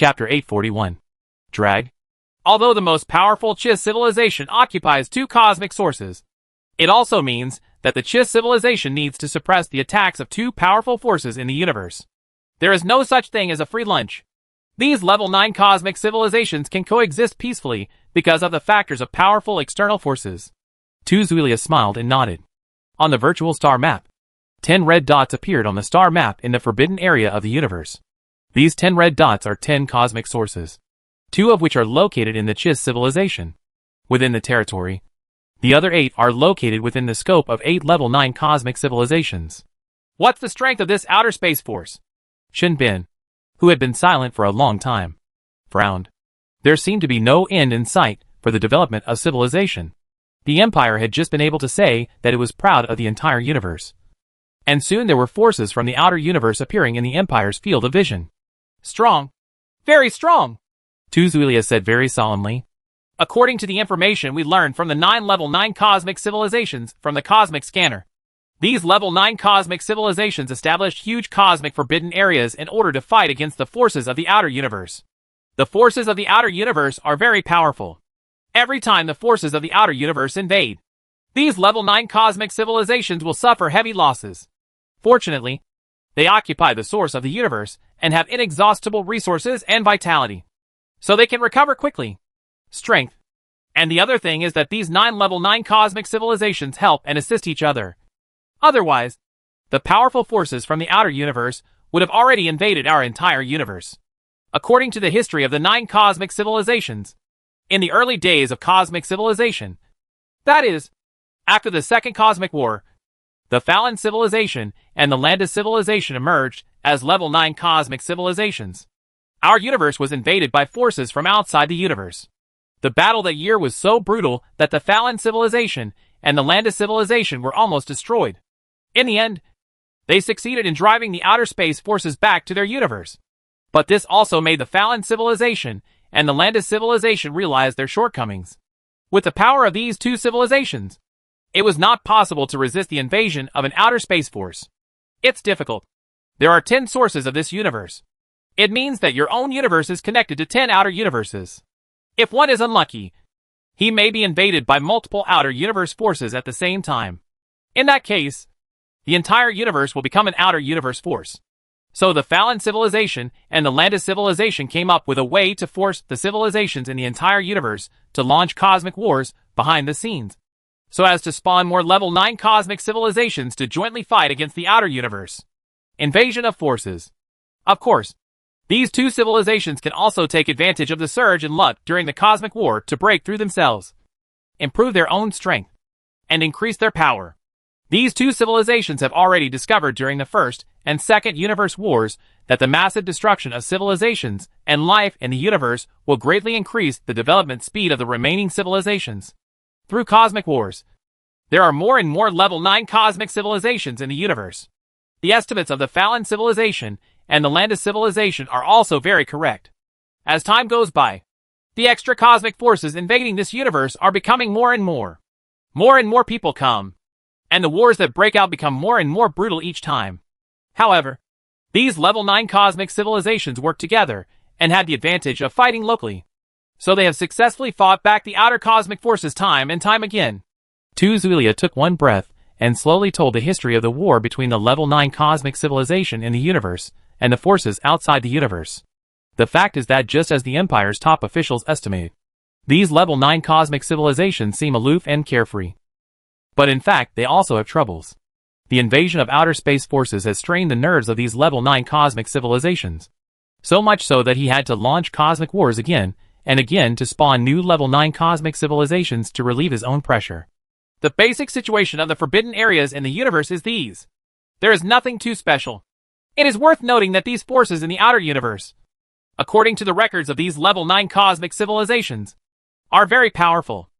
Chapter 841. Drag. Although the most powerful Chiss civilization occupies two cosmic sources, it also means that the Chiss civilization needs to suppress the attacks of two powerful forces in the universe. There is no such thing as a free lunch. These level 9 cosmic civilizations can coexist peacefully because of the factors of powerful external forces. Zuilia smiled and nodded. On the virtual star map, 10 red dots appeared on the star map in the forbidden area of the universe. These 10 red dots are 10 cosmic sources, 2 of which are located in the Chiss civilization, within the territory. The other 8 are located within the scope of 8 level 9 cosmic civilizations. What's the strength of this outer space force? Shin Bin, who had been silent for a long time, frowned. There seemed to be no end in sight for the development of civilization. The Empire had just been able to say that it was proud of the entire universe. And soon there were forces from the outer universe appearing in the Empire's field of vision. Strong. Very strong, Zuilia said very solemnly. According to the information we learned from the 9 level 9 cosmic civilizations from the cosmic scanner, these level 9 cosmic civilizations established huge cosmic forbidden areas in order to fight against the forces of the outer universe. The forces of the outer universe are very powerful. Every time the forces of the outer universe invade, these level 9 cosmic civilizations will suffer heavy losses. Fortunately, they occupy the source of the universe and have inexhaustible resources and vitality, so they can recover quickly. Strength. And the other thing is that these 9 level 9 cosmic civilizations help and assist each other. Otherwise, the powerful forces from the outer universe would have already invaded our entire universe. According to the history of the 9 cosmic civilizations, in the early days of cosmic civilization, that is, after the Second Cosmic War, the Fallen civilization and the Landis civilization emerged as level 9 cosmic civilizations. Our universe was invaded by forces from outside the universe. The battle that year was so brutal that the Fallen civilization and the Landis civilization were almost destroyed. In the end, they succeeded in driving the outer space forces back to their universe. But this also made the Fallen civilization and the Landis civilization realize their shortcomings. With the power of these two civilizations, it was not possible to resist the invasion of an outer space force. It's difficult. There are 10 sources of this universe. It means that your own universe is connected to 10 outer universes. If one is unlucky, he may be invaded by multiple outer universe forces at the same time. In that case, the entire universe will become an outer universe force. So the Fallen civilization and the Landis civilization came up with a way to force the civilizations in the entire universe to launch cosmic wars behind the scenes, so as to spawn more level 9 cosmic civilizations to jointly fight against the outer universe. Invasion of forces. Of course, these two civilizations can also take advantage of the surge in luck during the cosmic war to break through themselves, improve their own strength, and increase their power. These two civilizations have already discovered during the First and Second Universe Wars that the massive destruction of civilizations and life in the universe will greatly increase the development speed of the remaining civilizations. Through cosmic wars, there are more and more level 9 cosmic civilizations in the universe. The estimates of the Fallen civilization and the Landis civilization are also very correct. As time goes by, the extra cosmic forces invading this universe are becoming more and more. More and more people come, and the wars that break out become more and more brutal each time. However, these level 9 cosmic civilizations work together and had the advantage of fighting locally. So they have successfully fought back the outer cosmic forces time and time again. Zuilia took one breath and slowly told the history of the war between the level 9 cosmic civilization in the universe and the forces outside the universe. The fact is that just as the Empire's top officials estimate, these level 9 cosmic civilizations seem aloof and carefree. But in fact, they also have troubles. The invasion of outer space forces has strained the nerves of these level 9 cosmic civilizations. So much so that he had to launch cosmic wars again and again to spawn new level 9 cosmic civilizations to relieve his own pressure. The basic situation of the forbidden areas in the universe is these. There is nothing too special. It is worth noting that these forces in the outer universe, according to the records of these level 9 cosmic civilizations, are very powerful.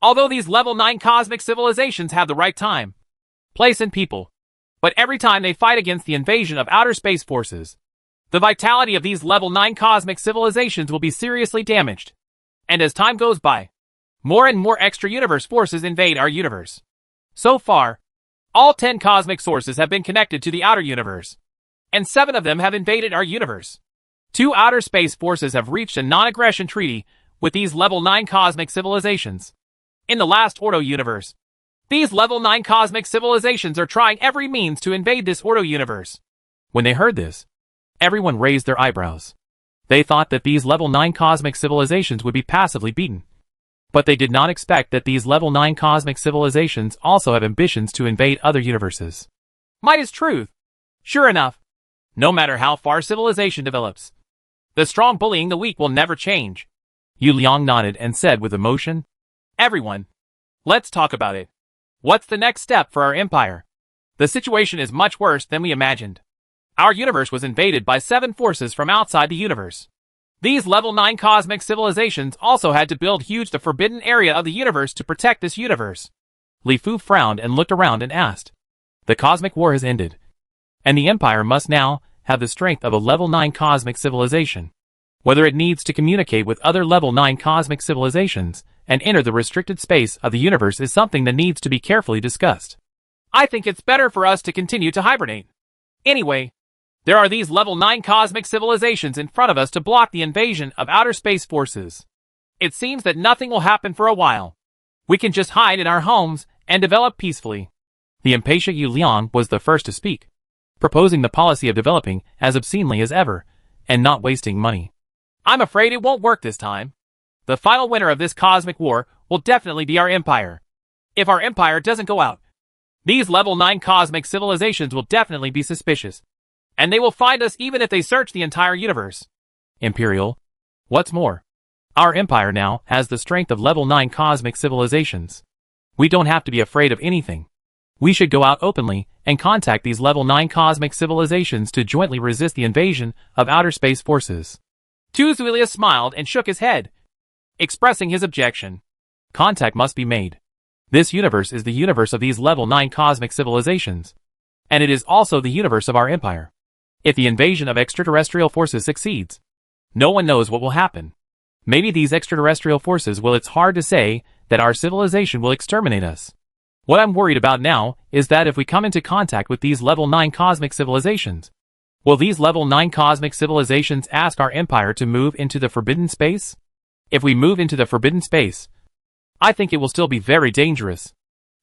Although these level 9 cosmic civilizations have the right time, place, and people, but every time they fight against the invasion of outer space forces, the vitality of these level 9 cosmic civilizations will be seriously damaged. And as time goes by, more and more extra universe forces invade our universe. So far, all 10 cosmic sources have been connected to the outer universe, and 7 of them have invaded our universe. Two outer space forces have reached a non-aggression treaty with these level 9 cosmic civilizations. In the last Ordo universe, these level 9 cosmic civilizations are trying every means to invade this Ordo universe. When they heard this, everyone raised their eyebrows. They thought that these level 9 cosmic civilizations would be passively beaten. But they did not expect that these level 9 cosmic civilizations also have ambitions to invade other universes. Might is truth. Sure enough, no matter how far civilization develops, the strong bullying the weak will never change. Yu Liang nodded and said with emotion, "Everyone, let's talk about it. What's the next step for our empire? The situation is much worse than we imagined. Our universe was invaded by 7 forces from outside the universe. These level 9 cosmic civilizations also had to build huge the forbidden area of the universe to protect this universe." Li Fu frowned and looked around and asked, "The cosmic war has ended, and the empire must now have the strength of a level 9 cosmic civilization. Whether it needs to communicate with other level 9 cosmic civilizations and enter the restricted space of the universe is something that needs to be carefully discussed. I think it's better for us to continue to hibernate. Anyway, there are these level 9 cosmic civilizations in front of us to block the invasion of outer space forces. It seems that nothing will happen for a while. We can just hide in our homes and develop peacefully." The impatient Yu Liang was the first to speak, proposing the policy of developing as obscenely as ever, and not wasting money. "I'm afraid it won't work this time. The final winner of this cosmic war will definitely be our empire. If our empire doesn't go out, these level 9 cosmic civilizations will definitely be suspicious, and they will find us even if they search the entire universe. Imperial, what's more, our empire now has the strength of level 9 cosmic civilizations. We don't have to be afraid of anything. We should go out openly and contact these level 9 cosmic civilizations to jointly resist the invasion of outer space forces." Tu Zuilia smiled and shook his head, expressing his objection. Contact must be made. This universe is the universe of these level 9 cosmic civilizations, and it is also the universe of our empire. If the invasion of extraterrestrial forces succeeds, no one knows what will happen. Maybe these extraterrestrial forces will. It's hard to say that our civilization will exterminate us. What I'm worried about now is that if we come into contact with these level 9 cosmic civilizations, will these level 9 cosmic civilizations ask our empire to move into the forbidden space? If we move into the forbidden space, I think it will still be very dangerous.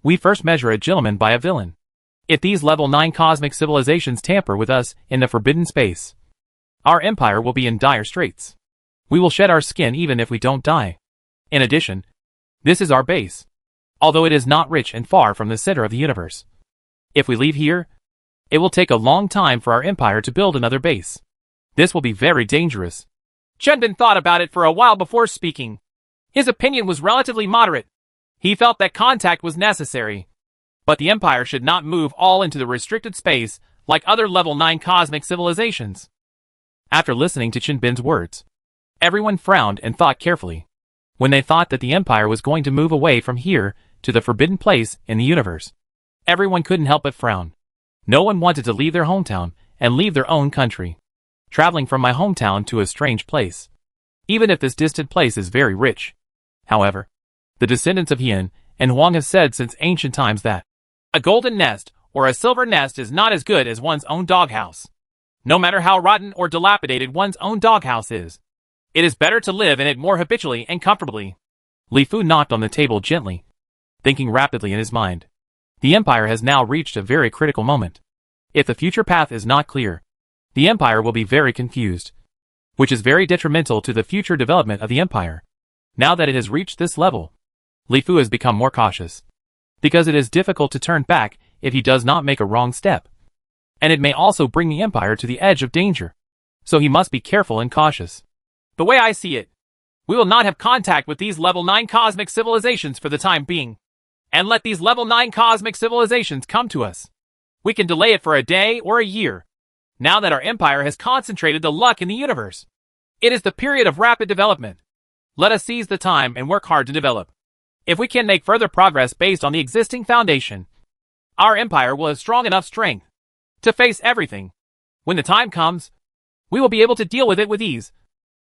We first measure a gentleman by a villain. If these level 9 cosmic civilizations tamper with us in the forbidden space, our empire will be in dire straits. We will shed our skin even if we don't die. In addition, this is our base, although it is not rich and far from the center of the universe. If we leave here, it will take a long time for our empire to build another base. This will be very dangerous." Chunbin thought about it for a while before speaking. His opinion was relatively moderate. He felt that contact was necessary, but the empire should not move all into the restricted space like other level 9 cosmic civilizations. After listening to Chunbin's words, everyone frowned and thought carefully. When they thought that the empire was going to move away from here to the forbidden place in the universe, everyone couldn't help but frown. No one wanted to leave their hometown and leave their own country. Traveling from my hometown to a strange place, even if this distant place is very rich. However, the descendants of Hien and Huang have said since ancient times that a golden nest or a silver nest is not as good as one's own doghouse. No matter how rotten or dilapidated one's own doghouse is, it is better to live in it more habitually and comfortably. Li Fu knocked on the table gently, thinking rapidly in his mind. The empire has now reached a very critical moment. If the future path is not clear, the empire will be very confused, which is very detrimental to the future development of the empire. Now that it has reached this level, Li Fu has become more cautious, because it is difficult to turn back if he does not make a wrong step, and it may also bring the empire to the edge of danger, so he must be careful and cautious. The way I see it, we will not have contact with these level 9 cosmic civilizations for the time being, and let these level 9 cosmic civilizations come to us. We can delay it for a day or a year, now that our empire has concentrated the luck in the universe. It is the period of rapid development. Let us seize the time and work hard to develop. If we can make further progress based on the existing foundation, our empire will have strong enough strength to face everything. When the time comes, we will be able to deal with it with ease.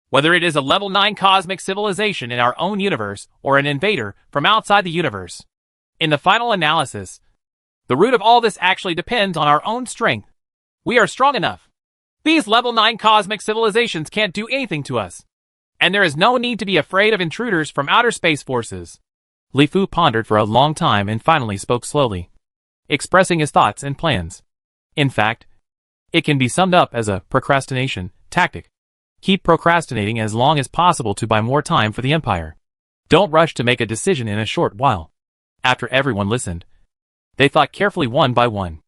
Whether it is a level 9 cosmic civilization in our own universe or an invader from outside the universe. In the final analysis, the root of all this actually depends on our own strength. We are strong enough. These level 9 cosmic civilizations can't do anything to us. And there is no need to be afraid of intruders from outer space forces. Li Fu pondered for a long time and finally spoke slowly, expressing his thoughts and plans. In fact, it can be summed up as a procrastination tactic. Keep procrastinating as long as possible to buy more time for the Empire. Don't rush to make a decision in a short while. After everyone listened, they thought carefully one by one.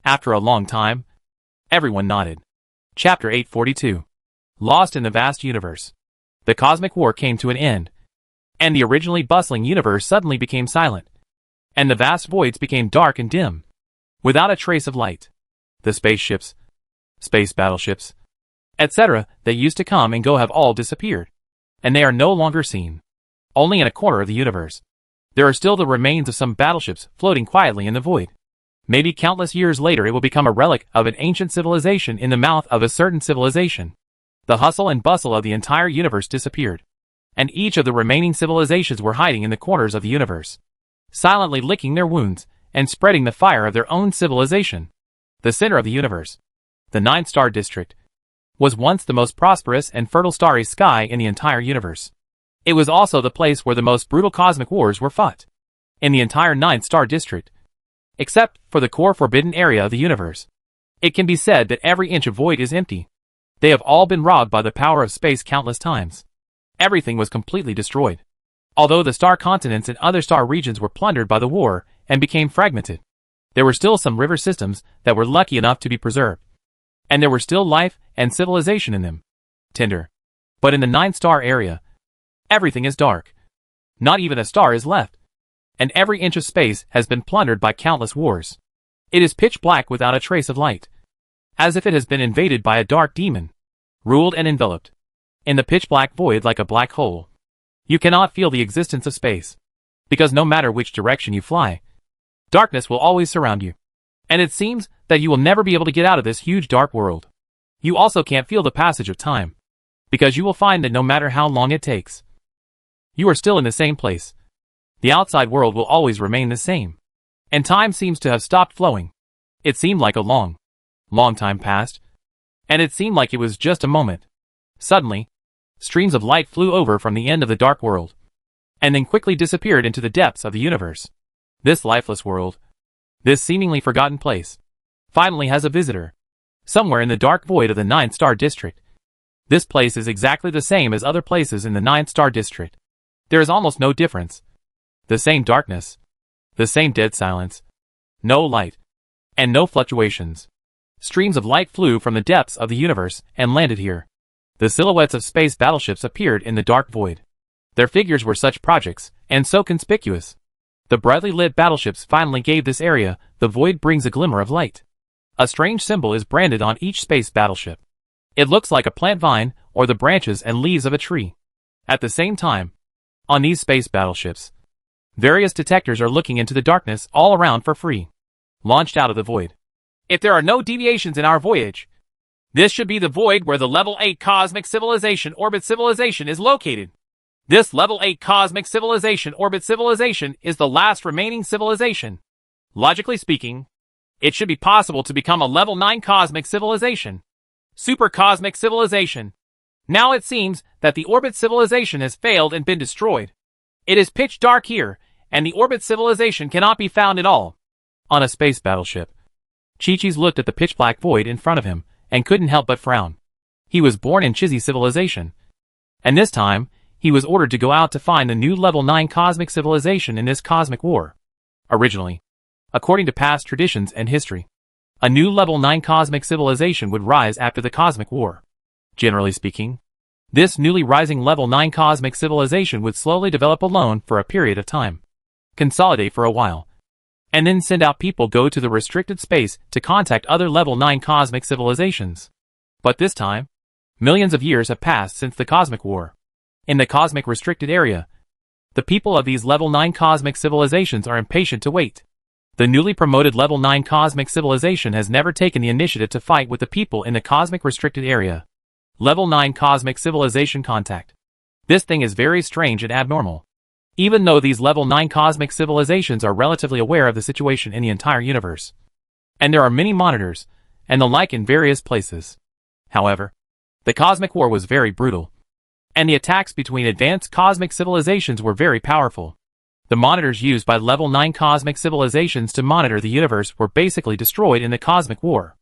After a long time, everyone nodded. Chapter 842. Lost in the Vast Universe. The cosmic war came to an end, and the originally bustling universe suddenly became silent, and the vast voids became dark and dim, without a trace of light. The spaceships, space battleships, etc. that used to come and go have all disappeared, and they are no longer seen. Only in a corner of the universe, there are still the remains of some battleships floating quietly in the void. Maybe countless years later it will become a relic of an ancient civilization in the mouth of a certain civilization. The hustle and bustle of the entire universe disappeared, and each of the remaining civilizations were hiding in the corners of the universe, silently licking their wounds and spreading the fire of their own civilization. The center of the universe, the Ninth-Star District, was once the most prosperous and fertile starry sky in the entire universe. It was also the place where the most brutal cosmic wars were fought. In the entire Ninth-Star District, except for the core forbidden area of the universe, it can be said that every inch of void is empty. They have all been robbed by the power of space countless times. Everything was completely destroyed. Although the star continents and other star regions were plundered by the war and became fragmented, there were still some river systems that were lucky enough to be preserved. And there were still life and civilization in them. Tender. But in the Ninth-Star area, everything is dark. Not even a star is left. And every inch of space has been plundered by countless wars. It is pitch black without a trace of light, as if it has been invaded by a dark demon, ruled and enveloped in the pitch-black void like a black hole. You cannot feel the existence of space, because no matter which direction you fly, darkness will always surround you. And it seems that you will never be able to get out of this huge dark world. You also can't feel the passage of time, because you will find that no matter how long it takes, you are still in the same place. The outside world will always remain the same, and time seems to have stopped flowing. It seemed like a long time passed, and it seemed like it was just a moment. Suddenly, streams of light flew over from the end of the dark world, and then quickly disappeared into the depths of the universe. This lifeless world, this seemingly forgotten place, finally has a visitor, somewhere in the dark void of the Ninth-Star District. This place is exactly the same as other places in the Ninth-Star District. There is almost no difference. The same darkness, the same dead silence, no light, and no fluctuations. Streams of light flew from the depths of the universe and landed here. The silhouettes of space battleships appeared in the dark void. Their figures were such projects, and so conspicuous. The brightly lit battleships finally gave this area the void brings a glimmer of light. A strange symbol is branded on each space battleship. It looks like a plant vine or the branches and leaves of a tree. At the same time, on these space battleships, various detectors are looking into the darkness all around for free. Launched out of the void. If there are no deviations in our voyage, this should be the void where the Level 8 Cosmic Civilization Orbit Civilization is located. This Level 8 Cosmic Civilization Orbit Civilization is the last remaining civilization. Logically speaking, it should be possible to become a Level 9 Cosmic Civilization. Super Cosmic Civilization. Now it seems that the Orbit Civilization has failed and been destroyed. It is pitch dark here, and the Orbit Civilization cannot be found at all. On a space battleship, Chi-Chi's looked at the pitch-black void in front of him, and couldn't help but frown. He was born in Chizzy civilization, and this time, he was ordered to go out to find the new Level 9 cosmic civilization in this cosmic war. Originally, according to past traditions and history, a new Level 9 cosmic civilization would rise after the cosmic war. Generally speaking, this newly rising Level 9 cosmic civilization would slowly develop alone for a period of time, consolidate for a while, and then send out people go to the restricted space to contact other Level 9 cosmic civilizations. But this time, millions of years have passed since the cosmic war. In the cosmic restricted area, the people of these Level 9 cosmic civilizations are impatient to wait. The newly promoted Level 9 cosmic civilization has never taken the initiative to fight with the people in the cosmic restricted area. Level 9 cosmic civilization contact. This thing is very strange and abnormal. Even though these Level 9 cosmic civilizations are relatively aware of the situation in the entire universe, and there are many monitors, and the like in various places, However, the cosmic war was very brutal, and the attacks between advanced cosmic civilizations were very powerful. The monitors used by level 9 cosmic civilizations to monitor the universe were basically destroyed in the cosmic war.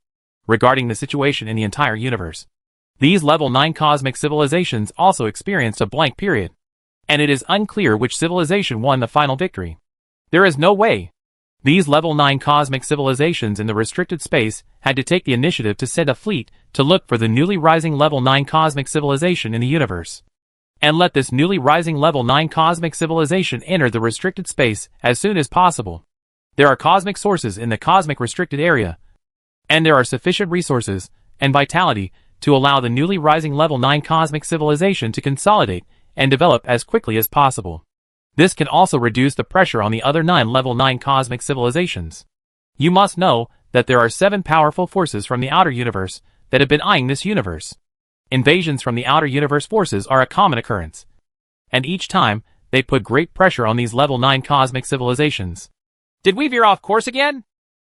Regarding the situation in the entire universe, these level 9 cosmic civilizations also experienced a blank period, and it is unclear which civilization won the final victory. There is no way these level 9 cosmic civilizations in the restricted space had to take the initiative to send a fleet to look for the newly rising level 9 cosmic civilization in the universe, and let this newly rising level 9 cosmic civilization enter the restricted space as soon as possible. There are cosmic sources in the cosmic restricted area, and there are sufficient resources and vitality to allow the newly rising level 9 cosmic civilization to consolidate and develop as quickly as possible. This can also reduce the pressure on the other 9 level 9 cosmic civilizations. You must know that there are 7 powerful forces from the outer universe that have been eyeing this universe. Invasions from the outer universe forces are a common occurrence, and each time, they put great pressure on these level 9 cosmic civilizations. Did we veer off course again?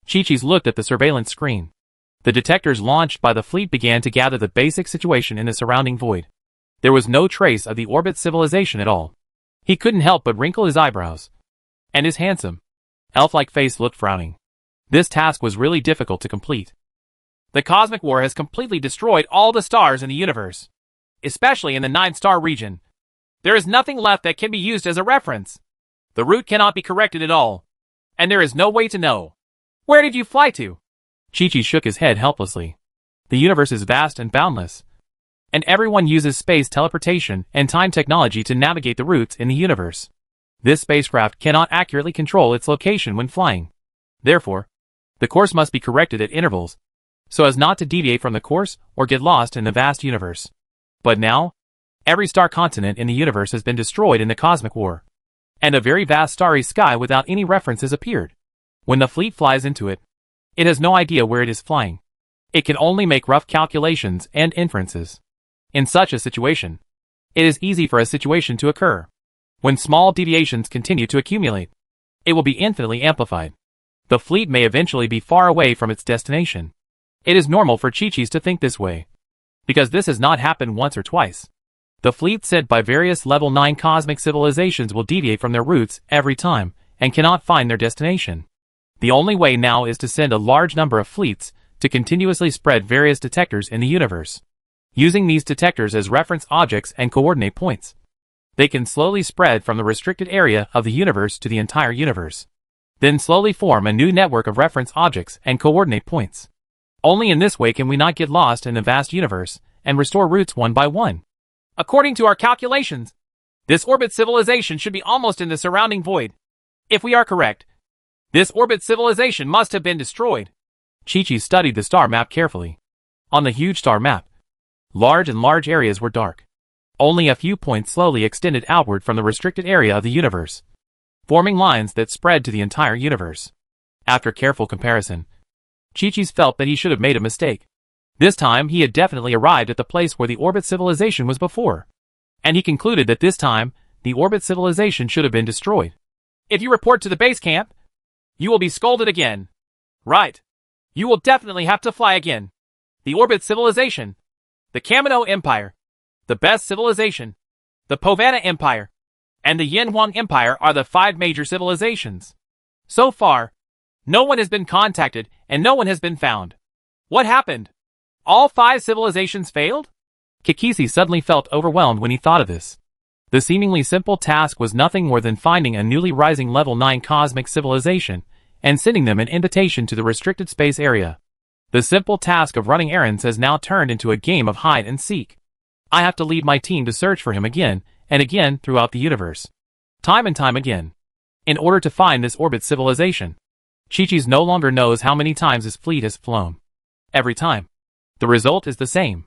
Chi-Chi's looked at the surveillance screen. The detectors launched by the fleet began to gather the basic situation in the surrounding void. There was no trace of the orbit civilization at all. He couldn't help but wrinkle his eyebrows, and his handsome, elf-like face looked frowning. This task was really difficult to complete. The cosmic war has completely destroyed all the stars in the universe, especially in the 9-star region. There is nothing left that can be used as a reference. The route cannot be corrected at all, and there is no way to know. Where did you fly to? Chi-Chi shook his head helplessly. The universe is vast and boundless, and everyone uses space teleportation and time technology to navigate the routes in the universe. This spacecraft cannot accurately control its location when flying. Therefore, the course must be corrected at intervals, so as not to deviate from the course or get lost in the vast universe. But now, every star continent in the universe has been destroyed in the cosmic war, and a very vast starry sky without any references appeared. When the fleet flies into it, it has no idea where it is flying. It can only make rough calculations and inferences. In such a situation, it is easy for a situation to occur. When small deviations continue to accumulate, it will be infinitely amplified. The fleet may eventually be far away from its destination. It is normal for Chi-Chis to think this way, because this has not happened once or twice. The fleet sent by various level 9 cosmic civilizations will deviate from their routes every time, and cannot find their destination. The only way now is to send a large number of fleets to continuously spread various detectors in the universe. Using these detectors as reference objects and coordinate points, they can slowly spread from the restricted area of the universe to the entire universe, then slowly form a new network of reference objects and coordinate points. Only in this way can we not get lost in the vast universe and restore routes one by one. According to our calculations, this orbit civilization should be almost in the surrounding void. If we are correct, this orbit civilization must have been destroyed. Chi-Chi studied the star map carefully. On the huge star map, large areas were dark. Only a few points slowly extended outward from the restricted area of the universe, forming lines that spread to the entire universe. After careful comparison, Chi-Chi's felt that he should have made a mistake. This time he had definitely arrived at the place where the orbit civilization was before, and he concluded that this time, the orbit civilization should have been destroyed. If you report to the base camp, you will be scolded again. Right. You will definitely have to fly again. The orbit civilization, the Kamino Empire, the Best Civilization, the Povana Empire, and the Yanhuang Empire are the 5 major civilizations. So far, no one has been contacted and no one has been found. What happened? All 5 civilizations failed? Kikisi suddenly felt overwhelmed when he thought of this. The seemingly simple task was nothing more than finding a newly rising level 9 cosmic civilization and sending them an invitation to the restricted space area. The simple task of running errands has now turned into a game of hide and seek. I have to lead my team to search for him again and again throughout the universe, time and time again, in order to find this orbit civilization. Chi-Chi's no longer knows how many times his fleet has flown. Every time, the result is the same.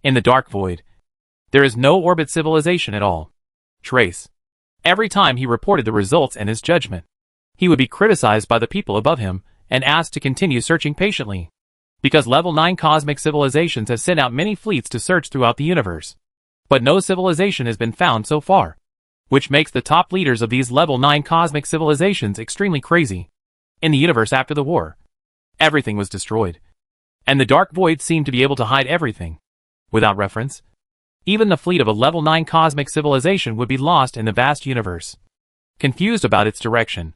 In the dark void, there is no orbit civilization at all. Trace. Every time he reported the results and his judgment, he would be criticized by the people above him and asked to continue searching patiently, because level 9 cosmic civilizations have sent out many fleets to search throughout the universe. But no civilization has been found so far, which makes the top leaders of these level 9 cosmic civilizations extremely crazy. In the universe after the war, everything was destroyed, and the dark void seemed to be able to hide everything. Without reference, even the fleet of a level 9 cosmic civilization would be lost in the vast universe. Confused about its direction.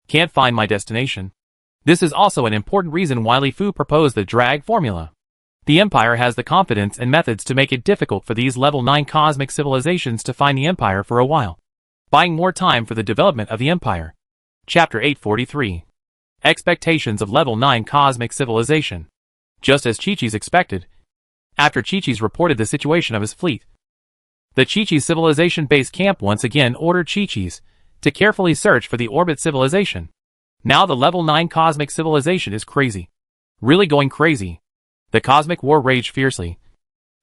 Can't find my destination. This is also an important reason why Li Fu proposed the drag formula. The Empire has the confidence and methods to make it difficult for these level 9 cosmic civilizations to find the Empire for a while, buying more time for the development of the Empire. Chapter 843. Expectations of level 9 cosmic civilization. Just as Chi-Chi's expected, after Chi-Chi's reported the situation of his fleet, the Chi-Chi civilization base camp once again ordered Chi-Chi's to carefully search for the orbit civilization. Now the level 9 cosmic civilization is crazy. Really going crazy. The cosmic war raged fiercely,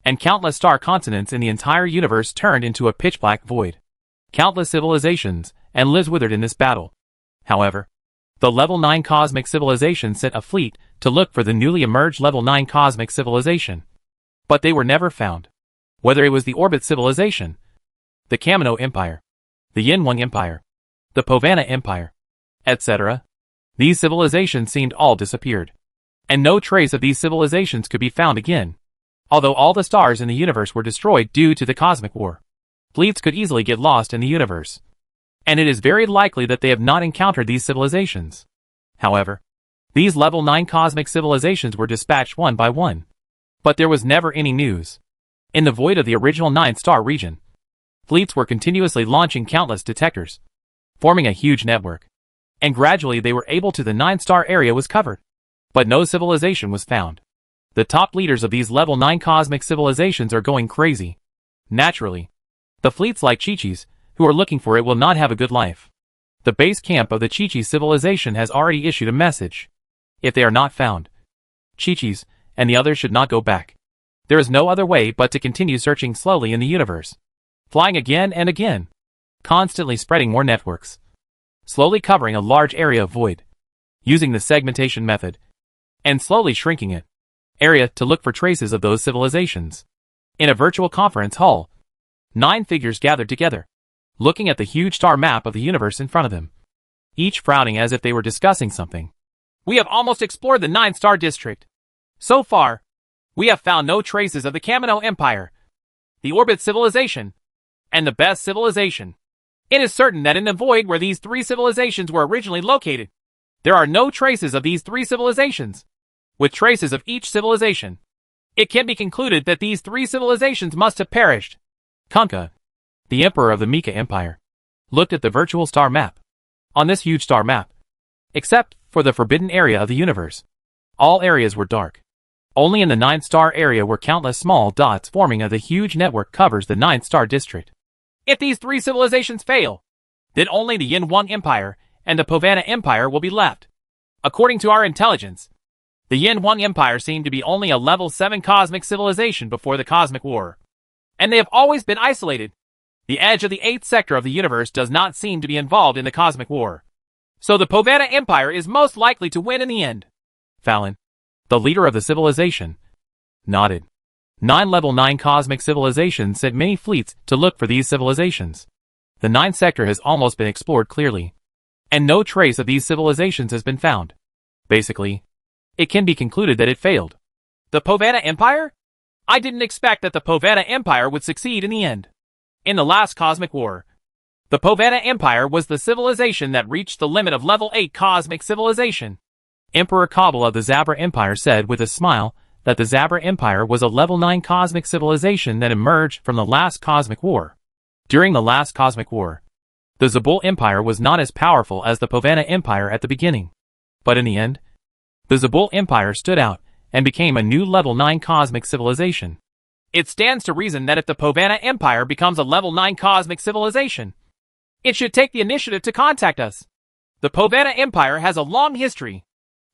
and countless star continents in the entire universe turned into a pitch-black void. Countless civilizations and lives withered in this battle. However, the level 9 cosmic civilization sent a fleet to look for the newly emerged level 9 cosmic civilization. But they were never found. Whether it was the orbit civilization, the Kamino Empire, the Yinwang Empire, the Povana Empire, etc., these civilizations seemed all disappeared. And no trace of these civilizations could be found again. Although all the stars in the universe were destroyed due to the cosmic war, fleets could easily get lost in the universe. And it is very likely that they have not encountered these civilizations. However, these level 9 cosmic civilizations were dispatched one by one. But there was never any news. In the void of the original 9-star region, fleets were continuously launching countless detectors, forming a huge network. And gradually they were able to the 9-star area was covered. But no civilization was found. The top leaders of these level 9 cosmic civilizations are going crazy. Naturally, the fleets like Chi-Chi's, who are looking for it, will not have a good life. The base camp of the Chi-Chi civilization has already issued a message. If they are not found, Chi-Chi's and the others should not go back. There is no other way but to continue searching slowly in the universe. Flying again and again. Constantly spreading more networks. Slowly covering a large area of void. Using the segmentation method. And slowly shrinking it. Area to look for traces of those civilizations. In a virtual conference hall, 9 figures gathered together, looking at the huge star map of the universe in front of them. Each frowning as if they were discussing something. We have almost explored the 9-star district. So far, we have found no traces of the Kamino Empire, the Orbit Civilization, and the Best Civilization. It is certain that in the void where these 3 civilizations were originally located, there are no traces of these 3 civilizations. With traces of each civilization, it can be concluded that these 3 civilizations must have perished. Kunkka, the emperor of the Mika Empire, looked at the virtual star map. On this huge star map, except for the forbidden area of the universe, all areas were dark. Only in the 9-star area were countless small dots forming of the huge network covers the 9-star district. If these 3 civilizations fail, then only the Yinwang Empire and the Povana Empire will be left. According to our intelligence, the Yinwang Empire seemed to be only a level 7 cosmic civilization before the cosmic war. And they have always been isolated. The edge of the 8th sector of the universe does not seem to be involved in the cosmic war. So the Povana Empire is most likely to win in the end. Fallon, the leader of the civilization, nodded. 9 level 9 cosmic civilizations sent many fleets to look for these civilizations. The 9th sector has almost been explored clearly, and no trace of these civilizations has been found. Basically, it can be concluded that it failed. The Povana Empire? I didn't expect that the Povana Empire would succeed in the end. In the last cosmic war, the Povana Empire was the civilization that reached the limit of level 8 cosmic civilization. Emperor Kabul of the Zabra Empire said with a smile that the Zabra Empire was a level 9 cosmic civilization that emerged from the last cosmic war. During the last cosmic war, the Zabul Empire was not as powerful as the Povana Empire at the beginning. But in the end, the Zabul Empire stood out and became a new level 9 cosmic civilization. It stands to reason that if the Povana Empire becomes a level 9 cosmic civilization, it should take the initiative to contact us. The Povana Empire has a long history.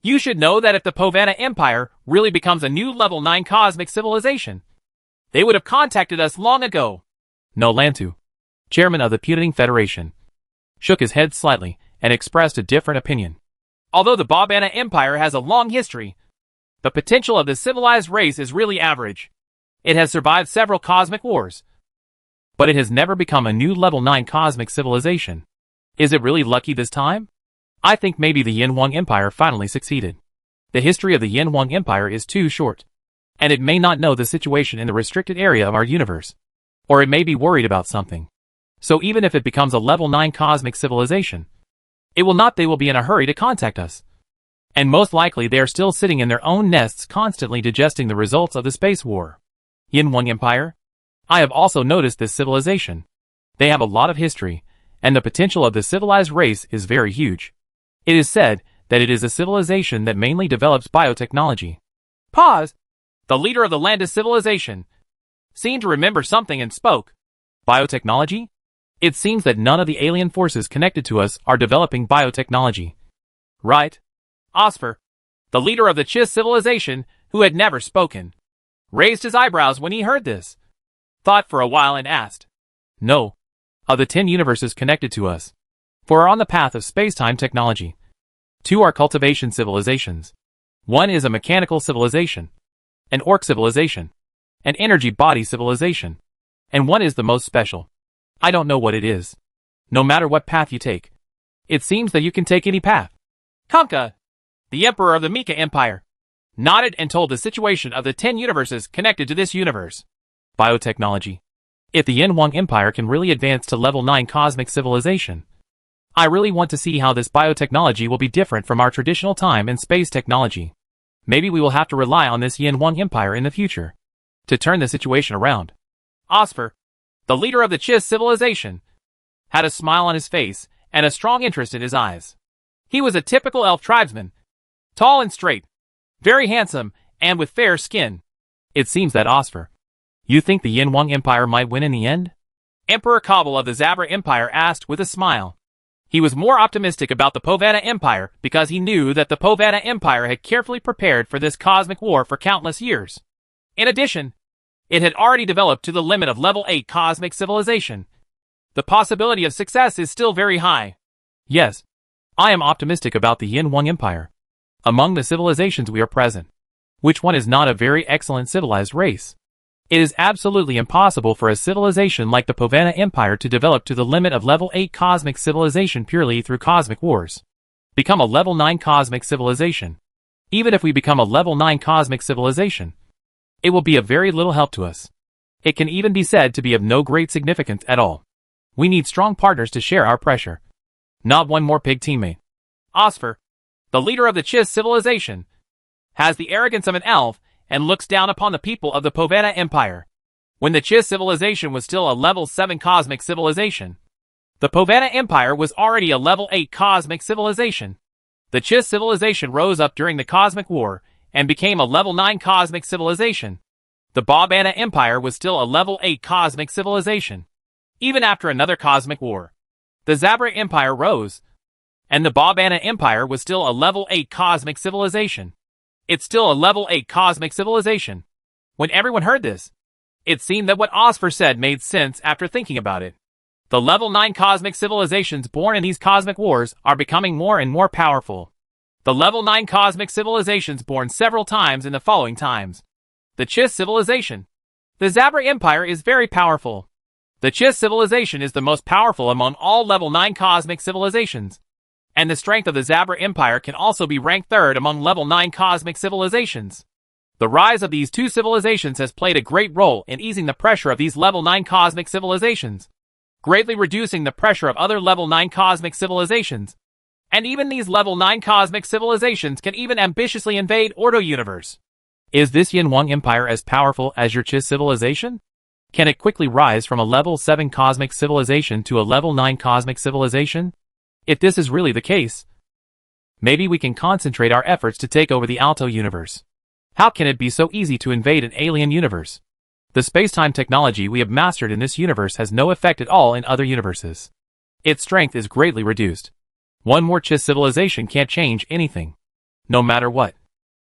You should know that if the Povana Empire really becomes a new level 9 cosmic civilization, they would have contacted us long ago. No Lantu, chairman of the Putating Federation, shook his head slightly and expressed a different opinion. Although the Bobana Empire has a long history, the potential of the civilized race is really average. It has survived several cosmic wars, but it has never become a new level 9 cosmic civilization. Is it really lucky this time? I think maybe the Yinwang Empire finally succeeded. The history of the Yinwang Empire is too short. and it may not know the situation in the restricted area of our universe. Or it may be worried about something. So even if it becomes a level 9 cosmic civilization, they will be in a hurry to contact us. And most likely they are still sitting in their own nests constantly digesting the results of the space war. Yin Wang Empire? I have also noticed this civilization. They have a lot of history, and the potential of the civilized race is very huge. It is said that it is a civilization that mainly develops biotechnology. Pause. The leader of the Landis civilization seemed to remember something and spoke. Biotechnology? It seems that none of the alien forces connected to us are developing biotechnology. Right. Osfer, the leader of the Chiss civilization, who had never spoken, raised his eyebrows when he heard this, thought for a while and asked. No. Of the 10 universes connected to us, 4 are on the path of space-time technology. 2 are cultivation civilizations. 1 is a mechanical civilization, an orc civilization, an energy body civilization, and 1 is the most special. I don't know what it is. No matter what path you take, it seems that you can take any path. Kamka, the emperor of the Mika Empire, nodded and told the situation of the 10 universes connected to this universe. Biotechnology. If the Yin Wang Empire can really advance to level 9 cosmic civilization, I really want to see how this biotechnology will be different from our traditional time and space technology. Maybe we will have to rely on this Yin Wang Empire in the future to turn the situation around. Osfer, the leader of the Chiss civilization, had a smile on his face and a strong interest in his eyes. He was a typical elf tribesman, tall and straight, very handsome, and with fair skin. It seems that Osfer, you think the Yin Wang Empire might win in the end? Emperor Kabul of the Zabra Empire asked with a smile. He was more optimistic about the Povana Empire because he knew that the Povana Empire had carefully prepared for this cosmic war for countless years. In addition, it had already developed to the limit of level 8 cosmic civilization. The possibility of success is still very high. Yes, I am optimistic about the Yin Wang Empire. Among the civilizations we are present, which one is not a very excellent civilized race? It is absolutely impossible for a civilization like the Povana Empire to develop to the limit of level 8 cosmic civilization purely through cosmic wars. Become a level 9 cosmic civilization. Even if we become a level 9 cosmic civilization, it will be of very little help to us. It can even be said to be of no great significance at all. We need strong partners to share our pressure. Not one more pig teammate. Osfer, the leader of the Chiss civilization, has the arrogance of an elf and looks down upon the people of the Povana Empire. When the Chiss civilization was still a level 7 cosmic civilization, the Povana Empire was already a level 8 cosmic civilization. The Chiss civilization rose up during the Cosmic War and became a level 9 cosmic civilization. The Bobana Empire was still a level 8 cosmic civilization. Even after another Cosmic War, the Zabra Empire rose, and the Bobana Empire was still a level 8 cosmic civilization. It's still a level 8 cosmic civilization. When everyone heard this, it seemed that what Osfer said made sense after thinking about it. The level 9 cosmic civilizations born in these cosmic wars are becoming more and more powerful. The level 9 cosmic civilizations born several times in the following times. The Chiss civilization. The Zabra Empire is very powerful. The Chiss civilization is the most powerful among all level 9 cosmic civilizations. And the strength of the Zabra Empire can also be ranked 3rd among level 9 cosmic civilizations. The rise of these two civilizations has played a great role in easing the pressure of these level 9 cosmic civilizations, greatly reducing the pressure of other level 9 cosmic civilizations. And even these level 9 cosmic civilizations can even ambitiously invade Ordo universe. Is this Yin Wang Empire as powerful as your Chiss civilization? Can it quickly rise from a level 7 cosmic civilization to a level 9 cosmic civilization? If this is really the case, maybe we can concentrate our efforts to take over the Alto universe. How can it be so easy to invade an alien universe? The space-time technology we have mastered in this universe has no effect at all in other universes. Its strength is greatly reduced. One more Chiss civilization can't change anything. No matter what.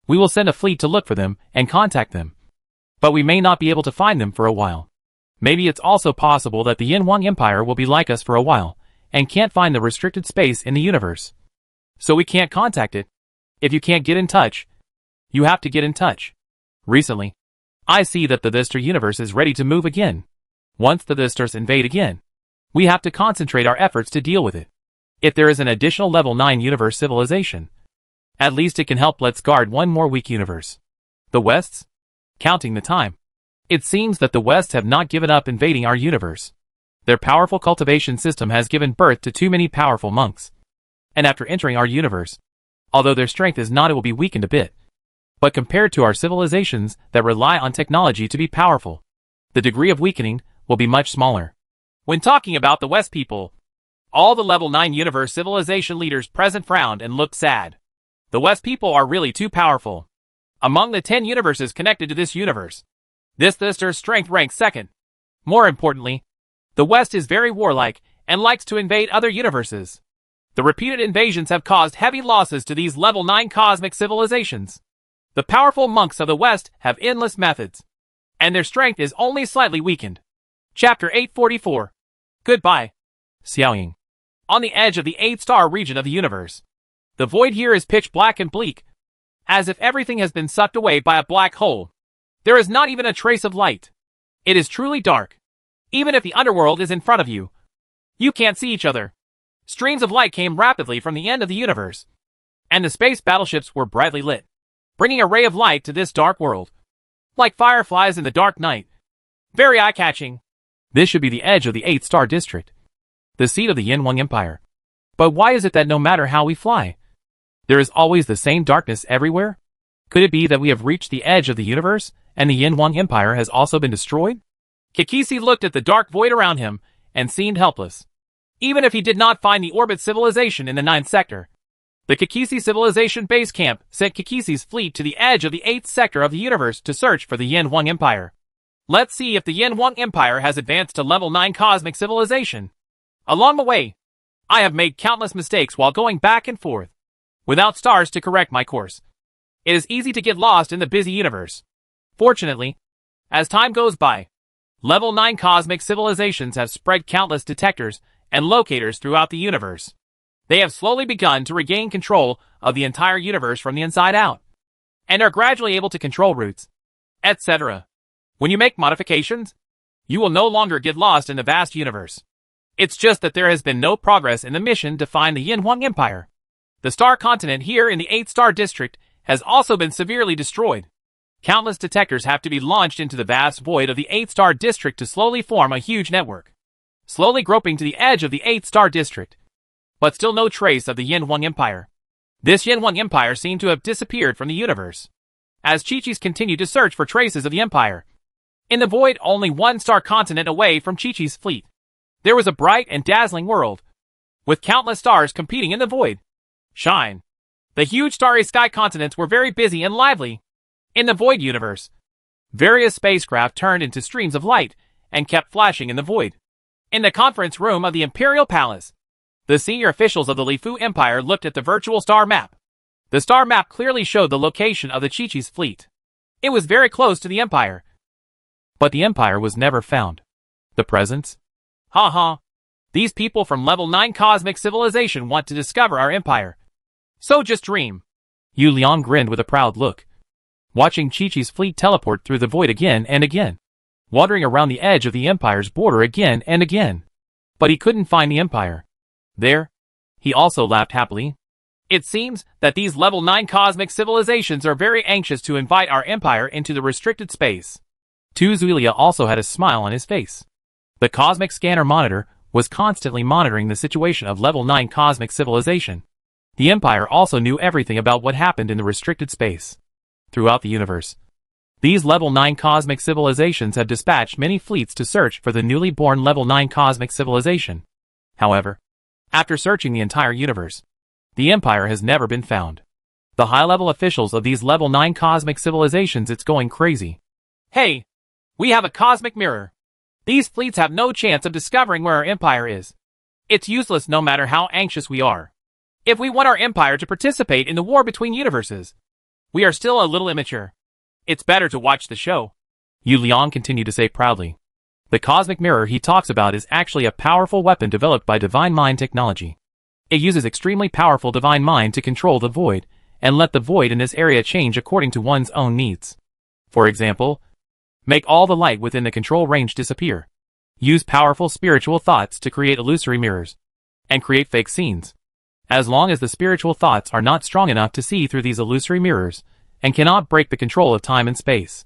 We will send a fleet to look for them and contact them. But we may not be able to find them for a while. Maybe it's also possible that the Yin Wang Empire will be like us for a while, and can't find the restricted space in the universe. So we can't contact it. If you can't get in touch, you have to get in touch. Recently, I see that the Thestor universe is ready to move again. Once the Thestors invade again, we have to concentrate our efforts to deal with it. If there is an additional level 9 universe civilization, at least it can help let's guard one more weak universe. The Wests? counting the time. It seems that the West have not given up invading our universe. Their powerful cultivation system has given birth to too many powerful monks. And after entering our universe, although their strength is not, it will be weakened a bit. But compared to our civilizations that rely on technology to be powerful, the degree of weakening will be much smaller. When talking about the West people, all the level 9 universe civilization leaders present frowned and looked sad. The West people are really too powerful. Among the 10 universes connected to this universe, this their strength ranks second. More importantly, the West is very warlike and likes to invade other universes. The repeated invasions have caused heavy losses to these level 9 cosmic civilizations. The powerful monks of the West have endless methods, and their strength is only slightly weakened. Chapter 844. Goodbye. Xiaoying. On the edge of the 8-star region of the universe, the void here is pitch black and bleak, as if everything has been sucked away by a black hole. There is not even a trace of light. It is truly dark. Even if the underworld is in front of you, you can't see each other. Streams of light came rapidly from the end of the universe, and the space battleships were brightly lit, bringing a ray of light to this dark world. Like fireflies in the dark night. Very eye-catching. This should be the edge of the 8-star district, the seat of the Yinhuang Empire. But why is it that no matter how we fly, there is always the same darkness everywhere? Could it be that we have reached the edge of the universe, and the Yinhuang Empire has also been destroyed? Kikisi looked at the dark void around him, and seemed helpless. Even if he did not find the orbit civilization in the 9th sector, the Kikisi civilization base camp sent Kikisi's fleet to the edge of the 8th sector of the universe to search for the Yinhuang Empire. Let's see if the Yinhuang Empire has advanced to level 9 cosmic civilization. Along the way, I have made countless mistakes while going back and forth, without stars to correct my course. It is easy to get lost in the busy universe. Fortunately, as time goes by, level 9 cosmic civilizations have spread countless detectors and locators throughout the universe. They have slowly begun to regain control of the entire universe from the inside out, and are gradually able to control routes, etc. When you make modifications, you will no longer get lost in the vast universe. It's just that there has been no progress in the mission to find the Yinhuang Empire. The star continent here in the 8-star district has also been severely destroyed. Countless detectors have to be launched into the vast void of the 8-star district to slowly form a huge network, slowly groping to the edge of the 8-star district. But still no trace of the Yinhuang Empire. This Yinhuang Empire seemed to have disappeared from the universe, as Chi-Chi's continued to search for traces of the Empire. In the void, only 1-star continent away from Chi-Chi's fleet, there was a bright and dazzling world, with countless stars competing in the void. Shine. The huge starry sky continents were very busy and lively. In the void universe, various spacecraft turned into streams of light and kept flashing in the void. In the conference room of the Imperial Palace, the senior officials of the Lifu Empire looked at the virtual star map. The star map clearly showed the location of the Chi-Chi's fleet. It was very close to the Empire. But the Empire was never found. The presence? Ha. These people from level 9 cosmic civilization want to discover our Empire. So just dream. Yu Liang grinned with a proud look, watching Chi-Chi's fleet teleport through the void again and again, wandering around the edge of the Empire's border again and again. But he couldn't find the Empire. There, he also laughed happily. It seems that these level 9 cosmic civilizations are very anxious to invite our Empire into the restricted space. Tu Zuilia also had a smile on his face. The cosmic scanner monitor was constantly monitoring the situation of level 9 cosmic civilization. The Empire also knew everything about what happened in the restricted space throughout the universe. These level 9 cosmic civilizations have dispatched many fleets to search for the newly born level 9 cosmic civilization. However, after searching the entire universe, the Empire has never been found. The high-level officials of these level 9 cosmic civilizations, it's going crazy. Hey, we have a cosmic mirror. These fleets have no chance of discovering where our Empire is. It's useless no matter how anxious we are. If we want our Empire to participate in the war between universes, we are still a little immature. It's better to watch the show. Yu Liang continued to say proudly. The cosmic mirror he talks about is actually a powerful weapon developed by Divine Mind technology. It uses extremely powerful Divine Mind to control the void, and let the void in this area change according to one's own needs. For example, make all the light within the control range disappear. Use powerful spiritual thoughts to create illusory mirrors, and create fake scenes. As long as the spiritual thoughts are not strong enough to see through these illusory mirrors, and cannot break the control of time and space,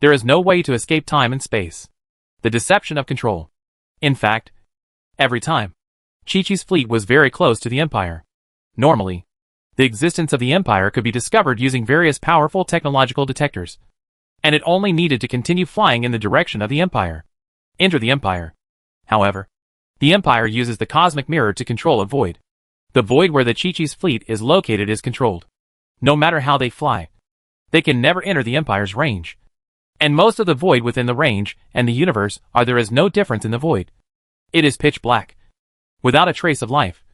There is no way to escape time and space. The deception of control. In fact, every time, Chi-Chi's fleet was very close to the Empire. Normally, the existence of the Empire could be discovered using various powerful technological detectors, and it only needed to continue flying in the direction of the Empire. Enter the Empire. However, the Empire uses the cosmic mirror to control a void. The void where the Chi-Chi's fleet is located is controlled. No matter how they fly, they can never enter the Empire's range. And most of the void within the range and the universe there is no difference in the void. It is pitch black, without a trace of life.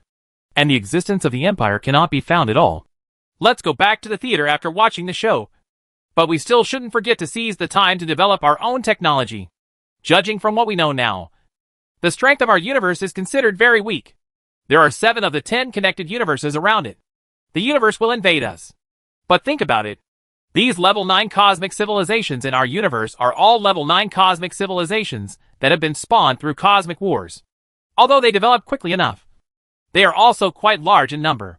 And the existence of the Empire cannot be found at all. Let's go back to the theater after watching the show. But we still shouldn't forget to seize the time to develop our own technology. Judging from what we know now, the strength of our universe is considered very weak. There are 7 of the 10 connected universes around it. The universe will invade us. But think about it. These level 9 cosmic civilizations in our universe are all level 9 cosmic civilizations that have been spawned through cosmic wars. Although they develop quickly enough, they are also quite large in number.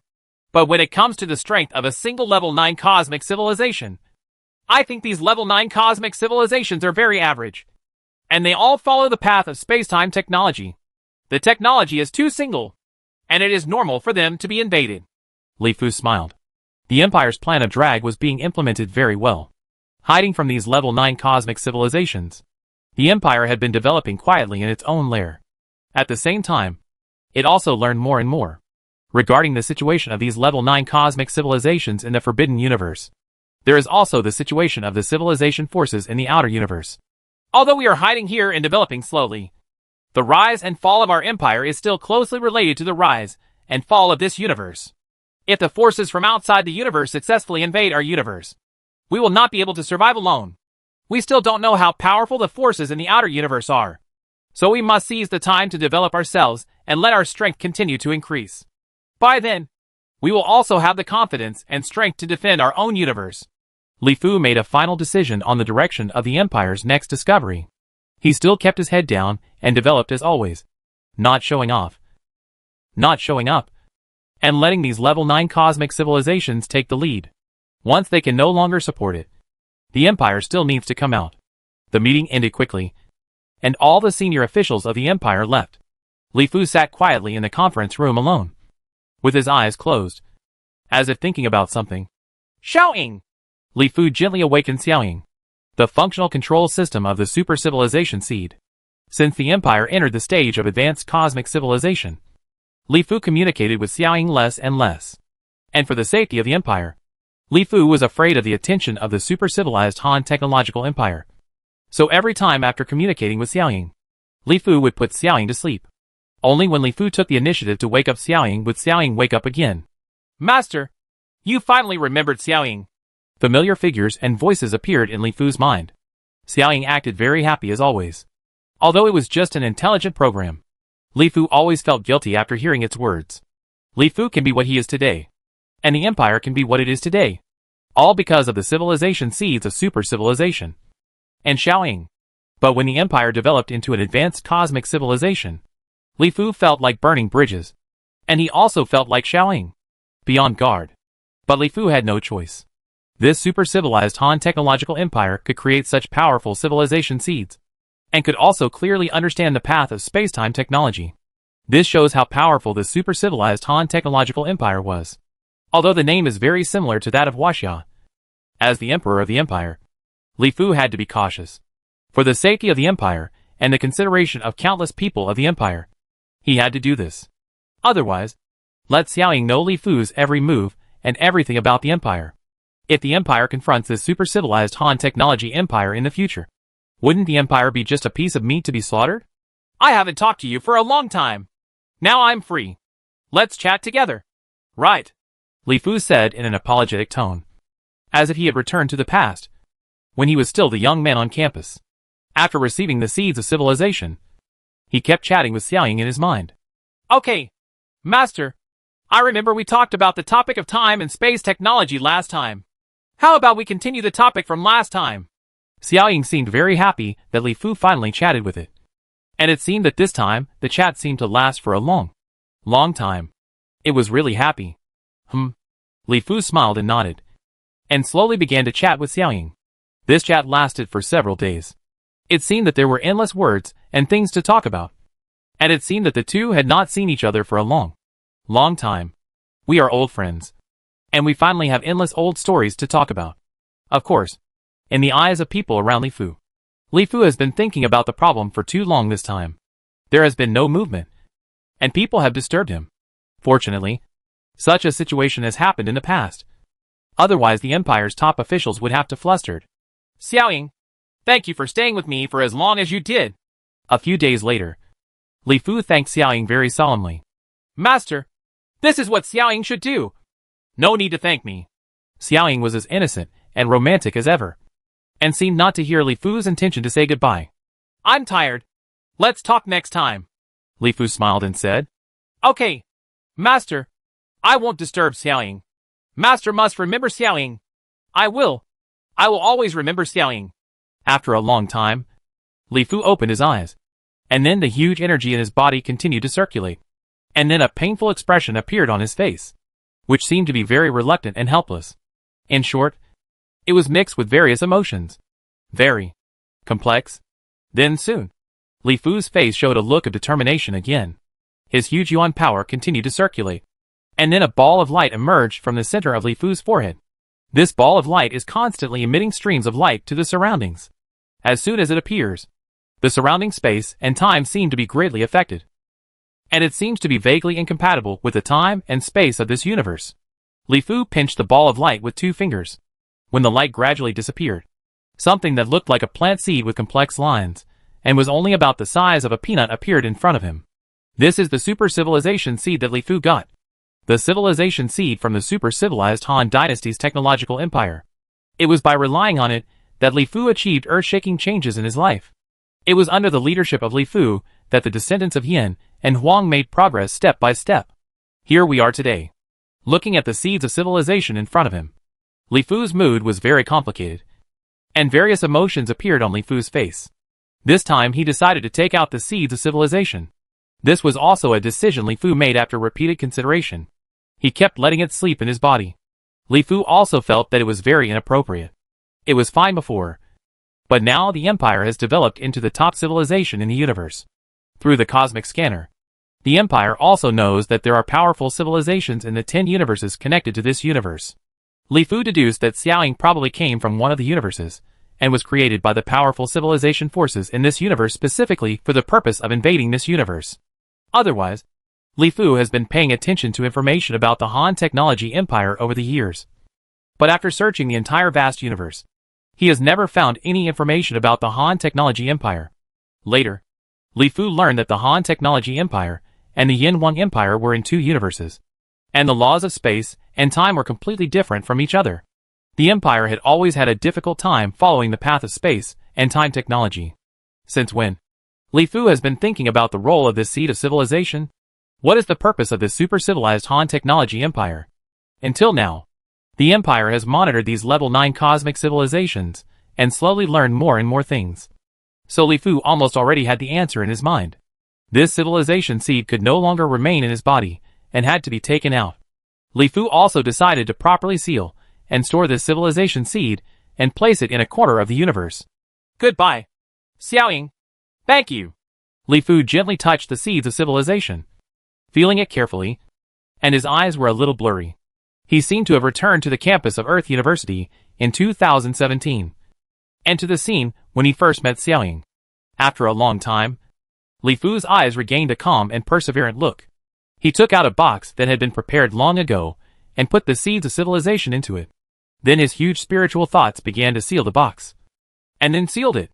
But when it comes to the strength of a single level 9 cosmic civilization, I think these level 9 cosmic civilizations are very average. And they all follow the path of space-time technology. The technology is too single, and it is normal for them to be invaded. Li Fu smiled. The Empire's plan of drag was being implemented very well. Hiding from these level 9 cosmic civilizations, the Empire had been developing quietly in its own lair. At the same time, it also learned more and more regarding the situation of these level 9 cosmic civilizations in the Forbidden Universe. There is also the situation of the civilization forces in the outer universe. Although we are hiding here and developing slowly, the rise and fall of our empire is still closely related to the rise and fall of this universe. If the forces from outside the universe successfully invade our universe, we will not be able to survive alone. We still don't know how powerful the forces in the outer universe are. So we must seize the time to develop ourselves and let our strength continue to increase. By then, we will also have the confidence and strength to defend our own universe. Li Fu made a final decision on the direction of the Empire's next discovery. He still kept his head down and developed as always, not showing off, not showing up, and letting these level 9 cosmic civilizations take the lead. Once they can no longer support it, the Empire still needs to come out. The meeting ended quickly, and all the senior officials of the Empire left. Li Fu sat quietly in the conference room alone, with his eyes closed, as if thinking about something. Xiaoying! Li Fu gently awakened Xiaoying, the functional control system of the super civilization seed. Since the Empire entered the stage of advanced cosmic civilization, Li Fu communicated with Xiaoying less and less. And for the safety of the Empire, Li Fu was afraid of the attention of the super-civilized Han technological empire. So every time after communicating with Xiaoying, Li Fu would put Xiaoying to sleep. Only when Li Fu took the initiative to wake up Xiaoying would Xiaoying wake up again. Master, you finally remembered Xiaoying. Familiar figures and voices appeared in Li Fu's mind. Xiaoying acted very happy as always. Although it was just an intelligent program, Li Fu always felt guilty after hearing its words. Li Fu can be what he is today, and the Empire can be what it is today. All because of the civilization seeds of super civilization. And Xiaoying. But when the Empire developed into an advanced cosmic civilization, Li Fu felt like burning bridges. And he also felt like Xiaoying, beyond guard. But Li Fu had no choice. This super-civilized Han technological empire could create such powerful civilization seeds, and could also clearly understand the path of space-time technology. This shows how powerful this super-civilized Han technological empire was. Although the name is very similar to that of Huaxia. As the emperor of the empire, Li Fu had to be cautious. For the safety of the empire, and the consideration of countless people of the empire, he had to do this. Otherwise, let Xiaoying know Li Fu's every move and everything about the empire. If the empire confronts this super-civilized Han technology empire in the future, wouldn't the empire be just a piece of meat to be slaughtered? I haven't talked to you for a long time. Now I'm free. Let's chat together. Right, Li Fu said in an apologetic tone, as if he had returned to the past, when he was still the young man on campus. After receiving the seeds of civilization, he kept chatting with Xiaoying in his mind. Okay, Master, I remember we talked about the topic of time and space technology last time. How about we continue the topic from last time? Xiaoying seemed very happy that Li Fu finally chatted with it. And it seemed that this time, the chat seemed to last for a long time. It was really happy. Li Fu smiled and nodded, and slowly began to chat with Xiaoying. This chat lasted for several days. It seemed that there were endless words and things to talk about. And it seemed that the two had not seen each other for a long time. We are old friends. And we finally have endless old stories to talk about. Of course, in the eyes of people around Li Fu has been thinking about the problem for too long this time. There has been no movement, and people have disturbed him. Fortunately, such a situation has happened in the past. Otherwise the Empire's top officials would have to flustered. Xiaoying, thank you for staying with me for as long as you did. A few days later, Li Fu thanked Xiaoying very solemnly. Master, this is what Xiaoying should do. No need to thank me. Xiaoying was as innocent and romantic as ever, and seemed not to hear Li Fu's intention to say goodbye. I'm tired. Let's talk next time. Li Fu smiled and said, Okay, Master, I won't disturb Xiaoying. Master must remember Xiaoying. I will always remember Xiaoying. After a long time, Li Fu opened his eyes, and then the huge energy in his body continued to circulate. And then a painful expression appeared on his face, which seemed to be very reluctant and helpless. In short, it was mixed with various emotions. Very complex. Then soon, Li Fu's face showed a look of determination again. His huge yuan power continued to circulate. And then a ball of light emerged from the center of Li Fu's forehead. This ball of light is constantly emitting streams of light to the surroundings. As soon as it appears, the surrounding space and time seem to be greatly affected. And it seems to be vaguely incompatible with the time and space of this universe. Li Fu pinched the ball of light with 2 fingers. When the light gradually disappeared, something that looked like a plant seed with complex lines, and was only about the size of a peanut appeared in front of him. This is the super civilization seed that Li Fu got. The civilization seed from the super civilized Han Dynasty's technological empire. It was by relying on it that Li Fu achieved earth-shaking changes in his life. It was under the leadership of Li Fu that the descendants of Yin and Huang made progress step by step. Here we are today, looking at the seeds of civilization in front of him. Li Fu's mood was very complicated, and various emotions appeared on Li Fu's face. This time he decided to take out the seeds of civilization. This was also a decision Li Fu made after repeated consideration. He kept letting it sleep in his body. Li Fu also felt that it was very inappropriate. It was fine before, but now the Empire has developed into the top civilization in the universe. Through the cosmic scanner, the Empire also knows that there are powerful civilizations in the 10 universes connected to this universe. Li Fu deduced that Xiaoying probably came from one of the universes, and was created by the powerful civilization forces in this universe specifically for the purpose of invading this universe. Otherwise, Li Fu has been paying attention to information about the Han Technology Empire over the years. But after searching the entire vast universe, he has never found any information about the Han Technology Empire. Later, Li Fu learned that the Han Technology Empire and the Yin Huang Empire were in 2 universes, and the laws of space and time were completely different from each other. The Empire had always had a difficult time following the path of space and time technology. Since when? Li Fu has been thinking about the role of this seed of civilization. What is the purpose of this super-civilized Han Technology Empire? Until now, the Empire has monitored these level 9 cosmic civilizations, and slowly learned more and more things. So Li Fu almost already had the answer in his mind. This civilization seed could no longer remain in his body, and had to be taken out. Li Fu also decided to properly seal and store this civilization seed, and place it in a corner of the universe. Goodbye, Xiaoying. Thank you. Li Fu gently touched the seeds of civilization, feeling it carefully, and his eyes were a little blurry. He seemed to have returned to the campus of Earth University in 2017, and to the scene when he first met Xiaoying. After a long time, Li Fu's eyes regained a calm and perseverant look. He took out a box that had been prepared long ago, and put the seeds of civilization into it. Then his huge spiritual thoughts began to seal the box, and then sealed it.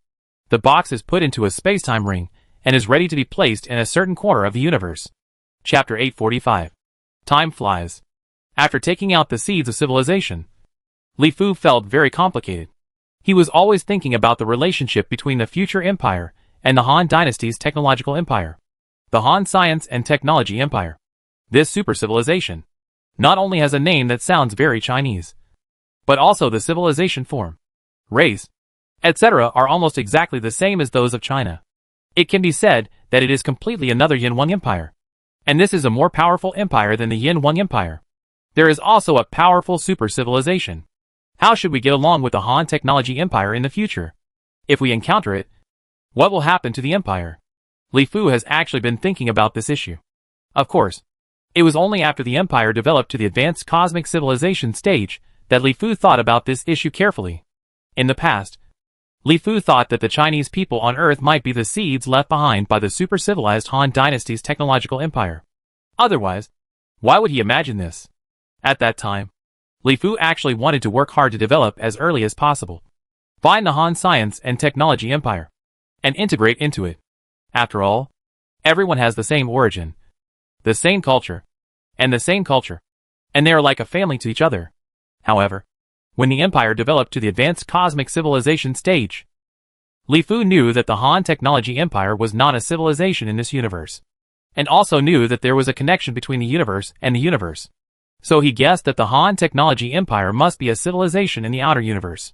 The box is put into a space-time ring, and is ready to be placed in a certain corner of the universe. Chapter 845. Time flies. After taking out the seeds of civilization, Li Fu felt very complicated. He was always thinking about the relationship between the future empire and the Han Dynasty's technological empire. The Han Science and Technology Empire. This super civilization not only has a name that sounds very Chinese, but also the civilization form, race, etc. are almost exactly the same as those of China. It can be said that it is completely another Yin Huang Empire. And this is a more powerful empire than the Yin Huang Empire. There is also a powerful super civilization. How should we get along with the Han technology empire in the future? If we encounter it, what will happen to the empire? Li Fu has actually been thinking about this issue. Of course, it was only after the empire developed to the advanced cosmic civilization stage that Li Fu thought about this issue carefully. In the past, Li Fu thought that the Chinese people on Earth might be the seeds left behind by the super-civilized Han Dynasty's technological empire. Otherwise, why would he imagine this? At that time, Li Fu actually wanted to work hard to develop as early as possible, find the Han science and technology empire, and integrate into it. After all, everyone has the same origin, the same culture, and they are like a family to each other. However, when the empire developed to the advanced cosmic civilization stage, Li Fu knew that the Han technology empire was not a civilization in this universe, and also knew that there was a connection between the universe and the universe. So he guessed that the Han technology empire must be a civilization in the outer universe.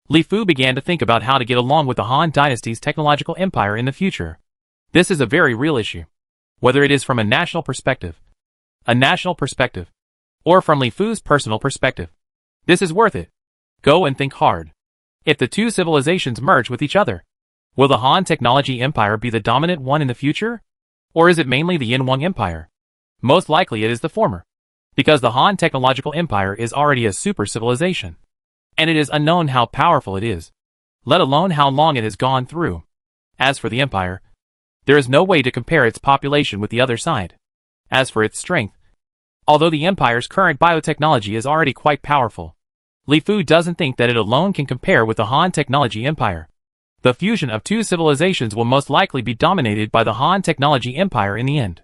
Li Fu began to think about how to get along with the Han dynasty's technological empire in the future. This is a very real issue. Whether it is from a national perspective, or from Li Fu's personal perspective, this is worth it. Go and think hard. If the two civilizations merge with each other, will the Han technology empire be the dominant one in the future? Or is it mainly the Yin Wang empire? Most likely it is the former, because the Han technological empire is already a super civilization, and it is unknown how powerful it is, let alone how long it has gone through. As for the empire, there is no way to compare its population with the other side. As for its strength, although the empire's current biotechnology is already quite powerful, Li Fu doesn't think that it alone can compare with the Han technology empire. The fusion of two civilizations will most likely be dominated by the Han technology empire in the end.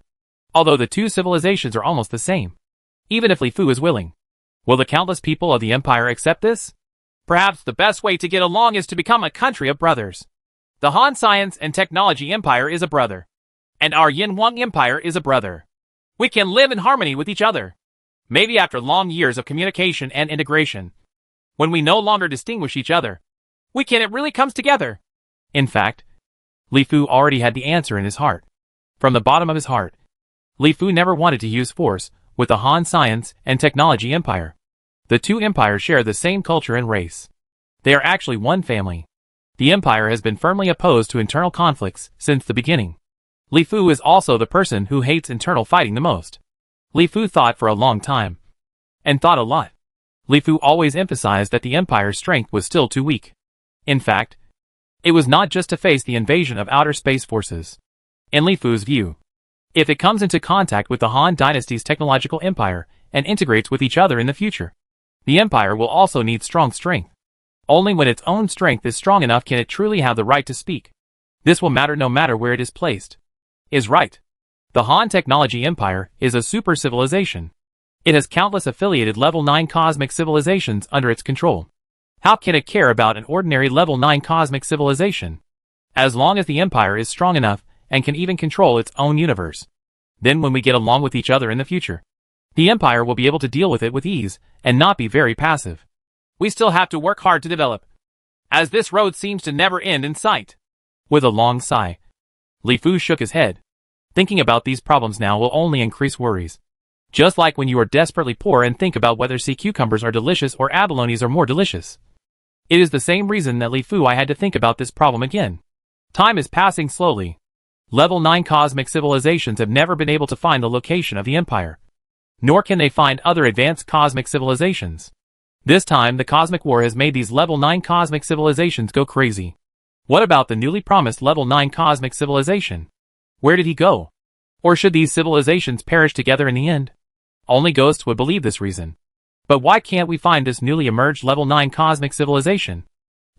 Although the two civilizations are almost the same, even if Li Fu is willing, will the countless people of the empire accept this? Perhaps the best way to get along is to become a country of brothers. The Han science and technology empire is a brother, and our Yin Wang empire is a brother. We can live in harmony with each other. Maybe after long years of communication and integration, when we no longer distinguish each other, it really comes together. In fact, Li Fu already had the answer in his heart. From the bottom of his heart, Li Fu never wanted to use force with the Han science and technology empire. The two empires share the same culture and race. They are actually one family. The empire has been firmly opposed to internal conflicts since the beginning. Li Fu is also the person who hates internal fighting the most. Li Fu thought for a long time, and thought a lot. Li Fu always emphasized that the empire's strength was still too weak. In fact, it was not just to face the invasion of outer space forces. In Li Fu's view, if it comes into contact with the Han dynasty's technological empire and integrates with each other in the future, the empire will also need strong strength. Only when its own strength is strong enough can it truly have the right to speak. This will matter no matter where it is placed. Is right. The Han technology empire is a super civilization. It has countless affiliated level 9 cosmic civilizations under its control. How can it care about an ordinary level 9 cosmic civilization? As long as the empire is strong enough and can even control its own universe. Then when we get along with each other in the future, the empire will be able to deal with it with ease and not be very passive. We still have to work hard to develop, as this road seems to never end in sight. With a long sigh, Li Fu shook his head. Thinking about these problems now will only increase worries. Just like when you are desperately poor and think about whether sea cucumbers are delicious or abalones are more delicious. It is the same reason that Li Fu I had to think about this problem again. Time is passing slowly. Level 9 cosmic civilizations have never been able to find the location of the empire. Nor can they find other advanced cosmic civilizations. This time the cosmic war has made these level 9 cosmic civilizations go crazy. What about the newly promised level 9 cosmic civilization? Where did he go? Or should these civilizations perish together in the end? Only ghosts would believe this reason. But why can't we find this newly emerged level 9 cosmic civilization?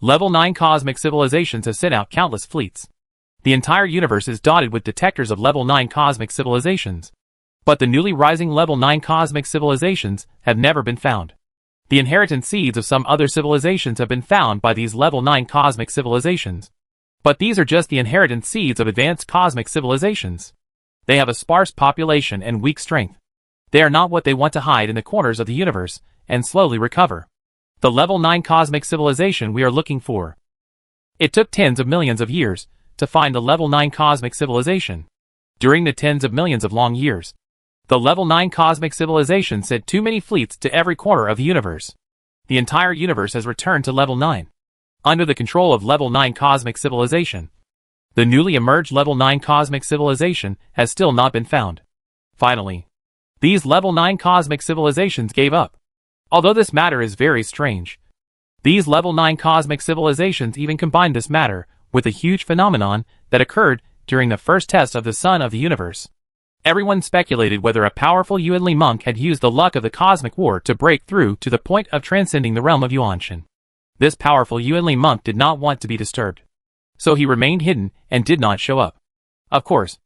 Level 9 cosmic civilizations have sent out countless fleets. The entire universe is dotted with detectors of level 9 cosmic civilizations. But the newly rising level 9 cosmic civilizations have never been found. The inheritance seeds of some other civilizations have been found by these level 9 cosmic civilizations. But these are just the inheritance seeds of advanced cosmic civilizations. They have a sparse population and weak strength. They are not what they want to hide in the corners of the universe and slowly recover. The level 9 cosmic civilization we are looking for. It took tens of millions of years to find the level 9 cosmic civilization. During the tens of millions of long years, the level 9 cosmic civilization sent too many fleets to every corner of the universe. The entire universe has returned to level 9. Under the control of level 9 cosmic civilization. The newly emerged level 9 cosmic civilization has still not been found. Finally, these level 9 cosmic civilizations gave up. Although this matter is very strange, these level 9 cosmic civilizations even combined this matter with a huge phenomenon that occurred during the first test of the sun of the universe. Everyone speculated whether a powerful Yuanli monk had used the luck of the cosmic war to break through to the point of transcending the realm of Yuanshan. This powerful Yuanli monk did not want to be disturbed, so he remained hidden and did not show up. Of course,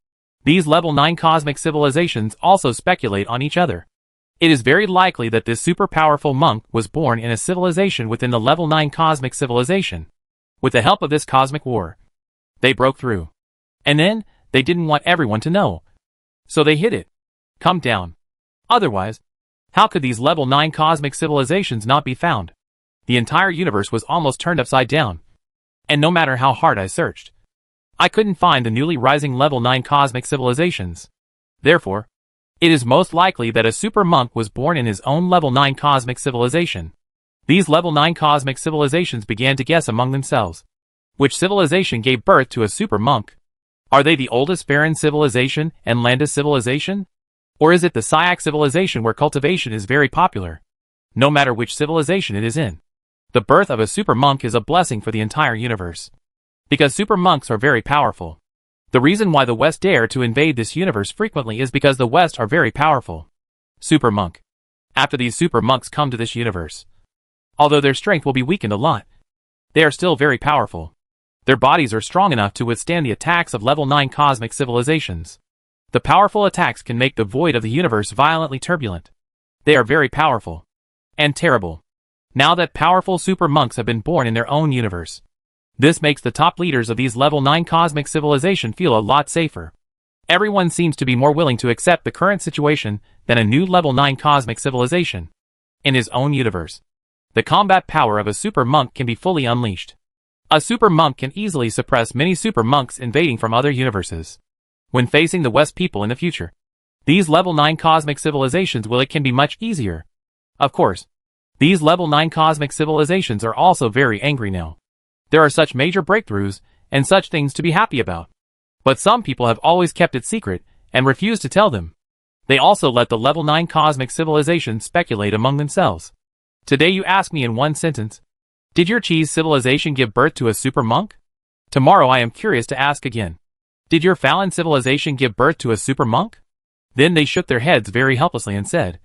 these level 9 cosmic civilizations also speculate on each other. It is very likely that this super powerful monk was born in a civilization within the level 9 cosmic civilization. With the help of this cosmic war, they broke through. And then, they didn't want everyone to know. So they hid it. Come down. Otherwise, how could these level 9 cosmic civilizations not be found? The entire universe was almost turned upside down. And no matter how hard I searched, I couldn't find the newly rising level 9 cosmic civilizations. Therefore, it is most likely that a super monk was born in his own level 9 cosmic civilization. These level 9 cosmic civilizations began to guess among themselves. Which civilization gave birth to a super monk? Are they the oldest Farron civilization and Landis civilization? Or is it the Syak civilization where cultivation is very popular? No matter which civilization it is in, the birth of a super monk is a blessing for the entire universe. Because super monks are very powerful. The reason why the West dare to invade this universe frequently is because the West are very powerful. Super monk. After these super monks come to this universe, although their strength will be weakened a lot, they are still very powerful. Their bodies are strong enough to withstand the attacks of level 9 cosmic civilizations. The powerful attacks can make the void of the universe violently turbulent. They are very powerful. And terrible. Now that powerful super monks have been born in their own universe, this makes the top leaders of these level 9 cosmic civilization feel a lot safer. Everyone seems to be more willing to accept the current situation than a new level 9 cosmic civilization. In his own universe, the combat power of a super monk can be fully unleashed. A super monk can easily suppress many super monks invading from other universes. When facing the West people in the future, these level 9 cosmic civilizations it can be much easier. Of course, these level 9 cosmic civilizations are also very angry now. There are such major breakthroughs and such things to be happy about. But some people have always kept it secret and refused to tell them. They also let the level 9 cosmic civilizations speculate among themselves. Today you ask me in one sentence, did your cheese civilization give birth to a super monk? Tomorrow I am curious to ask again, did your Fallon civilization give birth to a super monk? Then they shook their heads very helplessly and said,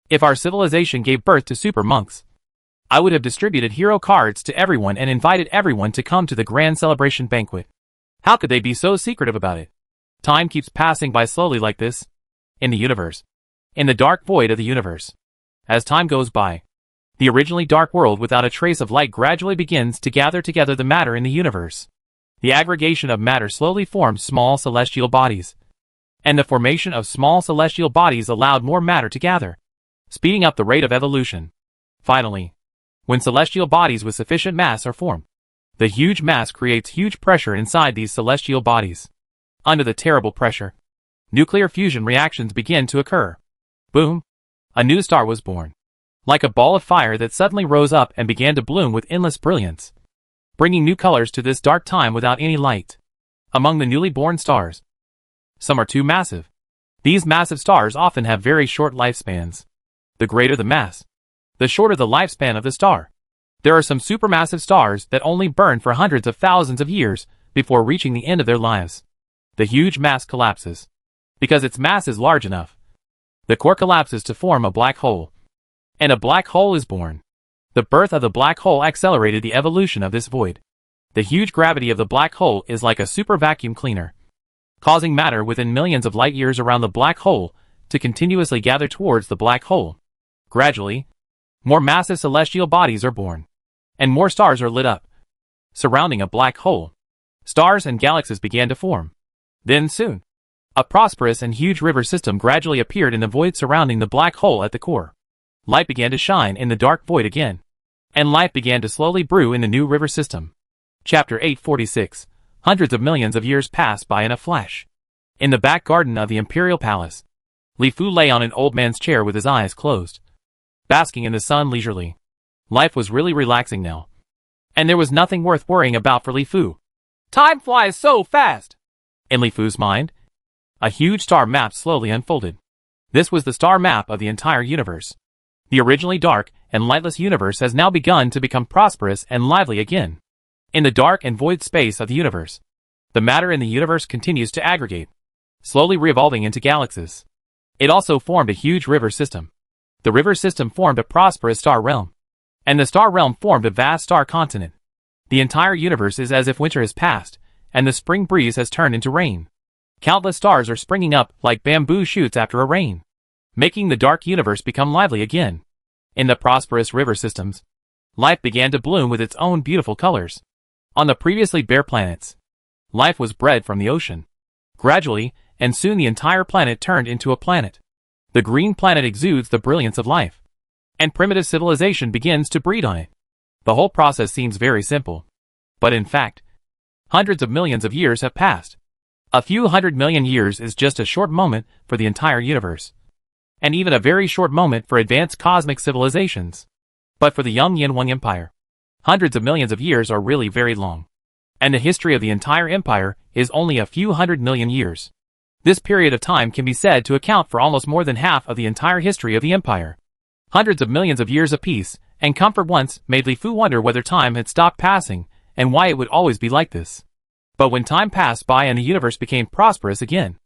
if our civilization gave birth to super monks, I would have distributed hero cards to everyone and invited everyone to come to the grand celebration banquet. How could they be so secretive about it? Time keeps passing by slowly like this. In the universe. In the dark void of the universe. As time goes by, the originally dark world without a trace of light gradually begins to gather together the matter in the universe. The aggregation of matter slowly forms small celestial bodies. And the formation of small celestial bodies allowed more matter to gather, speeding up the rate of evolution. Finally, when celestial bodies with sufficient mass are formed, the huge mass creates huge pressure inside these celestial bodies. Under the terrible pressure, nuclear fusion reactions begin to occur. Boom! A new star was born. Like a ball of fire that suddenly rose up and began to bloom with endless brilliance, bringing new colors to this dark time without any light. Among the newly born stars, some are too massive. These massive stars often have very short lifespans. The greater the mass, the shorter the lifespan of the star. There are some supermassive stars that only burn for hundreds of thousands of years before reaching the end of their lives. The huge mass collapses. Because its mass is large enough, the core collapses to form a black hole. And a black hole is born. The birth of the black hole accelerated the evolution of this void. The huge gravity of the black hole is like a super vacuum cleaner, causing matter within millions of light years around the black hole to continuously gather towards the black hole. Gradually, more massive celestial bodies are born, and more stars are lit up, surrounding a black hole. Stars and galaxies began to form. Then soon, a prosperous and huge river system gradually appeared in the void surrounding the black hole at the core. Light began to shine in the dark void again, and life began to slowly brew in the new river system. Chapter 846. Hundreds of millions of years passed by in a flash. In the back garden of the imperial palace, Li Fu lay on an old man's chair with his eyes closed, basking in the sun leisurely. Life was really relaxing now. And there was nothing worth worrying about for Li Fu. Time flies so fast! In Li Fu's mind, a huge star map slowly unfolded. This was the star map of the entire universe. The originally dark and lightless universe has now begun to become prosperous and lively again. In the dark and void space of the universe, the matter in the universe continues to aggregate, slowly revolving into galaxies. It also formed a huge river system. The river system formed a prosperous star realm, and the star realm formed a vast star continent. The entire universe is as if winter has passed, and the spring breeze has turned into rain. Countless stars are springing up like bamboo shoots after a rain, making the dark universe become lively again. In the prosperous river systems, life began to bloom with its own beautiful colors. On the previously bare planets, life was bred from the ocean. Gradually, and soon the entire planet turned into a planet. The green planet exudes the brilliance of life, and primitive civilization begins to breed on it. The whole process seems very simple, but in fact, hundreds of millions of years have passed. A few 100 million years is just a short moment for the entire universe, and even a very short moment for advanced cosmic civilizations. But for the young Yin Empire, hundreds of millions of years are really very long, and the history of the entire empire is only a few 100 million years. This period of time can be said to account for almost more than half of the entire history of the empire. Hundreds of millions of years of peace and comfort once made Li Fu wonder whether time had stopped passing and why it would always be like this. But when time passed by and the universe became prosperous again,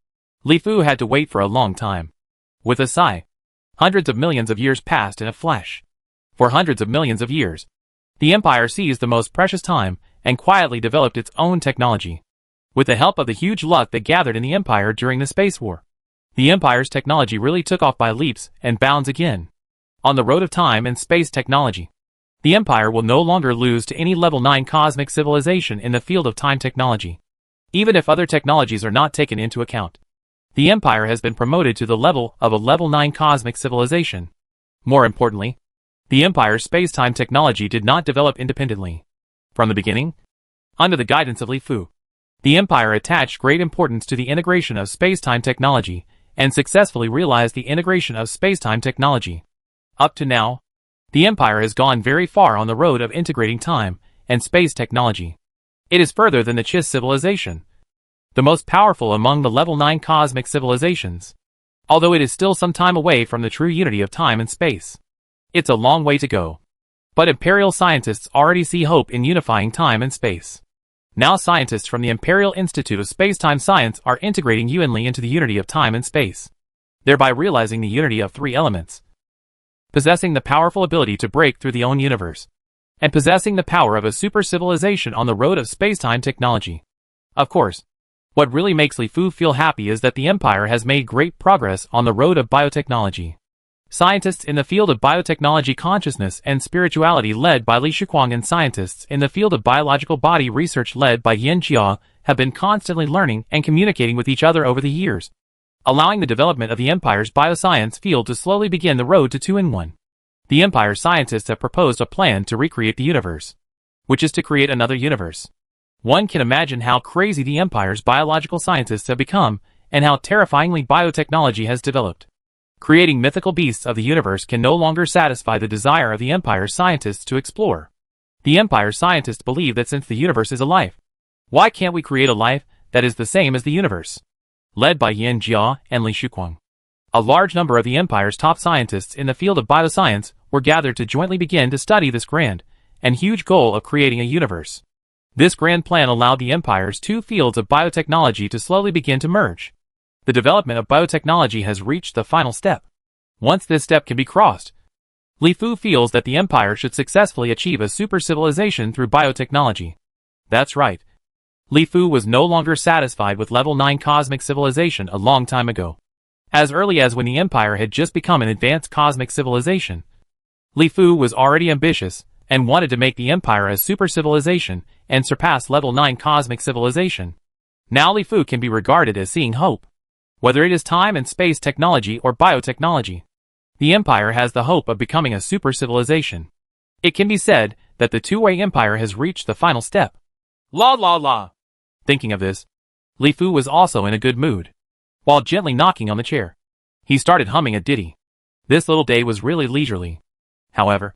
Li Fu had to wait for a long time. With a sigh, hundreds of millions of years passed in a flash. For hundreds of millions of years, the empire seized the most precious time and quietly developed its own technology. With the help of the huge luck that gathered in the empire during the space war, the empire's technology really took off by leaps and bounds again. On the road of time and space technology, the empire will no longer lose to any level 9 cosmic civilization in the field of time technology. Even if other technologies are not taken into account, the empire has been promoted to the level of a level 9 cosmic civilization. More importantly, the empire's space-time technology did not develop independently. From the beginning, under the guidance of Li Fu, the empire attached great importance to the integration of space-time technology and successfully realized the integration of space-time technology. Up to now, the empire has gone very far on the road of integrating time and space technology. It is further than the Chiss civilization, the most powerful among the level 9 cosmic civilizations. Although it is still some time away from the true unity of time and space, it's a long way to go. But imperial scientists already see hope in unifying time and space. Now scientists from the Imperial Institute of Space-Time Science are integrating Yuanli into the unity of time and space, thereby realizing the unity of 3 elements, possessing the powerful ability to break through the own universe, and possessing the power of a super civilization on the road of space-time technology. Of course, what really makes Li Fu feel happy is that the empire has made great progress on the road of biotechnology. Scientists in the field of biotechnology consciousness and spirituality led by Li Shuquang and scientists in the field of biological body research led by Yin Jia have been constantly learning and communicating with each other over the years, allowing the development of the empire's bioscience field to slowly begin the road to 2-in-1. The empire scientists have proposed a plan to recreate the universe, which is to create another universe. One can imagine how crazy the empire's biological scientists have become and how terrifyingly biotechnology has developed. Creating mythical beasts of the universe can no longer satisfy the desire of the empire's scientists to explore. The empire scientists believe that since the universe is a life, why can't we create a life that is the same as the universe? Led by Yin Jia and Li Shuquang, a large number of the empire's top scientists in the field of bioscience were gathered to jointly begin to study this grand and huge goal of creating a universe. This grand plan allowed the empire's 2 fields of biotechnology to slowly begin to merge. The development of biotechnology has reached the final step. Once this step can be crossed, Li Fu feels that the empire should successfully achieve a super civilization through biotechnology. That's right. Li Fu was no longer satisfied with level 9 cosmic civilization a long time ago. As early as when the empire had just become an advanced cosmic civilization, Li Fu was already ambitious and wanted to make the empire a super civilization and surpass level 9 cosmic civilization. Now Li Fu can be regarded as seeing hope. Whether it is time and space technology or biotechnology, the empire has the hope of becoming a super civilization. It can be said that the two-way empire has reached the final step. La la la. Thinking of this, Li Fu was also in a good mood. While gently knocking on the chair, he started humming a ditty. This little day was really leisurely. However,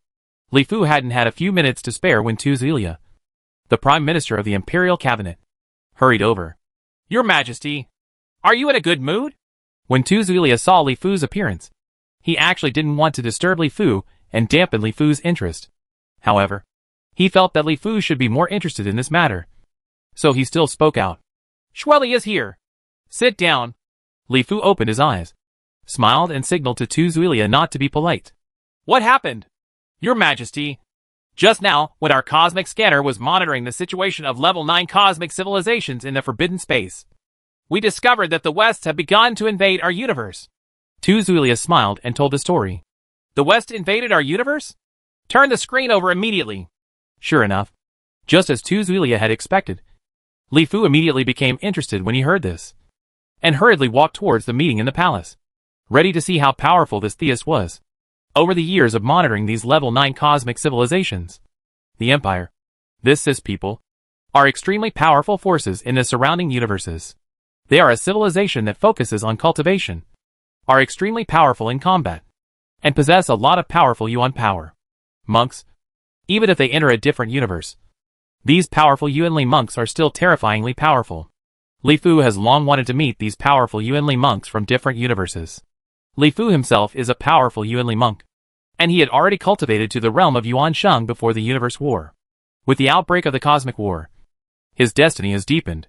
Li Fu hadn't had a few minutes to spare when Tu Zulia, the Prime Minister of the Imperial Cabinet, hurried over. Your Majesty, are you in a good mood? When Tu Zulia saw Li Fu's appearance, he actually didn't want to disturb Li Fu and dampen Li Fu's interest. However, he felt that Li Fu should be more interested in this matter, so he still spoke out. Xueli is here. Sit down. Li Fu opened his eyes, smiled and signaled to Tu Zulia not to be polite. What happened? Your Majesty, just now, when our cosmic scanner was monitoring the situation of level 9 cosmic civilizations in the forbidden space, we discovered that the West have begun to invade our universe. Tu Zulia smiled and told the story. The West invaded our universe? Turn the screen over immediately. Sure enough, just as Tu Zulia had expected, Li Fu immediately became interested when he heard this, and hurriedly walked towards the meeting in the palace, ready to see how powerful this theist was. Over the years of monitoring these level 9 cosmic civilizations, the Empire, this cis people, are extremely powerful forces in the surrounding universes. They are a civilization that focuses on cultivation, are extremely powerful in combat, and possess a lot of powerful Yuan power. Monks, even if they enter a different universe, these powerful Yuanli monks are still terrifyingly powerful. Li Fu has long wanted to meet these powerful Yuanli monks from different universes. Li Fu himself is a powerful Yuanli monk, and he had already cultivated to the realm of Yuan Sheng before the Universe War. With the outbreak of the Cosmic War, his destiny has deepened,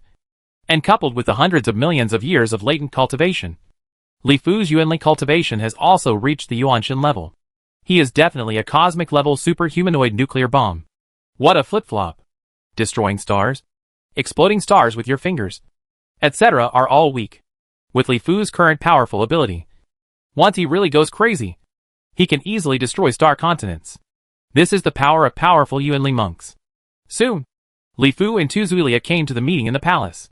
and coupled with the hundreds of millions of years of latent cultivation, Li Fu's Yuanli cultivation has also reached the Yuanshan level. He is definitely a cosmic-level super-humanoid nuclear bomb. What a flip-flop! Destroying stars, exploding stars with your fingers, etc. are all weak. With Li Fu's current powerful ability, once he really goes crazy, he can easily destroy star continents. This is the power of powerful Yuanli monks. Soon, Li Fu and Tu Zulia came to the meeting in the palace.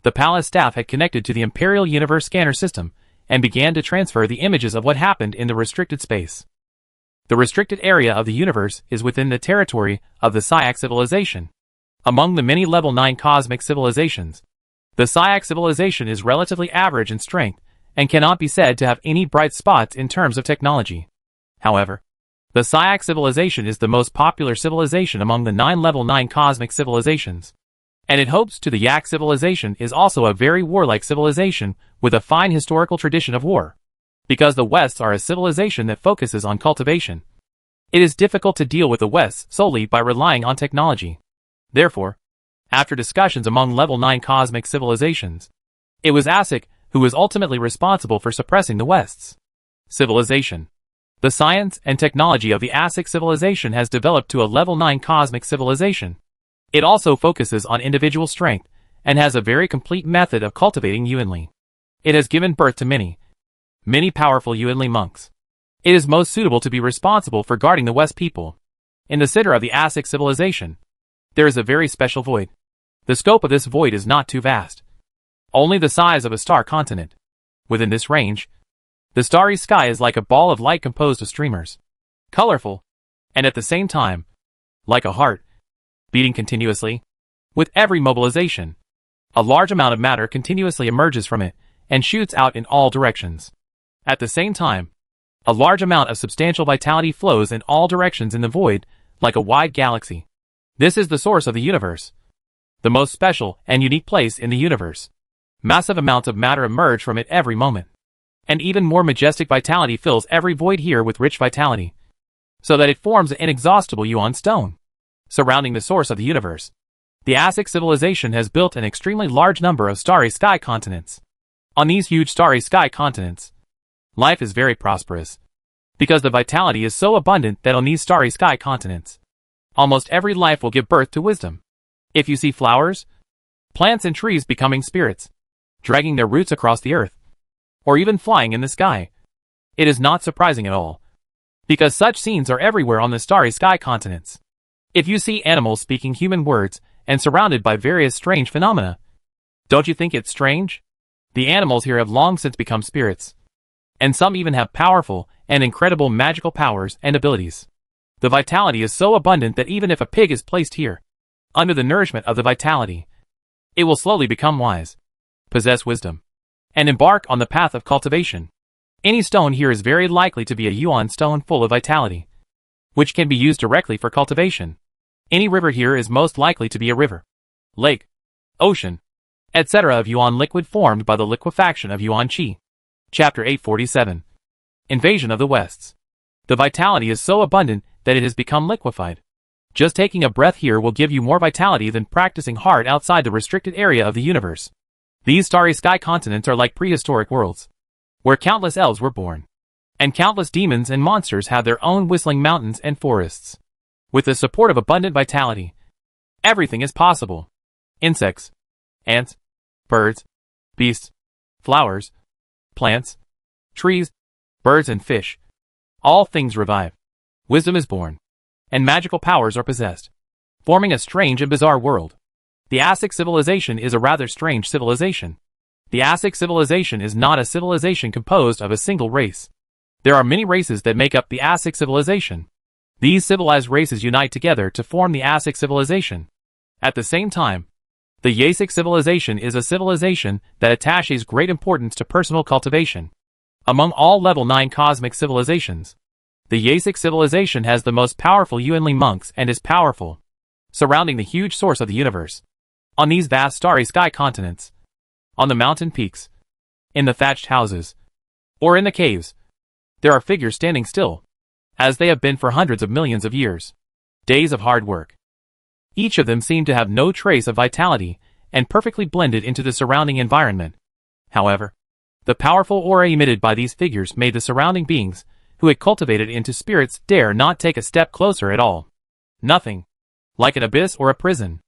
The palace staff had connected to the Imperial Universe Scanner system and began to transfer the images of what happened in the restricted space. The restricted area of the universe is within the territory of the Syak civilization. Among the many level 9 cosmic civilizations, the Syak civilization is relatively average in strength and cannot be said to have any bright spots in terms of technology. However, the Syak civilization is the most popular civilization among the 9 level 9 cosmic civilizations, and it hopes to the Yak civilization is also a very warlike civilization with a fine historical tradition of war. Because the Wests are a civilization that focuses on cultivation, it is difficult to deal with the Wests solely by relying on technology. Therefore, after discussions among level 9 cosmic civilizations, it was ASIC who was ultimately responsible for suppressing the West's civilization. The science and technology of the ASIC civilization has developed to a level 9 cosmic civilization. It also focuses on individual strength and has a very complete method of cultivating Yuanli. It has given birth to many powerful Yuanli monks. It is most suitable to be responsible for guarding the West people. In the center of the ASIC civilization, there is a very special void. The scope of this void is not too vast, only the size of a star continent. Within this range, the starry sky is like a ball of light composed of streamers, colorful, and at the same time, like a heart, beating continuously. With every mobilization, a large amount of matter continuously emerges from it and shoots out in all directions. At the same time, a large amount of substantial vitality flows in all directions in the void, like a wide galaxy. This is the source of the universe, the most special and unique place in the universe. Massive amounts of matter emerge from it every moment, and even more majestic vitality fills every void here with rich vitality, so that it forms an inexhaustible Yuan stone. Surrounding the source of the universe, the ASIC civilization has built an extremely large number of starry sky continents. On these huge starry sky continents, life is very prosperous, because the vitality is so abundant that on these starry sky continents, almost every life will give birth to wisdom. If you see flowers, plants and trees becoming spirits, dragging their roots across the earth, or even flying in the sky, it is not surprising at all, because such scenes are everywhere on the starry sky continents. If you see animals speaking human words and surrounded by various strange phenomena, don't you think it's strange? The animals here have long since become spirits, and some even have powerful and incredible magical powers and abilities. The vitality is so abundant that even if a pig is placed here, under the nourishment of the vitality, it will slowly become wise, possess wisdom, and embark on the path of cultivation. Any stone here is very likely to be a Yuan stone full of vitality. which can be used directly for cultivation. Any river here is most likely to be a river, lake, ocean, etc. of Yuan liquid formed by the liquefaction of Yuan Qi. Chapter 847. Invasion of the Wests. The vitality is so abundant that it has become liquefied. Just taking a breath here will give you more vitality than practicing hard outside the restricted area of the universe. These starry sky continents are like prehistoric worlds, where countless elves were born, and countless demons and monsters have their own whistling mountains and forests. With the support of abundant vitality, everything is possible. Insects, ants, birds, beasts, flowers, plants, trees, birds and fish. All things revive. Wisdom is born, and magical powers are possessed, forming a strange and bizarre world. The Asic civilization is a rather strange civilization. The Asic civilization is not a civilization composed of a single race. There are many races that make up the Asic civilization. These civilized races unite together to form the Asic civilization. At the same time, the Yasic civilization is a civilization that attaches great importance to personal cultivation. Among all level 9 cosmic civilizations, the Yasic civilization has the most powerful Yuanli monks and is powerful, surrounding the huge source of the universe. On these vast starry sky continents, on the mountain peaks, in the thatched houses, or in the caves, there are figures standing still, as they have been for hundreds of millions of years. Days of hard work. Each of them seemed to have no trace of vitality and perfectly blended into the surrounding environment. However, the powerful aura emitted by these figures made the surrounding beings, who had cultivated into spirits, dare not take a step closer at all. Nothing. Like an abyss or a prison.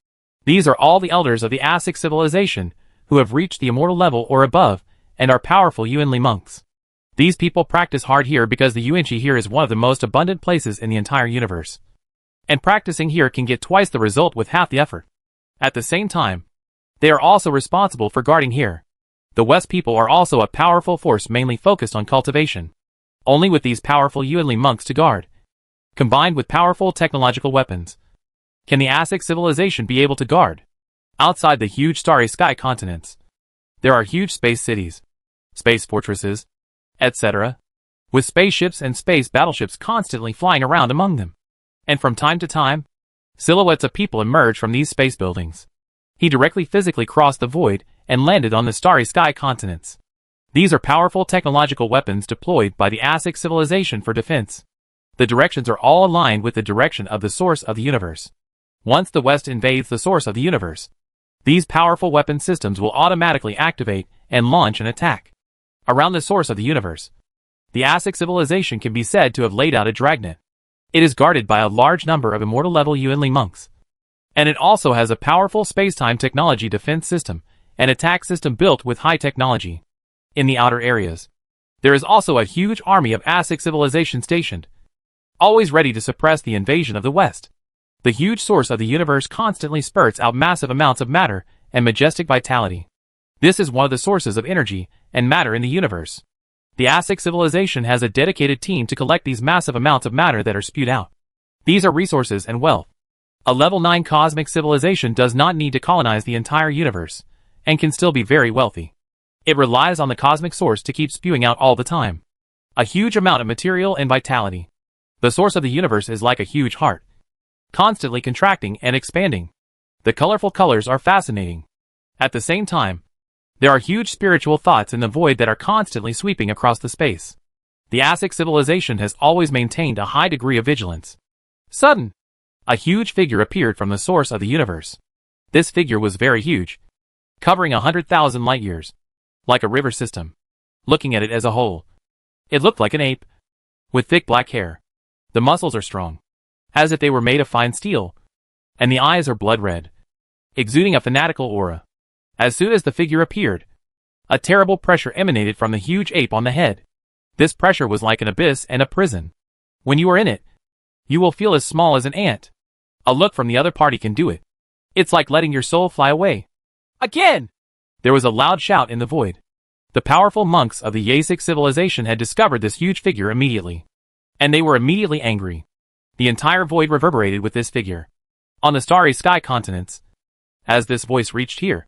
These are all the elders of the Asic civilization, who have reached the immortal level or above, and are powerful Yuanli monks. These people practice hard here because the Yuanqi here is one of the most abundant places in the entire universe. And practicing here can get twice the result with half the effort. At the same time, they are also responsible for guarding here. The West people are also a powerful force mainly focused on cultivation. Only with these powerful Yuanli monks to guard, combined with powerful technological weapons, can the Asic civilization be able to guard. Outside the huge starry sky continents, there are huge space cities, space fortresses, etc., with spaceships and space battleships constantly flying around among them. And from time to time, silhouettes of people emerge from these space buildings. He directly physically crossed the void and landed on the starry sky continents. These are powerful technological weapons deployed by the Asic civilization for defense. The directions are all aligned with the direction of the source of the universe. Once the West invades the source of the universe, these powerful weapon systems will automatically activate and launch an attack. Around the source of the universe, the Asic civilization can be said to have laid out a dragnet. It is guarded by a large number of immortal level Yuanli monks. And it also has a powerful space-time technology defense system, an attack system built with high technology. In the outer areas, there is also a huge army of Asic civilization stationed, always ready to suppress the invasion of the West. The huge source of the universe constantly spurts out massive amounts of matter and majestic vitality. This is one of the sources of energy and matter in the universe. The Asic civilization has a dedicated team to collect these massive amounts of matter that are spewed out. These are resources and wealth. A level 9 cosmic civilization does not need to colonize the entire universe, and can still be very wealthy. It relies on the cosmic source to keep spewing out all the time a huge amount of material and vitality. The source of the universe is like a huge heart, constantly contracting and expanding. The colorful colors are fascinating. At the same time, there are huge spiritual thoughts in the void that are constantly sweeping across the space. The Asic civilization has always maintained a high degree of vigilance. Sudden, a huge figure appeared from the source of the universe. This figure was very huge, covering 100,000 light years, like a river system. Looking at it as a whole, it looked like an ape, with thick black hair. The muscles are strong, as if they were made of fine steel, and the eyes are blood red, exuding a fanatical aura. As soon as the figure appeared, a terrible pressure emanated from the huge ape on the head. This pressure was like an abyss and a prison. When you are in it, you will feel as small as an ant. A look from the other party can do it. It's like letting your soul fly away. Again! There was a loud shout in the void. The powerful monks of the Yasic civilization had discovered this huge figure immediately, and they were immediately angry. The entire void reverberated with this figure. On the starry sky continents, as this voice reached here,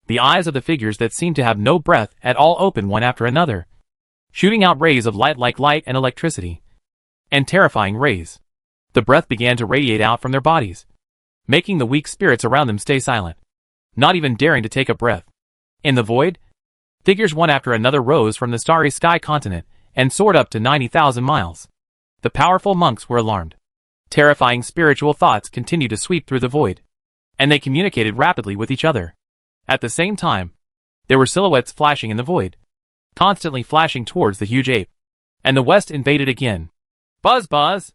the eyes of the figures that seemed to have no breath at all opened one after another, shooting out rays of light like light and electricity, and terrifying rays. The breath began to radiate out from their bodies, making the weak spirits around them stay silent, not even daring to take a breath. In the void, figures one after another rose from the starry sky continent and soared up to 90,000 miles. The powerful monks were alarmed. Terrifying spiritual thoughts continued to sweep through the void, and they communicated rapidly with each other. At the same time, there were silhouettes flashing in the void, constantly flashing towards the huge ape. And the west invaded again. Buzz buzz!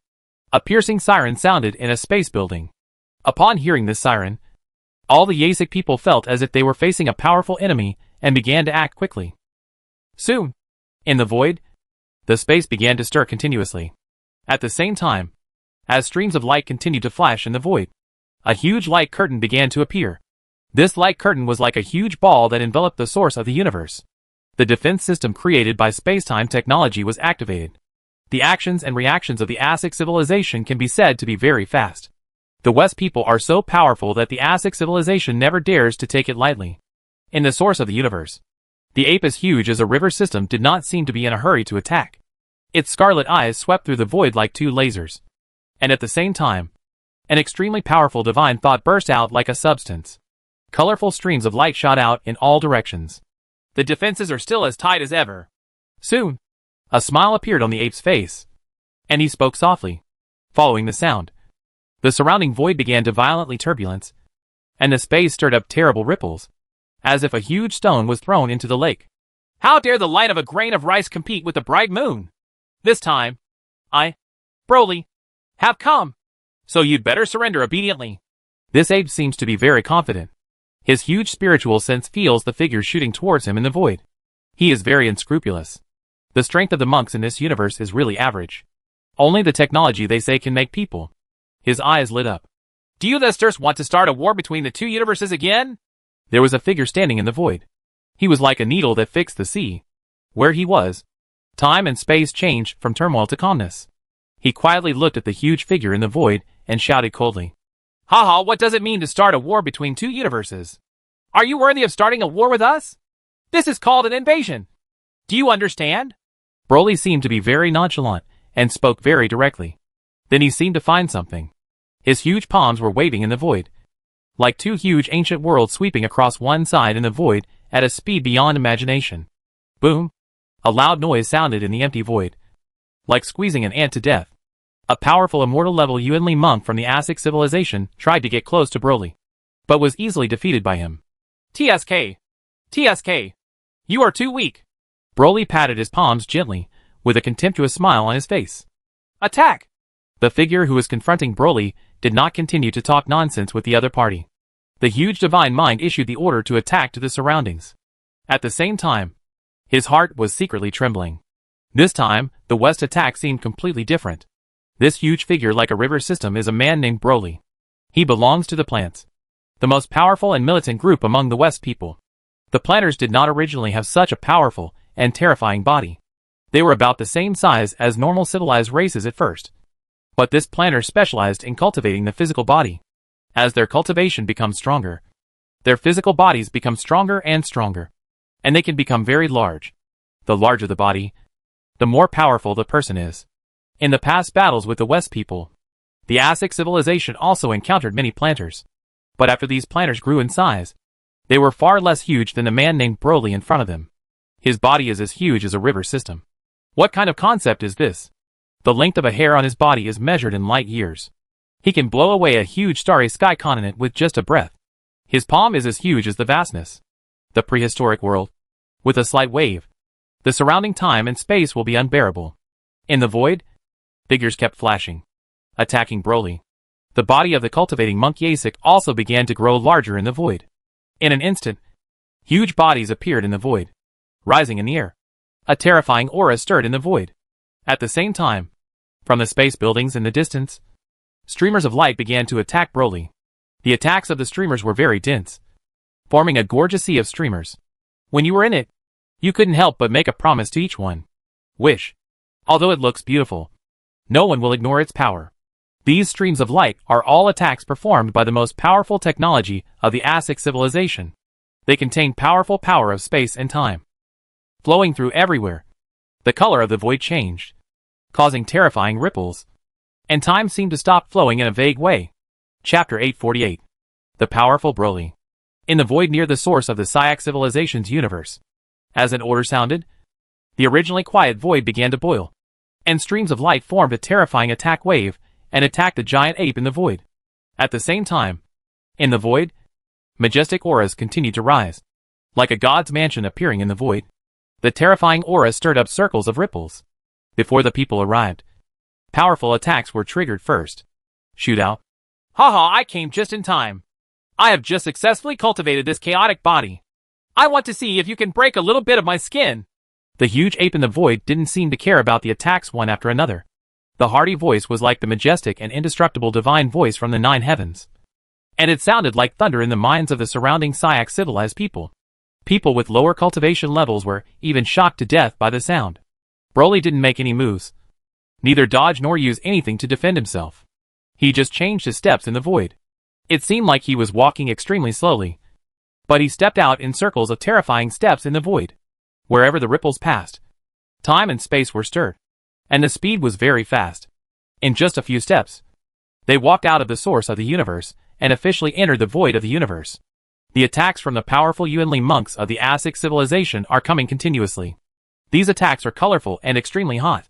A piercing siren sounded in a space building. Upon hearing this siren, all the Yasik people felt as if they were facing a powerful enemy and began to act quickly. Soon, in the void, the space began to stir continuously. At the same time, as streams of light continued to flash in the void, a huge light curtain began to appear. This light curtain was like a huge ball that enveloped the source of the universe. The defense system created by space-time technology was activated. The actions and reactions of the Asic civilization can be said to be very fast. The West people are so powerful that the Asic civilization never dares to take it lightly. In the source of the universe, the ape as huge as a river system did not seem to be in a hurry to attack. Its scarlet eyes swept through the void like two lasers. And at the same time, an extremely powerful divine thought burst out like a substance. Colorful streams of light shot out in all directions. The defenses are still as tight as ever. Soon, a smile appeared on the ape's face, and he spoke softly. Following the sound, the surrounding void began to violently turbulence, and the space stirred up terrible ripples, as if a huge stone was thrown into the lake. How dare the light of a grain of rice compete with the bright moon? This time, Broly, have come, so you'd better surrender obediently. This ape seems to be very confident. His huge spiritual sense feels the figures shooting towards him in the void. He is very unscrupulous. The strength of the monks in this universe is really average. Only the technology they say can make people. His eyes lit up. Do you Listers want to start a war between the two universes again? There was a figure standing in the void. He was like a needle that fixed the sea. Where he was, time and space changed from turmoil to calmness. He quietly looked at the huge figure in the void and shouted coldly. Haha, what does it mean to start a war between two universes? Are you worthy of starting a war with us? This is called an invasion. Do you understand? Broly seemed to be very nonchalant and spoke very directly. Then he seemed to find something. His huge palms were waving in the void, like two huge ancient worlds sweeping across one side in the void at a speed beyond imagination. Boom! A loud noise sounded in the empty void, like squeezing an ant to death. A powerful immortal-level Yuanli monk from the Asic civilization tried to get close to Broly, but was easily defeated by him. TSK, you are too weak. Broly patted his palms gently, with a contemptuous smile on his face. Attack! The figure who was confronting Broly did not continue to talk nonsense with the other party. The huge divine mind issued the order to attack to the surroundings. At the same time, his heart was secretly trembling. This time, the West attack seemed completely different. This huge figure like a river system is a man named Broly. He belongs to the plants, the most powerful and militant group among the West people. The planters did not originally have such a powerful and terrifying body. They were about the same size as normal civilized races at first. But this planter specialized in cultivating the physical body. As their cultivation becomes stronger, their physical bodies become stronger and stronger, and they can become very large. The larger the body, the more powerful the person is. In the past battles with the West people, the Asic civilization also encountered many planters. But after these planters grew in size, they were far less huge than the man named Broly in front of them. His body is as huge as a river system. What kind of concept is this? The length of a hair on his body is measured in light years. He can blow away a huge starry sky continent with just a breath. His palm is as huge as the vastness, the prehistoric world. With a slight wave, the surrounding time and space will be unbearable. In the void, figures kept flashing, attacking Broly. The body of the cultivating monk Yasik also began to grow larger in the void. In an instant, huge bodies appeared in the void, rising in the air. A terrifying aura stirred in the void. At the same time, from the space buildings in the distance, streamers of light began to attack Broly. The attacks of the streamers were very dense, forming a gorgeous sea of streamers. When you were in it, you couldn't help but make a promise to each one. Wish. Although it looks beautiful, no one will ignore its power. These streams of light are all attacks performed by the most powerful technology of the Asic civilization. They contain powerful power of space and time, flowing through everywhere. The color of the void changed, causing terrifying ripples. and time seemed to stop flowing in a vague way. Chapter 848. The Powerful Broly. In the void near the source of the Syak civilization's universe. As an order sounded, the originally quiet void began to boil, and streams of light formed a terrifying attack wave and attacked the giant ape in the void. At the same time, in the void, majestic auras continued to rise, like a god's mansion appearing in the void. The terrifying aura stirred up circles of ripples. Before the people arrived, powerful attacks were triggered first. Shootout. Haha, I came just in time. I have just successfully cultivated this chaotic body. I want to see if you can break a little bit of my skin. The huge ape in the void didn't seem to care about the attacks one after another. The hearty voice was like the majestic and indestructible divine voice from the 9 heavens. And it sounded like thunder in the minds of the surrounding Syak civilized people. People with lower cultivation levels were even shocked to death by the sound. Broly didn't make any moves. Neither dodge nor use anything to defend himself. He just changed his steps in the void. It seemed like he was walking extremely slowly. But he stepped out in circles of terrifying steps in the void. Wherever the ripples passed, time and space were stirred. And the speed was very fast. In just a few steps, they walked out of the source of the universe and officially entered the void of the universe. The attacks from the powerful Yuanli monks of the Asic civilization are coming continuously. These attacks are colorful and extremely hot.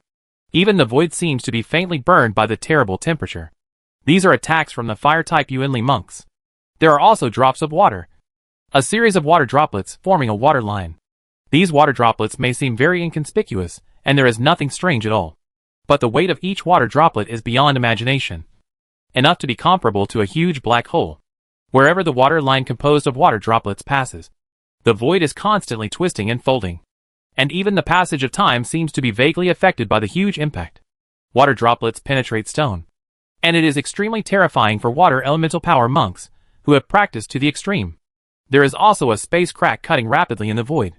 Even the void seems to be faintly burned by the terrible temperature. These are attacks from the fire-type Yuanli monks. There are also drops of water. A series of water droplets forming a water line. These water droplets may seem very inconspicuous, and there is nothing strange at all. But the weight of each water droplet is beyond imagination. Enough to be comparable to a huge black hole. Wherever the water line composed of water droplets passes, the void is constantly twisting and folding. And even the passage of time seems to be vaguely affected by the huge impact. Water droplets penetrate stone. And it is extremely terrifying for water elemental power monks, who have practiced to the extreme. There is also a space crack cutting rapidly in the void.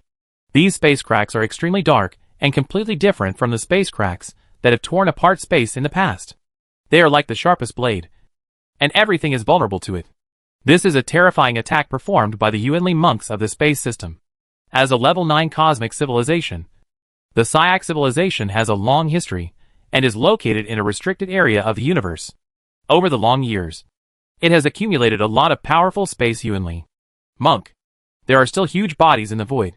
These space cracks are extremely dark and completely different from the space cracks that have torn apart space in the past. They are like the sharpest blade, and everything is vulnerable to it. This is a terrifying attack performed by the Yuanli monks of the space system. As a level 9 cosmic civilization, the Syak civilization has a long history and is located in a restricted area of the universe. Over the long years, it has accumulated a lot of powerful space Yuanli monk. There are still huge bodies in the void.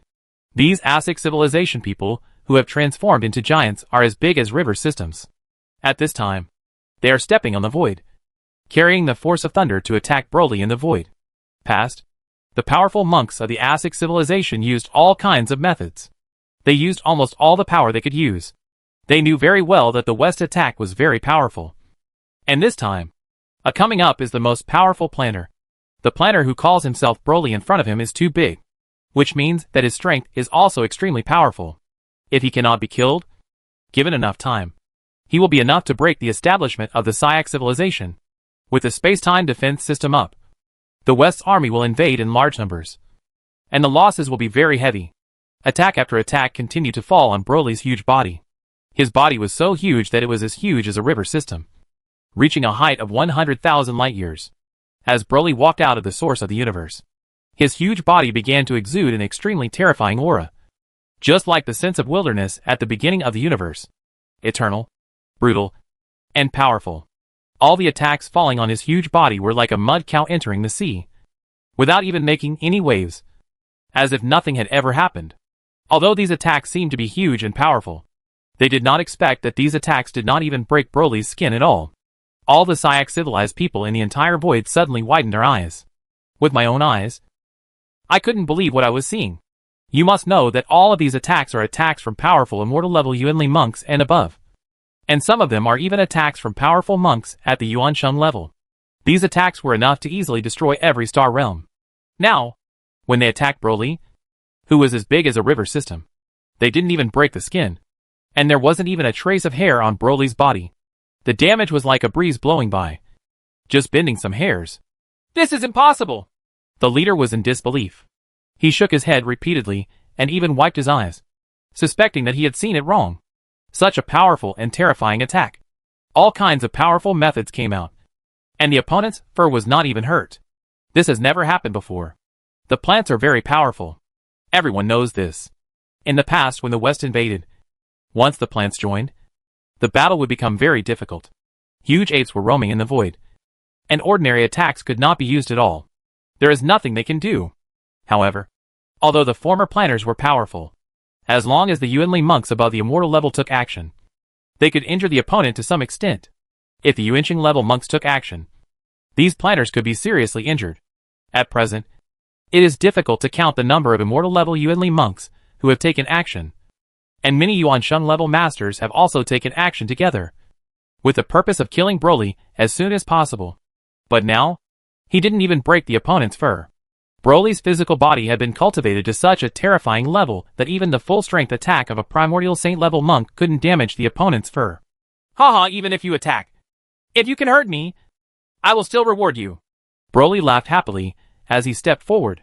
These Asic civilization people, who have transformed into giants, are as big as river systems. At this time, they are stepping on the void, carrying the force of thunder to attack Broly in the void. Past, the powerful monks of the Asic civilization used all kinds of methods. They used almost all the power they could use. They knew very well that the West attack was very powerful. And this time, coming up is the most powerful planner. The planner who calls himself Broly in front of him is too big, which means that his strength is also extremely powerful. If he cannot be killed, given enough time, he will be enough to break the establishment of the Syak civilization. With the space-time defense system up, the West's army will invade in large numbers, and the losses will be very heavy. Attack after attack continued to fall on Broly's huge body. His body was so huge that it was as huge as a river system, reaching a height of 100,000 light-years. As Broly walked out of the source of the universe, his huge body began to exude an extremely terrifying aura. Just like the sense of wilderness at the beginning of the universe. Eternal, brutal, and powerful. All the attacks falling on his huge body were like a mud cow entering the sea, without even making any waves, as if nothing had ever happened. Although these attacks seemed to be huge and powerful, they did not expect that these attacks did not even break Broly's skin at all. All the Syak civilized people in the entire void suddenly widened their eyes. With my own eyes, I couldn't believe what I was seeing. You must know that all of these attacks are attacks from powerful immortal level Yuanli monks and above. And some of them are even attacks from powerful monks at the Yuansheng level. These attacks were enough to easily destroy every star realm. Now, when they attacked Broly, who was as big as a river system, they didn't even break the skin. And there wasn't even a trace of hair on Broly's body. The damage was like a breeze blowing by, just bending some hairs. This is impossible! The leader was in disbelief. He shook his head repeatedly and even wiped his eyes, suspecting that he had seen it wrong. Such a powerful and terrifying attack. All kinds of powerful methods came out, and the opponent's fur was not even hurt. This has never happened before. The plants are very powerful. Everyone knows this. In the past, when the West invaded, once the plants joined, the battle would become very difficult. Huge apes were roaming in the void, and ordinary attacks could not be used at all. There is nothing they can do. However, although the former planners were powerful, as long as the Yuanli monks above the immortal level took action, they could injure the opponent to some extent. If the Yuanqing level monks took action, these planners could be seriously injured. At present, it is difficult to count the number of immortal level Yuanli monks who have taken action, and many Yuansheng level masters have also taken action together, with the purpose of killing Broly as soon as possible. But now, he didn't even break the opponent's fur. Broly's physical body had been cultivated to such a terrifying level that even the full-strength attack of a primordial saint-level monk couldn't damage the opponent's fur. Haha, even if you attack. If you can hurt me, I will still reward you. Broly laughed happily as he stepped forward.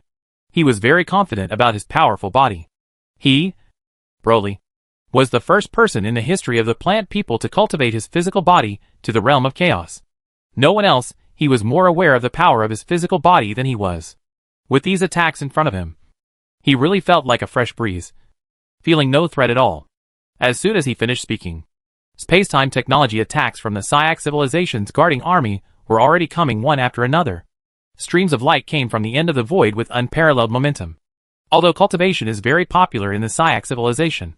He was very confident about his powerful body. He, Broly, was the first person in the history of the plant people to cultivate his physical body to the realm of chaos. No one else, he was more aware of the power of his physical body than he was. With these attacks in front of him, he really felt like a fresh breeze, feeling no threat at all. As soon as he finished speaking, space-time technology attacks from the Syak civilization's guarding army were already coming one after another. Streams of light came from the end of the void with unparalleled momentum. Although cultivation is very popular in the Syak civilization,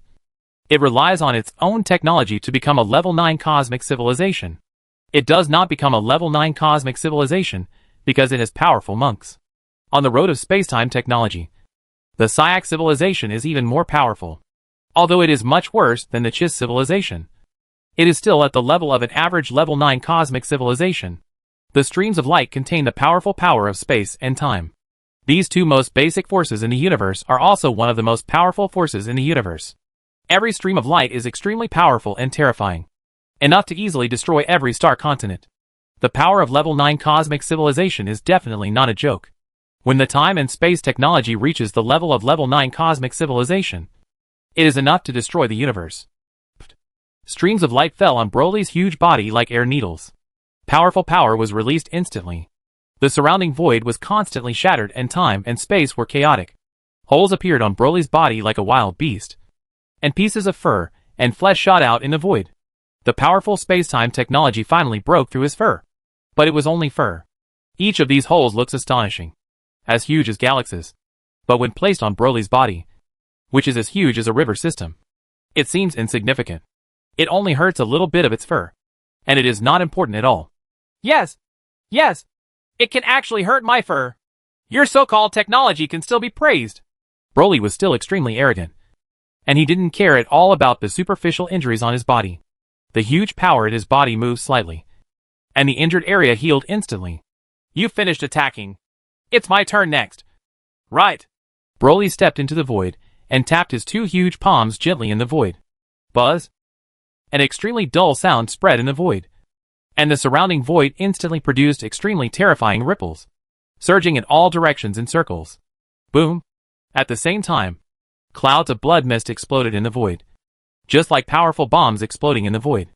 it relies on its own technology to become a level 9 cosmic civilization. It does not become a level 9 cosmic civilization because it has powerful monks. On the road of space-time technology, the Syak civilization is even more powerful. Although it is much worse than the Chiss civilization, it is still at the level of an average level 9 cosmic civilization. The streams of light contain the powerful power of space and time. These two most basic forces in the universe are also one of the most powerful forces in the universe. Every stream of light is extremely powerful and terrifying, enough to easily destroy every star continent. The power of level 9 cosmic civilization is definitely not a joke. When the time and space technology reaches the level of level 9 cosmic civilization, it is enough to destroy the universe. Streams of light fell on Broly's huge body like air needles. Powerful power was released instantly. The surrounding void was constantly shattered and time and space were chaotic. Holes appeared on Broly's body like a wild beast, and pieces of fur and flesh shot out in the void. The powerful space-time technology finally broke through his fur. But it was only fur. Each of these holes looks astonishing, as huge as galaxies. But when placed on Broly's body, which is as huge as a river system, it seems insignificant. It only hurts a little bit of its fur, and it is not important at all. Yes, it can actually hurt my fur. Your so-called technology can still be praised. Broly was still extremely arrogant, and he didn't care at all about the superficial injuries on his body. The huge power in his body moved slightly, and the injured area healed instantly. You finished attacking. It's my turn next. Right. Broly stepped into the void and tapped his two huge palms gently in the void. Buzz. An extremely dull sound spread in the void, and the surrounding void instantly produced extremely terrifying ripples, surging in all directions in circles. Boom. At the same time, clouds of blood mist exploded in the void, just like powerful bombs exploding in the void.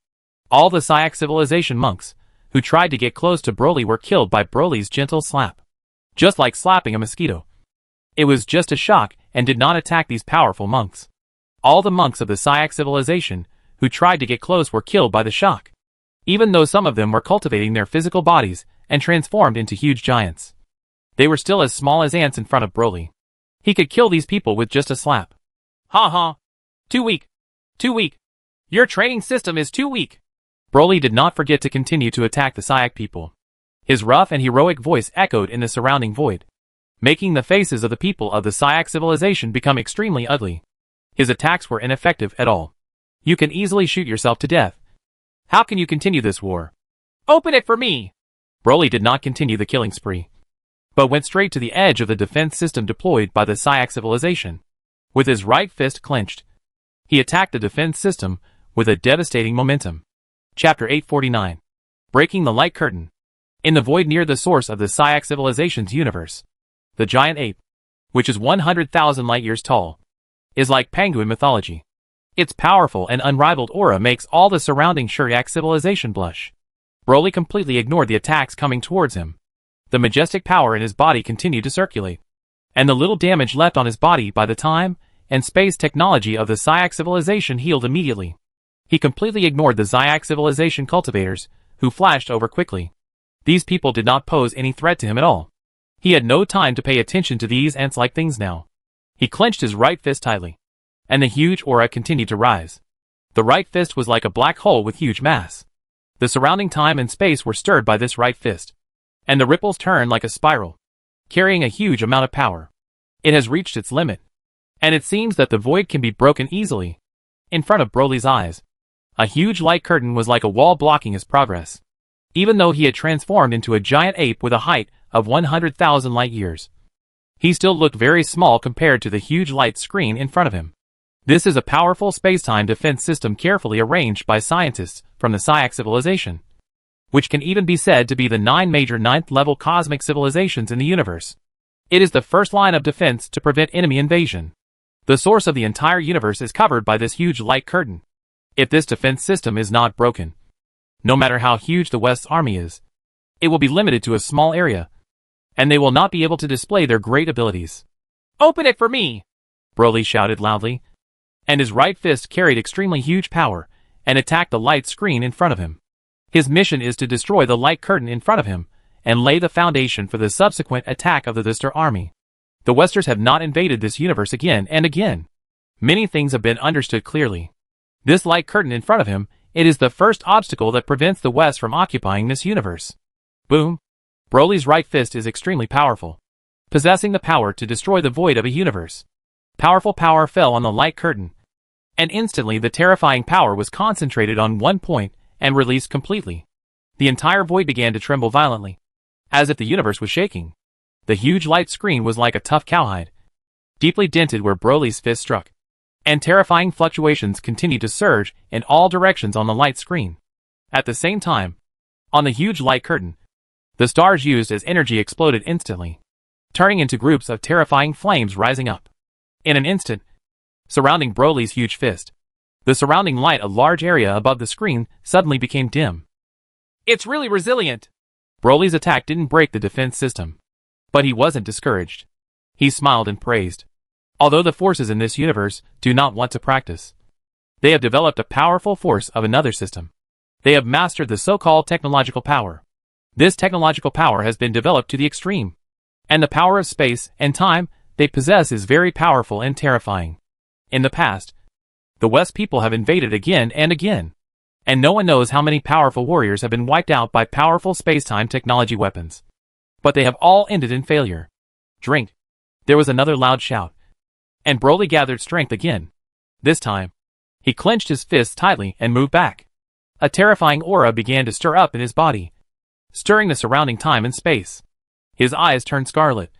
All the Syak civilization monks who tried to get close to Broly were killed by Broly's gentle slap. Just like slapping a mosquito. It was just a shock and did not attack these powerful monks. All the monks of the Syak civilization who tried to get close were killed by the shock, even though some of them were cultivating their physical bodies and transformed into huge giants. They were still as small as ants in front of Broly. He could kill these people with just a slap. Ha ha. Too weak. Too weak. Your training system is too weak. Broly did not forget to continue to attack the Syak people. His rough and heroic voice echoed in the surrounding void, making the faces of the people of the Syak civilization become extremely ugly. His attacks were ineffective at all. You can easily shoot yourself to death. How can you continue this war? Open it for me! Broly did not continue the killing spree, but went straight to the edge of the defense system deployed by the Syak civilization. With his right fist clenched, he attacked the defense system with a devastating momentum. Chapter 849. Breaking the Light Curtain. In the void near the source of the Syak civilization's universe, the giant ape, which is 100,000 light-years tall, is like penguin mythology. Its powerful and unrivaled aura makes all the surrounding Syak civilization blush. Broly completely ignored the attacks coming towards him. The majestic power in his body continued to circulate, and the little damage left on his body by the time and space technology of the Syak civilization healed immediately. He completely ignored the Syak civilization cultivators, who flashed over quickly. These people did not pose any threat to him at all. He had no time to pay attention to these ants-like things now. He clenched his right fist tightly, and the huge aura continued to rise. The right fist was like a black hole with huge mass. The surrounding time and space were stirred by this right fist, and the ripples turned like a spiral, carrying a huge amount of power. It has reached its limit, and it seems that the void can be broken easily. In front of Broly's eyes, a huge light curtain was like a wall blocking his progress. Even though he had transformed into a giant ape with a height of 100,000 light years, he still looked very small compared to the huge light screen in front of him. This is a powerful space-time defense system carefully arranged by scientists from the Syak civilization, which can even be said to be the 9 major 9th-level cosmic civilizations in the universe. It is the first line of defense to prevent enemy invasion. The source of the entire universe is covered by this huge light curtain. If this defense system is not broken, no matter how huge the West's army is, it will be limited to a small area, and they will not be able to display their great abilities. Open it for me! Broly shouted loudly, and his right fist carried extremely huge power and attacked the light screen in front of him. His mission is to destroy the light curtain in front of him and lay the foundation for the subsequent attack of the Western army. The Westers have not invaded this universe again and again. Many things have been understood clearly. This light curtain in front of him, it is the first obstacle that prevents the West from occupying this universe. Boom! Broly's right fist is extremely powerful, possessing the power to destroy the void of a universe. Powerful power fell on the light curtain, and instantly the terrifying power was concentrated on one point and released completely. The entire void began to tremble violently, as if the universe was shaking. The huge light screen was like a tough cowhide, deeply dented where Broly's fist struck, and terrifying fluctuations continued to surge in all directions on the light screen. At the same time, on the huge light curtain, the stars used as energy exploded instantly, turning into groups of terrifying flames rising up. In an instant, surrounding Broly's huge fist, the surrounding light, a large area above the screen, suddenly became dim. It's really resilient. Broly's attack didn't break the defense system, but he wasn't discouraged. He smiled and praised. Although the forces in this universe do not want to practice, they have developed a powerful force of another system. They have mastered the so-called technological power. This technological power has been developed to the extreme, and the power of space and time they possess is very powerful and terrifying. In the past, the West people have invaded again and again, and no one knows how many powerful warriors have been wiped out by powerful space-time technology weapons. But they have all ended in failure. Drink. There was another loud shout, and Broly gathered strength again. This time, he clenched his fists tightly and moved back. A terrifying aura began to stir up in his body, stirring the surrounding time and space. His eyes turned scarlet,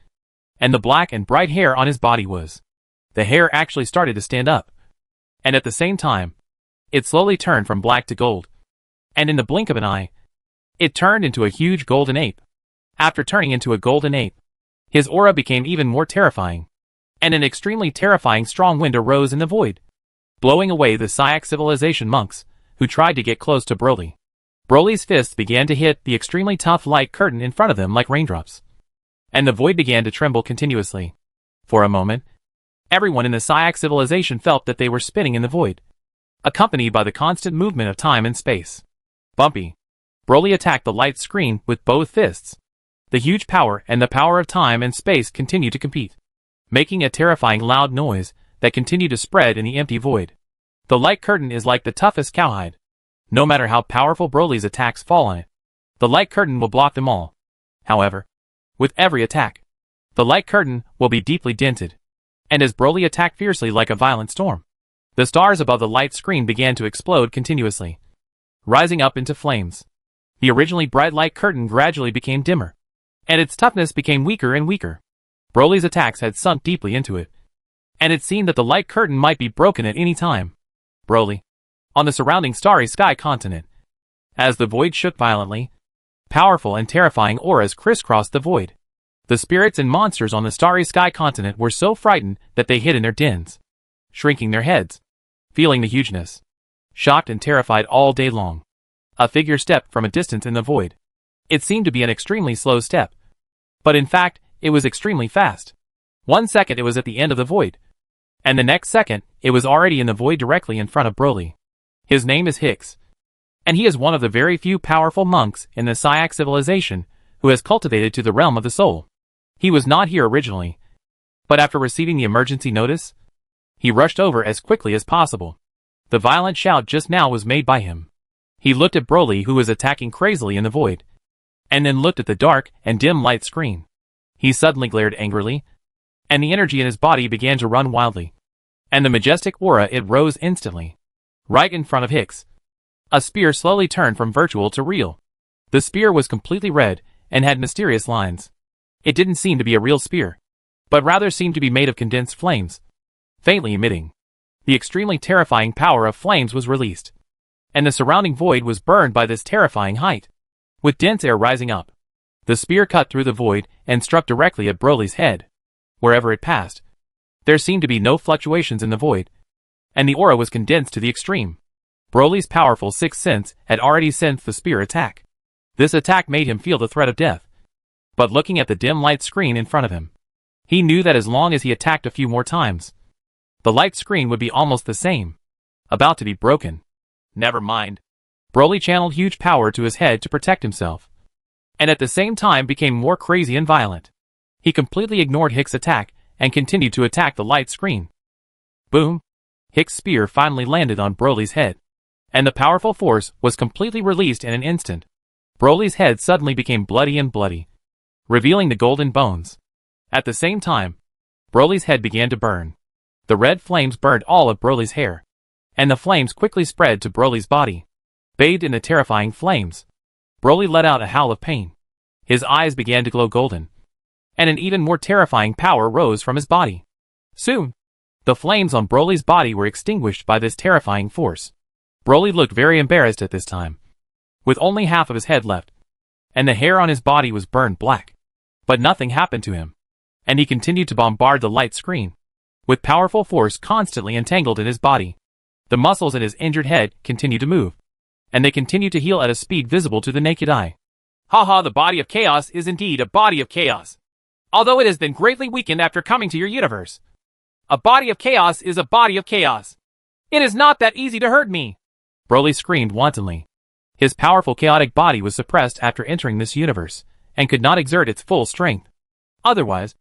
and the black and bright hair on his body was. The hair actually started to stand up, and at the same time, it slowly turned from black to gold, and in the blink of an eye, it turned into a huge golden ape. After turning into a golden ape, his aura became even more terrifying, and an extremely terrifying strong wind arose in the void, blowing away the Syak civilization monks who tried to get close to Broly. Broly's fists began to hit the extremely tough light curtain in front of them like raindrops, and the void began to tremble continuously. For a moment, everyone in the Syak civilization felt that they were spinning in the void, accompanied by the constant movement of time and space. Bumpy. Broly attacked the light screen with both fists. The huge power and the power of time and space continued to compete, making a terrifying loud noise that continued to spread in the empty void. The light curtain is like the toughest cowhide. No matter how powerful Broly's attacks fall on it, the light curtain will block them all. However, with every attack, the light curtain will be deeply dented, and as Broly attacked fiercely like a violent storm, the stars above the light screen began to explode continuously, rising up into flames. The originally bright light curtain gradually became dimmer, and its toughness became weaker and weaker. Broly's attacks had sunk deeply into it, and it seemed that the light curtain might be broken at any time. Broly, on the surrounding starry sky continent. As the void shook violently, powerful and terrifying auras crisscrossed the void. The spirits and monsters on the starry sky continent were so frightened that they hid in their dens, shrinking their heads, feeling the hugeness, shocked and terrified all day long. A figure stepped from a distance in the void. It seemed to be an extremely slow step, but in fact, it was extremely fast. 1 second it was at the end of the void, and the next second, it was already in the void directly in front of Broly. His name is Hicks. and he is one of the very few powerful monks in the Syak civilization who has cultivated to the realm of the soul. He was not here originally, but after receiving the emergency notice, he rushed over as quickly as possible. The violent shout just now was made by him. He looked at Broly, who was attacking crazily in the void, and then looked at the dark and dim light screen. He suddenly glared angrily, and the energy in his body began to run wildly. And the majestic aura, it rose instantly. Right in front of Hicks, a spear slowly turned from virtual to real. The spear was completely red and had mysterious lines. It didn't seem to be a real spear, but rather seemed to be made of condensed flames, faintly emitting. The extremely terrifying power of flames was released, and the surrounding void was burned by this terrifying height, with dense air rising up. The spear cut through the void and struck directly at Broly's head. Wherever it passed, there seemed to be no fluctuations in the void, and the aura was condensed to the extreme. Broly's powerful sixth sense had already sensed the spear attack. This attack made him feel the threat of death. But looking at the dim light screen in front of him, he knew that as long as he attacked a few more times, the light screen would be almost the same, about to be broken. Never mind. Broly channeled huge power to his head to protect himself, and at the same time became more crazy and violent. He completely ignored Hicks' attack and continued to attack the light screen. Boom! Hicks' spear finally landed on Broly's head, and the powerful force was completely released in an instant. Broly's head suddenly became bloody, revealing the golden bones. At the same time, Broly's head began to burn. The red flames burned all of Broly's hair, and the flames quickly spread to Broly's body. Bathed in the terrifying flames, Broly let out a howl of pain. His eyes began to glow golden, and an even more terrifying power rose from his body. Soon, the flames on Broly's body were extinguished by this terrifying force. Broly looked very embarrassed at this time, with only half of his head left, and the hair on his body was burned black. But nothing happened to him, and he continued to bombard the light screen, with powerful force constantly entangled in his body. The muscles in his injured head continued to move, and they continued to heal at a speed visible to the naked eye. Haha, the body of chaos is indeed a body of chaos, although it has been greatly weakened after coming to your universe. A body of chaos is a body of chaos. It is not that easy to hurt me. Broly screamed wantonly. His powerful chaotic body was suppressed after entering this universe, and could not exert its full strength. Otherwise,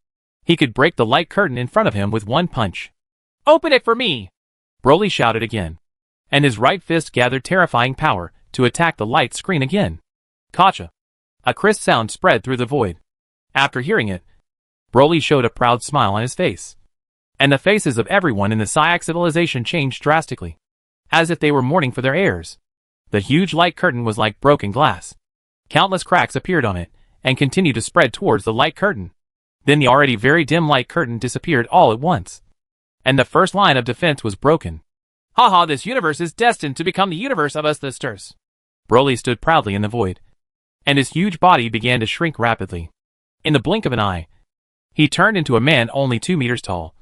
he could break the light curtain in front of him with one punch. Open it for me! Broly shouted again, and his right fist gathered terrifying power to attack the light screen again. Gotcha! A crisp sound spread through the void. After hearing it, Broly showed a proud smile on his face, and the faces of everyone in the Syak civilization changed drastically, as if they were mourning for their heirs. The huge light curtain was like broken glass. Countless cracks appeared on it, and continued to spread towards the light curtain. Then the already very dim light curtain disappeared all at once, and the first line of defense was broken. Haha, this universe is destined to become the universe of us sisters. Broly stood proudly in the void, and his huge body began to shrink rapidly. In the blink of an eye, he turned into a man only 2 meters tall,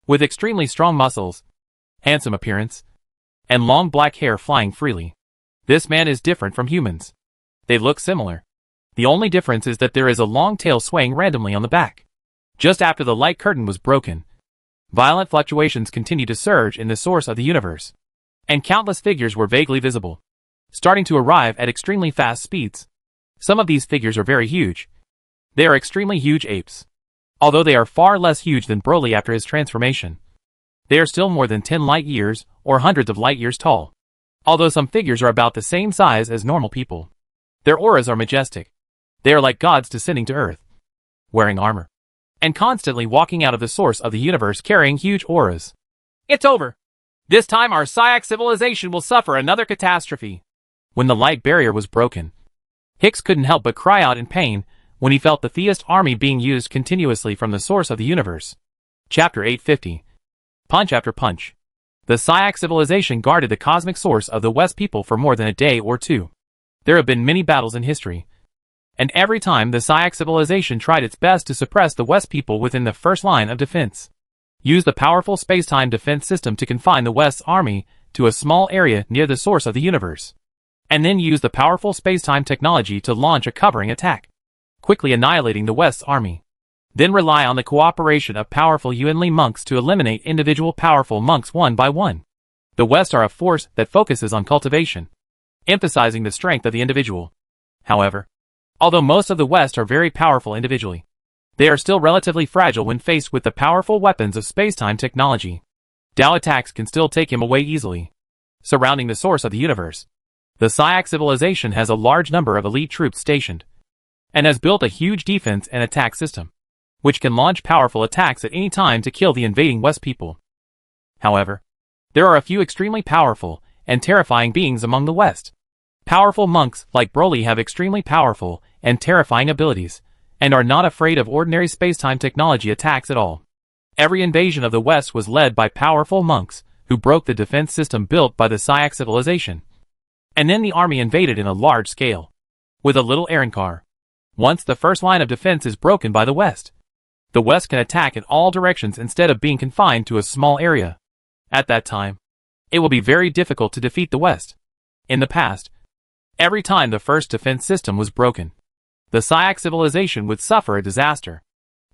with extremely strong muscles, handsome appearance, and long black hair flying freely. This man is different from humans. They look similar. The only difference is that there is a long tail swaying randomly on the back. Just after the light curtain was broken, violent fluctuations continued to surge in the source of the universe, and countless figures were vaguely visible, starting to arrive at extremely fast speeds. Some of these figures are very huge. They are extremely huge apes. Although they are far less huge than Broly after his transformation, they are still more than 10 light years or hundreds of light years tall. Although some figures are about the same size as normal people, their auras are majestic. They are like gods descending to earth, wearing armor, and constantly walking out of the source of the universe carrying huge auras. It's over. This time our Syak civilization will suffer another catastrophe. When the light barrier was broken, Hicks couldn't help but cry out in pain when he felt the theist army being used continuously from the source of the universe. Chapter 850. Punch after punch. The Syak civilization guarded the cosmic source of the West people for more than a day or two. There have been many battles in history, and every time the Syak civilization tried its best to suppress the West people within the first line of defense. Use the powerful space-time defense system to confine the West's army to a small area near the source of the universe, and then use the powerful space-time technology to launch a covering attack, quickly annihilating the West's army. Then rely on the cooperation of powerful Yuanli monks to eliminate individual powerful monks one by one. The West are a force that focuses on cultivation, emphasizing the strength of the individual. However, although most of the West are very powerful individually, they are still relatively fragile when faced with the powerful weapons of space-time technology. Tao attacks can still take him away easily. Surrounding the source of the universe, the Syak civilization has a large number of elite troops stationed, and has built a huge defense and attack system, which can launch powerful attacks at any time to kill the invading West people. However, there are a few extremely powerful and terrifying beings among the West. Powerful monks like Broly have extremely powerful and terrifying abilities, and are not afraid of ordinary space-time technology attacks at all. Every invasion of the West was led by powerful monks who broke the defense system built by the Syak civilization. And then the army invaded in a large scale, with a little Aaron car. Once the first line of defense is broken by the West can attack in all directions instead of being confined to a small area. At that time, it will be very difficult to defeat the West. In the past, every time the first defense system was broken, the Syak civilization would suffer a disaster.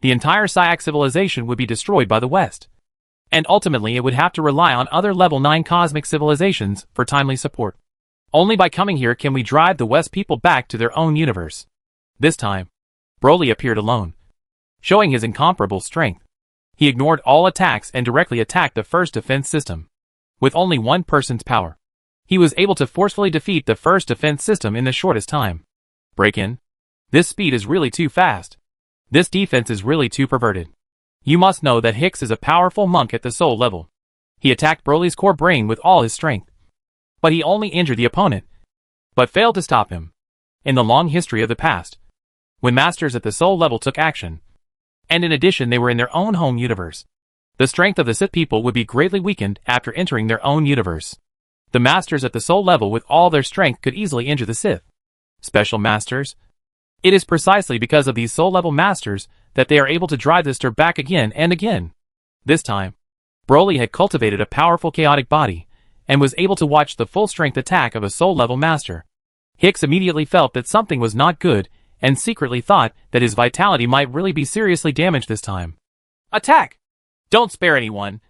The entire Syak civilization would be destroyed by the West, and ultimately it would have to rely on other level 9 cosmic civilizations for timely support. Only by coming here can we drive the West people back to their own universe. This time, Broly appeared alone, showing his incomparable strength. He ignored all attacks and directly attacked the first defense system. With only one person's power, he was able to forcefully defeat the first defense system in the shortest time. Break-in. This speed is really too fast. This defense is really too perverted. You must know that Hicks is a powerful monk at the soul level. He attacked Broly's core brain with all his strength. But he only injured the opponent, but failed to stop him. In the long history of the past, when masters at the soul level took action, and in addition they were in their own home universe, the strength of the Sith people would be greatly weakened after entering their own universe. The masters at the soul level with all their strength could easily injure the Sith. Special masters. It is precisely because of these soul level masters that they are able to drive the stir back again and again. This time, Broly had cultivated a powerful chaotic body, and was able to watch the full strength attack of a soul level master. Hicks immediately felt that something was not good, and secretly thought that his vitality might really be seriously damaged this time. Attack! Don't spare anyone!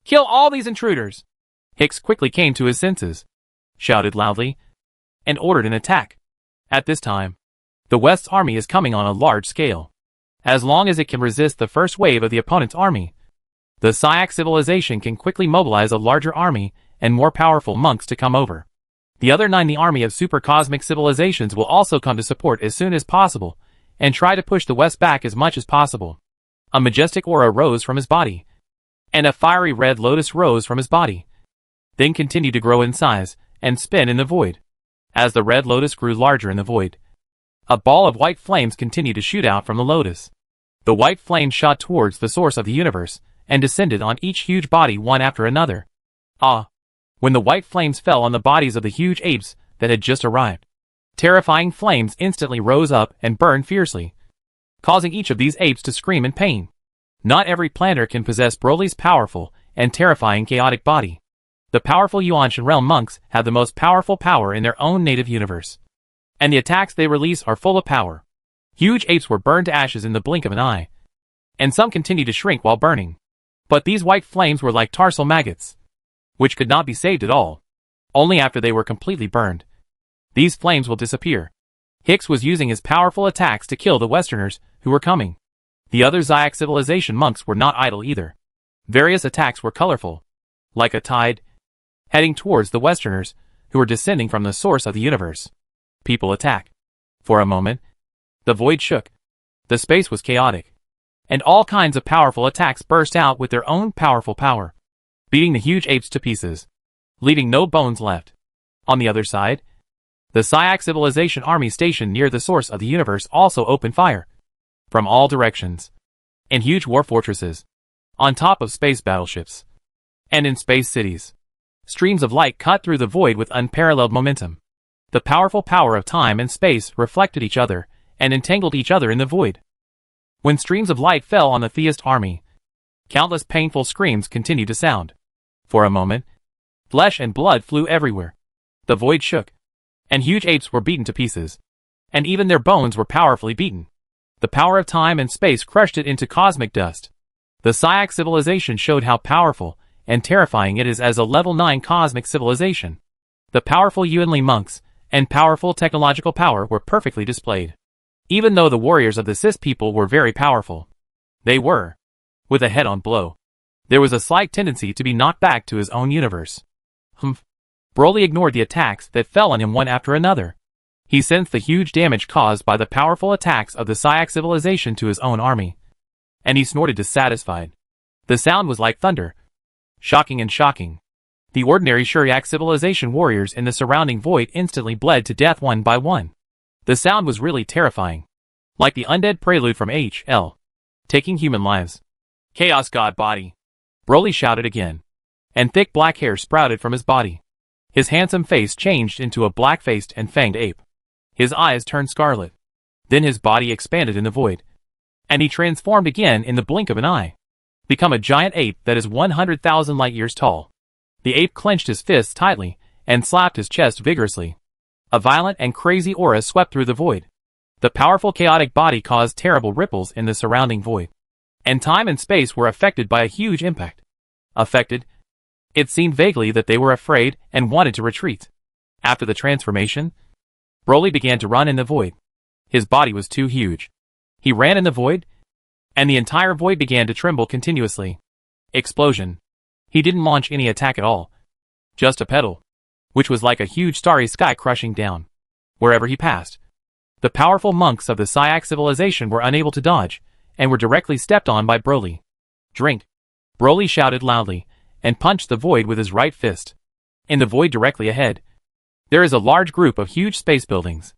Kill all these intruders! Hicks quickly came to his senses, shouted loudly, and ordered an attack. At this time, the West's army is coming on a large scale. As long as it can resist the first wave of the opponent's army, the Syak civilization can quickly mobilize a larger army and more powerful monks to come over. The other 9 the army of super cosmic civilizations will also come to support as soon as possible, and try to push the West back as much as possible. A majestic aura rose from his body, and a fiery red lotus rose from his body, then continued to grow in size and spin in the void. As the red lotus grew larger in the void, a ball of white flames continued to shoot out from the lotus. The white flames shot towards the source of the universe, and descended on each huge body one after another. When the white flames fell on the bodies of the huge apes that had just arrived, terrifying flames instantly rose up and burned fiercely, causing each of these apes to scream in pain. Not every planter can possess Broly's powerful and terrifying chaotic body. The powerful Yuanshan realm monks have the most powerful power in their own native universe, and the attacks they release are full of power. Huge apes were burned to ashes in the blink of an eye, and some continued to shrink while burning. But these white flames were like tarsal maggots, which could not be saved at all. Only after they were completely burned, these flames will disappear. Hicks was using his powerful attacks to kill the Westerners who were coming. The other Syak civilization monks were not idle either. Various attacks were colorful, like a tide, heading towards the Westerners who were descending from the source of the universe. People attack. For a moment, the void shook. The space was chaotic, and all kinds of powerful attacks burst out with their own powerful power, beating the huge apes to pieces, leaving no bones left. On the other side, the Syak civilization army stationed near the source of the universe also opened fire, from all directions, in huge war fortresses, on top of space battleships, and in space cities. Streams of light cut through the void with unparalleled momentum. The powerful power of time and space reflected each other and entangled each other in the void. When streams of light fell on the theist army, countless painful screams continued to sound. For a moment, flesh and blood flew everywhere. The void shook, and huge apes were beaten to pieces, and even their bones were powerfully beaten. The power of time and space crushed it into cosmic dust. The Syak civilization showed how powerful and terrifying it is as a level 9 cosmic civilization. The powerful Yuanli monks and powerful technological power were perfectly displayed. Even though the warriors of the Cis people were very powerful, they were, with a head-on blow, there was a slight tendency to be knocked back to his own universe. Broly ignored the attacks that fell on him one after another. He sensed the huge damage caused by the powerful attacks of the Syak civilization to his own army, and he snorted dissatisfied. The sound was like thunder. Shocking and shocking. The ordinary Shuryak civilization warriors in the surrounding void instantly bled to death one by one. The sound was really terrifying. Like the undead prelude from HL. Taking human lives. Chaos God body. Broly shouted again. And thick black hair sprouted from his body. His handsome face changed into a black-faced and fanged ape. His eyes turned scarlet. Then his body expanded in the void. And he transformed again in the blink of an eye. Become a giant ape that is 100,000 light years tall. The ape clenched his fists tightly and slapped his chest vigorously. A violent and crazy aura swept through the void. The powerful chaotic body caused terrible ripples in the surrounding void. And time and space were affected by a huge impact. Affected? It seemed vaguely that they were afraid and wanted to retreat. After the transformation, Broly began to run in the void. His body was too huge. He ran in the void, and the entire void began to tremble continuously. Explosion. He didn't launch any attack at all. Just a pedal, which was like a huge starry sky crushing down. Wherever he passed, the powerful monks of the Syak civilization were unable to dodge, and were directly stepped on by Broly. Drink. Broly shouted loudly, and punched the void with his right fist. In the void directly ahead, there is a large group of huge space buildings.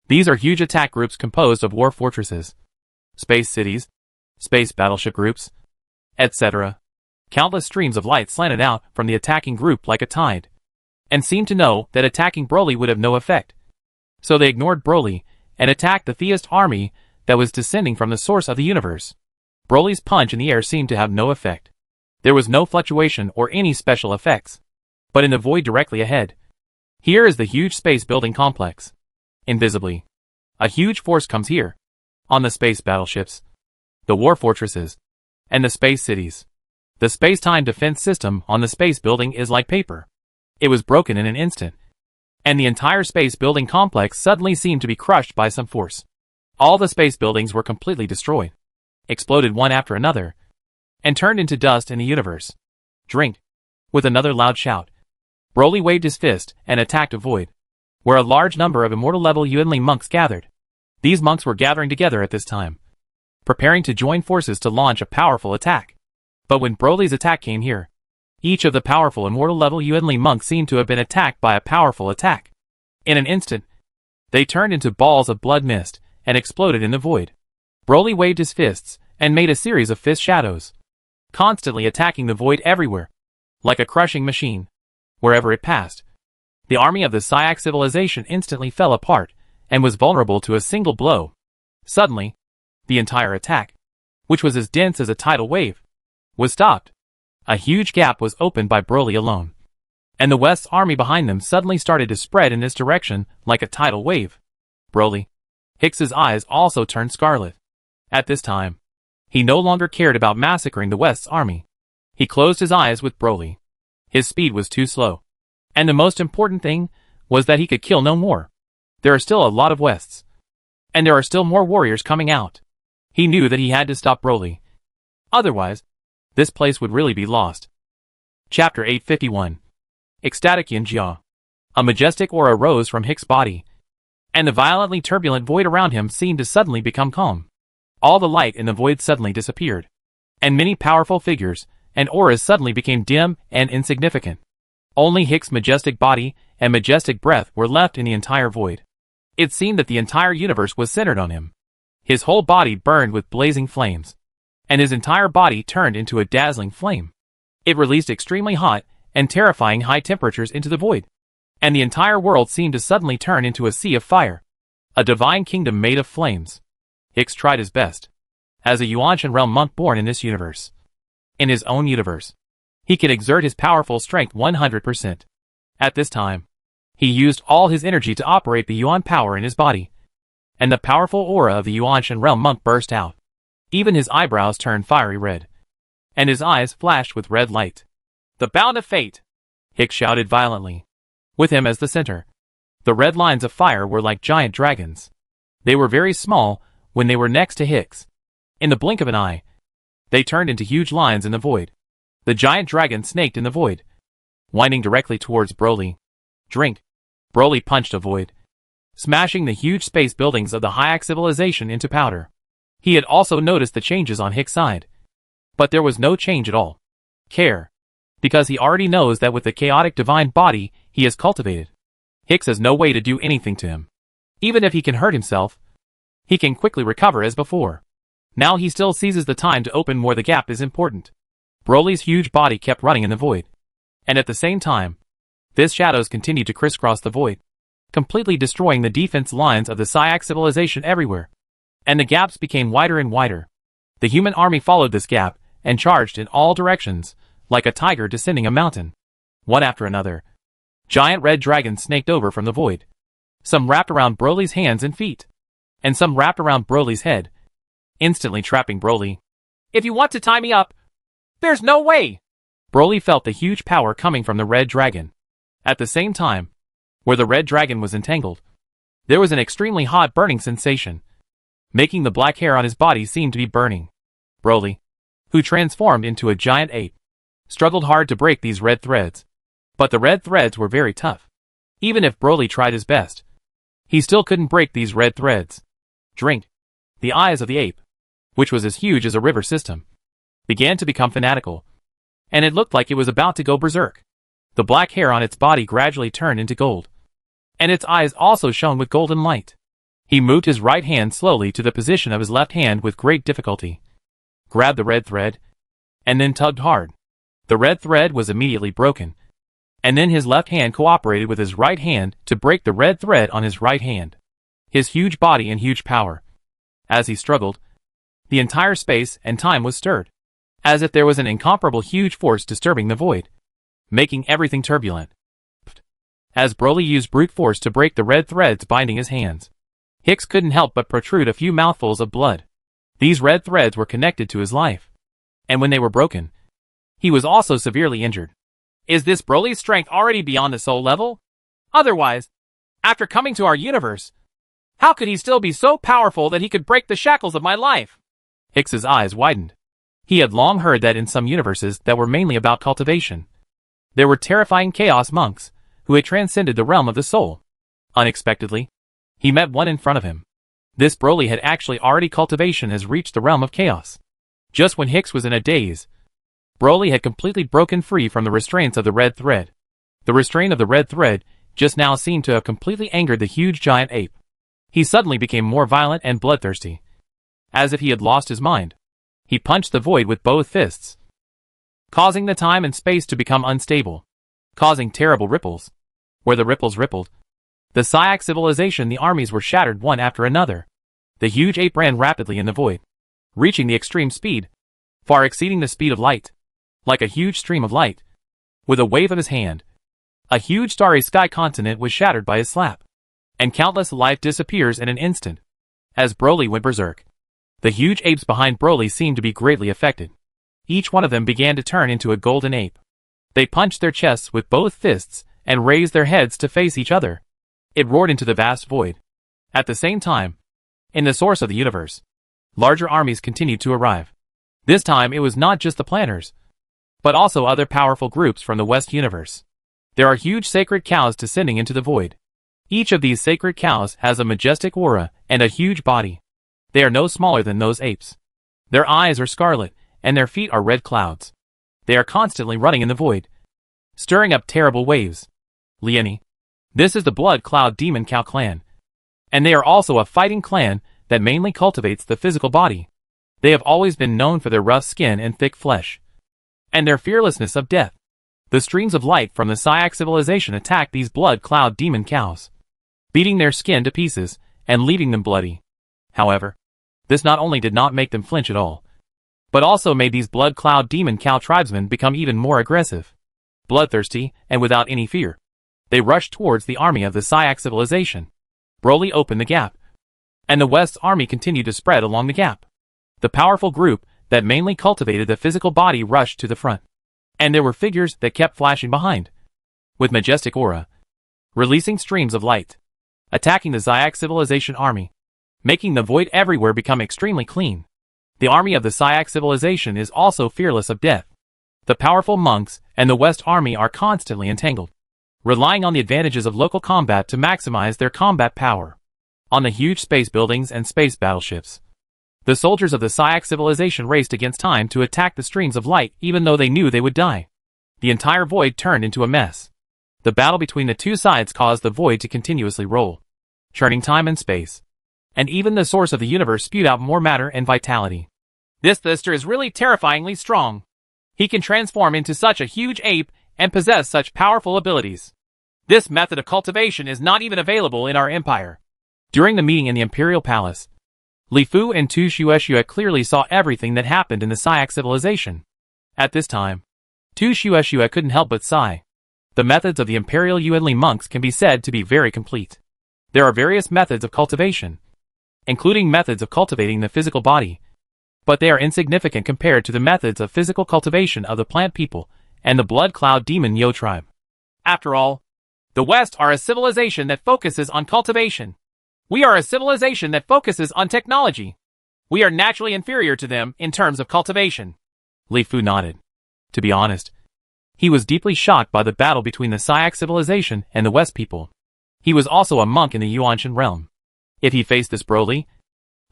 These are huge attack groups composed of war fortresses, space cities, space battleship groups, etc. Countless streams of light slanted out from the attacking group like a tide, and seemed to know that attacking Broly would have no effect. So they ignored Broly, and attacked the theist army that was descending from the source of the universe. Broly's punch in the air seemed to have no effect. There was no fluctuation or any special effects. But in the void directly ahead, here is the huge space building complex. Invisibly, a huge force comes here. On the space battleships, the war fortresses, and the space cities. The space-time defense system on the space building is like paper. It was broken in an instant, and the entire space building complex suddenly seemed to be crushed by some force. All the space buildings were completely destroyed, exploded one after another, and turned into dust in the universe. Drink. With another loud shout, Broly waved his fist and attacked a void, where a large number of immortal-level Yuanli monks gathered. These monks were gathering together at this time, preparing to join forces to launch a powerful attack. But when Broly's attack came here, each of the powerful immortal-level Yuanli monks seemed to have been attacked by a powerful attack. In an instant, they turned into balls of blood mist and exploded in the void. Broly waved his fists and made a series of fist shadows, constantly attacking the void everywhere, like a crushing machine. Wherever it passed, the army of the Syak civilization instantly fell apart and was vulnerable to a single blow. Suddenly, the entire attack, which was as dense as a tidal wave, was stopped. A huge gap was opened by Broly alone, and the West's army behind them suddenly started to spread in this direction like a tidal wave. Broly. Hicks's eyes also turned scarlet. At this time, he no longer cared about massacring the West's army. He closed his eyes with Broly. His speed was too slow. And the most important thing was that he could kill no more. There are still a lot of Wests. And there are still more warriors coming out. He knew that he had to stop Broly. Otherwise, this place would really be lost. Chapter 851. Ecstatic Yin-Jia. A majestic aura rose from Hick's body, and the violently turbulent void around him seemed to suddenly become calm. All the light in the void suddenly disappeared, and many powerful figures and auras suddenly became dim and insignificant. Only Hick's majestic body and majestic breath were left in the entire void. It seemed that the entire universe was centered on him. His whole body burned with blazing flames, and his entire body turned into a dazzling flame. It released extremely hot and terrifying high temperatures into the void, and the entire world seemed to suddenly turn into a sea of fire, a divine kingdom made of flames. Hicks tried his best. As a Yuanshan realm monk born in this universe, in his own universe, he could exert his powerful strength 100%. At this time, he used all his energy to operate the Yuan power in his body, and the powerful aura of the Yuanshan realm monk burst out. Even his eyebrows turned fiery red, and his eyes flashed with red light. The bound of fate! Hicks shouted violently. with him as the center. The red lines of fire were like giant dragons. They were very small when they were next to Hicks. In the blink of an eye, they turned into huge lines in the void. The giant dragon snaked in the void, winding directly towards Broly. Drink. Broly punched a void, smashing the huge space buildings of the Hyak civilization into powder. He had also noticed the changes on Hicks' side. But there was no change at all. Care. Because he already knows that with the chaotic divine body he has cultivated, Hicks has no way to do anything to him. Even if he can hurt himself, he can quickly recover as before. Now he still seizes the time to open more. The gap is important. Broly's huge body kept running in the void. And at the same time, his shadows continued to crisscross the void, completely destroying the defense lines of the Hyak civilization everywhere. And the gaps became wider and wider. The human army followed this gap and charged in all directions, like a tiger descending a mountain. One after another, giant red dragons snaked over from the void. Some wrapped around Broly's hands and feet, and some wrapped around Broly's head, instantly trapping Broly. If you want to tie me up, there's no way! Broly felt the huge power coming from the red dragon. At the same time, where the red dragon was entangled, there was an extremely hot burning sensation, making the black hair on his body seem to be burning. Broly, who transformed into a giant ape, struggled hard to break these red threads. But the red threads were very tough. Even if Broly tried his best, he still couldn't break these red threads. Drink. The eyes of the ape, which was as huge as a river system, began to become fanatical, and it looked like it was about to go berserk. The black hair on its body gradually turned into gold, and its eyes also shone with golden light. He moved his right hand slowly to the position of his left hand with great difficulty, grabbed the red thread, and then tugged hard. The red thread was immediately broken, and then his left hand cooperated with his right hand to break the red thread on his right hand. His huge body and huge power. As he struggled, the entire space and time was stirred, as if there was an incomparable huge force disturbing the void, making everything turbulent. As Broly used brute force to break the red threads binding his hands, Hicks couldn't help but protrude a few mouthfuls of blood. These red threads were connected to his life, and when they were broken, he was also severely injured. Is this Broly's strength already beyond the soul level? Otherwise, after coming to our universe, how could he still be so powerful that he could break the shackles of my life? Hicks's eyes widened. He had long heard that in some universes that were mainly about cultivation, there were terrifying chaos monks who had transcended the realm of the soul. Unexpectedly, he met one in front of him. This Broly had actually already cultivation has reached the realm of chaos. Just when Hicks was in a daze, Broly had completely broken free from the restraints of the red thread. The restraint of the red thread just now seemed to have completely angered the huge giant ape. He suddenly became more violent and bloodthirsty. As if he had lost his mind, he punched the void with both fists, causing the time and space to become unstable, causing terrible ripples. Where the ripples rippled, the Hyak civilization, the armies were shattered one after another. The huge ape ran rapidly in the void, reaching the extreme speed, far exceeding the speed of light. Like a huge stream of light, with a wave of his hand, a huge starry sky continent was shattered by his slap, and countless life disappears in an instant. As Broly went berserk, the huge apes behind Broly seemed to be greatly affected. Each one of them began to turn into a golden ape. They punched their chests with both fists and raised their heads to face each other. It roared into the vast void. At the same time, in the source of the universe, larger armies continued to arrive. This time it was not just the planners, but also other powerful groups from the West universe. There are huge sacred cows descending into the void. Each of these sacred cows has a majestic aura and a huge body. They are no smaller than those apes. Their eyes are scarlet, and their feet are red clouds. They are constantly running in the void, stirring up terrible waves. Liani. This is the Blood Cloud Demon Cow clan, and they are also a fighting clan that mainly cultivates the physical body. They have always been known for their rough skin and thick flesh, and their fearlessness of death. The streams of light from the Hyak civilization attacked these Blood Cloud Demon Cows, beating their skin to pieces and leaving them bloody. However, this not only did not make them flinch at all, but also made these Blood Cloud Demon Cow tribesmen become even more aggressive. Bloodthirsty and without any fear, they rushed towards the army of the Hyak civilization. Broly opened the gap, and the West's army continued to spread along the gap. The powerful group that mainly cultivated the physical body rushed to the front, and there were figures that kept flashing behind, with majestic aura, releasing streams of light, attacking the Zyak civilization army, making the void everywhere become extremely clean. The army of the Zyak civilization is also fearless of death. The powerful monks and the West army are constantly entangled, relying on the advantages of local combat to maximize their combat power. On the huge space buildings and space battleships, the soldiers of the Zyak civilization raced against time to attack the streams of light even though they knew they would die. The entire void turned into a mess. The battle between the two sides caused the void to continuously roll, churning time and space. And even the source of the universe spewed out more matter and vitality. This Thester is really terrifyingly strong. He can transform into such a huge ape and possess such powerful abilities. This method of cultivation is not even available in our empire. During the meeting in the Imperial Palace, Li Fu and Tu Shueshue clearly saw everything that happened in the Zyak civilization. At this time, Tu Shueshue couldn't help but sigh. The methods of the Imperial Yuanli monks can be said to be very complete. There are various methods of cultivation, including methods of cultivating the physical body, but they are insignificant compared to the methods of physical cultivation of the plant people and the blood cloud demon Yo tribe. After all, the West are a civilization that focuses on cultivation. We are a civilization that focuses on technology. We are naturally inferior to them in terms of cultivation. Li Fu nodded. To be honest, he was deeply shocked by the battle between the Zyak civilization and the West people. He was also a monk in the Yuanshan realm. If he faced this Broly,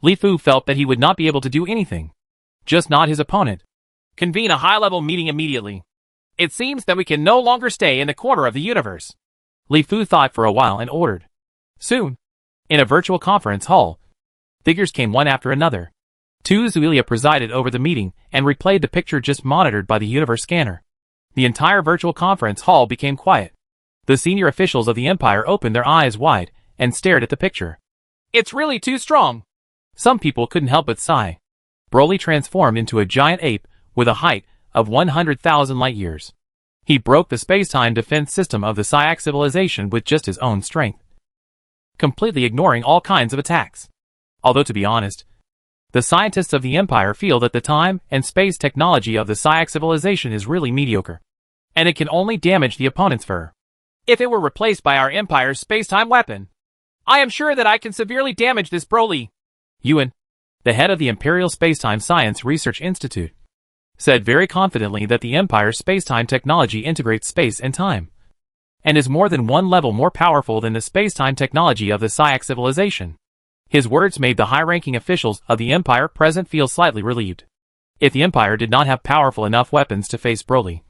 Li Fu felt that he would not be able to do anything. Just not his opponent. Convene a high-level meeting immediately. It seems that we can no longer stay in the corner of the universe. Li Fu thought for a while and ordered. Soon, in a virtual conference hall, figures came one after another. Tu Zuilia presided over the meeting and replayed the picture just monitored by the universe scanner. The entire virtual conference hall became quiet. The senior officials of the Empire opened their eyes wide and stared at the picture. It's really too strong. Some people couldn't help but sigh. Broly transformed into a giant ape with a height of 100,000 light years. He broke the space-time defense system of the Zyak civilization with just his own strength, completely ignoring all kinds of attacks. Although to be honest, the scientists of the Empire feel that the time and space technology of the Zyak civilization is really mediocre, and it can only damage the opponent's fur. If it were replaced by our Empire's space-time weapon, I am sure that I can severely damage this Broly. Yuan, the head of the Imperial Spacetime Science Research Institute, said very confidently that the Empire's space-time technology integrates space and time, and is more than one level more powerful than the space-time technology of the Zyak civilization. His words made the high-ranking officials of the Empire present feel slightly relieved. If the Empire did not have powerful enough weapons to face Broly,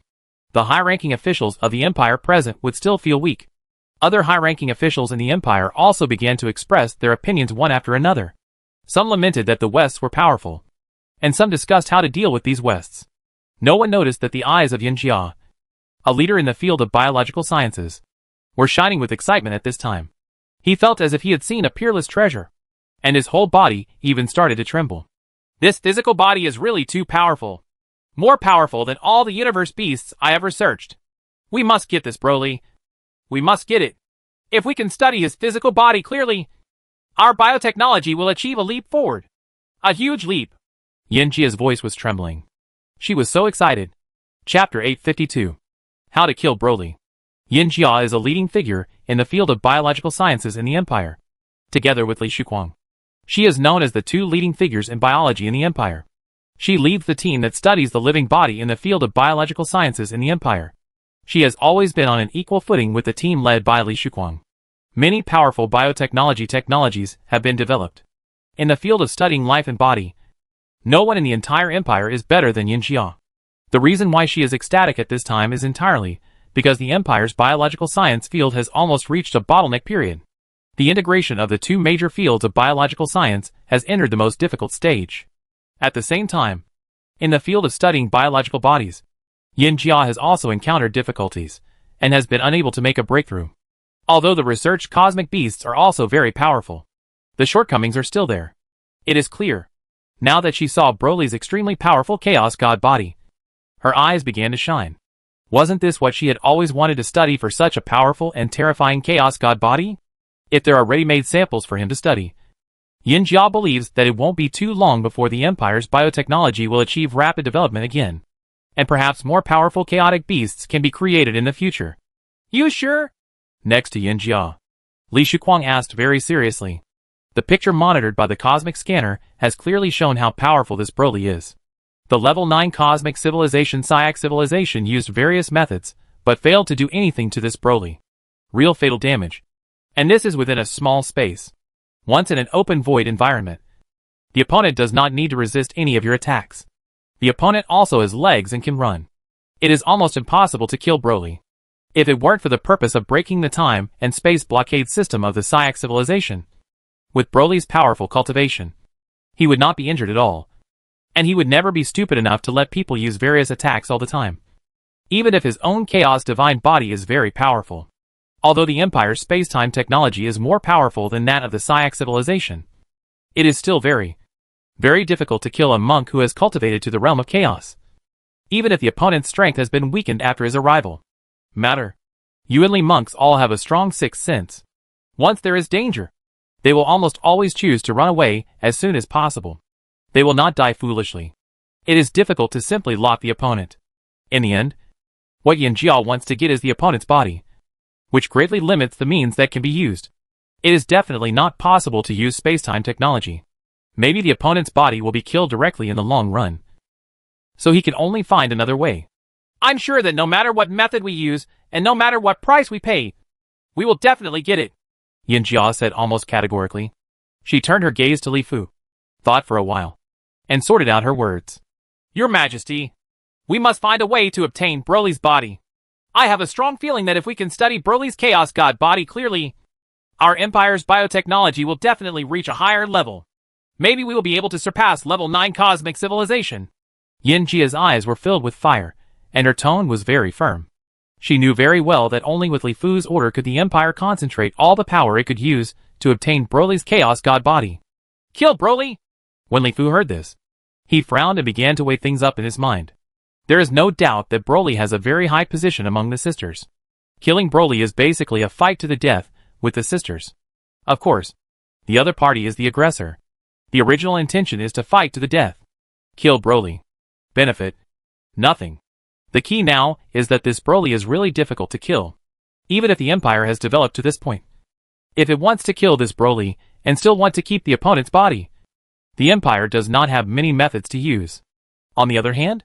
the high-ranking officials of the Empire present would still feel weak. Other high-ranking officials in the Empire also began to express their opinions one after another. Some lamented that the Wests were powerful, and some discussed how to deal with these Wests. No one noticed that the eyes of Yin Jia, a leader in the field of biological sciences, were shining with excitement at this time. He felt as if he had seen a peerless treasure, and his whole body even started to tremble. This physical body is really too powerful. More powerful than all the universe beasts I ever searched. We must get this Broly. We must get it. If we can study his physical body clearly, our biotechnology will achieve a leap forward. A huge leap. Yin Jia's voice was trembling. She was so excited. Chapter 852. How to Kill Broly. Yin Jia is a leading figure in the field of biological sciences in the Empire, together with Li Shuquang. She is known as the two leading figures in biology in the Empire. She leads the team that studies the living body in the field of biological sciences in the Empire. She has always been on an equal footing with the team led by Li Shuquang. Many powerful biotechnology technologies have been developed. In the field of studying life and body, no one in the entire Empire is better than Yin Jia. The reason why she is ecstatic at this time is entirely because the Empire's biological science field has almost reached a bottleneck period. The integration of the two major fields of biological science has entered the most difficult stage. At the same time, in the field of studying biological bodies, Yin Jia has also encountered difficulties and has been unable to make a breakthrough. Although the researched cosmic beasts are also very powerful, the shortcomings are still there. It is clear, now that she saw Broly's extremely powerful Chaos God body, her eyes began to shine. Wasn't this what she had always wanted to study for such a powerful and terrifying Chaos God body? If there are ready-made samples for him to study, Yin Jia believes that it won't be too long before the Empire's biotechnology will achieve rapid development again, and perhaps more powerful chaotic beasts can be created in the future. You sure? next to Yin Jia. Li Shuquang asked very seriously. The picture monitored by the cosmic scanner has clearly shown how powerful this Broly is. The level 9 cosmic civilization Syak civilization used various methods, but failed to do anything to this Broly. Real fatal damage. And this is within a small space. Once in an open void environment. The opponent does not need to resist any of your attacks. The opponent also has legs and can run. It is almost impossible to kill Broly. If it weren't for the purpose of breaking the time and space blockade system of the Syak civilization. With Broly's powerful cultivation, he would not be injured at all. And he would never be stupid enough to let people use various attacks all the time. Even if his own Chaos Divine body is very powerful. Although the Empire's space-time technology is more powerful than that of the Syak civilization, it is still very difficult to kill a monk who has cultivated to the realm of chaos. Even if the opponent's strength has been weakened after his arrival. Yuanli monks all have a strong sixth sense. Once there is danger, they will almost always choose to run away as soon as possible. They will not die foolishly. It is difficult to simply lock the opponent. In the end, what Yin Jia wants to get is the opponent's body, which greatly limits the means that can be used. It is definitely not possible to use space-time technology. Maybe the opponent's body will be killed directly in the long run. So he can only find another way. I'm sure that no matter what method we use, and no matter what price we pay, we will definitely get it, Yin Jia said almost categorically. She turned her gaze to Li Fu, thought for a while, and sorted out her words. Your Majesty, we must find a way to obtain Broly's body. I have a strong feeling that if we can study Broly's Chaos God body clearly, our Empire's biotechnology will definitely reach a higher level. Maybe we will be able to surpass level 9 cosmic civilization. Yin Jia's eyes were filled with fire, and her tone was very firm. She knew very well that only with Li Fu's order could the Empire concentrate all the power it could use to obtain Broly's Chaos God body. Kill Broly? When Li Fu heard this, he frowned and began to weigh things up in his mind. There is no doubt that Broly has a very high position among the sisters. Killing Broly is basically a fight to the death with the sisters. Of course, the other party is the aggressor. The original intention is to fight to the death. Kill Broly. Benefit? Nothing. The key now is that this Broly is really difficult to kill, even if the Empire has developed to this point. If it wants to kill this Broly and still want to keep the opponent's body, the Empire does not have many methods to use. On the other hand,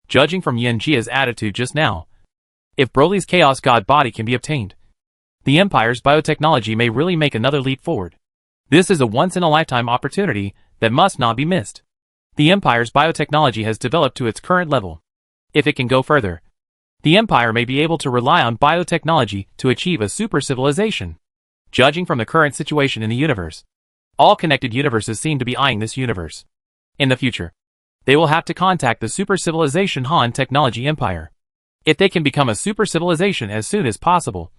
judging from Yin Jia's attitude just now, if Broly's Chaos God body can be obtained, the Empire's biotechnology may really make another leap forward. This is a once-in-a-lifetime opportunity that must not be missed. The Empire's biotechnology has developed to its current level. If it can go further, the Empire may be able to rely on biotechnology to achieve a super civilization. Judging from the current situation in the universe, all connected universes seem to be eyeing this universe. In the future, they will have to contact the super civilization Han Technology Empire. If they can become a super civilization as soon as possible,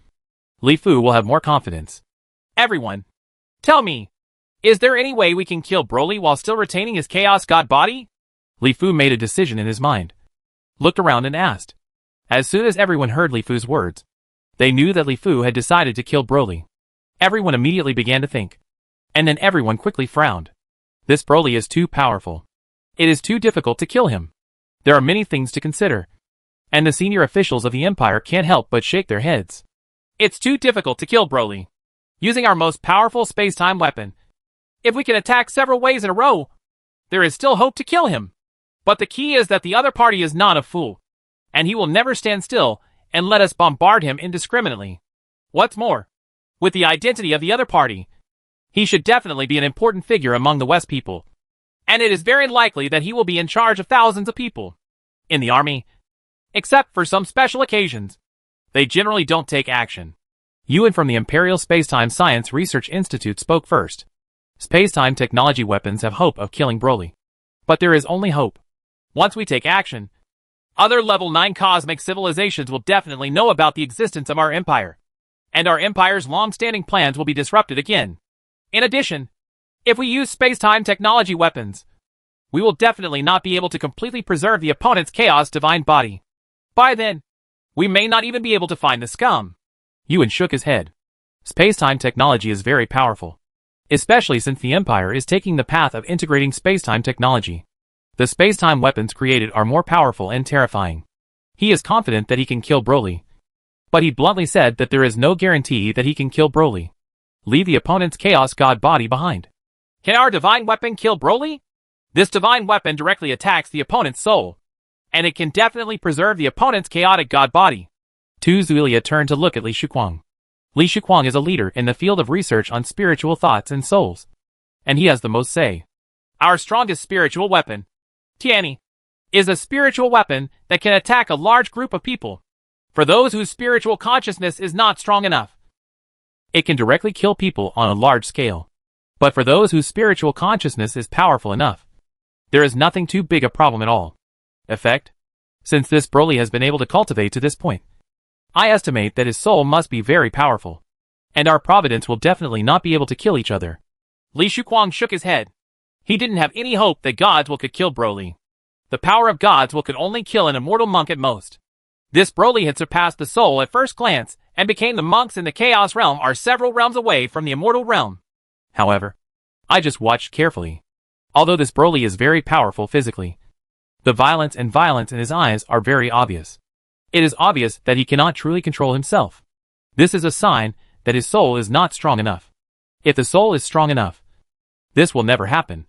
Li Fu will have more confidence. Everyone, tell me, is there any way we can kill Broly while still retaining his Chaos God body? Li Fu made a decision in his mind, looked around and asked. As soon as everyone heard Li Fu's words, they knew that Li Fu had decided to kill Broly. Everyone immediately began to think. And then everyone quickly frowned. This Broly is too powerful. It is too difficult to kill him. There are many things to consider. And the senior officials of the Empire can't help but shake their heads. It's too difficult to kill Broly. Using our most powerful space-time weapon. If we can attack several ways in a row, there is still hope to kill him. But the key is that the other party is not a fool. And he will never stand still and let us bombard him indiscriminately. What's more, with the identity of the other party, he should definitely be an important figure among the West people. And it is very likely that he will be in charge of thousands of people. In the army, except for some special occasions, they generally don't take action. Yuan from the Imperial Spacetime Science Research Institute spoke first. Spacetime technology weapons have hope of killing Broly. But there is only hope. Once we take action, other level 9 cosmic civilizations will definitely know about the existence of our empire. And our empire's long-standing plans will be disrupted again. In addition, if we use space-time technology weapons, we will definitely not be able to completely preserve the opponent's Chaos Divine body. By then, we may not even be able to find the scum. Yuan shook his head. Space-time technology is very powerful, especially since the Empire is taking the path of integrating space-time technology. The space-time weapons created are more powerful and terrifying. He is confident that he can kill Broly, But he bluntly said that there is no guarantee that he can kill Broly. Leave the opponent's Chaos God body behind. Can our divine weapon kill Broly? This divine weapon directly attacks the opponent's soul, and it can definitely preserve the opponent's chaotic god body. Tu Zuilia turned to look at Li Shuquang. Li Shuquang is a leader in the field of research on spiritual thoughts and souls, and he has the most say. Our strongest spiritual weapon, Tianyi, is a spiritual weapon that can attack a large group of people. For those whose spiritual consciousness is not strong enough, it can directly kill people on a large scale. But for those whose spiritual consciousness is powerful enough, there is nothing too big a problem at all. Effect? Since this Broly has been able to cultivate to this point, I estimate that his soul must be very powerful, and our providence will definitely not be able to kill each other. Li Shuquang shook his head. He didn't have any hope that gods could kill Broly. The power of gods could only kill an immortal monk at most. This Broly had surpassed the soul at first glance, and became the monks in the Chaos Realm are several realms away from the Immortal Realm. However, I just watched carefully. Although this Broly is very powerful physically, the violence in his eyes are very obvious. It is obvious that he cannot truly control himself. This is a sign that his soul is not strong enough. If the soul is strong enough, this will never happen.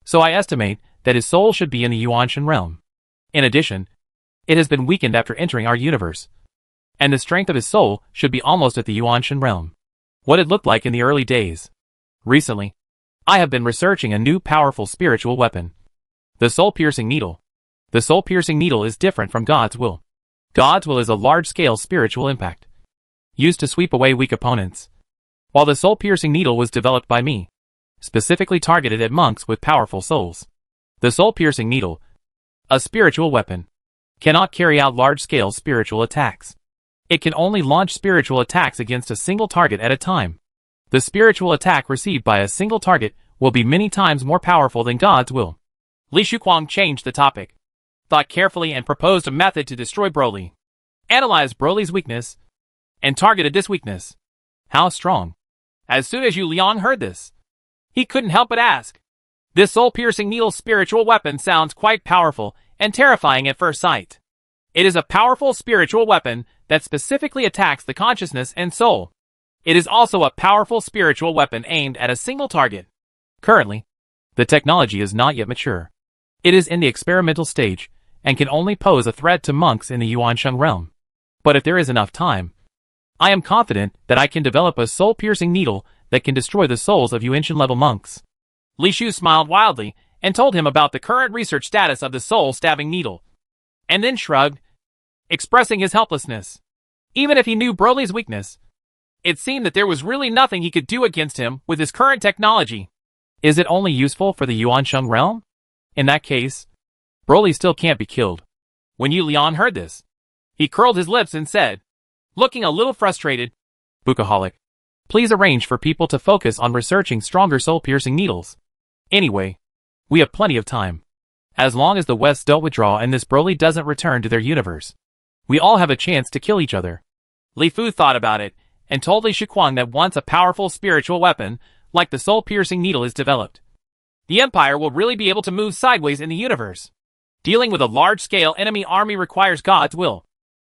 So I estimate that his soul should be in the Yuanshan realm. In addition, it has been weakened after entering our universe, and the strength of his soul should be almost at the Yuanshan realm. What it looked like in the early days. Recently, I have been researching a new powerful spiritual weapon. The soul-piercing needle. The soul-piercing needle is different from God's will. God's will is a large-scale spiritual impact, used to sweep away weak opponents, while the soul-piercing needle was developed by me, specifically targeted at monks with powerful souls. The soul-piercing needle, a spiritual weapon, cannot carry out large-scale spiritual attacks. It can only launch spiritual attacks against a single target at a time. The spiritual attack received by a single target will be many times more powerful than God's will. Li Shuquang changed the topic, thought carefully and proposed a method to destroy Broly. Analyzed Broly's weakness, and targeted this weakness. How strong? As soon as Yu Liang heard this, he couldn't help but ask. This soul-piercing needle spiritual weapon sounds quite powerful and terrifying at first sight. It is a powerful spiritual weapon that specifically attacks the consciousness and soul. It is also a powerful spiritual weapon aimed at a single target. Currently, the technology is not yet mature. It is in the experimental stage, and can only pose a threat to monks in the Yuanshan realm. But if there is enough time, I am confident that I can develop a soul-piercing needle that can destroy the souls of Yuanshan-level monks. Li Shu smiled wildly, and told him about the current research status of the soul-stabbing needle, and then shrugged, expressing his helplessness. Even if he knew Broly's weakness, it seemed that there was really nothing he could do against him with his current technology. Is it only useful for the Yuanshan realm? In that case, Broly still can't be killed. When Yu Liang heard this, he curled his lips and said, looking a little frustrated, Bookaholic, please arrange for people to focus on researching stronger soul-piercing needles. Anyway, we have plenty of time. As long as the West don't withdraw and this Broly doesn't return to their universe, we all have a chance to kill each other. Li Fu thought about it, and told Li Shuquang that once a powerful spiritual weapon, like the soul-piercing needle, is developed, the Empire will really be able to move sideways in the universe. Dealing with a large-scale enemy army requires God's will,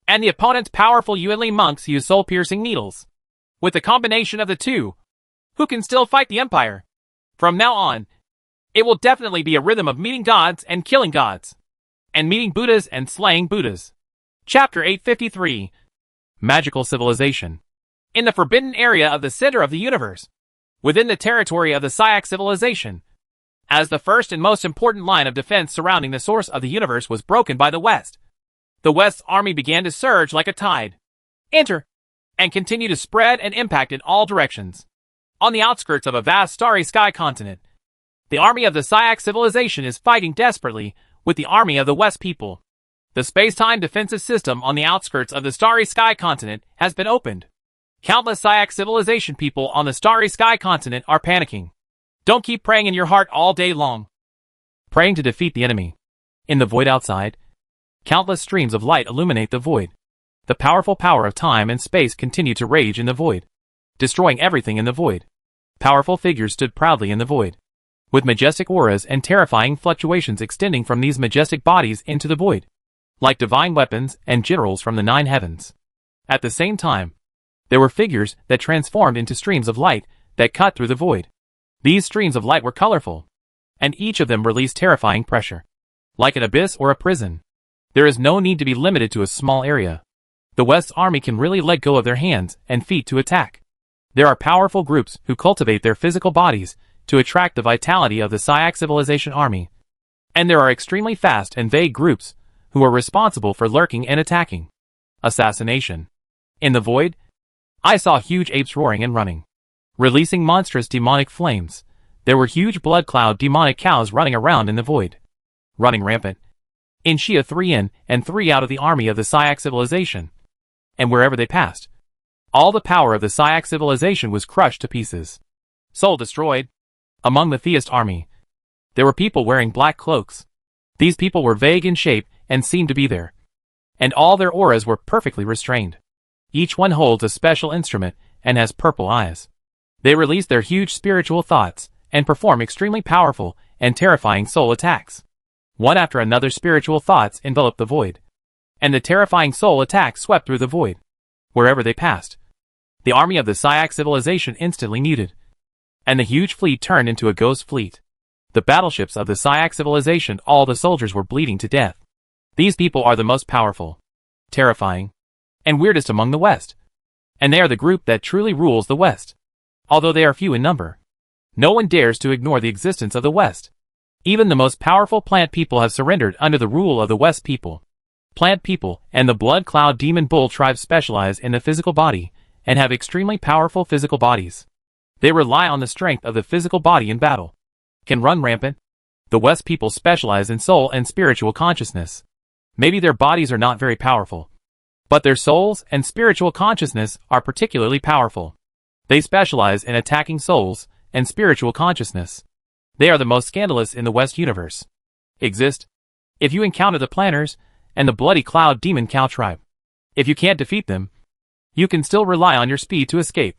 and the opponent's powerful Yuanli monks use soul-piercing needles. With the combination of the two, who can still fight the Empire? From now on, it will definitely be a rhythm of meeting gods and killing gods, and meeting Buddhas and slaying Buddhas. Chapter 853. Magical Civilization. In the forbidden area of the center of the universe, within the territory of the Syak civilization, as the first and most important line of defense surrounding the source of the universe was broken by the West, the West's army began to surge like a tide, enter, and continue to spread and impact in all directions. On the outskirts of a vast starry sky continent, the army of the Syak civilization is fighting desperately with the army of the West people. The space-time defensive system on the outskirts of the starry sky continent has been opened. Countless Syak civilization people on the starry sky continent are panicking. Don't keep praying in your heart all day long. Praying to defeat the enemy. In the void outside, countless streams of light illuminate the void. The powerful power of time and space continue to rage in the void, destroying everything in the void. Powerful figures stood proudly in the void, with majestic auras and terrifying fluctuations extending from these majestic bodies into the void, like divine weapons and generals from the 9 heavens. At the same time, there were figures that transformed into streams of light that cut through the void. These streams of light were colorful, and each of them released terrifying pressure. Like an abyss or a prison. There is no need to be limited to a small area. The West's army can really let go of their hands and feet to attack. There are powerful groups who cultivate their physical bodies to attract the vitality of the Syak civilization army. And there are extremely fast and vague groups who are responsible for lurking and attacking. Assassination. In the void, I saw huge apes roaring and running, releasing monstrous demonic flames. There were huge blood cloud demonic cows running around in the void, running rampant. In Shia 3 in and 3 out of the army of the Syak civilization. And wherever they passed, all the power of the Syak civilization was crushed to pieces. Soul destroyed. Among the theist army, there were people wearing black cloaks. These people were vague in shape and seemed to be there. And all their auras were perfectly restrained. Each one holds a special instrument and has purple eyes. They release their huge spiritual thoughts and perform extremely powerful and terrifying soul attacks. One after another spiritual thoughts enveloped the void. And the terrifying soul attacks swept through the void. Wherever they passed, the army of the Syak civilization instantly muted. And the huge fleet turned into a ghost fleet. The battleships of the Syak civilization, all the soldiers were bleeding to death. These people are the most powerful, terrifying, and weirdest among the West. And they are the group that truly rules the West. Although they are few in number, no one dares to ignore the existence of the West. Even the most powerful plant people have surrendered under the rule of the West people. Plant people and the blood cloud demon bull tribe specialize in the physical body and have extremely powerful physical bodies. They rely on the strength of the physical body in battle. Can run rampant. The West people specialize in soul and spiritual consciousness. Maybe their bodies are not very powerful, but their souls and spiritual consciousness are particularly powerful. They specialize in attacking souls and spiritual consciousness. They are the most scandalous in the West universe. Exist. If you encounter the planners and the bloody cloud demon cow tribe, if you can't defeat them, you can still rely on your speed to escape.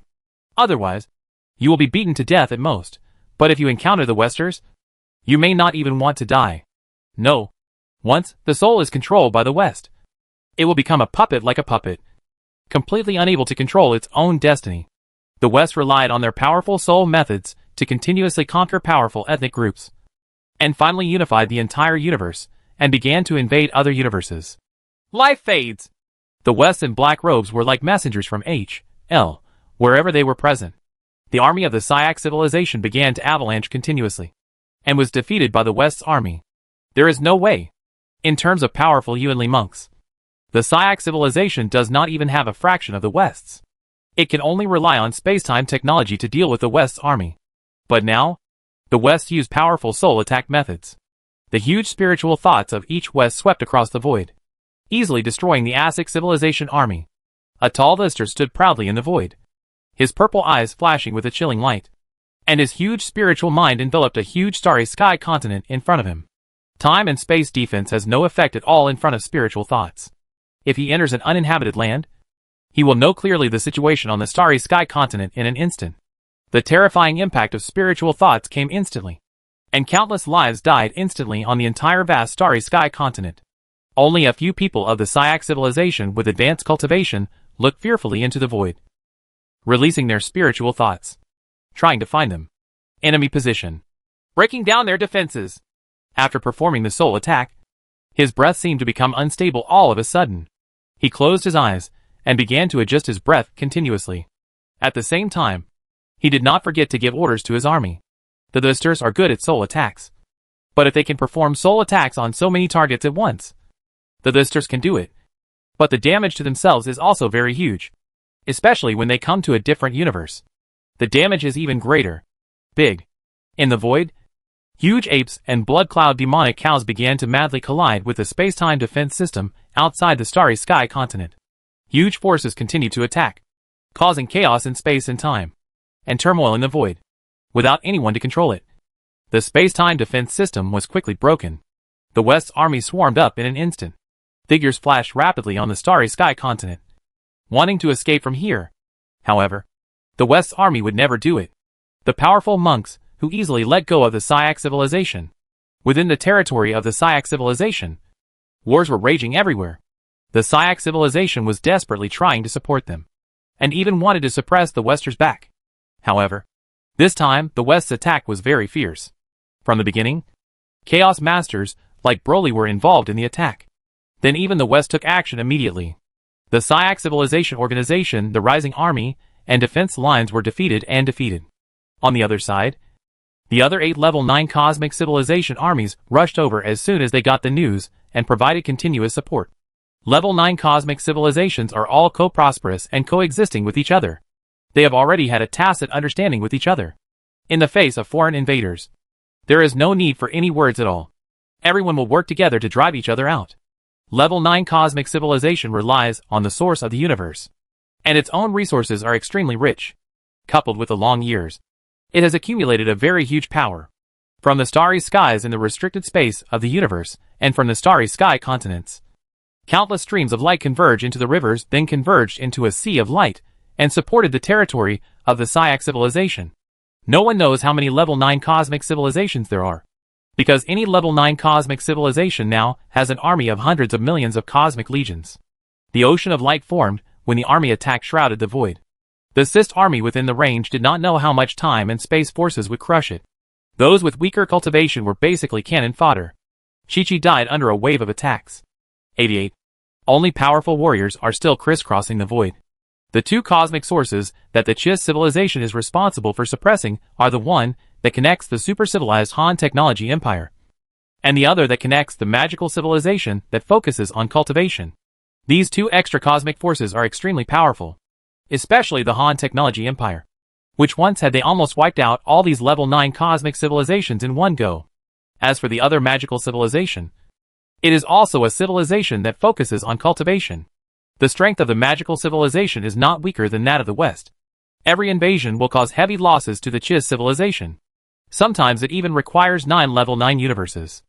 Otherwise, you will be beaten to death at most. But if you encounter the Westers, you may not even want to die. No. Once the soul is controlled by the West, it will become a puppet like a puppet, completely unable to control its own destiny. The West relied on their powerful soul methods to continuously conquer powerful ethnic groups, and finally unified the entire universe, and began to invade other universes. Life fades. The West in black robes were like messengers from H.L. wherever they were present. The army of the Syak civilization began to avalanche continuously, and was defeated by the West's army. There is no way. In terms of powerful Yuanli monks, the Syak civilization does not even have a fraction of the West's. It can only rely on space-time technology to deal with the West's army. But now, the West used powerful soul attack methods. The huge spiritual thoughts of each West swept across the void, easily destroying the Syak civilization army. A tall visitor stood proudly in the void, his purple eyes flashing with a chilling light, and his huge spiritual mind enveloped a huge starry sky continent in front of him. Time and space defense has no effect at all in front of spiritual thoughts. If he enters an uninhabited land, he will know clearly the situation on the starry sky continent in an instant. The terrifying impact of spiritual thoughts came instantly, and countless lives died instantly on the entire vast starry sky continent. Only a few people of the Syak civilization with advanced cultivation looked fearfully into the void, releasing their spiritual thoughts, trying to find them. Enemy position. Breaking down their defenses. After performing the soul attack, his breath seemed to become unstable all of a sudden. He closed his eyes and began to adjust his breath continuously. At the same time, he did not forget to give orders to his army. The Dusters are good at soul attacks, but if they can perform soul attacks on so many targets at once, the Dusters can do it. But the damage to themselves is also very huge, especially when they come to a different universe. The damage is even greater. Big. In the void, huge apes and blood cloud demonic cows began to madly collide with the space-time defense system outside the starry sky continent. Huge forces continued to attack, causing chaos in space and time, and turmoil in the void, without anyone to control it. The space-time defense system was quickly broken. The West's army swarmed up in an instant. Figures flashed rapidly on the starry sky continent, wanting to escape from here. However, the West's army would never do it. The powerful monks, who easily let go of the Syak civilization. Within the territory of the Syak civilization, wars were raging everywhere. The Syak civilization was desperately trying to support them, and even wanted to suppress the Westers back. However, this time, the West's attack was very fierce. From the beginning, Chaos Masters, like Broly, were involved in the attack. Then even the West took action immediately. The Syak civilization organization, the Rising Army, and defense lines were defeated. On the other side, the other 8 level 9 cosmic civilization armies rushed over as soon as they got the news and provided continuous support. Level 9 cosmic civilizations are all co-prosperous and coexisting with each other. They have already had a tacit understanding with each other. In the face of foreign invaders, there is no need for any words at all. Everyone will work together to drive each other out. Level 9 cosmic civilization relies on the source of the universe, and its own resources are extremely rich. Coupled with the long years, it has accumulated a very huge power. From the starry skies in the restricted space of the universe, and from the starry sky continents, countless streams of light converge into the rivers, then converged into a sea of light, and supported the territory of the Syak civilization. No one knows how many level 9 cosmic civilizations there are, because any level 9 cosmic civilization now has an army of hundreds of millions of cosmic legions. The ocean of light formed when the army attack shrouded the void. The Sist army within the range did not know how much time and space forces would crush it. Those with weaker cultivation were basically cannon fodder. Chi-Chi died under a wave of attacks. 88. Only powerful warriors are still crisscrossing the void. The 2 cosmic sources that the Chiss civilization is responsible for suppressing are the one that connects the super-civilized Han technology empire, and the other that connects the magical civilization that focuses on cultivation. These 2 extra cosmic forces are extremely powerful, especially the Han technology empire, which once had they almost wiped out all these level 9 cosmic civilizations in one go. As for the other magical civilization, it is also a civilization that focuses on cultivation. The strength of the magical civilization is not weaker than that of the West. Every invasion will cause heavy losses to the Chiss civilization. Sometimes it even requires 9 level 9 universes.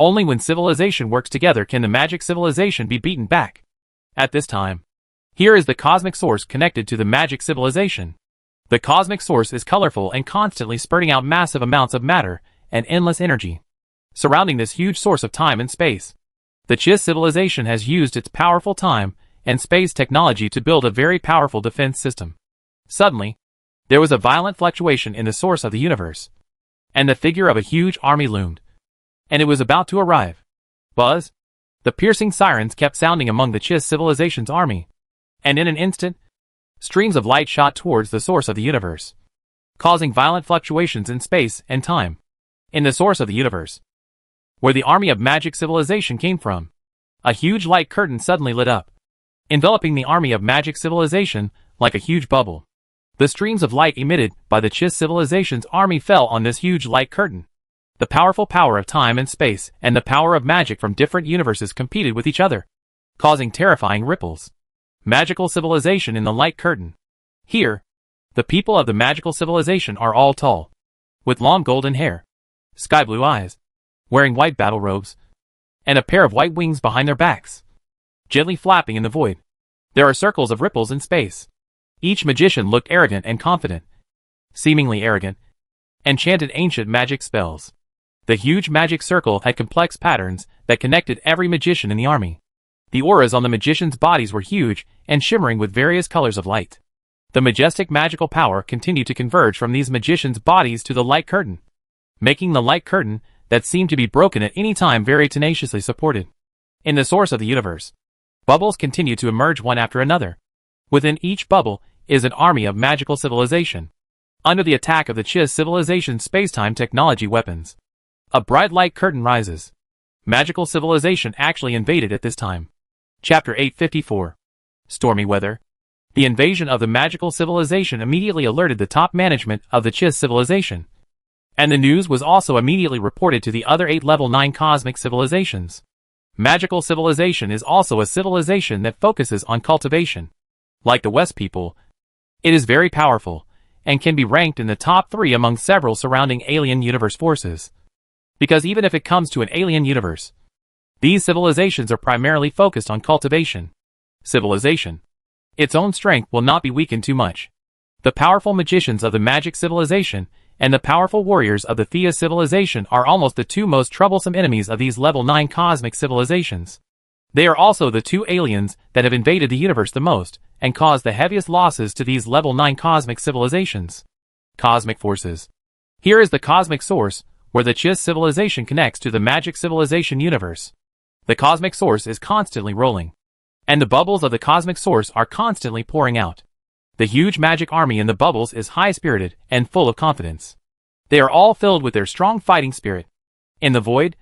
Only when civilization works together can the magic civilization be beaten back. At this time, here is the cosmic source connected to the magic civilization. The cosmic source is colorful and constantly spurting out massive amounts of matter and endless energy. Surrounding this huge source of time and space, the Chiss civilization has used its powerful time and space technology to build a very powerful defense system. Suddenly, there was a violent fluctuation in the source of the universe, and the figure of a huge army loomed, and it was about to arrive. Buzz! The piercing sirens kept sounding among the Chiss civilization's army, and in an instant, streams of light shot towards the source of the universe, causing violent fluctuations in space and time. In the source of the universe, where the army of magic civilization came from, a huge light curtain suddenly lit up, enveloping the army of magic civilization like a huge bubble. The streams of light emitted by the Chiss civilization's army fell on this huge light curtain. The powerful power of time and space and the power of magic from different universes competed with each other, causing terrifying ripples. Magical civilization in the light curtain. Here, the people of the magical civilization are all tall, with long golden hair, sky blue eyes, wearing white battle robes, and a pair of white wings behind their backs, gently flapping in the void. There are circles of ripples in space. Each magician looked arrogant and confident, seemingly arrogant, and chanted ancient magic spells. The huge magic circle had complex patterns that connected every magician in the army. The auras on the magicians' bodies were huge and shimmering with various colors of light. The majestic magical power continued to converge from these magicians' bodies to the light curtain, making the light curtain that seemed to be broken at any time very tenaciously supported. In the source of the universe, bubbles continue to emerge one after another. Within each bubble is an army of magical civilization, under the attack of the Chiss civilization's space-time technology weapons. A bright light curtain rises. Magical civilization actually invaded at this time. Chapter 854. Stormy weather. The invasion of the magical civilization immediately alerted the top management of the Chiss civilization, and the news was also immediately reported to the other 8 level 9 cosmic civilizations. Magical civilization is also a civilization that focuses on cultivation. Like the West people, it is very powerful, and can be ranked in the top 3 among several surrounding alien universe forces. Because even if it comes to an alien universe, these civilizations are primarily focused on cultivation. Civilization. Its own strength will not be weakened too much. The powerful magicians of the magic civilization and the powerful warriors of the Thea civilization are almost the 2 most troublesome enemies of these level 9 cosmic civilizations. They are also the two aliens that have invaded the universe the most and caused the heaviest losses to these level 9 cosmic civilizations. Cosmic forces. Here is the cosmic source, where the Chiss civilization connects to the magic civilization universe. The cosmic source is constantly rolling, and the bubbles of the cosmic source are constantly pouring out. The huge magic army in the bubbles is high-spirited and full of confidence. They are all filled with their strong fighting spirit. In the void,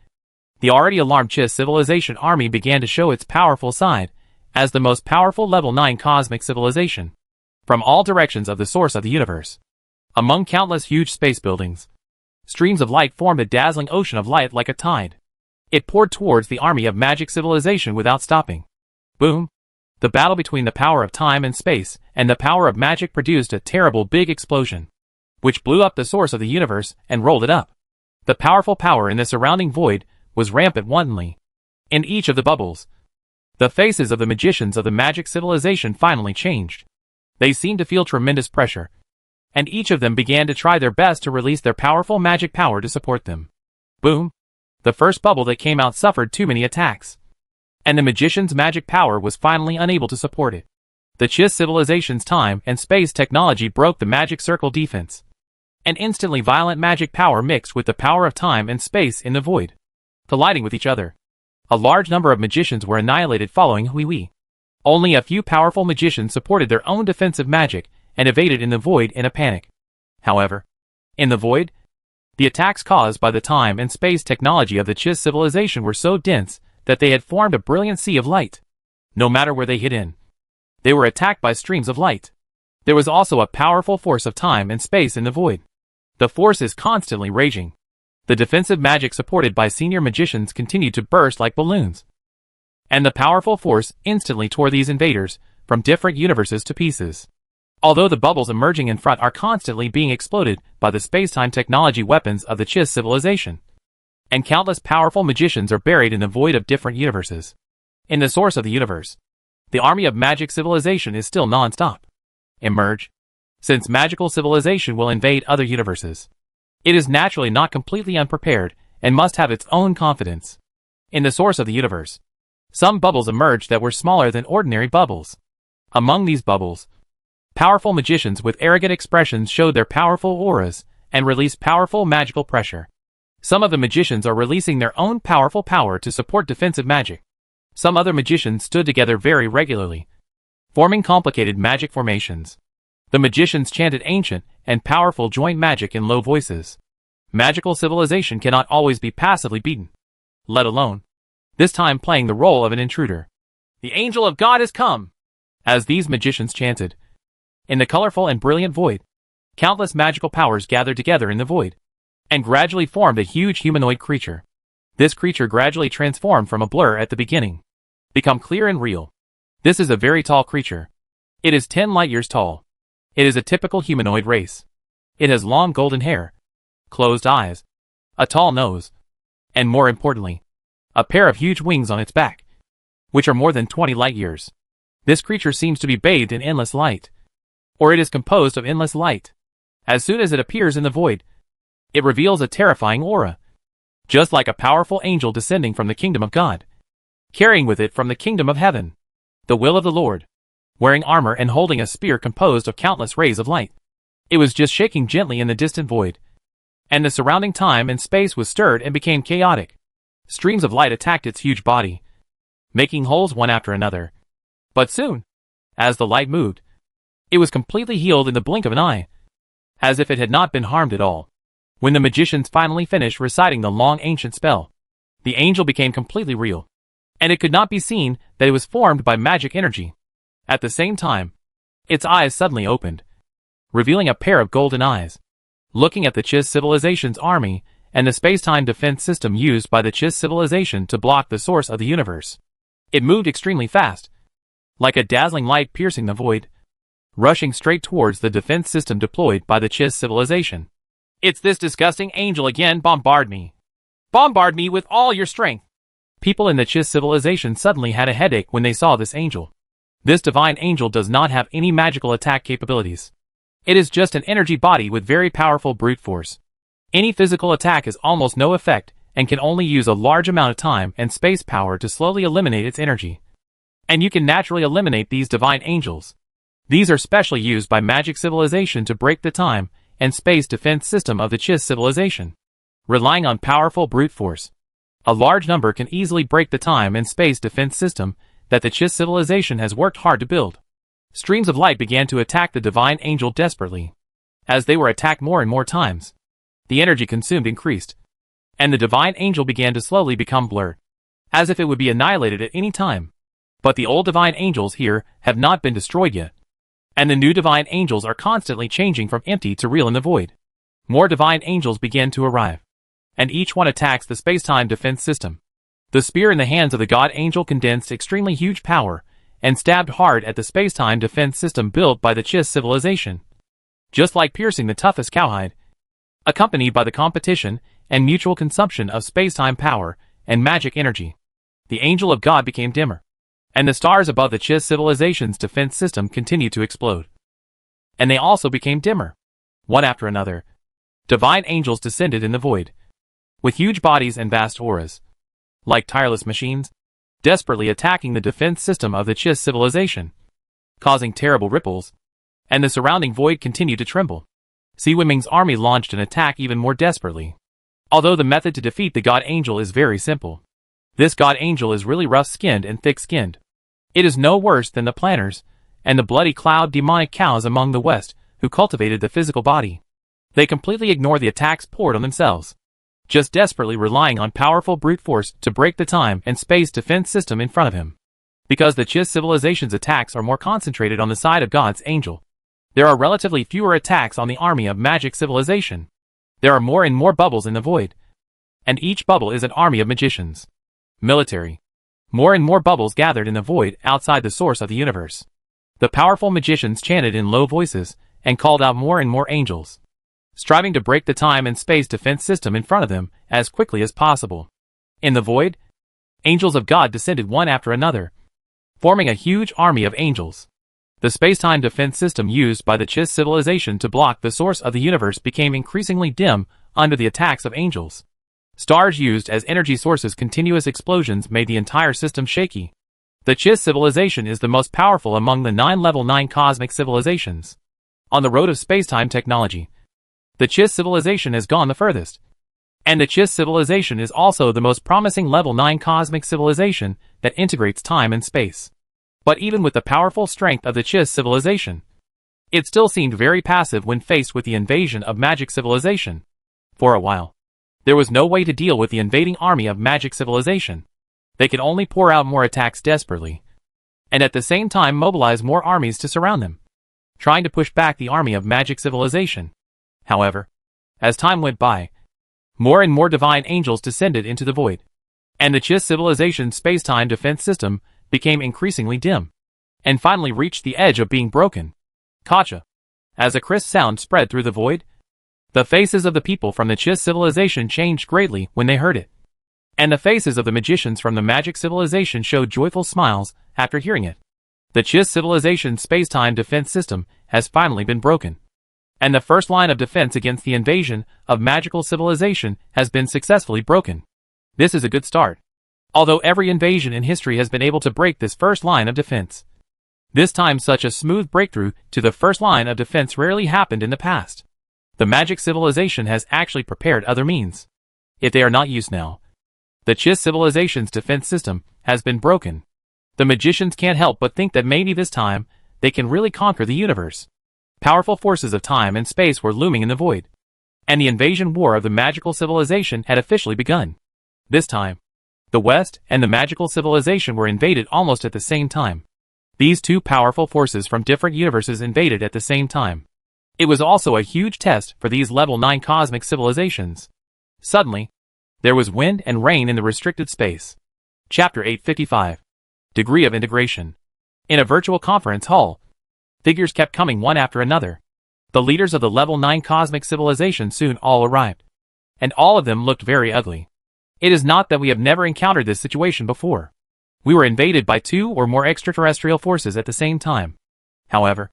the already alarmed Chiss civilization army began to show its powerful side, as the most powerful level 9 cosmic civilization. From all directions of the source of the universe, among countless huge space buildings, streams of light formed a dazzling ocean of light like a tide. It poured towards the army of magic civilization without stopping. Boom! The battle between the power of time and space and the power of magic produced a terrible big explosion, which blew up the source of the universe and rolled it up. The powerful power in the surrounding void was rampant wantonly. In each of the bubbles, the faces of the magicians of the magic civilization finally changed. They seemed to feel tremendous pressure, and each of them began to try their best to release their powerful magic power to support them. Boom! The first bubble that came out suffered too many attacks, and the magician's magic power was finally unable to support it. The Chiss civilization's time and space technology broke the magic circle defense, and instantly violent magic power mixed with the power of time and space in the void, colliding with each other. A large number of magicians were annihilated following Hui. Only a few powerful magicians supported their own defensive magic and evaded in the void in a panic. However, in the void, the attacks caused by the time and space technology of the Chiss civilization were so dense that they had formed a brilliant sea of light. No matter where they hid in, they were attacked by streams of light. There was also a powerful force of time and space in the void. The force is constantly raging. The defensive magic supported by senior magicians continued to burst like balloons, and the powerful force instantly tore these invaders from different universes to pieces. Although the bubbles emerging in front are constantly being exploded by the space-time technology weapons of the Chiss civilization, and countless powerful magicians are buried in the void of different universes. In the source of the universe, the army of magic civilization is still non-stop. Emerge. Since magical civilization will invade other universes, it is naturally not completely unprepared and must have its own confidence. In the source of the universe, some bubbles emerged that were smaller than ordinary bubbles. Among these bubbles, powerful magicians with arrogant expressions showed their powerful auras and released powerful magical pressure. Some of the magicians are releasing their own powerful power to support defensive magic. Some other magicians stood together very regularly, forming complicated magic formations. The magicians chanted ancient and powerful joint magic in low voices. Magical civilization cannot always be passively beaten, let alone, this time playing the role of an intruder. The angel of God has come! As these magicians chanted, in the colorful and brilliant void, countless magical powers gathered together in the void, and gradually formed a huge humanoid creature. This creature gradually transformed from a blur at the beginning, become clear and real. This is a very tall creature. It is 10 light years tall. It is a typical humanoid race. It has long golden hair, closed eyes, a tall nose, and more importantly, a pair of huge wings on its back, which are more than 20 light years. This creature seems to be bathed in endless light, or it is composed of endless light. As soon as it appears in the void, it reveals a terrifying aura, just like a powerful angel descending from the kingdom of God, carrying with it from the kingdom of heaven the will of the Lord, wearing armor and holding a spear composed of countless rays of light. It was just shaking gently in the distant void, and the surrounding time and space was stirred and became chaotic. Streams of light attacked its huge body, making holes one after another. But soon, as the light moved, it was completely healed in the blink of an eye, as if it had not been harmed at all. When the magicians finally finished reciting the long ancient spell, the angel became completely real, and it could not be seen that it was formed by magic energy. At the same time, its eyes suddenly opened, revealing a pair of golden eyes. Looking at the Chiss civilization's army and the space-time defense system used by the Chiss civilization to block the source of the universe, it moved extremely fast, like a dazzling light piercing the void, rushing straight towards the defense system deployed by the Chiss civilization. It's this disgusting angel again, bombard me. Bombard me with all your strength. People in the Chiss civilization suddenly had a headache when they saw this angel. This divine angel does not have any magical attack capabilities. It is just an energy body with very powerful brute force. Any physical attack has almost no effect, and can only use a large amount of time and space power to slowly eliminate its energy. And you can naturally eliminate these divine angels. These are specially used by magic civilization to break the time and space defense system of the Chiss civilization. Relying on powerful brute force, a large number can easily break the time and space defense system that the Chiss civilization has worked hard to build. Streams of light began to attack the divine angel desperately. As they were attacked more and more times, the energy consumed increased, and the divine angel began to slowly become blurred, as if it would be annihilated at any time. But the old divine angels here have not been destroyed yet, and the new divine angels are constantly changing from empty to real in the void. More divine angels begin to arrive, and each one attacks the space-time defense system. The spear in the hands of the god angel condensed extremely huge power and stabbed hard at the space-time defense system built by the Chiss civilization, just like piercing the toughest cowhide. Accompanied by the competition and mutual consumption of space-time power and magic energy, the angel of God became dimmer, and the stars above the Chiss civilization's defense system continued to explode. And they also became dimmer. One after another, divine angels descended in the void, with huge bodies and vast auras, like tireless machines, desperately attacking the defense system of the Chiss civilization, causing terrible ripples, and the surrounding void continued to tremble. Sea Wiming's army launched an attack even more desperately. Although the method to defeat the god angel is very simple, this god angel is really rough-skinned and thick-skinned. It is no worse than the planners and the bloody cloud demonic cows among the West who cultivated the physical body. They completely ignore the attacks poured on themselves, just desperately relying on powerful brute force to break the time and space defense system in front of him. Because the Chiss civilization's attacks are more concentrated on the side of God's angel, there are relatively fewer attacks on the army of magic civilization. There are more and more bubbles in the void, and each bubble is an army of magicians. Military. More and more bubbles gathered in the void outside the source of the universe. The powerful magicians chanted in low voices and called out more and more angels, striving to break the time and space defense system in front of them as quickly as possible. In the void, angels of God descended one after another, forming a huge army of angels. The space-time defense system used by the Chiss civilization to block the source of the universe became increasingly dim under the attacks of angels. Stars used as energy sources, continuous explosions made the entire system shaky. The Chiss civilization is the most powerful among the 9 level 9 cosmic civilizations. On the road of space-time technology, the Chiss civilization has gone the furthest. And the Chiss civilization is also the most promising level 9 cosmic civilization that integrates time and space. But even with the powerful strength of the Chiss civilization, it still seemed very passive when faced with the invasion of magic civilization. For a while, there was no way to deal with the invading army of magic civilization. They could only pour out more attacks desperately, and at the same time mobilize more armies to surround them, trying to push back the army of magic civilization. However, as time went by, more and more divine angels descended into the void, and the Chiss civilization's space-time defense system became increasingly dim, and finally reached the edge of being broken. Kacha. As a crisp sound spread through the void, the faces of the people from the Chiss civilization changed greatly when they heard it, and the faces of the magicians from the magic civilization showed joyful smiles after hearing it. The Chiss civilization's space-time defense system has finally been broken, and the first line of defense against the invasion of magical civilization has been successfully broken. This is a good start, although every invasion in history has been able to break this first line of defense. This time such a smooth breakthrough to the first line of defense rarely happened in the past. The magic civilization has actually prepared other means. If they are not used now, the Chiss civilization's defense system has been broken. The magicians can't help but think that maybe this time they can really conquer the universe. Powerful forces of time and space were looming in the void, and the invasion war of the magical civilization had officially begun. This time, the West and the magical civilization were invaded almost at the same time. These two powerful forces from different universes invaded at the same time. It was also a huge test for these level 9 cosmic civilizations. Suddenly, there was wind and rain in the restricted space. Chapter 855. Degree of Integration. In a virtual conference hall, figures kept coming one after another. The leaders of the level 9 cosmic civilization soon all arrived, and all of them looked very ugly. It is not that we have never encountered this situation before. We were invaded by 2 or more extraterrestrial forces at the same time. However,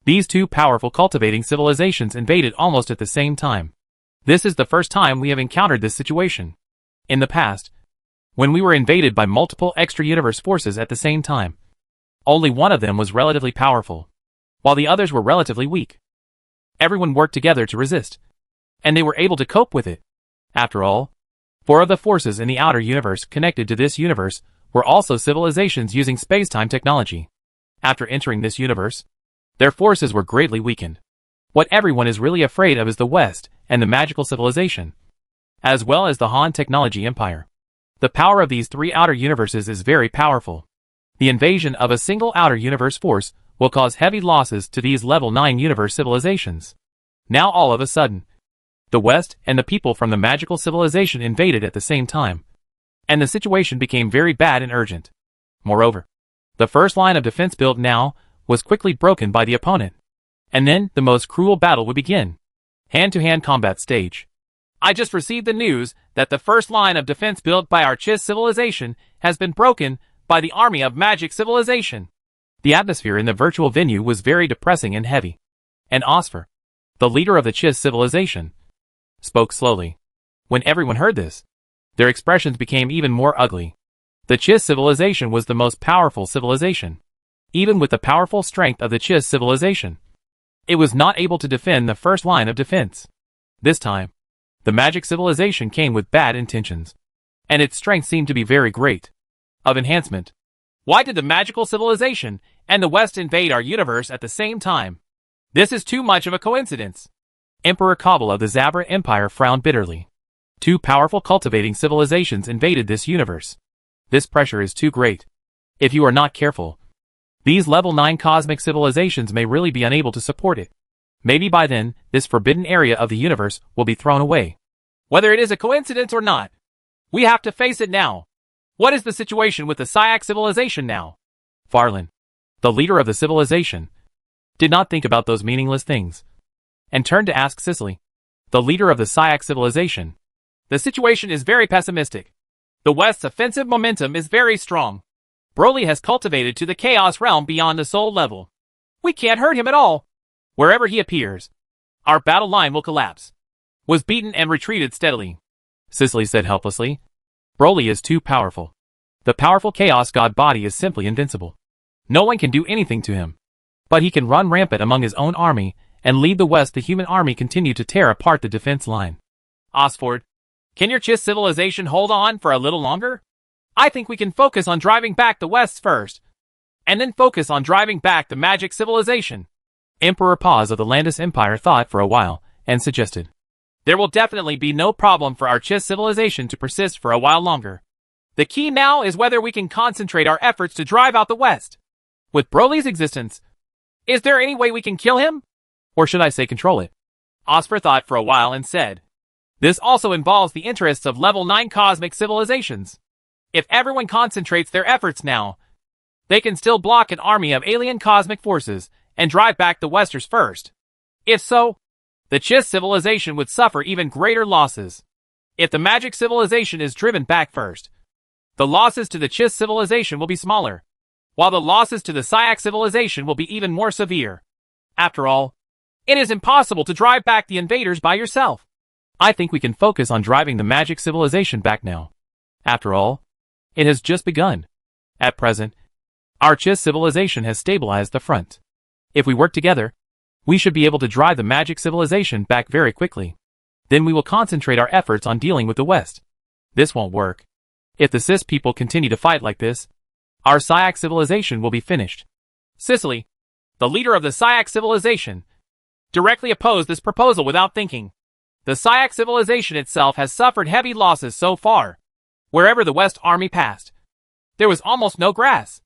these 2 powerful cultivating civilizations invaded almost at the same time. This is the first time we have encountered this situation. In the past, when we were invaded by multiple extra-universe forces at the same time, only one of them was relatively powerful, while the others were relatively weak. Everyone worked together to resist, and they were able to cope with it. After all, 4 of the forces in the outer universe connected to this universe were also civilizations using space-time technology. After entering this universe, their forces were greatly weakened. What everyone is really afraid of is the West and the magical civilization, as well as the Han technology empire. The power of these 3 outer universes is very powerful. The invasion of a single outer universe force will cause heavy losses to these level 9 universe civilizations. Now all of a sudden, the West and the people from the magical civilization invaded at the same time, and the situation became very bad and urgent. Moreover, the first line of defense built now was quickly broken by the opponent, and then the most cruel battle would begin. Hand-to-hand combat stage. I just received the news that the first line of defense built by our Chiss civilization has been broken by the army of magic civilization. The atmosphere in the virtual venue was very depressing and heavy. And Osfer, the leader of the Chiss civilization, spoke slowly. When everyone heard this, their expressions became even more ugly. The Chiss civilization was the most powerful civilization. Even with the powerful strength of the Chiss civilization, it was not able to defend the first line of defense. This time, the magic civilization came with bad intentions, and its strength seemed to be very great. Of enhancement. Why did the magical civilization and the West invade our universe at the same time? This is too much of a coincidence. Emperor Kabul of the Zabra Empire frowned bitterly. 2 powerful cultivating civilizations invaded this universe. This pressure is too great. If you are not careful, these level 9 cosmic civilizations may really be unable to support it. Maybe by then, this forbidden area of the universe will be thrown away. Whether it is a coincidence or not, we have to face it now. What is the situation with the Syak civilization now? Farlan, the leader of the civilization, did not think about those meaningless things, and turned to ask Sicily, the leader of the Syak civilization. The situation is very pessimistic. The West's offensive momentum is very strong. Broly has cultivated to the chaos realm beyond the soul level. We can't hurt him at all. Wherever he appears, our battle line will collapse. Was beaten and retreated steadily. Sicily said helplessly. Broly is too powerful. The powerful Chaos God body is simply invincible. No one can do anything to him. But he can run rampant among his own army and lead the West. The human army continue to tear apart the defense line. Osford, can your Chiss civilization hold on for a little longer? I think we can focus on driving back the West first, and then focus on driving back the magic civilization. Emperor Paz of the Landis Empire thought for a while, and suggested. There will definitely be no problem for our Chiss civilization to persist for a while longer. The key now is whether we can concentrate our efforts to drive out the West. With Broly's existence, is there any way we can kill him? Or should I say control it? Osfer thought for a while and said. This also involves the interests of level 9 cosmic civilizations. If everyone concentrates their efforts now, they can still block an army of alien cosmic forces and drive back the Westers first. If so, the Chiss civilization would suffer even greater losses. If the magic civilization is driven back first, the losses to the Chiss civilization will be smaller, while the losses to the Syak civilization will be even more severe. After all, it is impossible to drive back the invaders by yourself. I think we can focus on driving the magic civilization back now. After all, it has just begun. At present, our Chiss civilization has stabilized the front. If we work together, we should be able to drive the magic civilization back very quickly. Then we will concentrate our efforts on dealing with the West. This won't work. If the Cis people continue to fight like this, our Syak civilization will be finished. Sicily, the leader of the Syak civilization, directly opposed this proposal without thinking. The Syak civilization itself has suffered heavy losses so far. Wherever the West army passed, there was almost no grass.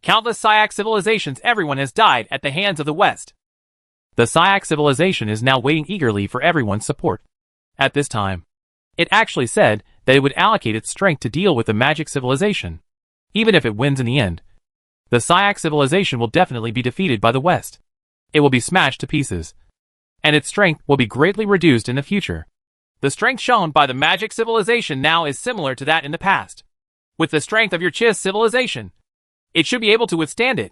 Countless Syak civilizations, everyone has died at the hands of the West. The Syak civilization is now waiting eagerly for everyone's support. At this time, it actually said that it would allocate its strength to deal with the magic civilization. Even if it wins in the end, the Syak civilization will definitely be defeated by the West. It will be smashed to pieces, and its strength will be greatly reduced in the future. The strength shown by the magic civilization now is similar to that in the past. With the strength of your Chiss civilization, it should be able to withstand it.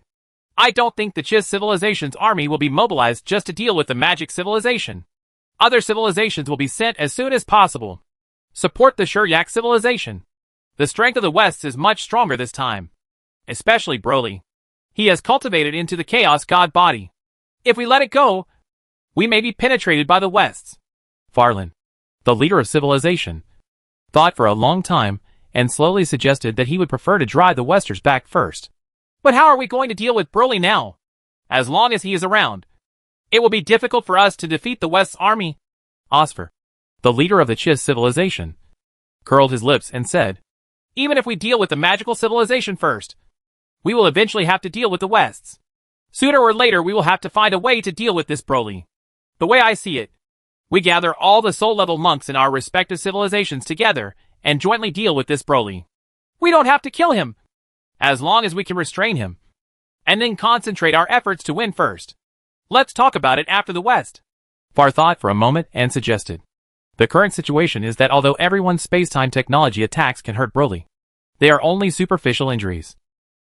I don't think the Chiss civilization's army will be mobilized just to deal with the magic civilization. Other civilizations will be sent as soon as possible. support the Shuryak civilization. The strength of the West is much stronger this time. Especially Broly. He has cultivated into the Chaos God body. If we let it go, we may be penetrated by the Wests. Farlin, the leader of civilization, thought for a long time and slowly suggested that he would prefer to drive the Westers back first. But how are we going to deal with Broly now? As long as he is around, it will be difficult for us to defeat the West's army. Osfer, the leader of the Chiss civilization, curled his lips and said, even if we deal with the magical civilization first, we will eventually have to deal with the Wests. Sooner or later we will have to find a way to deal with this Broly. The way I see it, we gather all the soul-level monks in our respective civilizations together and jointly deal with this Broly. We don't have to kill him, as long as we can restrain him, and then concentrate our efforts to win first. Let's talk about it after the West. Far thought for a moment and suggested. The current situation is that although everyone's space-time technology attacks can hurt Broly, they are only superficial injuries.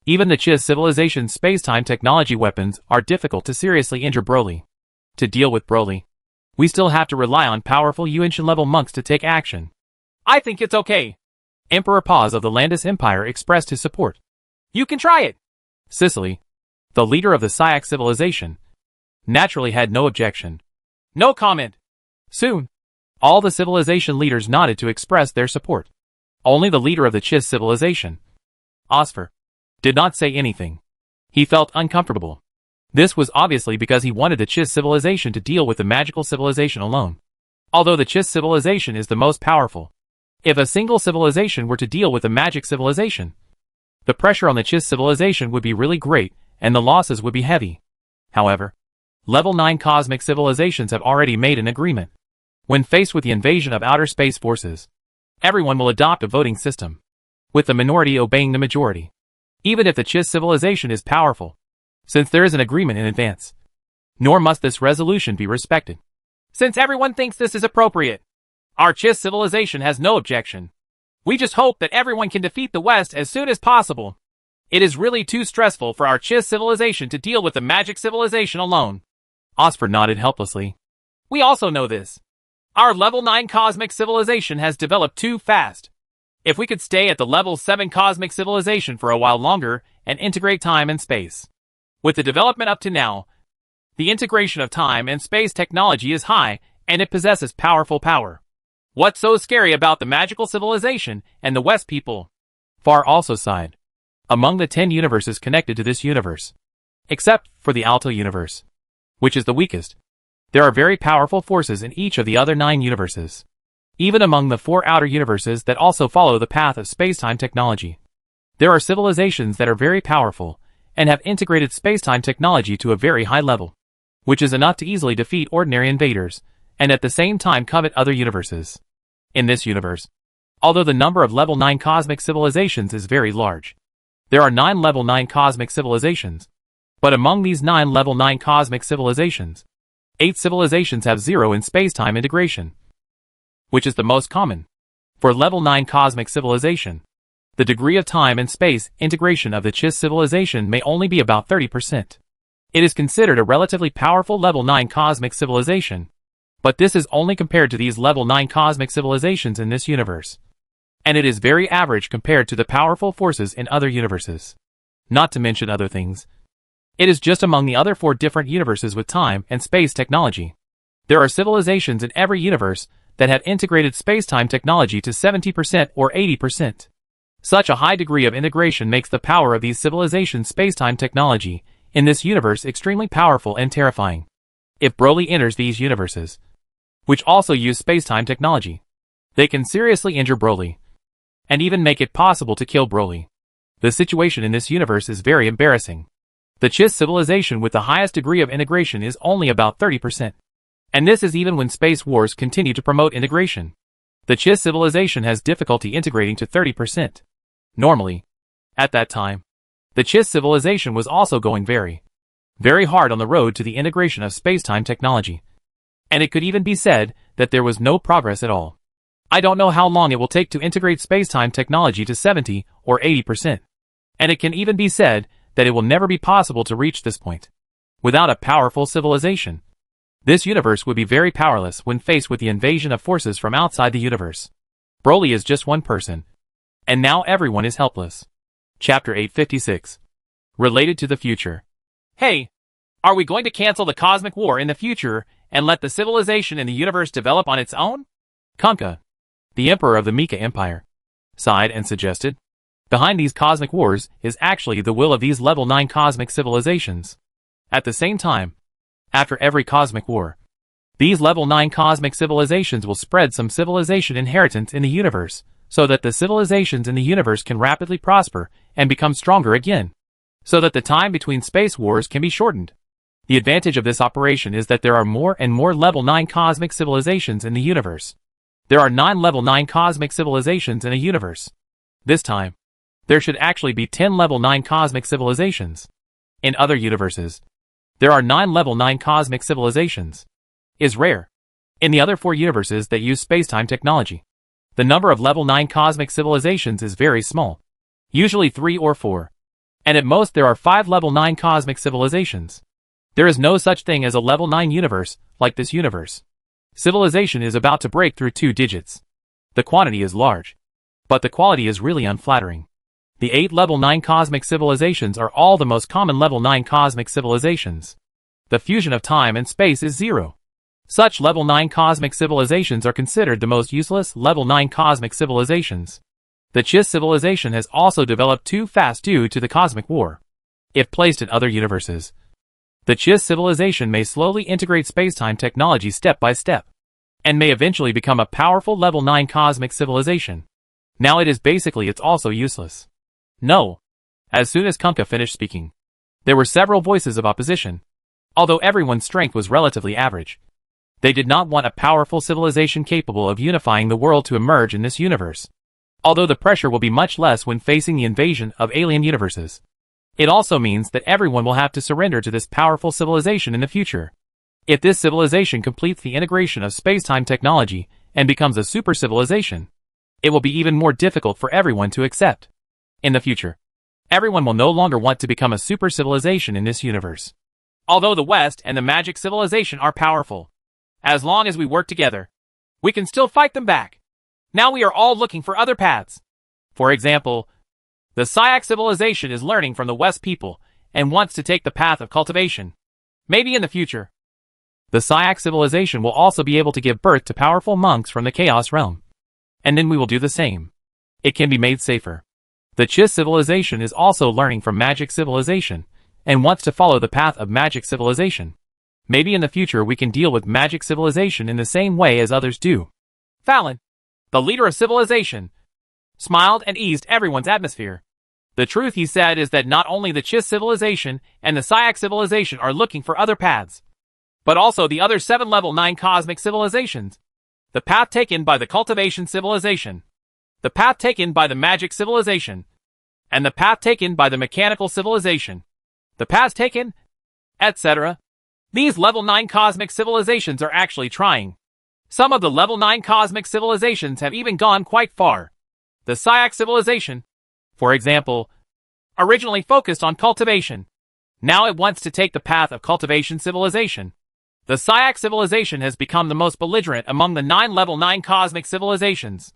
Even the Chiss civilization's space-time technology weapons are difficult to seriously injure Broly. To deal with Broly, we still have to rely on powerful Yuanshan-level monks to take action. I think it's okay. Emperor Paz of the Landis Empire expressed his support. You can try it. Sicily, the leader of the Syak civilization, naturally had no objection. No comment. Soon, all the civilization leaders nodded to express their support. Only the leader of the Chiss civilization, Osfer, did not say anything. He felt uncomfortable. This was obviously because he wanted the Chiss civilization to deal with the magical civilization alone. Although the Chiss civilization is the most powerful, if a single civilization were to deal with a magic civilization, the pressure on the Chiss civilization would be really great and the losses would be heavy. However, Level 9 cosmic civilizations have already made an agreement. When faced with the invasion of outer space forces, everyone will adopt a voting system, with the minority obeying the majority. Even if the Chiss civilization is powerful, since there is an agreement in advance. Nor must this resolution be respected. Since everyone thinks this is appropriate, our Chiss civilization has no objection. We just hope that everyone can defeat the West as soon as possible. It is really too stressful for our Chiss civilization to deal with the magic civilization alone. Osfer nodded helplessly. We also know this. Our level 9 cosmic civilization has developed too fast. If we could stay at the level 7 cosmic civilization for a while longer and integrate time and space. With the development up to now, the integration of time and space technology is high and it possesses powerful power. What's so scary about the magical civilization and the West people? Far also sighed. Among the 10 universes connected to this universe, except for the Alto universe, which is the weakest, there are very powerful forces in each of the other 9 universes. Even among the 4 outer universes that also follow the path of space-time technology, there are civilizations that are very powerful and have integrated space-time technology to a very high level, which is enough to easily defeat ordinary invaders and at the same time covet other universes. In this universe, although the number of level 9 cosmic civilizations is very large, there are 9 level 9 cosmic civilizations. But among these 9 level 9 cosmic civilizations, 8 civilizations have 0 in space-time integration, which is the most common. For level 9 cosmic civilization, the degree of time and space integration of the Chiss civilization may only be about 30%. It is considered a relatively powerful level 9 cosmic civilization, but this is only compared to these level 9 cosmic civilizations in this universe. And it is very average compared to the powerful forces in other universes. Not to mention other things. It is just among the other 4 different universes with time and space technology. There are civilizations in every universe that have integrated space-time technology to 70% or 80%. Such a high degree of integration makes the power of these civilizations' space-time technology in this universe extremely powerful and terrifying. If Broly enters these universes, which also use space-time technology, they can seriously injure Broly, and even make it possible to kill Broly. The situation in this universe is very embarrassing. The Chiss civilization with the highest degree of integration is only about 30%. And this is even when space wars continue to promote integration. The Chiss civilization has difficulty integrating to 30%. Normally, at that time, the Chiss civilization was also going very hard on the road to the integration of space-time technology. And it could even be said that there was no progress at all. I don't know how long it will take to integrate space-time technology to 70 or 80%. And it can even be said that it will never be possible to reach this point without a powerful civilization. This universe would be very powerless when faced with the invasion of forces from outside the universe. Broly is just one person. And now everyone is helpless. Chapter 856. Related to the future. Hey, are we going to cancel the cosmic war in the future and let the civilization in the universe develop on its own? Kunkka, the emperor of the Mika Empire, sighed and suggested. Behind these cosmic wars is actually the will of these level 9 cosmic civilizations. At the same time, after every cosmic war, these level 9 cosmic civilizations will spread some civilization inheritance in the universe, so that the civilizations in the universe can rapidly prosper and become stronger again, so that the time between space wars can be shortened. The advantage of this operation is that there are more and more level 9 cosmic civilizations in the universe. There are 9 level 9 cosmic civilizations in a universe. This time, there should actually be 10 level 9 cosmic civilizations. In other universes, there are 9 level 9 cosmic civilizations. Is rare. In the other 4 universes that use spacetime technology, the number of level 9 cosmic civilizations is very small. Usually 3 or 4. And at most there are 5 level 9 cosmic civilizations. There is no such thing as a level 9 universe, like this universe. Civilization is about to break through 2 digits. The quantity is large, but the quality is really unflattering. The 8 level 9 cosmic civilizations are all the most common level 9 cosmic civilizations. The fusion of time and space is 0. Such level 9 cosmic civilizations are considered the most useless level 9 cosmic civilizations. The Chiss civilization has also developed too fast due to the cosmic war. If placed in other universes, the Chiss civilization may slowly integrate spacetime technology step by step, and may eventually become a powerful level 9 cosmic civilization. Now it's also useless. No. As soon as Kunkka finished speaking, there were several voices of opposition. Although everyone's strength was relatively average, they did not want a powerful civilization capable of unifying the world to emerge in this universe. Although the pressure will be much less when facing the invasion of alien universes, it also means that everyone will have to surrender to this powerful civilization in the future. If this civilization completes the integration of spacetime technology and becomes a super civilization, it will be even more difficult for everyone to accept. In the future, everyone will no longer want to become a super civilization in this universe. Although the West and the magic civilization are powerful, as long as we work together, we can still fight them back. Now we are all looking for other paths. For example, the Syak civilization is learning from the West people and wants to take the path of cultivation. Maybe in the future, the Syak civilization will also be able to give birth to powerful monks from the Chaos realm. And then we will do the same. It can be made safer. The Chiss civilization is also learning from magic civilization and wants to follow the path of magic civilization. Maybe in the future we can deal with magic civilization in the same way as others do. Fallon, the leader of civilization, smiled and eased everyone's atmosphere. The truth, he said, is that not only the Chiss civilization and the Syak civilization are looking for other paths, but also the other 7 level 9 cosmic civilizations. The path taken by the cultivation civilization, the path taken by the magic civilization, and the path taken by the mechanical civilization, the path taken, etc. These level 9 cosmic civilizations are actually trying. Some of the level 9 cosmic civilizations have even gone quite far. The Syak civilization, for example, originally focused on cultivation. Now it wants to take the path of cultivation civilization. The Syak civilization has become the most belligerent among the 9 level 9 cosmic civilizations.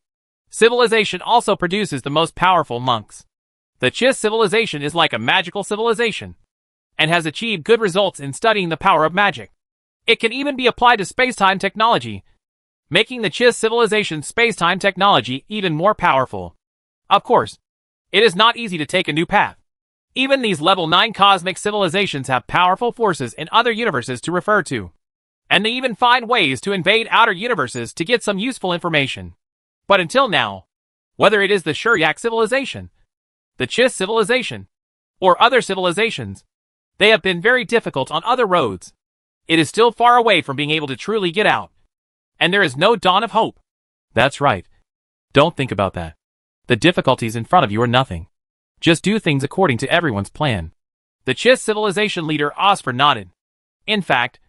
Civilization also produces the most powerful monks. The Chiss civilization is like a magical civilization, and has achieved good results in studying the power of magic. It can even be applied to spacetime technology, making the Chiss civilization spacetime technology even more powerful. Of course, it is not easy to take a new path. Even these level 9 cosmic civilizations have powerful forces in other universes to refer to, and they even find ways to invade outer universes to get some useful information. But until now, whether it is the Shuryak civilization, the Chiss civilization, or other civilizations, they have been very difficult on other roads. It is still far away from being able to truly get out. And there is no dawn of hope. That's right. Don't think about that. The difficulties in front of you are nothing. Just do things according to everyone's plan. The Chiss civilization leader Osfer nodded. In fact,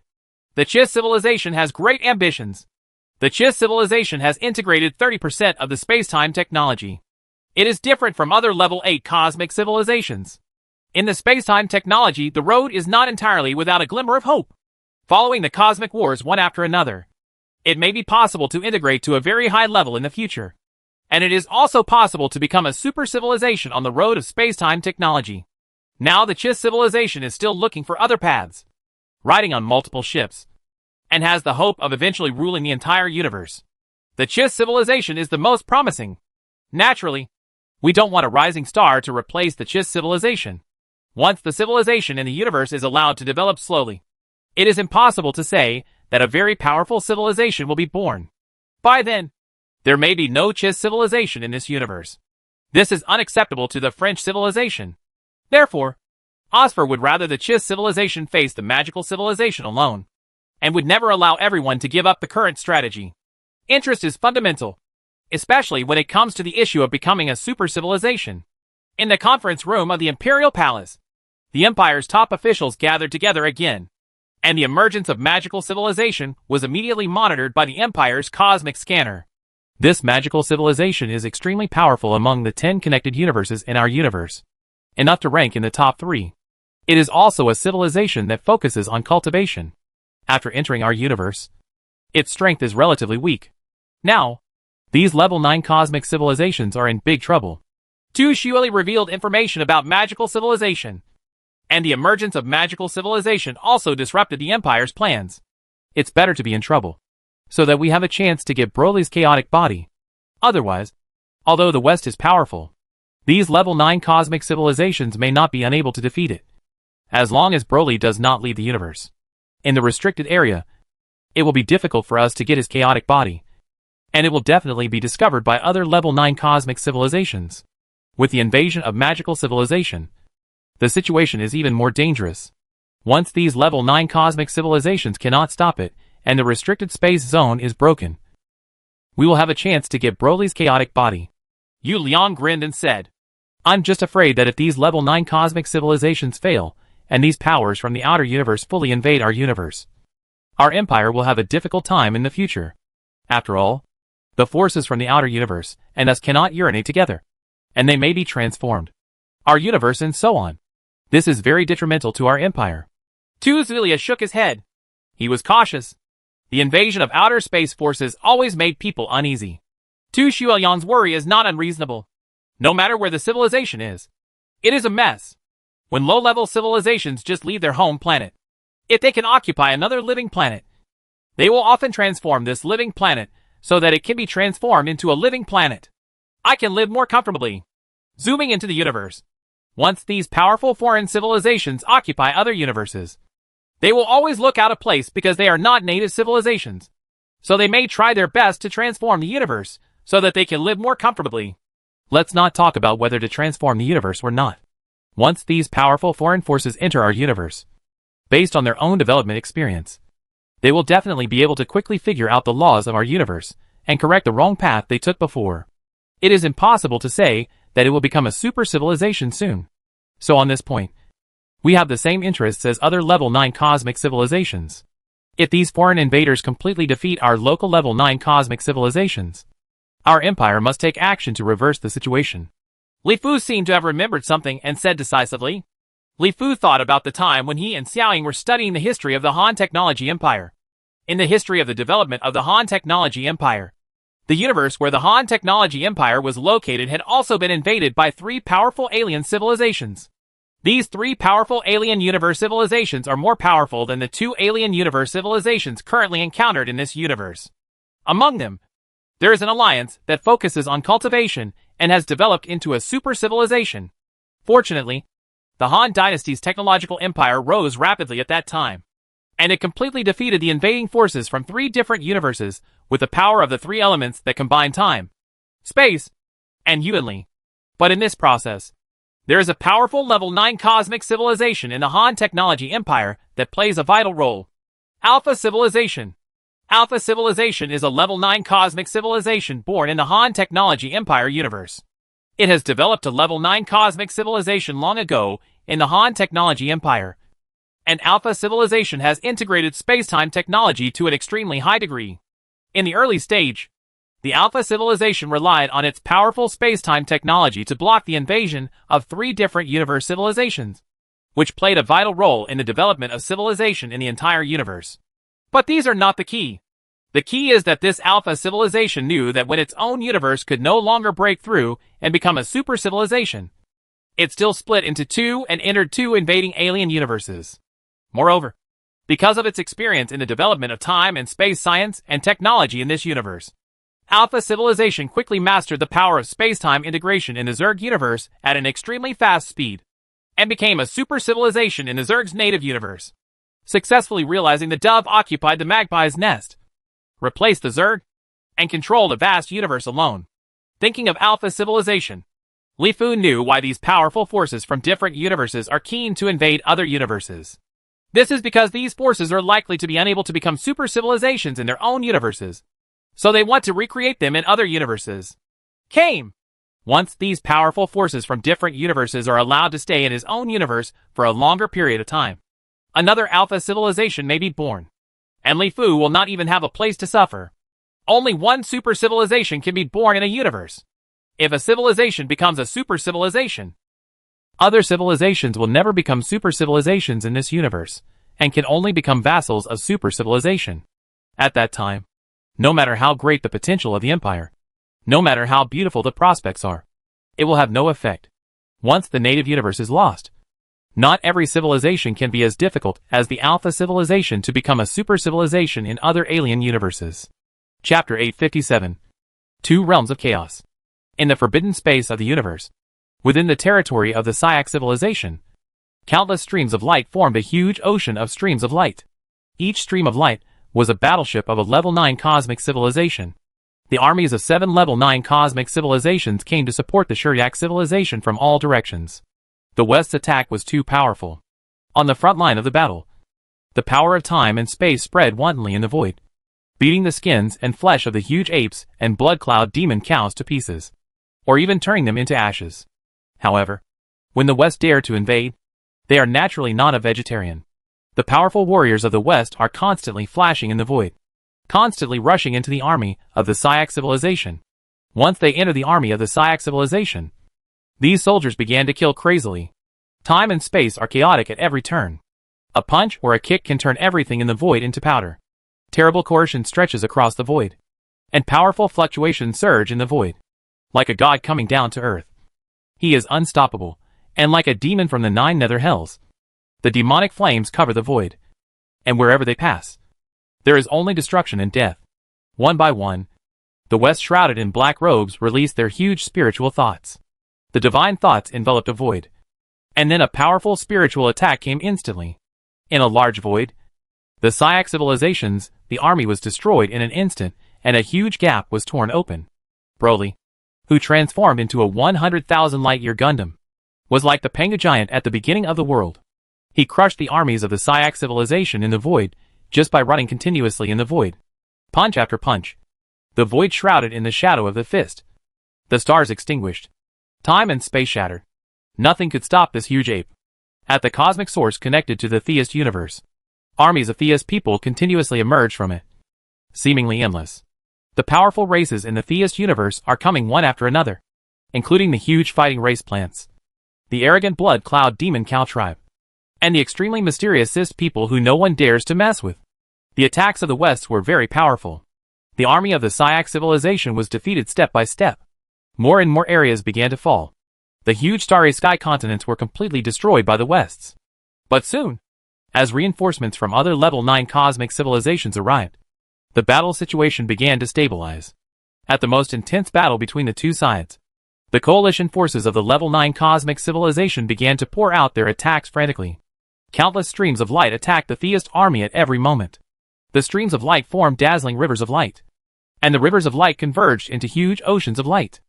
the Chiss civilization has great ambitions. The Chiss civilization has integrated 30% of the spacetime technology. It is different from other level 8 cosmic civilizations. In the spacetime technology, the road is not entirely without a glimmer of hope. Following the cosmic wars one after another, it may be possible to integrate to a very high level in the future. And it is also possible to become a super civilization on the road of space-time technology. Now the Chiss civilization is still looking for other paths, riding on multiple ships, and has the hope of eventually ruling the entire universe. The Chiss civilization is the most promising. Naturally, we don't want a rising star to replace the Chiss civilization. Once the civilization in the universe is allowed to develop slowly, it is impossible to say that a very powerful civilization will be born. By then, there may be no Chiss civilization in this universe. This is unacceptable to the French civilization. Therefore, Osfer would rather the Chiss civilization face the magical civilization alone, and would never allow everyone to give up the current strategy. Interest is fundamental, especially when it comes to the issue of becoming a super civilization. In the conference room of the Imperial Palace, the Empire's top officials gathered together again, and the emergence of magical civilization was immediately monitored by the Empire's cosmic scanner. This magical civilization is extremely powerful among the 10 connected universes in our universe, enough to rank in the top 3. It is also a civilization that focuses on cultivation. After entering our universe, its strength is relatively weak. Now, these level 9 cosmic civilizations are in big trouble. Tu Xueli revealed information about magical civilization, and the emergence of magical civilization also disrupted the Empire's plans. It's better to be in trouble, so that we have a chance to get Broly's chaotic body. Otherwise, although the West is powerful, these level 9 cosmic civilizations may not be unable to defeat it. As long as Broly does not leave the universe, in the restricted area, it will be difficult for us to get his chaotic body, and it will definitely be discovered by other level 9 cosmic civilizations. With the invasion of magical civilization, the situation is even more dangerous. Once these level 9 cosmic civilizations cannot stop it, and the restricted space zone is broken, we will have a chance to get Broly's chaotic body. Yu Liang grinned and said, I'm just afraid that if these level 9 cosmic civilizations fail, and these powers from the outer universe fully invade our universe, our empire will have a difficult time in the future. After all, the forces from the outer universe and us cannot urinate together, and they may be transformed, our universe and so on. This is very detrimental to our empire. Tu Zulia shook his head. He was cautious. The invasion of outer space forces always made people uneasy. Tu Xueliang's worry is not unreasonable. No matter where the civilization is, it is a mess. When low-level civilizations just leave their home planet, if they can occupy another living planet, they will often transform this living planet so that it can be transformed into a living planet. I can live more comfortably. Zooming into the universe, once these powerful foreign civilizations occupy other universes, they will always look out of place because they are not native civilizations. So they may try their best to transform the universe so that they can live more comfortably. Let's not talk about whether to transform the universe or not. Once these powerful foreign forces enter our universe, based on their own development experience, they will definitely be able to quickly figure out the laws of our universe and correct the wrong path they took before. It is impossible to say that it will become a super civilization soon. So on this point, we have the same interests as other level 9 cosmic civilizations. If these foreign invaders completely defeat our local level 9 cosmic civilizations, our empire must take action to reverse the situation. Li Fu seemed to have remembered something and said decisively. Li Fu thought about the time when he and Xiaoying were studying the history of the Han Technology Empire. In the history of the development of the Han Technology Empire, the universe where the Han Technology Empire was located had also been invaded by 3 powerful alien civilizations. These 3 powerful alien universe civilizations are more powerful than the 2 alien universe civilizations currently encountered in this universe. Among them, there is an alliance that focuses on cultivation and has developed into a super civilization. Fortunately, the Han Dynasty's technological empire rose rapidly at that time, and it completely defeated the invading forces from 3 different universes with the power of the 3 elements that combine time, space, and Yuanli. But in this process, there is a powerful level 9 cosmic civilization in the Han Technology Empire that plays a vital role. Alpha Civilization. Alpha Civilization is a level 9 cosmic civilization born in the Han Technology Empire universe. It has developed a level 9 cosmic civilization long ago in the Han Technology Empire. And Alpha Civilization has integrated space-time technology to an extremely high degree. In the early stage, the Alpha Civilization relied on its powerful space-time technology to block the invasion of 3 different universe civilizations, which played a vital role in the development of civilization in the entire universe. But these are not the key. The key is that this Alpha civilization knew that when its own universe could no longer break through and become a super civilization, it still split into two and entered two invading alien universes. Moreover, because of its experience in the development of time and space science and technology in this universe, Alpha civilization quickly mastered the power of space-time integration in the Zerg universe at an extremely fast speed, and became a super civilization in the Zerg's native universe, successfully realizing the dove occupied the magpie's nest, replaced the Zerg, and controlled a vast universe alone. Thinking of Alpha civilization, Li Fu knew why these powerful forces from different universes are keen to invade other universes. This is because these forces are likely to be unable to become super civilizations in their own universes, so they want to recreate them in other universes. Once these powerful forces from different universes are allowed to stay in his own universe for a longer period of time, another Alpha civilization may be born, and Li Fu will not even have a place to suffer. Only one super civilization can be born in a universe. If a civilization becomes a super civilization, other civilizations will never become super civilizations in this universe, and can only become vassals of super civilization. At that time, no matter how great the potential of the empire, no matter how beautiful the prospects are, it will have no effect. Once the native universe is lost, not every civilization can be as difficult as the Alpha civilization to become a super civilization in other alien universes. Chapter 857. Two Realms of Chaos. In the forbidden space of the universe, within the territory of the Syak civilization, countless streams of light formed a huge ocean of streams of light. Each stream of light was a battleship of a level 9 cosmic civilization. The armies of 7 level 9 cosmic civilizations came to support the Shuryak civilization from all directions. The West's attack was too powerful. On the front line of the battle, the power of time and space spread wantonly in the void, beating the skins and flesh of the huge apes and blood cloud demon cows to pieces, or even turning them into ashes. However, when the West dare to invade, they are naturally not a vegetarian. The powerful warriors of the West are constantly flashing in the void, constantly rushing into the army of the Syak civilization. Once they enter the army of the Syak civilization, these soldiers began to kill crazily. Time and space are chaotic at every turn. A punch or a kick can turn everything in the void into powder. Terrible coercion stretches across the void, and powerful fluctuations surge in the void, like a god coming down to earth. He is unstoppable, and like a demon from the 9 nether hells, the demonic flames cover the void, and wherever they pass, there is only destruction and death. One by one, the West shrouded in black robes released their huge spiritual thoughts. The divine thoughts enveloped a void, and then a powerful spiritual attack came instantly. In a large void, the Syak civilizations, the army was destroyed in an instant, and a huge gap was torn open. Broly, who transformed into a 100,000 light-year Gundam, was like the Panga giant at the beginning of the world. He crushed the armies of the Syak civilization in the void just by running continuously in the void. Punch after punch. The void shrouded in the shadow of the fist. The stars extinguished. Time and space shattered. Nothing could stop this huge ape. At the cosmic source connected to the theist universe, armies of theist people continuously emerged from it, seemingly endless. The powerful races in the theist universe are coming one after another, including the huge fighting race plants, the arrogant blood cloud demon cow tribe, and the extremely mysterious Sist people who no one dares to mess with. The attacks of the West were very powerful. The army of the Syak civilization was defeated step by step. More and more areas began to fall. The huge starry sky continents were completely destroyed by the Wests. But soon, as reinforcements from other level 9 cosmic civilizations arrived, the battle situation began to stabilize. At the most intense battle between the two sides, the coalition forces of the level 9 cosmic civilization began to pour out their attacks frantically. Countless streams of light attacked the theist army at every moment. The streams of light formed dazzling rivers of light, and the rivers of light converged into huge oceans of light.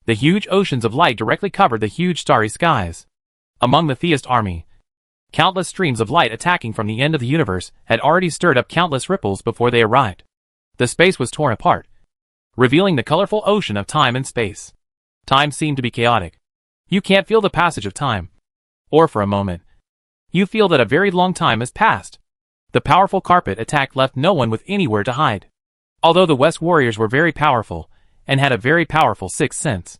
The huge oceans of light directly covered the huge starry skies. Among the theist army, countless streams of light attacking from the end of the universe had already stirred up countless ripples before they arrived. The space was torn apart, revealing the colorful ocean of time and space. Time seemed to be chaotic. You can't feel the passage of time. Or for a moment, you feel that a very long time has passed. The powerful carpet attack left no one with anywhere to hide. Although the West warriors were very powerful, and had a very powerful sixth sense,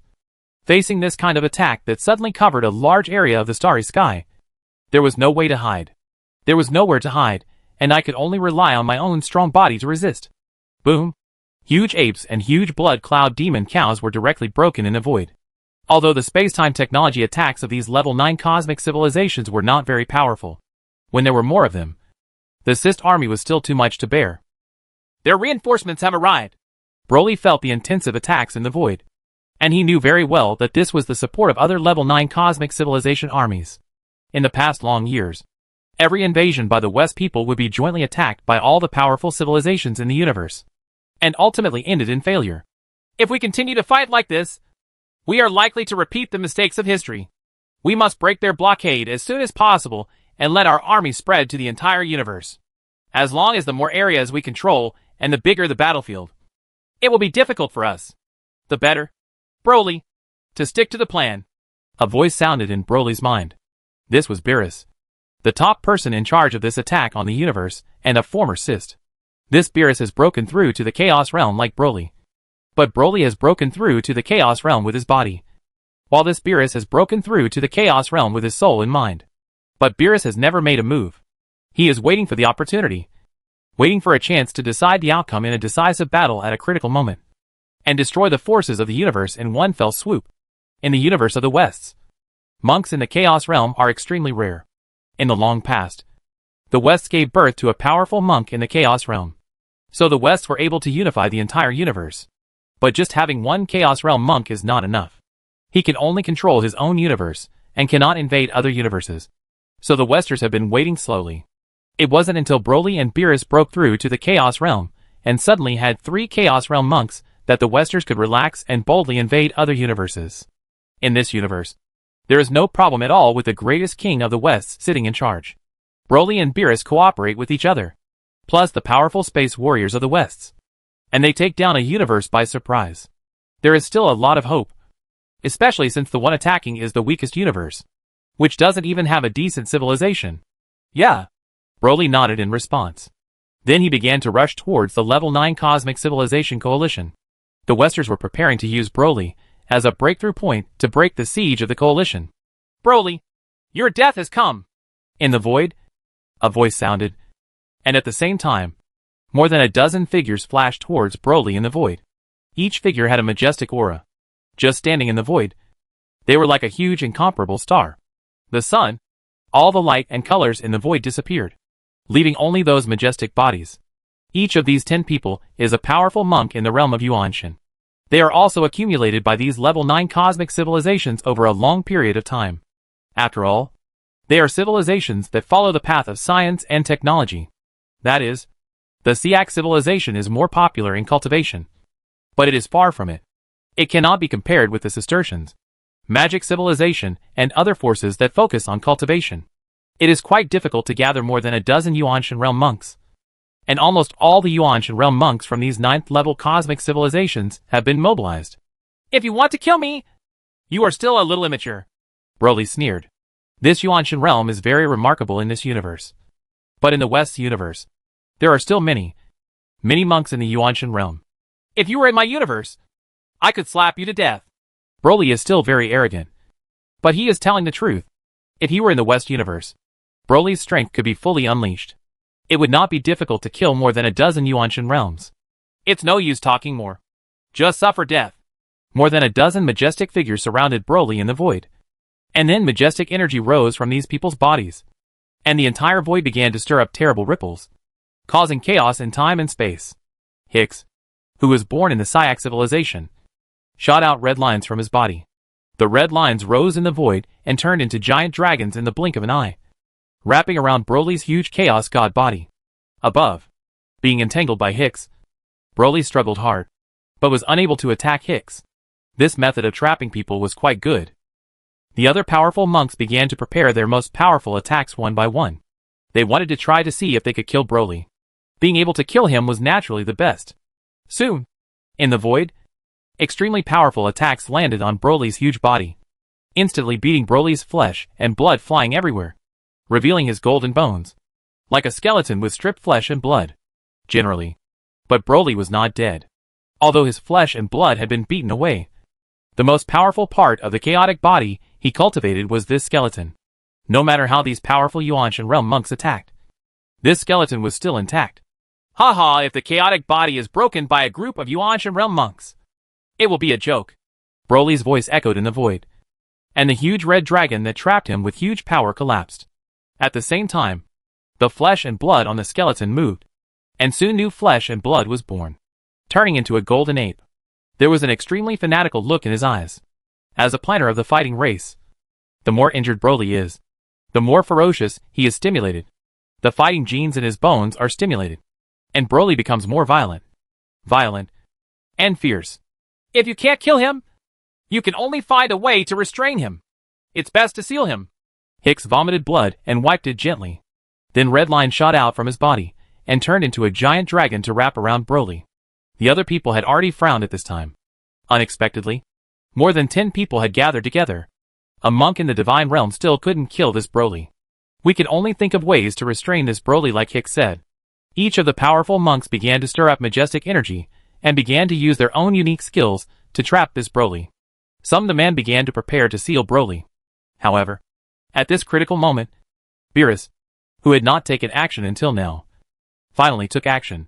facing this kind of attack that suddenly covered a large area of the starry sky, there was no way to hide. There was nowhere to hide, and I could only rely on my own strong body to resist. Boom! Huge apes and huge blood cloud demon cows were directly broken in the void. Although the space-time technology attacks of these level 9 cosmic civilizations were not very powerful, when there were more of them, the Sith army was still too much to bear. Their reinforcements have arrived. Broly felt the intensive attacks in the void, and he knew very well that this was the support of other level 9 cosmic civilization armies. In the past long years, every invasion by the West people would be jointly attacked by all the powerful civilizations in the universe, and ultimately ended in failure. If we continue to fight like this, we are likely to repeat the mistakes of history. We must break their blockade as soon as possible and let our army spread to the entire universe. As long as the more areas we control and the bigger the battlefield, it will be difficult for us. The better, Broly, to stick to the plan. A voice sounded in Broly's mind. This was Beerus, the top person in charge of this attack on the universe and a former Sith. This Beerus has broken through to the Chaos Realm like Broly. But Broly has broken through to the Chaos Realm with his body, while this Beerus has broken through to the Chaos Realm with his soul and mind. But Beerus has never made a move. He is waiting for the opportunity, waiting for a chance to decide the outcome in a decisive battle at a critical moment, and destroy the forces of the universe in one fell swoop. In the universe of the Wests, monks in the Chaos Realm are extremely rare. In the long past, the Wests gave birth to a powerful monk in the Chaos Realm, so the Wests were able to unify the entire universe. But just having one Chaos Realm monk is not enough. He can only control his own universe, and cannot invade other universes. So the Westers have been waiting slowly. It wasn't until Broly and Beerus broke through to the Chaos Realm, and suddenly had 3 Chaos Realm monks, that the Westers could relax and boldly invade other universes. In this universe, there is no problem at all with the greatest king of the West sitting in charge. Broly and Beerus cooperate with each other, plus the powerful space warriors of the Wests, and they take down a universe by surprise. There is still a lot of hope, especially since the one attacking is the weakest universe, which doesn't even have a decent civilization. Yeah. Broly nodded in response. Then he began to rush towards the level 9 cosmic civilization coalition. The Westers were preparing to use Broly as a breakthrough point to break the siege of the coalition. Broly, your death has come. In the void, a voice sounded, and at the same time, more than a dozen figures flashed towards Broly in the void. Each figure had a majestic aura. Just standing in the void, they were like a huge incomparable star. The sun, all the light and colors in the void disappeared, leaving only those majestic bodies. Each of these 10 people is a powerful monk in the realm of Yuanshan. They are also accumulated by these level 9 cosmic civilizations over a long period of time. After all, they are civilizations that follow the path of science and technology. That is, the Siak civilization is more popular in cultivation, but it is far from it. It cannot be compared with the Cistercians, magic civilization, and other forces that focus on cultivation. It is quite difficult to gather more than a dozen Yuanshan realm monks, and almost all the Yuanshan realm monks from these 9th level cosmic civilizations have been mobilized. If you want to kill me, you are still a little immature. Broly sneered. This Yuanshan realm is very remarkable in this universe. But in the West universe, there are still many monks in the Yuanshan realm. If you were in my universe, I could slap you to death. Broly is still very arrogant, but he is telling the truth. If he were in the West universe, Broly's strength could be fully unleashed. It would not be difficult to kill more than a dozen Yuanshan realms. It's no use talking more. Just suffer death. More than a dozen majestic figures surrounded Broly in the void. And then majestic energy rose from these people's bodies, and the entire void began to stir up terrible ripples, causing chaos in time and space. Hicks, who was born in the Siak civilization, shot out red lines from his body. The red lines rose in the void and turned into giant dragons in the blink of an eye, wrapping around Broly's huge chaos god body. Above, being entangled by Hicks, Broly struggled hard, but was unable to attack Hicks. This method of trapping people was quite good. The other powerful monks began to prepare their most powerful attacks one by one. They wanted to try to see if they could kill Broly. Being able to kill him was naturally the best. Soon, in the void, extremely powerful attacks landed on Broly's huge body, instantly beating Broly's flesh and blood flying everywhere, revealing his golden bones, like a skeleton with stripped flesh and blood. Generally. But Broly was not dead. Although his flesh and blood had been beaten away, the most powerful part of the chaotic body he cultivated was this skeleton. No matter how these powerful Yuanshan realm monks attacked, this skeleton was still intact. Haha, if the chaotic body is broken by a group of Yuanshan realm monks, it will be a joke. Broly's voice echoed in the void, and the huge red dragon that trapped him with huge power collapsed. At the same time, the flesh and blood on the skeleton moved, and soon new flesh and blood was born, turning into a golden ape. There was an extremely fanatical look in his eyes. As a planner of the fighting race, the more injured Broly is, the more ferocious he is stimulated. The fighting genes in his bones are stimulated, and Broly becomes more violent, and fierce. If you can't kill him, you can only find a way to restrain him. It's best to seal him. Hicks vomited blood and wiped it gently. Then red line shot out from his body and turned into a giant dragon to wrap around Broly. The other people had already frowned at this time. Unexpectedly, more than 10 people had gathered together. A monk in the divine realm still couldn't kill this Broly. We can only think of ways to restrain this Broly, like Hicks said. Each of the powerful monks began to stir up majestic energy and began to use their own unique skills to trap this Broly. Some of the men began to prepare to seal Broly. However, at this critical moment, Beerus, who had not taken action until now, finally took action.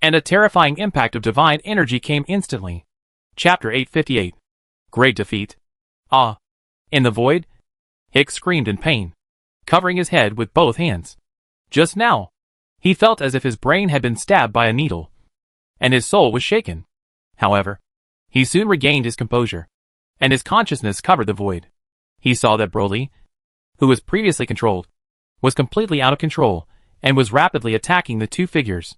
And a terrifying impact of divine energy came instantly. Chapter 858. Great Defeat. Ah! In the void, Hicks screamed in pain, covering his head with both hands. Just now, he felt as if his brain had been stabbed by a needle, and his soul was shaken. However, he soon regained his composure, and his consciousness covered the void. He saw that Broly, who was previously controlled, was completely out of control, and was rapidly attacking the two figures.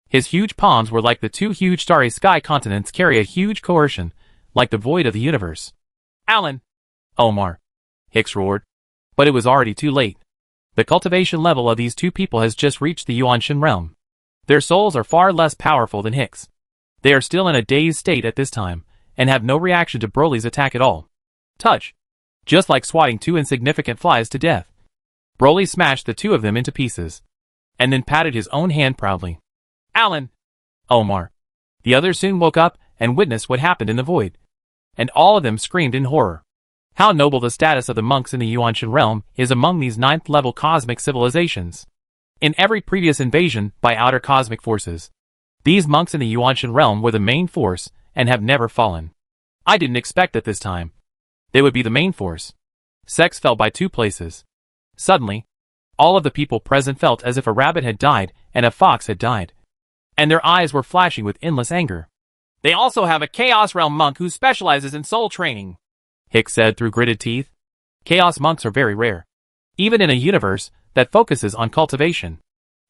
His huge palms were like the two huge starry sky continents carry a huge coercion, like the void of the universe. Alan! Omar! Hicks roared. But it was already too late. The cultivation level of these two people has just reached the Yuanshan realm. Their souls are far less powerful than Hicks. They are still in a dazed state at this time, and have no reaction to Broly's attack at all. Touch! Just like swatting two insignificant flies to death. Broly smashed the two of them into pieces, and then patted his own hand proudly. Alan! Omar! The others soon woke up and witnessed what happened in the void, and all of them screamed in horror. How noble the status of the monks in the Yuanshan realm is among these 9th-level cosmic civilizations. In every previous invasion by outer cosmic forces, these monks in the Yuanshan realm were the main force and have never fallen. I didn't expect that this time they would be the main force. Sex fell by 2 places. Suddenly, all of the people present felt as if a rabbit had died and a fox had died, and their eyes were flashing with endless anger. They also have a Chaos Realm monk who specializes in soul training, Hicks said through gritted teeth. Chaos monks are very rare. Even in a universe that focuses on cultivation,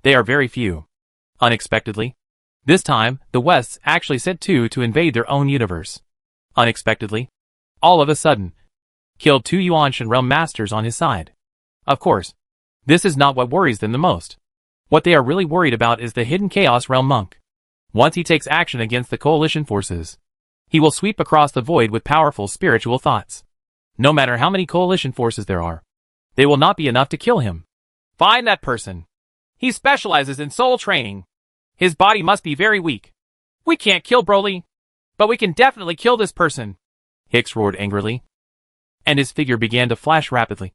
they are very few. Unexpectedly, this time, the Wests actually sent 2 to invade their own universe. Unexpectedly, all of a sudden, killed 2 Yuanshan realm masters on his side. Of course, this is not what worries them the most. What they are really worried about is the hidden Chaos Realm monk. Once he takes action against the coalition forces, he will sweep across the void with powerful spiritual thoughts. No matter how many coalition forces there are, they will not be enough to kill him. Find that person. He specializes in soul training. His body must be very weak. We can't kill Broly, but we can definitely kill this person, Hicks roared angrily. And his figure began to flash rapidly,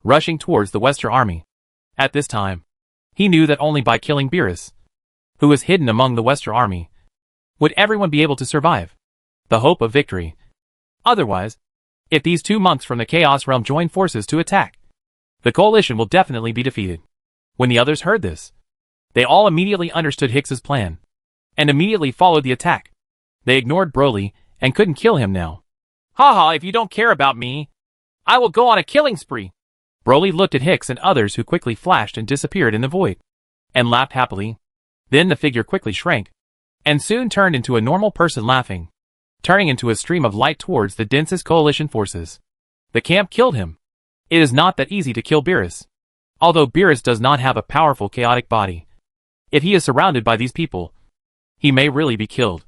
rushing towards the Western army. At this time, he knew that only by killing Beerus, who was hidden among the Western army, would everyone be able to survive. The hope of victory. Otherwise, if these 2 monks from the Chaos Realm join forces to attack, the coalition will definitely be defeated. When the others heard this, they all immediately understood Hicks's plan, and immediately followed the attack. They ignored Broly, and couldn't kill him now. Haha, if you don't care about me, I will go on a killing spree. Broly looked at Hicks and others who quickly flashed and disappeared in the void, and laughed happily. Then the figure quickly shrank, and soon turned into a normal person laughing, turning into a stream of light towards the densest coalition forces. The camp killed him. It is not that easy to kill Beerus. Although Beerus does not have a powerful chaotic body, if he is surrounded by these people, he may really be killed.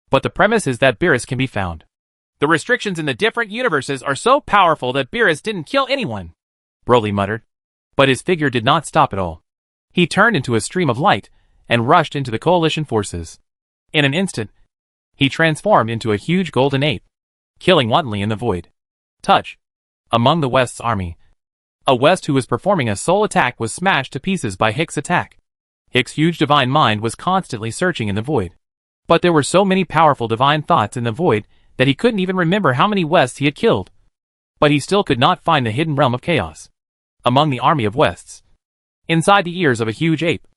But the premise is that Beerus can be found. The restrictions in the different universes are so powerful that Beerus didn't kill anyone, Broly muttered. But his figure did not stop at all. He turned into a stream of light and rushed into the coalition forces. In an instant, he transformed into a huge golden ape, killing wantonly in the void. Touch! Among the West's army, a West who was performing a soul attack was smashed to pieces by Hicks' attack. Hicks' huge divine mind was constantly searching in the void. But there were so many powerful divine thoughts in the void that he couldn't even remember how many Wests he had killed. But he still could not find the hidden realm of chaos among the army of Wests. Inside the ears of a huge ape,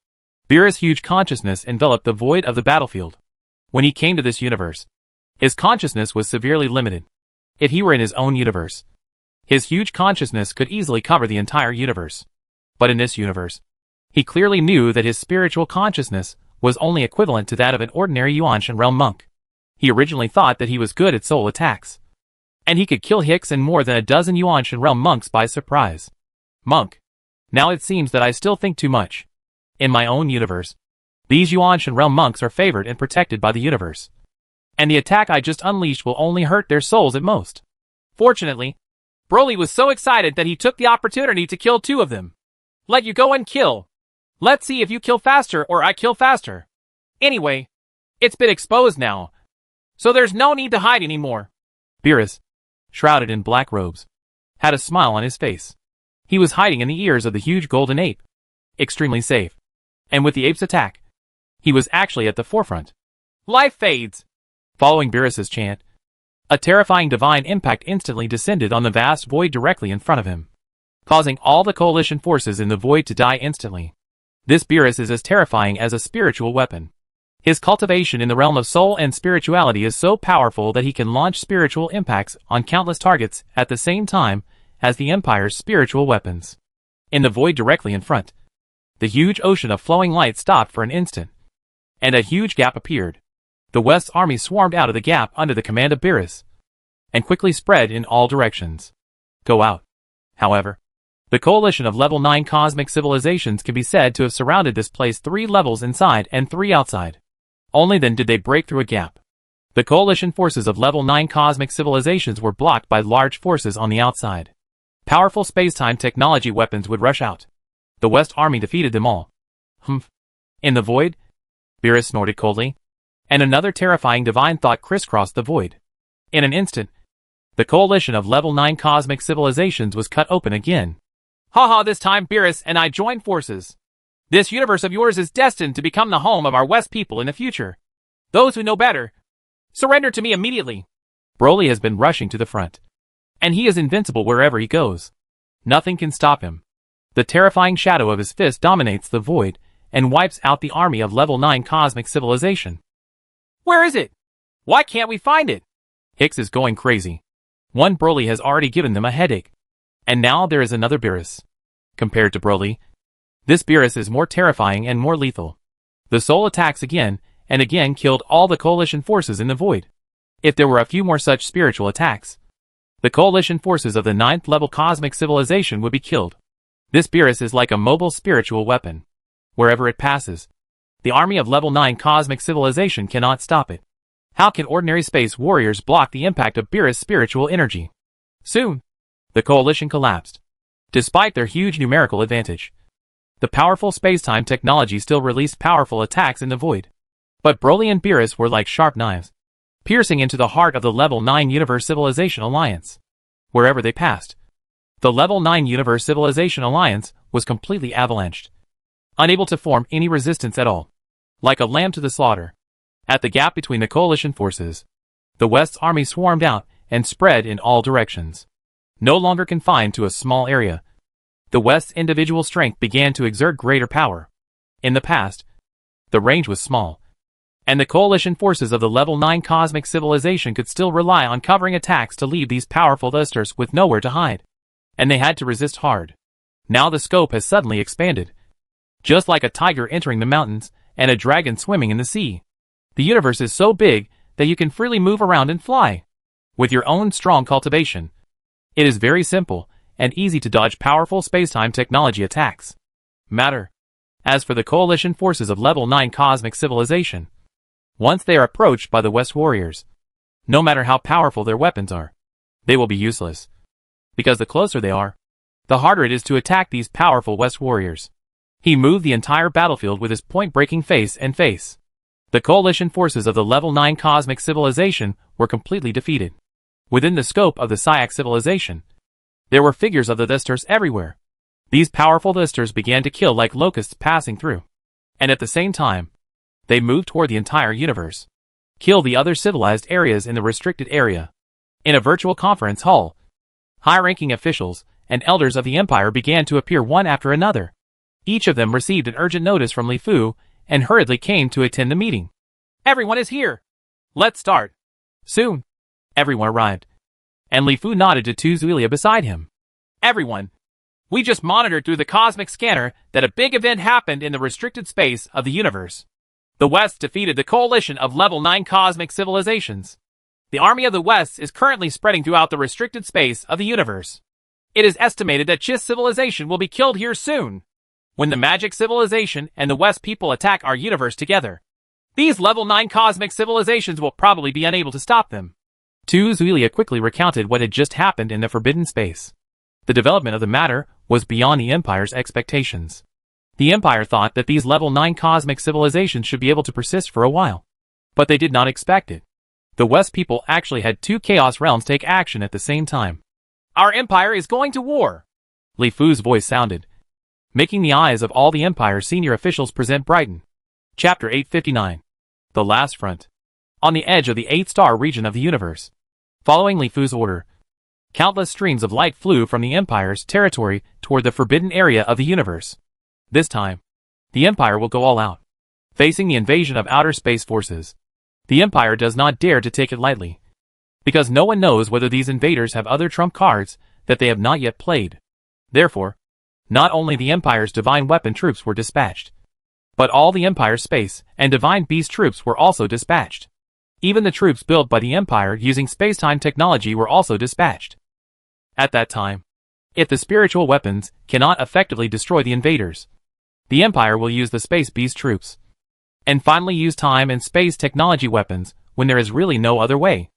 Beerus' huge consciousness enveloped the void of the battlefield. When he came to this universe, his consciousness was severely limited. If he were in his own universe, his huge consciousness could easily cover the entire universe. But in this universe, he clearly knew that his spiritual consciousness was only equivalent to that of an ordinary Yuanshan realm monk. He originally thought that he was good at soul attacks, and he could kill Hicks and more than a dozen Yuanshan realm monks by surprise. Monk. Now it seems that I still think too much. In my own universe, these Yuanshan realm monks are favored and protected by the universe, and the attack I just unleashed will only hurt their souls at most. Fortunately, Broly was so excited that he took the opportunity to kill 2 of them. Let you go and kill. Let's see if you kill faster or I kill faster. Anyway, it's been exposed now, so there's no need to hide anymore. Beerus, shrouded in black robes, had a smile on his face. He was hiding in the ears of the huge golden ape. Extremely safe. And with the ape's attack, he was actually at the forefront. Life fades. Following Beerus's chant, a terrifying divine impact instantly descended on the vast void directly in front of him, causing all the coalition forces in the void to die instantly. This Beerus is as terrifying as a spiritual weapon. His cultivation in the realm of soul and spirituality is so powerful that he can launch spiritual impacts on countless targets at the same time as the Empire's spiritual weapons. In the void directly in front, the huge ocean of flowing light stopped for an instant, and a huge gap appeared. The West's army swarmed out of the gap under the command of Beerus, and quickly spread in all directions. Go out. However, the coalition of level 9 cosmic civilizations can be said to have surrounded this place 3 levels inside and 3 outside. Only then did they break through a gap. The coalition forces of level 9 cosmic civilizations were blocked by large forces on the outside. Powerful space-time technology weapons would rush out. The West army defeated them all. Humph. In the void? Beerus snorted coldly, and another terrifying divine thought crisscrossed the void. In an instant, the coalition of level 9 cosmic civilizations was cut open again. Haha, this time Beerus and I joined forces. This universe of yours is destined to become the home of our West people in the future. Those who know better, surrender to me immediately. Broly has been rushing to the front, and he is invincible wherever he goes. Nothing can stop him. The terrifying shadow of his fist dominates the void and wipes out the army of level 9 cosmic civilization. Where is it? Why can't we find it? Hicks is going crazy. One Broly has already given them a headache, and now there is another Beerus. Compared to Broly, this Beerus is more terrifying and more lethal. The soul attacks again and again killed all the coalition forces in the void. If there were a few more such spiritual attacks, the coalition forces of the 9th level cosmic civilization would be killed. This Beerus is like a mobile spiritual weapon. Wherever it passes, the army of level 9 cosmic civilization cannot stop it. How can ordinary space warriors block the impact of Beerus' spiritual energy? Soon, the coalition collapsed. Despite their huge numerical advantage, the powerful space-time technology still released powerful attacks in the void. But Broly and Beerus were like sharp knives, piercing into the heart of the level 9 Universe Civilization Alliance. Wherever they passed, the level 9 Universe Civilization Alliance was completely avalanched, unable to form any resistance at all. Like a lamb to the slaughter, at the gap between the coalition forces, the West's army swarmed out and spread in all directions. No longer confined to a small area, the West's individual strength began to exert greater power. In the past, the range was small, and the coalition forces of the level 9 cosmic civilization could still rely on covering attacks to leave these powerful Thusters with nowhere to hide. And they had to resist hard. Now the scope has suddenly expanded. Just like a tiger entering the mountains and a dragon swimming in the sea. The universe is so big that you can freely move around and fly. With your own strong cultivation, it is very simple and easy to dodge powerful space-time technology attacks. As for the coalition forces of level 9 cosmic civilization, once they are approached by the West warriors, no matter how powerful their weapons are, they will be useless. Because the closer they are, the harder it is to attack these powerful West warriors. He moved the entire battlefield with his point-breaking face and face. The coalition forces of the level 9 cosmic civilization were completely defeated. Within the scope of the Syac civilization, there were figures of the Thusters everywhere. These powerful Thusters began to kill like locusts passing through. And at the same time, they move toward the entire universe. Kill the other civilized areas in the restricted area. In a virtual conference hall, high-ranking officials and elders of the Empire began to appear one after another. Each of them received an urgent notice from Li Fu and hurriedly came to attend the meeting. Everyone is here. Let's start. Soon, everyone arrived, and Li Fu nodded to Tu Zuilia beside him. Everyone, we just monitored through the cosmic scanner that a big event happened in the restricted space of the universe. The West defeated the coalition of level 9 cosmic civilizations. The army of the West is currently spreading throughout the restricted space of the universe. It is estimated that Chiss civilization will be killed here soon, when the magic civilization and the West people attack our universe together. These level 9 cosmic civilizations will probably be unable to stop them. Tu Zuilia quickly recounted what had just happened in the forbidden space. The development of the matter was beyond the Empire's expectations. The Empire thought that these level 9 cosmic civilizations should be able to persist for a while. But they did not expect it. The West people actually had 2 Chaos Realms take action at the same time. Our Empire is going to war! Li Fu's voice sounded, making the eyes of all the Empire's senior officials brighten. Chapter 859. The Last Front. On the edge of the 8-star region of the universe. Following Li Fu's order, countless streams of light flew from the Empire's territory toward the forbidden area of the universe. This time, the Empire will go all out. Facing the invasion of outer space forces, the Empire does not dare to take it lightly, because no one knows whether these invaders have other trump cards that they have not yet played. Therefore, not only the Empire's divine weapon troops were dispatched, but all the Empire's space and divine beast troops were also dispatched. Even the troops built by the Empire using space-time technology were also dispatched. At that time, if the spiritual weapons cannot effectively destroy the invaders, the Empire will use the space beast troops, and finally use time and space technology weapons when there is really no other way.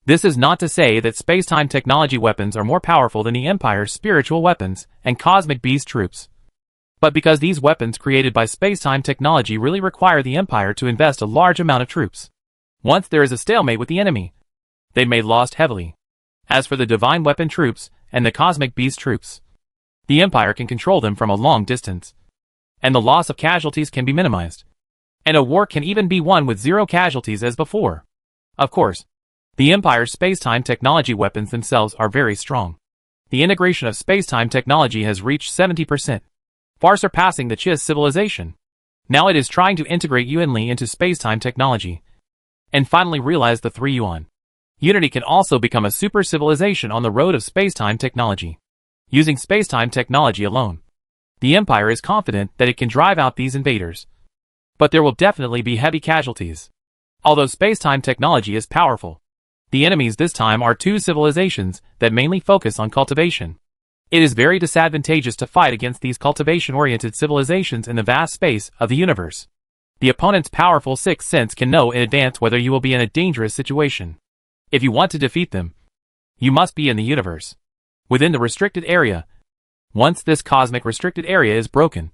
This is not to say that space-time technology weapons are more powerful than the Empire's spiritual weapons and cosmic beast troops, but because these weapons created by space-time technology really require the Empire to invest a large amount of troops. Once there is a stalemate with the enemy, they may lost heavily. As for the divine weapon troops and the cosmic beast troops, the Empire can control them from a long distance, and the loss of casualties can be minimized, and a war can even be won with 0 casualties as before. Of course, the Empire's space-time technology weapons themselves are very strong. The integration of space-time technology has reached 70%, far surpassing the Chiss civilization. Now it is trying to integrate Yuanli into space-time technology, and finally realize the 3 Yuan. Unity can also become a super civilization on the road of space-time technology. Using space-time technology alone, the Empire is confident that it can drive out these invaders. But there will definitely be heavy casualties. Although space-time technology is powerful, the enemies this time are 2 civilizations that mainly focus on cultivation. It is very disadvantageous to fight against these cultivation-oriented civilizations in the vast space of the universe. The opponent's powerful 6th sense can know in advance whether you will be in a dangerous situation. If you want to defeat them, you must be in the universe, within the restricted area. Once this cosmic restricted area is broken,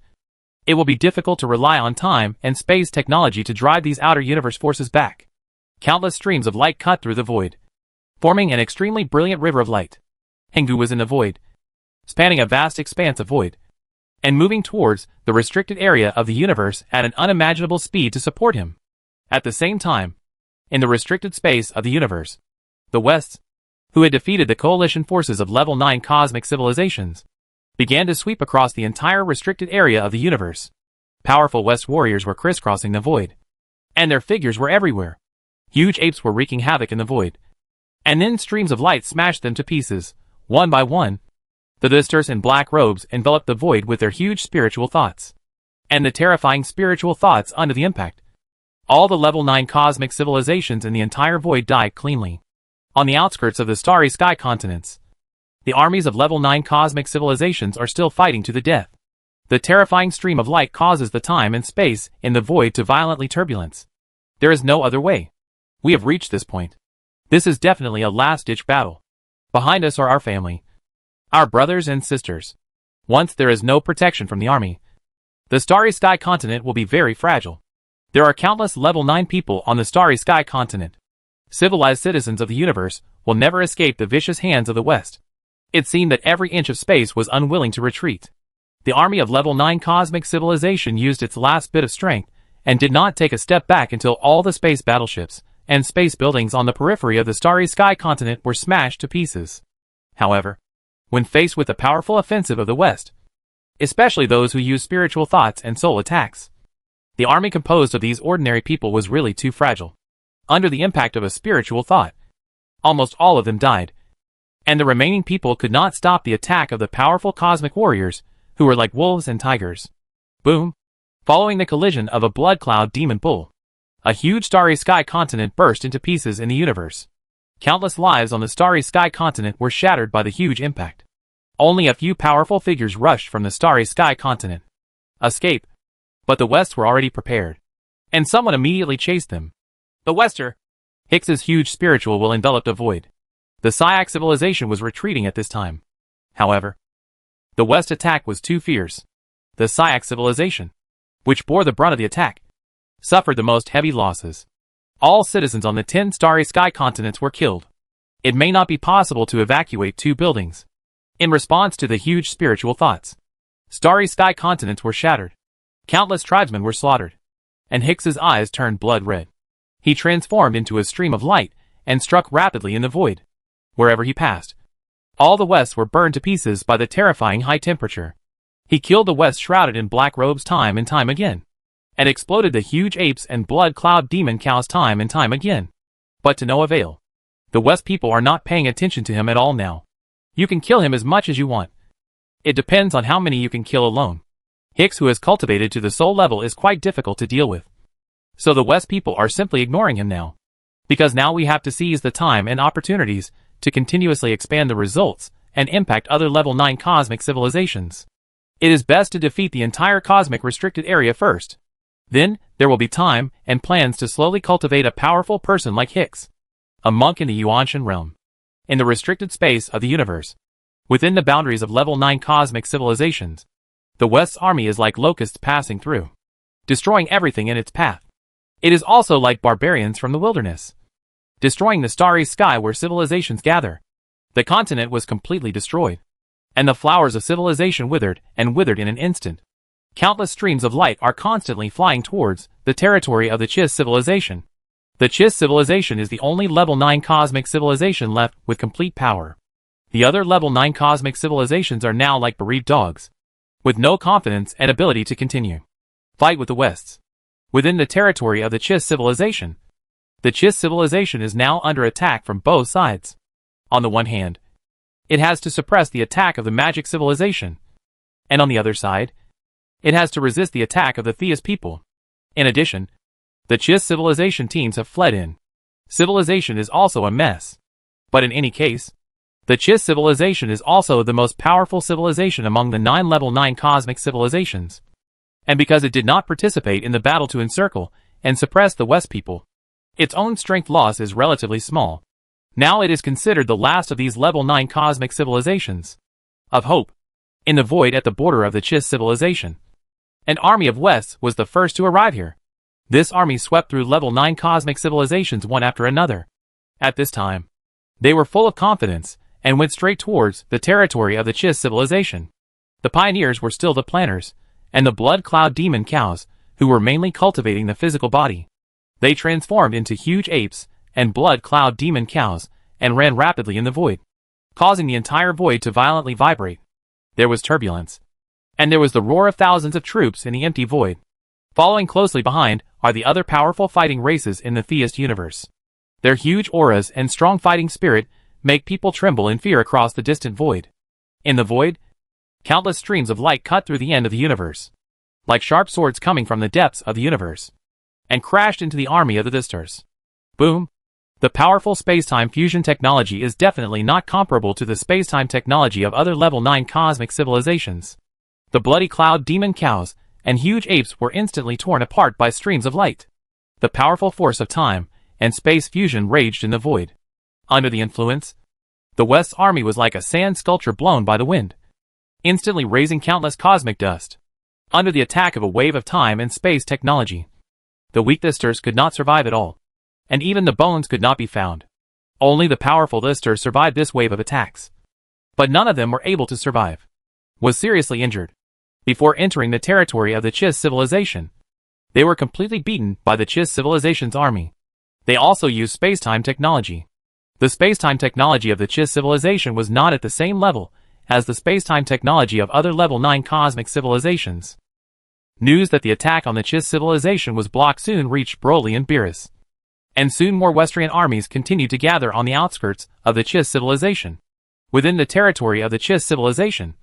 it will be difficult to rely on time and space technology to drive these outer universe forces back. Countless streams of light cut through the void, forming an extremely brilliant river of light. Henggu was in the void, spanning a vast expanse of void, and moving towards the restricted area of the universe at an unimaginable speed to support him. At the same time, in the restricted space of the universe, the West, who had defeated the coalition forces of level 9 cosmic civilizations, began to sweep across the entire restricted area of the universe. Powerful West warriors were crisscrossing the void, and their figures were everywhere. Huge apes were wreaking havoc in the void, and then streams of light smashed them to pieces, one by one. The Disters in black robes enveloped the void with their huge spiritual thoughts, and the terrifying spiritual thoughts under the impact. All the level 9 cosmic civilizations in the entire void died cleanly. On the outskirts of the starry sky continents, the armies of level 9 cosmic civilizations are still fighting to the death. The terrifying stream of light causes the time and space in the void to violently turbulence. There is no other way. We have reached this point. This is definitely a last-ditch battle. Behind us are our family, our brothers and sisters. Once there is no protection from the army, the starry sky continent will be very fragile. There are countless level 9 people on the starry sky continent. Civilized citizens of the universe will never escape the vicious hands of the West. It seemed that every inch of space was unwilling to retreat. The army of level 9 cosmic civilization used its last bit of strength and did not take a step back until all the space battleships and space buildings on the periphery of the starry sky continent were smashed to pieces. However, when faced with the powerful offensive of the West, especially those who use spiritual thoughts and soul attacks, the army composed of these ordinary people was really too fragile. Under the impact of a spiritual thought, almost all of them died, and the remaining people could not stop the attack of the powerful cosmic warriors, who were like wolves and tigers. Boom! Following the collision of a blood cloud demon bull, a huge starry sky continent burst into pieces in the universe. Countless lives on the starry sky continent were shattered by the huge impact. Only a few powerful figures rushed from the starry sky continent. Escape. But the West were already prepared, and someone immediately chased them. The Wester. Hicks's huge spiritual will enveloped a void. The Syak civilization was retreating at this time. However, the West attack was too fierce. The Syak civilization, which bore the brunt of the attack, suffered the most heavy losses. All citizens on the 10 starry sky continents were killed. It may not be possible to evacuate 2 buildings. In response to the huge spiritual thoughts, starry sky continents were shattered. Countless tribesmen were slaughtered, and Hicks's eyes turned blood red. He transformed into a stream of light and struck rapidly in the void. Wherever he passed, all the Wests were burned to pieces by the terrifying high temperature. He killed the West shrouded in black robes time and time again, and exploded the huge apes and blood cloud demon cows time and time again. But to no avail. The West people are not paying attention to him at all now. You can kill him as much as you want. It depends on how many you can kill alone. Hicks, who is cultivated to the soul level, is quite difficult to deal with. So the West people are simply ignoring him now. Because now we have to seize the time and opportunities to continuously expand the results and impact other level 9 cosmic civilizations. It is best to defeat the entire cosmic restricted area first. Then, there will be time and plans to slowly cultivate a powerful person like Hicks, a monk in the Yuanshan realm, in the restricted space of the universe. Within the boundaries of level 9 cosmic civilizations, the West's army is like locusts passing through, destroying everything in its path. It is also like barbarians from the wilderness, destroying the starry sky where civilizations gather. The continent was completely destroyed, and the flowers of civilization withered and withered in an instant. Countless streams of light are constantly flying towards the territory of the Chiss civilization. The Chiss civilization is the only level 9 cosmic civilization left with complete power. The other level 9 cosmic civilizations are now like bereaved dogs, with no confidence and ability to continue. Fight with the Wests. Within the territory of the Chiss civilization, the Chiss civilization is now under attack from both sides. On the one hand, it has to suppress the attack of the magic civilization, and on the other side, it has to resist the attack of the Theist people. In addition, the Chiss civilization teams have fled in. Civilization is also a mess. But in any case, the Chiss civilization is also the most powerful civilization among the 9 level 9 cosmic civilizations. And because it did not participate in the battle to encircle and suppress the West people, its own strength loss is relatively small. Now it is considered the last of these level 9 cosmic civilizations. Of hope. In the void at the border of the Chiss civilization, an army of Wests was the first to arrive here. This army swept through level 9 cosmic civilizations one after another. At this time, they were full of confidence and went straight towards the territory of the Chiss civilization. The pioneers were still the planners, and the blood cloud demon cows, who were mainly cultivating the physical body. They transformed into huge apes and blood cloud demon cows and ran rapidly in the void, causing the entire void to violently vibrate. There was turbulence, and there was the roar of thousands of troops in the empty void. Following closely behind are the other powerful fighting races in the Theist universe. Their huge auras and strong fighting spirit make people tremble in fear across the distant void. In the void, countless streams of light cut through the end of the universe, like sharp swords coming from the depths of the universe, and crashed into the army of the Thistars. Boom! The powerful space-time fusion technology is definitely not comparable to the space-time technology of other level 9 cosmic civilizations. The bloody cloud demon cows and huge apes were instantly torn apart by streams of light. The powerful force of time and space fusion raged in the void. Under the influence, the West's army was like a sand sculpture blown by the wind, instantly raising countless cosmic dust. Under the attack of a wave of time and space technology, the weak Thistars could not survive at all, and even the bones could not be found. Only the powerful Thistars survived this wave of attacks. But none of them were able to survive, was seriously injured, before entering the territory of the Chiss civilization. They were completely beaten by the Chiss civilization's army. They also used space-time technology. The space-time technology of the Chiss civilization was not at the same level as the space-time technology of other level 9 cosmic civilizations. News that the attack on the Chiss civilization was blocked soon reached Broly and Beerus. And soon more Westrian armies continued to gather on the outskirts of the Chiss civilization. Within the territory of the Chiss civilization,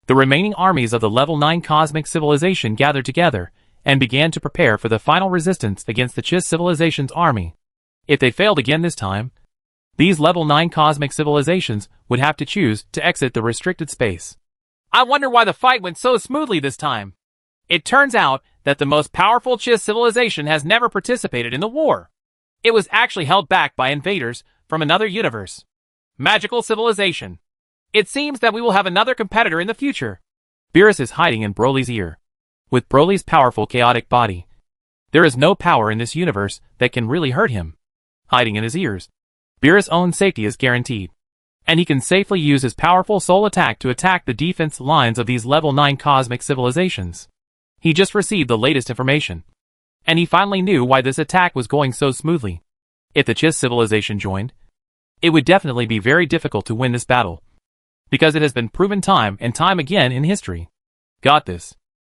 the remaining armies of the level 9 cosmic civilization gathered together and began to prepare for the final resistance against the Chiss civilization's army. If they failed again this time, these level 9 cosmic civilizations would have to choose to exit the restricted space. I wonder why the fight went so smoothly this time. It turns out that the most powerful Chiss civilization has never participated in the war. It was actually held back by invaders from another universe. Magical civilization. It seems that we will have another competitor in the future. Beerus is hiding in Broly's ear. With Broly's powerful chaotic body, there is no power in this universe that can really hurt him. Hiding in his ears, Beerus' own safety is guaranteed, and he can safely use his powerful soul attack to attack the defense lines of these level 9 cosmic civilizations. He just received the latest information, and he finally knew why this attack was going so smoothly. If the Chiss civilization joined, it would definitely be very difficult to win this battle, because it has been proven time and time again in history. Got this.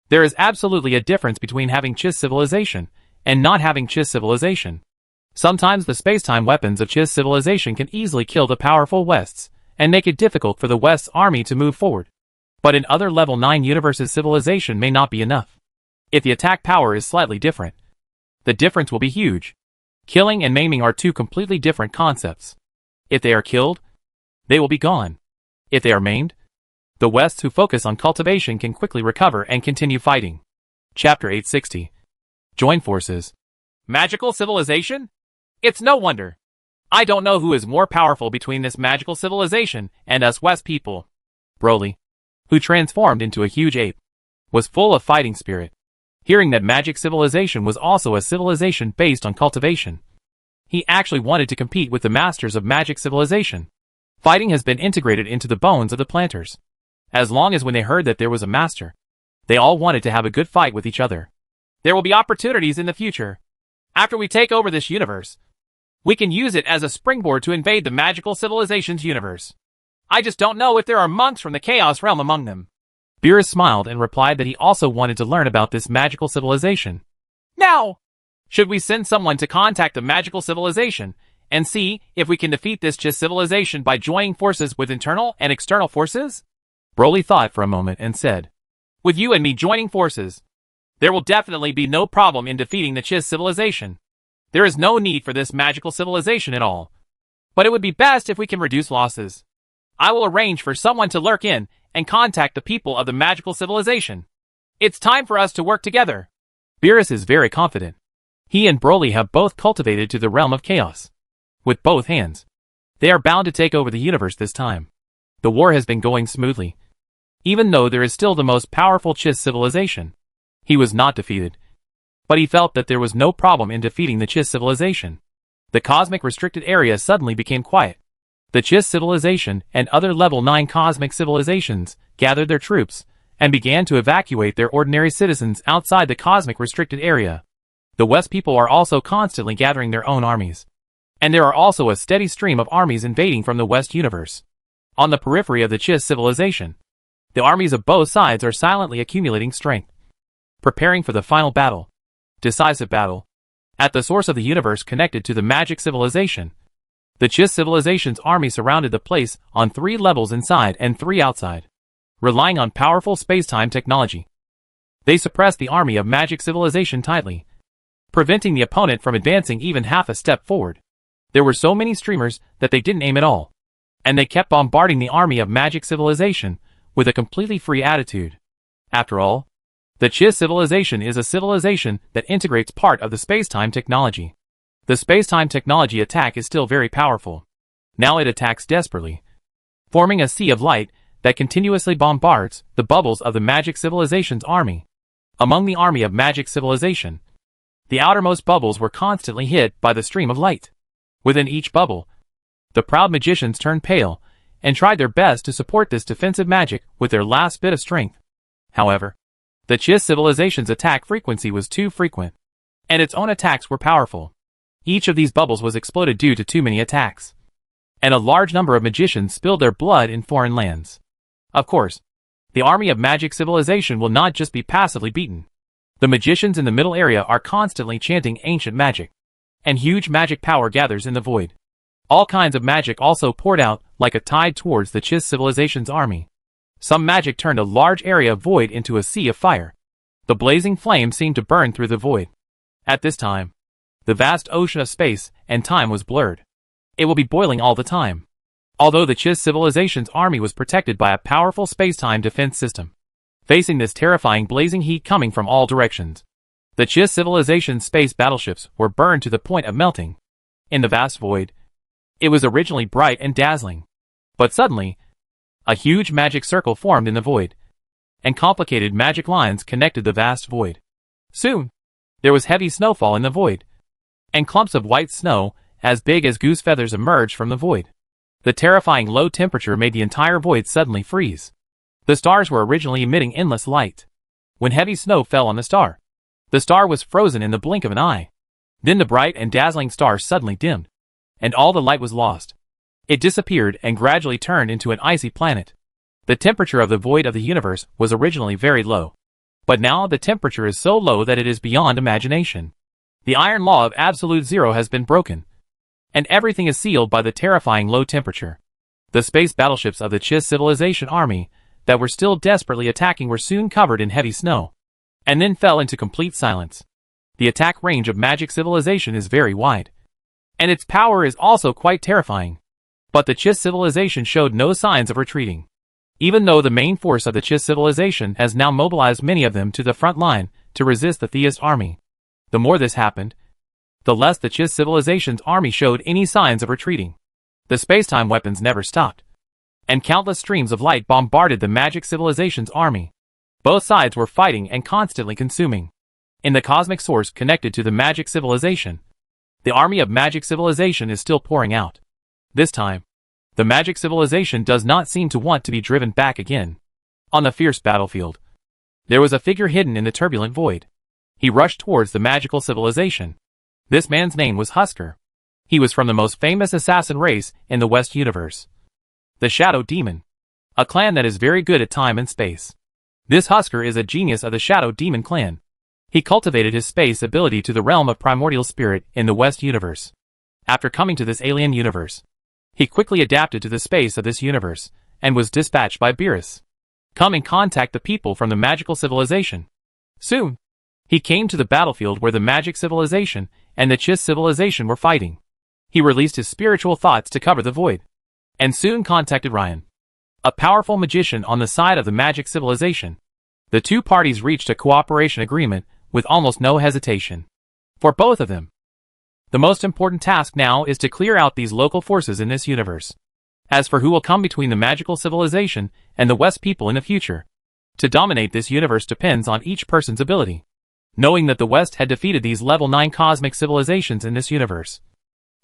There is absolutely a difference between having Chiss civilization and not having Chiss civilization. Sometimes the space-time weapons of Chiss civilization can easily kill the powerful Wests and make it difficult for the West's army to move forward. But in other level 9 universes, civilization may not be enough. If the attack power is slightly different, the difference will be huge. Killing and maiming are two completely different concepts. If they are killed, they will be gone. If they are maimed, the Wests who focus on cultivation can quickly recover and continue fighting. Chapter 860. Join forces. Magical civilization? It's no wonder. I don't know who is more powerful between this magical civilization and us West people. Broly, who transformed into a huge ape, was full of fighting spirit. Hearing that magic civilization was also a civilization based on cultivation, he actually wanted to compete with the masters of magic civilization. Fighting has been integrated into the bones of the planters. As long as when they heard that there was a master, they all wanted to have a good fight with each other. There will be opportunities in the future. After we take over this universe, we can use it as a springboard to invade the magical civilization's universe. I just don't know if there are monks from the Chaos Realm among them. Beerus smiled and replied that he also wanted to learn about this magical civilization. Now, should we send someone to contact the magical civilization and see if we can defeat this Chiss civilization by joining forces with internal and external forces? Broly thought for a moment and said, with you and me joining forces, there will definitely be no problem in defeating the Chiss civilization. There is no need for this magical civilization at all. But it would be best if we can reduce losses. I will arrange for someone to lurk in and contact the people of the magical civilization. It's time for us to work together. Beerus is very confident. He and Broly have both cultivated to the realm of chaos. With both hands, they are bound to take over the universe this time. The war has been going smoothly. Even though there is still the most powerful Chiss civilization, he was not defeated. But he felt that there was no problem in defeating the Chiss civilization. The cosmic restricted area suddenly became quiet. The Chiss civilization and other level 9 cosmic civilizations gathered their troops and began to evacuate their ordinary citizens outside the cosmic restricted area. The West people are also constantly gathering their own armies. And there are also a steady stream of armies invading from the West universe. On the periphery of the Chiss civilization, the armies of both sides are silently accumulating strength, preparing for the final battle. Decisive battle. At the source of the universe connected to the magic civilization, the Chiss civilization's army surrounded the place on 3 levels inside and 3 outside. Relying on powerful space-time technology, they suppressed the army of magic civilization tightly, preventing the opponent from advancing even half a step forward. There were so many streamers that they didn't aim at all, and they kept bombarding the army of magic civilization with a completely free attitude. After all, the Chiss civilization is a civilization that integrates part of the space-time technology. The space-time technology attack is still very powerful. Now it attacks desperately, forming a sea of light that continuously bombards the bubbles of the magic civilization's army. Among the army of magic civilization, the outermost bubbles were constantly hit by the stream of light. Within each bubble, the proud magicians turned pale and tried their best to support this defensive magic with their last bit of strength. However, The Chiss civilization's attack frequency was too frequent, and its own attacks were powerful. Each of these bubbles was exploded due to too many attacks, and a large number of magicians spilled their blood in foreign lands. Of course, the army of magic civilization will not just be passively beaten. The magicians in the middle area are constantly chanting ancient magic, and huge magic power gathers in the void. All kinds of magic also poured out like a tide towards the Chiss civilization's army. Some magic turned a large area of void into a sea of fire. The blazing flame seemed to burn through the void. At this time, the vast ocean of space and time was blurred. It will be boiling all the time. Although the Chiss civilization's army was protected by a powerful space-time defense system, facing this terrifying blazing heat coming from all directions, the Chiss civilization's space battleships were burned to the point of melting. In the vast void, it was originally bright and dazzling, but suddenly, a huge magic circle formed in the void, and complicated magic lines connected the vast void. Soon, there was heavy snowfall in the void, and clumps of white snow, as big as goose feathers, emerged from the void. The terrifying low temperature made the entire void suddenly freeze. The stars were originally emitting endless light. When heavy snow fell on the star was frozen in the blink of an eye. Then the bright and dazzling star suddenly dimmed, and all the light was lost. It disappeared and gradually turned into an icy planet. The temperature of the void of the universe was originally very low, but now the temperature is so low that it is beyond imagination. The iron law of absolute zero has been broken, and everything is sealed by the terrifying low temperature. The space battleships of the Chiss civilization army that were still desperately attacking were soon covered in heavy snow, and then fell into complete silence. The attack range of magic civilization is very wide, and its power is also quite terrifying. But the Chiss civilization showed no signs of retreating. Even though the main force of the Chiss civilization has now mobilized many of them to the front line to resist the theist army. The more this happened, the less the Chiss civilization's army showed any signs of retreating. The space-time weapons never stopped, and countless streams of light bombarded the magic civilization's army. Both sides were fighting and constantly consuming. In the cosmic source connected to the magic civilization, the army of magic civilization is still pouring out. This time, the magic civilization does not seem to want to be driven back again. On the fierce battlefield, there was a figure hidden in the turbulent void. He rushed towards the magical civilization. This man's name was Husker. He was from the most famous assassin race in the West universe, the Shadow Demon, a clan that is very good at time and space. This Husker is a genius of the Shadow Demon clan. He cultivated his space ability to the realm of primordial spirit in the West universe. After coming to this alien universe, he quickly adapted to the space of this universe, and was dispatched by Beerus. Come and contact the people from the magical civilization. Soon, he came to the battlefield where the magic civilization and the Chiss civilization were fighting. He released his spiritual thoughts to cover the void, and soon contacted Ryan, a powerful magician on the side of the magic civilization. The two parties reached a cooperation agreement with almost no hesitation. For both of them, the most important task now is to clear out these local forces in this universe. As for who will come between the magical civilization and the West people in the future, to dominate this universe depends on each person's ability. Knowing that the West had defeated these level 9 cosmic civilizations in this universe,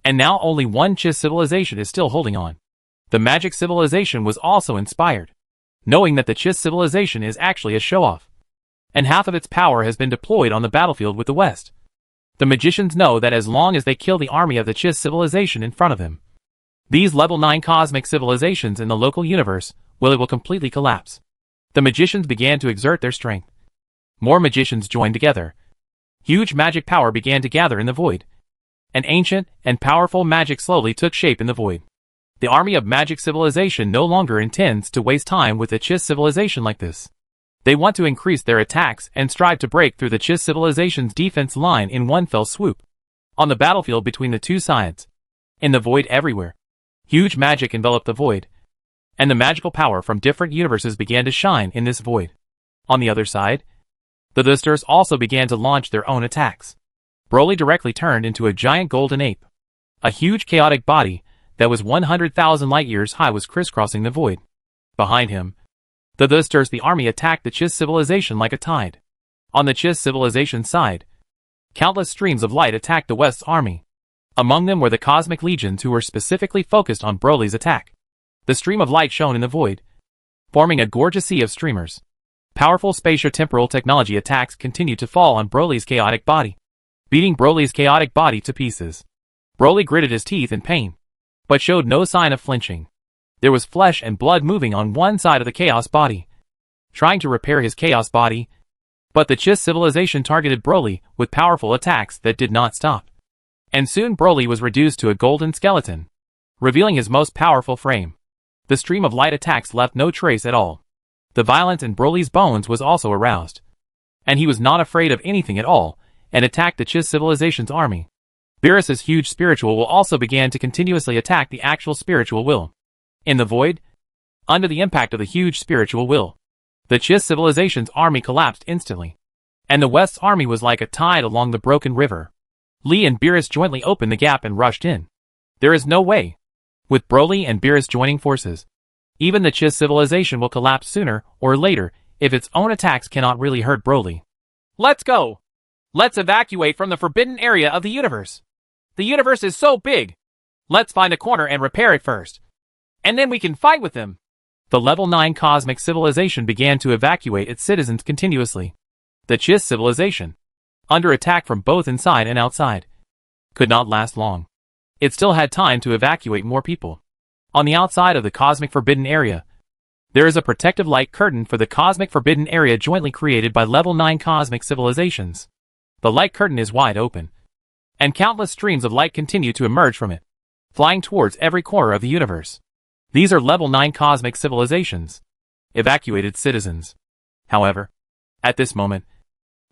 and now only one Chiss civilization is still holding on, the magic civilization was also inspired, knowing that the Chiss civilization is actually a show-off, and half of its power has been deployed on the battlefield with the West. The magicians know that as long as they kill the army of the Chiss civilization in front of them, these level 9 cosmic civilizations in the local universe will completely collapse. The magicians began to exert their strength. More magicians joined together. Huge magic power began to gather in the void. An ancient and powerful magic slowly took shape in the void. The army of magic civilization no longer intends to waste time with the Chiss civilization like this. They want to increase their attacks and strive to break through the Chiss civilization's defense line in one fell swoop. On the battlefield between the two sides, in the void everywhere, huge magic enveloped the void, and the magical power from different universes began to shine in this void. On the other side, the Thisters also began to launch their own attacks. Broly directly turned into a giant golden ape. A huge chaotic body that was 100,000 light-years high was crisscrossing the void. Behind him, the Thisters, the army, attacked the Chiss civilization like a tide. On the Chiss civilization side, countless streams of light attacked the West's army. Among them were the cosmic legions who were specifically focused on Broly's attack. The stream of light shone in the void, forming a gorgeous sea of streamers. Powerful spatio-temporal technology attacks continued to fall on Broly's chaotic body, beating Broly's chaotic body to pieces. Broly gritted his teeth in pain, but showed no sign of flinching. There was flesh and blood moving on one side of the Chaos body, trying to repair his Chaos body, but the Chiss civilization targeted Broly with powerful attacks that did not stop. And soon Broly was reduced to a golden skeleton, revealing his most powerful frame. The stream of light attacks left no trace at all. The violence in Broly's bones was also aroused, and he was not afraid of anything at all, and attacked the Chiss civilization's army. Beerus's huge spiritual will also began to continuously attack the actual spiritual will. In the void, under the impact of the huge spiritual will, the Chiss civilization's army collapsed instantly, and the West's army was like a tide along the broken river. Lee and Beerus jointly opened the gap and rushed in. There is no way. With Broly and Beerus joining forces, even the Chiss civilization will collapse sooner or later if its own attacks cannot really hurt Broly. Let's go! Let's evacuate from the forbidden area of the universe. The universe is so big. Let's find a corner and repair it first. And then we can fight with them. The level 9 cosmic civilization began to evacuate its citizens continuously. The Chiss civilization, under attack from both inside and outside, could not last long. It still had time to evacuate more people. On the outside of the cosmic forbidden area, there is a protective light curtain for the cosmic forbidden area jointly created by level 9 cosmic civilizations. The light curtain is wide open, and countless streams of light continue to emerge from it, flying towards every corner of the universe. These are level 9 cosmic civilizations, evacuated citizens. However, at this moment,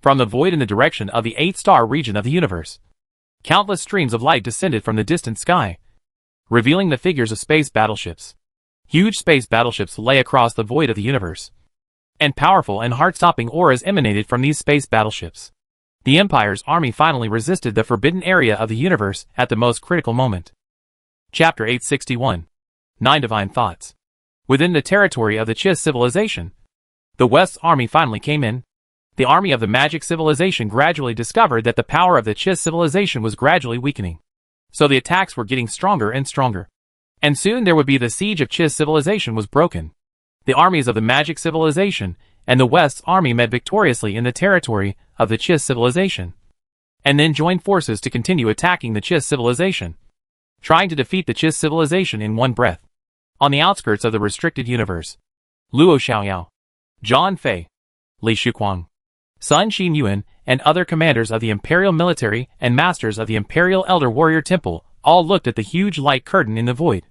from the void in the direction of the 8-star region of the universe, countless streams of light descended from the distant sky, revealing the figures of space battleships. Huge space battleships lay across the void of the universe, and powerful and heart-stopping auras emanated from these space battleships. The Empire's army finally resisted the forbidden area of the universe at the most critical moment. Chapter 861. 9 Divine Thoughts. Within the territory of the Chiss civilization, the West's army finally came in. The army of the Magic civilization gradually discovered that the power of the Chiss civilization was gradually weakening. So the attacks were getting stronger and stronger. And soon there would be the siege of Chiss civilization was broken. The armies of the Magic civilization and the West's army met victoriously in the territory of the Chiss civilization, and then joined forces to continue attacking the Chiss civilization, trying to defeat the Chiss civilization in one breath. On the outskirts of the restricted universe, Luo Xiaoyao, Zhang Fei, Li Shuquang, Sun Shi Yuan, and other commanders of the Imperial military and masters of the Imperial Elder Warrior Temple all looked at the huge light curtain in the void.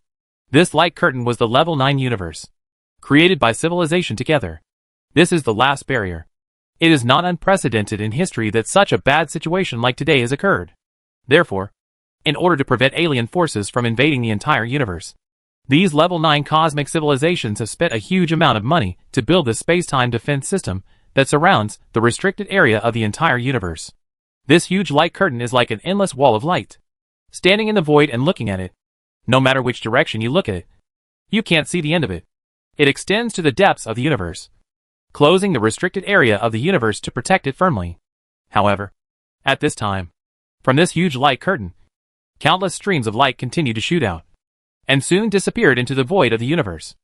This light curtain was the level 9 universe, created by civilization together. This is the last barrier. It is not unprecedented in history that such a bad situation like today has occurred. Therefore, in order to prevent alien forces from invading the entire universe, these level 9 cosmic civilizations have spent a huge amount of money to build this space-time defense system that surrounds the restricted area of the entire universe. This huge light curtain is like an endless wall of light. Standing in the void and looking at it, no matter which direction you look at it, you can't see the end of it. It extends to the depths of the universe, closing the restricted area of the universe to protect it firmly. However, at this time, from this huge light curtain, countless streams of light continue to shoot out, and soon disappeared into the void of the universe.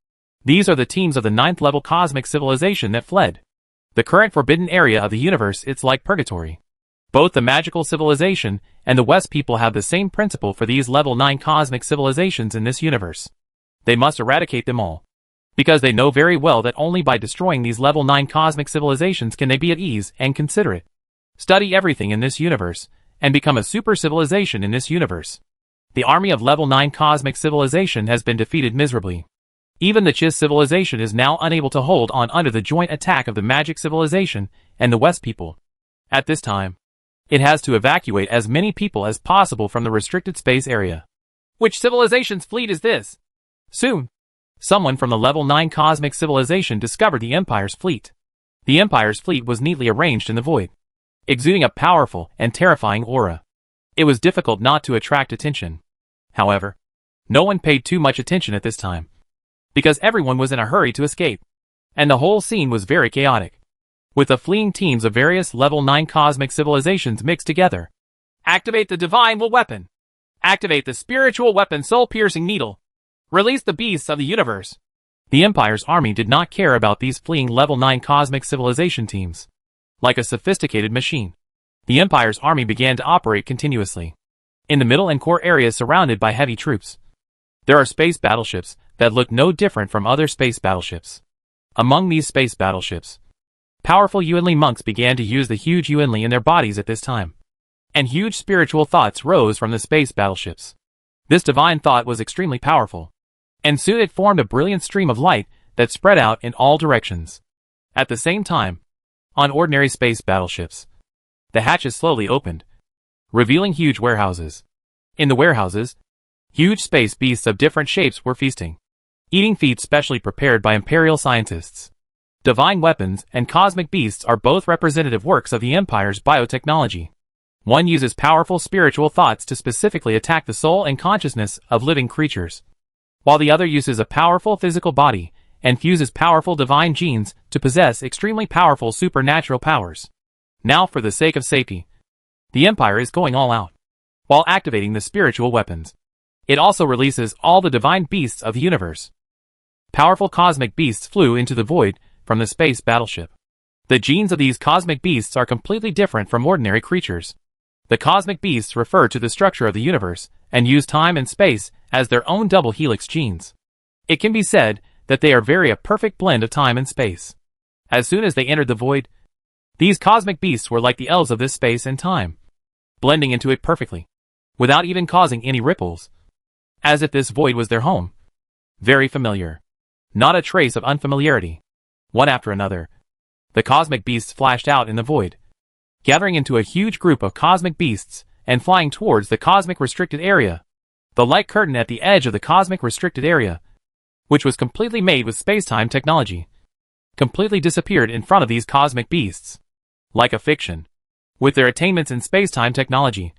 These are the teams of the 9th level cosmic civilization that fled. The current forbidden area of the universe, it's like purgatory. Both the magical civilization and the West people have the same principle for these level 9 cosmic civilizations in this universe. They must eradicate them all, because they know very well that only by destroying these level 9 cosmic civilizations can they be at ease and considerate, study everything in this universe, and become a super civilization in this universe. The army of level 9 cosmic civilization has been defeated miserably. Even the Chiss civilization is now unable to hold on under the joint attack of the Magic civilization and the West people. At this time, it has to evacuate as many people as possible from the restricted space area. Which civilization's fleet is this? Soon, someone from the level 9 cosmic civilization discovered the Empire's fleet. The Empire's fleet was neatly arranged in the void, exuding a powerful and terrifying aura. It was difficult not to attract attention. However, no one paid too much attention at this time, because everyone was in a hurry to escape, and the whole scene was very chaotic, with the fleeing teams of various level 9 cosmic civilizations mixed together. Activate the divine will weapon. Activate the spiritual weapon soul-piercing needle. Release the beasts of the universe. The Empire's army did not care about these fleeing level 9 cosmic civilization teams. Like a sophisticated machine, the Empire's army began to operate continuously. In the middle and core areas surrounded by heavy troops, there are space battleships that look no different from other space battleships. Among these space battleships, powerful Yuanli monks began to use the huge Yuanli in their bodies at this time. And huge spiritual thoughts rose from the space battleships. This divine thought was extremely powerful, and soon it formed a brilliant stream of light that spread out in all directions. At the same time, on ordinary space battleships, the hatches slowly opened, revealing huge warehouses. In the warehouses, huge space beasts of different shapes were feasting, eating feeds specially prepared by Imperial scientists. Divine weapons and cosmic beasts are both representative works of the Empire's biotechnology. One uses powerful spiritual thoughts to specifically attack the soul and consciousness of living creatures, while the other uses a powerful physical body and fuses powerful divine genes to possess extremely powerful supernatural powers. Now, for the sake of safety, the Empire is going all out. While activating the spiritual weapons, it also releases all the divine beasts of the universe. Powerful cosmic beasts flew into the void from the space battleship. The genes of these cosmic beasts are completely different from ordinary creatures. The cosmic beasts refer to the structure of the universe and use time and space as their own double helix genes. It can be said that they are a perfect blend of time and space. As soon as they entered the void, these cosmic beasts were like the elves of this space and time, blending into it perfectly, without even causing any ripples, as if this void was their home. Very familiar. Not a trace of unfamiliarity. One after another, the cosmic beasts flashed out in the void, gathering into a huge group of cosmic beasts and flying towards the cosmic restricted area. The light curtain at the edge of the cosmic restricted area, which was completely made with space-time technology, completely disappeared in front of these cosmic beasts. Like a fiction. With their attainments in space-time technology,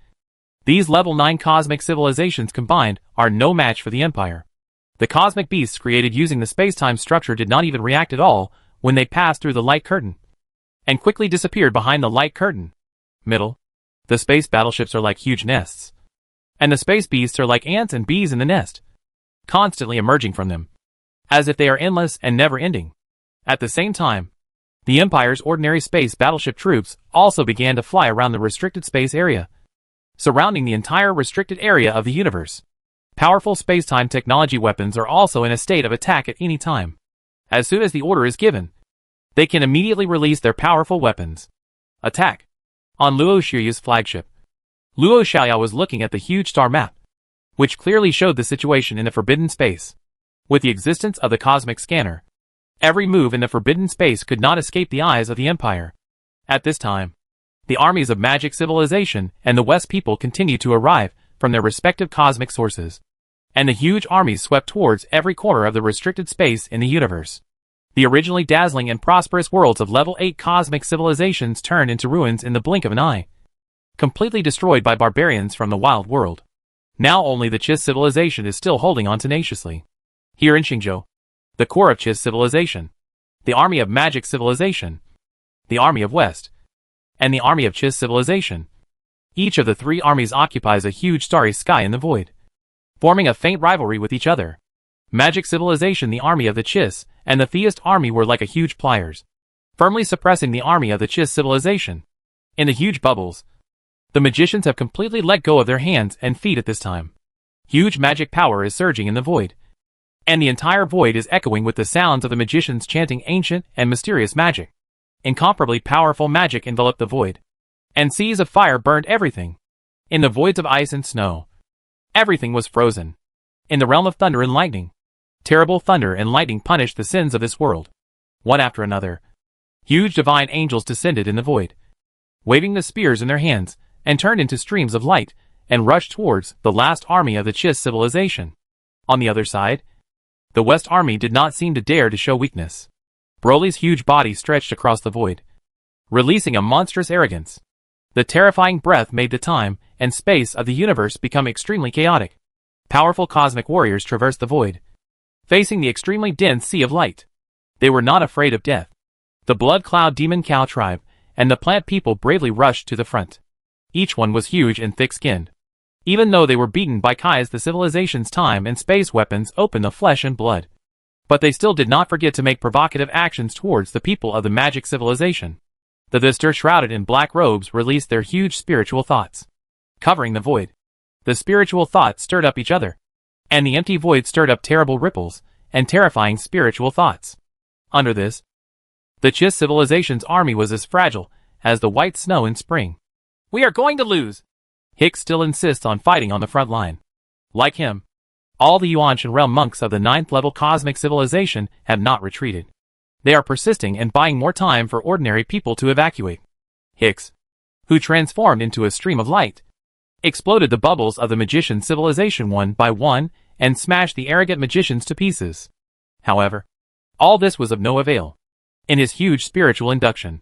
these level 9 cosmic civilizations combined are no match for the Empire. The cosmic beasts created using the space-time structure did not even react at all when they passed through the light curtain, and quickly disappeared behind the light curtain. Middle. The space battleships are like huge nests, and the space beasts are like ants and bees in the nest, constantly emerging from them, as if they are endless and never-ending. At the same time, the Empire's ordinary space battleship troops also began to fly around the restricted space area, surrounding the entire restricted area of the universe. Powerful space-time technology weapons are also in a state of attack at any time. As soon as the order is given, they can immediately release their powerful weapons. Attack. On Luo Xiaoya's flagship, Luo Xiaoya was looking at the huge star map, which clearly showed the situation in the forbidden space. With the existence of the cosmic scanner, every move in the forbidden space could not escape the eyes of the Empire. At this time, the armies of magic civilization and the West people continued to arrive from their respective cosmic sources, and the huge armies swept towards every corner of the restricted space in the universe. The originally dazzling and prosperous worlds of level 8 cosmic civilizations turned into ruins in the blink of an eye, completely destroyed by barbarians from the wild world. Now only the Chiss civilization is still holding on tenaciously. Here in Xingzhou, the core of Chiss civilization, the army of magic civilization, the army of West, and the army of Chiss civilization. Each of the three armies occupies a huge starry sky in the void, forming a faint rivalry with each other. Magic civilization, the army of the Chiss, and the theist army were like a huge pliers, firmly suppressing the army of the Chiss civilization. In the huge bubbles, the magicians have completely let go of their hands and feet at this time. Huge magic power is surging in the void, and the entire void is echoing with the sounds of the magicians chanting ancient and mysterious magic. Incomparably powerful magic enveloped the void, and seas of fire burned everything. In the voids of ice and snow, everything was frozen. In the realm of thunder and lightning, terrible thunder and lightning punished the sins of this world. One after another, huge divine angels descended in the void, waving the spears in their hands, and turned into streams of light, and rushed towards the last army of the Chiss civilization. On the other side, the West army did not seem to dare to show weakness. Broly's huge body stretched across the void, releasing a monstrous arrogance. The terrifying breath made the time and space of the universe become extremely chaotic. Powerful cosmic warriors traversed the void, facing the extremely dense sea of light. They were not afraid of death. The Blood Cloud Demon Cow tribe and the plant people bravely rushed to the front. Each one was huge and thick-skinned. Even though they were beaten by Kai's, the civilization's time and space weapons opened the flesh and blood. But they still did not forget to make provocative actions towards the people of the magic civilization. The Vistor, shrouded in black robes, released their huge spiritual thoughts. Covering the void, the spiritual thoughts stirred up each other. And the empty void stirred up terrible ripples and terrifying spiritual thoughts. Under this, the Chiss civilization's army was as fragile as the white snow in spring. We are going to lose. Hicks still insists on fighting on the front line. Like him, all the Yuanshan realm monks of the 9th level cosmic civilization have not retreated. They are persisting and buying more time for ordinary people to evacuate. Hicks, who transformed into a stream of light, exploded the bubbles of the magician civilization one by one and smashed the arrogant magicians to pieces. However, all this was of no avail. In his huge spiritual induction,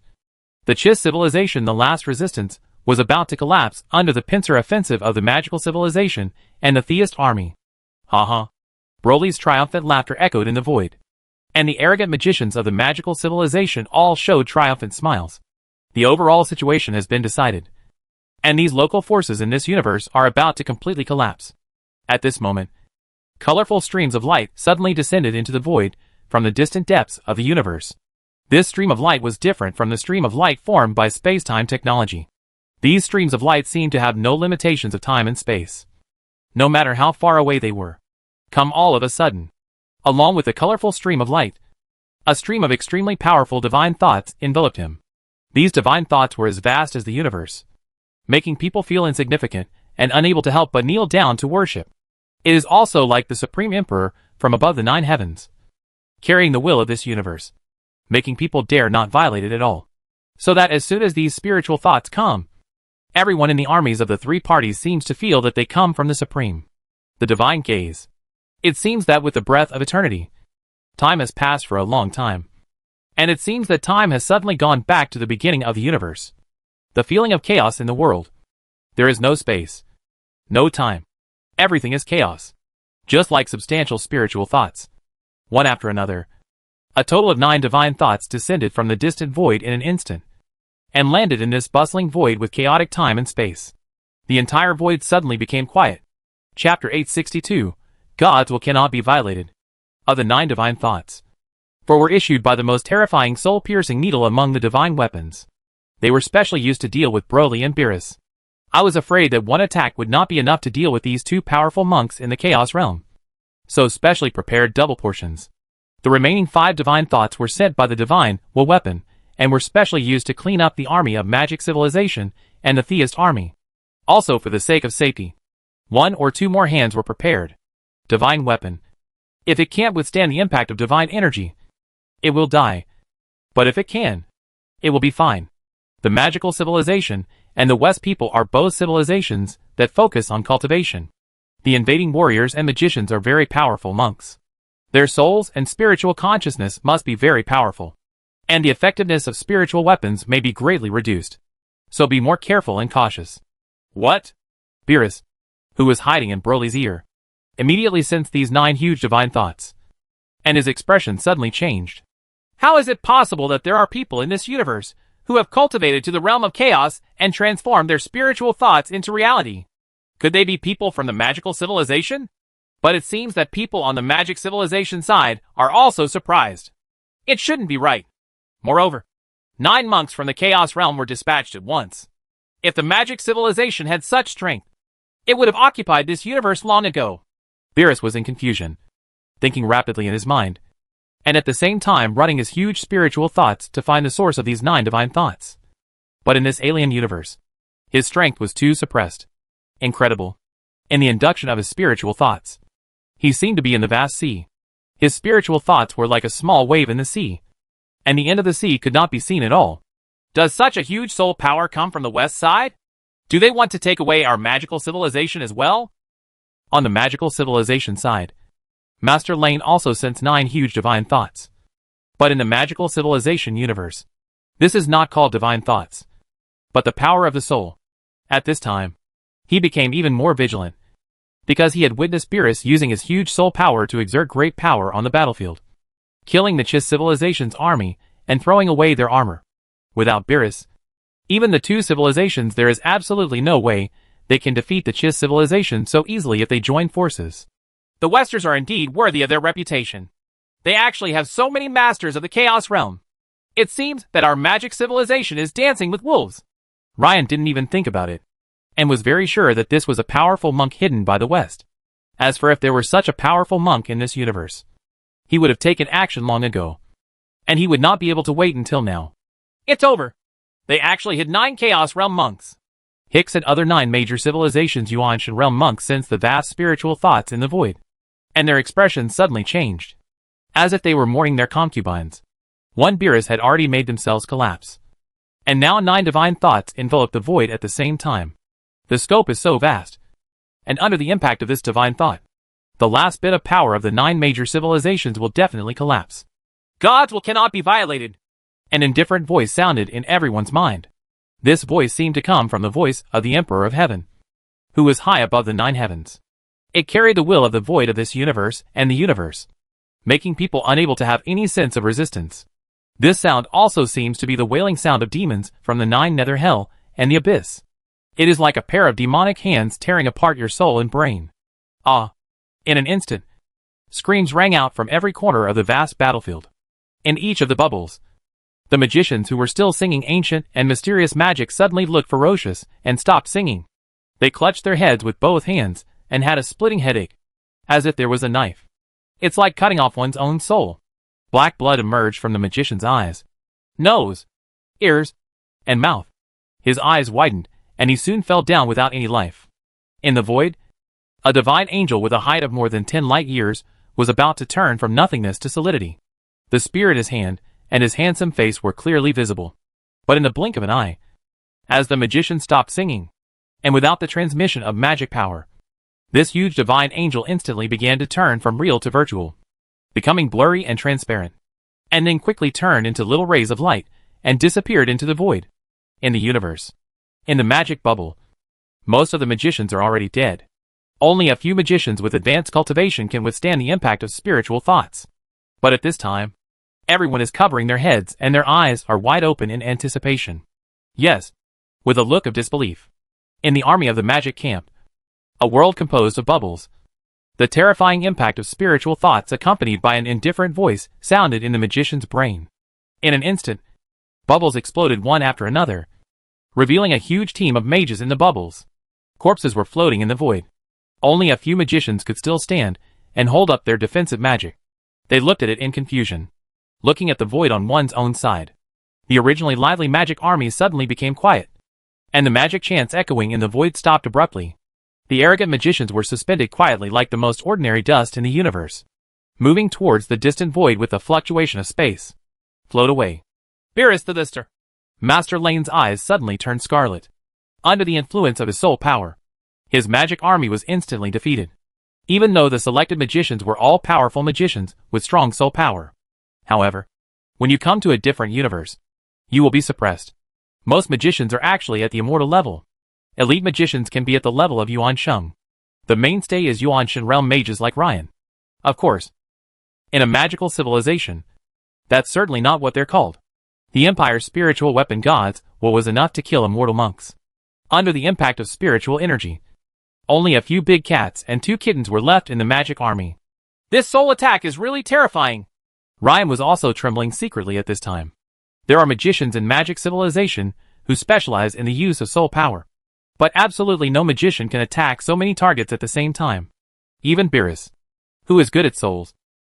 the Chiss civilization, the last resistance, was about to collapse under the pincer offensive of the magical civilization and the theist army. Ha. Broly's triumphant laughter echoed in the void. And the arrogant magicians of the magical civilization all showed triumphant smiles. The overall situation has been decided. And these local forces in this universe are about to completely collapse. At this moment, colorful streams of light suddenly descended into the void from the distant depths of the universe. This stream of light was different from the stream of light formed by space-time technology. These streams of light seemed to have no limitations of time and space. No matter how far away they were. Come all of a sudden. Along with the colorful stream of light, a stream of extremely powerful divine thoughts enveloped him. These divine thoughts were as vast as the universe, making people feel insignificant and unable to help but kneel down to worship. It is also like the Supreme Emperor from above the 9 heavens, carrying the will of this universe, making people dare not violate it at all. So that as soon as these spiritual thoughts come, everyone in the armies of the 3 parties seems to feel that they come from the Supreme, the divine gaze. It seems that with the breath of eternity, time has passed for a long time. And it seems that time has suddenly gone back to the beginning of the universe. The feeling of chaos in the world. There is no space, no time. Everything is chaos. Just like substantial spiritual thoughts. One after another. A total of 9 divine thoughts descended from the distant void in an instant, and landed in this bustling void with chaotic time and space. The entire void suddenly became quiet. Chapter 862, God's will cannot be violated. Of the 9 divine thoughts. For were issued by the most terrifying soul-piercing needle among the divine weapons. They were specially used to deal with Broly and Beerus. I was afraid that one attack would not be enough to deal with these 2 powerful monks in the Chaos Realm. So specially prepared double portions. The remaining 5 divine thoughts were sent by the divine will weapon, and were specially used to clean up the army of magic civilization and the theist army. Also for the sake of safety, 1 or 2 more hands were prepared. Divine weapon. If it can't withstand the impact of divine energy, it will die. But if it can, it will be fine. The magical civilization and the West people are both civilizations that focus on cultivation. The invading warriors and magicians are very powerful monks. Their souls and spiritual consciousness must be very powerful. And the effectiveness of spiritual weapons may be greatly reduced. So be more careful and cautious. What? Beerus, who was hiding in Broly's ear, immediately sensed these 9 huge divine thoughts. And his expression suddenly changed. How is it possible that there are people in this universe who have cultivated to the realm of chaos and transformed their spiritual thoughts into reality? Could they be people from the magical civilization? But it seems that people on the magic civilization side are also surprised. It shouldn't be right. Moreover, 9 monks from the chaos realm were dispatched at once. If the magic civilization had such strength, it would have occupied this universe long ago. Beerus was in confusion, thinking rapidly in his mind, and at the same time running his huge spiritual thoughts to find the source of these 9 divine thoughts. But in this alien universe, his strength was too suppressed. Incredible. In the induction of his spiritual thoughts, he seemed to be in the vast sea. His spiritual thoughts were like a small wave in the sea, and the end of the sea could not be seen at all. Does such a huge soul power come from the west side? Do they want to take away our magical civilization as well? On the magical civilization side, Master Lane also sensed 9 huge divine thoughts. But in the magical civilization universe, this is not called divine thoughts, but the power of the soul. At this time, he became even more vigilant, because he had witnessed Beerus using his huge soul power to exert great power on the battlefield, killing the Chiss civilization's army and throwing away their armor. Without Beerus, even the 2 civilizations, there is absolutely no way they can defeat the Chiss civilization so easily if they join forces. The Westers are indeed worthy of their reputation. They actually have so many masters of the Chaos Realm. It seems that our magic civilization is dancing with wolves. Ryan didn't even think about it, and was very sure that this was a powerful monk hidden by the West. As for if there were such a powerful monk in this universe, he would have taken action long ago. And he would not be able to wait until now. It's over. They actually hid 9 Chaos Realm monks. Hicks and other 9 major civilizations Yuanshan realm monks sensed the vast spiritual thoughts in the void, and their expressions suddenly changed, as if they were mourning their concubines. 1 Beerus had already made themselves collapse, and now 9 divine thoughts enveloped the void at the same time. The scope is so vast, and under the impact of this divine thought, the last bit of power of the 9 major civilizations will definitely collapse. Gods will cannot be violated. An indifferent voice sounded in everyone's mind. This voice seemed to come from the voice of the Emperor of Heaven, who was high above the 9 heavens. It carried the will of the void of this universe and the universe, making people unable to have any sense of resistance. This sound also seems to be the wailing sound of demons from the 9 nether hell and the abyss. It is like a pair of demonic hands tearing apart your soul and brain. Ah! In an instant, screams rang out from every corner of the vast battlefield. In each of the bubbles, the magicians who were still singing ancient and mysterious magic suddenly looked ferocious and stopped singing. They clutched their heads with both hands and had a splitting headache, as if there was a knife. It's like cutting off one's own soul. Black blood emerged from the magician's eyes, nose, ears, and mouth. His eyes widened, and he soon fell down without any life. In the void, a divine angel with a height of more than 10 light years was about to turn from nothingness to solidity. The spear in his hand and his handsome face were clearly visible. But in the blink of an eye, as the magician stopped singing, and without the transmission of magic power, this huge divine angel instantly began to turn from real to virtual, becoming blurry and transparent, and then quickly turned into little rays of light and disappeared into the void. In the universe, in the magic bubble, most of the magicians are already dead. Only a few magicians with advanced cultivation can withstand the impact of spiritual thoughts. But at this time, everyone is covering their heads and their eyes are wide open in anticipation. Yes, with a look of disbelief. In the army of the magic camp, a world composed of bubbles, the terrifying impact of spiritual thoughts accompanied by an indifferent voice sounded in the magician's brain. In an instant, bubbles exploded one after another, revealing a huge team of mages in the bubbles. Corpses were floating in the void. Only a few magicians could still stand and hold up their defensive magic. They looked at it in confusion, looking at the void on one's own side. The originally lively magic army suddenly became quiet, and the magic chants echoing in the void stopped abruptly. The arrogant magicians were suspended quietly like the most ordinary dust in the universe, moving towards the distant void with a fluctuation of space. Float away. Beerus the Lister. Master Lane's eyes suddenly turned scarlet. Under the influence of his soul power, his magic army was instantly defeated. Even though the selected magicians were all powerful magicians with strong soul power. However, when you come to a different universe, you will be suppressed. Most magicians are actually at the immortal level. Elite magicians can be at the level of Yuanshan. The mainstay is Yuanshan realm mages like Ryan. Of course, in a magical civilization, that's certainly not what they're called. The Empire's spiritual weapon gods was enough to kill immortal monks. Under the impact of spiritual energy, only a few big cats and 2 kittens were left in the magic army. This soul attack is really terrifying. Ryan was also trembling secretly at this time. There are magicians in magic civilization who specialize in the use of soul power. But absolutely no magician can attack so many targets at the same time. Even Beerus, who is good at souls,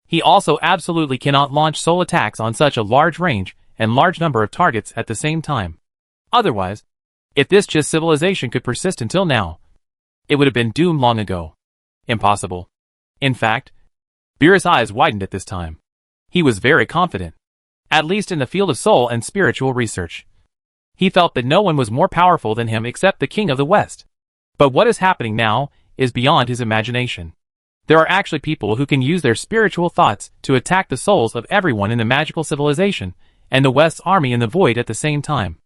he also absolutely cannot launch soul attacks on such a large range and large number of targets at the same time. Otherwise, if this just civilization could persist until now, it would have been doomed long ago. Impossible. In fact, Beerus' eyes widened at this time. He was very confident, at least in the field of soul and spiritual research. He felt that no one was more powerful than him except the King of the West. But what is happening now is beyond his imagination. There are actually people who can use their spiritual thoughts to attack the souls of everyone in the magical civilization and the West's army in the void at the same time.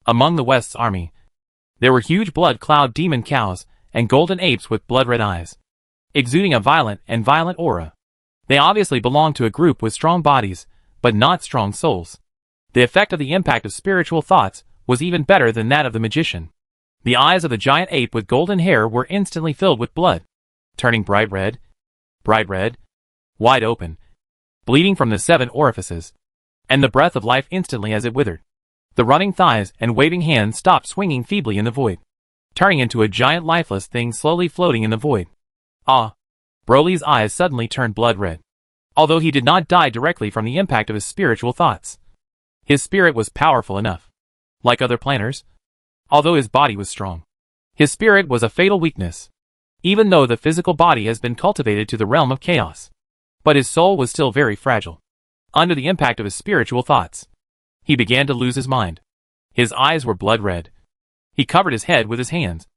Among the West's army, there were huge blood cloud demon cows and golden apes with blood-red eyes, exuding a violent aura. They obviously belonged to a group with strong bodies, but not strong souls. The effect of the impact of spiritual thoughts was even better than that of the magician. The eyes of the giant ape with golden hair were instantly filled with blood, turning bright red, wide open. bleeding from the 7 orifices, and the breath of life instantly as it withered. The running thighs and waving hands stopped swinging feebly in the void, turning into a giant lifeless thing slowly floating in the void. Ah! Broly's eyes suddenly turned blood red. Although he did not die directly from the impact of his spiritual thoughts, his spirit was powerful enough. Like other planners, although his body was strong, his spirit was a fatal weakness. Even though the physical body has been cultivated to the realm of chaos, but his soul was still very fragile. Under the impact of his spiritual thoughts, he began to lose his mind. His eyes were blood red. He covered his head with his hands,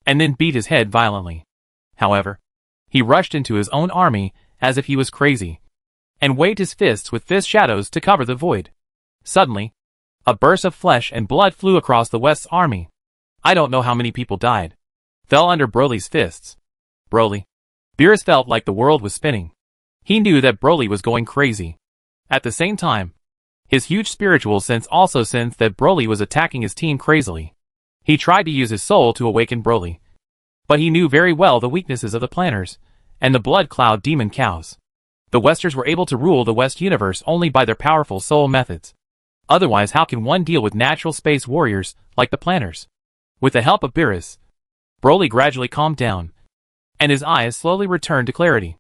and then beat his head violently. However, he rushed into his own army as if he was crazy, and waved his fists with fist shadows to cover the void. Suddenly, a burst of flesh and blood flew across the West's army. I don't know how many people died, fell under Broly's fists. Broly. Beerus felt like the world was spinning. He knew that Broly was going crazy. At the same time, his huge spiritual sense also sensed that Broly was attacking his team crazily. He tried to use his soul to awaken Broly, but he knew very well the weaknesses of the planners and the blood cloud demon cows. The Westers were able to rule the West universe only by their powerful soul methods. Otherwise, how can one deal with natural space warriors like the planners? With the help of Beerus, Broly gradually calmed down, and his eyes slowly returned to clarity.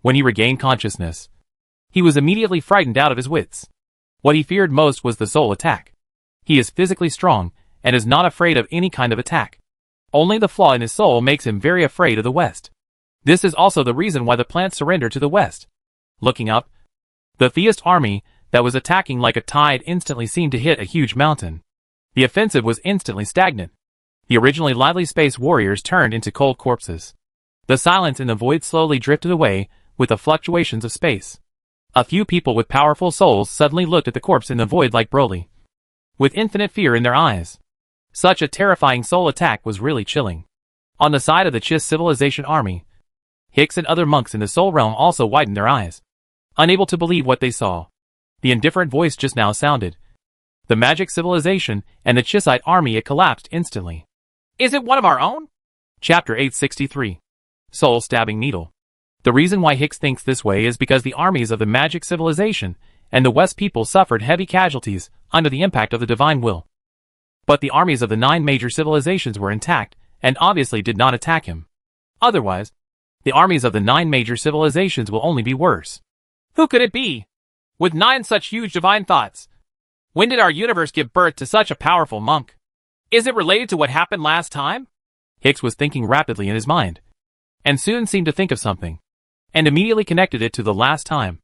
When he regained consciousness, he was immediately frightened out of his wits. What he feared most was the soul attack. He is physically strong and is not afraid of any kind of attack. Only the flaw in his soul makes him very afraid of the West. This is also the reason why the plants surrendered to the West. Looking up, the theist army that was attacking like a tide instantly seemed to hit a huge mountain. The offensive was instantly stagnant. The originally lively space warriors turned into cold corpses. The silence in the void slowly drifted away with the fluctuations of space. A few people with powerful souls suddenly looked at the corpse in the void like Broly, with infinite fear in their eyes. Such a terrifying soul attack was really chilling. On the side of the Chiss civilization army, Hicks and other monks in the soul realm also widened their eyes, unable to believe what they saw. The indifferent voice just now sounded. The magic civilization and the Chissite army had collapsed instantly. Is it one of our own? Chapter 863. Soul Stabbing Needle. The reason why Hicks thinks this way is because the armies of the magic civilization and the West people suffered heavy casualties under the impact of the divine will. But the armies of the 9 major civilizations were intact and obviously did not attack him. Otherwise, the armies of the 9 major civilizations will only be worse. Who could it be? With 9 such huge divine thoughts, when did our universe give birth to such a powerful monk? Is it related to what happened last time? Hicks was thinking rapidly in his mind, and soon seemed to think of something, and immediately connected it to the last time,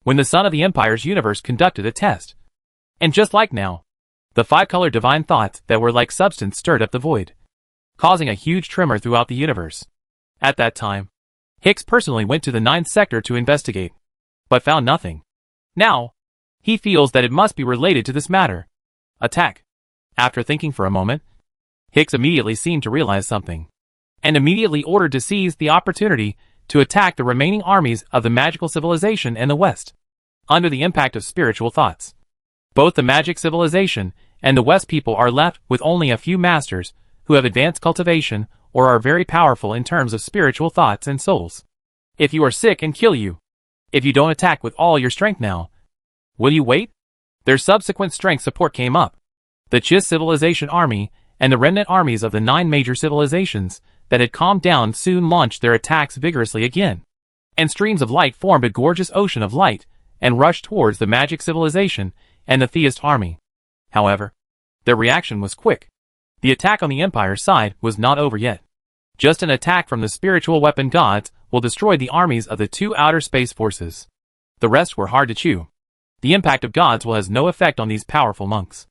when the Son of the Empire's universe conducted a test. And just like now, the 5-colored divine thoughts that were like substance stirred up the void, causing a huge tremor throughout the universe. At that time, Hicks personally went to the 9th sector to investigate, but found nothing. Now, he feels that it must be related to this matter. Attack. After thinking for a moment, Hicks immediately seemed to realize something, and immediately ordered to seize the opportunity to attack the remaining armies of the magical civilization in the West. Under the impact of spiritual thoughts, both the magic civilization and the West people are left with only a few masters who have advanced cultivation or are very powerful in terms of spiritual thoughts and souls. If you are sick and kill you, if you don't attack with all your strength now, will you wait? Their subsequent strength support came up. The Chiss civilization army and the remnant armies of the 9 major civilizations that had calmed down soon launched their attacks vigorously again, and streams of light formed a gorgeous ocean of light and rushed towards the magic civilization and the theist army. However, their reaction was quick. The attack on the Empire's side was not over yet. Just an attack from the spiritual weapon gods will destroy the armies of the 2 outer space forces. The rest were hard to chew. The impact of gods will have no effect on these powerful monks.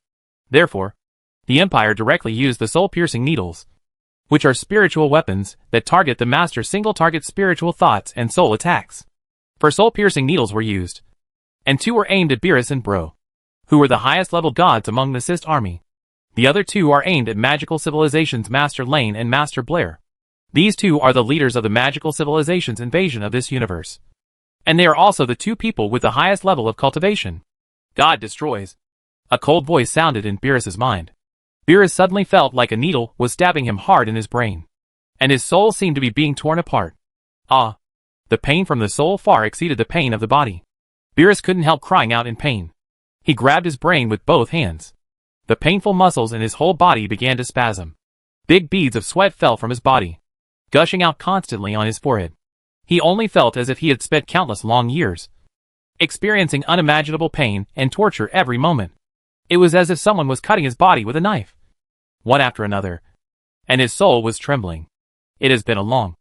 Therefore, the Empire directly used the soul-piercing needles, which are spiritual weapons that target the master's single-target spiritual thoughts and soul attacks. For soul-piercing needles were used, and 2 were aimed at Beerus and Bro, who were the highest-level gods among the Sist army. The other 2 are aimed at magical civilizations Master Lane and Master Blair. These 2 are the leaders of the magical civilization's invasion of this universe, and they are also the 2 people with the highest level of cultivation. God destroys. A cold voice sounded in Beerus's mind. Beerus suddenly felt like a needle was stabbing him hard in his brain, and his soul seemed to be being torn apart. Ah! The pain from the soul far exceeded the pain of the body. Beerus couldn't help crying out in pain. He grabbed his brain with both hands. The painful muscles in his whole body began to spasm. Big beads of sweat fell from his body, gushing out constantly on his forehead. He only felt as if he had spent countless long years, experiencing unimaginable pain and torture every moment. It was as if someone was cutting his body with a knife, one after another, and his soul was trembling. It has been a long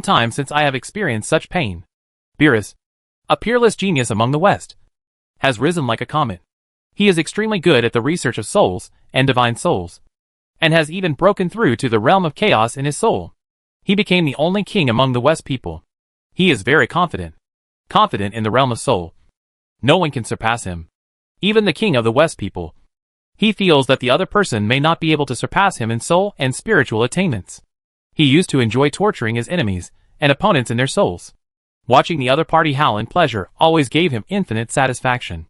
time since I have experienced such pain. Beerus, a peerless genius among the West, has risen like a comet. He is extremely good at the research of souls and divine souls, and has even broken through to the realm of chaos in his soul. He became the only king among the West people. He is very confident in the realm of soul. No one can surpass him, even the king of the West people. He feels that the other person may not be able to surpass him in soul and spiritual attainments. He used to enjoy torturing his enemies and opponents in their souls. Watching the other party howl in pleasure always gave him infinite satisfaction.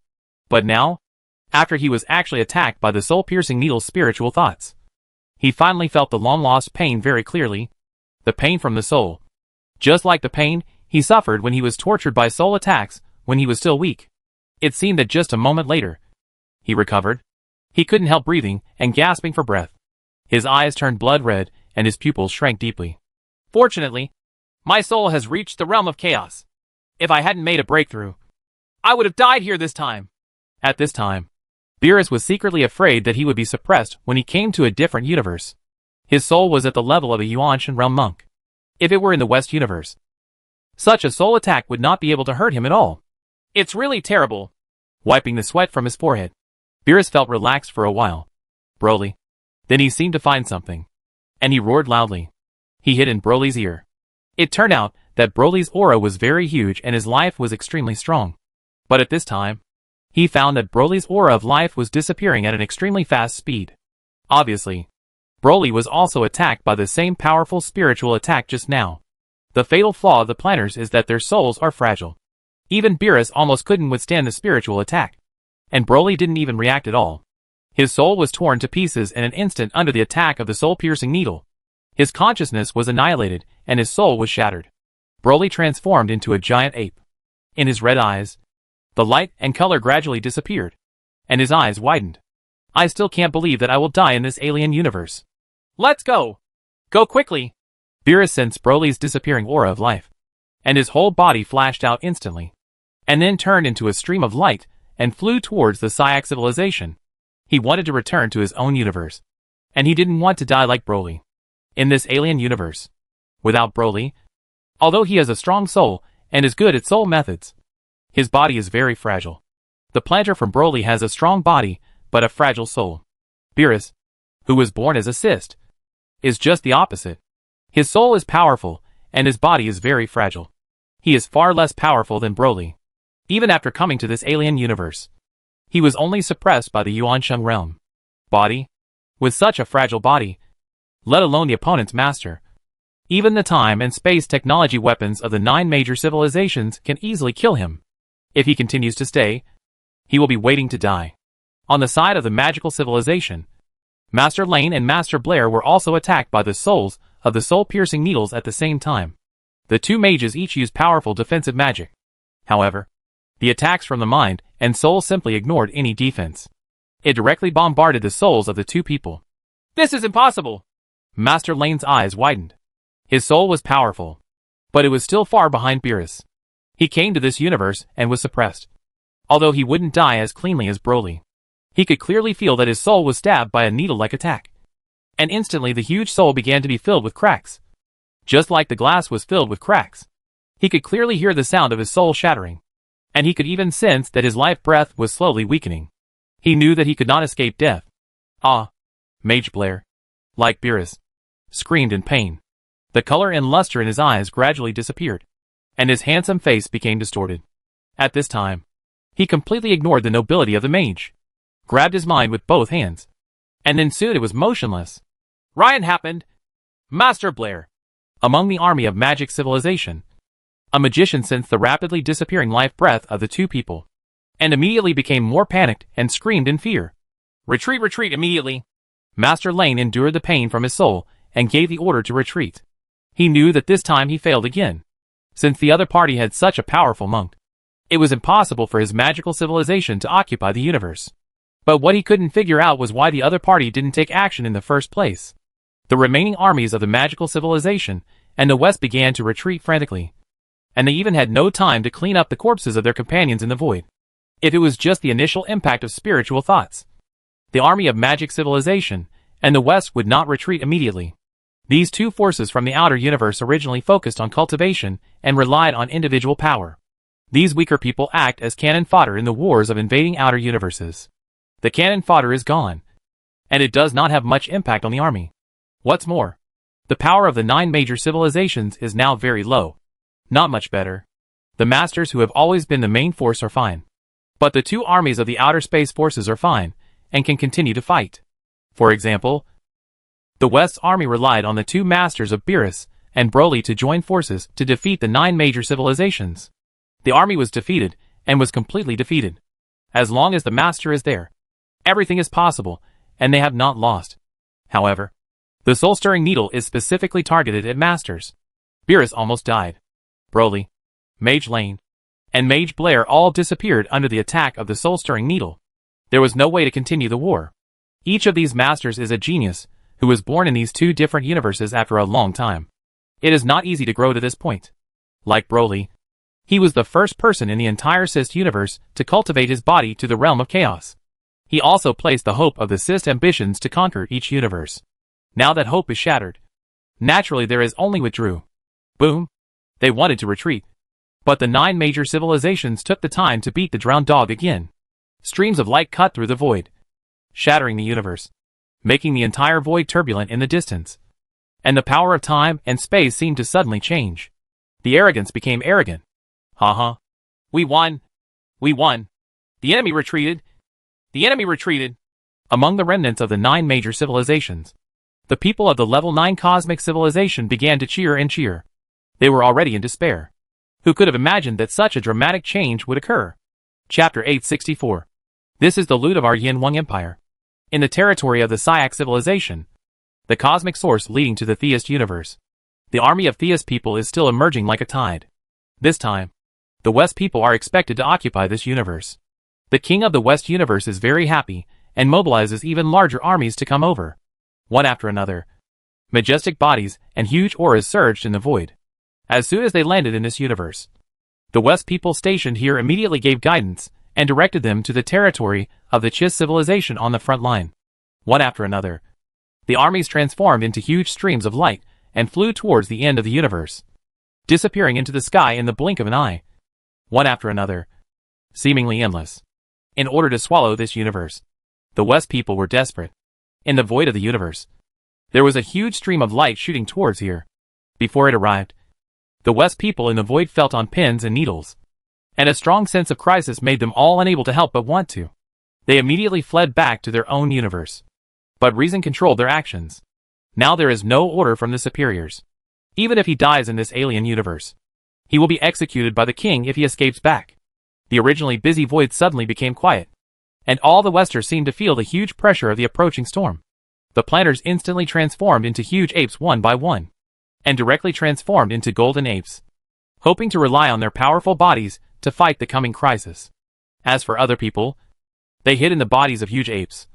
But now, after he was actually attacked by the soul-piercing needle's spiritual thoughts, he finally felt the long-lost pain very clearly. The pain from the soul. Just like the pain he suffered when he was tortured by soul attacks when he was still weak. It seemed that just a moment later, he recovered. He couldn't help breathing and gasping for breath. His eyes turned blood red and his pupils shrank deeply. Fortunately, my soul has reached the realm of chaos. If I hadn't made a breakthrough, I would have died here this time. At this time, Beerus was secretly afraid that he would be suppressed when he came to a different universe. His soul was at the level of a Yuanshan realm monk. If it were in the West universe, such a soul attack would not be able to hurt him at all. It's really terrible. Wiping the sweat from his forehead, Beerus felt relaxed for a while. Broly. Then he seemed to find something, and he roared loudly. He hid in Broly's ear. It turned out that Broly's aura was very huge and his life was extremely strong. But at this time, he found that Broly's aura of life was disappearing at an extremely fast speed. Obviously, Broly was also attacked by the same powerful spiritual attack just now. The fatal flaw of the planners is that their souls are fragile. Even Beerus almost couldn't withstand the spiritual attack. And Broly didn't even react at all. His soul was torn to pieces in an instant under the attack of the soul-piercing needle. His consciousness was annihilated, and his soul was shattered. Broly transformed into a giant ape. In his red eyes, the light and color gradually disappeared, and his eyes widened. I still can't believe that I will die in this alien universe. Let's go! Go quickly! Beerus sensed Broly's disappearing aura of life, and his whole body flashed out instantly, and then turned into a stream of light and flew towards the Syak civilization. He wanted to return to his own universe, and he didn't want to die like Broly. In this alien universe, without Broly, although he has a strong soul and is good at soul methods, his body is very fragile. The planter from Broly has a strong body, but a fragile soul. Beerus, who was born as a cyst, is just the opposite. His soul is powerful, and his body is very fragile. He is far less powerful than Broly. Even after coming to this alien universe, he was only suppressed by the Yuansheng realm. Body? With such a fragile body, let alone the opponent's master. Even the time and space technology weapons of the 9 major civilizations can easily kill him. If he continues to stay, he will be waiting to die. On the side of the magical civilization, Master Lane and Master Blair were also attacked by the souls of the soul-piercing needles at the same time. The 2 mages each used powerful defensive magic. However, the attacks from the mind and soul simply ignored any defense. It directly bombarded the souls of the 2 people. This is impossible! Master Lane's eyes widened. His soul was powerful, but it was still far behind Beerus. He came to this universe and was suppressed. Although he wouldn't die as cleanly as Broly, he could clearly feel that his soul was stabbed by a needle-like attack. And instantly the huge soul began to be filled with cracks. Just like the glass was filled with cracks. He could clearly hear the sound of his soul shattering. And he could even sense that his life breath was slowly weakening. He knew that he could not escape death. Ah! Mage Blair, like Beerus, screamed in pain. The color and luster in his eyes gradually disappeared, and his handsome face became distorted. At this time, he completely ignored the nobility of the mage, grabbed his mind with both hands, and then soon it was motionless. Ryan happened. Master Blair. Among the army of magic civilization, a magician sensed the rapidly disappearing life breath of the 2 people, and immediately became more panicked and screamed in fear. Retreat, retreat immediately. Master Lane endured the pain from his soul and gave the order to retreat. He knew that this time he failed again, since the other party had such a powerful monk. It was impossible for his magical civilization to occupy the universe. But what he couldn't figure out was why the other party didn't take action in the first place. The remaining armies of the magical civilization and the West began to retreat frantically. And they even had no time to clean up the corpses of their companions in the void. If it was just the initial impact of spiritual thoughts, the army of magic civilization and the West would not retreat immediately. These two forces from the outer universe originally focused on cultivation and relied on individual power. These weaker people act as cannon fodder in the wars of invading outer universes. The cannon fodder is gone, and it does not have much impact on the army. What's more, the power of the 9 major civilizations is now very low. Not much better. The masters who have always been the main force are fine. But the 2 armies of the outer space forces are fine, and can continue to fight. For example, the West's army relied on the 2 masters of Beerus and Broly to join forces to defeat the 9 major civilizations. The army was defeated, and was completely defeated. As long as the master is there, everything is possible, and they have not lost. However, the soul-stirring needle is specifically targeted at masters. Beerus almost died. Broly, Mage Lane, and Mage Blair all disappeared under the attack of the soul-stirring needle. There was no way to continue the war. Each of these masters is a genius, who was born in these 2 different universes after a long time. It is not easy to grow to this point. Like Broly, he was the first person in the entire Sist universe to cultivate his body to the realm of chaos. He also placed the hope of the Sist ambitions to conquer each universe. Now that hope is shattered, naturally there is only withdrew. Boom. They wanted to retreat. But the 9 major civilizations took the time to beat the drowned dog again. Streams of light cut through the void, shattering the universe, making the entire void turbulent in the distance. And the power of time and space seemed to suddenly change. The arrogance became arrogant. Haha. We won. We won. The enemy retreated. The enemy retreated. Among the remnants of the 9 major civilizations, the people of the level 9 cosmic civilization began to cheer and cheer. They were already in despair. Who could have imagined that such a dramatic change would occur? Chapter 864. This is the loot of our Yin Wang Empire. In the territory of the Syak civilization, the cosmic source leading to the Theist universe, the army of Theist people is still emerging like a tide. This time, the West people are expected to occupy this universe. The king of the West universe is very happy, and mobilizes even larger armies to come over. One after another, majestic bodies and huge auras surged in the void. As soon as they landed in this universe, the West people stationed here immediately gave guidance, and directed them to the territory of the Chiss civilization on the front line. One after another, the armies transformed into huge streams of light, and flew towards the end of the universe, disappearing into the sky in the blink of an eye. One after another, seemingly endless. In order to swallow this universe, the West people were desperate. In the void of the universe, there was a huge stream of light shooting towards here. Before it arrived, the West people in the void felt on pins and needles, and a strong sense of crisis made them all unable to help but want to. They immediately fled back to their own universe. But reason controlled their actions. Now there is no order from the superiors. Even if he dies in this alien universe, he will be executed by the king if he escapes back. The originally busy void suddenly became quiet, and all the Westers seemed to feel the huge pressure of the approaching storm. The planters instantly transformed into huge apes one by one, and directly transformed into golden apes, hoping to rely on their powerful bodies to fight the coming crisis. As for other people, they hid in the bodies of huge apes,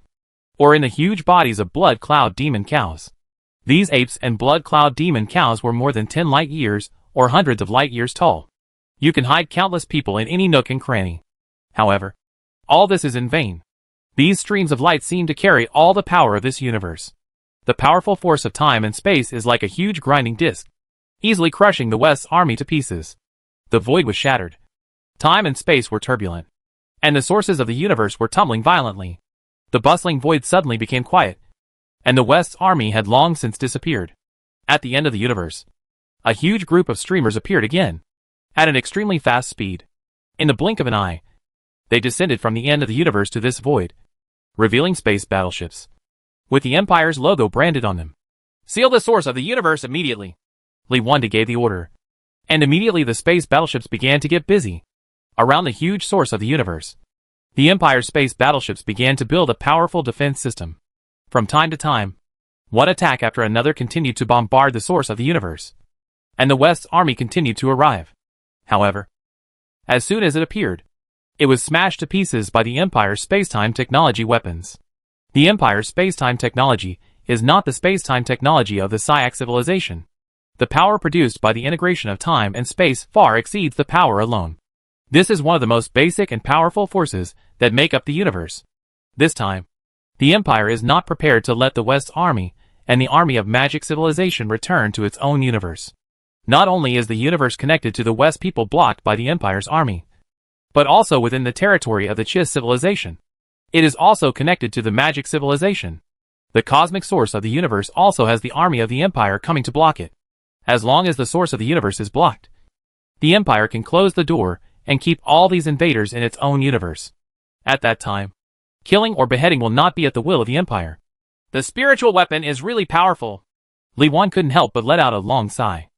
or in the huge bodies of blood cloud demon cows. These apes and blood cloud demon cows were more than 10 light years or hundreds of light years tall. You can hide countless people in any nook and cranny. However, all this is in vain. These streams of light seem to carry all the power of this universe. The powerful force of time and space is like a huge grinding disc, easily crushing the West's army to pieces. The void was shattered. Time and space were turbulent, and the sources of the universe were tumbling violently. The bustling void suddenly became quiet, and the West's army had long since disappeared. At the end of the universe, a huge group of streamers appeared again, at an extremely fast speed. In the blink of an eye, they descended from the end of the universe to this void, revealing space battleships, with the Empire's logo branded on them. Seal the source of the universe immediately. Li Wanda gave the order, and immediately the space battleships began to get busy around the huge source of the universe. The Empire's space battleships began to build a powerful defense system. From time to time, one attack after another continued to bombard the source of the universe, and the West's army continued to arrive. However, As soon as it appeared, it was smashed to pieces by the Empire's spacetime technology weapons. The Empire's spacetime technology is not the spacetime technology of the Syak civilization. The power produced by the integration of time and space far exceeds the power alone. This is one of the most basic and powerful forces that make up the universe. This time, the Empire is not prepared to let the West's army and the army of magic civilization return to its own universe. Not only is the universe connected to the West people blocked by the Empire's army, but also within the territory of the Chiss civilization. It is also connected to the magic civilization. The cosmic source of the universe also has the army of the Empire coming to block it. As long as the source of the universe is blocked, the Empire can close the door and keep all these invaders in its own universe. At that time, killing or beheading will not be at the will of the Empire. The spiritual weapon is really powerful. Li Wan couldn't help but let out a long sigh.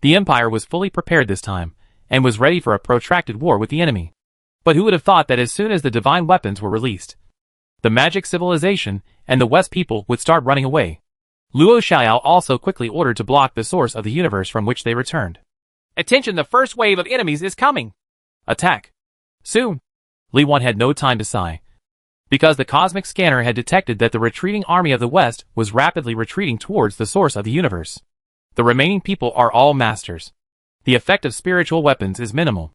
The Empire was fully prepared this time, and was ready for a protracted war with the enemy. But who would have thought that as soon as the divine weapons were released, the magic civilization and the West people would start running away. Luo Xiao also quickly ordered to block the source of the universe from which they returned. Attention, the first wave of enemies is coming. Attack. Soon. Li Wan had no time to sigh, because the cosmic scanner had detected that the retreating army of the West was rapidly retreating towards the source of the universe. The remaining people are all masters. The effect of spiritual weapons is minimal.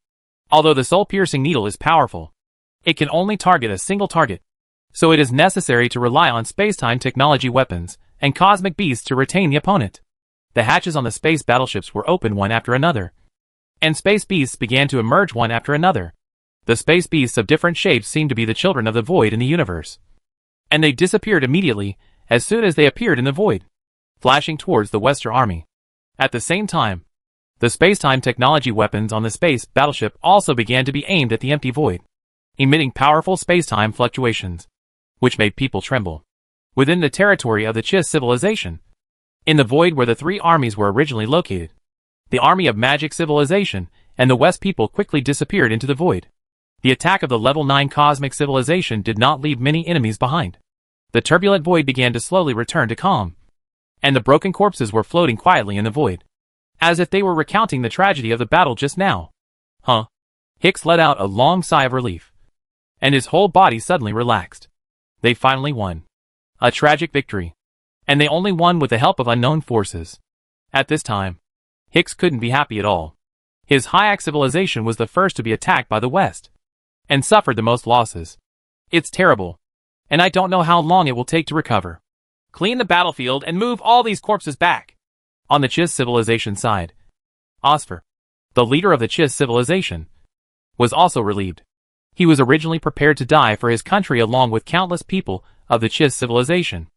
Although the soul-piercing needle is powerful, it can only target a single target. So it is necessary to rely on spacetime technology weapons and cosmic beasts to retain the opponent. The hatches on the space battleships were opened one after another, and space beasts began to emerge one after another. The space beasts of different shapes seemed to be the children of the void in the universe, and they disappeared immediately as soon as they appeared in the void, flashing towards the Western army. At the same time, the spacetime technology weapons on the space battleship also began to be aimed at the empty void, emitting powerful spacetime fluctuations, which made people tremble. Within the territory of the Chiss civilization, in the void where the three armies were originally located, the army of magic civilization and the West people quickly disappeared into the void. The attack of the level 9 cosmic civilization did not leave many enemies behind. The turbulent void began to slowly return to calm, and the broken corpses were floating quietly in the void, as if they were recounting the tragedy of the battle just now. Huh? Hicks let out a long sigh of relief, and his whole body suddenly relaxed. They finally won. A tragic victory. And they only won with the help of unknown forces. At this time, Hicks couldn't be happy at all. His Hyak civilization was the first to be attacked by the West, and suffered the most losses. It's terrible, and I don't know how long it will take to recover. Clean the battlefield and move all these corpses back. On the Chiss civilization side, Osfer, the leader of the Chiss civilization, was also relieved. He was originally prepared to die for his country along with countless people of the Chiss civilization.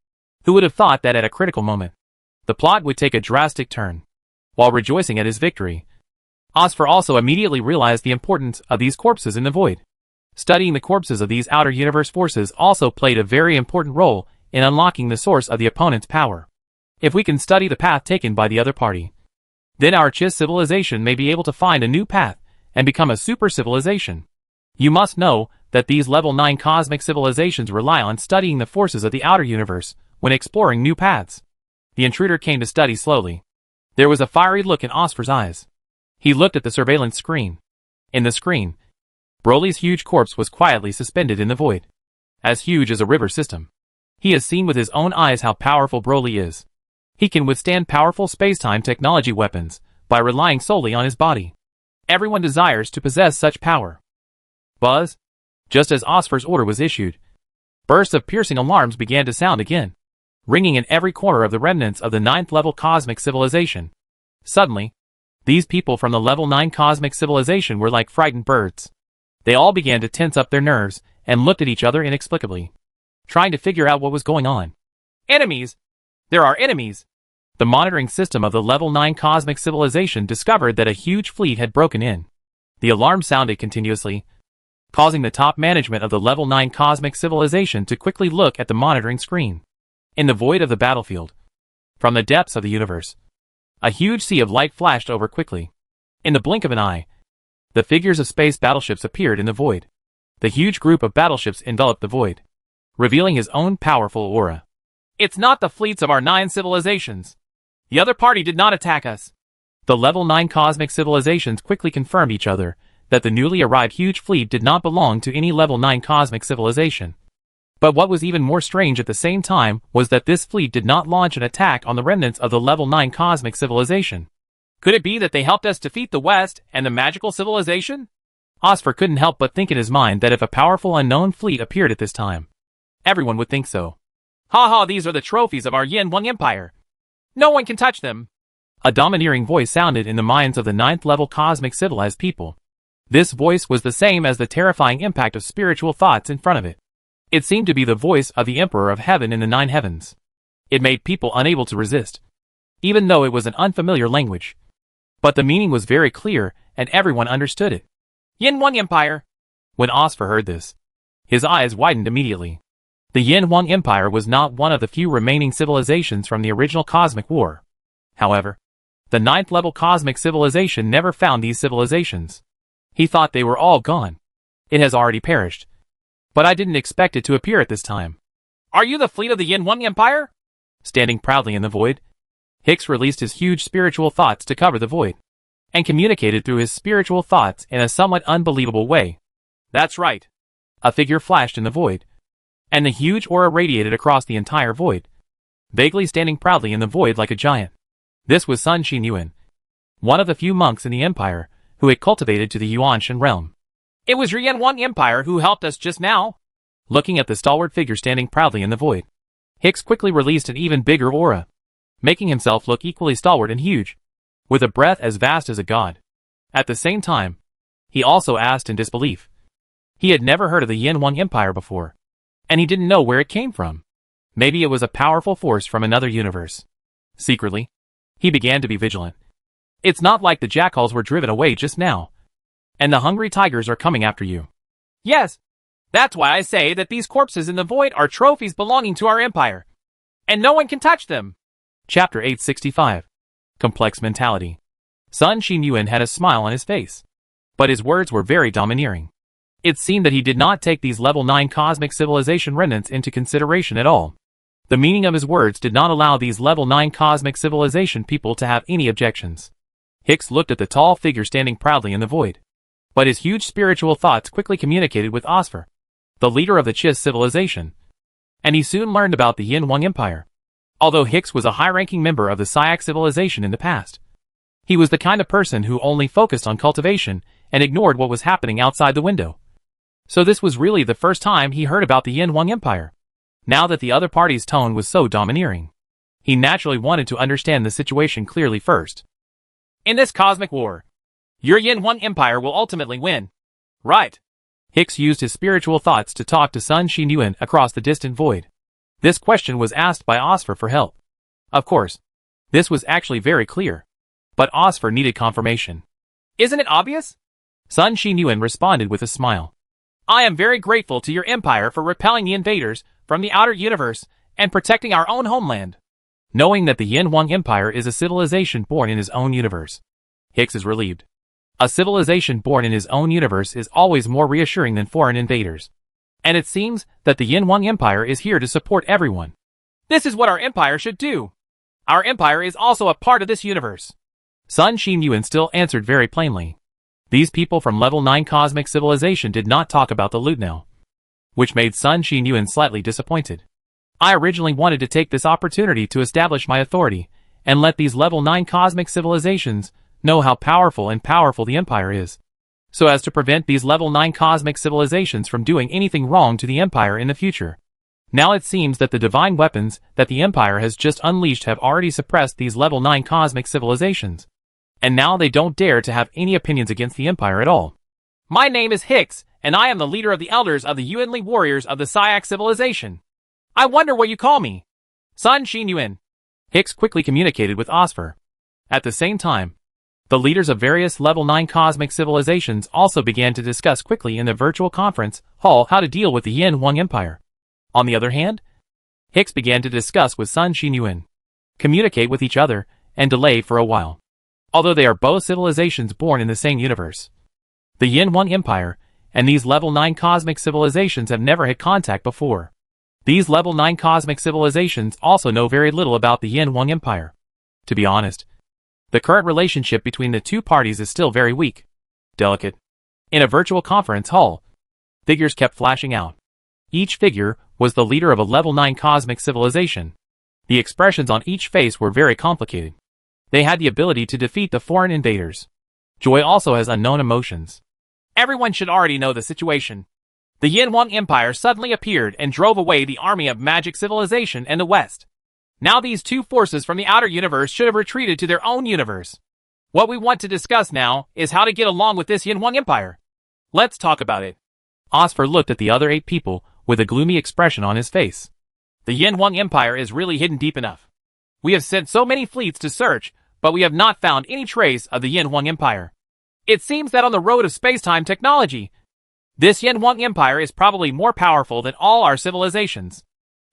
Who would have thought that at a critical moment, the plot would take a drastic turn? While rejoicing at his victory, Osfer also immediately realized the importance of these corpses in the void. Studying the corpses of these outer universe forces also played a very important role in unlocking the source of the opponent's power. If we can study the path taken by the other party, then our Chiss civilization may be able to find a new path and become a super civilization. You must know that these level 9 cosmic civilizations rely on studying the forces of the outer universe when exploring new paths. The intruder came to study slowly. There was a fiery look in Osfer's eyes. He looked at the surveillance screen. In the screen, Broly's huge corpse was quietly suspended in the void, as huge as a river system. He has seen with his own eyes how powerful Broly is. He can withstand powerful spacetime technology weapons by relying solely on his body. Everyone desires to possess such power. Buzz! Just as Osfer's order was issued, bursts of piercing alarms began to sound again, ringing in every corner of the remnants of the 9th level cosmic civilization. Suddenly, these people from the level 9 cosmic civilization were like frightened birds. They all began to tense up their nerves and looked at each other inexplicably, trying to figure out what was going on. Enemies! There are enemies! The monitoring system of the level 9 cosmic civilization discovered that a huge fleet had broken in. The alarm sounded continuously, causing the top management of the level 9 cosmic civilization to quickly look at the monitoring screen. In the void of the battlefield, from the depths of the universe, a huge sea of light flashed over quickly. In the blink of an eye, the figures of space battleships appeared in the void. The huge group of battleships enveloped the void, revealing his own powerful aura. It's not the fleets of our 9 civilizations. The other party did not attack us. The level 9 cosmic civilizations quickly confirmed each other that the newly arrived huge fleet did not belong to any level 9 cosmic civilization. But what was even more strange at the same time was that this fleet did not launch an attack on the remnants of the level 9 cosmic civilization. Could it be that they helped us defeat the West and the magical civilization? Osfer couldn't help but think in his mind that if a powerful unknown fleet appeared at this time, everyone would think so. Ha ha, these are the trophies of our Yin Wang Empire. No one can touch them. A domineering voice sounded in the minds of the 9th level cosmic civilized people. This voice was the same as the terrifying impact of spiritual thoughts in front of it. It seemed to be the voice of the Emperor of Heaven in the 9 heavens. It made people unable to resist, even though it was an unfamiliar language. But the meaning was very clear, and everyone understood it. Yin Wang Empire. When Osfer heard this, his eyes widened immediately. The Yin Wang Empire was not one of the few remaining civilizations from the original cosmic war. However, the 9th level cosmic civilization never found these civilizations. He thought they were all gone. It has already perished. But I didn't expect it to appear at this time. Are you the fleet of the Yin Wang Empire? Standing proudly in the void, Hicks released his huge spiritual thoughts to cover the void, and communicated through his spiritual thoughts in a somewhat unbelievable way. That's right. A figure flashed in the void, and the huge aura radiated across the entire void, vaguely standing proudly in the void like a giant. This was Sun Xinyuan, one of the few monks in the empire who had cultivated to the Yuanshan realm. It was your Yin Wang Empire who helped us just now. Looking at the stalwart figure standing proudly in the void, Hicks quickly released an even bigger aura, making himself look equally stalwart and huge, with a breath as vast as a god. At the same time, he also asked in disbelief. He had never heard of the Yin Wang Empire before, and he didn't know where it came from. Maybe it was a powerful force from another universe. Secretly, he began to be vigilant. It's not like the jackals were driven away just now, and the hungry tigers are coming after you. Yes, that's why I say that these corpses in the void are trophies belonging to our empire, and no one can touch them. Chapter 865. Complex Mentality. Sun Xinyuan had a smile on his face, but his words were very domineering. It seemed that he did not take these level 9 cosmic civilization remnants into consideration at all. The meaning of his words did not allow these level 9 cosmic civilization people to have any objections. Hicks looked at the tall figure standing proudly in the void, but his huge spiritual thoughts quickly communicated with Osfer, the leader of the Chiss civilization, and he soon learned about the Yin Wang Empire. Although Hicks was a high-ranking member of the Syak civilization in the past, he was the kind of person who only focused on cultivation and ignored what was happening outside the window. So this was really the first time he heard about the Yin Wang Empire. Now that the other party's tone was so domineering, he naturally wanted to understand the situation clearly first. In this cosmic war, your Yin Wang Empire will ultimately win. Right. Hicks used his spiritual thoughts to talk to Sun Xinyuan across the distant void. This question was asked by Osfer for help. Of course, this was actually very clear, but Osfer needed confirmation. Isn't it obvious? Sun Xinyuan responded with a smile. I am very grateful to your empire for repelling the invaders from the outer universe and protecting our own homeland. Knowing that the Yin Wang Empire is a civilization born in his own universe, Hicks is relieved. A civilization born in his own universe is always more reassuring than foreign invaders. And it seems that the Yin Wang Empire is here to support everyone. This is what our empire should do. Our empire is also a part of this universe. Sun Xinyuan still answered very plainly. These people from level 9 cosmic civilization did not talk about the loot now, which made Sun Xinyuan slightly disappointed. I originally wanted to take this opportunity to establish my authority and let these level 9 cosmic civilizations know how powerful the empire is, so as to prevent these level 9 cosmic civilizations from doing anything wrong to the empire in the future. Now it seems that the divine weapons that the empire has just unleashed have already suppressed these level 9 cosmic civilizations, and now they don't dare to have any opinions against the empire at all. My name is Hicks, and I am the leader of the elders of the Yuanli warriors of the Syak civilization. I wonder what you call me. Sun Xinyuan. Hicks quickly communicated with Osfer. At the same time, the leaders of various level 9 cosmic civilizations also began to discuss quickly in the virtual conference hall how to deal with the Yin Wang Empire. On the other hand, Hicks began to discuss with Sun Xinyuan, communicate with each other, and delay for a while. Although they are both civilizations born in the same universe, the Yin Wang Empire and these level 9 cosmic civilizations have never had contact before. These level 9 cosmic civilizations also know very little about the Yin Wang Empire. To be honest, the current relationship between the two parties is still very weak, delicate, In a virtual conference hall, figures kept flashing out. Each figure was the leader of a level 9 cosmic civilization. The expressions on each face were very complicated. They had the ability to defeat the foreign invaders. Joy also has unknown emotions. Everyone should already know the situation. The Yin Wang Empire suddenly appeared and drove away the army of magic civilization in the West. Now these two forces from the outer universe should have retreated to their own universe. What we want to discuss now is how to get along with this Yin Wang Empire. Let's talk about it. Osfer looked at the other 8 people with a gloomy expression on his face. The Yin Wang Empire is really hidden deep enough. We have sent so many fleets to search, but we have not found any trace of the Yin Wang Empire. It seems that on the road of space-time technology, this Yin Wang Empire is probably more powerful than all our civilizations.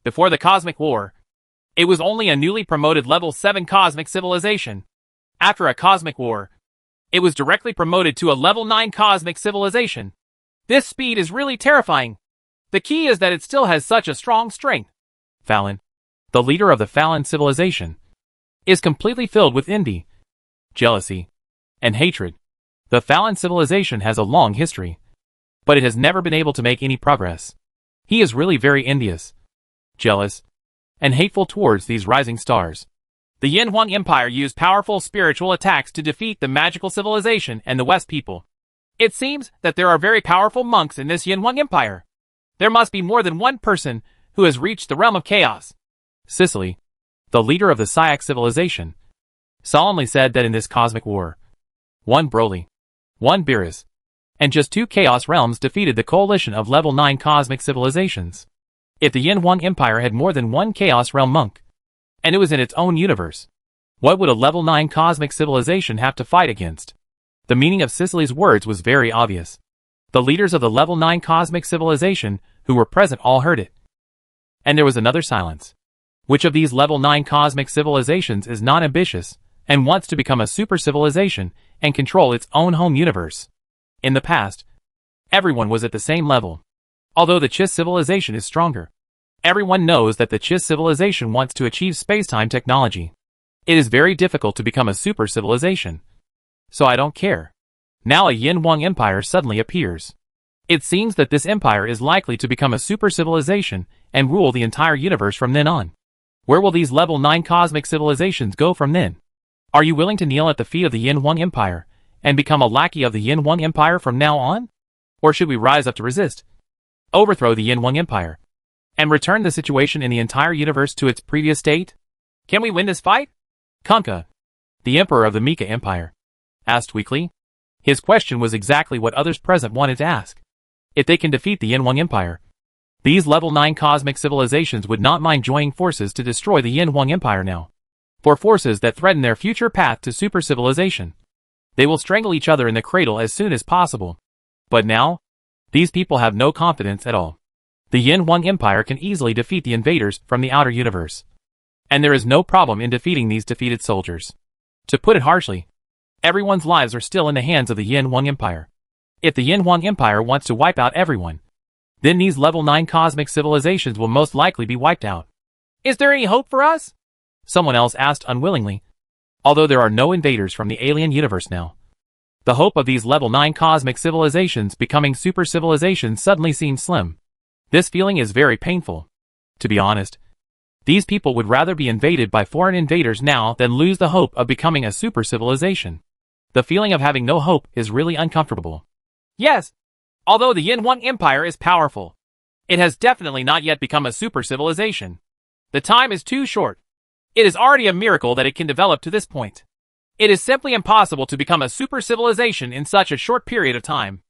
Before the Cosmic War, it was only a newly promoted level 7 cosmic civilization. After a Cosmic War, it was directly promoted to a level 9 cosmic civilization. This speed is really terrifying. The key is that it still has such a strong strength. Fallon, the leader of the Fallon civilization, is completely filled with envy, jealousy, and hatred. The Fallon civilization has a long history, but it has never been able to make any progress. He is really very envious, jealous, and hateful towards these rising stars. The Yin Wang Empire used powerful spiritual attacks to defeat the magical civilization and the West people. It seems that there are very powerful monks in this Yin Wang Empire. There must be more than one person who has reached the realm of chaos. Sicily, the leader of the Syak civilization, solemnly said that in this cosmic war, 1 Broly, 1 Beerus, and just 2 Chaos Realms defeated the coalition of level 9 cosmic civilizations. If the Yin Wang Empire had more than 1 Chaos Realm monk, and it was in its own universe, what would a level 9 cosmic civilization have to fight against? The meaning of Sicily's words was very obvious. The leaders of the level 9 cosmic civilization who were present all heard it. And there was another silence. Which of these level 9 cosmic civilizations is not ambitious and wants to become a super civilization and control its own home universe? In the past, everyone was at the same level. Although the Chiss civilization is stronger, everyone knows that the Chiss civilization wants to achieve space-time technology. It is very difficult to become a super civilization. So I don't care. Now a Yin Wang Empire suddenly appears. It seems that this empire is likely to become a super civilization and rule the entire universe from then on. Where will these level 9 cosmic civilizations go from then? Are you willing to kneel at the feet of the Yin Wang Empire and become a lackey of the Yin Wang Empire from now on? Or should we rise up to resist, overthrow the Yin Wang Empire, and return the situation in the entire universe to its previous state? Can we win this fight? Kunkka, the emperor of the Mika Empire, asked weakly. His question was exactly what others present wanted to ask. If they can defeat the Yin Wang Empire, these level 9 cosmic civilizations would not mind joining forces to destroy the Yin Wang Empire now. For forces that threaten their future path to super civilization, they will strangle each other in the cradle as soon as possible. But now, these people have no confidence at all. The Yin Wang Empire can easily defeat the invaders from the outer universe. And there is no problem in defeating these defeated soldiers. To put it harshly, everyone's lives are still in the hands of the Yin Wang Empire. If the Yin Wang Empire wants to wipe out everyone, then these level 9 cosmic civilizations will most likely be wiped out. Is there any hope for us? Someone else asked unwillingly. Although there are no invaders from the alien universe now, the hope of these level 9 cosmic civilizations becoming super civilizations suddenly seems slim. This feeling is very painful. To be honest, these people would rather be invaded by foreign invaders now than lose the hope of becoming a super civilization. The feeling of having no hope is really uncomfortable. Yes. Although the Yin Wang Empire is powerful, it has definitely not yet become a super civilization. The time is too short. It is already a miracle that it can develop to this point. It is simply impossible to become a super civilization in such a short period of time.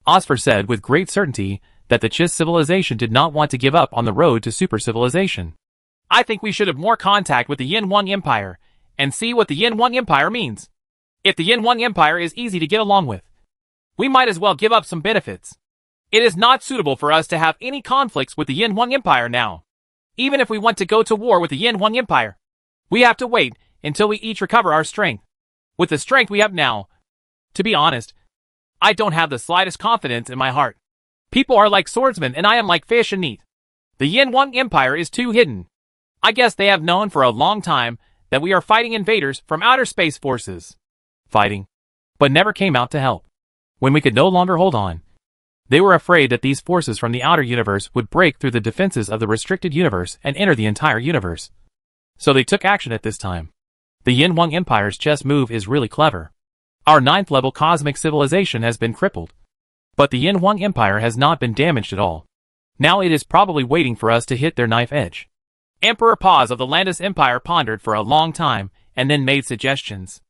Osfer said with great certainty that the Chiss civilization did not want to give up on the road to super civilization. I think we should have more contact with the Yin Wang Empire and see what the Yin Wang Empire means. If the Yin Wang Empire is easy to get along with, we might as well give up some benefits. It is not suitable for us to have any conflicts with the Yin Wang Empire now. Even if we want to go to war with the Yin Wang Empire, we have to wait until we each recover our strength. With the strength we have now, to be honest, I don't have the slightest confidence in my heart. People are like swordsmen and I am like fish and meat. The Yin Wang Empire is too hidden. I guess they have known for a long time that we are fighting invaders from outer space forces. Fighting, but never came out to help. when we could no longer hold on. They were afraid that these forces from the outer universe would break through the defenses of the restricted universe and enter the entire universe. So they took action at this time. The Yin Wang Empire's chess move is really clever. Our 9th level cosmic civilization has been crippled. But the Yin Wang Empire has not been damaged at all. Now it is probably waiting for us to hit their knife edge. Emperor Paz of the Landis Empire pondered for a long time and then made suggestions.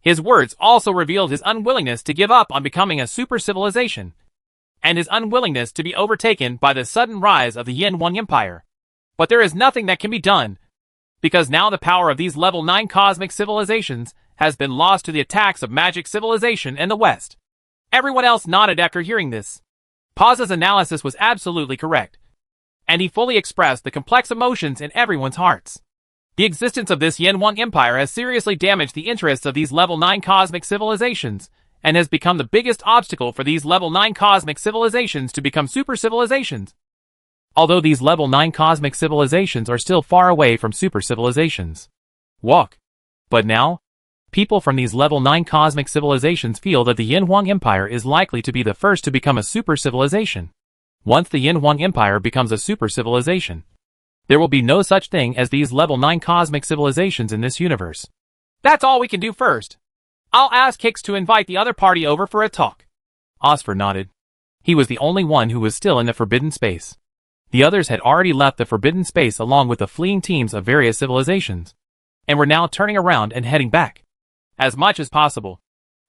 His words also revealed his unwillingness to give up on becoming a super civilization, and his unwillingness to be overtaken by the sudden rise of the Yin Wang Empire. But there is nothing that can be done, because now the power of these level 9 cosmic civilizations has been lost to the attacks of magic civilization in the West. Everyone else nodded after hearing this. Paz's analysis was absolutely correct, and he fully expressed the complex emotions in everyone's hearts. The existence of this Yin Wang Empire has seriously damaged the interests of these level 9 cosmic civilizations, and has become the biggest obstacle for these level 9 cosmic civilizations to become super civilizations. Although these level 9 cosmic civilizations are still far away from super civilizations. Walk. But now, people from these level 9 cosmic civilizations feel that the Yin Wang Empire is likely to be the first to become a super civilization. Once the Yin Wang Empire becomes a super civilization, there will be no such thing as these level 9 cosmic civilizations in this universe. That's all we can do first. I'll ask Hicks to invite the other party over for a talk. Osfer nodded. He was the only one who was still in the forbidden space. The others had already left the forbidden space along with the fleeing teams of various civilizations, and were now turning around and heading back. As much as possible,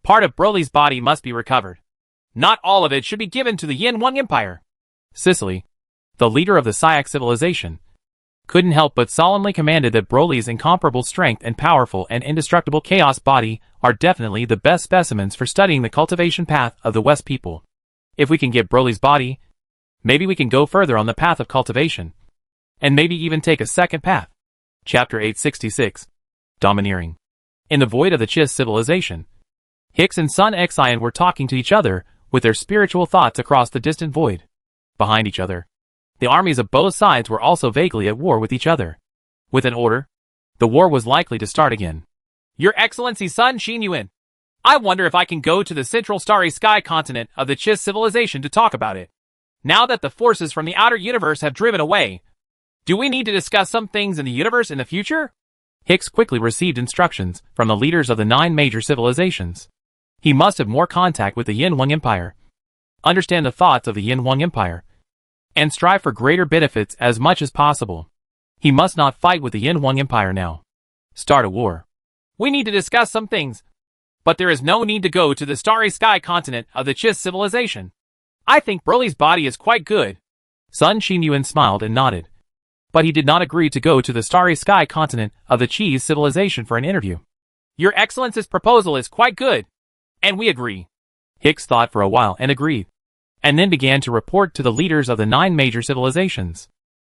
part of Broly's body must be recovered. Not all of it should be given to the Yin Wang Empire. Sicily, the leader of the Syak civilization, couldn't help but solemnly commanded that Broly's incomparable strength and powerful and indestructible chaos body are definitely the best specimens for studying the cultivation path of the West people. If we can get Broly's body, maybe we can go further on the path of cultivation, and maybe even take a second path. Chapter 866. Domineering. In the void of the Chiss civilization, Hicks and Sun Xian were talking to each other with their spiritual thoughts across the distant void. Behind each other, the armies of both sides were also vaguely at war with each other. With an order, the war was likely to start again. Your Excellency Sun Xinyuan, I wonder if I can go to the central starry sky continent of the Chiss civilization to talk about it. Now that the forces from the outer universe have driven away, do we need to discuss some things in the universe in the future? Hicks quickly received instructions from the leaders of the 9 major civilizations. He must have more contact with the Yin Wang Empire, understand the thoughts of the Yin Wang Empire, and strive for greater benefits as much as possible. He must not fight with the Yin Wang Empire now. Start a war. We need to discuss some things, but there is no need to go to the starry sky continent of the Chiss civilization. I think Broly's body is quite good. Sun Xinyuan smiled and nodded, but he did not agree to go to the starry sky continent of the Cheese civilization for an interview. Your Excellency's proposal is quite good, and we agree. Hicks thought for a while and agreed, and then began to report to the leaders of the 9 major civilizations.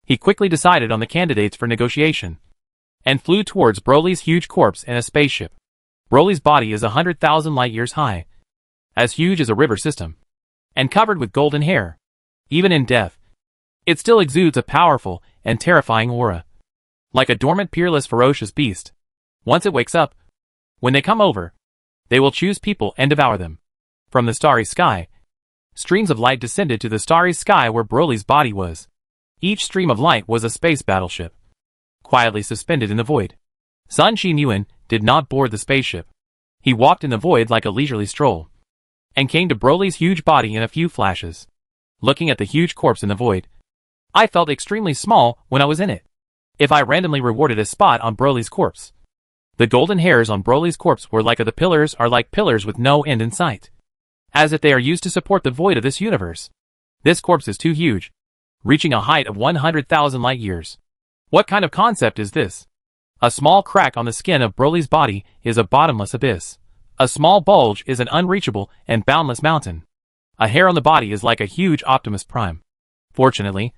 He quickly decided on the candidates for negotiation, and flew towards Broly's huge corpse in a spaceship. Broly's body is 100,000 light-years high, as huge as a river system, and covered with golden hair. Even in death, it still exudes a powerful and terrifying aura, like a dormant, peerless, ferocious beast. Once it wakes up, when they come over, they will choose people and devour them. From the starry sky, streams of light descended to the starry sky where Broly's body was. Each stream of light was a space battleship, quietly suspended in the void. Sun Xinyuan did not board the spaceship. He walked in the void like a leisurely stroll, and came to Broly's huge body in a few flashes. Looking at the huge corpse in the void, I felt extremely small when I was in it. If I randomly rewarded a spot on Broly's corpse, the golden hairs on Broly's corpse were like the pillars are like pillars with no end in sight, as if they are used to support the void of this universe. This corpse is too huge, reaching a height of 100,000 light-years. What kind of concept is this? A small crack on the skin of Broly's body is a bottomless abyss. A small bulge is an unreachable and boundless mountain. A hair on the body is like a huge Optimus Prime. Fortunately,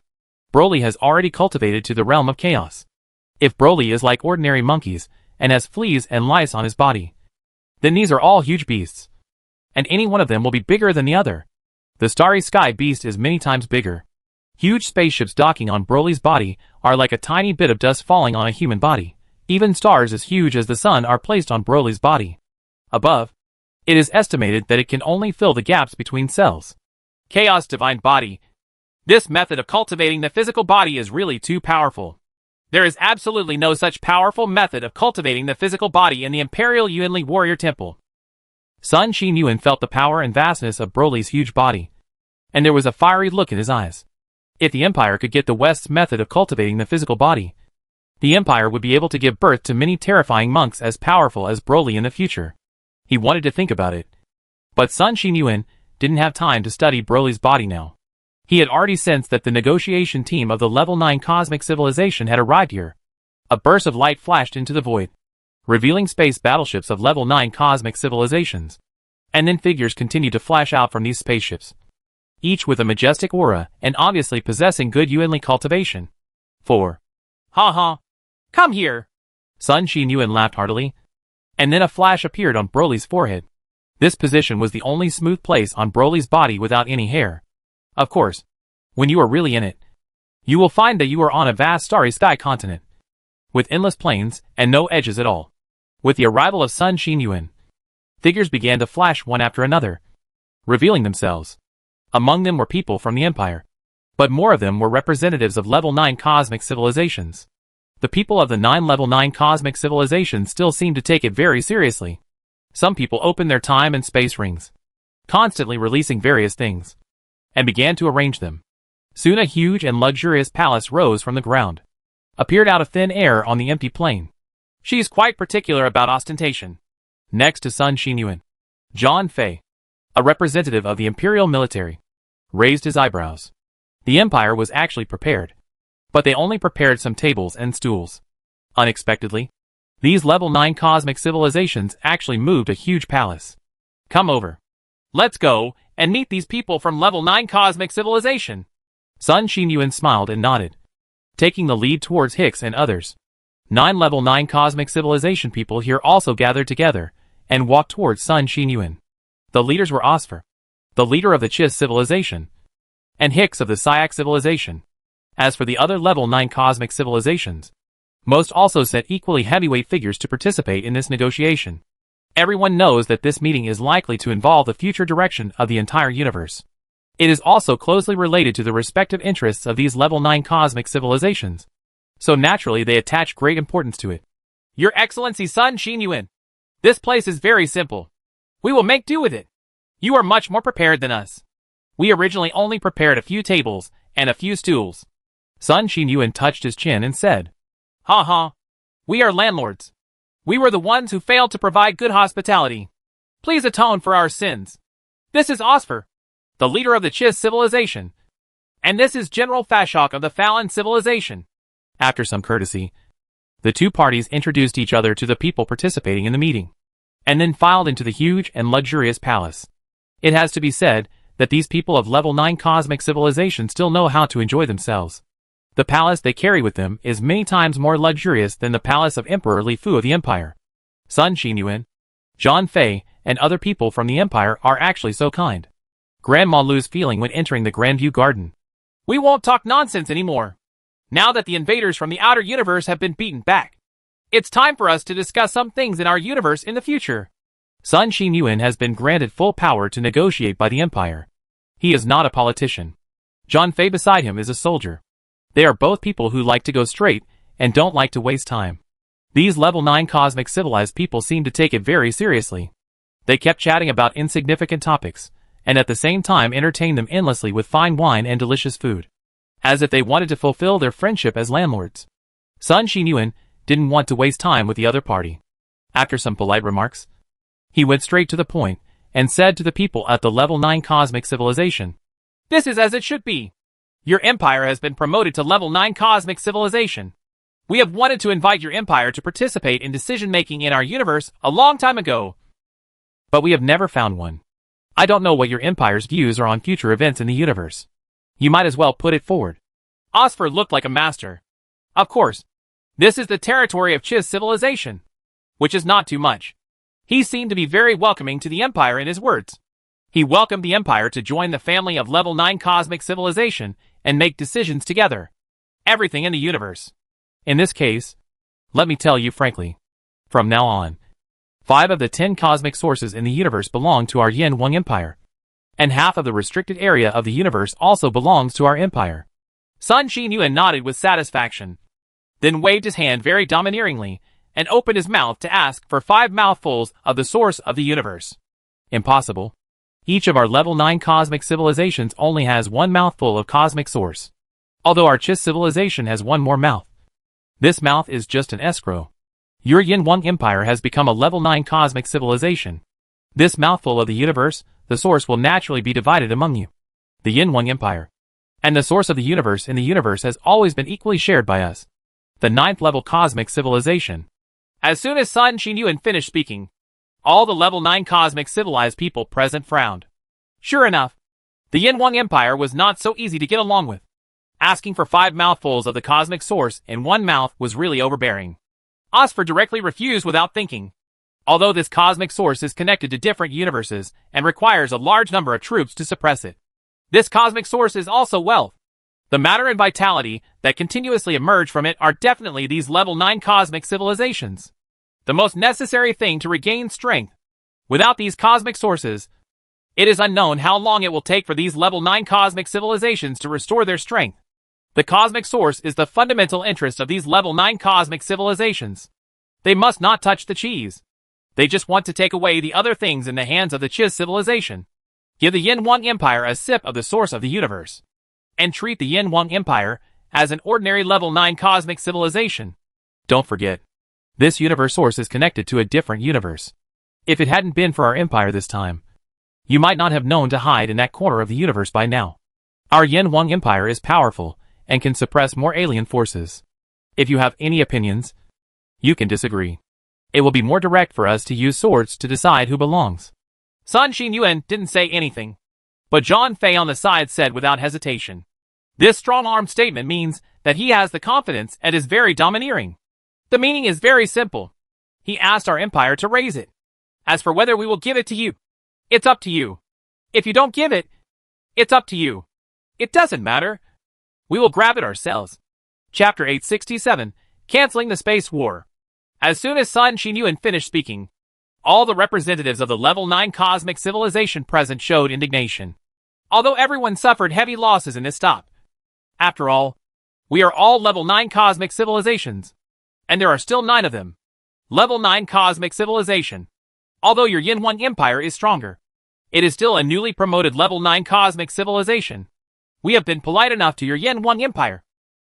Broly has already cultivated to the realm of chaos. If Broly is like ordinary monkeys, and has fleas and lice on his body, then these are all huge beasts, and any one of them will be bigger than the other. The starry sky beast is many times bigger. Huge spaceships docking on Broly's body are like a tiny bit of dust falling on a human body. Even stars as huge as the sun are placed on Broly's body. Above, It is estimated that it can only fill the gaps between cells. Chaos Divine Body. This method of cultivating the physical body is really too powerful. There is absolutely no such powerful method of cultivating the physical body in the Imperial Yuanli Warrior Temple. Sun Xinyuan felt the power and vastness of Broly's huge body, and there was a fiery look in his eyes. If the Empire could get the West's method of cultivating the physical body, the Empire would be able to give birth to many terrifying monks as powerful as Broly in the future. He wanted to think about it. But Sun Xinyuan didn't have time to study Broly's body now. He had already sensed that the negotiation team of the Level 9 Cosmic Civilization had arrived here. A burst of light flashed into the void, revealing space battleships of Level 9 Cosmic Civilizations. And then figures continued to flash out from these spaceships, each with a majestic aura and obviously possessing good Yuanli cultivation. 4. Ha! Come here! Sun Xinyuan laughed heartily, and then a flash appeared on Broly's forehead. This position was the only smooth place on Broly's body without any hair. Of course, when you are really in it, you will find that you are on a vast starry sky continent, with endless plains and no edges at all. With the arrival of Sun Xinyuan, figures began to flash one after another, revealing themselves. Among them were people from the Empire, but more of them were representatives of Level 9 Cosmic Civilizations. The people of the 9 Level 9 Cosmic Civilizations still seemed to take it very seriously. Some people opened their time and space rings, constantly releasing various things, and began to arrange them. Soon a huge and luxurious palace rose from the ground, appeared out of thin air on the empty plain. She's quite particular about ostentation. Next to Sun Xinyuan, John Fei, a representative of the Imperial military, raised his eyebrows. The Empire was actually prepared, but they only prepared some tables and stools. Unexpectedly, these Level 9 Cosmic Civilizations actually moved a huge palace. Come over. Let's go and meet these people from Level 9 Cosmic Civilization. Sun Xinyuan smiled and nodded, taking the lead towards Hicks and others. 9 Level 9 Cosmic Civilization people here also gathered together and walked towards Sun Xinyuan. The leaders were Osfer, the leader of the Chiss Civilization, and Hicks of the Syak Civilization. As for the other Level 9 Cosmic Civilizations, most also sent equally heavyweight figures to participate in this negotiation. Everyone knows that this meeting is likely to involve the future direction of the entire universe. It is also closely related to the respective interests of these Level 9 Cosmic Civilizations, so naturally they attach great importance to it. Your Excellency Sun Xinyuan, this place is very simple. We will make do with it. You are much more prepared than us. We originally only prepared a few tables and a few stools. Sun Xinyuan touched his chin and said, Ha! We are landlords. We were the ones who failed to provide good hospitality. Please atone for our sins. This is Osfer, the leader of the Chiss Civilization. And this is General Fashok of the Fallon Civilization. After some courtesy, the two parties introduced each other to the people participating in the meeting, and then filed into the huge and luxurious palace. It has to be said that these people of Level 9 Cosmic Civilization still know how to enjoy themselves. The palace they carry with them is many times more luxurious than the palace of Emperor Li Fu of the Empire. Sun Xinyuan, John Fei, and other people from the Empire are actually so kind. Grandma Lu's feeling when entering the Grandview Garden. We won't talk nonsense anymore. Now that the invaders from the outer universe have been beaten back, it's time for us to discuss some things in our universe in the future. Sun Xinyuan has been granted full power to negotiate by the Empire. He is not a politician. John Fei beside him is a soldier. They are both people who like to go straight and don't like to waste time. These Level 9 Cosmic Civilized people seem to take it very seriously. They kept chatting about insignificant topics, and at the same time entertained them endlessly with fine wine and delicious food, as if they wanted to fulfill their friendship as landlords. Sun Xinyuan didn't want to waste time with the other party. After some polite remarks, he went straight to the point and said to the people at the Level 9 Cosmic Civilization, This is as it should be. Your empire has been promoted to Level 9 Cosmic Civilization. We have wanted to invite your empire to participate in decision-making in our universe a long time ago, but we have never found one. I don't know what your empire's views are on future events in the universe. You might as well put it forward. Osfer looked like a master. Of course, this is the territory of Chiss Civilization, which is not too much. He seemed to be very welcoming to the empire in his words. He welcomed the empire to join the family of Level 9 Cosmic Civilization and make decisions together. Everything in the universe. In this case, let me tell you frankly, from now on, 5 of the 10 cosmic sources in the universe belong to our Yin Wang Empire. And half of the restricted area of the universe also belongs to our empire. Sun Xinyuan nodded with satisfaction, then waved his hand very domineeringly and opened his mouth to ask for 5 mouthfuls of the source of the universe. Impossible. Each of our level 9 cosmic civilizations only has 1 mouthful of cosmic source. Although our Chiss civilization has 1 more mouth. This mouth is just an escrow. Your Yin Wang Empire has become a level 9 cosmic civilization. This mouthful of the universe, the source will naturally be divided among you. The Yin Wang Empire. And the source of the universe in the universe has always been equally shared by us. The 9th level cosmic civilization. As soon as Sun Xinyuan finished speaking, all the level 9 cosmic civilized people present frowned. Sure enough, the Yin Wang Empire was not so easy to get along with. Asking for 5 mouthfuls of the cosmic source in 1 mouth was really overbearing. Osfer directly refused without thinking. Although this cosmic source is connected to different universes and requires a large number of troops to suppress it, this cosmic source is also wealth. The matter and vitality that continuously emerge from it are definitely these level 9 cosmic civilizations. The most necessary thing to regain strength. Without these cosmic sources, it is unknown how long it will take for these level 9 cosmic civilizations to restore their strength. The cosmic source is the fundamental interest of these level 9 cosmic civilizations. They must not touch the cheese. They just want to take away the other things in the hands of the Chiss civilization. Give the Yin Wang Empire a sip of the source of the universe. And treat the Yin Wang Empire as an ordinary level 9 cosmic civilization. Don't forget, this universe source is connected to a different universe. If it hadn't been for our empire this time, you might not have known to hide in that corner of the universe by now. Our Yin Wang Empire is powerful and can suppress more alien forces. If you have any opinions, you can disagree. It will be more direct for us to use swords to decide who belongs. Sun Xinyuan didn't say anything, but Zhang Fei on the side said without hesitation. This strong-armed statement means that he has the confidence and is very domineering. The meaning is very simple. He asked our empire to raise it. As for whether we will give it to you, it's up to you. If you don't give it, it's up to you. It doesn't matter. We will grab it ourselves. Chapter 867, Canceling the Space War. As soon as Sun Xinyuan finished speaking, all the representatives of the level 9 cosmic civilization present showed indignation. Although everyone suffered heavy losses in this stop. After all, we are all level 9 cosmic civilizations. And there are still 9 of them. Level 9 cosmic civilization. Although your Yin Wang Empire is stronger, it is still a newly promoted level 9 cosmic civilization. We have been polite enough to your Yin Wang Empire.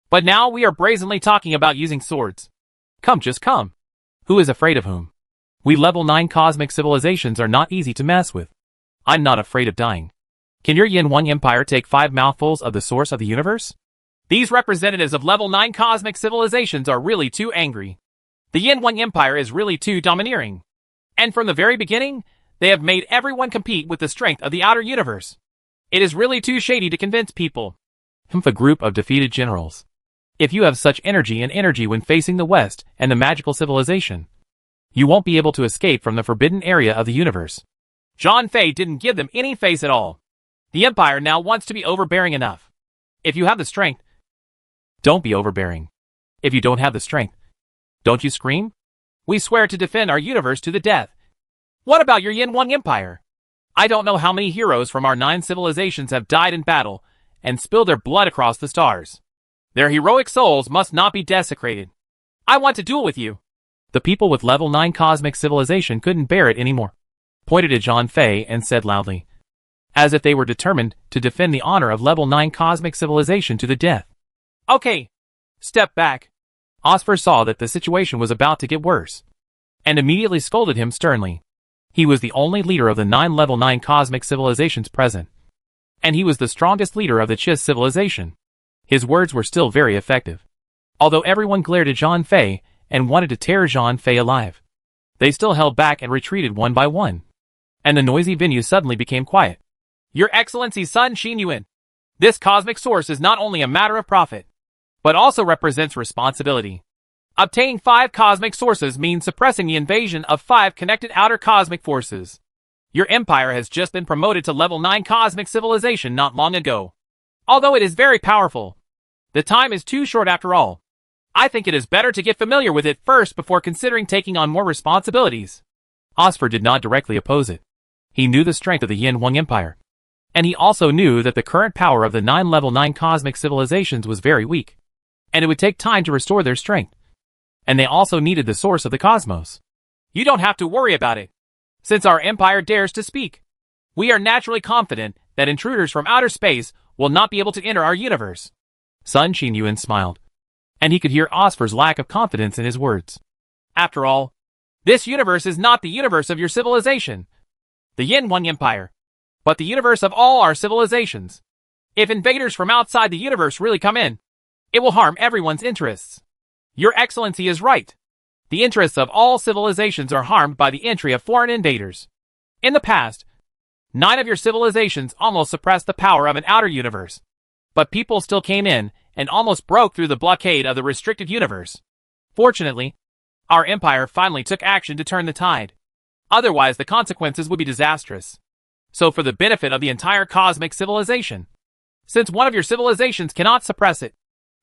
But now we are brazenly talking about using swords. Come, just come. Who is afraid of whom? We level 9 cosmic civilizations are not easy to mess with. I'm not afraid of dying. Can your Yin Wang Empire take 5 mouthfuls of the source of the universe? These representatives of level 9 cosmic civilizations are really too angry. The Yin Wang Empire is really too domineering. And from the very beginning, they have made everyone compete with the strength of the outer universe. It is really too shady to convince people. A group of defeated generals. If you have such energy when facing the West and the magical civilization, you won't be able to escape from the forbidden area of the universe. Zhang Fei didn't give them any face at all. The Empire now wants to be overbearing enough. If you have the strength, don't be overbearing. If you don't have the strength, don't you scream? We swear to defend our universe to the death. What about your Yin Wang Empire? I don't know how many heroes from our 9 civilizations have died in battle and spilled their blood across the stars. Their heroic souls must not be desecrated. I want to duel with you. The people with level 9 cosmic civilization couldn't bear it anymore. Pointed at Zhang Fei and said loudly, as if they were determined to defend the honor of level 9 cosmic civilization to the death. Okay. Step back. Osfer saw that the situation was about to get worse, and immediately scolded him sternly. He was the only leader of the 9 level 9 cosmic civilizations present, and he was the strongest leader of the Chiss civilization. His words were still very effective. Although everyone glared at Zhang Fei and wanted to tear Zhang Fei alive, they still held back and retreated one by one. And the noisy venue suddenly became quiet. Your Excellency Sun Xinyuan, this cosmic source is not only a matter of profit, but also represents responsibility. Obtaining 5 cosmic sources means suppressing the invasion of 5 connected outer cosmic forces. Your empire has just been promoted to level 9 cosmic civilization not long ago. Although it is very powerful, the time is too short after all. I think it is better to get familiar with it first before considering taking on more responsibilities. Osfer did not directly oppose it. He knew the strength of the Yin Huang Empire. And he also knew that the current power of the 9 level 9 cosmic civilizations was very weak. And it would take time to restore their strength. And they also needed the source of the cosmos. You don't have to worry about it. Since our empire dares to speak, we are naturally confident that intruders from outer space will not be able to enter our universe. Sun Qinyuan smiled. And he could hear Osfer's lack of confidence in his words. After all, this universe is not the universe of your civilization, the Yin Huang Empire, but the universe of all our civilizations. If invaders from outside the universe really come in, it will harm everyone's interests. Your Excellency is right. The interests of all civilizations are harmed by the entry of foreign invaders. In the past, 9 of your civilizations almost suppressed the power of an outer universe. But people still came in and almost broke through the blockade of the restricted universe. Fortunately, our empire finally took action to turn the tide. Otherwise, the consequences would be disastrous. So for the benefit of the entire cosmic civilization, since one of your civilizations cannot suppress it,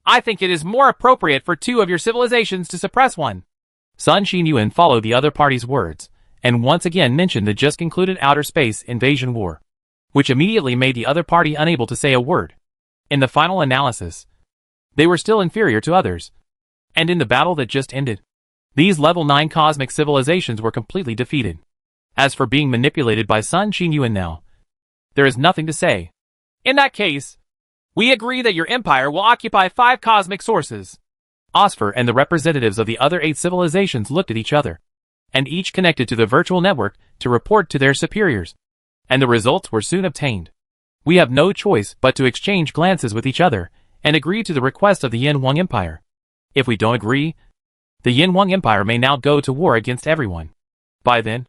I think it is more appropriate for 2 of your civilizations to suppress one. Sun Qinyuan followed the other party's words, and once again mentioned the just concluded outer space invasion war, which immediately made the other party unable to say a word. In the final analysis, they were still inferior to others. And in the battle that just ended, these level 9 cosmic civilizations were completely defeated. As for being manipulated by Sun Qinyuan now, there is nothing to say. In that case, we agree that your empire will occupy 5 cosmic sources. Osfer and the representatives of the other 8 civilizations looked at each other, and each connected to the virtual network to report to their superiors. And the results were soon obtained. We have no choice but to exchange glances with each other and agree to the request of the Yin Huang Empire. If we don't agree, the Yin Huang Empire may now go to war against everyone. By then,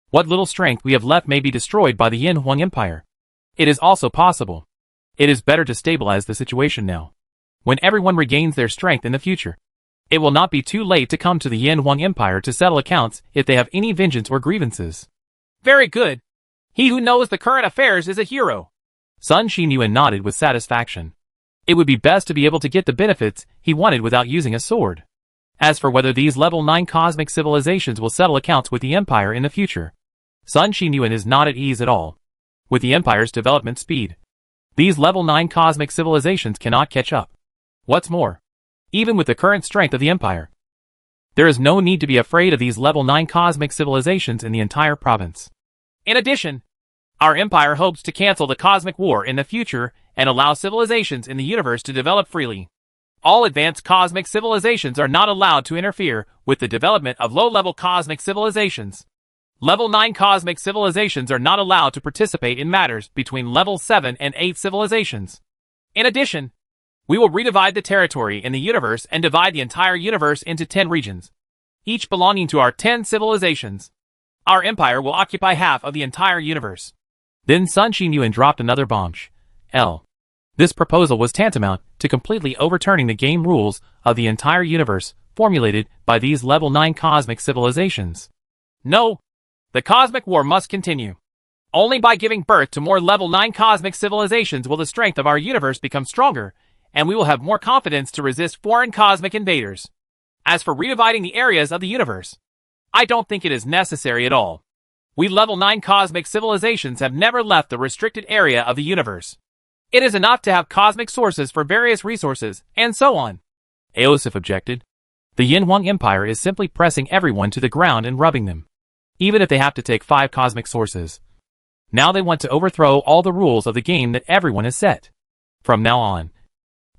what little strength we have left may be destroyed by the Yin Huang Empire. It is also possible. It is better to stabilize the situation now. When everyone regains their strength in the future, it will not be too late to come to the Yin Huang Empire to settle accounts if they have any vengeance or grievances. Very good. He who knows the current affairs is a hero. Sun Qinyuan nodded with satisfaction. It would be best to be able to get the benefits he wanted without using a sword. As for whether these level 9 cosmic civilizations will settle accounts with the Empire in the future, Sun Qinyuan is not at ease at all. With the Empire's development speed, these level 9 cosmic civilizations cannot catch up. What's more, even with the current strength of the Empire, there is no need to be afraid of these level 9 cosmic civilizations in the entire province. In addition, our empire hopes to cancel the cosmic war in the future and allow civilizations in the universe to develop freely. All advanced cosmic civilizations are not allowed to interfere with the development of low-level cosmic civilizations. Level 9 cosmic civilizations are not allowed to participate in matters between level 7 and 8 civilizations. In addition, we will redivide the territory in the universe and divide the entire universe into 10 regions, each belonging to our 10 civilizations. Our empire will occupy half of the entire universe. Then Sun Qinyuan dropped another bombshell. This proposal was tantamount to completely overturning the game rules of the entire universe formulated by these level 9 cosmic civilizations. No, the cosmic war must continue. Only by giving birth to more level 9 cosmic civilizations will the strength of our universe become stronger, and we will have more confidence to resist foreign cosmic invaders. As for redividing the areas of the universe, I don't think it is necessary at all. We level 9 cosmic civilizations have never left the restricted area of the universe. It is enough to have cosmic sources for various resources, and so on. Aosif objected. The Yin Huang Empire is simply pressing everyone to the ground and rubbing them, even if they have to take 5 cosmic sources. Now they want to overthrow all the rules of the game that everyone has set. From now on,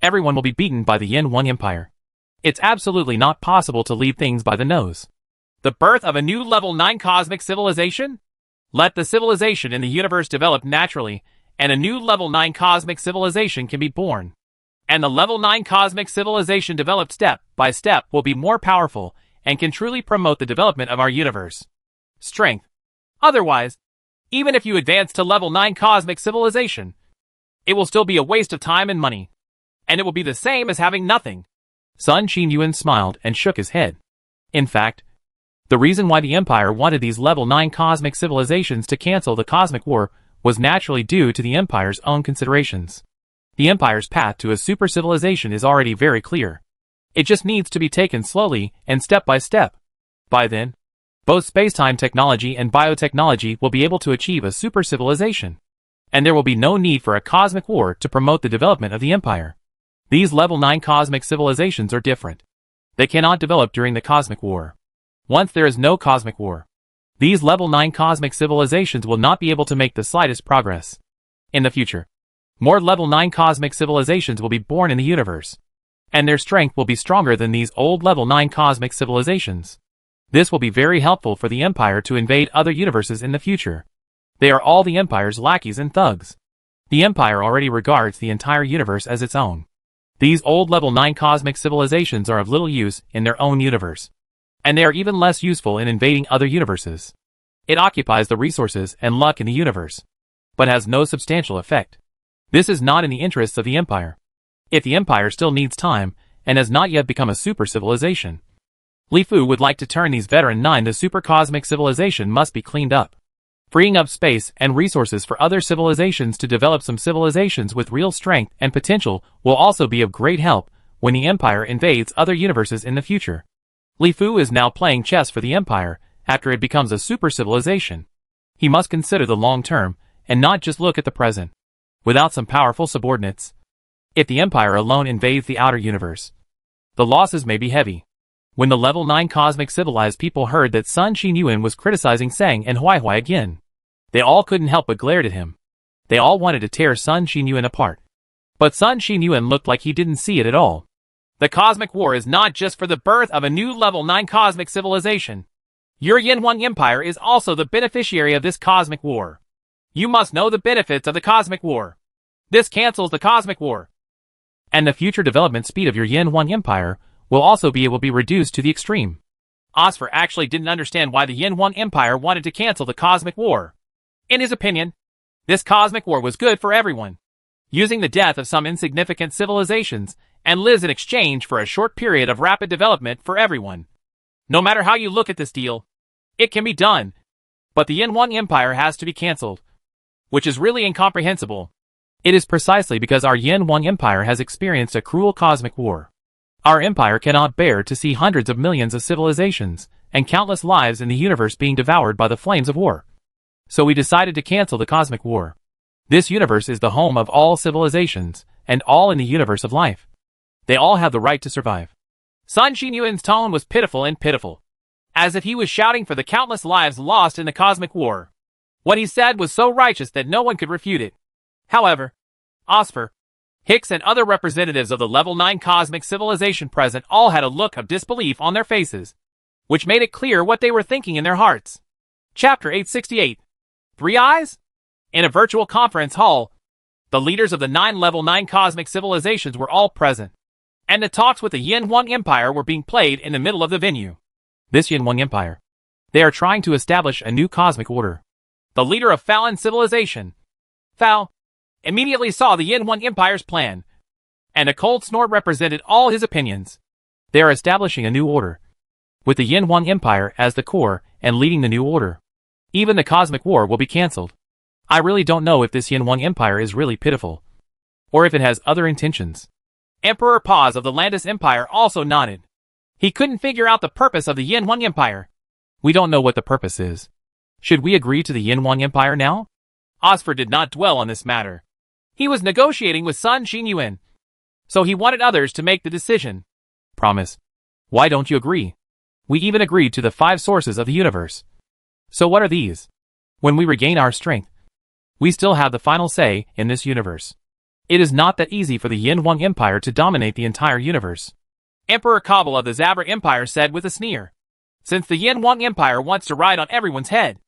everyone will be beaten by the Yin Huang Empire. It's absolutely not possible to leave things by the nose. The birth of a new level 9 cosmic civilization? Let the civilization in the universe develop naturally, and a new level 9 cosmic civilization can be born. And the level 9 cosmic civilization developed step by step will be more powerful and can truly promote the development of our universe. Strength. Otherwise, even if you advance to level 9 cosmic civilization, it will still be a waste of time and money. And it will be the same as having nothing. Sun Qinyuan smiled and shook his head. In fact, the reason why the Empire wanted these level 9 cosmic civilizations to cancel the cosmic war was naturally due to the Empire's own considerations. The Empire's path to a super civilization is already very clear. It just needs to be taken slowly and step by step. By then, Both space-time technology and biotechnology will be able to achieve a super civilization. And there will be no need for a cosmic war to promote the development of the Empire. These level 9 cosmic civilizations are different. They cannot develop during the cosmic war. Once there is no cosmic war, these level 9 cosmic civilizations will not be able to make the slightest progress. In the future, more level 9 cosmic civilizations will be born in the universe, and their strength will be stronger than these old level 9 cosmic civilizations. This will be very helpful for the Empire to invade other universes in the future. They are all the Empire's lackeys and thugs. The Empire already regards the entire universe as its own. These old level 9 cosmic civilizations are of little use in their own universe, and they are even less useful in invading other universes. It occupies the resources and luck in the universe, but has no substantial effect. This is not in the interests of the Empire. If the Empire still needs time, and has not yet become a super civilization, Li Fu would like to turn these veteran 9 to super cosmic civilization must be cleaned up. Freeing up space and resources for other civilizations to develop some civilizations with real strength and potential will also be of great help when the Empire invades other universes in the future. Li Fu is now playing chess for the Empire after it becomes a super civilization. He must consider the long term and not just look at the present. Without some powerful subordinates, if the Empire alone invades the outer universe, the losses may be heavy. When the level 9 cosmic civilized people heard that Sun Xinyuan was criticizing Sang and Huaihuai again, they all couldn't help but glare at him. They all wanted to tear Sun Xinyuan apart. But Sun Xinyuan looked like he didn't see it at all. The cosmic war is not just for the birth of a new level 9 cosmic civilization. Your Yanhuang Empire is also the beneficiary of this cosmic war. You must know the benefits of the cosmic war. This cancels the cosmic war. And the future development speed of your Yanhuang Empire will also be able to be reduced to the extreme. Osfer actually didn't understand why the Yanhuang Empire wanted to cancel the cosmic war. In his opinion, this cosmic war was good for everyone, using the death of some insignificant civilizations and lives in exchange for a short period of rapid development for everyone. No matter how you look at this deal, it can be done, but the Yanhuang Empire has to be cancelled, which is really incomprehensible. It is precisely because our Yanhuang Empire has experienced a cruel cosmic war. Our empire cannot bear to see hundreds of millions of civilizations and countless lives in the universe being devoured by the flames of war. So we decided to cancel the cosmic war. This universe is the home of all civilizations, and all in the universe of life. They all have the right to survive. Sun Xinyuan's tone was pitiful and pitiful, as if he was shouting for the countless lives lost in the cosmic war. What he said was so righteous that no one could refute it. However, Osfer, Hicks and other representatives of the level 9 cosmic civilization present all had a look of disbelief on their faces, which made it clear what they were thinking in their hearts. Chapter 868. 3 Eyes? In a virtual conference hall, the leaders of the 9 level 9 cosmic civilizations were all present, and the talks with the Yanhuang Empire were being played in the middle of the venue. This Yanhuang Empire, they are trying to establish a new cosmic order. The leader of Fallon civilization, Fal, immediately saw the Yanhuang Empire's plan, and a cold snort represented all his opinions. They are establishing a new order, with the Yanhuang Empire as the core and leading the new order. Even the cosmic war will be cancelled. I really don't know if this Yanhuang Empire is really pitiful, or if it has other intentions. Emperor Paz of the Landis Empire also nodded. He couldn't figure out the purpose of the Yanhuang Empire. We don't know what the purpose is. Should we agree to the Yanhuang Empire now? Osfer did not dwell on this matter. He was negotiating with Sun Xinyuan, so he wanted others to make the decision. Promise. Why don't you agree? We even agreed to the 5 sources of the universe. So what are these? When we regain our strength, we still have the final say in this universe. It is not that easy for the Yanhuang Empire to dominate the entire universe. Emperor Kabul of the Zabra Empire said with a sneer. Since the Yanhuang Empire wants to ride on everyone's head,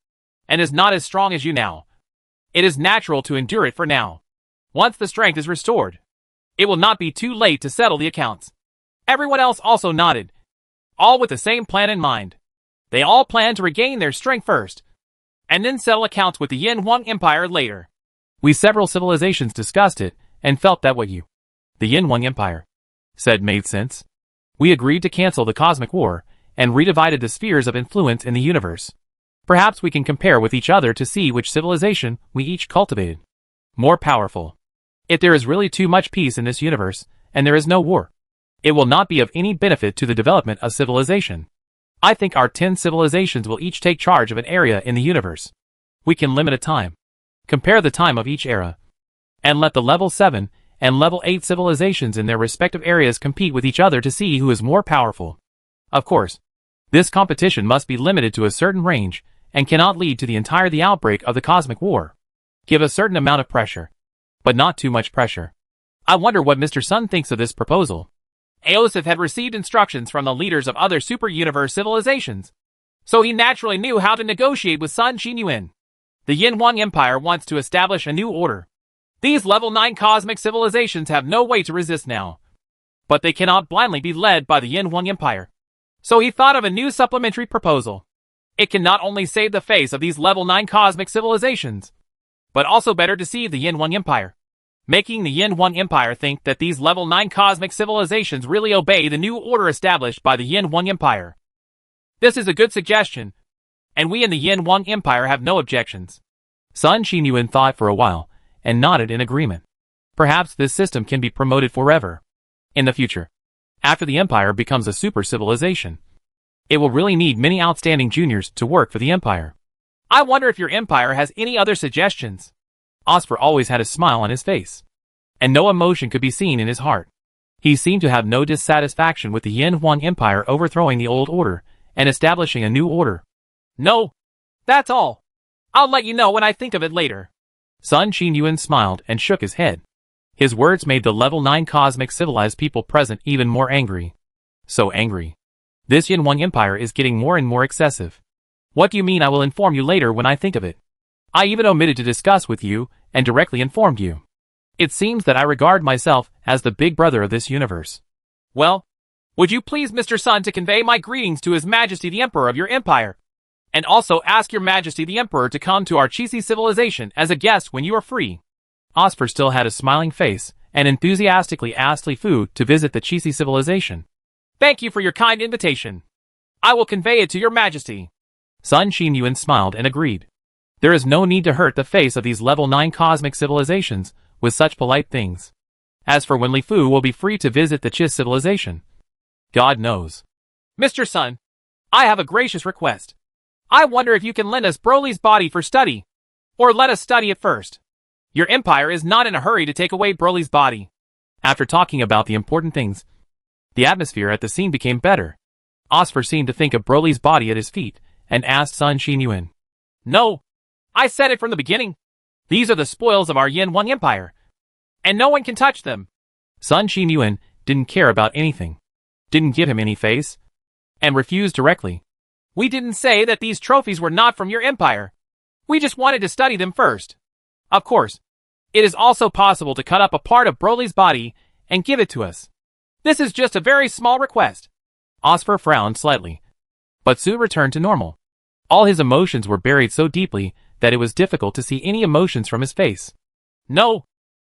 and is not as strong as you now, it is natural to endure it for now. Once the strength is restored, it will not be too late to settle the accounts. Everyone else also nodded, all with the same plan in mind. They all planned to regain their strength first, and then settle accounts with the Yanhuang Empire later. We several civilizations discussed it, and felt that what you, the Yanhuang Empire, said made sense. We agreed to cancel the cosmic war, and redivided the spheres of influence in the universe. Perhaps we can compare with each other to see which civilization we each cultivated more powerful. If there is really too much peace in this universe, and there is no war, it will not be of any benefit to the development of civilization. I think our 10 civilizations will each take charge of an area in the universe. We can limit a time. Compare the time of each era. And let the level 7 and level 8 civilizations in their respective areas compete with each other to see who is more powerful. Of course, this competition must be limited to a certain range and cannot lead to the outbreak of the cosmic war. Give a certain amount of pressure, but not too much pressure. I wonder what Mr. Sun thinks of this proposal. Aosif had received instructions from the leaders of other super-universe civilizations, so he naturally knew how to negotiate with Sun Qinyuan. The Yin Huang Empire wants to establish a new order. These level 9 cosmic civilizations have no way to resist now. But they cannot blindly be led by the Yin Huang Empire. So he thought of a new supplementary proposal. It can not only save the face of these level 9 cosmic civilizations, but also better deceive the Yin Huang Empire, making the Yin Huang Empire think that these level 9 cosmic civilizations really obey the new order established by the Yin Huang Empire. This is a good suggestion, and we in the Yin Huang Empire have no objections. Sun Qinyuan thought for a while, and nodded in agreement. Perhaps this system can be promoted forever. In the future, after the Empire becomes a super civilization, it will really need many outstanding juniors to work for the Empire. I wonder if your Empire has any other suggestions. Osfer always had a smile on his face, and no emotion could be seen in his heart. He seemed to have no dissatisfaction with the Yin Huang Empire overthrowing the old order and establishing a new order. No, that's all. I'll let you know when I think of it later. Sun Qinyuan smiled and shook his head. His words made the level 9 cosmic civilized people present even more angry. So angry. This Yin Huang Empire is getting more and more excessive. What do you mean I will inform you later when I think of it? I even omitted to discuss with you and directly informed you. It seems that I regard myself as the big brother of this universe. Well, would you please Mr. Sun to convey my greetings to His Majesty the Emperor of your empire? And also ask your Majesty the Emperor to come to our Chisi civilization as a guest when you are free. Osfer still had a smiling face and enthusiastically asked Li Fu to visit the Chisi civilization. Thank you for your kind invitation. I will convey it to your Majesty. Sun Qinyuan smiled and agreed. There is no need to hurt the face of these level 9 cosmic civilizations with such polite things. As for when Li Fu will be free to visit the Chis civilization, God knows. Mr. Sun, I have a gracious request. I wonder if you can lend us Broly's body for study, or let us study it first. Your empire is not in a hurry to take away Broly's body. After talking about the important things, the atmosphere at the scene became better. Osfer seemed to think of Broly's body at his feet, and asked Sun Qinyuan. No, I said it from the beginning. These are the spoils of our Yin Huang Empire, and no one can touch them. Sun Qinyuan didn't care about anything, didn't give him any face, and refused directly. We didn't say that these trophies were not from your empire. We just wanted to study them first. Of course, it is also possible to cut up a part of Broly's body and give it to us. This is just a very small request. Osfer frowned slightly, but soon returned to normal. All his emotions were buried so deeply that it was difficult to see any emotions from his face. No,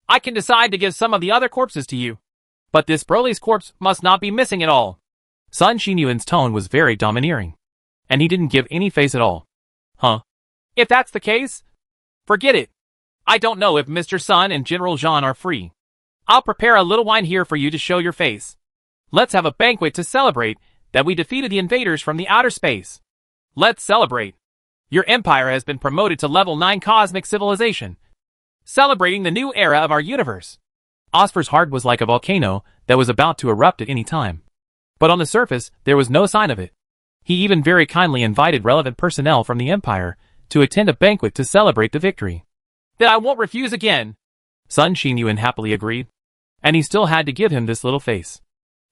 I can decide to give some of the other corpses to you, but this Broly's corpse must not be missing at all. Sun Qinyuan's tone was very domineering, and he didn't give any face at all. Huh? If that's the case, forget it. I don't know if Mr. Sun and General Zhan are free. I'll prepare a little wine here for you to show your face. Let's have a banquet to celebrate that we defeated the invaders from the outer space. Let's celebrate. Your empire has been promoted to level 9 cosmic civilization, celebrating the new era of our universe. Osfer's heart was like a volcano that was about to erupt at any time. But on the surface, there was no sign of it. He even very kindly invited relevant personnel from the empire to attend a banquet to celebrate the victory. That I won't refuse again. Sun Qinyuan happily agreed, and he still had to give him this little face.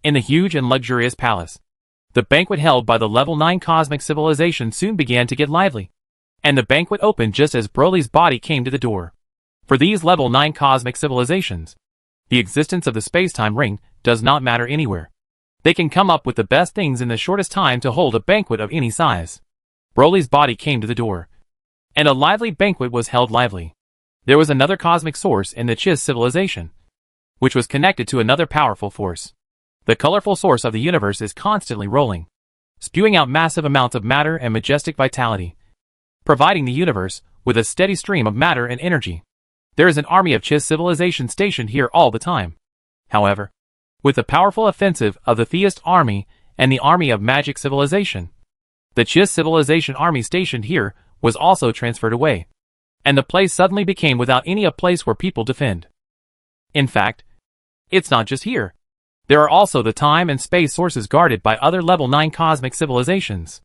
In the huge and luxurious palace, the banquet held by the level 9 cosmic civilization soon began to get lively, and the banquet opened just as Broly's body came to the door. For these level 9 cosmic civilizations, the existence of the space-time ring does not matter anywhere. They can come up with the best things in the shortest time to hold a banquet of any size. Broly's body came to the door, and a lively banquet was held lively. There was another cosmic source in the Chis civilization, which was connected to another powerful force. The colorful source of the universe is constantly rolling, spewing out massive amounts of matter and majestic vitality, providing the universe with a steady stream of matter and energy. There is an army of Chis civilization stationed here all the time. However, with the powerful offensive of the Theist army and the army of magic civilization, The Chiss civilization army stationed here was also transferred away, and the place suddenly became without any a place where people defend. In fact, it's not just here. There are also the time and space sources guarded by other level 9 cosmic civilizations.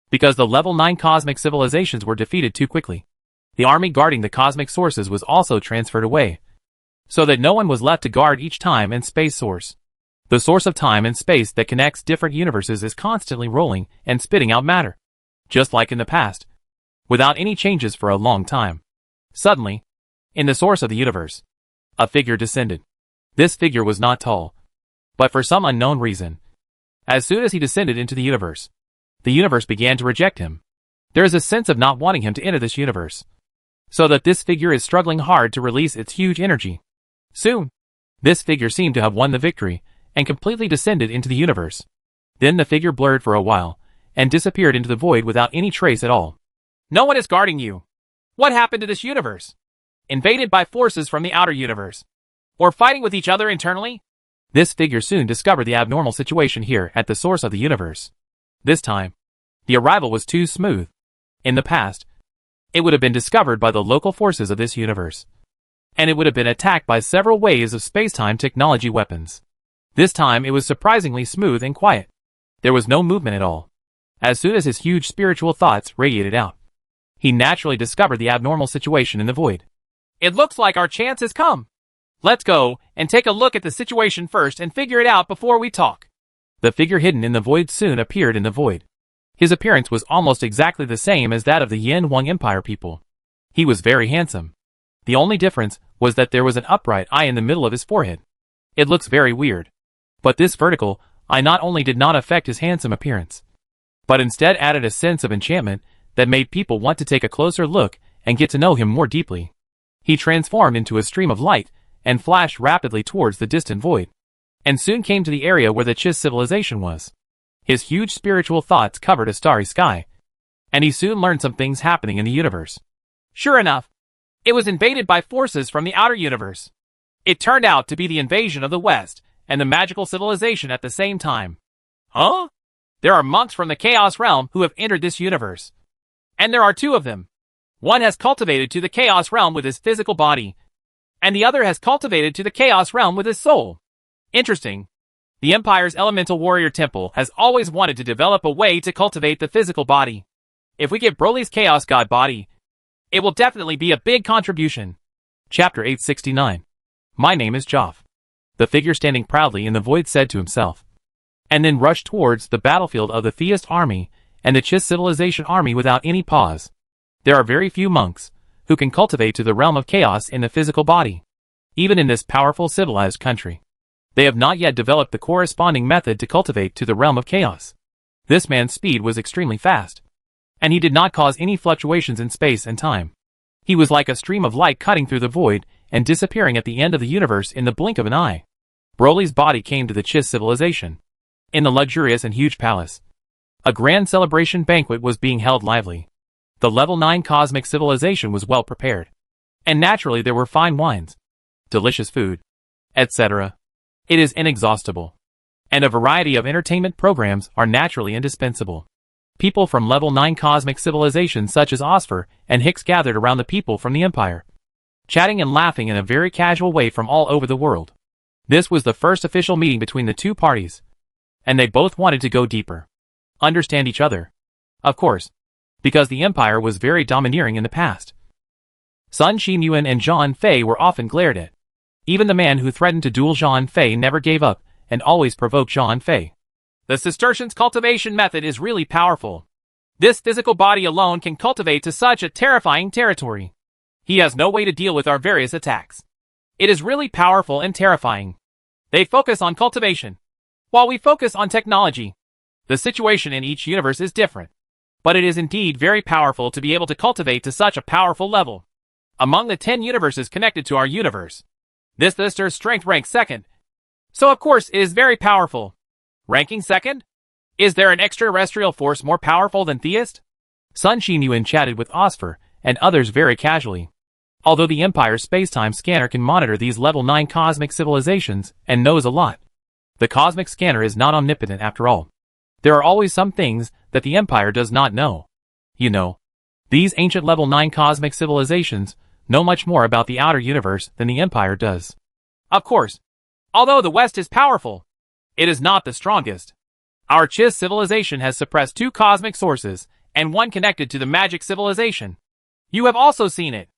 Because the level 9 cosmic civilizations were defeated too quickly, the army guarding the cosmic sources was also transferred away, so that no one was left to guard each time and space source. The source of time and space that connects different universes is constantly rolling and spitting out matter, just like in the past, without any changes for a long time. Suddenly, in the source of the universe, a figure descended. This figure was not tall, but for some unknown reason, as soon as he descended into the universe began to reject him. There is a sense of not wanting him to enter this universe, so that this figure is struggling hard to release its huge energy. Soon, this figure seemed to have won the victory and completely descended into the universe. Then the figure blurred for a while and disappeared into the void without any trace at all. No one is guarding you. What happened to this universe? Invaded by forces from the outer universe? Or fighting with each other internally? This figure soon discovered the abnormal situation here at the source of the universe. This time, the arrival was too smooth. In the past, it would have been discovered by the local forces of this universe, and it would have been attacked by several waves of space-time technology weapons. This time it was surprisingly smooth and quiet. There was no movement at all. As soon as his huge spiritual thoughts radiated out, he naturally discovered the abnormal situation in the void. It looks like our chance has come. Let's go and take a look at the situation first and figure it out before we talk. The figure hidden in the void soon appeared in the void. His appearance was almost exactly the same as that of the Yin Wang Empire people. He was very handsome. The only difference was that there was an upright eye in the middle of his forehead. It looks very weird. But this vertical eye not only did not affect his handsome appearance, but instead added a sense of enchantment that made people want to take a closer look and get to know him more deeply. He transformed into a stream of light and flashed rapidly towards the distant void, and soon came to the area where the Chiss civilization was. His huge spiritual thoughts covered a starry sky, and he soon learned some things happening in the universe. Sure enough, it was invaded by forces from the outer universe. It turned out to be the invasion of the West and the magical civilization at the same time. Huh? There are monks from the Chaos Realm who have entered this universe. And there are two of them. One has cultivated to the Chaos Realm with his physical body, and the other has cultivated to the Chaos Realm with his soul. Interesting. The Empire's Elemental Warrior Temple has always wanted to develop a way to cultivate the physical body. If we get Broly's Chaos God body, it will definitely be a big contribution. Chapter 869. My name is Joff. The figure standing proudly in the void said to himself, and then rushed towards the battlefield of the Theist army and the Chiss civilization army without any pause. There are very few monks who can cultivate to the realm of chaos in the physical body, even in this powerful civilized country. They have not yet developed the corresponding method to cultivate to the realm of chaos. This man's speed was extremely fast, and he did not cause any fluctuations in space and time. He was like a stream of light cutting through the void and disappearing at the end of the universe in the blink of an eye. Broly's body came to the Chiss civilization. In the luxurious and huge palace, a grand celebration banquet was being held lively. The level 9 cosmic civilization was well prepared, and naturally there were fine wines, delicious food, etc. It is inexhaustible, and a variety of entertainment programs are naturally indispensable. People from level 9 cosmic civilizations such as Osphur and Hicks gathered around the people from the Empire, chatting and laughing in a very casual way from all over the world. This was the first official meeting between the two parties, and they both wanted to go deeper, understand each other. Of course, because the Empire was very domineering in the past. Sun Xinyuan and Zhang Fei were often glared at. Even the man who threatened to duel Zhang Fei never gave up, and always provoked Zhang Fei. The Cistercian's cultivation method is really powerful. This physical body alone can cultivate to such a terrifying territory. He has no way to deal with our various attacks. It is really powerful and terrifying. They focus on cultivation, while we focus on technology. The situation in each universe is different, but it is indeed very powerful to be able to cultivate to such a powerful level. Among the 10 universes connected to our universe, this Cister's strength ranks second, so of course it is very powerful. Ranking second? Is there an extraterrestrial force more powerful than Theist? Sun Xinyuan chatted with Osphur and others very casually. Although the Empire's space-time scanner can monitor these level 9 cosmic civilizations and knows a lot, the cosmic scanner is not omnipotent after all. There are always some things that the Empire does not know. You know, these ancient level 9 cosmic civilizations know much more about the outer universe than the Empire does. Of course, although the West is powerful, it is not the strongest. Our Chiss civilization has suppressed 2 cosmic sources, and one connected to the magic civilization. You have also seen it.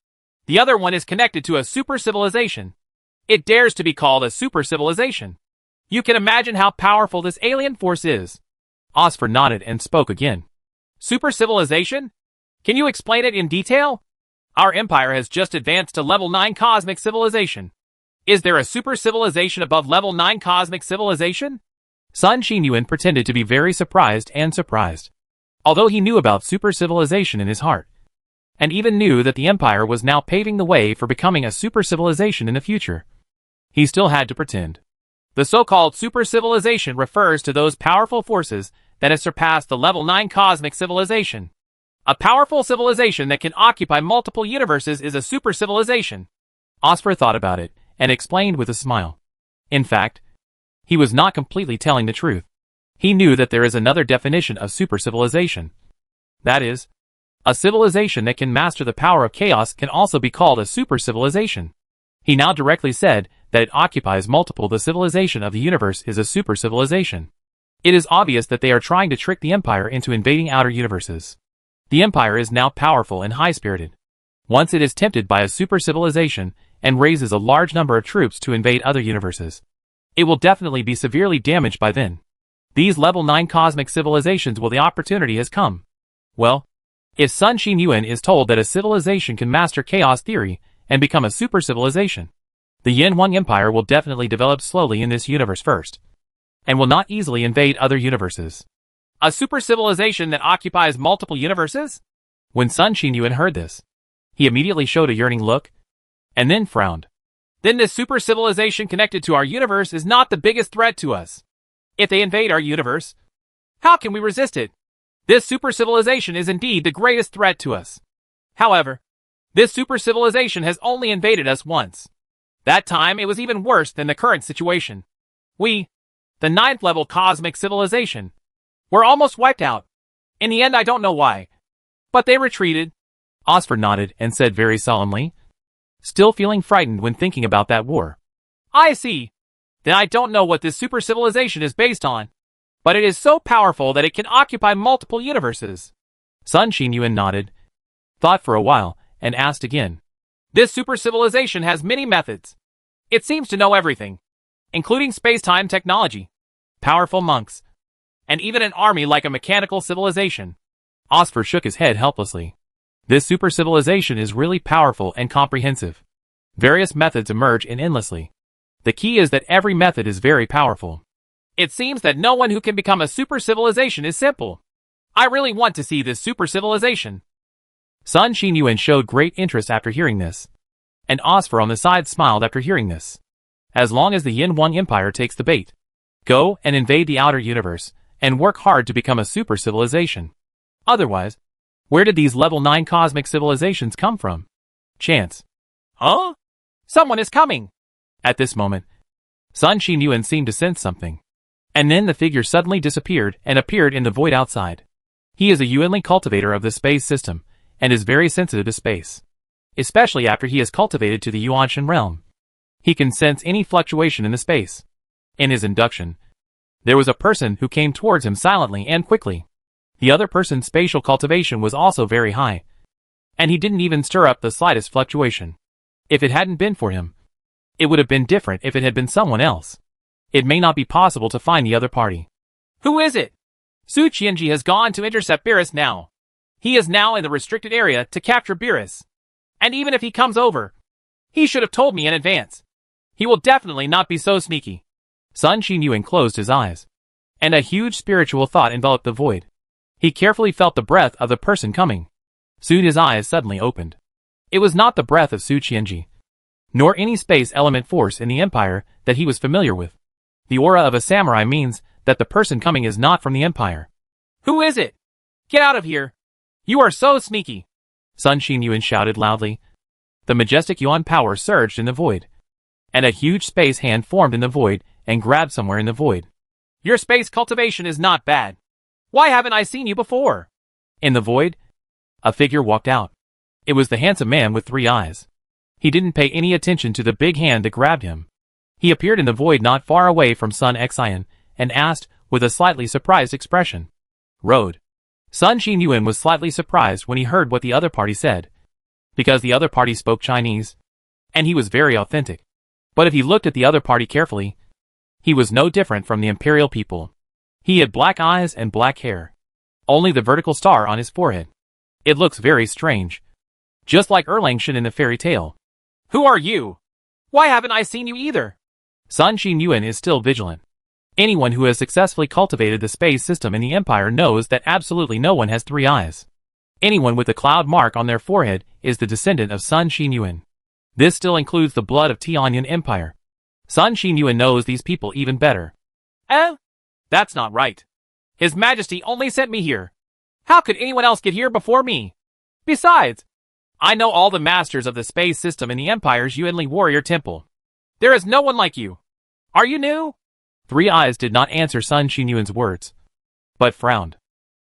The other one is connected to a super civilization. It dares to be called a super civilization. You can imagine how powerful this alien force is. Osfer nodded and spoke again. Super civilization? Can you explain it in detail? Our empire has just advanced to level 9 cosmic civilization. Is there a super civilization above level 9 cosmic civilization? Sun Xinyuan pretended to be very surprised. Although he knew about super civilization in his heart, and even knew that the Empire was now paving the way for becoming a super civilization in the future, he still had to pretend. The so-called super civilization refers to those powerful forces that have surpassed the level 9 cosmic civilization. A powerful civilization that can occupy multiple universes is a super civilization. Osfer thought about it and explained with a smile. In fact, he was not completely telling the truth. He knew that there is another definition of super civilization. That is, a civilization that can master the power of chaos can also be called a super civilization. He now directly said that it occupies multiple. The civilization of the universe is a super civilization. It is obvious that they are trying to trick the Empire into invading outer universes. The Empire is now powerful and high-spirited. Once it is tempted by a super civilization and raises a large number of troops to invade other universes, it will definitely be severely damaged by then. These level 9 cosmic civilizations will the opportunity has come. Well, if Sun Xinyuan is told that a civilization can master chaos theory and become a super civilization, the Yin Wang Empire will definitely develop slowly in this universe first, and will not easily invade other universes. A super civilization that occupies multiple universes? When Sun Xinyuan heard this, he immediately showed a yearning look, and then frowned. Then this super civilization connected to our universe is not the biggest threat to us. If they invade our universe, how can we resist it? This super civilization is indeed the greatest threat to us. However, this super civilization has only invaded us once. That time it was even worse than the current situation. We, the 9th level cosmic civilization, were almost wiped out. In the end, I don't know why, but they retreated. Osfer nodded and said very solemnly, still feeling frightened when thinking about that war. I see. Then I don't know what this super civilization is based on, but it is so powerful that it can occupy multiple universes. Sun Xinyuan nodded, thought for a while, and asked again. This super civilization has many methods. It seems to know everything, including space-time technology, powerful monks, and even an army like a mechanical civilization. Osfer shook his head helplessly. This super civilization is really powerful and comprehensive. Various methods emerge endlessly. The key is that every method is very powerful. It seems that no one who can become a super civilization is simple. I really want to see this super civilization. Sun Xinyuan showed great interest after hearing this, and Osfer on the side smiled after hearing this. As long as the Yin Wang Empire takes the bait, go and invade the outer universe, and work hard to become a super civilization. Otherwise, where did these level 9 cosmic civilizations come from? Chance. Huh? Someone is coming! At this moment, Sun Xinyuan seemed to sense something. And then the figure suddenly disappeared and appeared in the void outside. He is a Yuanli cultivator of the space system, and is very sensitive to space. Especially after he has cultivated to the Yuanshan realm. He can sense any fluctuation in the space. In his induction, there was a person who came towards him silently and quickly. The other person's spatial cultivation was also very high, and he didn't even stir up the slightest fluctuation. If it hadn't been for him, it would have been different if it had been someone else. It may not be possible to find the other party. Who is it? Su Qianji has gone to intercept Beerus now. He is now in the restricted area to capture Beerus. And even if he comes over, he should have told me in advance. He will definitely not be so sneaky. Sun Xinyuan closed his eyes, and a huge spiritual thought enveloped the void. He carefully felt the breath of the person coming. Soon his eyes suddenly opened. It was not the breath of Su Qianji, nor any space element force in the Empire that he was familiar with. The aura of a samurai means that the person coming is not from the Empire. Who is it? Get out of here! You are so sneaky! Sun Xinyuan shouted loudly. The majestic Yuan power surged in the void, and a huge space hand formed in the void and grabbed somewhere in the void. Your space cultivation is not bad. Why haven't I seen you before? In the void, a figure walked out. It was the handsome man with 3 eyes. He didn't pay any attention to the big hand that grabbed him. He appeared in the void not far away from Sun Xian and asked, with a slightly surprised expression. Road. Sun Xinyuan was slightly surprised when he heard what the other party said, because the other party spoke Chinese, and he was very authentic. But if he looked at the other party carefully, he was no different from the imperial people. He had black eyes and black hair. Only the vertical star on his forehead. It looks very strange. Just like Erlangshan in the fairy tale. Who are you? Why haven't I seen you either? Sun Xinyuan is still vigilant. Anyone who has successfully cultivated the space system in the Empire knows that absolutely no one has 3 eyes. Anyone with the cloud mark on their forehead is the descendant of Sun Xinyuan. This still includes the blood of Tianyan Empire. Sun Xinyuan knows these people even better. That's not right. His Majesty only sent me here. How could anyone else get here before me? Besides, I know all the masters of the space system in the Empire's Yuanli warrior temple. There is no one like you. Are you new? 3 Eyes did not answer Sun Xinyuan's words, but frowned.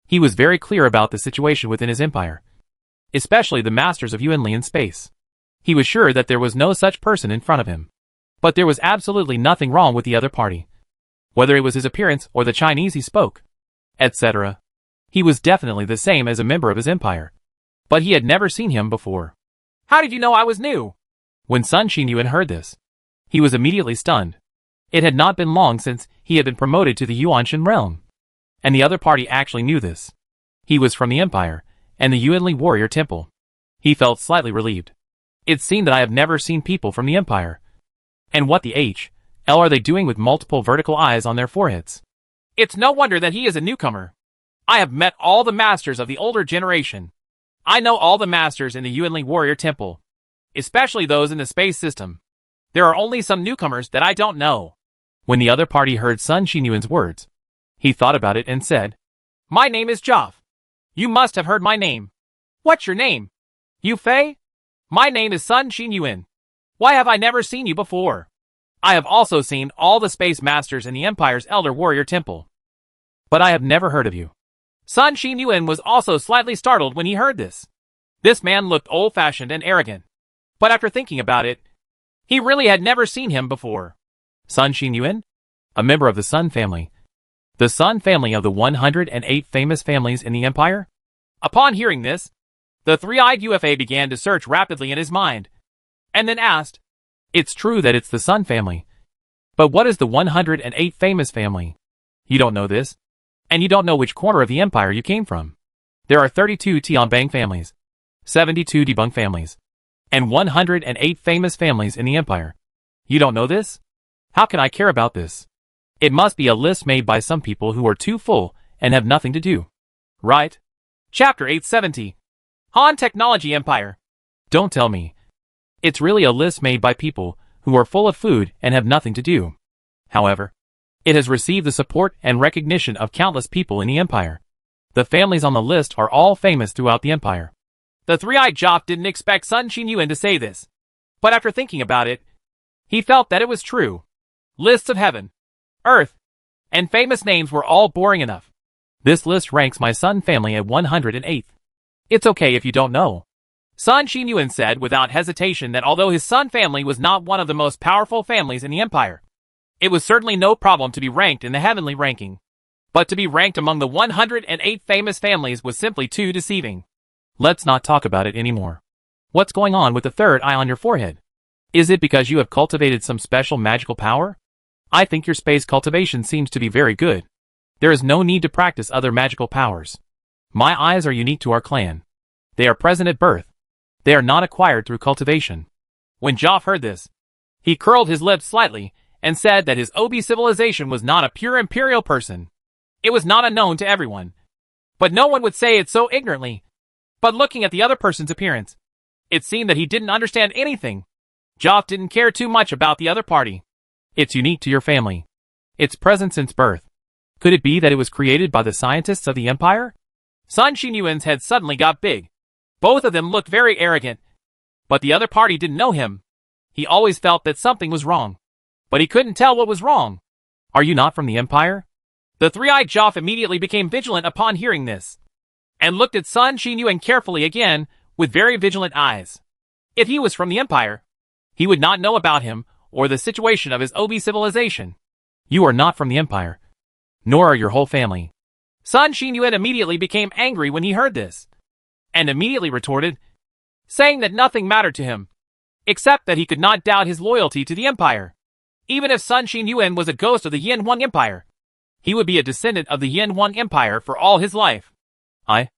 He was very clear about the situation within his empire, especially the masters of Yuanli in space. He was sure that there was no such person in front of him. But there was absolutely nothing wrong with the other party. Whether it was his appearance or the Chinese he spoke, etc. He was definitely the same as a member of his empire. But he had never seen him before. How did you know I was new? When Sun Xinyuan heard this, he was immediately stunned. It had not been long since he had been promoted to the Yuanshan realm. And the other party actually knew this. He was from the Empire, and the Yuanli warrior temple. He felt slightly relieved. It seemed that I have never seen people from the Empire. And what the H.L. are they doing with multiple vertical eyes on their foreheads? It's no wonder that he is a newcomer. I have met all the masters of the older generation. I know all the masters in the Yuanli warrior temple, especially those in the space system. There are only some newcomers that I don't know. When the other party heard Sun Xinyuan's words, he thought about it and said, My name is Joff. You must have heard my name. What's your name? Yu Fei? My name is Sun Xinyuan. Why have I never seen you before? I have also seen all the space masters in the Empire's elder warrior temple. But I have never heard of you. Sun Xinyuan was also slightly startled when he heard this. This man looked old-fashioned and arrogant. But after thinking about it, he really had never seen him before. Sun Xinyuan? A member of the Sun family. The Sun family of the 108 famous families in the Empire? Upon hearing this, the 3-eyed UFA began to search rapidly in his mind, and then asked, It's true that it's the Sun family. But what is the 108 famous family? You don't know this, and you don't know which corner of the Empire you came from. There are 32 Tianbang families, 72 Debunk families, and 108 famous families in the Empire. You don't know this? How can I care about this? It must be a list made by some people who are too full and have nothing to do. Right? Chapter 870. Han Technology Empire. Don't tell me. It's really a list made by people who are full of food and have nothing to do. However, it has received the support and recognition of countless people in the Empire. The families on the list are all famous throughout the Empire. The 3-eyed Joff didn't expect Sun Xinyuan to say this, but after thinking about it, he felt that it was true. Lists of heaven, earth, and famous names were all boring enough. This list ranks my Sun family at 108th. It's okay if you don't know. Sun Xinyuan said without hesitation that although his Sun family was not one of the most powerful families in the Empire, it was certainly no problem to be ranked in the heavenly ranking. But to be ranked among the 108 famous families was simply too deceiving. Let's not talk about it anymore. What's going on with the 3rd eye on your forehead? Is it because you have cultivated some special magical power? I think your space cultivation seems to be very good. There is no need to practice other magical powers. My eyes are unique to our clan. They are present at birth. They are not acquired through cultivation. When Joff heard this, he curled his lips slightly and said that his OB civilization was not a pure imperial person. It was not unknown to everyone. But no one would say it so ignorantly. But looking at the other person's appearance, it seemed that he didn't understand anything. Joff didn't care too much about the other party. It's unique to your family. It's present since birth. Could it be that it was created by the scientists of the Empire? Sun Xinyuan's head suddenly got big. Both of them looked very arrogant. But the other party didn't know him. He always felt that something was wrong. But he couldn't tell what was wrong. Are you not from the Empire? The three-eyed Joff immediately became vigilant upon hearing this, and looked at Sun Xinyuan carefully again, with very vigilant eyes. If he was from the Empire, he would not know about him, or the situation of his OB civilization. You are not from the Empire, nor are your whole family. Sun Xinyuan immediately became angry when he heard this, and immediately retorted, saying that nothing mattered to him, except that he could not doubt his loyalty to the Empire. Even if Sun Xinyuan was a ghost of the Yin Huang Empire, he would be a descendant of the Yin Huang Empire for all his life. I,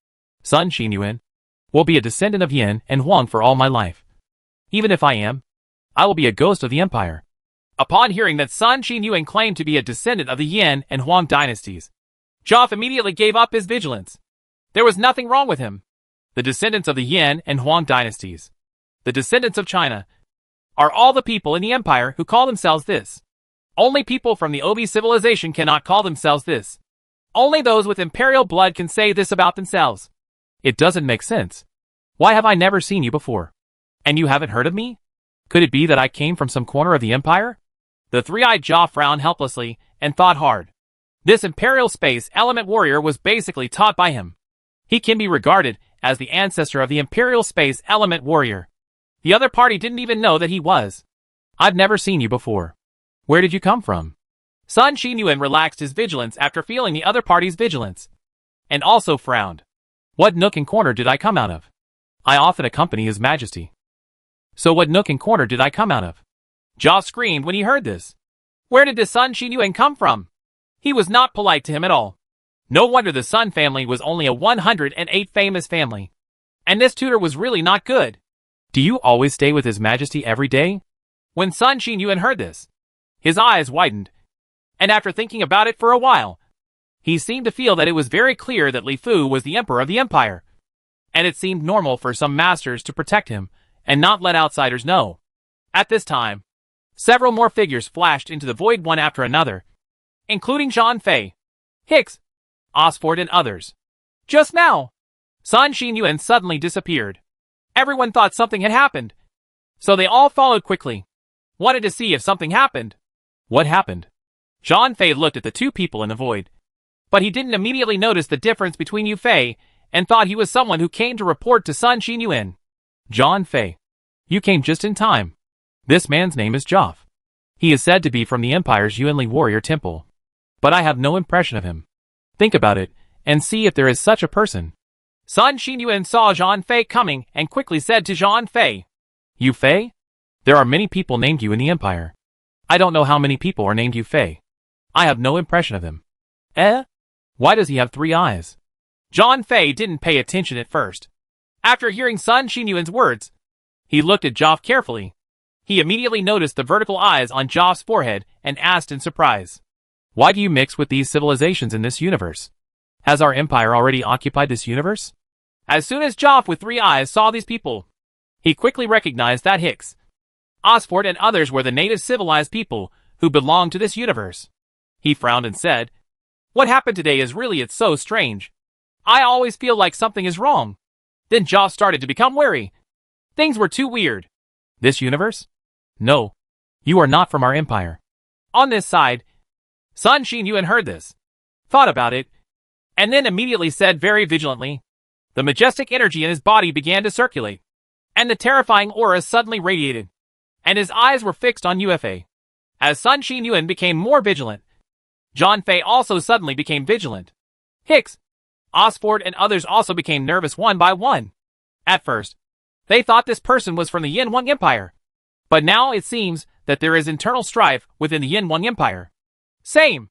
Sun Xinyuan, will be a descendant of Yin and Huang for all my life. Even if I am, I will be a ghost of the Empire. Upon hearing that Sun Xinyuan claimed to be a descendant of the Yin and Huang dynasties, Joff immediately gave up his vigilance. There was nothing wrong with him. The descendants of the Yin and Huang dynasties, the descendants of China, are all the people in the Empire who call themselves this. Only people from the OB civilization cannot call themselves this. Only those with imperial blood can say this about themselves. It doesn't make sense. Why have I never seen you before? And you haven't heard of me? Could it be that I came from some corner of the Empire? The three-eyed Joff frowned helplessly and thought hard. This Imperial Space Element Warrior was basically taught by him. He can be regarded as the ancestor of the Imperial Space Element Warrior. The other party didn't even know that he was. I've never seen you before. Where did you come from? Sun Xinyuan relaxed his vigilance after feeling the other party's vigilance, and also frowned. What nook and corner did I come out of? I often accompany His Majesty. So what nook and corner did I come out of? Joff screamed when he heard this. Where did the Sun Xinyuan come from? He was not polite to him at all. No wonder the Sun family was only a 108 famous family. And this tutor was really not good. Do you always stay with His Majesty every day? When Sun Xinyuan heard this, his eyes widened, and after thinking about it for a while, he seemed to feel that it was very clear that Li Fu was the emperor of the empire, and it seemed normal for some masters to protect him and not let outsiders know. At this time, several more figures flashed into the void one after another, including Zhang Fei, Hicks, Osford and others. Just now, Sun Xinyuan suddenly disappeared. Everyone thought something had happened, so they all followed quickly, wanted to see if something happened. What happened? Zhang Fei looked at the two people in the void, but he didn't immediately notice the difference between Yu Fei and thought he was someone who came to report to Sun Xinyuan. Zhang Fei, you came just in time. This man's name is Joff. He is said to be from the Empire's Yuanli warrior temple, but I have no impression of him. Think about it, and see if there is such a person. Sun Xinyuan saw Zhang Fei coming and quickly said to Zhang Fei, Yu Fei? There are many people named Yu in the Empire. I don't know how many people are named Yu Fei. I have no impression of him. Why does he have 3 eyes? Zhang Fei didn't pay attention at first. After hearing Sun Xinyuan's words, he looked at Joff carefully. He immediately noticed the vertical eyes on Joff's forehead and asked in surprise, Why do you mix with these civilizations in this universe? Has our empire already occupied this universe? As soon as Joff with 3 eyes saw these people, he quickly recognized that Hicks, Osford and others were the native civilized people who belonged to this universe. He frowned and said, What happened today is really it's so strange. I always feel like something is wrong. Then Joff started to become wary. Things were too weird. This universe? No. You are not from our empire. On this side, Sun Xinyuan heard this, thought about it, and then immediately said very vigilantly, the majestic energy in his body began to circulate, and the terrifying aura suddenly radiated, and his eyes were fixed on UFA. As Sun Xinyuan became more vigilant, Zhang Fei also suddenly became vigilant. Hicks, Osford and others also became nervous one by one. At first, they thought this person was from the Yin Huang Empire, but now it seems that there is internal strife within the Yin Huang Empire. Same.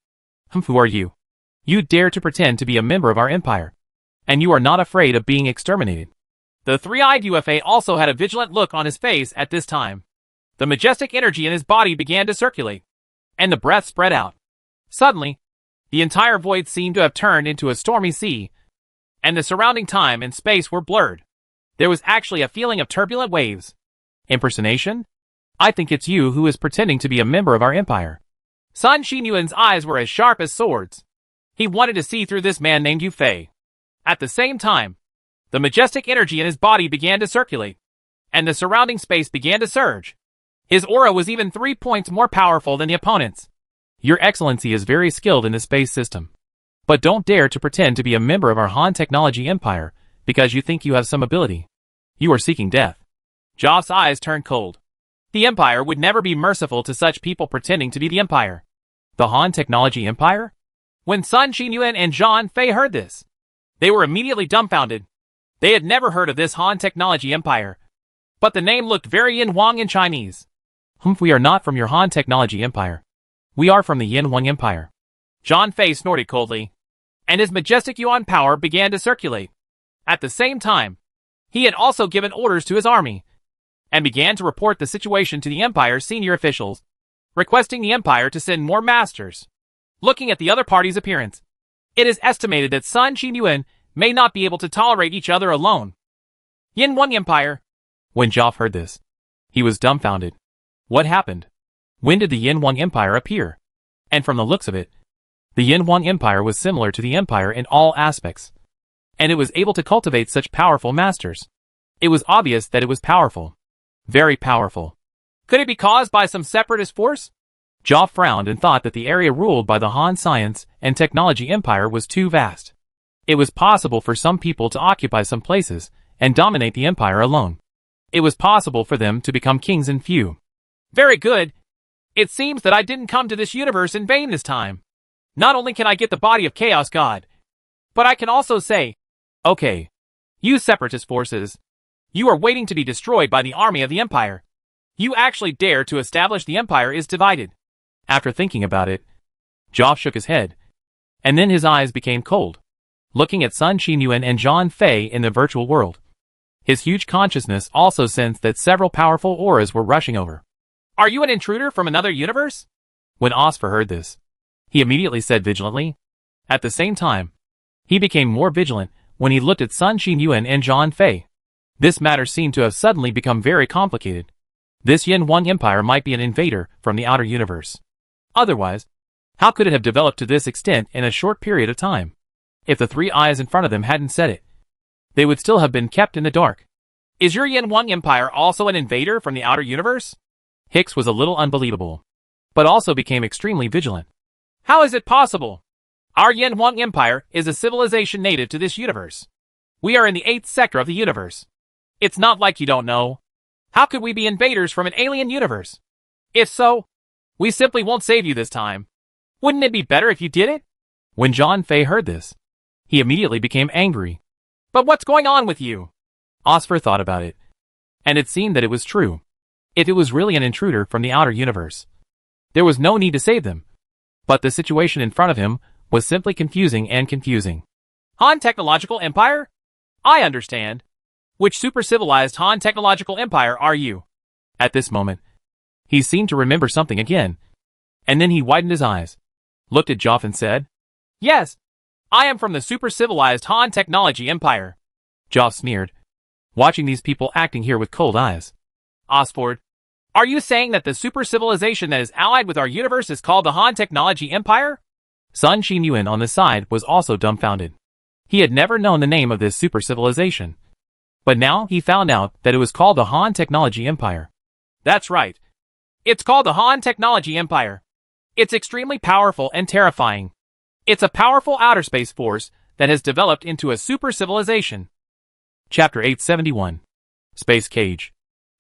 Who are you? You dare to pretend to be a member of our empire, and you are not afraid of being exterminated. The three-eyed UFA also had a vigilant look on his face at this time. The majestic energy in his body began to circulate, and the breath spread out. Suddenly, the entire void seemed to have turned into a stormy sea, and the surrounding time and space were blurred. There was actually a feeling of turbulent waves. Impersonation? I think it's you who is pretending to be a member of our empire. Sun Xinyuan's eyes were as sharp as swords. He wanted to see through this man named Yu Fei. At the same time, the majestic energy in his body began to circulate, and the surrounding space began to surge. His aura was even 3 points more powerful than the opponent's. Your Excellency is very skilled in the space system. But don't dare to pretend to be a member of our Han Technology Empire because you think you have some ability. You are seeking death. Joff's eyes turned cold. The Empire would never be merciful to such people pretending to be the Empire. The Han Technology Empire? When Sun Qinyuan and Zhang Fei heard this, they were immediately dumbfounded. They had never heard of this Han Technology Empire. But the name looked very Yin Huang in Chinese. We are not from your Han Technology Empire. We are from the Yin Huang Empire. Zhang Fei snorted coldly, and his majestic yuan power began to circulate. At the same time, he had also given orders to his army, and began to report the situation to the Empire's senior officials, requesting the Empire to send more masters. Looking at the other party's appearance, it is estimated that Sun Qinyuan may not be able to tolerate each other alone. Yin Huang Empire. When Joff heard this, he was dumbfounded. What happened? When did the Yin Huang Empire appear? And from the looks of it, the Yin Huang Empire was similar to the Empire in all aspects, and it was able to cultivate such powerful masters. It was obvious that it was powerful. Very powerful. Could it be caused by some separatist force? Joff frowned and thought that the area ruled by the Han Science and Technology Empire was too vast. It was possible for some people to occupy some places and dominate the empire alone. It was possible for them to become kings in few. Very good. It seems that I didn't come to this universe in vain this time. Not only can I get the body of Chaos God, but I can also say, okay, you separatist forces, you are waiting to be destroyed by the army of the Empire. You actually dare to establish the Empire is divided. After thinking about it, Joff shook his head, and then his eyes became cold, looking at Sun Qinyuan and Zhang Fei in the virtual world. His huge consciousness also sensed that several powerful auras were rushing over. Are you an intruder from another universe? When Osfer heard this, he immediately said vigilantly. At the same time, he became more vigilant when he looked at Sun Qinyuan and Zhang Fei. This matter seemed to have suddenly become very complicated. This Yin Huang Empire might be an invader from the outer universe. Otherwise, how could it have developed to this extent in a short period of time? If the three eyes in front of them hadn't said it, they would still have been kept in the dark. Is your Yin Huang Empire also an invader from the outer universe? Hicks was a little unbelievable, but also became extremely vigilant. How is it possible? Our Yin Huang Empire is a civilization native to this universe. We are in the 8th sector of the universe. It's not like you don't know. How could we be invaders from an alien universe? If so, we simply won't save you this time. Wouldn't it be better if you did it? When Zhang Fei heard this, he immediately became angry. But what's going on with you? Osfer thought about it, and it seemed that it was true. If it was really an intruder from the outer universe, there was no need to save them. But the situation in front of him was simply confusing and confusing. Han Technological Empire? I understand. Which super-civilized Han Technological Empire are you? At this moment, he seemed to remember something again, and then he widened his eyes, looked at Joff and said, Yes, I am from the super-civilized Han Technology Empire. Joff sneered, watching these people acting here with cold eyes. Osford, are you saying that the super-civilization that is allied with our universe is called the Han Technology Empire? Sun Qinyuan on the side was also dumbfounded. He had never known the name of this super-civilization, but now he found out that it was called the Han Technology Empire. That's right. It's called the Han Technology Empire. It's extremely powerful and terrifying. It's a powerful outer space force that has developed into a super-civilization. Chapter 871. Space Cage.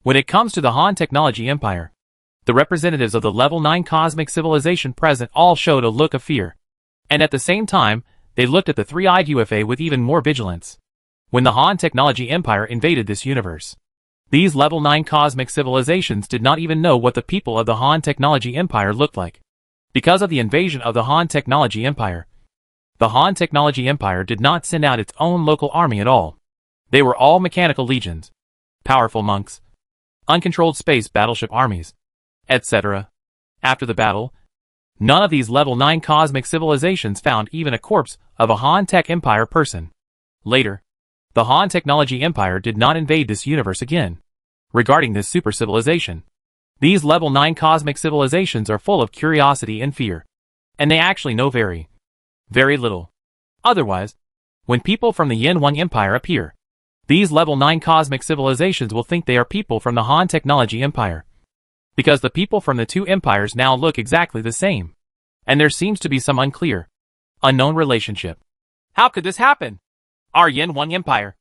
When it comes to the Han Technology Empire, the representatives of the Level 9 cosmic civilization present all showed a look of fear. And at the same time, they looked at the three-eyed UFA with even more vigilance. When the Han Technology Empire invaded this universe, these Level 9 cosmic civilizations did not even know what the people of the Han Technology Empire looked like. Because of the invasion of the Han Technology Empire, the Han Technology Empire did not send out its own local army at all. They were all mechanical legions, powerful monks, uncontrolled space battleship armies, etc. After the battle, none of these Level 9 cosmic civilizations found even a corpse of a Han Tech Empire person. Later, the Han Technology Empire did not invade this universe again. Regarding this super civilization, these Level 9 cosmic civilizations are full of curiosity and fear, and they actually know very, very little. Otherwise, when people from the Yin Huang Empire appear, these Level 9 cosmic civilizations will think they are people from the Han Technology Empire. Because the people from the two empires now look exactly the same, and there seems to be some unclear Unknown relationship. How could this happen? Our Yin Wang Empire.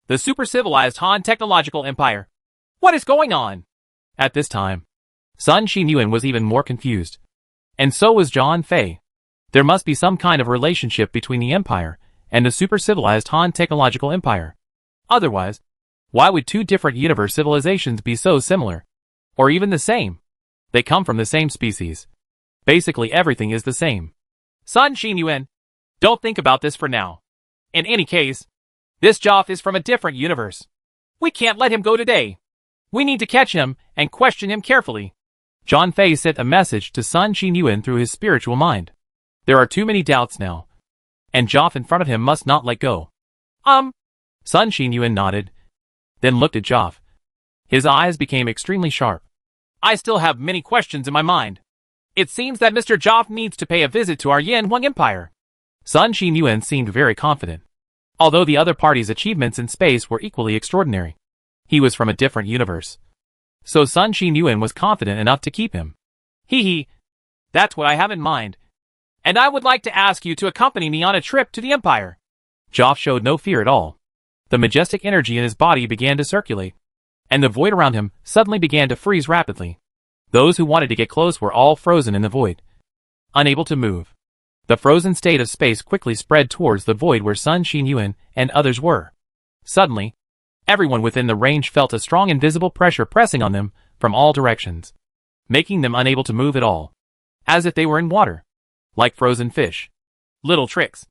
The super-civilized Han Technological Empire. What is going on? At this time, Sun Xinyuan was even more confused. And so was Zhang Fei. There must be some kind of relationship between the Empire and the super-civilized Han Technological Empire. Otherwise, why would two different universe civilizations be so similar? Or even the same? They come from the same species. Basically everything is the same. Sun Xinyuan, don't think about this for now. In any case, this Joff is from a different universe. We can't let him go today. We need to catch him and question him carefully. Zhang Fei sent a message to Sun Xinyuan through his spiritual mind. There are too many doubts now. And Joff in front of him must not let go. Sun Xinyuan nodded, then looked at Joff. His eyes became extremely sharp. I still have many questions in my mind. It seems that Mr. Joff needs to pay a visit to our Yin Wang Empire. Sun Xinyuan seemed very confident. Although the other party's achievements in space were equally extraordinary, he was from a different universe. So Sun Xinyuan was confident enough to keep him. That's what I have in mind. And I would like to ask you to accompany me on a trip to the Empire. Joff showed no fear at all. The majestic energy in his body began to circulate, and the void around him suddenly began to freeze rapidly. Those who wanted to get close were all frozen in the void, unable to move. The frozen state of space quickly spread towards the void where Sun Xinyuan and others were. Suddenly, everyone within the range felt a strong invisible pressure pressing on them from all directions, making them unable to move at all, as if they were in water, like frozen fish. Little tricks.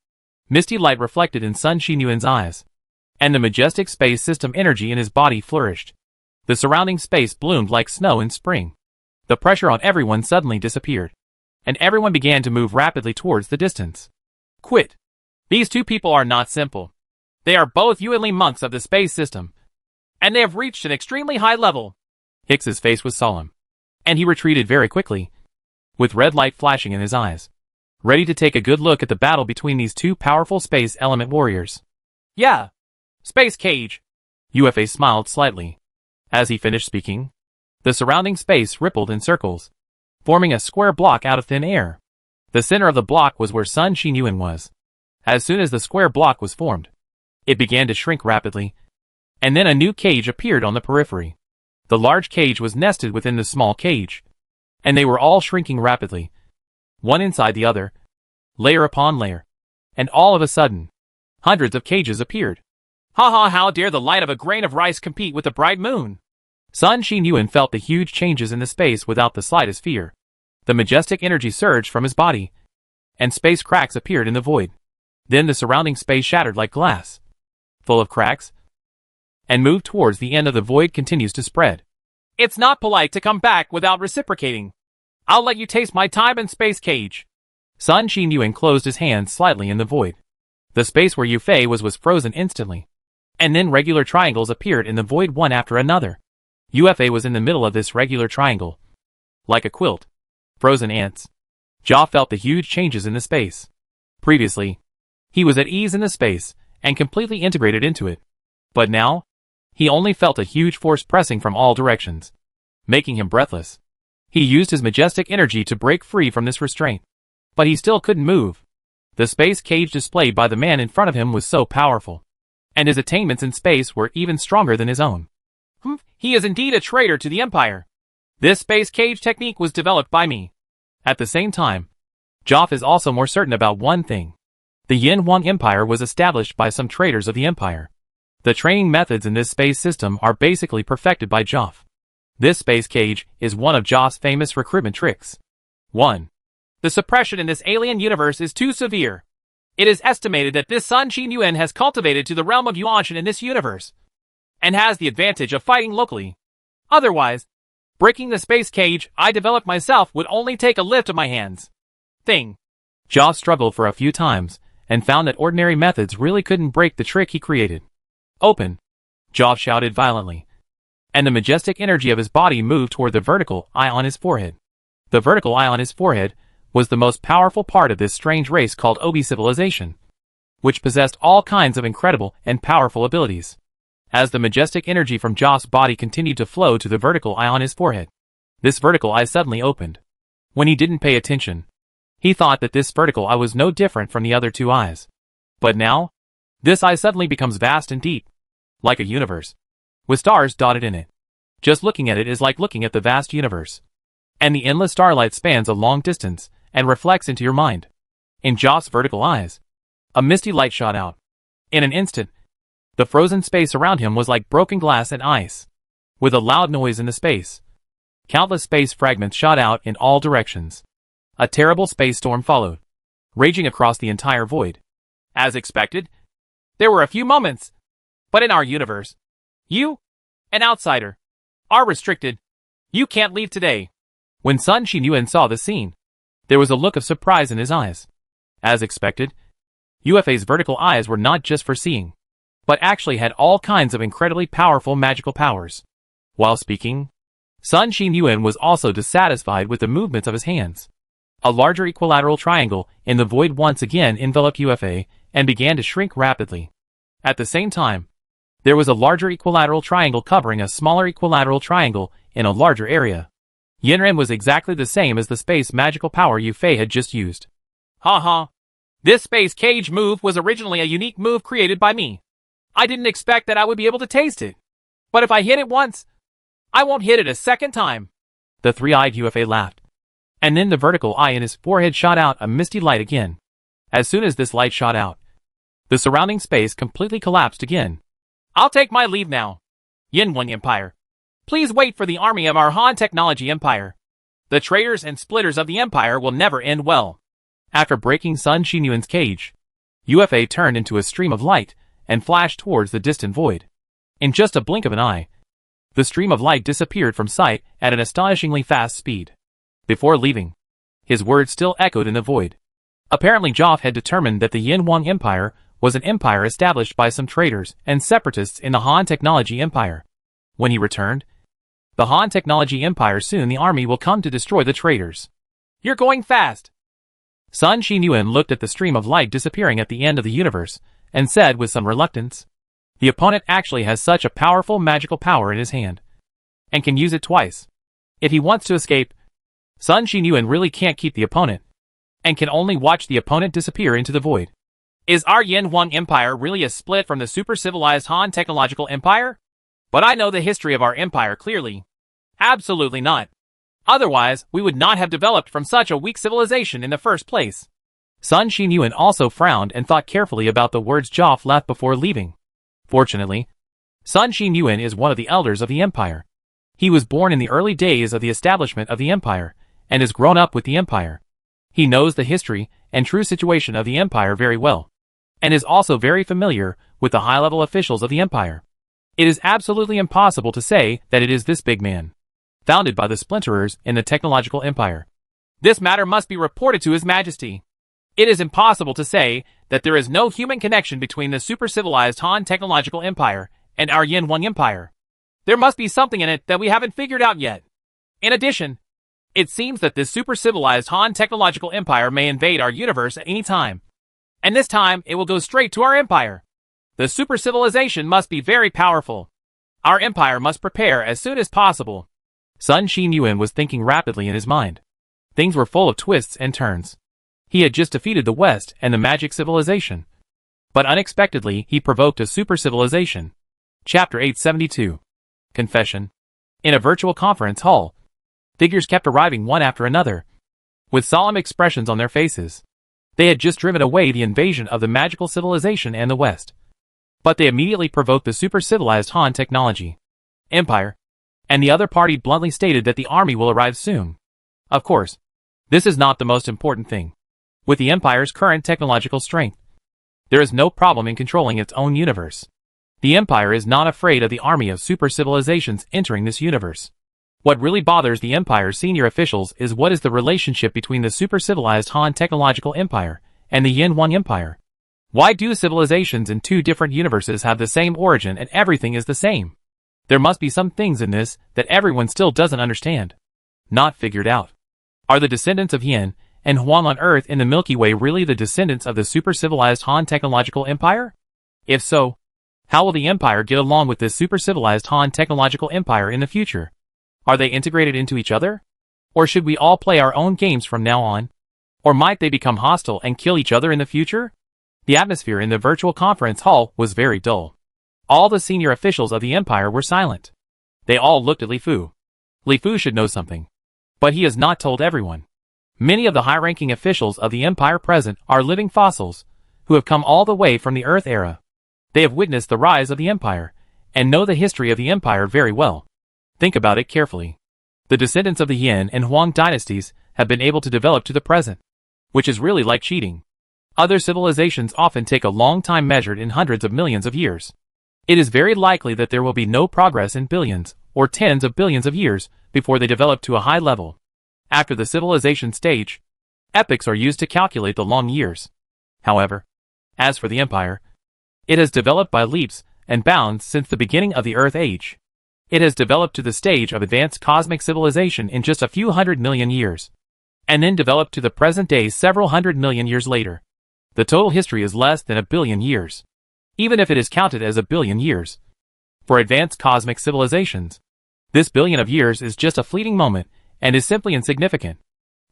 Misty light reflected in Sun Xinyuan's eyes, and the majestic space system energy in his body flourished. The surrounding space bloomed like snow in spring. The pressure on everyone suddenly disappeared, and everyone began to move rapidly towards the distance. Quit. These two people are not simple. They are both Yuanli monks of the space system, and they have reached an extremely high level. Hicks's face was solemn, and he retreated very quickly, with red light flashing in his eyes, ready to take a good look at the battle between these two powerful space element warriors. Yeah. Space cage. UFA smiled slightly. As he finished speaking, the surrounding space rippled in circles, forming a square block out of thin air. The center of the block was where Sun Xinyuan was. As soon as the square block was formed, it began to shrink rapidly, and then a new cage appeared on the periphery. The large cage was nested within the small cage, and they were all shrinking rapidly, one inside the other, layer upon layer, and all of a sudden, hundreds of cages appeared. How dare the light of a grain of rice compete with the bright moon? Sun Xinyuan felt the huge changes in the space without the slightest fear. The majestic energy surged from his body, and space cracks appeared in the void. Then the surrounding space shattered like glass, full of cracks, and moved towards the end of the void continues to spread. It's not polite to come back without reciprocating. I'll let you taste my time in space cage. Sun Xinyuan closed his hands slightly in the void. The space where Yu Fei was frozen instantly, and then regular triangles appeared in the void one after another. UFA was in the middle of this regular triangle, like a quilt. Frozen ants. Jaw felt the huge changes in the space. Previously, he was at ease in the space and completely integrated into it. But now, he only felt a huge force pressing from all directions, making him breathless. He used his majestic energy to break free from this restraint, but he still couldn't move. The space cage displayed by the man in front of him was so powerful, and his attainments in space were even stronger than his own. He is indeed a traitor to the Empire. This space cage technique was developed by me. At the same time, Joff is also more certain about one thing. The Yin Wang Empire was established by some traitors of the Empire. The training methods in this space system are basically perfected by Joff. This space cage is one of Joff's famous recruitment tricks. 1. The suppression in this alien universe is too severe. It is estimated that this Sun Xinyuan has cultivated to the realm of Yuanshan in this universe, and has the advantage of fighting locally. Otherwise, breaking the space cage I developed myself would only take a lift of my hands. Joff struggled for a few times, and found that ordinary methods really couldn't break the trick he created. Open! Joff shouted violently, and the majestic energy of his body moved toward the vertical eye on his forehead. The vertical eye on his forehead was the most powerful part of this strange race called Obi civilization, which possessed all kinds of incredible and powerful abilities. As the majestic energy from Joff's body continued to flow to the vertical eye on his forehead, this vertical eye suddenly opened. When he didn't pay attention, He thought that this vertical eye was no different from the other two eyes. But now, this eye suddenly becomes vast and deep, like a universe, with stars dotted in it. Just looking at it is like looking at the vast universe. And the endless starlight spans a long distance and reflects into your mind. In Joff's vertical eyes, a misty light shot out. In an instant, the frozen space around him was like broken glass and ice. With a loud noise in the space, countless space fragments shot out in all directions. A terrible space storm followed, raging across the entire void. As expected, there were a few moments, but in our universe, you, an outsider, are restricted. You can't leave today. When Sun Qinyuan saw the scene, there was a look of surprise in his eyes. As expected, UFA's vertical eyes were not just for seeing, but actually had all kinds of incredibly powerful magical powers. While speaking, Sun Qinyuan was also dissatisfied with the movements of his hands. A larger equilateral triangle in the void once again enveloped UFA and began to shrink rapidly. At the same time, there was a larger equilateral triangle covering a smaller equilateral triangle in a larger area. Yinren was exactly the same as the space magical power Yu Fei had just used. Haha. This space cage move was originally a unique move created by me. I didn't expect that I would be able to taste it. But if I hit it once, I won't hit it a second time. The three-eyed UFA laughed. And then the vertical eye in his forehead shot out a misty light again. As soon as this light shot out, the surrounding space completely collapsed again. I'll take my leave now. Yinwen Empire. Please wait for the army of our Han Technology Empire. The traitors and splitters of the Empire will never end well. After breaking Sun Qinyuan's cage, UFA turned into a stream of light and flashed towards the distant void. In just a blink of an eye, the stream of light disappeared from sight at an astonishingly fast speed. Before leaving, his words still echoed in the void. Apparently Joff had determined that the Yin Wang Empire was an empire established by some traitors and separatists in the Han Technology Empire. When he returned, the Han Technology Empire soon the army will come to destroy the traitors. You're going fast. Sun Qinyuan looked at the stream of light disappearing at the end of the universe and said with some reluctance, the opponent actually has such a powerful magical power in his hand, and can use it twice. If he wants to escape, Sun Qinyuan really can't keep the opponent, and can only watch the opponent disappear into the void. Is our Yin Wang Empire really a split from the super-civilized Han Technological Empire? But I know the history of our empire clearly. Absolutely not. Otherwise, we would not have developed from such a weak civilization in the first place. Sun Qinyuan also frowned and thought carefully about the words Joff left before leaving. Fortunately, Sun Qinyuan is one of the elders of the empire. He was born in the early days of the establishment of the empire, and has grown up with the empire. He knows the history and true situation of the empire very well, and is also very familiar with the high-level officials of the empire. It is absolutely impossible to say that it is this big man, founded by the splinterers in the technological empire. This matter must be reported to His Majesty. It is impossible to say that there is no human connection between the super-civilized Han Technological Empire and our Yin Wang Empire. There must be something in it that we haven't figured out yet. In addition, it seems that this super-civilized Han Technological Empire may invade our universe at any time. And this time, it will go straight to our empire. The super-civilization must be very powerful. Our empire must prepare as soon as possible. Sun Qinyuan was thinking rapidly in his mind. Things were full of twists and turns. He had just defeated the West and the magic civilization. But unexpectedly, he provoked a super-civilization. Chapter 872. Confession. In a virtual conference hall, figures kept arriving one after another, with solemn expressions on their faces. They had just driven away the invasion of the magical civilization and the West. But they immediately provoked the super-civilized Han Technology Empire, and the other party bluntly stated that the army will arrive soon. Of course, this is not the most important thing. With the Empire's current technological strength, there is no problem in controlling its own universe. The Empire is not afraid of the army of super-civilizations entering this universe. What really bothers the Empire's senior officials is what is the relationship between the super-civilized Han Technological Empire and the Yin Wang Empire. Why do civilizations in two different universes have the same origin and everything is the same? There must be some things in this that everyone still doesn't understand. Not figured out. Are the descendants of Yin and Huang on Earth in the Milky Way really the descendants of the super-civilized Han Technological Empire? If so, how will the Empire get along with this super-civilized Han Technological Empire in the future? Are they integrated into each other? Or should we all play our own games from now on? Or might they become hostile and kill each other in the future? The atmosphere in the virtual conference hall was very dull. All the senior officials of the empire were silent. They all looked at Li Fu. Li Fu should know something. But he has not told everyone. Many of the high-ranking officials of the empire present are living fossils, who have come all the way from the Earth era. They have witnessed the rise of the empire, and know the history of the empire very well. Think about it carefully. The descendants of the Yin and Huang dynasties have been able to develop to the present, which is really like cheating. Other civilizations often take a long time measured in hundreds of millions of years. It is very likely that there will be no progress in billions or tens of billions of years before they develop to a high level. After the civilization stage, epochs are used to calculate the long years. However, as for the empire, it has developed by leaps and bounds since the beginning of the Earth Age. It has developed to the stage of advanced cosmic civilization in just a few 100 million years, and then developed to the present day several 100 million years later. The total history is less than 1 billion years, even if it is counted as 1 billion years. For advanced cosmic civilizations, this billion of years is just a fleeting moment and is simply insignificant.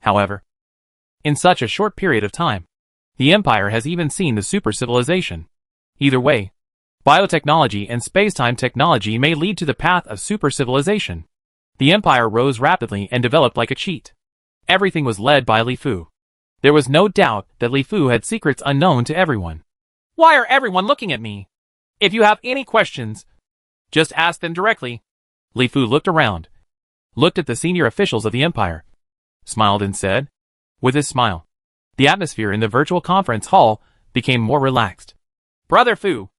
However, in such a short period of time, the empire has even seen the super civilization. Either way, biotechnology and space-time technology may lead to the path of super civilization. The empire rose rapidly and developed like a cheat. Everything was led by Li Fu. There was no doubt that Li Fu had secrets unknown to everyone. Why are everyone looking at me? If you have any questions, just ask them directly. Li Fu looked around, looked at the senior officials of the empire, smiled and said, with his smile, the atmosphere in the virtual conference hall became more relaxed. Brother Fu,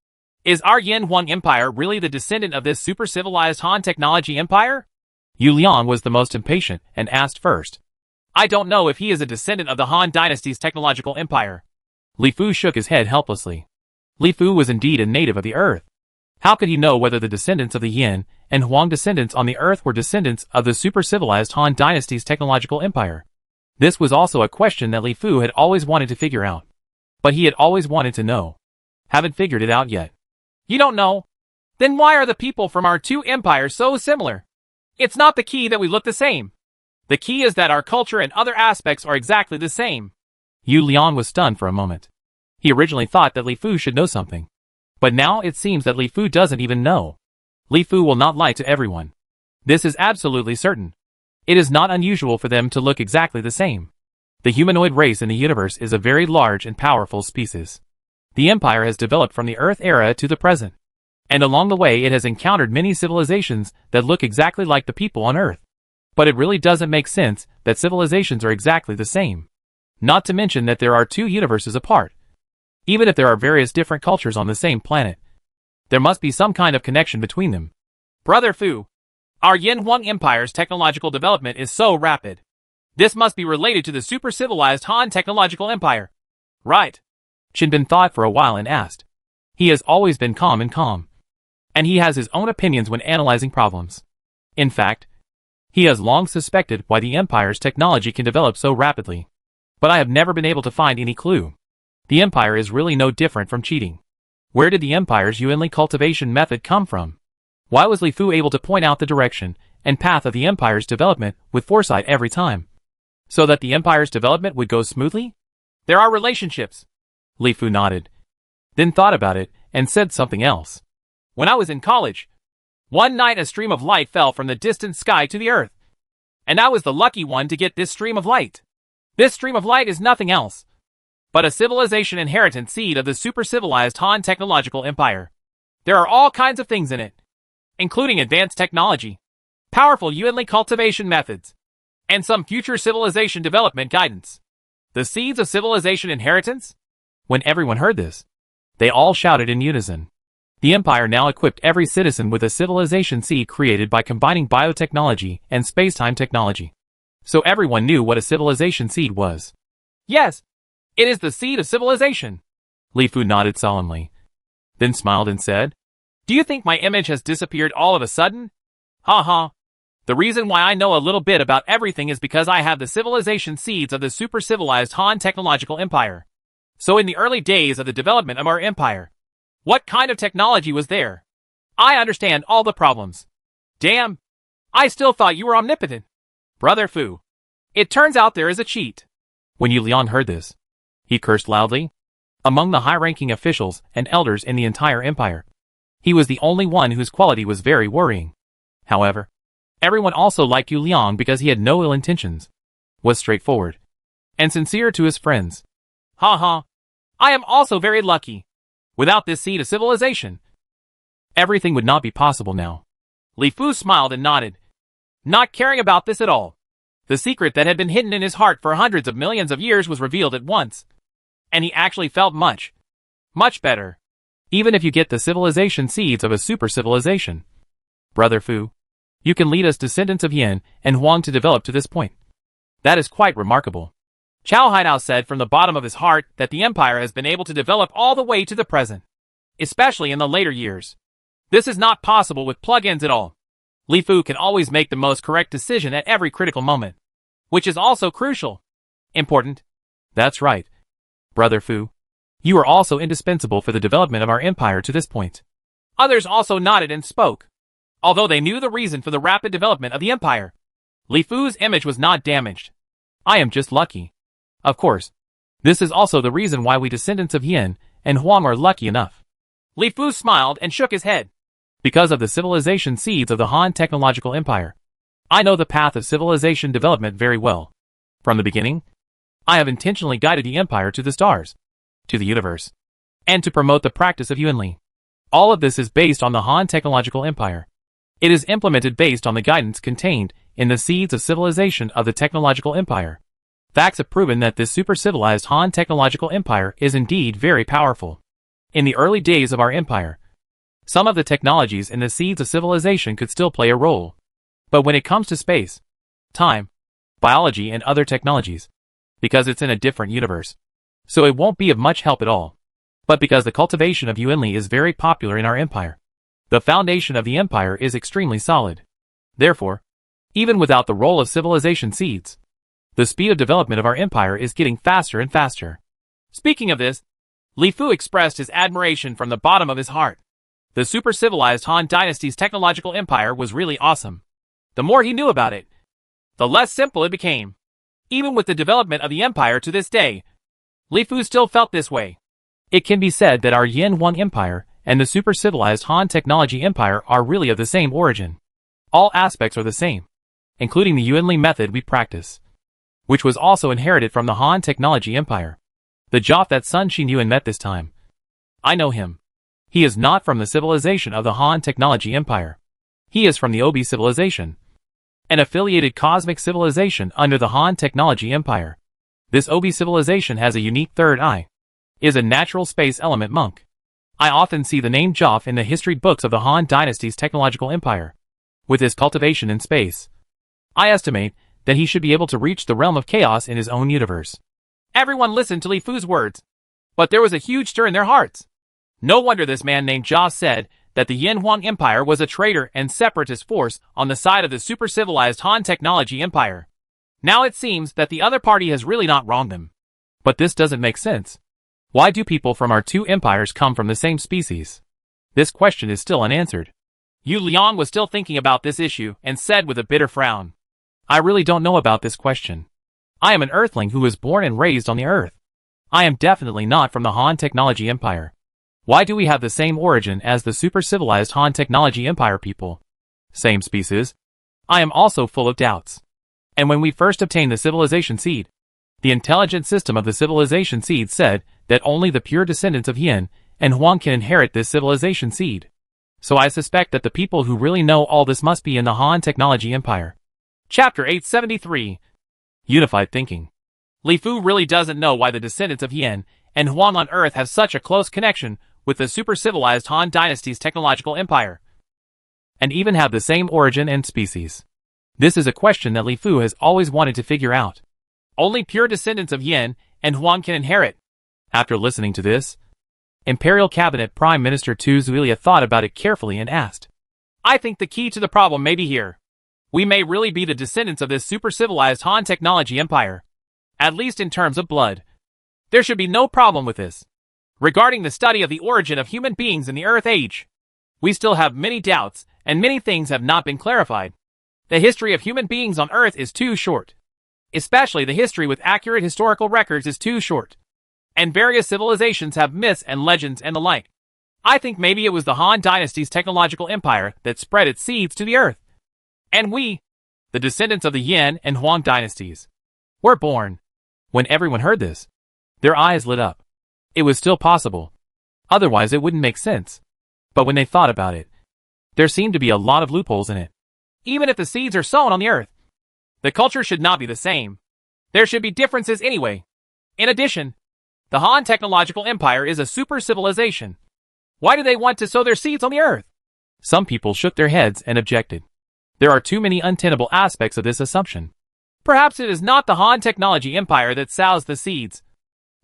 is our Yin Huang Empire really the descendant of this super-civilized Han technology empire? Yu Liang was the most impatient and asked first. I don't know if he is a descendant of the Han dynasty's technological empire. Li Fu shook his head helplessly. Li Fu was indeed a native of the earth. How could he know whether the descendants of the Yin and Huang descendants on the earth were descendants of the super-civilized Han dynasty's technological empire? This was also a question that Li Fu had always wanted to figure out. But he had always wanted to know. Haven't figured it out yet. You don't know? Then why are the people from our two empires so similar? It's not the key that we look the same. The key is that our culture and other aspects are exactly the same. Yu Liang was stunned for a moment. He originally thought that Li Fu should know something. But now it seems that Li Fu doesn't even know. Li Fu will not lie to everyone. This is absolutely certain. It is not unusual for them to look exactly the same. The humanoid race in the universe is a very large and powerful species. The empire has developed from the Earth era to the present. And along the way it has encountered many civilizations that look exactly like the people on Earth. But it really doesn't make sense that civilizations are exactly the same. Not to mention that there are two universes apart. Even if there are various different cultures on the same planet, there must be some kind of connection between them. Brother Fu, our Yin Huang Empire's technological development is so rapid. This must be related to the super-civilized Han technological empire. Right. Qin thought for a while and asked. He has always been calm. And he has his own opinions when analyzing problems. In fact, he has long suspected why the empire's technology can develop so rapidly. But I have never been able to find any clue. The empire is really no different from cheating. Where did the empire's Yuanli cultivation method come from? Why was Li Fu able to point out the direction and path of the empire's development with foresight every time? So that the empire's development would go smoothly? There are relationships. Li Fu nodded, then thought about it and said something else. When I was in college, one night a stream of light fell from the distant sky to the earth. And I was the lucky one to get this stream of light. This stream of light is nothing else but a civilization inheritance seed of the super-civilized Han technological empire. There are all kinds of things in it, including advanced technology, powerful Yuanli cultivation methods, and some future civilization development guidance. The seeds of civilization inheritance? When everyone heard this, they all shouted in unison. The empire now equipped every citizen with a civilization seed created by combining biotechnology and space-time technology. So everyone knew what a civilization seed was. Yes, it is the seed of civilization. Li Fu nodded solemnly, then smiled and said, Do you think my image has disappeared all of a sudden? Ha ha. The reason why I know a little bit about everything is because I have the civilization seeds of the super-civilized Han technological empire. So in the early days of the development of our empire, what kind of technology was there? I understand all the problems. Damn, I still thought you were omnipotent. Brother Fu, it turns out there is a cheat. When Yu Liang heard this, he cursed loudly. Among the high-ranking officials and elders in the entire empire, he was the only one whose quality was very worrying. However, everyone also liked Yu Liang because he had no ill intentions, was straightforward, and sincere to his friends. Ha ha. I am also very lucky. Without this seed of civilization, everything would not be possible now. Li Fu smiled and nodded, not caring about this at all. The secret that had been hidden in his heart for hundreds of millions of years was revealed at once, and he actually felt much better. Even if you get the civilization seeds of a super civilization, Brother Fu, you can lead us descendants of Yin and Huang to develop to this point. That is quite remarkable. Chow Haidao said from the bottom of his heart that the empire has been able to develop all the way to the present, especially in the later years. This is not possible with plug-ins at all. Li Fu can always make the most correct decision at every critical moment, which is also crucial. Important. That's right. Brother Fu, you are also indispensable for the development of our empire to this point. Others also nodded and spoke. Although they knew the reason for the rapid development of the empire, Li Fu's image was not damaged. I am just lucky. Of course, this is also the reason why we descendants of Yin and Huang are lucky enough. Li Fu smiled and shook his head. Because of the civilization seeds of the Han technological empire, I know the path of civilization development very well. From the beginning, I have intentionally guided the empire to the stars, to the universe, and to promote the practice of Yuanli. All of this is based on the Han technological empire. It is implemented based on the guidance contained in the seeds of civilization of the technological empire. Facts have proven that this super-civilized Han technological empire is indeed very powerful. In the early days of our empire, some of the technologies in the seeds of civilization could still play a role. But when it comes to space, time, biology and other technologies, because it's in a different universe, so it won't be of much help at all. But because the cultivation of Yuanli is very popular in our empire, the foundation of the empire is extremely solid. Therefore, even without the role of civilization seeds, the speed of development of our empire is getting faster and faster. Speaking of this, Li Fu expressed his admiration from the bottom of his heart. The super-civilized Han Dynasty's technological empire was really awesome. The more he knew about it, the less simple it became. Even with the development of the empire to this day, Li Fu still felt this way. It can be said that our Yin Huang Empire and the super-civilized Han Technology Empire are really of the same origin. All aspects are the same, including the Yuanli method we practice, which was also inherited from the Han Technology Empire. The Joff that Sun Xin Yuan met this time. I know him. He is not from the civilization of the Han Technology Empire. He is from the Obi civilization, an affiliated cosmic civilization under the Han Technology Empire. This Obi civilization has a unique third eye, is a natural space element monk. I often see the name Joff in the history books of the Han Dynasty's technological empire. With his cultivation in space, I estimate that he should be able to reach the realm of chaos in his own universe. Everyone listened to Li Fu's words, but there was a huge stir in their hearts. No wonder this man named Jia said that the Yin Huang Empire was a traitor and separatist force on the side of the super-civilized Han Technology Empire. Now it seems that the other party has really not wronged them. But this doesn't make sense. Why do people from our two empires come from the same species? This question is still unanswered. Yu Liang was still thinking about this issue and said with a bitter frown, I really don't know about this question. I am an Earthling who was born and raised on the Earth. I am definitely not from the Han Technology Empire. Why do we have the same origin as the super-civilized Han Technology Empire people? Same species? I am also full of doubts. And when we first obtained the civilization seed, the intelligent system of the civilization seed said that only the pure descendants of Yin and Huang can inherit this civilization seed. So I suspect that the people who really know all this must be in the Han Technology Empire. Chapter 873. Unified Thinking. Li Fu really doesn't know why the descendants of Yin and Huang on Earth have such a close connection with the super-civilized Han Dynasty's technological empire, and even have the same origin and species. This is a question that Li Fu has always wanted to figure out. Only pure descendants of Yin and Huang can inherit. After listening to this, Imperial Cabinet Prime Minister Tu Zuilia thought about it carefully and asked, I think the key to the problem may be here. We may really be the descendants of this super-civilized Han Technology Empire, at least in terms of blood. There should be no problem with this. Regarding the study of the origin of human beings in the Earth Age, we still have many doubts, and many things have not been clarified. The history of human beings on Earth is too short. Especially the history with accurate historical records is too short. And various civilizations have myths and legends and the like. I think maybe it was the Han Dynasty's technological empire that spread its seeds to the earth. And we, the descendants of the Yin and Huang dynasties, were born. When everyone heard this, their eyes lit up. It was still possible. Otherwise it wouldn't make sense. But when they thought about it, there seemed to be a lot of loopholes in it. Even if the seeds are sown on the earth, the culture should not be the same. There should be differences anyway. In addition, the Han technological empire is a super civilization. Why do they want to sow their seeds on the earth? Some people shook their heads and objected. There are too many untenable aspects of this assumption. Perhaps it is not the Han technology empire that sows the seeds,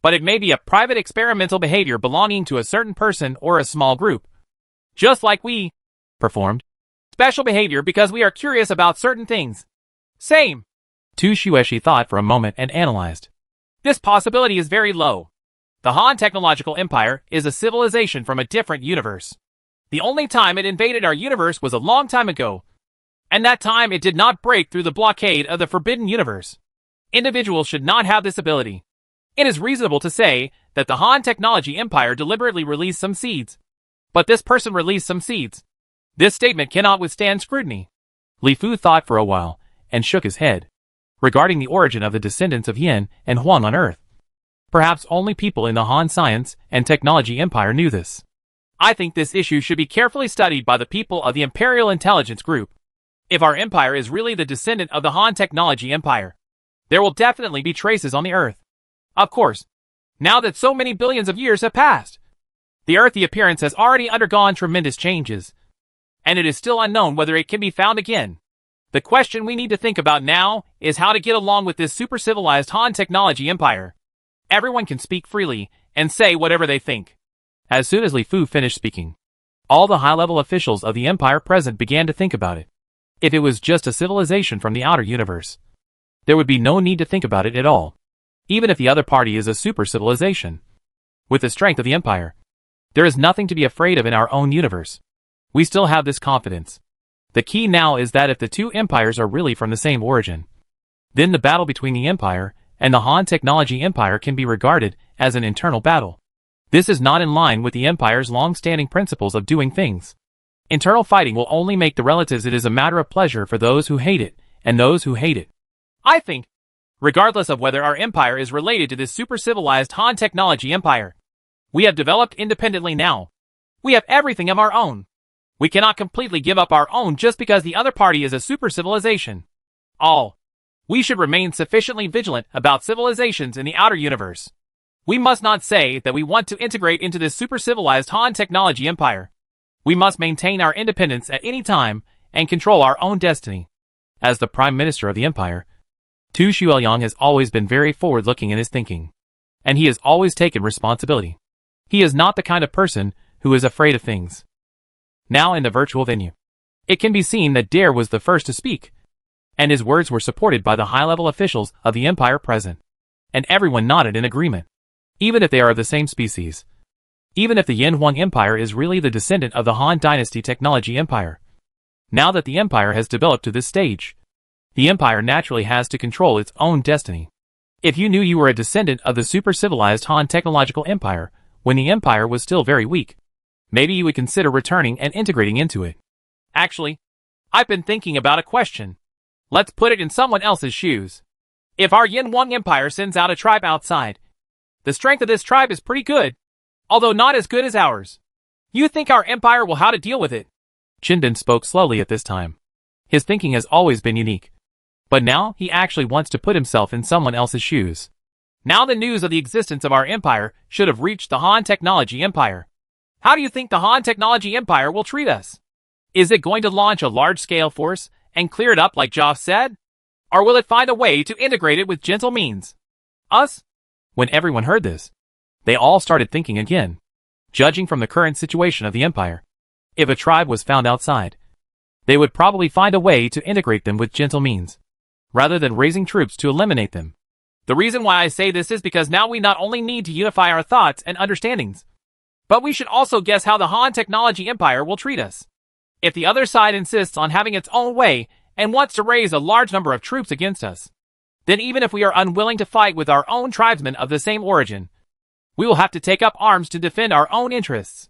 but it may be a private experimental behavior belonging to a certain person or a small group. Just like we performed special behavior because we are curious about certain things. Same. Tu Shueshi thought for a moment and analyzed. This possibility is very low. The Han technological empire is a civilization from a different universe. The only time it invaded our universe was a long time ago, and that time it did not break through the blockade of the forbidden universe. Individuals should not have this ability. It is reasonable to say that the Han technology empire deliberately released some seeds. But this person released some seeds. This statement cannot withstand scrutiny. Li Fu thought for a while and shook his head. Regarding the origin of the descendants of Yin and Huang on Earth, perhaps only people in the Han science and technology empire knew this. I think this issue should be carefully studied by the people of the Imperial Intelligence Group. If our empire is really the descendant of the Han technology empire, there will definitely be traces on the Earth. Of course, now that so many billions of years have passed, the earthly appearance has already undergone tremendous changes, and it is still unknown whether it can be found again. The question we need to think about now is how to get along with this super-civilized Han technology empire. Everyone can speak freely and say whatever they think. As soon as Li Fu finished speaking, all the high-level officials of the empire present began to think about it. If it was just a civilization from the outer universe, there would be no need to think about it at all. Even if the other party is a super-civilization, with the strength of the empire, there is nothing to be afraid of in our own universe. We still have this confidence. The key now is that if the two empires are really from the same origin, then the battle between the empire and the Han technology empire can be regarded as an internal battle. This is not in line with the empire's long-standing principles of doing things. Internal fighting will only make the relatives. It is a matter of pleasure for those who hate it and those who hate it. I think, regardless of whether our empire is related to this super-civilized Han technology empire, we have developed independently now. We have everything of our own. We cannot completely give up our own just because the other party is a super-civilization. We should remain sufficiently vigilant about civilizations in the outer universe. We must not say that we want to integrate into this super-civilized Han technology empire. We must maintain our independence at any time and control our own destiny. As the Prime Minister of the Empire, Tu Shuoyang has always been very forward-looking in his thinking, and he has always taken responsibility. He is not the kind of person who is afraid of things. Now in the virtual venue, it can be seen that Dare was the first to speak, and his words were supported by the high-level officials of the Empire present, and everyone nodded in agreement, even if they are of the same species. Even if the Yin Huang Empire is really the descendant of the Han Dynasty Technology Empire. Now that the Empire has developed to this stage, the Empire naturally has to control its own destiny. If you knew you were a descendant of the super-civilized Han Technological Empire when the Empire was still very weak, maybe you would consider returning and integrating into it. Actually, I've been thinking about a question. Let's put it in someone else's shoes. If our Yin Huang Empire sends out a tribe outside, the strength of this tribe is pretty good, although not as good as ours. You think our empire will how to deal with it? Chindan spoke slowly at this time. His thinking has always been unique. But now he actually wants to put himself in someone else's shoes. Now the news of the existence of our empire should have reached the Han Technology Empire. How do you think the Han Technology Empire will treat us? Is it going to launch a large-scale force and clear it up like Joff said? Or will it find a way to integrate it with gentle means? Us? When everyone heard this, they all started thinking again. Judging from the current situation of the empire, if a tribe was found outside, they would probably find a way to integrate them with gentle means, rather than raising troops to eliminate them. The reason why I say this is because now we not only need to unify our thoughts and understandings, but we should also guess how the Han Technology Empire will treat us. If the other side insists on having its own way and wants to raise a large number of troops against us, then even if we are unwilling to fight with our own tribesmen of the same origin, we will have to take up arms to defend our own interests.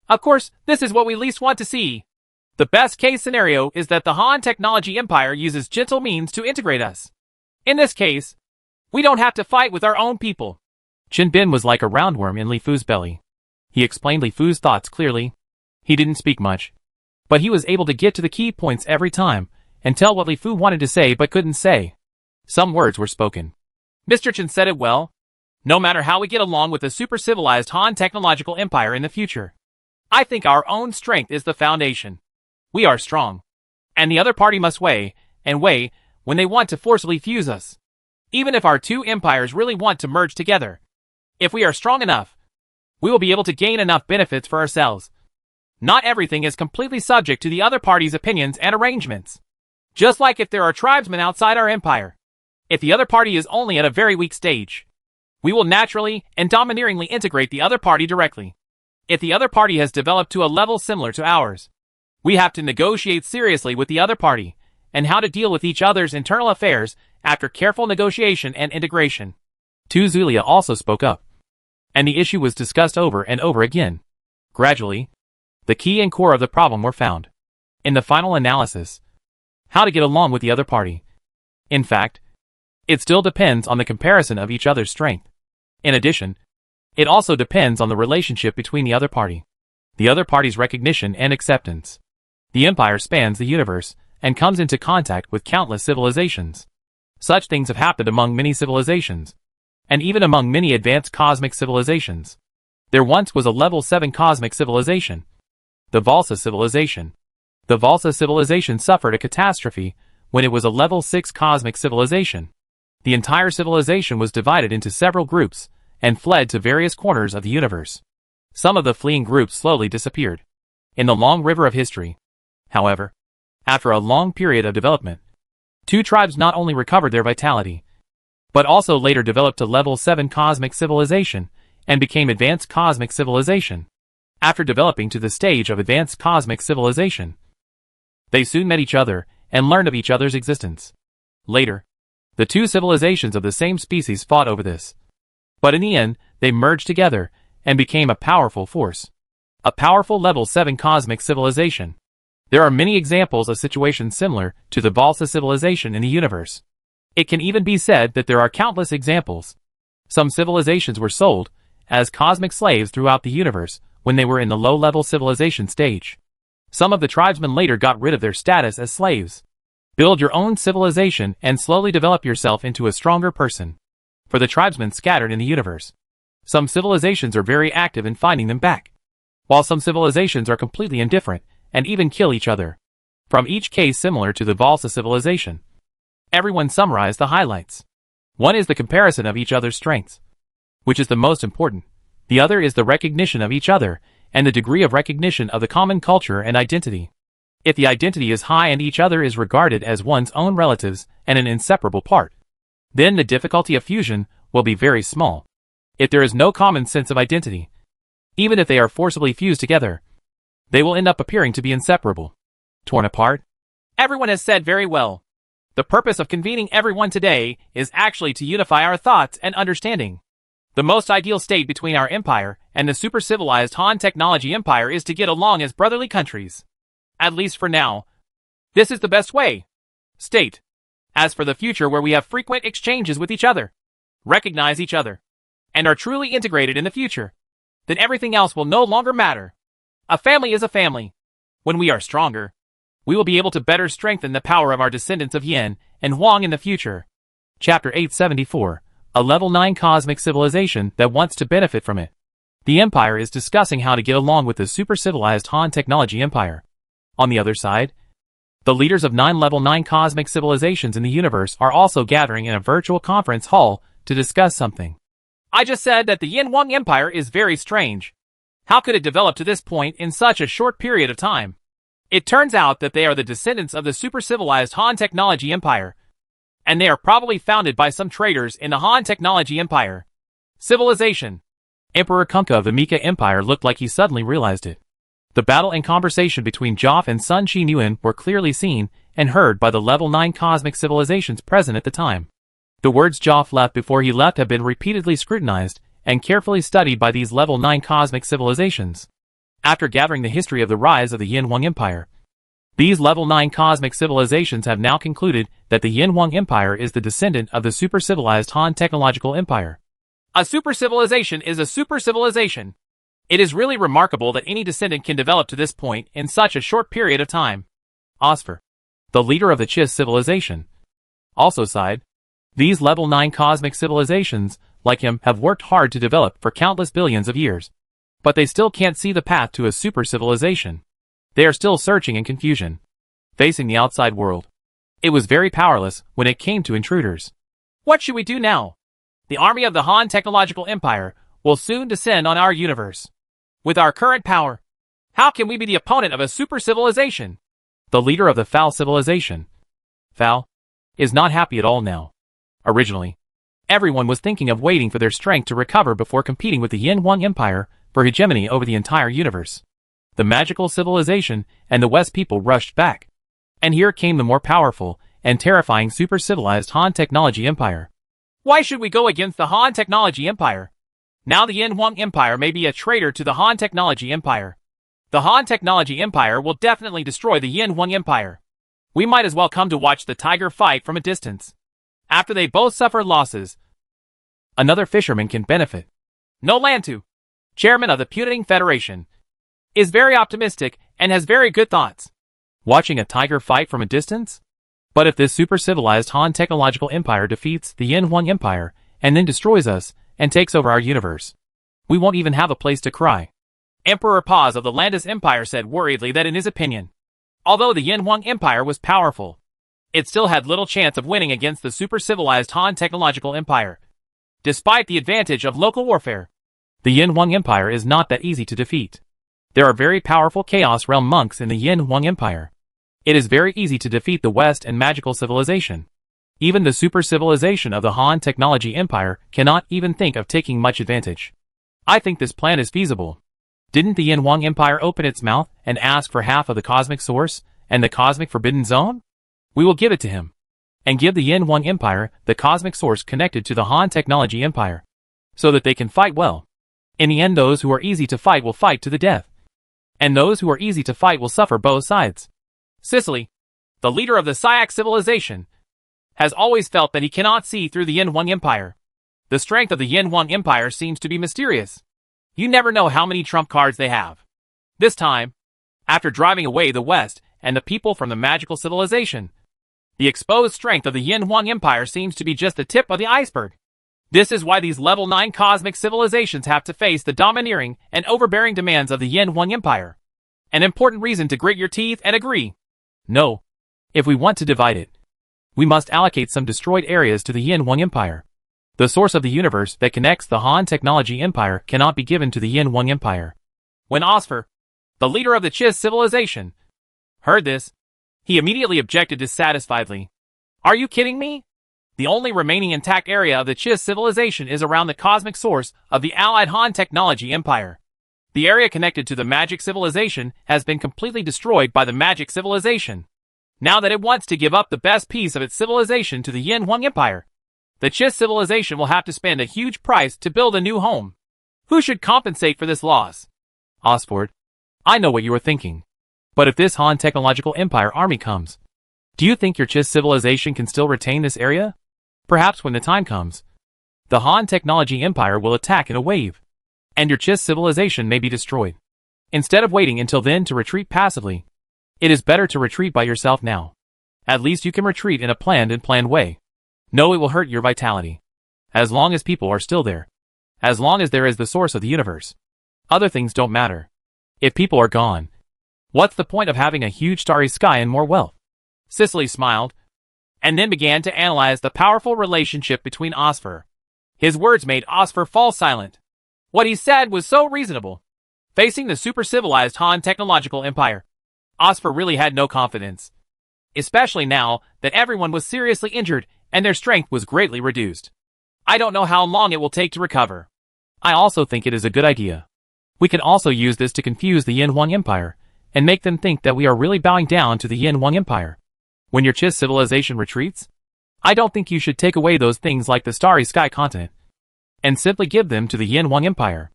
Of course, this is what we least want to see. The best case scenario is that the Han Technology Empire uses gentle means to integrate us. In this case, we don't have to fight with our own people. Chin Bin was like a roundworm in Li Fu's belly. He explained Li Fu's thoughts clearly. He didn't speak much, but he was able to get to the key points every time and tell what Li Fu wanted to say but couldn't say. Some words were spoken. Mr. Chen said it well. No matter how we get along with the super-civilized Han Technological Empire in the future, I think our own strength is the foundation. We are strong, and the other party must weigh when they want to forcibly fuse us. Even if our two empires really want to merge together, if we are strong enough, we will be able to gain enough benefits for ourselves. Not everything is completely subject to the other party's opinions and arrangements. Just like if there are tribesmen outside our empire, if the other party is only at a very weak stage, we will naturally and domineeringly integrate the other party directly. If the other party has developed to a level similar to ours, we have to negotiate seriously with the other party and how to deal with each other's internal affairs after careful negotiation and integration. Tu Zulia also spoke up, and the issue was discussed over and over again. Gradually, the key and core of the problem were found. In the final analysis, how to get along with the other party. In fact, it still depends on the comparison of each other's strength. In addition, it also depends on the relationship between the other party, the other party's recognition and acceptance. The empire spans the universe and comes into contact with countless civilizations. Such things have happened among many civilizations, and even among many advanced cosmic civilizations. There once was a level 7 cosmic civilization, the Valsa civilization. The Valsa civilization suffered a catastrophe when it was a level 6 cosmic civilization. The entire civilization was divided into several groups and fled to various corners of the universe. Some of the fleeing groups slowly disappeared in the long river of history. However, after a long period of development, two tribes not only recovered their vitality, but also later developed a level 7 cosmic civilization and became advanced cosmic civilization. After developing to the stage of advanced cosmic civilization, they soon met each other and learned of each other's existence. Later, the two civilizations of the same species fought over this. But in the end, they merged together and became a powerful force. A powerful level 7 cosmic civilization. There are many examples of situations similar to the Valsa civilization in the universe. It can even be said that there are countless examples. Some civilizations were sold as cosmic slaves throughout the universe when they were in the low-level civilization stage. Some of the tribesmen later got rid of their status as slaves. Build your own civilization and slowly develop yourself into a stronger person. For the tribesmen scattered in the universe, some civilizations are very active in finding them back, while some civilizations are completely indifferent and even kill each other. From each case similar to the Valsa civilization, everyone summarized the highlights. One is the comparison of each other's strengths, which is the most important. The other is the recognition of each other and the degree of recognition of the common culture and identity. If the identity is high and each other is regarded as one's own relatives and an inseparable part, then the difficulty of fusion will be very small. If there is no common sense of identity, even if they are forcibly fused together, they will end up appearing to be inseparable, torn apart. Everyone has said very well. The purpose of convening everyone today is actually to unify our thoughts and understanding. The most ideal state between our empire and the super-civilized Han Technology Empire is to get along as brotherly countries. At least for now. This is the best way. State. As for the future where we have frequent exchanges with each other, recognize each other, and are truly integrated in the future, then everything else will no longer matter. A family is a family. When we are stronger, we will be able to better strengthen the power of our descendants of Yin and Huang in the future. Chapter 874. A level 9 cosmic civilization that wants to benefit from it. The Empire is discussing how to get along with the super-civilized Han Technology Empire. On the other side, the leaders of 9 level 9 cosmic civilizations in the universe are also gathering in a virtual conference hall to discuss something. I just said that the Yin Huang Empire is very strange. How could it develop to this point in such a short period of time? It turns out that they are the descendants of the super-civilized Han Technology Empire, and they are probably founded by some traders in the Han Technology Empire. Civilization. Emperor Kunkka of the Mika Empire looked like he suddenly realized it. The battle and conversation between Joff and Sun Chi Nguyen were clearly seen and heard by the level 9 cosmic civilizations present at the time. The words Joff left before he left have been repeatedly scrutinized and carefully studied by these level 9 cosmic civilizations. After gathering the history of the rise of the Yin Huang Empire, these level 9 cosmic civilizations have now concluded that the Yin Huang Empire is the descendant of the super-civilized Han technological empire. A super-civilization is a super-civilization. It is really remarkable that any descendant can develop to this point in such a short period of time. Osfer, the leader of the Chiss civilization, also sighed. These level 9 cosmic civilizations, like him, have worked hard to develop for countless billions of years. But they still can't see the path to a super-civilization. They are still searching in confusion, facing the outside world. It was very powerless when it came to intruders. What should we do now? The army of the Han technological empire will soon descend on our universe. With our current power, how can we be the opponent of a super-civilization? The leader of the Fal civilization, Fal, is not happy at all now. Originally, everyone was thinking of waiting for their strength to recover before competing with the Yin Huang Empire for hegemony over the entire universe. The magical civilization and the West people rushed back. And here came the more powerful and terrifying super-civilized Han technology empire. Why should we go against the Han technology empire? Now the Yin Huang Empire may be a traitor to the Han technology empire. The Han technology empire will definitely destroy the Yin Huang Empire. We might as well come to watch the tiger fight from a distance. After they both suffer losses, another fisherman can benefit. No Lantu, chairman of the Puniting Federation, is very optimistic and has very good thoughts. Watching a tiger fight from a distance? But if this super-civilized Han technological empire defeats the Yin Huang Empire and then destroys us and takes over our universe, we won't even have a place to cry. Emperor Paz of the Landis Empire said worriedly that in his opinion, although the Yin Huang Empire was powerful, it still had little chance of winning against the super-civilized Han technological empire. Despite the advantage of local warfare, the Yin Huang Empire is not that easy to defeat. There are very powerful Chaos Realm monks in the Yin Huang Empire. It is very easy to defeat the West and magical civilization. Even the super-civilization of the Han technology empire cannot even think of taking much advantage. I think this plan is feasible. Didn't the Yin Huang Empire open its mouth and ask for half of the cosmic source and the cosmic forbidden zone? We will give it to him. And give the Yin Huang Empire the cosmic source connected to the Han technology empire, so that they can fight well. In the end, those who are easy to fight will fight to the death. And those who are easy to fight will suffer both sides. Sicily, the leader of the Syak civilization, has always felt that he cannot see through the Yin Huang Empire. The strength of the Yin Huang Empire seems to be mysterious. You never know how many trump cards they have. This time, after driving away the West and the people from the magical civilization, the exposed strength of the Yin Huang Empire seems to be just the tip of the iceberg. This is why these level 9 cosmic civilizations have to face the domineering and overbearing demands of the Yin Huang Empire. An important reason to grit your teeth and agree. No. If we want to divide it, we must allocate some destroyed areas to the Yin Huang Empire. The source of the universe that connects the Han technology empire cannot be given to the Yin Huang Empire. When Osfer, the leader of the Chiss civilization, heard this, he immediately objected dissatisfiedly. Are you kidding me? The only remaining intact area of the Chiss civilization is around the cosmic source of the allied Han technology empire. The area connected to the magic civilization has been completely destroyed by the magic civilization. Now that it wants to give up the best piece of its civilization to the Yin Huang Empire, the Chiss civilization will have to spend a huge price to build a new home. Who should compensate for this loss? Osford, I know what you are thinking. But if this Han technological empire army comes, do you think your Chiss civilization can still retain this area? Perhaps when the time comes, the Han technology empire will attack in a wave, and your Chiss civilization may be destroyed. Instead of waiting until then to retreat passively, it is better to retreat by yourself now. At least you can retreat in a planned way. No, it will hurt your vitality. As long as people are still there. As long as there is the source of the universe. Other things don't matter. If people are gone, what's the point of having a huge starry sky and more wealth? Sicily smiled, and then began to analyze the powerful relationship between Osfer. His words made Osfer fall silent. What he said was so reasonable. Facing the super-civilized Han technological empire, Osfer really had no confidence. Especially now that everyone was seriously injured and their strength was greatly reduced. I don't know how long it will take to recover. I also think it is a good idea. We can also use this to confuse the Yin Huang Empire and make them think that we are really bowing down to the Yin Huang Empire. When your Chiss civilization retreats, I don't think you should take away those things like the Starry Sky continent and simply give them to the Yin Huang Empire.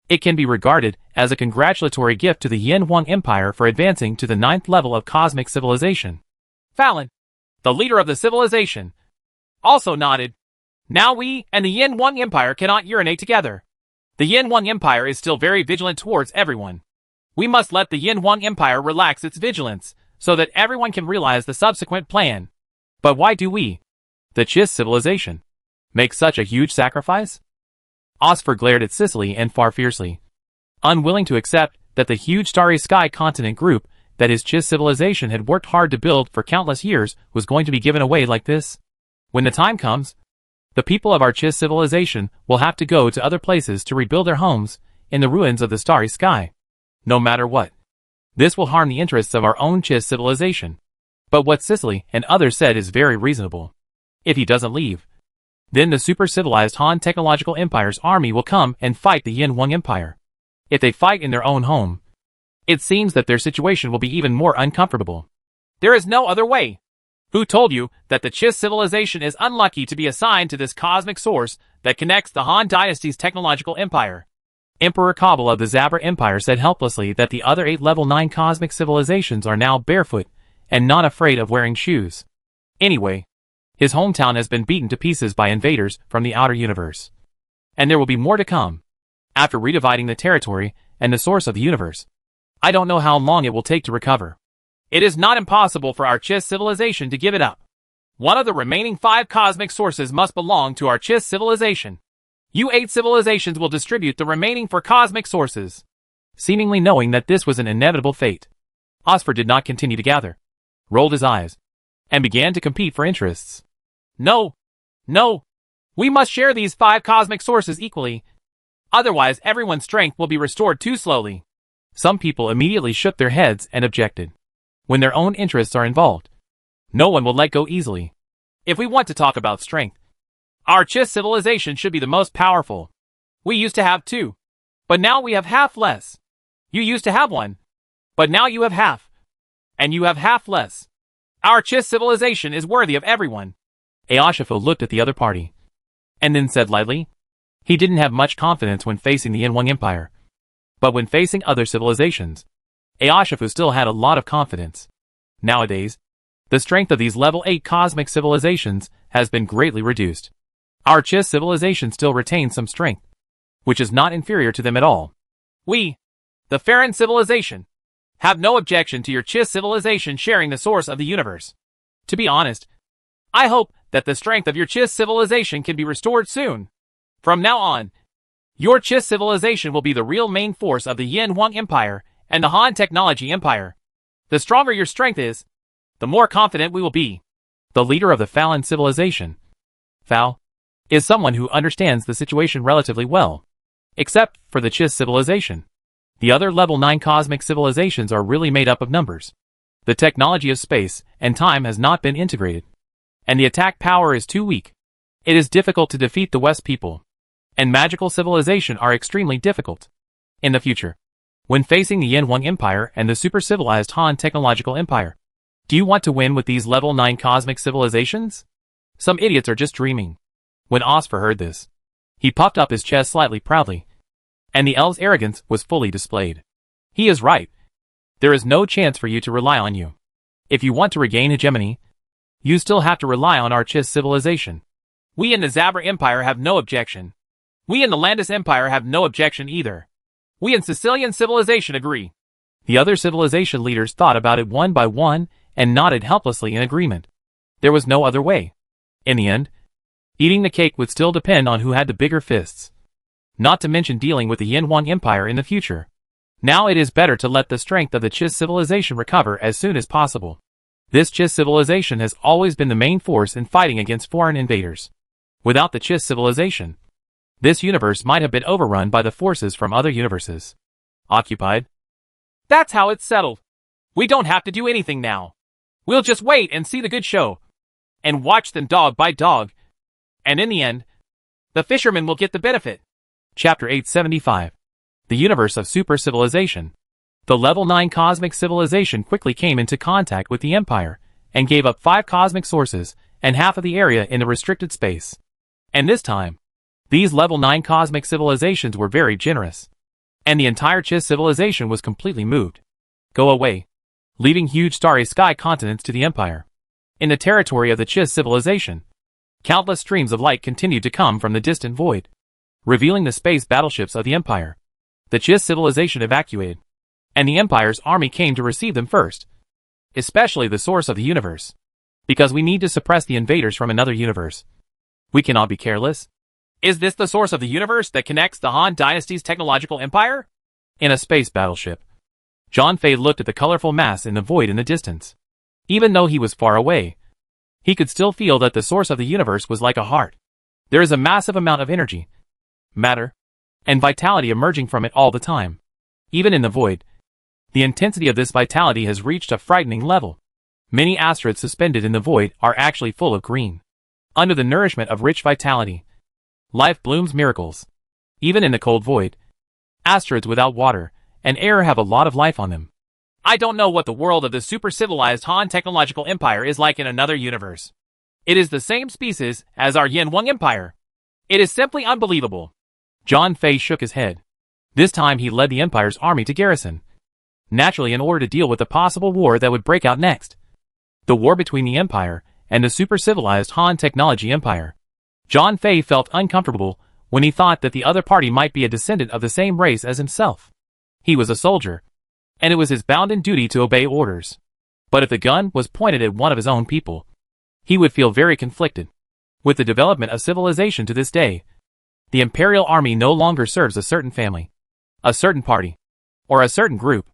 It can be regarded as a congratulatory gift to the Yin Huang Empire for advancing to the 9th level of cosmic civilization. Fallon, the leader of the civilization, also nodded. Now we and the Yin Huang Empire cannot urinate together. The Yin Huang Empire is still very vigilant towards everyone. We must let the Yin Huang Empire relax its vigilance, so that everyone can realize the subsequent plan. But why do we, the Chiss civilization, make such a huge sacrifice? Osfer glared at Sicily and Far fiercely, unwilling to accept that the huge Starry Sky continent group that his Chiss civilization had worked hard to build for countless years was going to be given away like this. When the time comes, the people of our Chiss civilization will have to go to other places to rebuild their homes in the ruins of the Starry Sky. No matter what, this will harm the interests of our own Chiss civilization. But what Sicily and others said is very reasonable. If he doesn't leave, then the super-civilized Han Technological Empire's army will come and fight the Yin Huang Empire. If they fight in their own home, it seems that their situation will be even more uncomfortable. There is no other way. Who told you that the Chiss civilization is unlucky to be assigned to this cosmic source that connects the Han Dynasty's technological empire? Emperor Kabul of the Zabra Empire said helplessly that the other 8 level 9 cosmic civilizations are now barefoot and not afraid of wearing shoes. Anyway, his hometown has been beaten to pieces by invaders from the outer universe. And there will be more to come. After redividing the territory and the source of the universe, I don't know how long it will take to recover. It is not impossible for our Chiss civilization to give it up. One of the remaining 5 cosmic sources must belong to our Chiss civilization. You 8 civilizations will distribute the remaining 4 cosmic sources. Seemingly knowing that this was an inevitable fate, Osfer did not continue to gather, rolled his eyes, and began to compete for interests. No. We must share these 5 cosmic sources equally. Otherwise, everyone's strength will be restored too slowly. Some people immediately shook their heads and objected. When their own interests are involved, no one will let go easily. If we want to talk about strength, our Chiss civilization should be the most powerful. We used to have 2, but now we have half less. You used to have 1, but now you have half. And you have half less. Our Chiss civilization is worthy of everyone. Eoshifo looked at the other party, and then said lightly, he didn't have much confidence when facing the Yin Huang Empire. But when facing other civilizations, Eoshifo still had a lot of confidence. Nowadays, the strength of these level 8 cosmic civilizations has been greatly reduced. Our Chiss civilization still retains some strength, which is not inferior to them at all. We, the Farron civilization, have no objection to your Chiss civilization sharing the source of the universe. To be honest, I hope that the strength of your Chiss civilization can be restored soon. From now on, your Chiss civilization will be the real main force of the Yin Huang Empire and the Han Technology Empire. The stronger your strength is, the more confident we will be. The leader of the Fallon civilization, Fal, is someone who understands the situation relatively well. Except for the Chiss civilization, the other level 9 cosmic civilizations are really made up of numbers. The technology of space and time has not been integrated, and the attack power is too weak. It is difficult to defeat the West people, and magical civilization are extremely difficult. In the future, when facing the Yin Huang Empire and the super-civilized Han Technological Empire, do you want to win with these level 9 cosmic civilizations? Some idiots are just dreaming. When Osfer heard this, he puffed up his chest slightly proudly, and the elf's arrogance was fully displayed. He is right. There is no chance for you to rely on you. If you want to regain hegemony, you still have to rely on our Chiss civilization. We in the Zabra Empire have no objection. We in the Landis Empire have no objection either. We in Sicilian civilization agree. The other civilization leaders thought about it one by one and nodded helplessly in agreement. There was no other way. In the end, eating the cake would still depend on who had the bigger fists. Not to mention dealing with the Yin Huang Empire in the future. Now it is better to let the strength of the Chiss civilization recover as soon as possible. This Chiss civilization has always been the main force in fighting against foreign invaders. Without the Chiss civilization, this universe might have been overrun by the forces from other universes. Occupied? That's how it's settled. We don't have to do anything now. We'll just wait and see the good show. And watch them dog by dog. And in the end, the fishermen will get the benefit. Chapter 875. The Universe of Super Civilization. The Level 9 Cosmic Civilization quickly came into contact with the Empire, and gave up 5 cosmic sources, and half of the area in the restricted space. And this time, these level 9 cosmic civilizations were very generous. And the entire Chiss civilization was completely moved. Go away. Leaving huge starry sky continents to the Empire. In the territory of the Chiss civilization, countless streams of light continued to come from the distant void, revealing the space battleships of the Empire. The Chiss civilization evacuated, and the Empire's army came to receive them first. Especially the source of the universe. Because we need to suppress the invaders from another universe. We cannot be careless. Is this the source of the universe that connects the Han Dynasty's technological empire? In a space battleship, John Fay looked at the colorful mass in the void in the distance. Even though he was far away, he could still feel that the source of the universe was like a heart. There is a massive amount of energy, matter, and vitality emerging from it all the time. Even in the void, the intensity of this vitality has reached a frightening level. Many asteroids suspended in the void are actually full of green. Under the nourishment of rich vitality, life blooms miracles. Even in the cold void, asteroids without water and air have a lot of life on them. I don't know what the world of the super-civilized Han technological empire is like in another universe. It is the same species as our Yin Wang empire. It is simply unbelievable. John Fay shook his head. This time he led the Empire's army to garrison. Naturally, in order to deal with the possible war that would break out next. The war between the Empire and the super-civilized Han technology empire. John Fay felt uncomfortable when he thought that the other party might be a descendant of the same race as himself. He was a soldier, and it was his bounden duty to obey orders. But if the gun was pointed at one of his own people, he would feel very conflicted. With the development of civilization to this day, the Imperial Army no longer serves a certain family, a certain party, or a certain group.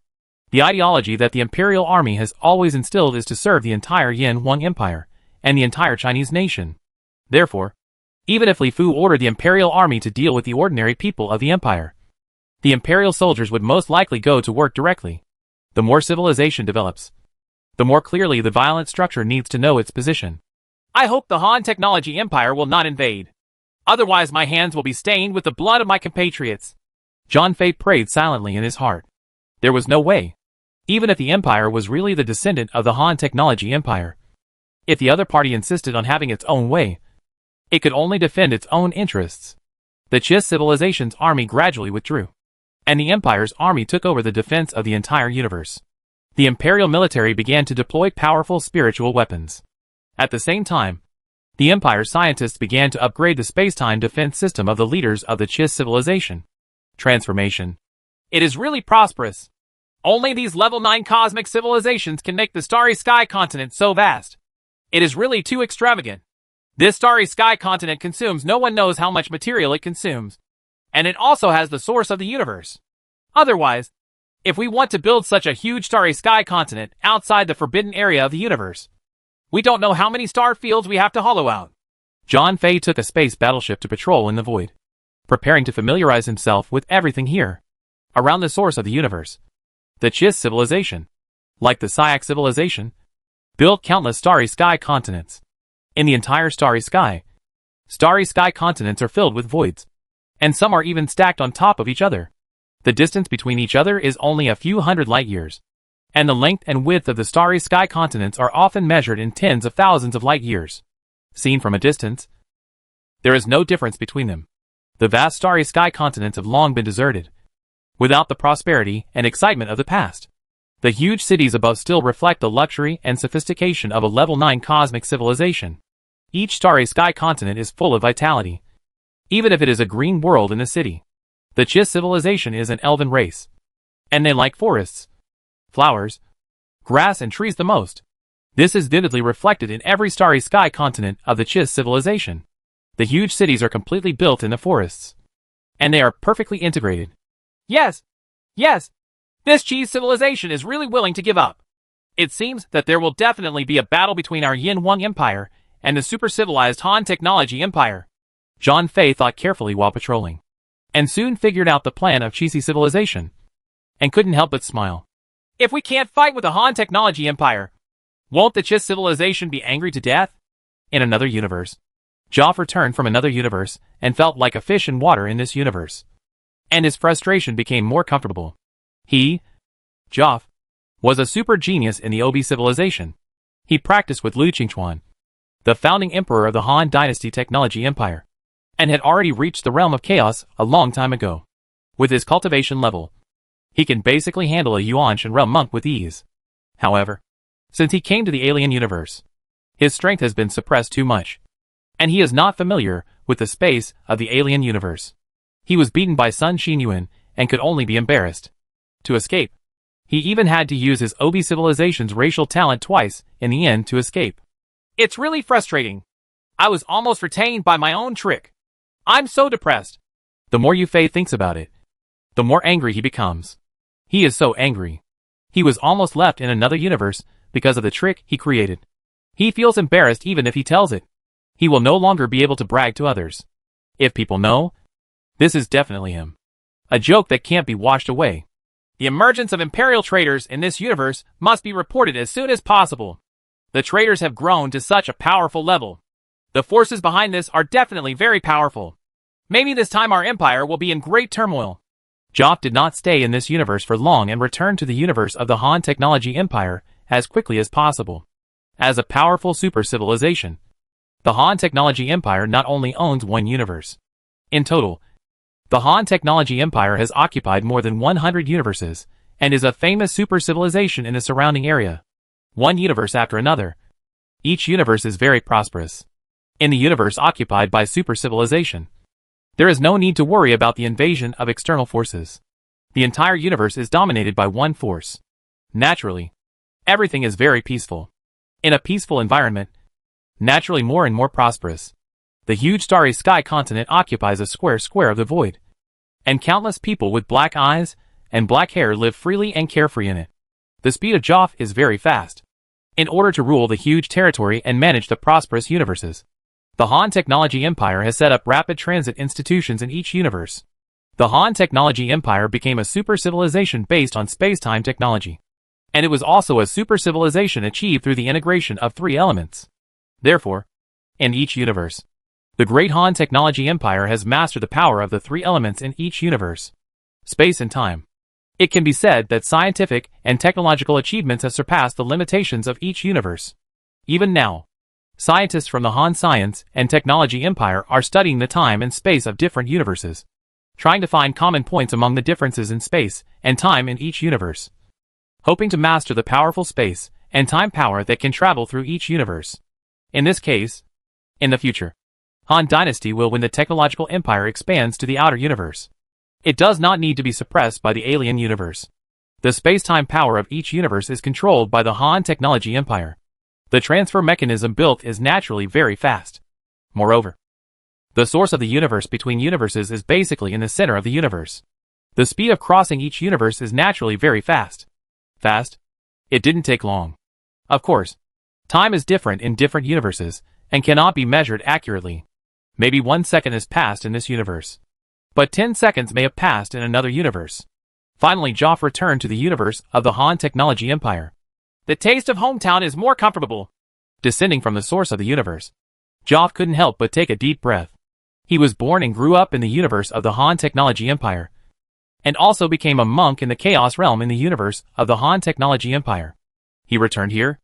The ideology that the Imperial Army has always instilled is to serve the entire Yin Wang Empire and the entire Chinese nation. Therefore, even if Li Fu ordered the Imperial Army to deal with the ordinary people of the Empire, the Imperial soldiers would most likely go to work directly. The more civilization develops, the more clearly the violent structure needs to know its position. I hope the Han technology empire will not invade. Otherwise my hands will be stained with the blood of my compatriots. John Fay prayed silently in his heart. There was no way. Even if the Empire was really the descendant of the Han technology empire, if the other party insisted on having its own way, it could only defend its own interests. The Chiss civilization's army gradually withdrew, and the Empire's army took over the defense of the entire universe. The Imperial military began to deploy powerful spiritual weapons. At the same time, the Empire's scientists began to upgrade the space-time defense system of the leaders of the Chiss civilization. Transformation. It is really prosperous. Only these level 9 cosmic civilizations can make the starry sky continent so vast. It is really too extravagant. This starry sky continent consumes no one knows how much material it consumes. And it also has the source of the universe. Otherwise, if we want to build such a huge starry sky continent outside the forbidden area of the universe, we don't know how many star fields we have to hollow out. John Fay took a space battleship to patrol in the void, preparing to familiarize himself with everything here, around the source of the universe. The Chiss civilization, like the Syak civilization, built countless starry sky continents. In the entire starry sky continents are filled with voids, and some are even stacked on top of each other. The distance between each other is only a few hundred light years, and the length and width of the starry sky continents are often measured in tens of thousands of light years. Seen from a distance, there is no difference between them. The vast starry sky continents have long been deserted, without the prosperity and excitement of the past. The huge cities above still reflect the luxury and sophistication of a level 9 cosmic civilization. Each starry sky continent is full of vitality, even if it is a green world in the city. The Chiss civilization is an elven race, and they like forests, flowers, grass and trees the most. This is vividly reflected in every starry sky continent of the Chiss civilization. The huge cities are completely built in the forests, and they are perfectly integrated. Yes, this cheese civilization is really willing to give up. It seems that there will definitely be a battle between our Yin Wang Empire and the super-civilized Han technology empire. John Fay thought carefully while patrolling, and soon figured out the plan of Cheesy civilization, and couldn't help but smile. If we can't fight with the Han technology empire, won't the Chiss civilization be angry to death? In another universe, Joff returned from another universe and felt like a fish in water in this universe, and his frustration became more comfortable. He, Joff, was a super genius in the Obi civilization. He practiced with Lu Qingchuan, the founding emperor of the Han Dynasty Technology Empire, and had already reached the realm of chaos a long time ago. With his cultivation level, he can basically handle a Yuan Shenrem monk with ease. However, since he came to the alien universe, his strength has been suppressed too much, and he is not familiar with the space of the alien universe. He was beaten by Sun Xinyuan and could only be embarrassed. To escape, he even had to use his Obi civilization's racial talent twice in the end to escape. It's really frustrating. I was almost retained by my own trick. I'm so depressed. The more Yufei thinks about it, the more angry he becomes. He is so angry. He was almost left in another universe because of the trick he created. He feels embarrassed even if he tells it. He will no longer be able to brag to others. If people know, this is definitely him. A joke that can't be washed away. The emergence of Imperial traitors in this universe must be reported as soon as possible. The traitors have grown to such a powerful level. The forces behind this are definitely very powerful. Maybe this time our empire will be in great turmoil. Joff did not stay in this universe for long and returned to the universe of the Han Technology Empire as quickly as possible. As a powerful super civilization, the Han Technology Empire not only owns one universe. In total, the Han Technology Empire has occupied more than 100 universes and is a famous super civilization in the surrounding area. One universe after another. Each universe is very prosperous. In the universe occupied by super civilization, there is no need to worry about the invasion of external forces. The entire universe is dominated by one force. Naturally, everything is very peaceful. In a peaceful environment, naturally more and more prosperous. The huge starry sky continent occupies a square of the void. And countless people with black eyes and black hair live freely and carefree in it. The speed of Joff is very fast. In order to rule the huge territory and manage the prosperous universes, the Han Technology Empire has set up rapid transit institutions in each universe. The Han Technology Empire became a super civilization based on space-time technology. And it was also a super civilization achieved through the integration of three elements. Therefore, in each universe, the Great Han Technology Empire has mastered the power of the three elements in each universe. Space and time. It can be said that scientific and technological achievements have surpassed the limitations of each universe. Even now, scientists from the Han Science and Technology Empire are studying the time and space of different universes, trying to find common points among the differences in space and time in each universe, hoping to master the powerful space and time power that can travel through each universe. In this case, in the future, Han Dynasty will when the technological empire expands to the outer universe. It does not need to be suppressed by the alien universe. The space-time power of each universe is controlled by the Han Technology Empire. The transfer mechanism built is naturally very fast. Moreover, the source of the universe between universes is basically in the center of the universe. The speed of crossing each universe is naturally very fast. Fast? It didn't take long. Of course, time is different in different universes and cannot be measured accurately. Maybe 1 second has passed in this universe, but 10 seconds may have passed in another universe. Finally, Joff returned to the universe of the Han Technology Empire. The taste of hometown is more comfortable. Descending from the source of the universe, Joff couldn't help but take a deep breath. He was born and grew up in the universe of the Han Technology Empire, and also became a monk in the Chaos Realm in the universe of the Han Technology Empire. He returned here,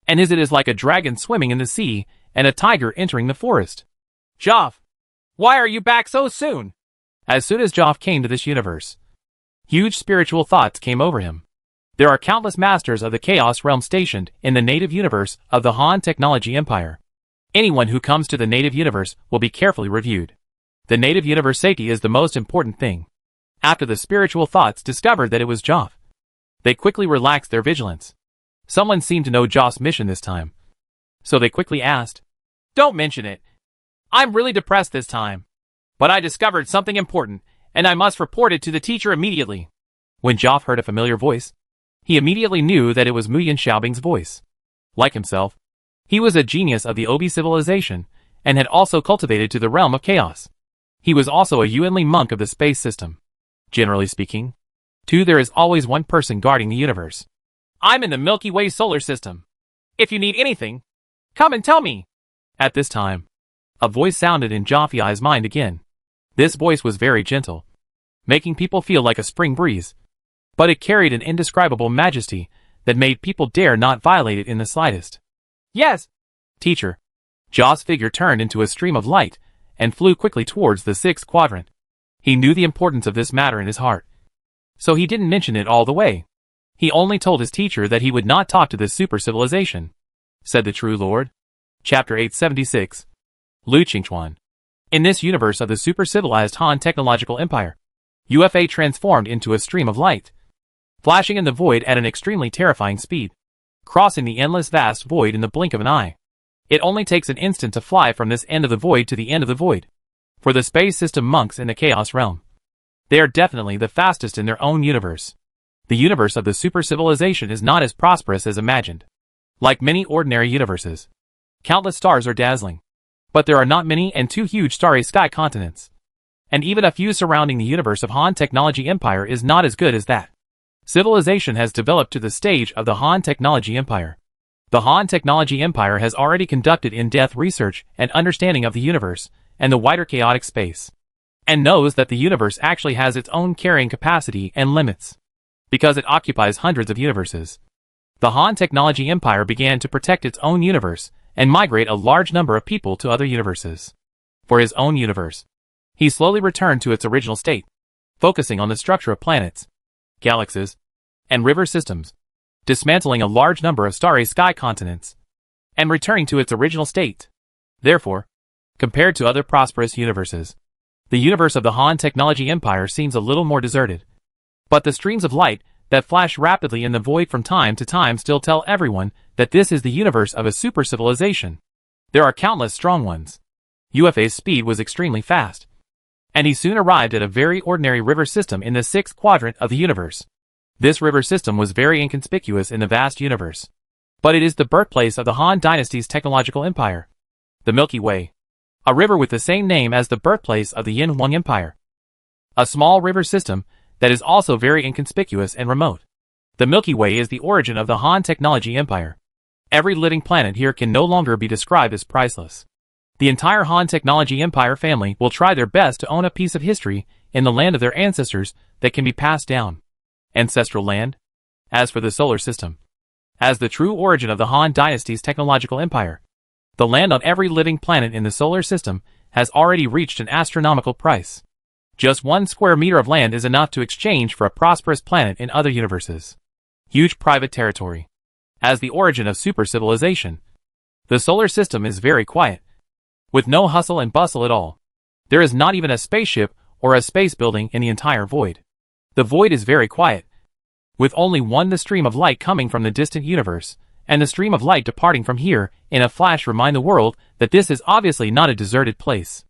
and it is like a dragon swimming in the sea and a tiger entering the forest. Joff, why are you back so soon? As soon as Joff came to this universe, huge spiritual thoughts came over him. There are countless masters of the Chaos Realm stationed in the native universe of the Han Technology Empire. Anyone who comes to the native universe will be carefully reviewed. The native universe safety is the most important thing. After the spiritual thoughts discovered that it was Joff, they quickly relaxed their vigilance. Someone seemed to know Joff's mission this time, so they quickly asked, "Don't mention it. I'm really depressed this time. But I discovered something important, and I must report it to the teacher immediately." When Joff heard a familiar voice, he immediately knew that it was Muyan Xiaobing's voice. Like himself, he was a genius of the Obi civilization and had also cultivated to the realm of chaos. He was also a Yuanli monk of the space system. Generally speaking, there is always one person guarding the universe. "I'm in the Milky Way solar system. If you need anything, come and tell me." At this time, a voice sounded in Joffi's mind again. This voice was very gentle, making people feel like a spring breeze, but it carried an indescribable majesty that made people dare not violate it in the slightest. "Yes, teacher. Jaw's figure turned into a stream of light and flew quickly towards the sixth quadrant. He knew the importance of this matter in his heart, so he didn't mention it all the way. He only told his teacher that he would not talk to this super civilization, said the true Lord. Chapter 876. Lu Qingchuan. In this universe of the super-civilized Han technological empire, UFA transformed into a stream of light, flashing in the void at an extremely terrifying speed, crossing the endless vast void in the blink of an eye. It only takes an instant to fly from this end of the void to the end of the void. For the space system monks in the Chaos Realm, they are definitely the fastest in their own universe. The universe of the super-civilization is not as prosperous as imagined. Like many ordinary universes, countless stars are dazzling, but there are not many and too huge starry sky continents. And even a few surrounding the universe of Han Technology Empire is not as good as that. Civilization has developed to the stage of the Han Technology Empire. The Han Technology Empire has already conducted in-depth research and understanding of the universe and the wider chaotic space, and knows that the universe actually has its own carrying capacity and limits, because it occupies hundreds of universes. The Han Technology Empire began to protect its own universe and migrate a large number of people to other universes. For his own universe, he slowly returned to its original state, focusing on the structure of planets, galaxies, and river systems, dismantling a large number of starry sky continents, and returning to its original state. Therefore, compared to other prosperous universes, the universe of the Han Technology Empire seems a little more deserted. But the streams of light that flash rapidly in the void from time to time still tell everyone that this is the universe of a super civilization. There are countless strong ones. UFA's speed was extremely fast, and he soon arrived at a very ordinary river system in the sixth quadrant of the universe. This river system was very inconspicuous in the vast universe, but it is the birthplace of the Han Dynasty's technological empire, the Milky Way, a river with the same name as the birthplace of the Yin Huang Empire. A small river system that is also very inconspicuous and remote. The Milky Way is the origin of the Han Technology Empire. Every living planet here can no longer be described as priceless. The entire Han Technology Empire family will try their best to own a piece of history in the land of their ancestors that can be passed down. Ancestral land? As for the solar system, as the true origin of the Han Dynasty's technological empire, the land on every living planet in the solar system has already reached an astronomical price. Just 1 square meter of land is enough to exchange for a prosperous planet in other universes. Huge private territory. As the origin of super civilization, the solar system is very quiet, with no hustle and bustle at all. There is not even a spaceship or a space building in the entire void. The void is very quiet, with only the stream of light coming from the distant universe, and the stream of light departing from here in a flash remind the world that this is obviously not a deserted place.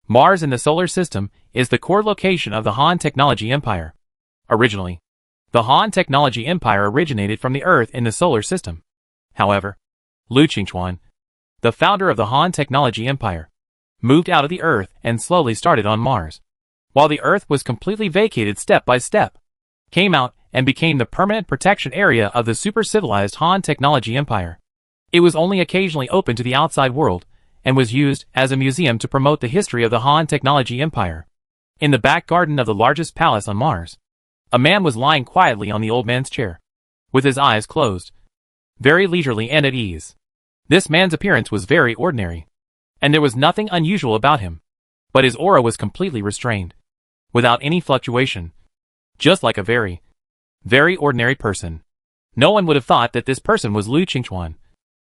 Mars in the solar system is the core location of the Han Technology Empire. Originally, the Han Technology Empire originated from the Earth in the solar system. However, Lu Qingchuan, the founder of the Han Technology Empire, moved out of the Earth and slowly started on Mars, while the Earth was completely vacated step by step, came out and became the permanent protection area of the super-civilized Han Technology Empire. It was only occasionally open to the outside world, and was used as a museum to promote the history of the Han Technology Empire. In the back garden of the largest palace on Mars, a man was lying quietly on the old man's chair, with his eyes closed, very leisurely and at ease. This man's appearance was very ordinary, and there was nothing unusual about him, but his aura was completely restrained, without any fluctuation, just like a very, very ordinary person. No one would have thought that this person was Lu Qingchuan,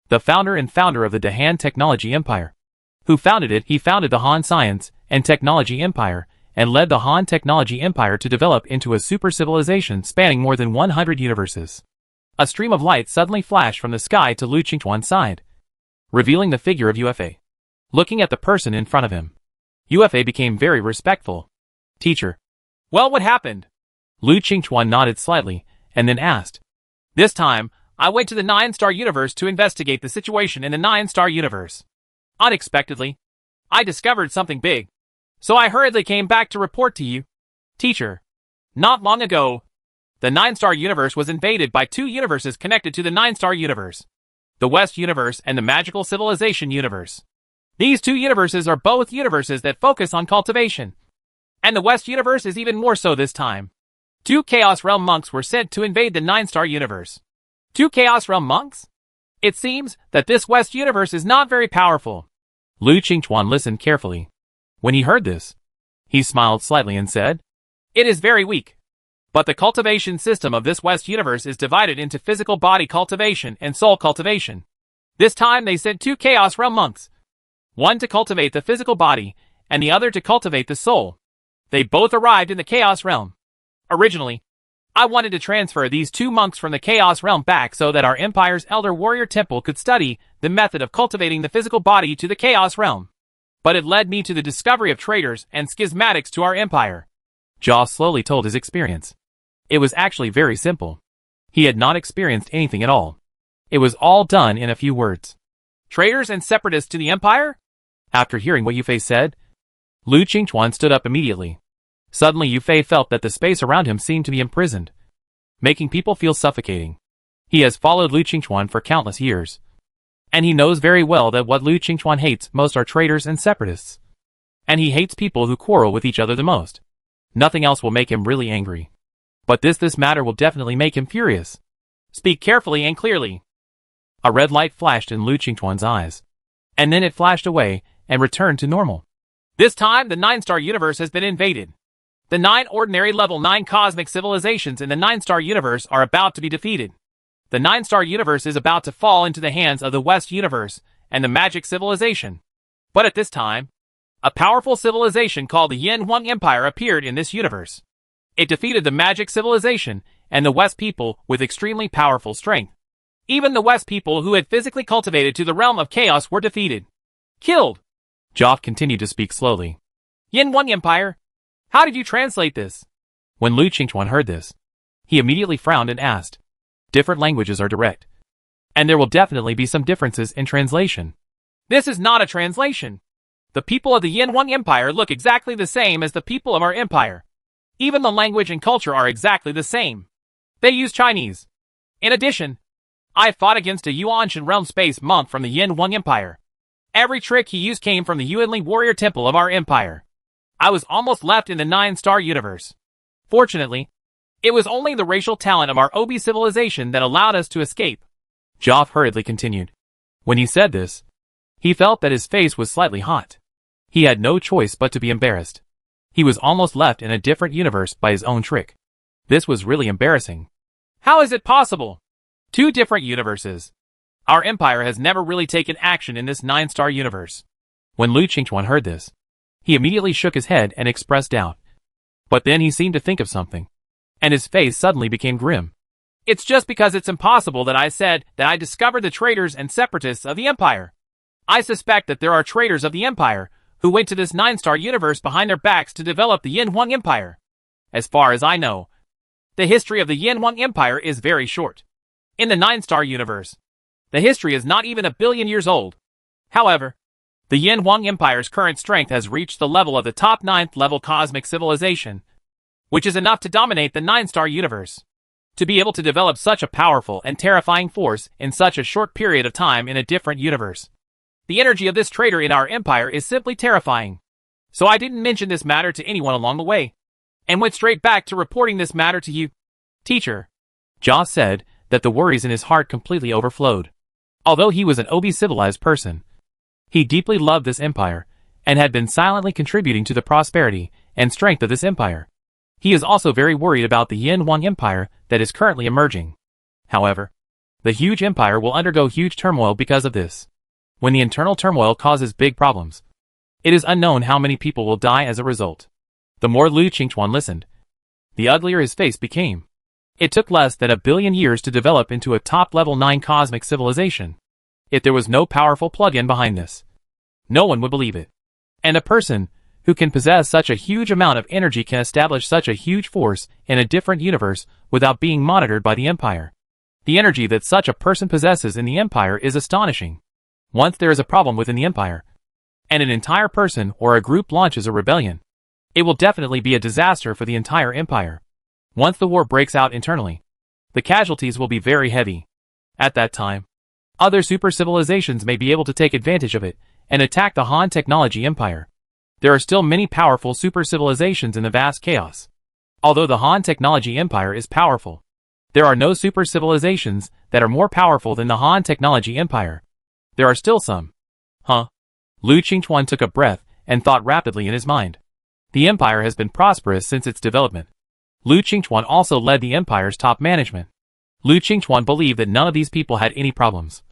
the founder of the Han Technology Empire. Who founded it? He founded the Han Science and Technology Empire, and led the Han Technology Empire to develop into a super civilization spanning more than 100 universes. A stream of light suddenly flashed from the sky to Lu Qingchuan's side, revealing the figure of UFA. Looking at the person in front of him, UFA became very respectful. Teacher. Well, what happened? Lu Qingchuan nodded slightly, and then asked. This time, I went to the 9-star universe to investigate the situation in the 9-star universe. Unexpectedly, I discovered something big, so I hurriedly came back to report to you. Teacher. Not long ago, the 9-star universe was invaded by 2 universes connected to the 9-star universe, the West universe and the magical civilization universe. These 2 universes are both universes that focus on cultivation, and the West universe is even more so this time. 2 Chaos Realm monks were sent to invade the 9-star universe. 2 Chaos Realm monks? It seems that this West universe is not very powerful, Lu Qingchuan listened carefully. When he heard this, he smiled slightly and said, "It is very weak. But the cultivation system of this West universe is divided into physical body cultivation and soul cultivation. This time they sent 2 Chaos Realm monks. One to cultivate the physical body, and the other to cultivate the soul. They both arrived in the Chaos Realm. Originally, I wanted to transfer these 2 monks from the Chaos Realm back so that our Empire's Elder Warrior Temple could study the method of cultivating the physical body to the Chaos Realm. But it led me to the discovery of traitors and schismatics to our Empire." Jaw slowly told his experience. It was actually very simple. He had not experienced anything at all. It was all done in a few words. "Traitors and separatists to the Empire?" After hearing what Yufei said, Lu Qingchuan stood up immediately. Suddenly Yufei felt that the space around him seemed to be imprisoned, making people feel suffocating. He has followed Lu Qingchuan for countless years, and he knows very well that what Lu Qingchuan hates most are traitors and separatists. And he hates people who quarrel with each other the most. Nothing else will make him really angry. But this matter will definitely make him furious. Speak carefully and clearly. A red light flashed in Lu Qingchuan's eyes, and then it flashed away and returned to normal. "This time, the 9-star universe has been invaded. The 9 ordinary level 9 cosmic civilizations in the 9-star universe are about to be defeated. The 9-star universe is about to fall into the hands of the West universe and the magic civilization. But at this time, a powerful civilization called the Yin Huang Empire appeared in this universe. It defeated the magic civilization and the West people with extremely powerful strength. Even the West people who had physically cultivated to the realm of chaos were defeated. Killed." Joff continued to speak slowly. "Yin Huang Empire? How did you translate this?" When Lu Qingchuan heard this, he immediately frowned and asked. Different languages are direct, and there will definitely be some differences in translation. "This is not a translation. The people of the Yin Huang Empire look exactly the same as the people of our empire. Even the language and culture are exactly the same. They use Chinese. In addition, I fought against a Yuanshan realm space monk from the Yin Huang Empire. Every trick he used came from the Yuanli warrior temple of our empire. I was almost left in the 9-star universe. Fortunately, it was only the racial talent of our Obi civilization that allowed us to escape." Joff hurriedly continued. When he said this, he felt that his face was slightly hot. He had no choice but to be embarrassed. He was almost left in a different universe by his own trick. This was really embarrassing. How is it possible? 2 different universes. Our empire has never really taken action in this 9-star universe. When Lu Qingchuan heard this, he immediately shook his head and expressed doubt. But then he seemed to think of something, and his face suddenly became grim. "It's just because it's impossible that I said that I discovered the traitors and separatists of the empire. I suspect that there are traitors of the empire who went to this 9-star universe behind their backs to develop the Yin Huang Empire. As far as I know, the history of the Yin Huang Empire is very short. In the 9-star universe, the history is not even 1 billion years old. However, the Yin Huang Empire's current strength has reached the level of the top 9th level cosmic civilization, which is enough to dominate the 9-star universe. To be able to develop such a powerful and terrifying force in such a short period of time in a different universe. The energy of this traitor in our empire is simply terrifying. So I didn't mention this matter to anyone along the way, and went straight back to reporting this matter to you, teacher." Jia said that the worries in his heart completely overflowed. Although he was an Obi-civilized person, he deeply loved this empire, and had been silently contributing to the prosperity and strength of this empire. He is also very worried about the Yin Huang Empire that is currently emerging. However, the huge empire will undergo huge turmoil because of this. When the internal turmoil causes big problems, it is unknown how many people will die as a result. The more Lu Qingchuan listened, the uglier his face became. It took less than 1 billion years to develop into a top-level 9 cosmic civilization. If there was no powerful plug-in behind this, no one would believe it. And a person who can possess such a huge amount of energy can establish such a huge force in a different universe without being monitored by the Empire. The energy that such a person possesses in the Empire is astonishing. Once there is a problem within the Empire, and an entire person or a group launches a rebellion, it will definitely be a disaster for the entire Empire. Once the war breaks out internally, the casualties will be very heavy. At that time, other super civilizations may be able to take advantage of it and attack the Han Technology Empire. There are still many powerful super civilizations in the vast chaos. Although the Han Technology Empire is powerful, there are no super civilizations that are more powerful than the Han Technology Empire. There are still some. Huh? Lu Qingchuan took a breath and thought rapidly in his mind. The empire has been prosperous since its development. Lu Qingchuan also led the empire's top management. Lu Qingchuan believed that none of these people had any problems.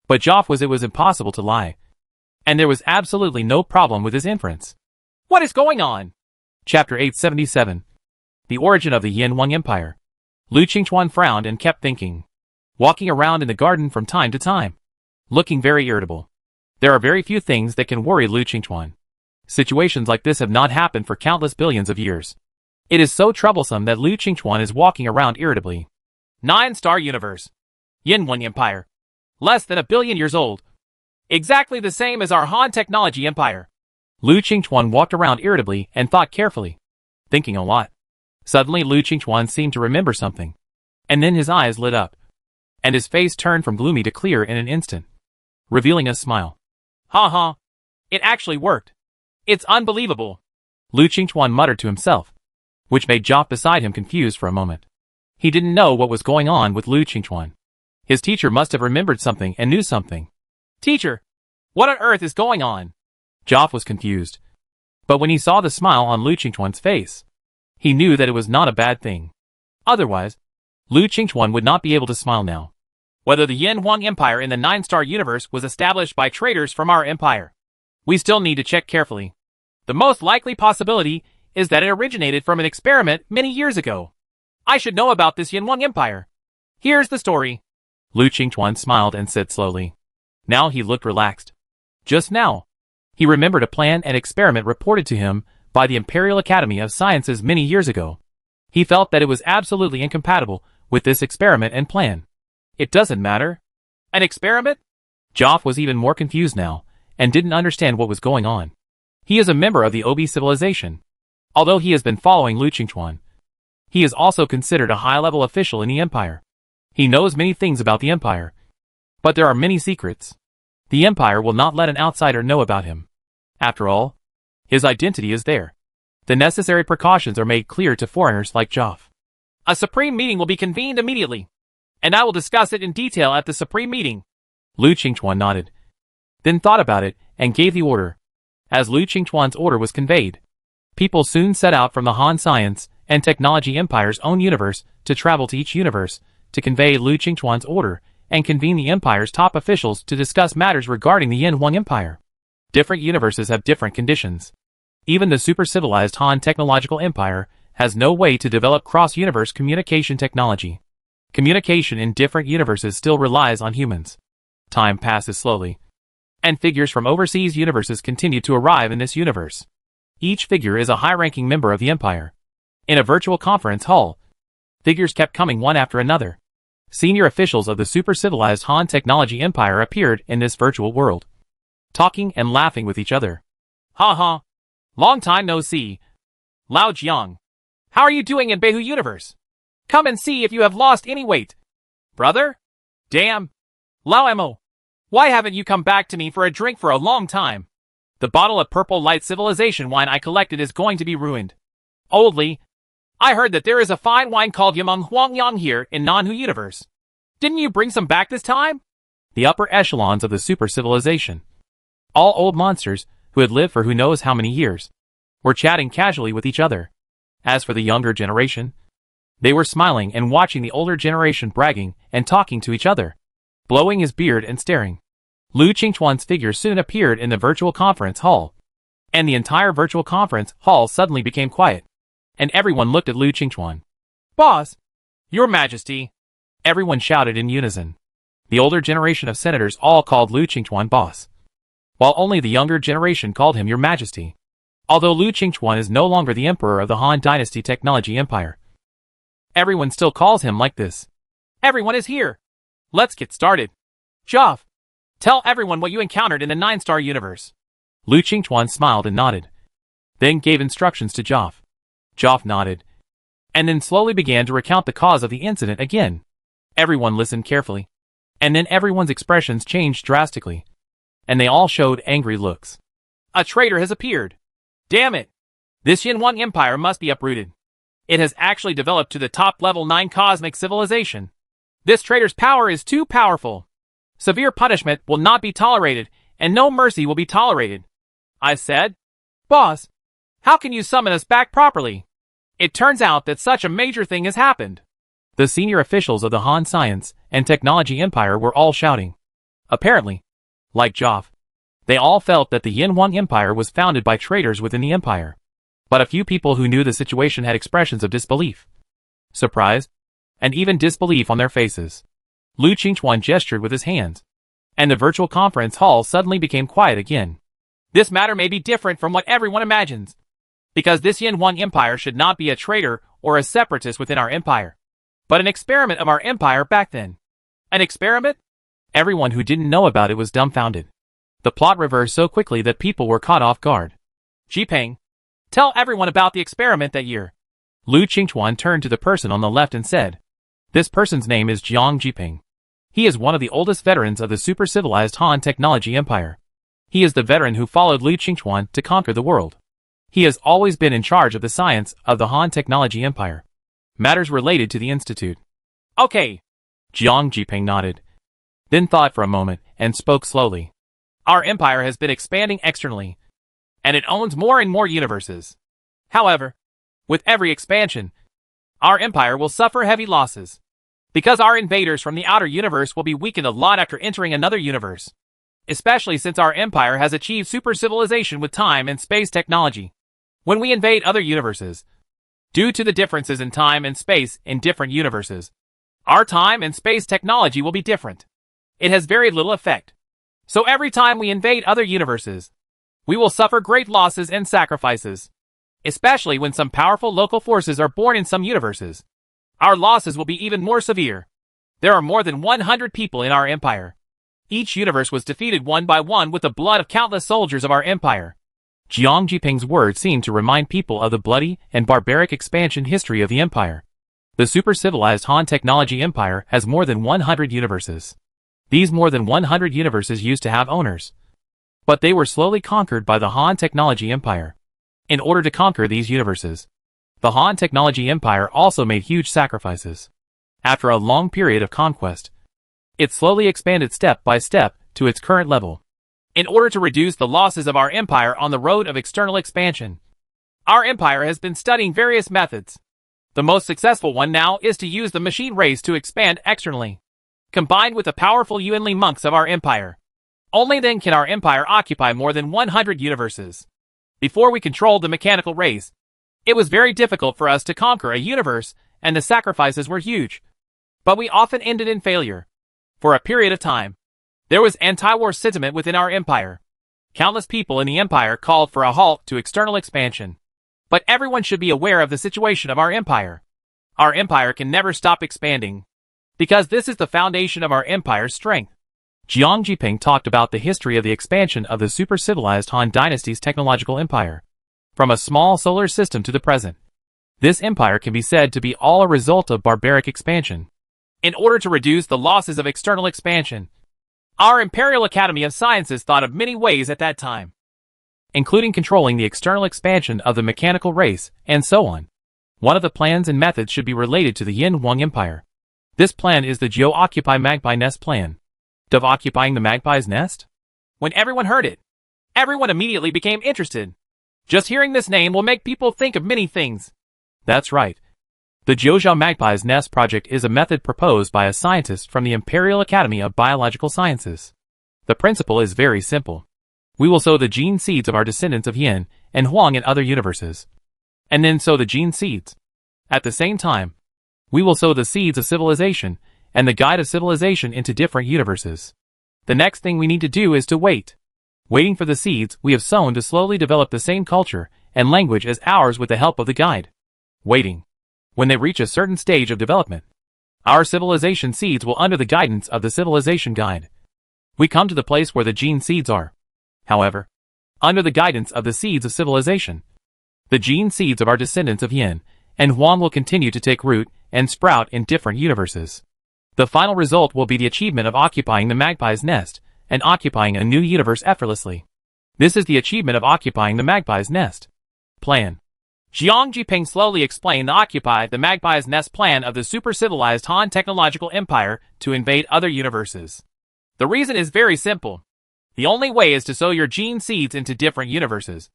But it was impossible to lie. And there was absolutely no problem with his inference. What is going on? Chapter 877. The Origin of the Yin Wang Empire. Lu Qingchuan frowned and kept thinking. Walking around in the garden from time to time. Looking very irritable. There are very few things that can worry Lu Qingchuan. Situations like this have not happened for countless billions of years. It is so troublesome that Lu Qingchuan is walking around irritably. 9-star universe. Yin Wang Empire. Less than 1 billion years old. Exactly the same as our Han Technology Empire. Lu Qingchuan walked around irritably and thought carefully. Thinking a lot. Suddenly Lu Qingchuan seemed to remember something. And then his eyes lit up. And his face turned from gloomy to clear in an instant. Revealing a smile. Ha ha. It actually worked. It's unbelievable. Lu Qingchuan muttered to himself. Which made Zhao beside him confused for a moment. He didn't know what was going on with Lu Qingchuan. His teacher must have remembered something and knew something. Teacher, what on earth is going on? Zhao was confused. But when he saw the smile on Lu Qingchuan's face, he knew that it was not a bad thing. Otherwise, Lu Qingchuan would not be able to smile now. Whether the Yin Wang Empire in the 9-star universe was established by traders from our empire, we still need to check carefully. The most likely possibility is that it originated from an experiment many years ago. I should know about this Yin Wang Empire. Here's the story. Lu Qingchuan smiled and said slowly. Now he looked relaxed. Just now, he remembered a plan and experiment reported to him by the Imperial Academy of Sciences many years ago. He felt that it was absolutely incompatible with this experiment and plan. It doesn't matter. An experiment? Zhao was even more confused now, and didn't understand what was going on. He is a member of the Obi civilization. Although he has been following Lu Qingchuan, he is also considered a high-level official in the empire. He knows many things about the empire. But there are many secrets. The empire will not let an outsider know about him. After all, his identity is there. The necessary precautions are made clear to foreigners like Zhao. A supreme meeting will be convened immediately, and I will discuss it in detail at the supreme meeting. Lu Qingchuan nodded, then thought about it and gave the order. As Lu Qingchuan's order was conveyed, people soon set out from the Han Science and Technology Empire's own universe to travel to each universe to convey Lu Qingchuan's order and convene the empire's top officials to discuss matters regarding the Yin Wang Empire. Different universes have different conditions. Even the super-civilized Han Technological Empire has no way to develop cross-universe communication technology. Communication in different universes still relies on humans. Time passes slowly, and figures from overseas universes continue to arrive in this universe. Each figure is a high-ranking member of the empire. In a virtual conference hall, figures kept coming one after another. Senior officials of the super-civilized Han Technology Empire appeared in this virtual world, talking and laughing with each other. Ha ha. Long time no see. Lao Jiang. How are you doing in Behu Universe? Come and see if you have lost any weight. Brother? Damn. Lao Mo. Why haven't you come back to me for a drink for a long time? The bottle of purple light civilization wine I collected is going to be ruined. Oldly, I heard that there is a fine wine called Yameng Huangyang here in Nanhu Universe. Didn't you bring some back this time? The upper echelons of the super civilization, all old monsters who had lived for who knows how many years, were chatting casually with each other. As for the younger generation, they were smiling and watching the older generation bragging and talking to each other, blowing his beard and staring. Lu Qingchuan's figure soon appeared in the virtual conference hall, and the entire virtual conference hall suddenly became quiet, and everyone looked at Lu Qingchuan. Boss! Your Majesty! Everyone shouted in unison. The older generation of senators all called Lu Qingchuan boss, while only the younger generation called him Your Majesty. Although Lu Qingchuan is no longer the emperor of the Han Dynasty Technology Empire, everyone still calls him like this. Everyone is here. Let's get started. Zhao, tell everyone what you encountered in the 9-star universe. Lu Qingchuan smiled and nodded, then gave instructions to Zhao. Zhao nodded, and then slowly began to recount the cause of the incident again. Everyone listened carefully, and then everyone's expressions changed drastically, and they all showed angry looks. A traitor has appeared. Damn it. This Yin Wang Empire must be uprooted. It has actually developed to the top level 9 cosmic civilization. This traitor's power is too powerful. Severe punishment will not be tolerated, and no mercy will be tolerated. I said, Boss, how can you summon us back properly? It turns out that such a major thing has happened. The senior officials of the Han Science and Technology Empire were all shouting. Apparently, like Joff, they all felt that the Yin Huang Empire was founded by traitors within the empire. But a few people who knew the situation had expressions of disbelief, surprise, and even disbelief on their faces. Lu Qingchuan gestured with his hands, and the virtual conference hall suddenly became quiet again. This matter may be different from what everyone imagines, because this Yin Huang Empire should not be a traitor or a separatist within our empire, but an experiment of our empire back then. An experiment? Everyone who didn't know about it was dumbfounded. The plot reversed so quickly that people were caught off guard. Jiping, tell everyone about the experiment that year. Lu Qingchuan turned to the person on the left and said, This person's name is Jiang Jiping. He is one of the oldest veterans of the super-civilized Han Technology Empire. He is the veteran who followed Lu Qingchuan to conquer the world. He has always been in charge of the science of the Han Technology Empire. Matters related to the Institute. Okay. Jiang Jiping nodded, then thought for a moment and spoke slowly. Our empire has been expanding externally, and it owns more and more universes. However, with every expansion, our empire will suffer heavy losses, because our invaders from the outer universe will be weakened a lot after entering another universe, especially since our empire has achieved super civilization with time and space technology. When we invade other universes, due to the differences in time and space in different universes, our time and space technology will be different. It has very little effect. So every time we invade other universes, we will suffer great losses and sacrifices, especially when some powerful local forces are born in some universes. Our losses will be even more severe. There are more than 100 people in our empire. Each universe was defeated one by one with the blood of countless soldiers of our empire. Jiang Jiping's words seemed to remind people of the bloody and barbaric expansion history of the empire. The super-civilized Han Technology Empire has more than 100 universes. These more than 100 universes used to have owners, but they were slowly conquered by the Han Technology Empire. In order to conquer these universes, the Han Technology Empire also made huge sacrifices. After a long period of conquest, it slowly expanded step by step to its current level. In order to reduce the losses of our empire on the road of external expansion, our empire has been studying various methods. The most successful one now is to use the machine race to expand externally, combined with the powerful Yuanli monks of our empire. Only then can our empire occupy more than 100 universes. Before we controlled the mechanical race, it was very difficult for us to conquer a universe, and the sacrifices were huge. But we often ended in failure. For a period of time, there was anti-war sentiment within our empire. Countless people in the empire called for a halt to external expansion. But everyone should be aware of the situation of our empire. Our empire can never stop expanding, because this is the foundation of our empire's strength. Jiang Jiping talked about the history of the expansion of the super-civilized Han Dynasty's technological empire, from a small solar system to the present. This empire can be said to be all a result of barbaric expansion. In order to reduce the losses of external expansion, our Imperial Academy of Sciences thought of many ways at that time, including controlling the external expansion of the mechanical race, and so on. One of the plans and methods should be related to the Yin Huang Empire. This plan is the Jiu Occupy Magpie Nest plan. Of occupying the Magpie's Nest? When everyone heard it, everyone immediately became interested. Just hearing this name will make people think of many things. That's right. The Jiuzhou Magpie's Nest project is a method proposed by a scientist from the Imperial Academy of Biological Sciences. The principle is very simple. We will sow the gene seeds of our descendants of Yin and Huang in other universes, and then sow the gene seeds. At the same time, we will sow the seeds of civilization and the guide of civilization into different universes. The next thing we need to do is to wait. Waiting for the seeds we have sown to slowly develop the same culture and language as ours with the help of the guide. Waiting. When they reach a certain stage of development, our civilization seeds will under the guidance of the civilization guide. We come to the place where the gene seeds are. However, under the guidance of the seeds of civilization, the gene seeds of our descendants of Yin and Huang will continue to take root and sprout in different universes. The final result will be the achievement of occupying the Magpie's Nest and occupying a new universe effortlessly. This is the achievement of occupying the Magpie's Nest plan. Jiang Jiping slowly explained the Occupy the Magpie's Nest plan of the super-civilized Han Technological Empire to invade other universes. The reason is very simple. The only way is to sow your gene seeds into different universes,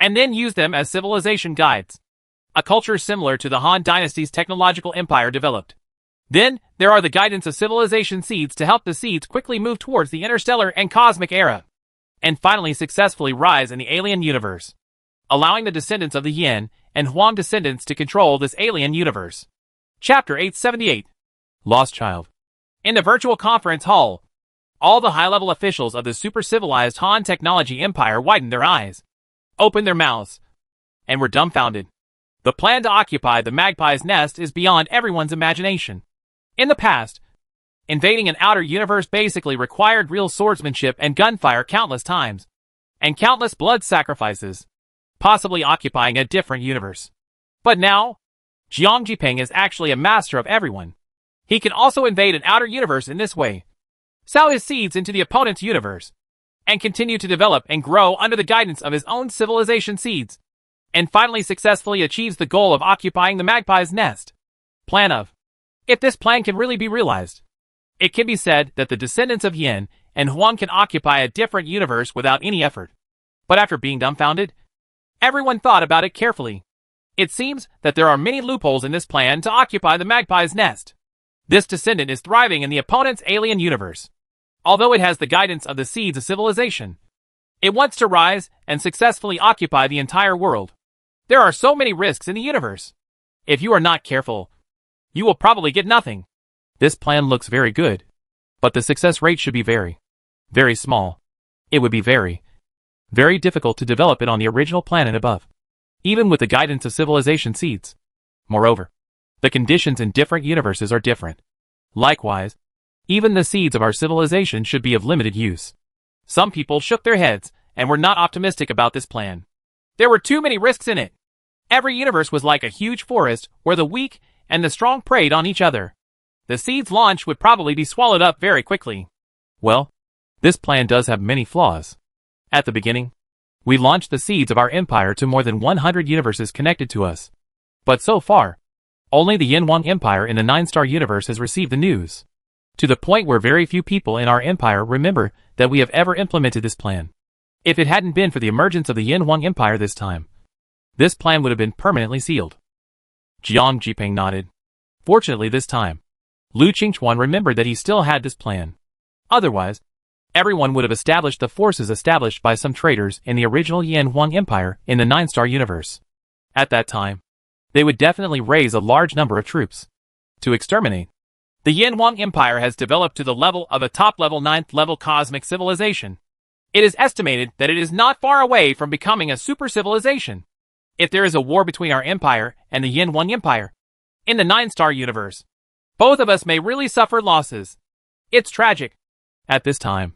and then use them as civilization guides. A culture similar to the Han Dynasty's technological empire developed. Then, there are the guidance of civilization seeds to help the seeds quickly move towards the interstellar and cosmic era, and finally successfully rise in the alien universe, allowing the descendants of the Yin and Huang descendants to control this alien universe. Chapter 878. Lost Child. In the virtual conference hall, all the high-level officials of the super-civilized Han technology empire widened their eyes, opened their mouths, and were dumbfounded. The plan to occupy the Magpie's Nest is beyond everyone's imagination. In the past, invading an outer universe basically required real swordsmanship and gunfire countless times, and countless blood sacrifices, possibly occupying a different universe. But now, Jiang Jiping is actually a master of everyone. He can also invade an outer universe in this way, sow his seeds into the opponent's universe, and continue to develop and grow under the guidance of his own civilization seeds, and finally successfully achieves the goal of occupying the Magpie's Nest. Plan of. If this plan can really be realized, it can be said that the descendants of Yin and Huang can occupy a different universe without any effort. But after being dumbfounded, everyone thought about it carefully. It seems that there are many loopholes in this plan to occupy the Magpie's Nest. This descendant is thriving in the opponent's alien universe. Although it has the guidance of the seeds of civilization, it wants to rise and successfully occupy the entire world. There are so many risks in the universe. If you are not careful, you will probably get nothing. This plan looks very good, but the success rate should be very, very small. It would be very, very difficult to develop it on the original planet above, even with the guidance of civilization seeds. Moreover, the conditions in different universes are different. Likewise, even the seeds of our civilization should be of limited use. Some people shook their heads and were not optimistic about this plan. There were too many risks in it. Every universe was like a huge forest where the weak and the strong preyed on each other. The seeds launched would probably be swallowed up very quickly. Well, this plan does have many flaws. At the beginning, we launched the seeds of our empire to more than 100 universes connected to us. But so far, only the Yin Wang Empire in the 9-star universe has received the news, to the point where very few people in our empire remember that we have ever implemented this plan. If it hadn't been for the emergence of the Yin Wang Empire this time, this plan would have been permanently sealed. Jiang Jiping nodded. Fortunately this time, Lu Qingchuan remembered that he still had this plan. Otherwise, everyone would have established the forces established by some traitors in the original Yin Wang Empire in the 9-star universe. At that time, they would definitely raise a large number of troops to exterminate. The Yin Wang Empire has developed to the level of a top-level 9th-level cosmic civilization. It is estimated that it is not far away from becoming a super civilization. If there is a war between our empire and the Yin Wang Empire, in the 9-star universe, both of us may really suffer losses. It's tragic. At this time,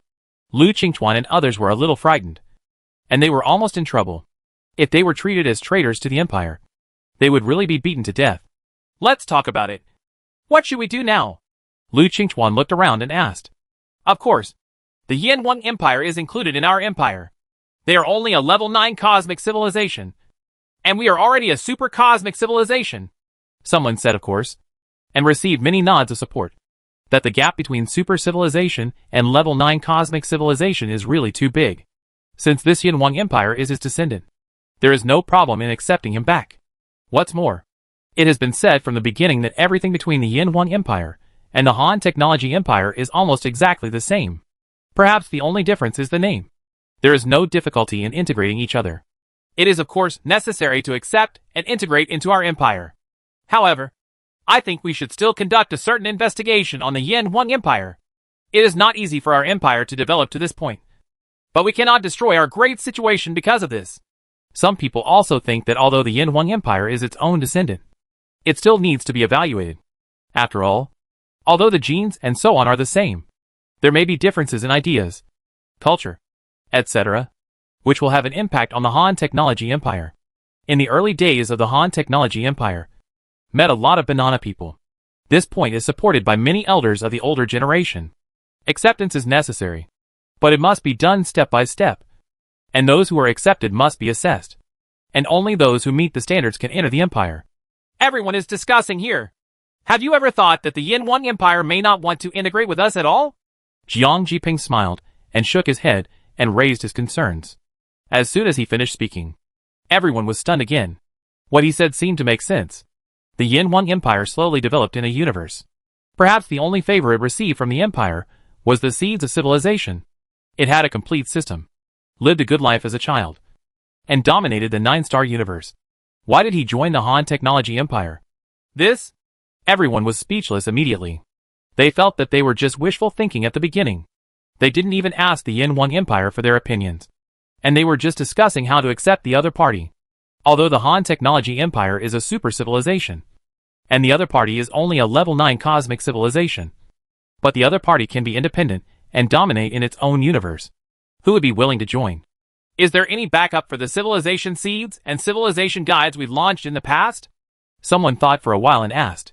Lu Qingchuan and others were a little frightened, and they were almost in trouble. If they were treated as traitors to the empire, they would really be beaten to death. Let's talk about it. What should we do now? Lu Qingchuan looked around and asked. Of course, the Yin Wang Empire is included in our empire. They are only a level 9 cosmic civilization, and we are already a super cosmic civilization. Someone said, of course, and received many nods of support, that the gap between super civilization and level 9 cosmic civilization is really too big. Since this Yin Wang Empire is his descendant, there is no problem in accepting him back. What's more, it has been said from the beginning that everything between the Yin Wang Empire and the Han Technology Empire is almost exactly the same. Perhaps the only difference is the name. There is no difficulty in integrating each other. It is of course necessary to accept and integrate into our empire. However, I think we should still conduct a certain investigation on the Yin Wang Empire. It is not easy for our empire to develop to this point, but we cannot destroy our great situation because of this. Some people also think that although the Yin Wang Empire is its own descendant, it still needs to be evaluated. After all, although the genes and so on are the same, there may be differences in ideas, culture, etc., which will have an impact on the Han Technology Empire. In the early days of the Han Technology Empire, met a lot of banana people. This point is supported by many elders of the older generation. Acceptance is necessary, but it must be done step by step, and those who are accepted must be assessed, and only those who meet the standards can enter the empire. Everyone is discussing here. Have you ever thought that the Yin Wang Empire may not want to integrate with us at all? Jiang Jiping smiled and shook his head and raised his concerns. As soon as he finished speaking, everyone was stunned again. What he said seemed to make sense. The Yin Huang Empire slowly developed in a universe. Perhaps the only favor it received from the empire was the seeds of civilization. It had a complete system, lived a good life as a child, and dominated the 9-star universe. Why did he join the Han Technology Empire? Everyone was speechless immediately. They felt that they were just wishful thinking at the beginning. They didn't even ask the Yin Huang Empire for their opinions. And they were just discussing how to accept the other party. Although the Han Technology Empire is a super civilization, and the other party is only a level 9 cosmic civilization. But the other party can be independent and dominate in its own universe. Who would be willing to join? Is there any backup for the civilization seeds and civilization guides we launched in the past? Someone thought for a while and asked.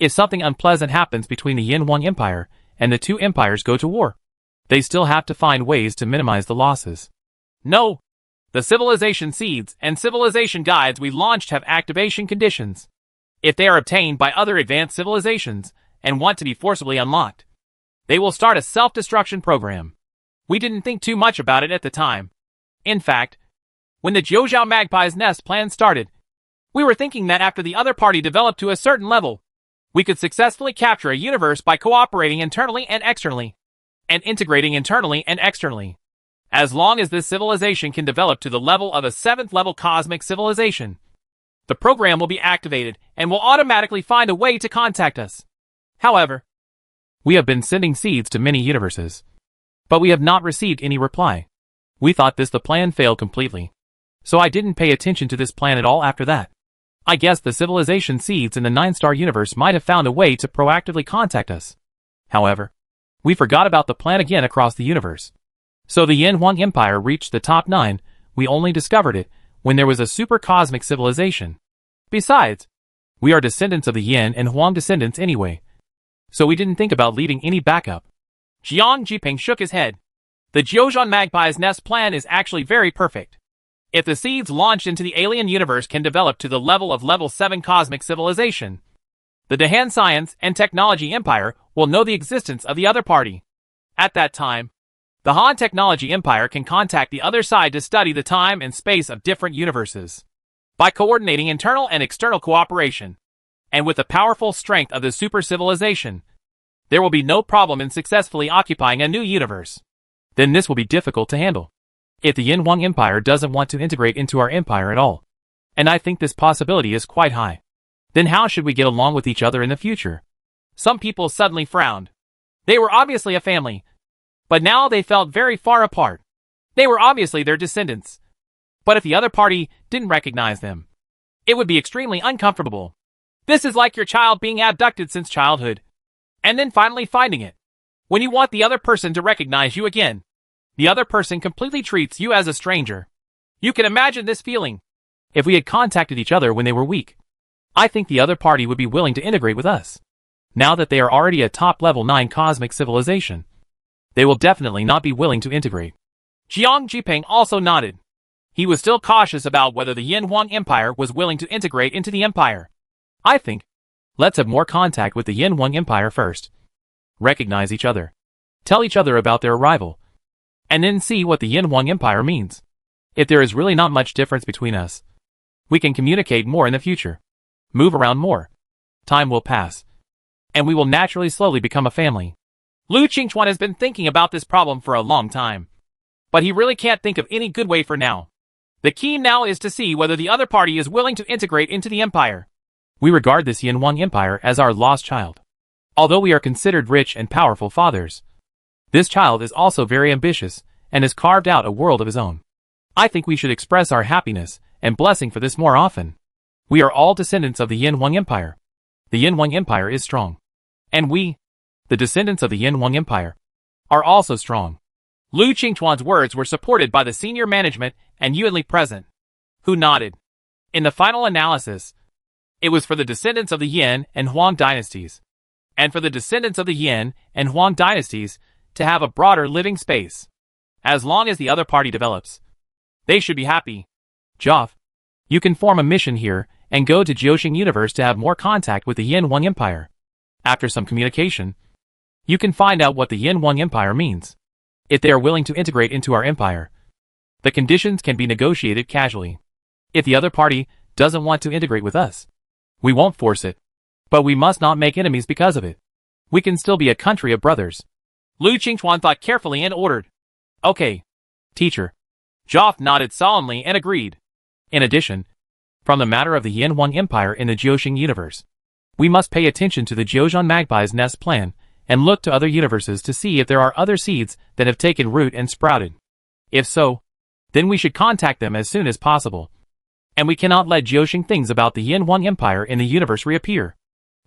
If something unpleasant happens between the Yin Huang Empire and the two empires go to war, they still have to find ways to minimize the losses. No. The civilization seeds and civilization guides we launched have activation conditions. If they are obtained by other advanced civilizations and want to be forcibly unlocked, they will start a self-destruction program. We didn't think too much about it at the time. In fact, when the Zhoujiao Magpie's Nest plan started, we were thinking that after the other party developed to a certain level, we could successfully capture a universe by cooperating internally and externally, and integrating internally and externally. As long as this civilization can develop to the level of a 7th level cosmic civilization, the program will be activated and will automatically find a way to contact us. However, we have been sending seeds to many universes, but we have not received any reply. We thought the plan failed completely, so I didn't pay attention to this plan at all after that. I guess the civilization seeds in the 9-star universe might have found a way to proactively contact us. However, we forgot about the plan again across the universe. So the Yin Huang Empire reached the top 9, we only discovered it when there was a super cosmic civilization. Besides, we are descendants of the Yin and Huang descendants anyway, so we didn't think about leaving any backup. Jiang Jiping shook his head. The Zhoujiao Magpie's Nest plan is actually very perfect. If the seeds launched into the alien universe can develop to the level of level 7 cosmic civilization, the Dahan Science and Technology Empire will know the existence of the other party. At that time, the Han Technology Empire can contact the other side to study the time and space of different universes. By coordinating internal and external cooperation, and with the powerful strength of the super civilization, there will be no problem in successfully occupying a new universe. Then this will be difficult to handle. If the Yin Huang Empire doesn't want to integrate into our empire at all, and I think this possibility is quite high, then how should we get along with each other in the future? Some people suddenly frowned. They were obviously a family, but now they felt very far apart. They were obviously their descendants. But if the other party didn't recognize them, it would be extremely uncomfortable. This is like your child being abducted since childhood, and then finally finding it. When you want the other person to recognize you again, the other person completely treats you as a stranger. You can imagine this feeling. If we had contacted each other when they were weak, I think the other party would be willing to integrate with us. Now that they are already a top level 9 cosmic civilization, they will definitely not be willing to integrate. Jiang Jiping also nodded. He was still cautious about whether the Yin Huang Empire was willing to integrate into the empire. I think, let's have more contact with the Yin Huang Empire first. Recognize each other. Tell each other about their arrival. And then see what the Yin Huang Empire means. If there is really not much difference between us, we can communicate more in the future. Move around more. Time will pass, and we will naturally slowly become a family. Lu Qingchuan has been thinking about this problem for a long time, but he really can't think of any good way for now. The key now is to see whether the other party is willing to integrate into the empire. We regard this Yin Huang Empire as our lost child. Although we are considered rich and powerful fathers, this child is also very ambitious and has carved out a world of his own. I think we should express our happiness and blessing for this more often. We are all descendants of the Yin Huang Empire. The Yin Huang Empire is strong. And we, the descendants of the Yin Huang Empire, are also strong. Lu Qingchuan's words were supported by the senior management and Yuanli present, who nodded. In the final analysis, it was for the descendants of the Yin and Huang dynasties, and for the descendants of the Yin and Huang dynasties to have a broader living space. As long as the other party develops, they should be happy. Joff, you can form a mission here and go to Jiuxing Universe to have more contact with the Yin Huang Empire. After some communication, you can find out what the Yin Huang Empire means. If they are willing to integrate into our empire, the conditions can be negotiated casually. If the other party doesn't want to integrate with us, we won't force it. But we must not make enemies because of it. We can still be a country of brothers. Lu Qingchuan thought carefully and ordered. Okay, teacher. Joff nodded solemnly and agreed. In addition, from the matter of the Yanhuang Empire in the Jiuxing universe, we must pay attention to the Jiuzhan Magpie's nest plan and look to other universes to see if there are other seeds that have taken root and sprouted. If so, then we should contact them as soon as possible. And we cannot let Jiuxing things about the Yanhuang Empire in the universe reappear.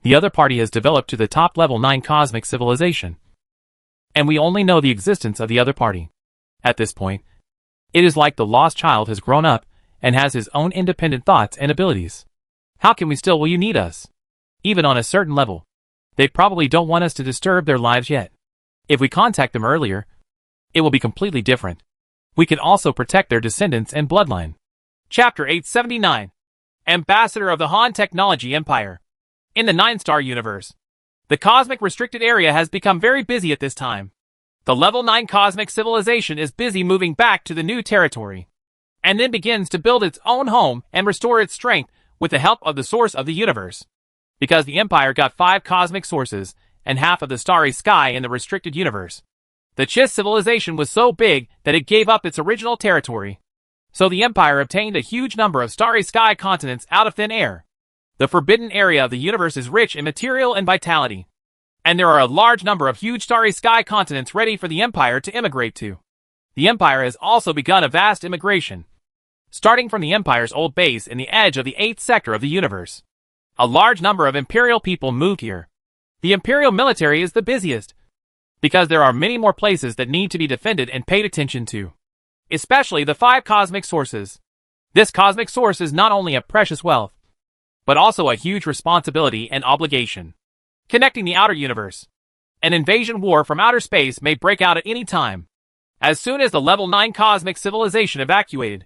The other party has developed to the top level 9 cosmic civilization. And we only know the existence of the other party. At this point, it is like the lost child has grown up and has his own independent thoughts and abilities. How can we still will you need us? Even on a certain level, they probably don't want us to disturb their lives yet. If we contact them earlier, it will be completely different. We can also protect their descendants and bloodline. Chapter 879. Ambassador of the Han Technology Empire. In the 9-star universe, the cosmic restricted area has become very busy at this time. The level 9 cosmic civilization is busy moving back to the new territory, and then begins to build its own home and restore its strength with the help of the source of the universe. Because the Empire got 5 cosmic sources and half of the starry sky in the restricted universe, the Chiss civilization was so big that it gave up its original territory. So the Empire obtained a huge number of starry sky continents out of thin air. The forbidden area of the universe is rich in material and vitality, and there are a large number of huge starry sky continents ready for the Empire to immigrate to. The Empire has also begun a vast immigration, starting from the Empire's old base in the edge of the 8th sector of the universe. A large number of Imperial people moved here. The Imperial military is the busiest, because there are many more places that need to be defended and paid attention to, especially the 5 cosmic sources. This cosmic source is not only a precious wealth, but also a huge responsibility and obligation. Connecting the outer universe. An invasion war from outer space may break out at any time. As soon as the level 9 cosmic civilization evacuated,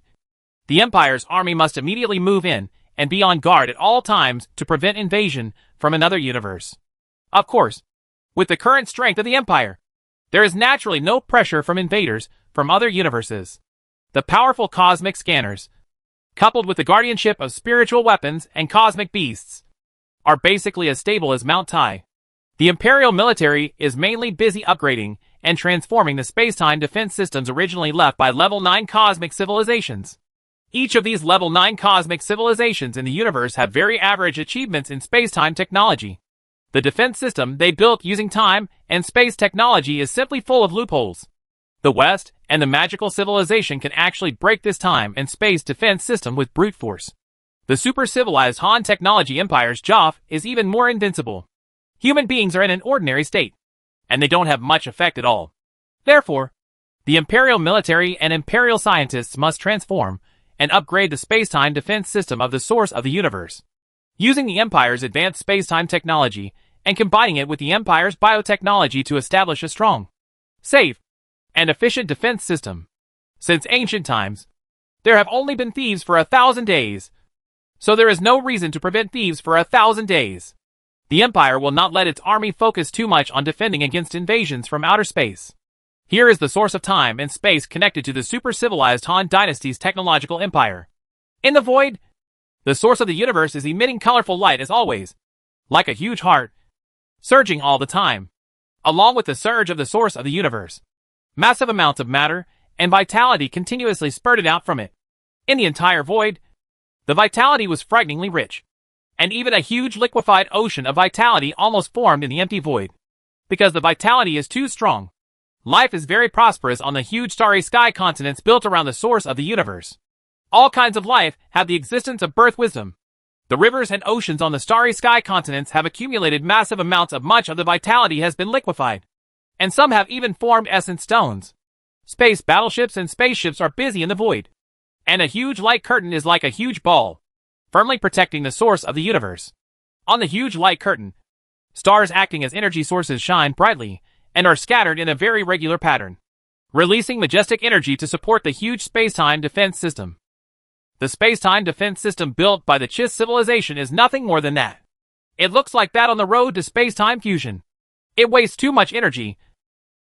the Empire's army must immediately move in and be on guard at all times to prevent invasion from another universe. Of course, with the current strength of the Empire, there is naturally no pressure from invaders from other universes. The powerful cosmic scanners, coupled with the guardianship of spiritual weapons and cosmic beasts, are basically as stable as Mount Tai. The Imperial military is mainly busy upgrading and transforming the space-time defense systems originally left by level 9 cosmic civilizations. Each of these level 9 cosmic civilizations in the universe have very average achievements in space-time technology. The defense system they built using time and space technology is simply full of loopholes. The West and the magical civilization can actually break this time and space defense system with brute force. The super-civilized Han Technology Empire's Joff is even more invincible. Human beings are in an ordinary state, and they don't have much effect at all. Therefore, the Imperial military and Imperial scientists must transform and upgrade the space-time defense system of the source of the universe, using the Empire's advanced space-time technology and combining it with the Empire's biotechnology to establish a strong, safe, and efficient defense system. Since ancient times, there have only been thieves for 1,000 days, so there is no reason to prevent thieves for 1,000 days. The Empire will not let its army focus too much on defending against invasions from outer space. Here is the source of time and space connected to the super-civilized Han Dynasty's technological empire. In the void, the source of the universe is emitting colorful light as always, like a huge heart, surging all the time. Along with the surge of the source of the universe, massive amounts of matter and vitality continuously spurted out from it. In the entire void, the vitality was frighteningly rich, and even a huge liquefied ocean of vitality almost formed in the empty void. Because the vitality is too strong, life is very prosperous on the huge starry sky continents built around the source of the universe. All kinds of life have the existence of birth wisdom. The rivers and oceans on the starry sky continents have accumulated massive amounts of much of the vitality has been liquefied, and some have even formed essence stones. Space battleships and spaceships are busy in the void, and a huge light curtain is like a huge ball, firmly protecting the source of the universe. On the huge light curtain, stars acting as energy sources shine brightly and are scattered in a very regular pattern, releasing majestic energy to support the huge space-time defense system. The space-time defense system built by the Chiss civilization is nothing more than that. It looks like that on the road to space-time fusion. It wastes too much energy,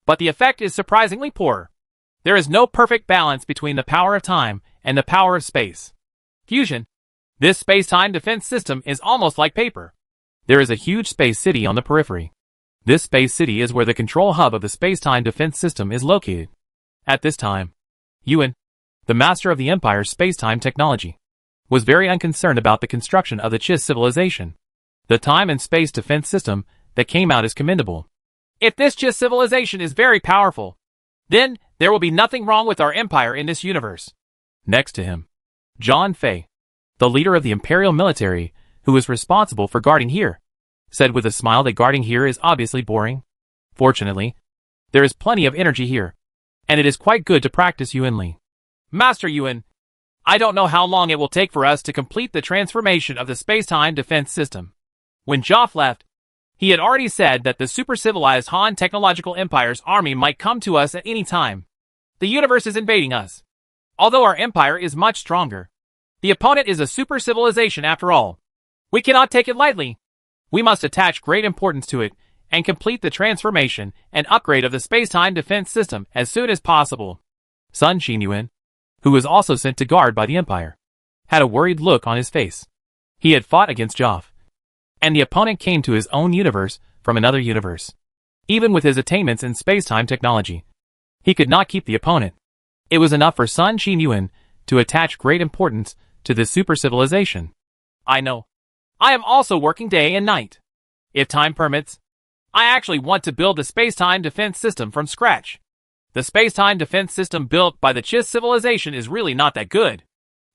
but the effect is surprisingly poor. There is no perfect balance between the power of time and the power of space. Fusion. This space-time defense system is almost like paper. There is a huge space city on the periphery. This space city is where the control hub of the space-time defense system is located. At this time, Yuan, the master of the Empire's space-time technology, was very unconcerned about the construction of the Chiss civilization. The time and space defense system that came out is commendable. If this Chiss civilization is very powerful, then there will be nothing wrong with our empire in this universe. Next to him, John Fei, the leader of the Imperial military, who is responsible for guarding here, said with a smile that guarding here is obviously boring. Fortunately, there is plenty of energy here, and it is quite good to practice Yuanli. Master Yuan, I don't know how long it will take for us to complete the transformation of the space-time defense system. When Joff left, he had already said that the super-civilized Han Technological Empire's army might come to us at any time. The universe is invading us. Although our empire is much stronger, the opponent is a super-civilization after all. We cannot take it lightly. We must attach great importance to it and complete the transformation and upgrade of the space-time defense system as soon as possible. Sun Xinyuan, who was also sent to guard by the Empire, had a worried look on his face. He had fought against Joff, and the opponent came to his own universe from another universe. Even with his attainments in space-time technology, he could not keep the opponent. It was enough for Sun Xinyuan to attach great importance to this super-civilization. I know. I am also working day and night. If time permits, I actually want to build a space-time defense system from scratch. The space-time defense system built by the Chiss civilization is really not that good.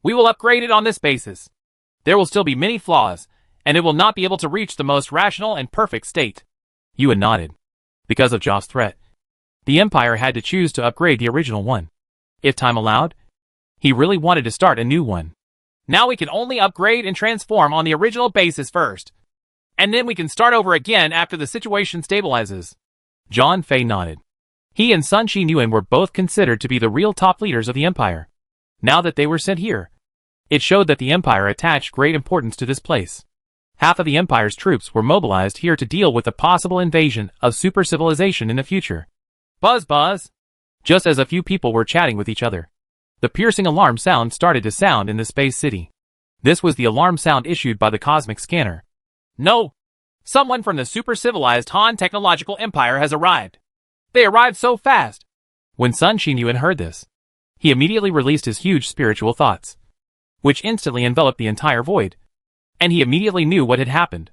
We will upgrade it on this basis. There will still be many flaws, and it will not be able to reach the most rational and perfect state. Yuan nodded. Because of Joff's threat, the Empire had to choose to upgrade the original one. If time allowed, he really wanted to start a new one. Now we can only upgrade and transform on the original basis first. And then we can start over again after the situation stabilizes. John Fei nodded. He and Sun Xinyuan were both considered to be the real top leaders of the Empire. Now that they were sent here, it showed that the Empire attached great importance to this place. Half of the Empire's troops were mobilized here to deal with the possible invasion of super-civilization in the future. Buzz buzz! Just as a few people were chatting with each other, the piercing alarm sound started to sound in the space city. This was the alarm sound issued by the cosmic scanner. No! Someone from the super-civilized Han Technological Empire has arrived. They arrived so fast! When Sun Xinyuan heard this, he immediately released his huge spiritual thoughts, which instantly enveloped the entire void, and he immediately knew what had happened.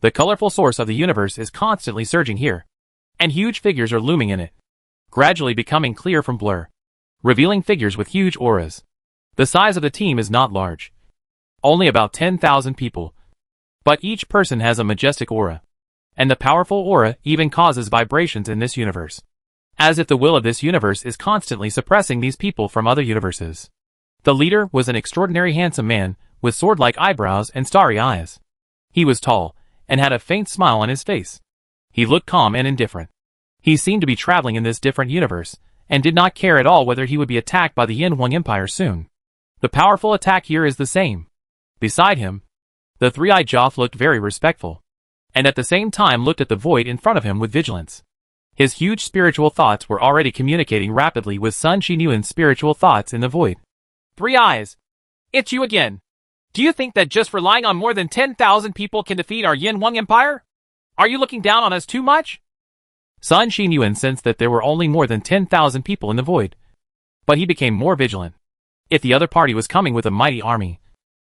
The colorful source of the universe is constantly surging here, and huge figures are looming in it, gradually becoming clear from blur, revealing figures with huge auras. The size of the team is not large, only about 10,000 people, but each person has a majestic aura, and the powerful aura even causes vibrations in this universe, as if the will of this universe is constantly suppressing these people from other universes. The leader was an extraordinary handsome man with sword-like eyebrows and starry eyes. He was tall and had a faint smile on his face. He looked calm and indifferent. He seemed to be traveling in this different universe and did not care at all whether he would be attacked by the Yin Huang Empire soon. The powerful attack here is the same. Beside him, the three-eyed Joff looked very respectful, and at the same time looked at the void in front of him with vigilance. His huge spiritual thoughts were already communicating rapidly with Sun Xinyuan's spiritual thoughts in the void. Three Eyes! It's you again! Do you think that just relying on more than 10,000 people can defeat our Yin Huang Empire? Are you looking down on us too much? Sun Xinyuan sensed that there were only more than 10,000 people in the void, but he became more vigilant. If the other party was coming with a mighty army,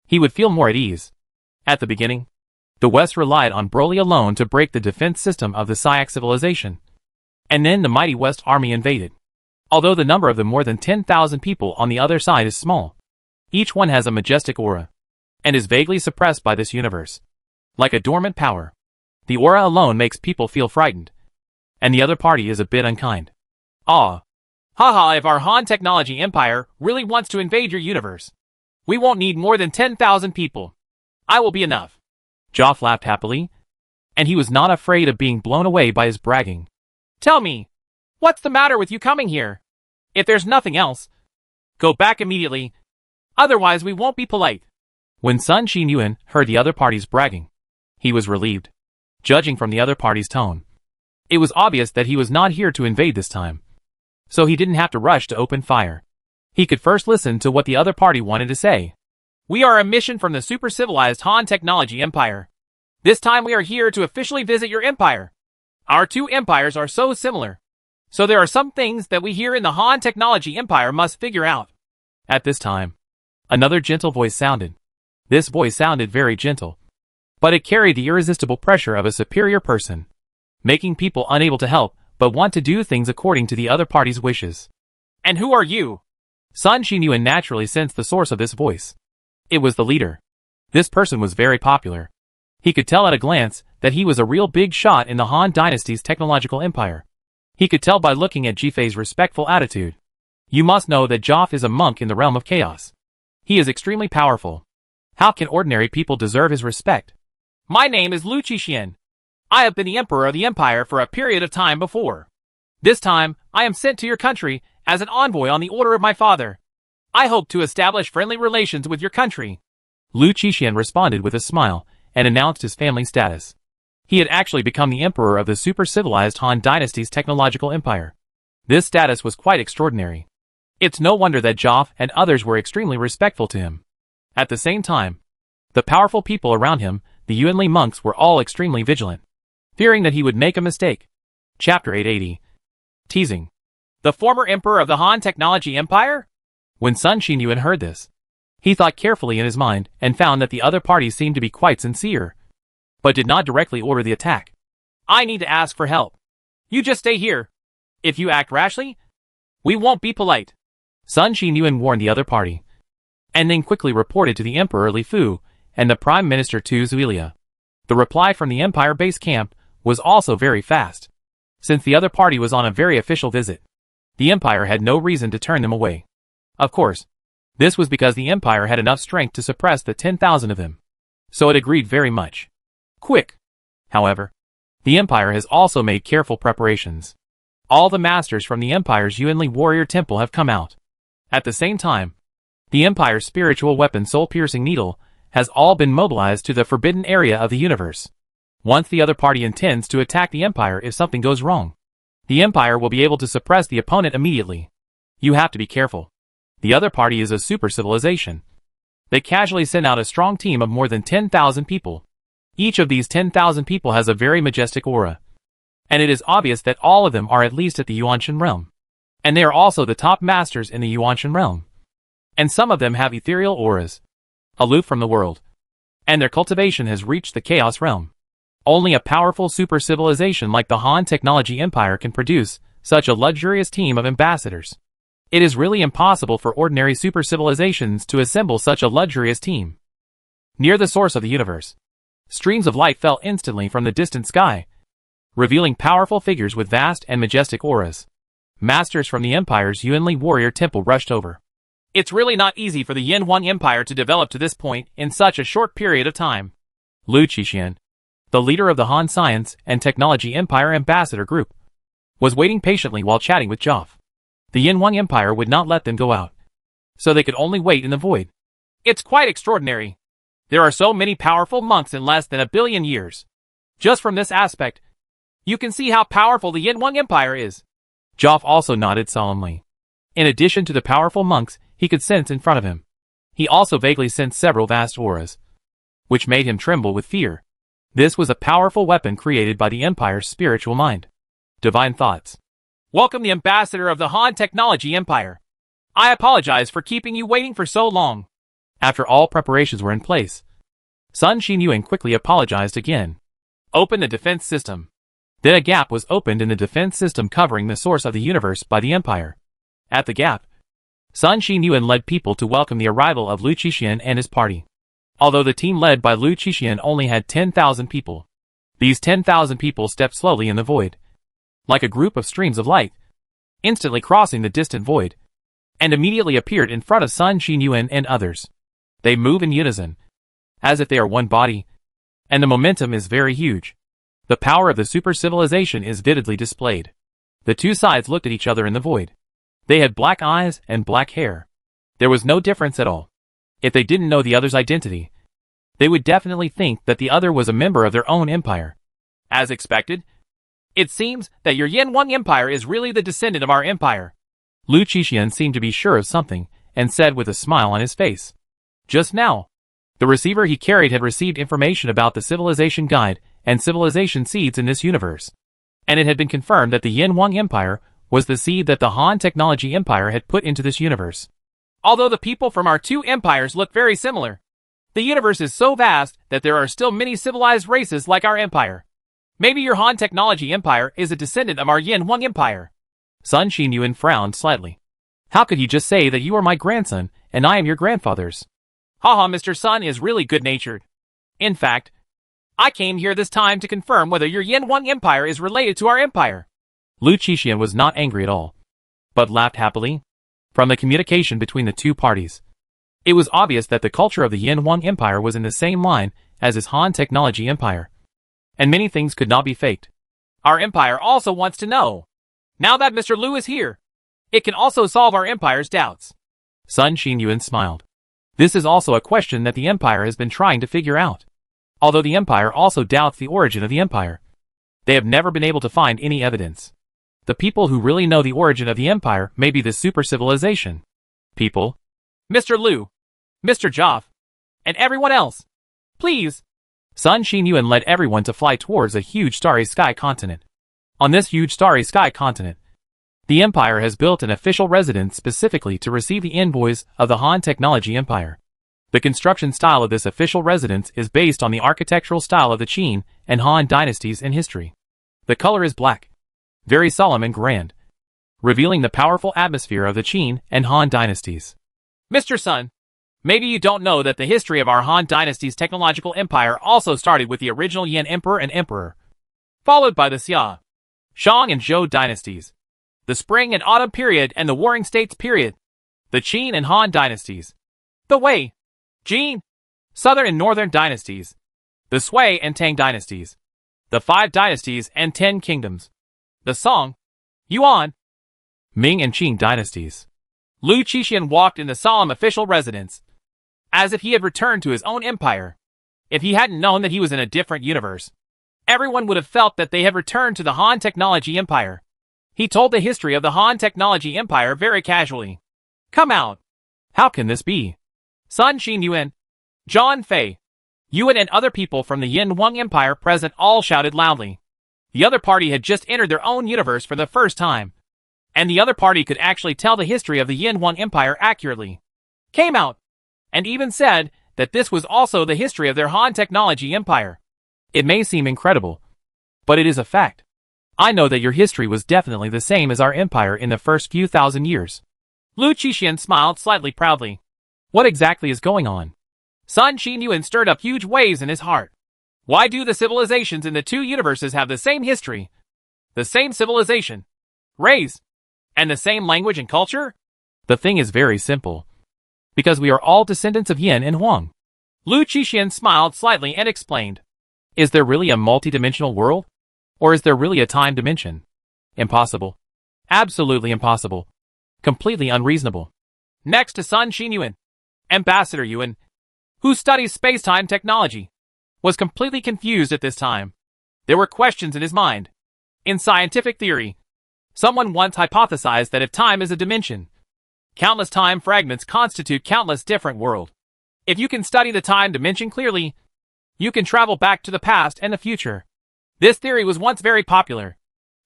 he would feel more at ease. At the beginning, the West relied on Broly alone to break the defense system of the Syak civilization, and then the mighty West army invaded. Although the number of the more than 10,000 people on the other side is small, each one has a majestic aura, and is vaguely suppressed by this universe. Like a dormant power, the aura alone makes people feel frightened, and the other party is a bit unkind. Ah. Haha, if our Han Technology Empire really wants to invade your universe, we won't need more than 10,000 people. I will be enough. Joff laughed happily, and he was not afraid of being blown away by his bragging. Tell me, what's the matter with you coming here? If there's nothing else, go back immediately. Otherwise we won't be polite. When Sun Xinyuan heard the other party's bragging, he was relieved, judging from the other party's tone. It was obvious that he was not here to invade this time, so he didn't have to rush to open fire. He could first listen to what the other party wanted to say. We are a mission from the super-civilized Han Technology Empire. This time we are here to officially visit your empire. Our two empires are so similar, so there are some things that we here in the Han Technology Empire must figure out. At this time, another gentle voice sounded. This voice sounded very gentle, but it carried the irresistible pressure of a superior person, making people unable to help but want to do things according to the other party's wishes. And who are you? Sun Xinyuan naturally sensed the source of this voice. It was the leader. This person was very popular. He could tell at a glance that he was a real big shot in the Han Dynasty's technological empire. He could tell by looking at Jifei's respectful attitude. You must know that Joff is a monk in the realm of chaos. He is extremely powerful. How can ordinary people deserve his respect? My name is Lu Qixuan. I have been the emperor of the empire for a period of time before. This time, I am sent to your country as an envoy on the order of my father. I hope to establish friendly relations with your country. Lu Qixuan responded with a smile and announced his family status. He had actually become the emperor of the super-civilized Han Dynasty's technological empire. This status was quite extraordinary. It's no wonder that Joff and others were extremely respectful to him. At the same time, the powerful people around him, the Yuanli monks, were all extremely vigilant, fearing that he would make a mistake. Chapter 880. Teasing. The former emperor of the Han Technology Empire? When Sun Xinyuan heard this, he thought carefully in his mind and found that the other party seemed to be quite sincere, but did not directly order the attack. I need to ask for help. You just stay here. If you act rashly, we won't be polite. Sun Xinyuan warned the other party, and then quickly reported to the Emperor Li Fu and the Prime Minister Tu Zuilia. The reply from the Empire base camp was also very fast. Since the other party was on a very official visit, the Empire had no reason to turn them away. Of course, this was because the Empire had enough strength to suppress the 10,000 of them, so it agreed very much. Quick! However, the Empire has also made careful preparations. All the masters from the Empire's Yuanli warrior temple have come out. At the same time, the Empire's spiritual weapon soul-piercing needle has all been mobilized to the forbidden area of the universe. Once the other party intends to attack the Empire if something goes wrong, the Empire will be able to suppress the opponent immediately. You have to be careful. The other party is a super civilization. They casually send out a strong team of more than 10,000 people. Each of these 10,000 people has a very majestic aura, and it is obvious that all of them are at least at the Yuanshan realm. And they are also the top masters in the Yuanshan realm. And some of them have ethereal auras, aloof from the world, and their cultivation has reached the chaos realm. Only a powerful super civilization like the Han Technology Empire can produce such a luxurious team of ambassadors. It is really impossible for ordinary super civilizations to assemble such a luxurious team. Near the source of the universe, streams of light fell instantly from the distant sky, revealing powerful figures with vast and majestic auras. Masters from the Empire's Yuanli warrior temple rushed over. It's really not easy for the Yanhuang Empire to develop to this point in such a short period of time. Lu Qixuan, the leader of the Han Science and Technology Empire Ambassador Group, was waiting patiently while chatting with Joff. The Yanhuang Empire would not let them go out, so they could only wait in the void. It's quite extraordinary. There are so many powerful monks in less than 1 billion years. Just from this aspect, you can see how powerful the Yanhuang Empire is. Joff also nodded solemnly. In addition to the powerful monks he could sense in front of him, he also vaguely sensed several vast auras, which made him tremble with fear. This was a powerful weapon created by the Empire's spiritual mind. Divine thoughts. Welcome the ambassador of the Han Technology Empire. I apologize for keeping you waiting for so long. After all preparations were in place, Sun Xinyuan quickly apologized again. Open the defense system. Then a gap was opened in the defense system covering the source of the universe by the Empire. At the gap, Sun Xinyuan led people to welcome the arrival of Lu Qixuan and his party. Although the team led by Lu Qixuan only had 10,000 people, these 10,000 people stepped slowly in the void, like a group of streams of light, instantly crossing the distant void, and immediately appeared in front of Sun Xinyuan and others. They move in unison, as if they are one body, and the momentum is very huge. The power of the super civilization is vividly displayed. The two sides looked at each other in the void. They had black eyes and black hair. There was no difference at all. If they didn't know the other's identity, they would definitely think that the other was a member of their own empire. As expected, It seems that your Yin Wang Empire is really the descendant of our empire. Lu Qixian seemed to be sure of something, and said with a smile on his face. Just now, the receiver he carried had received information about the civilization guide and civilization seeds in this universe. And it had been confirmed that the Yin Wang Empire was the seed that the Han Technology Empire had put into this universe. Although the people from our two empires look very similar, the universe is so vast that there are still many civilized races like our empire. Maybe your Han Technology Empire is a descendant of our Yin Wang Empire. Sun Xinyuan frowned slightly. How could you just say that you are my grandson, and I am your grandfather's? Haha, Mr. Sun is really good-natured. In fact, I came here this time to confirm whether your Yin Wang Empire is related to our empire. Lu Qixian was not angry at all, but laughed happily. From the communication between the two parties, it was obvious that the culture of the Yin Wang Empire was in the same line as his Han Technology Empire. And many things could not be faked. Our empire also wants to know. Now that Mr. Lu is here, it can also solve our empire's doubts. Sun Xinyuan smiled. This is also a question that the empire has been trying to figure out. Although the empire also doubts the origin of the empire, they have never been able to find any evidence. The people who really know the origin of the empire may be the super civilization. People, Mr. Lu, Mr. Joff, and everyone else, please. Sun Xinyuan led everyone to fly towards a huge starry sky continent. On this huge starry sky continent, the empire has built an official residence specifically to receive the envoys of the Han Technology Empire. The construction style of this official residence is based on the architectural style of the Qin and Han dynasties in history. The color is black, very solemn and grand, revealing the powerful atmosphere of the Qin and Han dynasties. Mr. Sun, maybe you don't know that the history of our Han dynasty's technological empire also started with the original Yin Emperor and Emperor, followed by the Xia, Shang and Zhou dynasties, the Spring and Autumn period and the Warring States period, the Qin and Han dynasties, the Wei, Jin, Southern and Northern dynasties, the Sui and Tang dynasties, the 5 dynasties and 10 kingdoms, the Song, Yuan, Ming and Qing dynasties. Lu Qixian walked in the solemn official residence, as if he had returned to his own empire. If he hadn't known that he was in a different universe, everyone would have felt that they had returned to the Han Technology Empire. He told the history of the Han Technology Empire very casually. Come out. How can this be? Sun Xinyuan, John Fei, Yuan and other people from the Yin Wang Empire present all shouted loudly. The other party had just entered their own universe for the first time, and the other party could actually tell the history of the Yin Wang Empire accurately. Came out, and even said that this was also the history of their Han Technology Empire. It may seem incredible, but it is a fact. I know that your history was definitely the same as our empire in the first few thousand years. Lu Qixian smiled slightly proudly. What exactly is going on? Sun Xinyuan stirred up huge waves in his heart. Why do the civilizations in the two universes have the same history, the same civilization, race, and the same language and culture? The thing is very simple. Because we are all descendants of Yin and Huang. Lu Qixian smiled slightly and explained. Is there really a multi-dimensional world? Or is there really a time dimension? Impossible. Absolutely impossible. Completely unreasonable. Next to Sun Xinyuan, Ambassador Yuan, who studies space-time technology, was completely confused at this time. There were questions in his mind. In scientific theory, someone once hypothesized that if time is a dimension, countless time fragments constitute countless different worlds. If you can study the time dimension clearly, you can travel back to the past and the future. This theory was once very popular,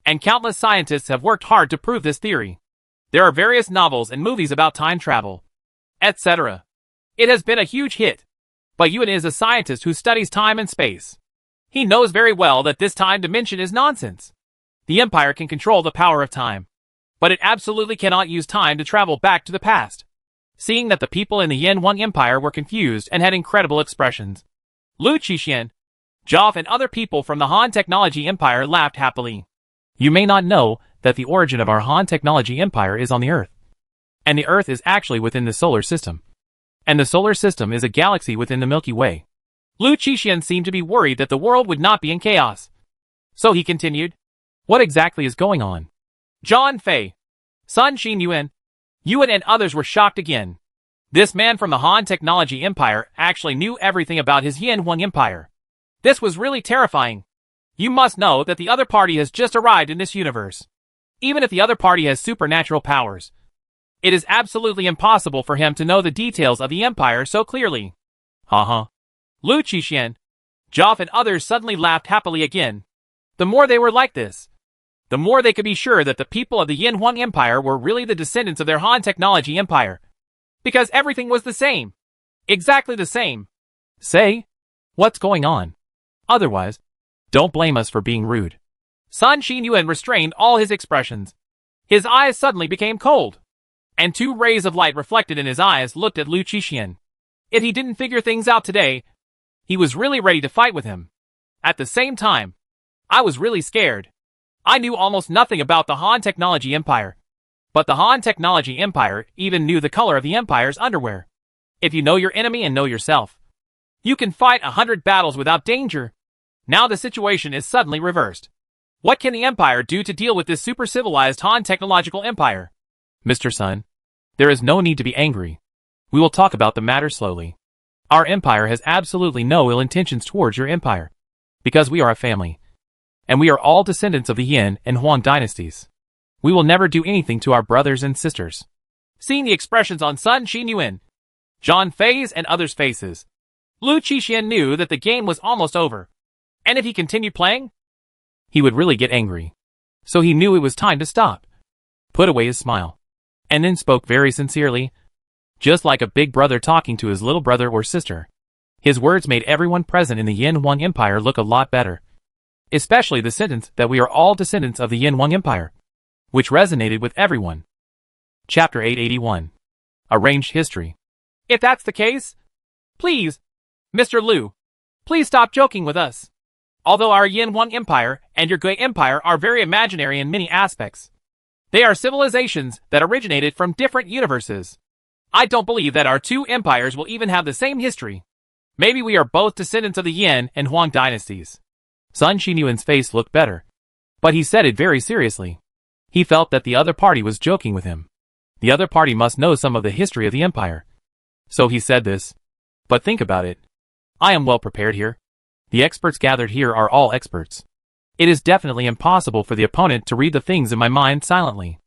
and countless scientists have worked hard to prove this theory. There are various novels and movies about time travel, etc. It has been a huge hit, but Yuan is a scientist who studies time and space. He knows very well that this time dimension is nonsense. The Empire can control the power of time, but it absolutely cannot use time to travel back to the past. Seeing that the people in the Yin Wang Empire were confused and had incredible expressions, Lu Qixian, Joff and other people from the Han Technology Empire laughed happily. You may not know that the origin of our Han Technology Empire is on the Earth. And the Earth is actually within the solar system. And the solar system is a galaxy within the Milky Way. Lu Qixian seemed to be worried that the world would not be in chaos. So he continued. What exactly is going on? John Fei, Sun Xinyuan, Yuan and others were shocked again. This man from the Han Technology Empire actually knew everything about his Yin Wang Empire. This was really terrifying. You must know that the other party has just arrived in this universe. Even if the other party has supernatural powers, it is absolutely impossible for him to know the details of the Empire so clearly. Lu Qixuan, Joff and others suddenly laughed happily again. The more they were like this, the more they could be sure that the people of the Yin Huang Empire were really the descendants of their Han Technology Empire. Because everything was the same. Exactly the same. Say, what's going on? Otherwise, don't blame us for being rude. Sun Xinyuan restrained all his expressions. His eyes suddenly became cold, and two rays of light reflected in his eyes looked at Lu Qixuan. If he didn't figure things out today, he was really ready to fight with him. At the same time, I was really scared. I knew almost nothing about the Han Technology Empire. But the Han Technology Empire even knew the color of the Empire's underwear. If you know your enemy and know yourself, you can fight 100 battles without danger. Now the situation is suddenly reversed. What can the Empire do to deal with this super-civilized Han Technological Empire? Mr. Sun, there is no need to be angry. We will talk about the matter slowly. Our Empire has absolutely no ill intentions towards your Empire, because we are a family, and we are all descendants of the Yin and Huang dynasties. We will never do anything to our brothers and sisters. Seeing the expressions on Sun Xinyuan, Zhang Fei's and others' faces, Lu Qixuan knew that the game was almost over. And if he continued playing, he would really get angry. So he knew it was time to stop, put away his smile, and then spoke very sincerely, just like a big brother talking to his little brother or sister. His words made everyone present in the Yin Huang Empire look a lot better. Especially the sentence that we are all descendants of the Yin Huang Empire, which resonated with everyone. Chapter 881. Arranged History. If that's the case, please, Mr. Lu, please stop joking with us. Although our Yin Huang Empire and your Gui Empire are very imaginary in many aspects, they are civilizations that originated from different universes. I don't believe that our two empires will even have the same history. Maybe we are both descendants of the Yin and Huang dynasties. Sun Xinyuan's face looked better, but he said it very seriously. He felt that the other party was joking with him. The other party must know some of the history of the empire. So he said this. But think about it. I am well prepared here. The experts gathered here are all experts. It is definitely impossible for the opponent to read the things in my mind silently.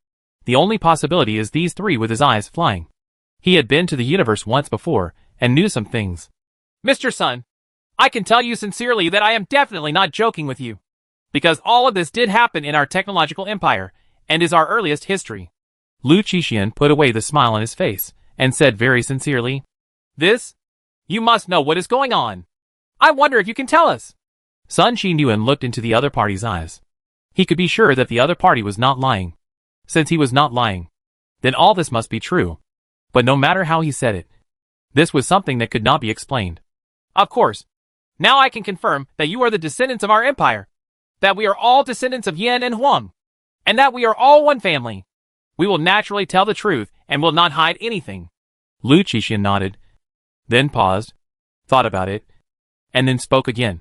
The only possibility is these three with his eyes flying. He had been to the universe once before and knew some things. Mr. Sun, I can tell you sincerely that I am definitely not joking with you. Because all of this did happen in our technological empire, and is our earliest history. Lu Qixuan put away the smile on his face, and said very sincerely, This? You must know what is going on. I wonder if you can tell us. Sun Xinyuan looked into the other party's eyes. He could be sure that the other party was not lying. Since he was not lying, then all this must be true. But no matter how he said it, this was something that could not be explained. Of course. Now I can confirm that you are the descendants of our empire. That we are all descendants of Yin and Huang. And that we are all one family. We will naturally tell the truth and will not hide anything. Lu Qixuan nodded, then paused, thought about it, and then spoke again.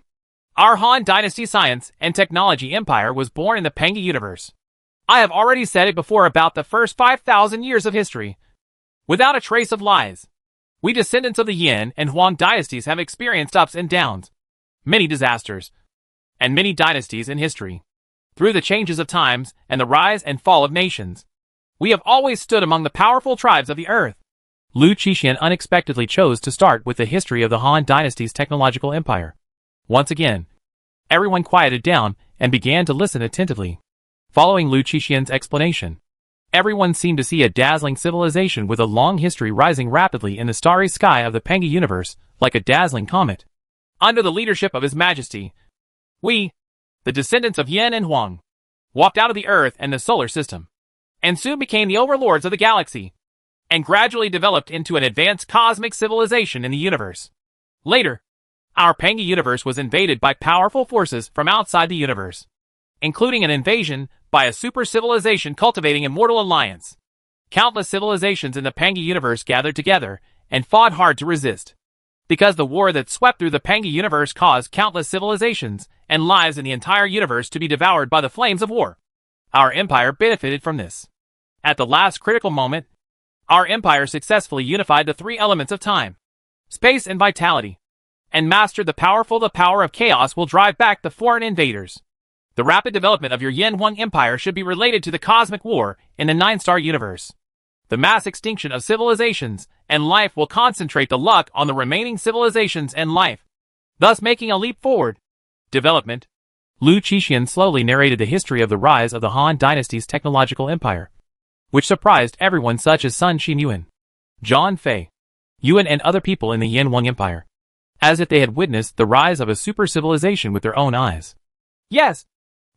Our Han Dynasty Science and Technology Empire was born in the Pengi universe. I have already said it before about the first 5,000 years of history. Without a trace of lies. We descendants of the Yin and Huang dynasties have experienced ups and downs, many disasters, and many dynasties in history. Through the changes of times and the rise and fall of nations, we have always stood among the powerful tribes of the earth. Lu Qixuan unexpectedly chose to start with the history of the Han dynasty's technological empire. Once again, everyone quieted down and began to listen attentively. Following Lu Qixuan's explanation, everyone seemed to see a dazzling civilization with a long history rising rapidly in the starry sky of the Pengi universe like a dazzling comet. Under the leadership of His Majesty, we, the descendants of Yin and Huang, walked out of the Earth and the solar system, and soon became the overlords of the galaxy, and gradually developed into an advanced cosmic civilization in the universe. Later, our Pengi universe was invaded by powerful forces from outside the universe, including an invasion by a super civilization cultivating immortal alliance. Countless civilizations in the Pengi universe gathered together and fought hard to resist. Because the war that swept through the Pengi universe caused countless civilizations and lives in the entire universe to be devoured by the flames of war. Our empire benefited from this. At the last critical moment, our empire successfully unified the three elements of time, space and vitality, and master the power of chaos will drive back the foreign invaders. The rapid development of your Yin Huang Empire should be related to the cosmic war in the nine-star universe. The mass extinction of civilizations and life will concentrate the luck on the remaining civilizations and life, thus making a leap forward. Development. Lu Qixian slowly narrated the history of the rise of the Han Dynasty's technological empire, which surprised everyone such as Sun Xinyuan, Zhang Fei, Yuan and other people in the Yin Huang Empire, as if they had witnessed the rise of a super civilization with their own eyes. Yes,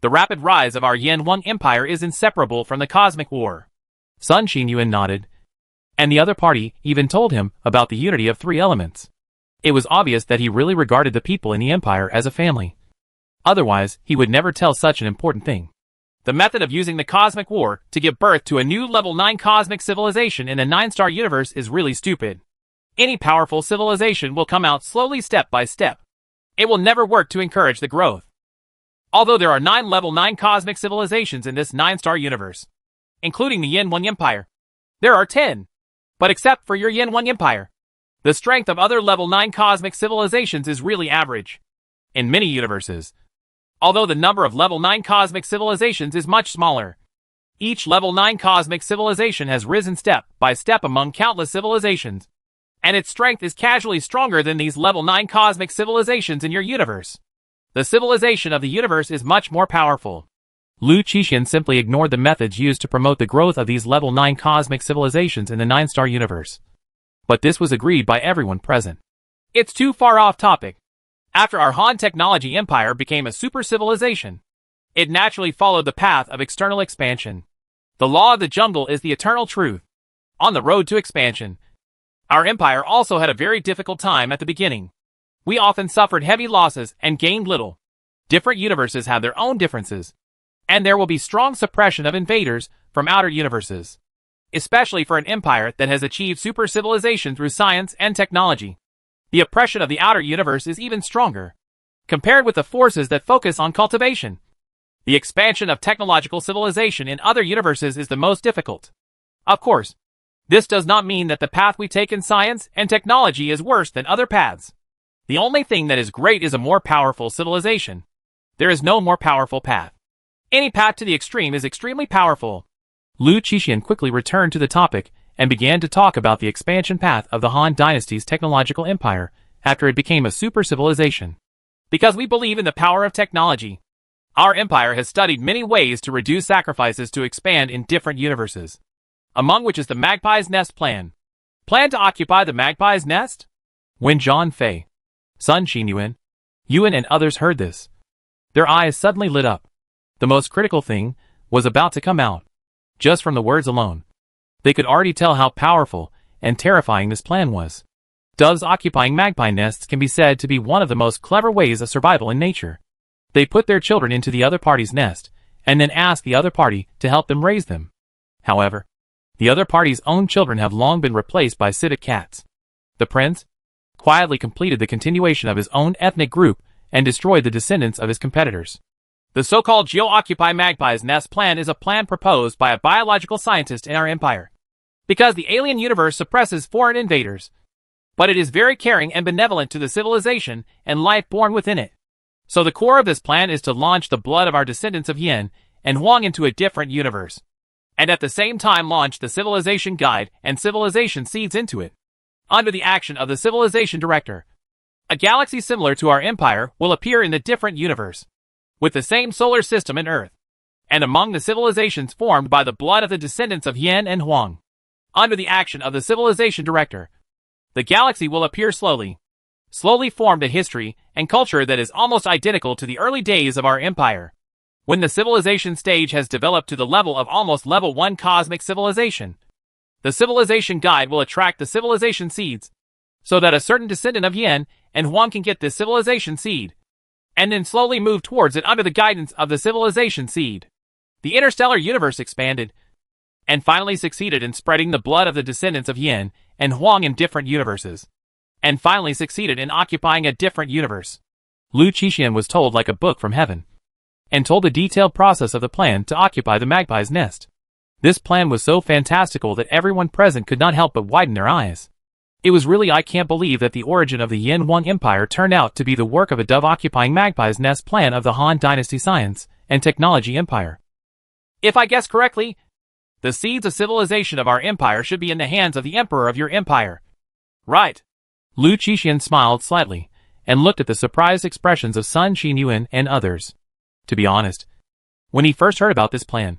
the rapid rise of our Yin Huang Empire is inseparable from the cosmic war. Sun Xinyuan nodded, and the other party even told him about the unity of three elements. It was obvious that he really regarded the people in the empire as a family. Otherwise, he would never tell such an important thing. The method of using the cosmic war to give birth to a new level 9 cosmic civilization in the 9-star universe is really stupid. Any powerful civilization will come out slowly step by step. It will never work to encourage the growth. Although there are 9 level 9 cosmic civilizations in this 9-star universe, including the Yin Huang Empire, there are 10. But except for your Yin Huang Empire, the strength of other level 9 cosmic civilizations is really average. In many universes, although the number of level 9 cosmic civilizations is much smaller, each level 9 cosmic civilization has risen step by step among countless civilizations, and its strength is casually stronger than these level 9 cosmic civilizations in your universe. The civilization of the universe is much more powerful. Lu Qixian simply ignored the methods used to promote the growth of these level 9 cosmic civilizations in the 9-star universe. But this was agreed by everyone present. It's too far off topic. After our Han technology empire became a super civilization, it naturally followed the path of external expansion. The law of the jungle is the eternal truth. On the road to expansion, our empire also had a very difficult time at the beginning. We often suffered heavy losses and gained little. Different universes have their own differences, and there will be strong suppression of invaders from outer universes, especially for an empire that has achieved super civilization through science and technology. The oppression of the outer universe is even stronger, compared with the forces that focus on cultivation. The expansion of technological civilization in other universes is the most difficult. Of course, this does not mean that the path we take in science and technology is worse than other paths. The only thing that is great is a more powerful civilization. There is no more powerful path. Any path to the extreme is extremely powerful. Lu Qixian quickly returned to the topic and began to talk about the expansion path of the Han Dynasty's technological empire after it became a super civilization. Because we believe in the power of technology, our empire has studied many ways to reduce sacrifices to expand in different universes, among which is the Magpie's Nest plan. Plan to occupy the Magpie's Nest? When Zhang Fei, Sun Xinyuan, Yuan and others heard this, their eyes suddenly lit up. The most critical thing was about to come out. Just from the words alone, they could already tell how powerful and terrifying this plan was. Doves occupying magpie nests can be said to be one of the most clever ways of survival in nature. They put their children into the other party's nest, and then ask the other party to help them raise them. However, the other party's own children have long been replaced by civet cats. The prince quietly completed the continuation of his own ethnic group and destroyed the descendants of his competitors. The so-called Geo-Occupy Magpie's Nest plan is a plan proposed by a biological scientist in our empire. Because the alien universe suppresses foreign invaders, but it is very caring and benevolent to the civilization and life born within it. So the core of this plan is to launch the blood of our descendants of Yin and Huang into a different universe, and at the same time launch the civilization guide and civilization seeds into it. Under the action of the civilization director, a galaxy similar to our empire will appear in the different universe, with the same solar system and Earth, and among the civilizations formed by the blood of the descendants of Yin and Huang. Under the action of the civilization director, the galaxy will appear slowly formed a history and culture that is almost identical to the early days of our empire. When the civilization stage has developed to the level of almost level 1 cosmic civilization, the civilization guide will attract the civilization seeds, so that a certain descendant of Yin and Huang can get this civilization seed, and then slowly move towards it under the guidance of the civilization seed. The interstellar universe expanded, and finally succeeded in spreading the blood of the descendants of Yin and Huang in different universes, and finally succeeded in occupying a different universe. Lu Qixian was told like a book from heaven, and told the detailed process of the plan to occupy the Magpie's Nest. This plan was so fantastical that everyone present could not help but widen their eyes. It was really I can't believe that the origin of the Yin Huang Empire turned out to be the work of a dove-occupying magpie's nest plan of the Han Dynasty science and technology empire. If I guess correctly, the seeds of civilization of our empire should be in the hands of the emperor of your empire. Right. Lu Qixian smiled slightly and looked at the surprised expressions of Sun Qinyuan and others. To be honest, when he first heard about this plan,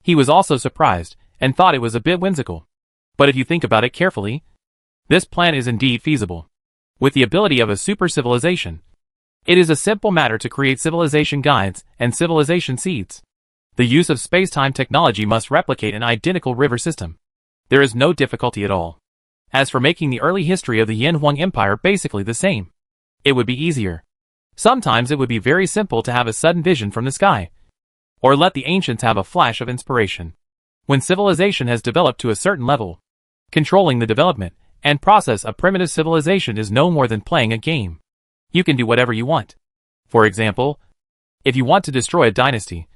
he was also surprised and thought it was a bit whimsical. But if you think about it carefully, this plan is indeed feasible. With the ability of a super civilization, it is a simple matter to create civilization guides and civilization seeds. The use of space-time technology must replicate an identical river system. There is no difficulty at all. As for making the early history of the Yin Huang Empire basically the same, it would be easier. Sometimes it would be very simple to have a sudden vision from the sky, or let the ancients have a flash of inspiration. When civilization has developed to a certain level, controlling the development and process of primitive civilization is no more than playing a game. You can do whatever you want. For example, if you want to destroy a dynasty,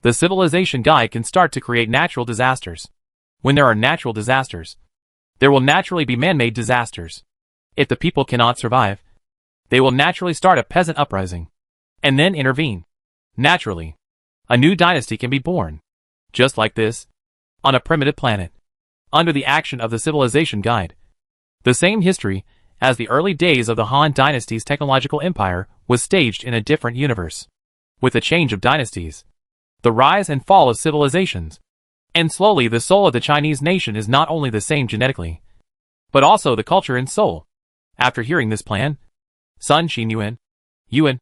the civilization guide can start to create natural disasters. When there are natural disasters, there will naturally be man-made disasters. If the people cannot survive, they will naturally start a peasant uprising, and then intervene. Naturally, a new dynasty can be born. Just like this, on a primitive planet, under the action of the civilization guide. The same history as the early days of the Han Dynasty's technological empire was staged in a different universe. With the change of dynasties, the rise and fall of civilizations, and slowly the soul of the Chinese nation is not only the same genetically, but also the culture and soul. After hearing this plan, Sun Qinyuan, Yuan,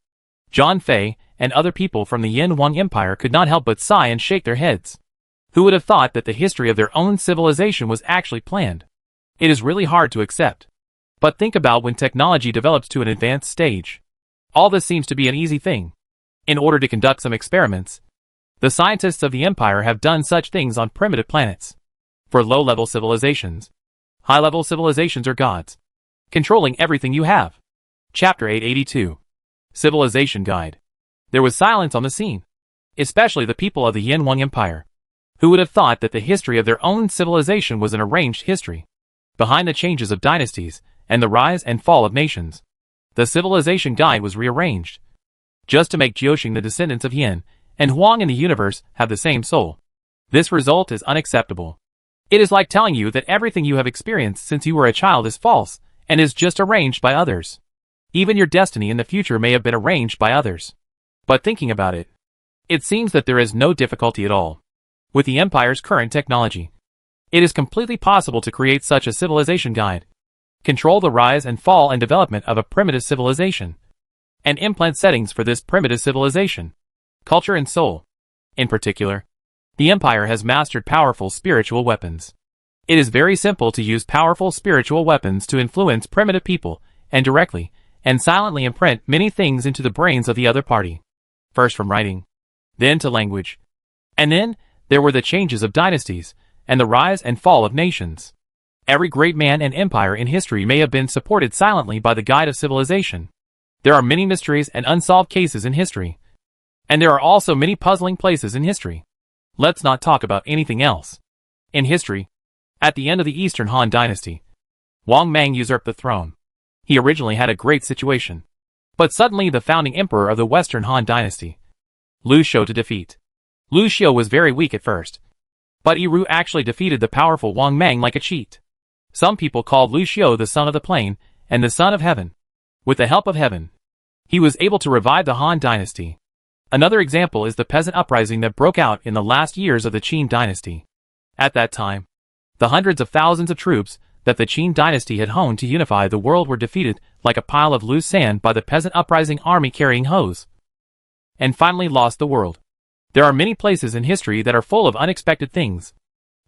John Fei, and other people from the Yin Huang Empire could not help but sigh and shake their heads. Who would have thought that the history of their own civilization was actually planned? It is really hard to accept. But think about when technology develops to an advanced stage. All this seems to be an easy thing. In order to conduct some experiments, the scientists of the empire have done such things on primitive planets. For low-level civilizations, high-level civilizations are gods, controlling everything you have. Chapter 882. Civilization Guide. There was silence on the scene, especially the people of the Yin Huang Empire. Who would have thought that the history of their own civilization was an arranged history? Behind the changes of dynasties and the rise and fall of nations, the civilization guide was rearranged, just to make Jiuxing the descendants of Yin and Huang in the universe have the same soul. This result is unacceptable. It is like telling you that everything you have experienced since you were a child is false and is just arranged by others. Even your destiny in the future may have been arranged by others. But thinking about it, it seems that there is no difficulty at all. With the Empire's current technology, it is completely possible to create such a civilization guide, control the rise and fall and development of a primitive civilization, and implant settings for this primitive civilization, culture and soul. In particular, the Empire has mastered powerful spiritual weapons. It is very simple to use powerful spiritual weapons to influence primitive people and directly and silently imprint many things into the brains of the other party. First from writing, then to language, and then there were the changes of dynasties and the rise and fall of nations. Every great man and empire in history may have been supported silently by the guide of civilization. There are many mysteries and unsolved cases in history. And there are also many puzzling places in history. Let's not talk about anything else. In history, at the end of the Eastern Han Dynasty, Wang Mang usurped the throne. He originally had a great situation. But suddenly the founding emperor of the Western Han Dynasty, Lu Xiu, to defeat. Lu Xiu was very weak at first, but Yiru actually defeated the powerful Wang Mang like a cheat. Some people called Lu Xiu the son of the plain and the son of heaven. With the help of heaven, he was able to revive the Han Dynasty. Another example is the peasant uprising that broke out in the last years of the Qin Dynasty. At that time, the hundreds of thousands of troops that the Qin Dynasty had honed to unify the world were defeated like a pile of loose sand by the peasant uprising army carrying hoes, and finally lost the world. There are many places in history that are full of unexpected things,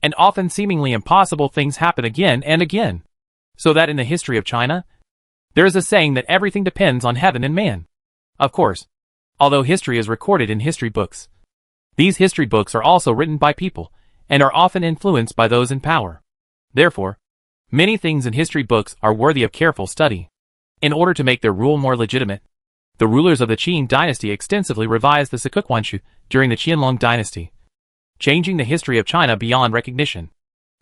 and often seemingly impossible things happen again and again. So that in the history of China, there is a saying that everything depends on heaven and man. Of course, although history is recorded in history books, these history books are also written by people, and are often influenced by those in power. Therefore, many things in history books are worthy of careful study. In order to make their rule more legitimate, the rulers of the Qin Dynasty extensively revised the Sikuquanshu during the Qianlong Dynasty, changing the history of China beyond recognition,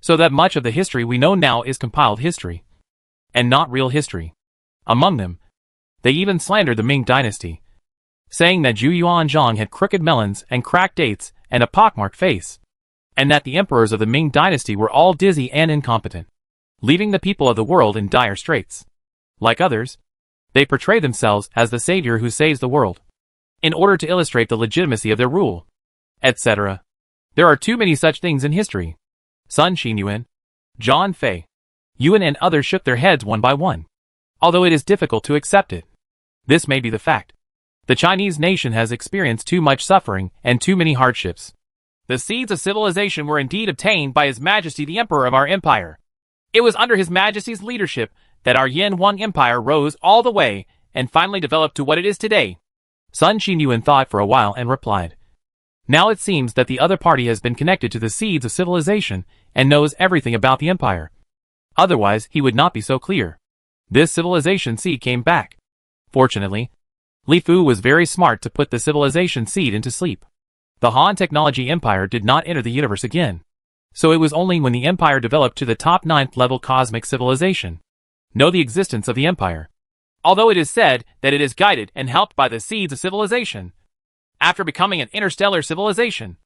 so that much of the history we know now is compiled history. and not real history. Among them, they even slandered the Ming dynasty, saying that Zhu Yuanzhang had crooked melons and cracked dates and a pockmarked face, and that the emperors of the Ming dynasty were all dizzy and incompetent, leaving the people of the world in dire straits. Like others, they portray themselves as the savior who saves the world, in order to illustrate the legitimacy of their rule, etc. There are too many such things in history. Sun Xinyuan, John Fei, Yuan and others shook their heads one by one, although it is difficult to accept it. This may be the fact. The Chinese nation has experienced too much suffering and too many hardships. The seeds of civilization were indeed obtained by His Majesty the Emperor of our empire. It was under His Majesty's leadership that our Yin Huang Empire rose all the way and finally developed to what it is today. Sun Xinyuan thought for a while and replied, "Now it seems that the other party has been connected to the seeds of civilization and knows everything about the empire. Otherwise, he would not be so clear." This civilization seed came back. Fortunately, Li Fu was very smart to put the civilization seed into sleep. The Han Technology Empire did not enter the universe again. So it was only when the empire developed to the top 9th level cosmic civilization know the existence of the empire. Although it is said that it is guided and helped by the seeds of civilization, after becoming an interstellar civilization,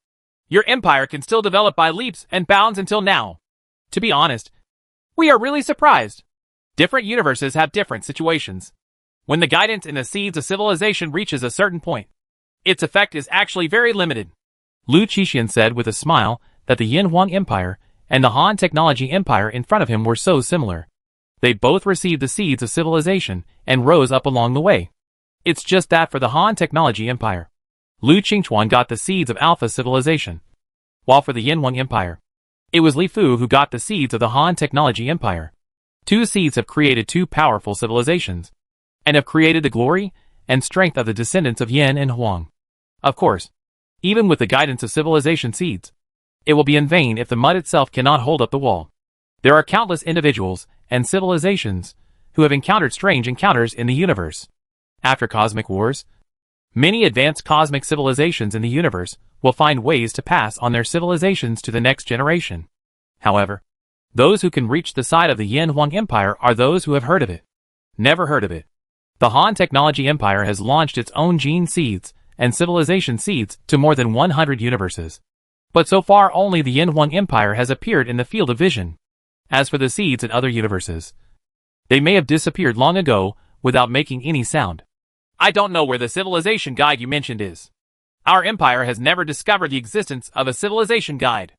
your empire can still develop by leaps and bounds until now. To be honest, we are really surprised. Different universes have different situations. When the guidance in the seeds of civilization reaches a certain point, its effect is actually very limited. Lu Qixian said with a smile that the Yin Huang Empire and the Han Technology Empire in front of him were so similar. They both received the seeds of civilization and rose up along the way. It's just that for the Han Technology Empire, Lu Qingchuan got the seeds of Alpha Civilization, while for the Yin Huang Empire, it was Li Fu who got the seeds of the Han Technology Empire. Two seeds have created two powerful civilizations, and have created the glory and strength of the descendants of Yin and Huang. Of course, even with the guidance of civilization seeds, it will be in vain if the mud itself cannot hold up the wall. There are countless individuals and civilizations who have encountered strange encounters in the universe. After cosmic wars, many advanced cosmic civilizations in the universe will find ways to pass on their civilizations to the next generation. However, those who can reach the side of the Yin Huang Empire are those who have heard of it. Never heard of it. The Han Technology Empire has launched its own gene seeds and civilization seeds to more than 100 universes. But so far only the Yin Huang Empire has appeared in the field of vision. As for the seeds in other universes, they may have disappeared long ago without making any sound. I don't know where the civilization guide you mentioned is. Our empire has never discovered the existence of a civilization guide.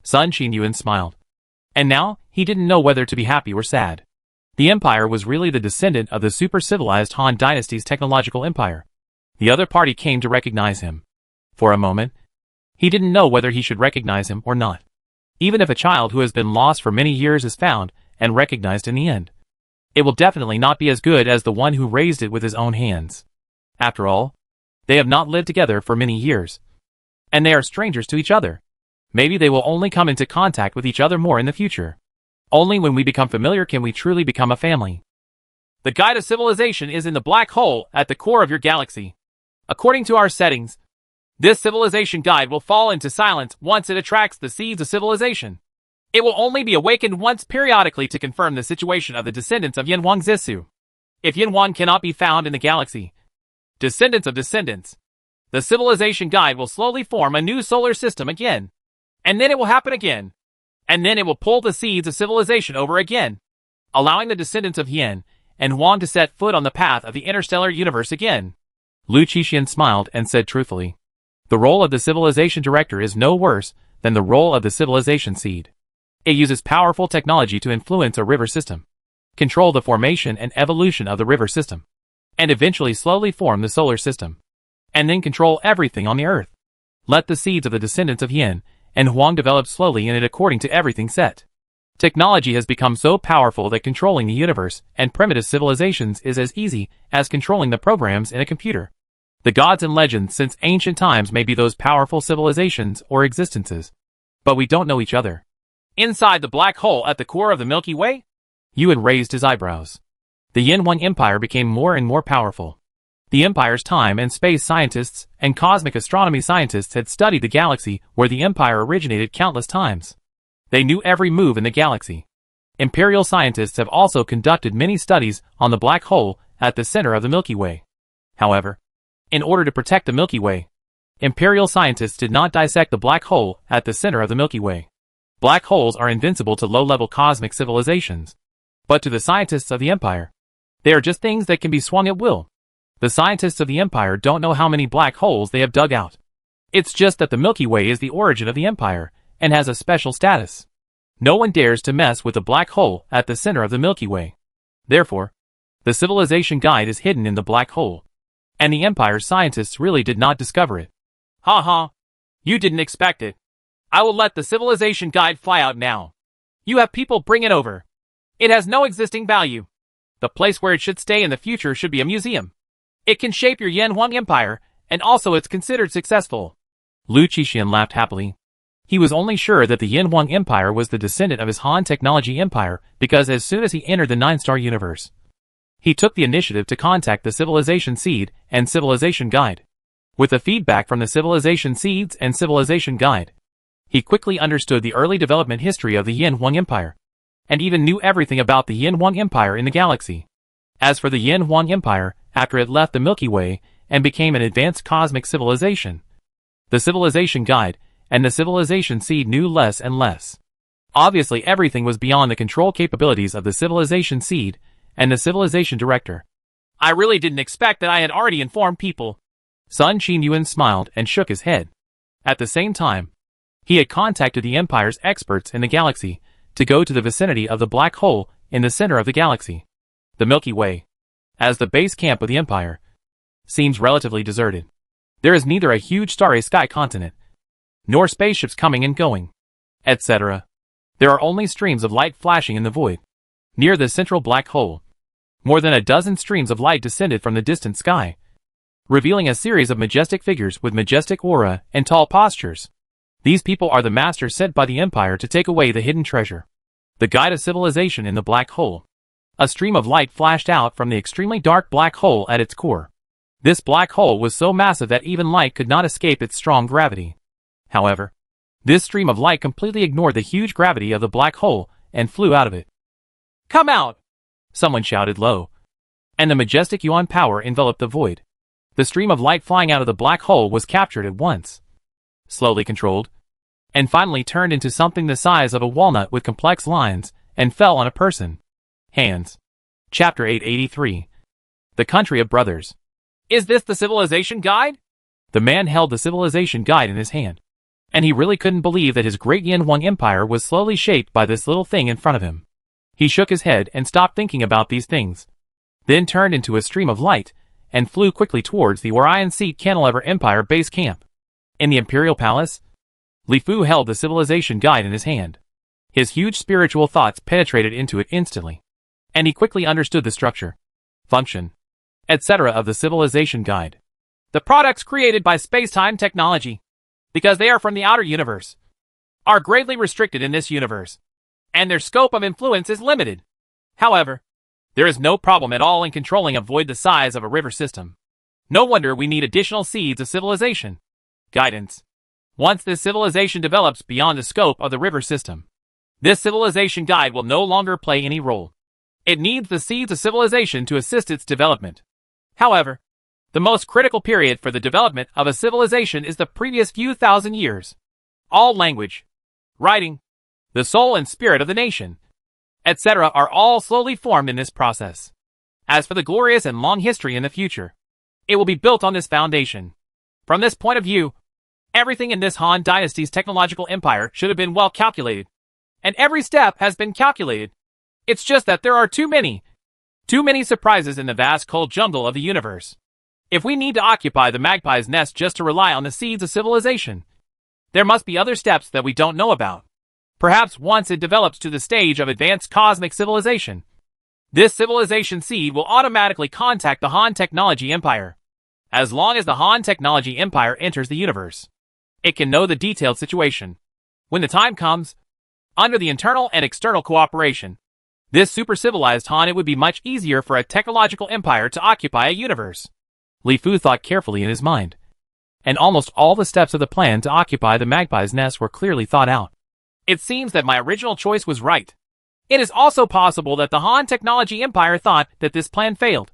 Sun Xinyuan smiled. And now, he didn't know whether to be happy or sad. The empire was really the descendant of the super-civilized Han dynasty's technological empire. The other party came to recognize him. For a moment, he didn't know whether he should recognize him or not. Even if a child who has been lost for many years is found and recognized in the end, it will definitely not be as good as the one who raised it with his own hands. After all, they have not lived together for many years, and they are strangers to each other. Maybe they will only come into contact with each other more in the future. Only when we become familiar can we truly become a family. The guide of civilization is in the black hole at the core of your galaxy. According to our settings, this civilization guide will fall into silence once it attracts the seeds of civilization. It will only be awakened once periodically to confirm the situation of the descendants of Yin Huang Zisu. If Yin Huang cannot be found in the galaxy, descendants of descendants, the civilization guide will slowly form a new solar system again. And then it will happen again. And then it will pull the seeds of civilization over again, allowing the descendants of Yin and Huang to set foot on the path of the interstellar universe again. Lu Qixian smiled and said truthfully, the role of the civilization director is no worse than the role of the civilization seed. It uses powerful technology to influence a river system, control the formation and evolution of the river system, and eventually slowly form the solar system, and then control everything on the earth. Let the seeds of the descendants of Yin and Huang develop slowly in it according to everything set. Technology has become so powerful that controlling the universe and primitive civilizations is as easy as controlling the programs in a computer. The gods and legends since ancient times may be those powerful civilizations or existences, but we don't know each other. Inside the black hole at the core of the Milky Way? Yuan raised his eyebrows. The Yin Huang Empire became more and more powerful. The empire's time and space scientists and cosmic astronomy scientists had studied the galaxy where the empire originated countless times. They knew every move in the galaxy. Imperial scientists have also conducted many studies on the black hole at the center of the Milky Way. However, in order to protect the Milky Way, Imperial scientists did not dissect the black hole at the center of the Milky Way. Black holes are invincible to low-level cosmic civilizations. But to the scientists of the Empire, they are just things that can be swung at will. The scientists of the Empire don't know how many black holes they have dug out. It's just that the Milky Way is the origin of the Empire and has a special status. No one dares to mess with the black hole at the center of the Milky Way. Therefore, the civilization guide is hidden in the black hole. And the Empire's scientists really did not discover it. Ha ha. You didn't expect it. I will let the civilization guide fly out now. You have people bring it over. It has no existing value. The place where it should stay in the future should be a museum. It can shape your Yanhuang Empire, and also it's considered successful. Lu Qixian laughed happily. He was only sure that the Yanhuang Empire was the descendant of his Han Technology Empire because as soon as he entered the Nine-Star Universe, he took the initiative to contact the Civilization Seed and Civilization Guide. With the feedback from the Civilization Seeds and Civilization Guide, he quickly understood the early development history of the Yanhuang Empire, and even knew everything about the Yanhuang Empire in the galaxy. As for the Yanhuang Empire, after it left the Milky Way and became an advanced cosmic civilization, the Civilization Guide and the Civilization Seed knew less and less. Obviously everything was beyond the control capabilities of the Civilization Seed and the Civilization Director. I really didn't expect that I had already informed people. Sun Qinyuan smiled and shook his head. At the same time, he had contacted the Empire's experts in the galaxy to go to the vicinity of the black hole in the center of the galaxy. The Milky Way, as the base camp of the Empire, seems relatively deserted. There is neither a huge starry sky continent, nor spaceships coming and going, etc. There are only streams of light flashing in the void. Near the central black hole, more than a dozen streams of light descended from the distant sky, revealing a series of majestic figures with majestic aura and tall postures. These people are the masters sent by the Empire to take away the hidden treasure, the guide of civilization in the black hole. A stream of light flashed out from the extremely dark black hole at its core. This black hole was so massive that even light could not escape its strong gravity. However, this stream of light completely ignored the huge gravity of the black hole and flew out of it. Come out! Someone shouted low. And the majestic Yuan power enveloped the void. The stream of light flying out of the black hole was captured at once, slowly controlled, and finally turned into something the size of a walnut with complex lines, and fell on a person. Hands. Chapter 883. The Country of Brothers. Is this the Civilization Guide? The man held the Civilization Guide in his hand, and he really couldn't believe that his great Yanhuang Empire was slowly shaped by this little thing in front of him. He shook his head and stopped thinking about these things, then turned into a stream of light, and flew quickly towards the Orion Seat Cantilever Empire base camp. In the Imperial Palace, Li Fu held the Civilization Guide in his hand. His huge spiritual thoughts penetrated into it instantly, and he quickly understood the structure, function, etc. of the Civilization Guide. The products created by space-time technology, because they are from the outer universe, are greatly restricted in this universe, and their scope of influence is limited. However, there is no problem at all in controlling a void the size of a river system. No wonder we need additional seeds of civilization. Guidance. Once this civilization develops beyond the scope of the river system, this civilization guide will no longer play any role. It needs the seeds of civilization to assist its development. However, the most critical period for the development of a civilization is the previous few thousand years. All language, writing, the soul and spirit of the nation, etc. are all slowly formed in this process. As for the glorious and long history in the future, it will be built on this foundation. From this point of view, everything in this Han Dynasty's technological empire should have been well calculated, and every step has been calculated. It's just that there are too many surprises in the vast cold jungle of the universe. If we need to occupy the magpie's nest just to rely on the seeds of civilization, there must be other steps that we don't know about. Perhaps once it develops to the stage of advanced cosmic civilization, this civilization seed will automatically contact the Han Technology Empire. As long as the Han Technology Empire enters the universe, it can know the detailed situation. When the time comes, under the internal and external cooperation, this super-civilized Han, it would be much easier for a technological empire to occupy a universe. Li Fu thought carefully in his mind, and almost all the steps of the plan to occupy the magpie's nest were clearly thought out. It seems that my original choice was right. It is also possible that the Han Technology Empire thought that this plan failed,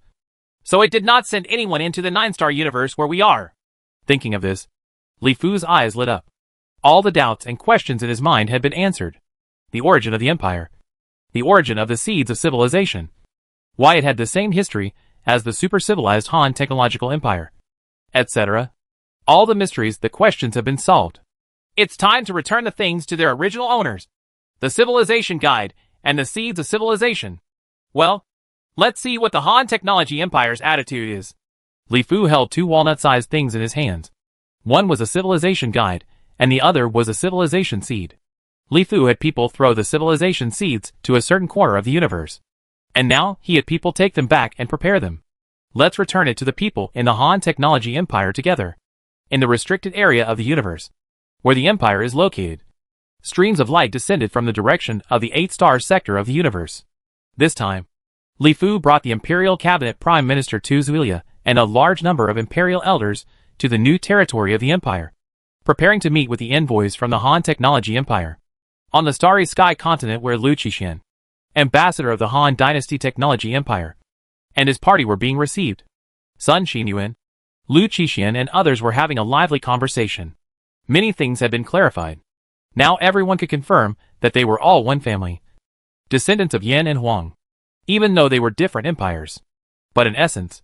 so it did not send anyone into the 9-star universe where we are. Thinking of this, Li Fu's eyes lit up. All the doubts and questions in his mind had been answered. The origin of the empire. The origin of the seeds of civilization. Why it had the same history as the super-civilized Han Technological Empire. Etc. All the mysteries, the questions have been solved. It's time to return the things to their original owners. The Civilization Guide and the Seeds of Civilization. Well, let's see what the Han Technology Empire's attitude is. Li Fu held 2 walnut-sized things in his hands. One was a civilization guide, and the other was a civilization seed. Li Fu had people throw the civilization seeds to a certain corner of the universe. And now he had people take them back and prepare them. Let's return it to the people in the Han Technology Empire together. In the restricted area of the universe, where the empire is located, streams of light descended from the direction of the 8-star sector of the universe. This time, Li Fu brought the Imperial Cabinet Prime Minister Tu Zuilia and a large number of Imperial elders to the new territory of the empire, preparing to meet with the envoys from the Han Technology Empire. On the Starry Sky continent where Lu Qixian, ambassador of the Han Dynasty Technology Empire, and his party were being received. Sun Xinyuan, Lu Qixian and others were having a lively conversation. Many things had been clarified. Now everyone could confirm that they were all one family, descendants of Yan and Huang, even though they were different empires. But in essence,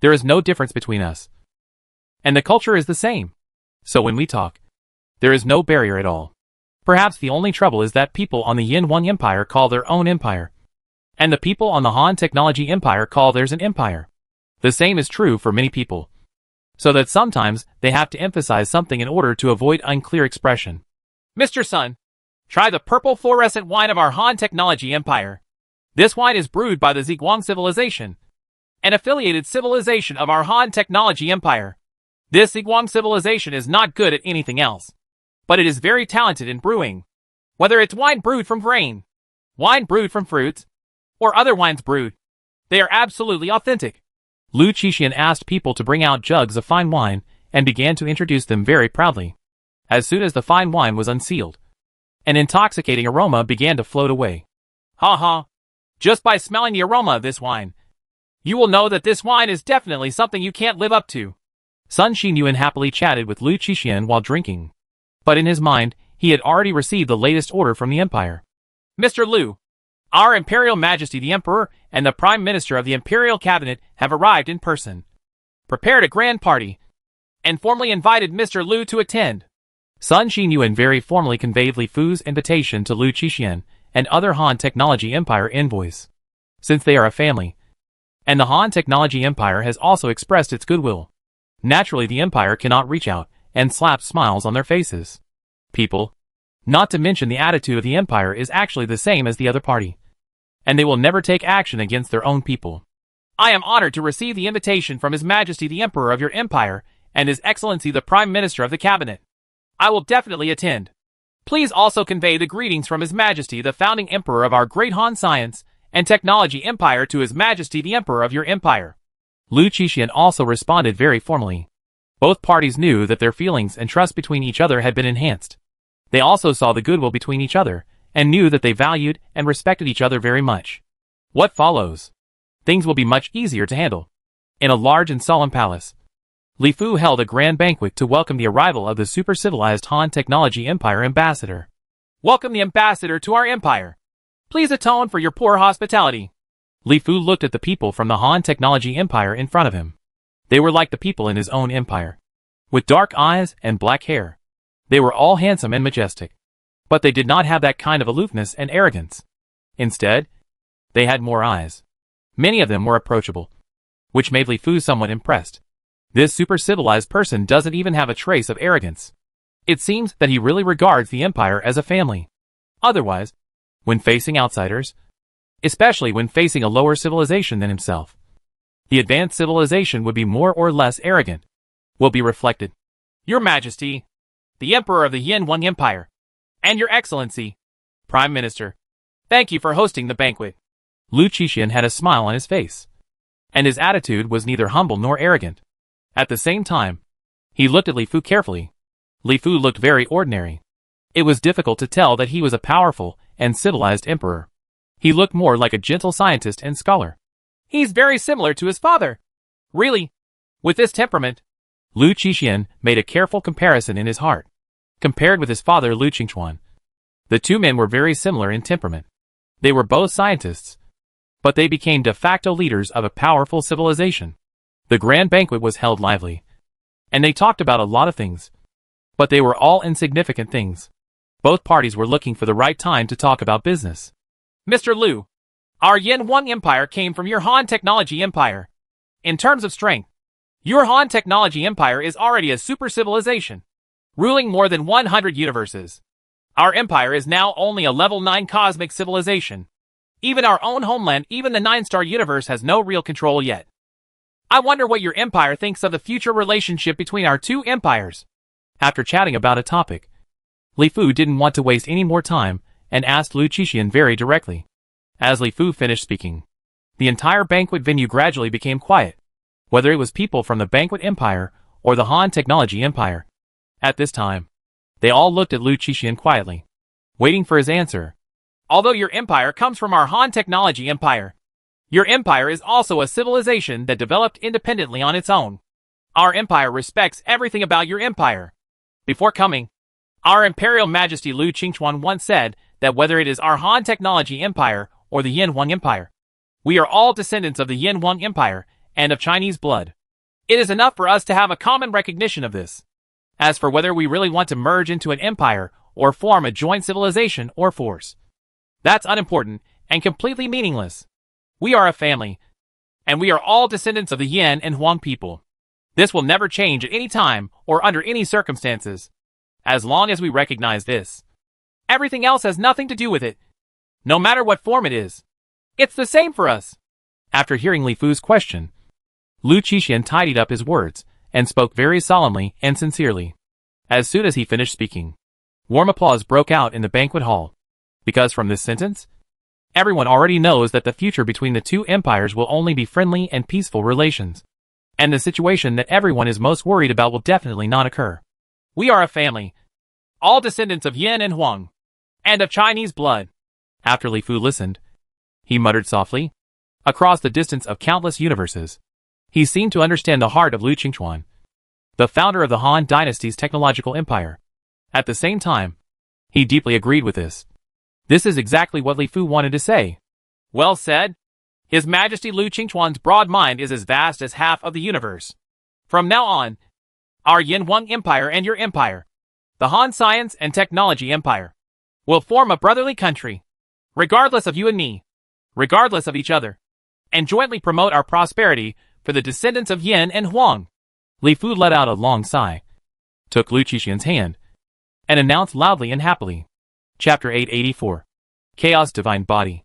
there is no difference between us. And the culture is the same. So when we talk, there is no barrier at all. Perhaps the only trouble is that people on the Yin Huang Empire call their own empire, and the people on the Han Technology Empire call theirs an empire. The same is true for many people, so that sometimes they have to emphasize something in order to avoid unclear expression. Mr. Sun, try the purple fluorescent wine of our Han Technology Empire. This wine is brewed by the Ziguang civilization, an affiliated civilization of our Han Technology Empire. This Ziguang civilization is not good at anything else, but it is very talented in brewing. Whether it's wine brewed from grain, wine brewed from fruits, or other wines brewed, they are absolutely authentic. Lu Qixian asked people to bring out jugs of fine wine and began to introduce them very proudly. As soon as the fine wine was unsealed, an intoxicating aroma began to float away. Ha ha! Just by smelling the aroma of this wine, you will know that this wine is definitely something you can't live up to. Sun Xinyuan happily chatted with Lu Qixian while drinking. But in his mind, he had already received the latest order from the empire. Mr. Lu, our Imperial Majesty the Emperor and the Prime Minister of the Imperial Cabinet have arrived in person, prepared a grand party, and formally invited Mr. Lu to attend. Sun Xinyuan very formally conveyed Li Fu's invitation to Lu Qixian and other Han Technology Empire envoys, since they are a family, and the Han Technology Empire has also expressed its goodwill. Naturally, the empire cannot reach out and slap smiles on their faces. People, not to mention the attitude of the empire, is actually the same as the other party, and they will never take action against their own people. I am honored to receive the invitation from His Majesty the Emperor of your empire and His Excellency the Prime Minister of the Cabinet. I will definitely attend. Please also convey the greetings from His Majesty the founding Emperor of our great Han Science and Technology Empire to His Majesty the Emperor of your empire. Lu Qixian also responded very formally. Both parties knew that their feelings and trust between each other had been enhanced. They also saw the goodwill between each other, and knew that they valued and respected each other very much. What follows? Things will be much easier to handle. In a large and solemn palace, Li Fu held a grand banquet to welcome the arrival of the super-civilized Han Technology Empire ambassador. Welcome the ambassador to our empire. Please atone for your poor hospitality. Li Fu looked at the people from the Han Technology Empire in front of him. They were like the people in his own empire, with dark eyes and black hair. They were all handsome and majestic, but they did not have that kind of aloofness and arrogance. Instead, they had more eyes. Many of them were approachable, which made Li Fu somewhat impressed. This super-civilized person doesn't even have a trace of arrogance. It seems that he really regards the empire as a family. Otherwise, when facing outsiders, especially when facing a lower civilization than himself, the advanced civilization would be more or less arrogant, will be reflected. Your Majesty, the Emperor of the Yin Huang Empire, and Your Excellency, Prime Minister, thank you for hosting the banquet. Lu Qixian had a smile on his face, and his attitude was neither humble nor arrogant. At the same time, he looked at Li Fu carefully. Li Fu looked very ordinary. It was difficult to tell that he was a powerful and civilized emperor. He looked more like a gentle scientist and scholar. He's very similar to his father. Really? With this temperament? Lu Qixian made a careful comparison in his heart. Compared with his father Lu Qingchuan, the two men were very similar in temperament. They were both scientists, but they became de facto leaders of a powerful civilization. The grand banquet was held lively, and they talked about a lot of things, but they were all insignificant things. Both parties were looking for the right time to talk about business. Mr. Lu, our Yin Huang Empire came from your Han Technology Empire. In terms of strength, your Han Technology Empire is already a super civilization, ruling more than 100 universes. Our empire is now only a level 9 cosmic civilization. Even our own homeland, even the 9-star universe has no real control yet. I wonder what your empire thinks of the future relationship between our two empires. After chatting about a topic, Li Fu didn't want to waste any more time and asked Lu Qixian very directly. As Li Fu finished speaking, the entire banquet venue gradually became quiet, whether it was people from the Banquet Empire or the Han Technology Empire. At this time, they all looked at Lu Qixian quietly, waiting for his answer. Although your empire comes from our Han Technology Empire, your empire is also a civilization that developed independently on its own. Our empire respects everything about your empire. Before coming, our Imperial Majesty Lu Qingchuan once said that whether it is our Han Technology Empire or the Yin Huang Empire, we are all descendants of the Yin Huang Empire and of Chinese blood. It is enough for us to have a common recognition of this. As for whether we really want to merge into an empire or form a joint civilization or force, that's unimportant and completely meaningless. We are a family, and we are all descendants of the Yin and Huang people. This will never change at any time or under any circumstances. As long as we recognize this, everything else has nothing to do with it, no matter what form it is. It's the same for us. After hearing Li Fu's question, Lu Qixian tidied up his words and spoke very solemnly and sincerely. As soon as he finished speaking, warm applause broke out in the banquet hall, because from this sentence, everyone already knows that the future between the two empires will only be friendly and peaceful relations, and the situation that everyone is most worried about will definitely not occur. We are a family, all descendants of Yin and Huang, and of Chinese blood. After Li Fu listened, he muttered softly. Across the distance of countless universes, he seemed to understand the heart of Lu Qingchuan, the founder of the Han Dynasty's technological empire. At the same time, he deeply agreed with this. This is exactly what Li Fu wanted to say. Well said. His Majesty Lu Qingchuan's broad mind is as vast as half of the universe. From now on, our Yin Huang Empire and your empire, the Han Science and Technology Empire, will form a brotherly country, regardless of you and me, regardless of each other, and jointly promote our prosperity for the descendants of Yin and Huang. Li Fu let out a long sigh, took Lu Qixian's hand, and announced loudly and happily. Chapter 884. Chaos Divine Body.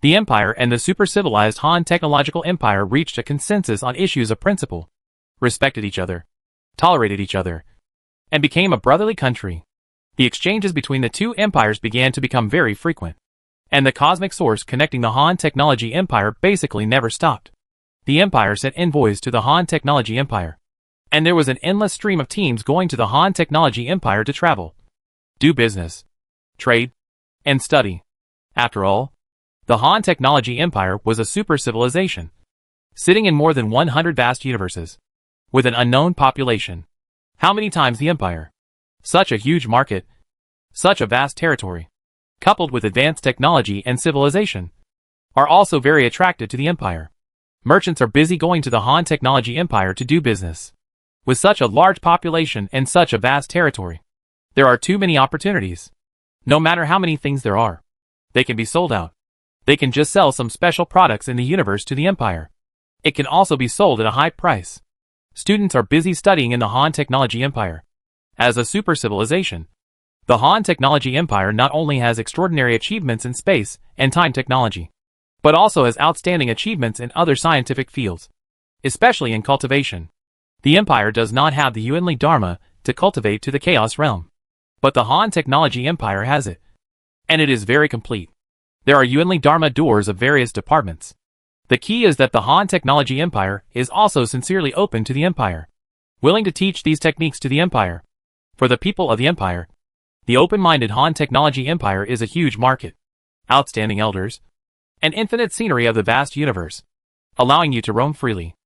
The Empire and the super-civilized Han Technological Empire reached a consensus on issues of principle, respected each other, tolerated each other, and became a brotherly country. The exchanges between the two empires began to become very frequent, and the cosmic source connecting the Han Technology Empire basically never stopped. The Empire sent envoys to the Han Technology Empire, and there was an endless stream of teams going to the Han Technology Empire to travel, do business, trade, and study. After all, the Han Technology Empire was a super civilization, sitting in more than 100 vast universes, with an unknown population. How many times the Empire? Such a huge market, such a vast territory, coupled with advanced technology and civilization, are also very attracted to the Empire. Merchants are busy going to the Han Technology Empire to do business. With such a large population and such a vast territory, there are too many opportunities. No matter how many things there are, they can be sold out. They can just sell some special products in the universe to the Empire. It can also be sold at a high price. Students are busy studying in the Han Technology Empire. As a super civilization, the Han Technology Empire not only has extraordinary achievements in space and time technology, but also has outstanding achievements in other scientific fields, especially in cultivation. The Empire does not have the Yuanli Dharma to cultivate to the Chaos Realm, but the Han Technology Empire has it, and it is very complete. There are Yuanli Dharma doors of various departments. The key is that the Han Technology Empire is also sincerely open to the Empire, willing to teach these techniques to the Empire. For the people of the Empire, the open-minded Han Technology Empire is a huge market. Outstanding elders, and infinite scenery of the vast universe, allowing you to roam freely.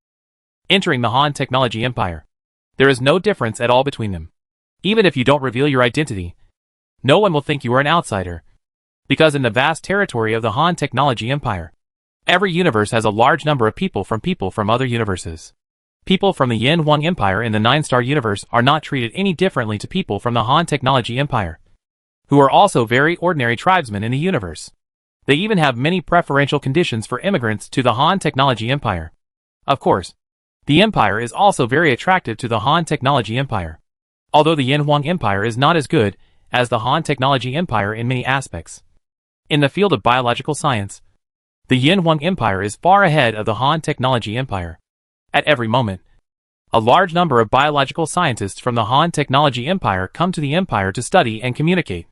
Entering the Han Technology Empire. There is no difference at all between them. Even if you don't reveal your identity, no one will think you are an outsider. Because in the vast territory of the Han Technology Empire, every universe has a large number of people from other universes. People from the Yin Huang Empire in the 9-star universe are not treated any differently to people from the Han Technology Empire, who are also very ordinary tribesmen in the universe. They even have many preferential conditions for immigrants to the Han Technology Empire. Of course, the Empire is also very attractive to the Han Technology Empire, although the Yin Huang Empire is not as good as the Han Technology Empire in many aspects. In the field of biological science, the Yin Huang Empire is far ahead of the Han Technology Empire. At every moment, a large number of biological scientists from the Han Technology Empire come to the Empire to study and communicate.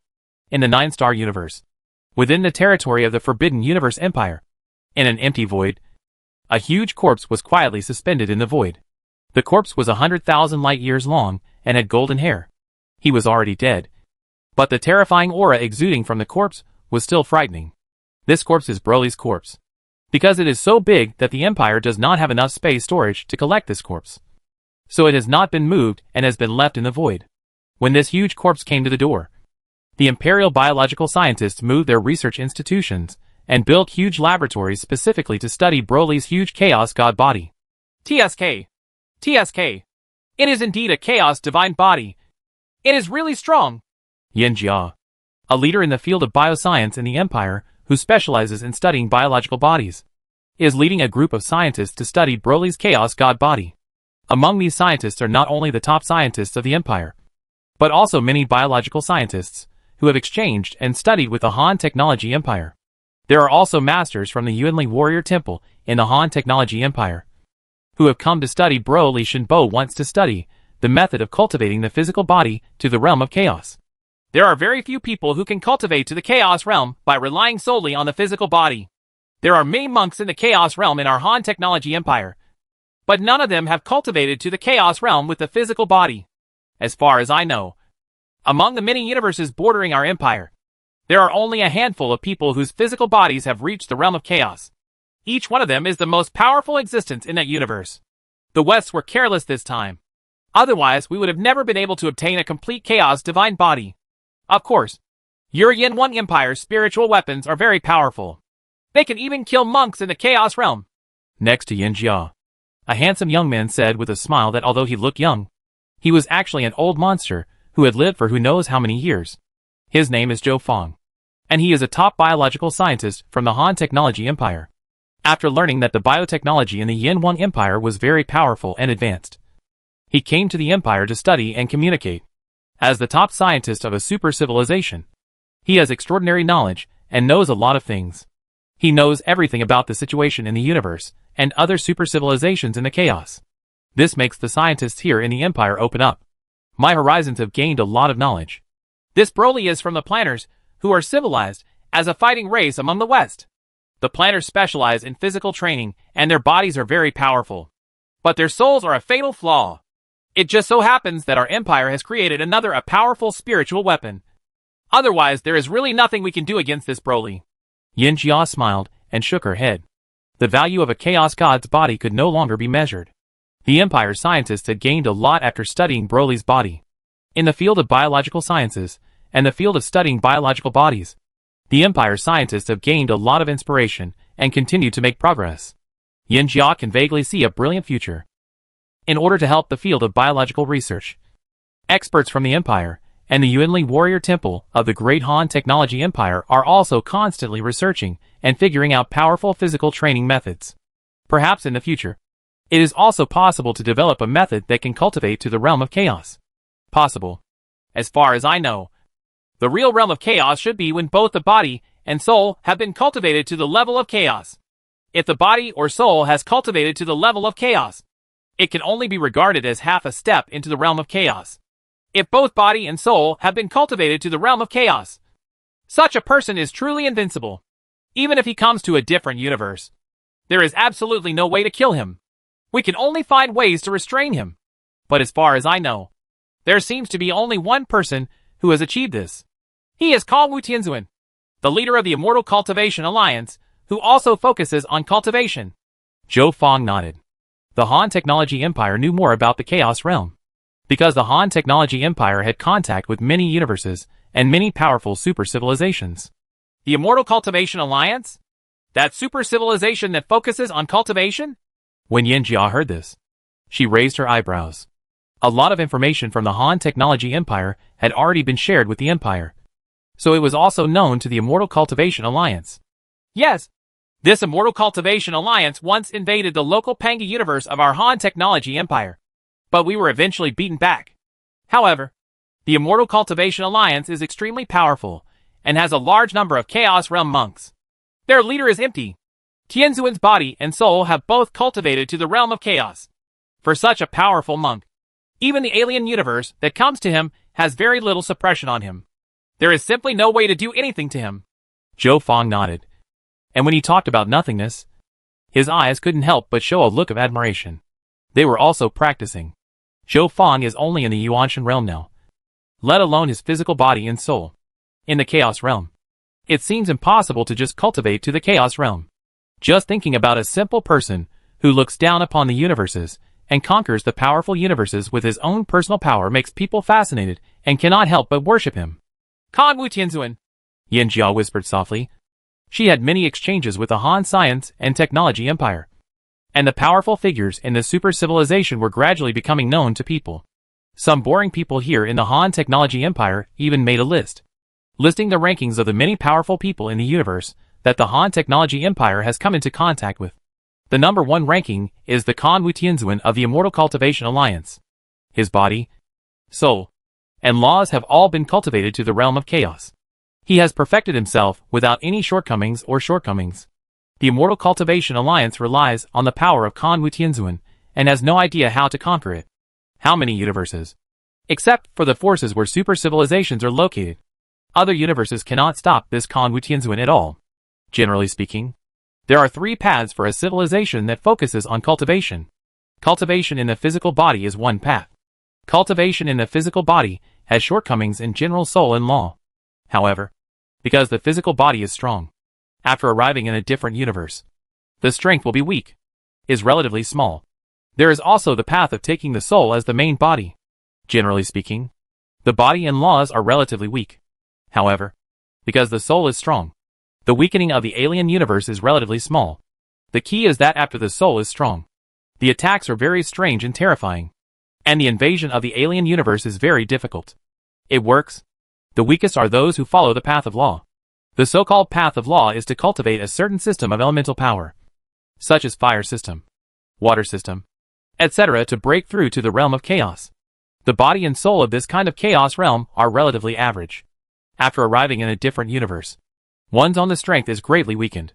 In the 9-star universe, within the territory of the Forbidden Universe Empire, in an empty void, a huge corpse was quietly suspended in the void. The corpse was 100,000 light years long and had golden hair. He was already dead, but the terrifying aura exuding from the corpse was still frightening. This corpse is Broly's corpse, because it is so big that the Empire does not have enough space storage to collect this corpse. So it has not been moved and has been left in the void. When this huge corpse came to the door, the Imperial biological scientists moved their research institutions and built huge laboratories specifically to study Broly's huge Chaos God body. TSK. TSK. It is indeed a Chaos Divine body. It is really strong. Yin Jia, a leader in the field of bioscience in the Empire who specializes in studying biological bodies, is leading a group of scientists to study Broly's Chaos God body. Among these scientists are not only the top scientists of the Empire, but also many biological scientists who have exchanged and studied with the Han Technology Empire. There are also masters from the Yuanli Warrior Temple in the Han Technology Empire, who have come to study. Broly Shinbo wants to study the method of cultivating the physical body to the realm of chaos. There are very few people who can cultivate to the Chaos realm by relying solely on the physical body. There are many monks in the Chaos realm in our Han Technology Empire, but none of them have cultivated to the Chaos realm with the physical body. As far as I know, among the many universes bordering our empire, there are only a handful of people whose physical bodies have reached the realm of chaos. Each one of them is the most powerful existence in that universe. The Wests were careless this time. Otherwise, we would have never been able to obtain a complete Chaos Divine body. Of course, your Yin Huang Empire's spiritual weapons are very powerful. They can even kill monks in the Chaos realm. Next to Yin Jia, a handsome young man said with a smile that although he looked young, he was actually an old monster who had lived for who knows how many years. His name is Zhou Feng, and he is a top biological scientist from the Han Technology Empire. After learning that the biotechnology in the Yin Huang Empire was very powerful and advanced, he came to the Empire to study and communicate. As the top scientist of a super civilization, he has extraordinary knowledge and knows a lot of things. He knows everything about the situation in the universe and other super civilizations in the chaos. This makes the scientists here in the Empire open up. My horizons have gained a lot of knowledge. This Broly is from the planners, who are civilized as a fighting race among the West. The planners specialize in physical training and their bodies are very powerful. But their souls are a fatal flaw. It just so happens that our empire has created a powerful spiritual weapon. Otherwise, there is really nothing we can do against this Broly. Yin Jia smiled and shook her head. The value of a Chaos God's body could no longer be measured. The Empire's scientists had gained a lot after studying Broly's body. In the field of biological sciences, and the field of studying biological bodies, the Empire's scientists have gained a lot of inspiration and continue to make progress. Yin Jia can vaguely see a brilliant future. In order to help the field of biological research, experts from the Empire and the Yuanli Warrior Temple of the Great Han Technology Empire are also constantly researching and figuring out powerful physical training methods. Perhaps in the future, it is also possible to develop a method that can cultivate to the realm of chaos. Possible. As far as I know, the real realm of chaos should be when both the body and soul have been cultivated to the level of chaos. If the body or soul has cultivated to the level of chaos, it can only be regarded as half a step into the realm of chaos. If both body and soul have been cultivated to the realm of chaos, such a person is truly invincible. Even if he comes to a different universe, there is absolutely no way to kill him. We can only find ways to restrain him. But as far as I know, there seems to be only one person who has achieved this. He is called Wu Tianzuan, the leader of the Immortal Cultivation Alliance, who also focuses on cultivation. Zhou Fong nodded. The Han Technology Empire knew more about the Chaos Realm. Because the Han Technology Empire had contact with many universes and many powerful super civilizations. The Immortal Cultivation Alliance? That super civilization that focuses on cultivation? When Yanjia heard this, she raised her eyebrows. A lot of information from the Han Technology Empire had already been shared with the Empire. So it was also known to the Immortal Cultivation Alliance. Yes. This Immortal Cultivation Alliance once invaded the local Panga universe of our Han Technology Empire. But we were eventually beaten back. However, the Immortal Cultivation Alliance is extremely powerful and has a large number of Chaos Realm monks. Their leader is empty. Tianzuan's body and soul have both cultivated to the realm of chaos. For such a powerful monk, even the alien universe that comes to him has very little suppression on him. There is simply no way to do anything to him. Zhou Fong nodded. And when he talked about nothingness, his eyes couldn't help but show a look of admiration. They were also practicing. Zhou Fong is only in the Yuanshan realm now, let alone his physical body and soul. In the Chaos Realm, it seems impossible to just cultivate to the Chaos Realm. Just thinking about a simple person who looks down upon the universes and conquers the powerful universes with his own personal power makes people fascinated and cannot help but worship him. Kan Wu Tianzuan, Yanjia whispered softly. She had many exchanges with the Han Science and Technology Empire, and the powerful figures in the super civilization were gradually becoming known to people. Some boring people here in the Han Technology Empire even made a list, listing the rankings of the many powerful people in the universe that the Han Technology Empire has come into contact with. The number 1 ranking is the Kan Wu Tianzuan of the Immortal Cultivation Alliance. His body, soul, and laws have all been cultivated to the realm of chaos. He has perfected himself without any shortcomings. The Immortal Cultivation Alliance relies on the power of Kan Wu Tianzuan and has no idea how to conquer it. How many universes? Except for the forces where super civilizations are located. Other universes cannot stop this Kan Wu Tianzuan at all. Generally speaking, there are 3 paths for a civilization that focuses on cultivation. Cultivation in the physical body is one path. Cultivation in the physical body has shortcomings in general soul and law. However, because the physical body is strong, after arriving in a different universe, the strength will be weak, is relatively small. There is also the path of taking the soul as the main body. Generally speaking, the body and laws are relatively weak. However, because the soul is strong, the weakening of the alien universe is relatively small. The key is that after the soul is strong, the attacks are very strange and terrifying, and the invasion of the alien universe is very difficult. It works. The weakest are those who follow the path of law. The so-called path of law is to cultivate a certain system of elemental power, such as fire system, water system, etc., to break through to the realm of chaos. The body and soul of this kind of chaos realm are relatively average. After arriving in a different universe, one's own strength is greatly weakened,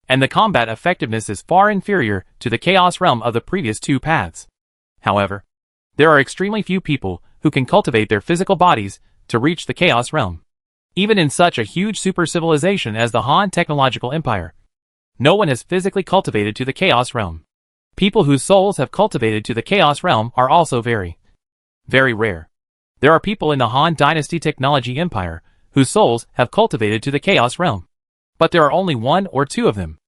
and the combat effectiveness is far inferior to the chaos realm of the previous 2 paths. However, there are extremely few people who can cultivate their physical bodies to reach the chaos realm. Even in such a huge super civilization as the Han Technological Empire, no one has physically cultivated to the chaos realm. People whose souls have cultivated to the chaos realm are also very, very rare. There are people in the Han Dynasty Technology Empire whose souls have cultivated to the chaos realm, but there are only 1 or 2 of them.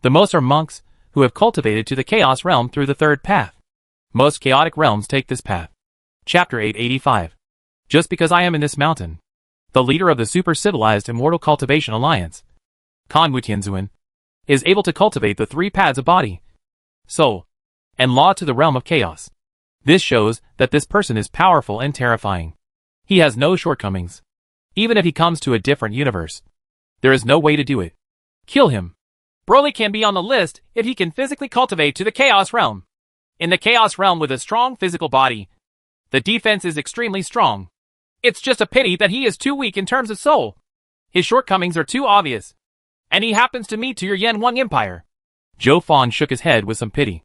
The most are monks who have cultivated to the chaos realm through the 3rd path. Most chaotic realms take this path. Chapter 885. Just because I am in this mountain, the leader of the super civilized Immortal Cultivation Alliance, Kan Wu Tianzuan, is able to cultivate the 3 paths of body, soul, and law to the realm of chaos. This shows that this person is powerful and terrifying. He has no shortcomings. Even if he comes to a different universe, there is no way to do it. Kill him. Broly can be on the list if he can physically cultivate to the chaos realm. In the chaos realm with a strong physical body, the defense is extremely strong. It's just a pity that he is too weak in terms of soul. His shortcomings are too obvious. And he happens to meet to your Yan Wang Empire. Zhou Fong shook his head with some pity.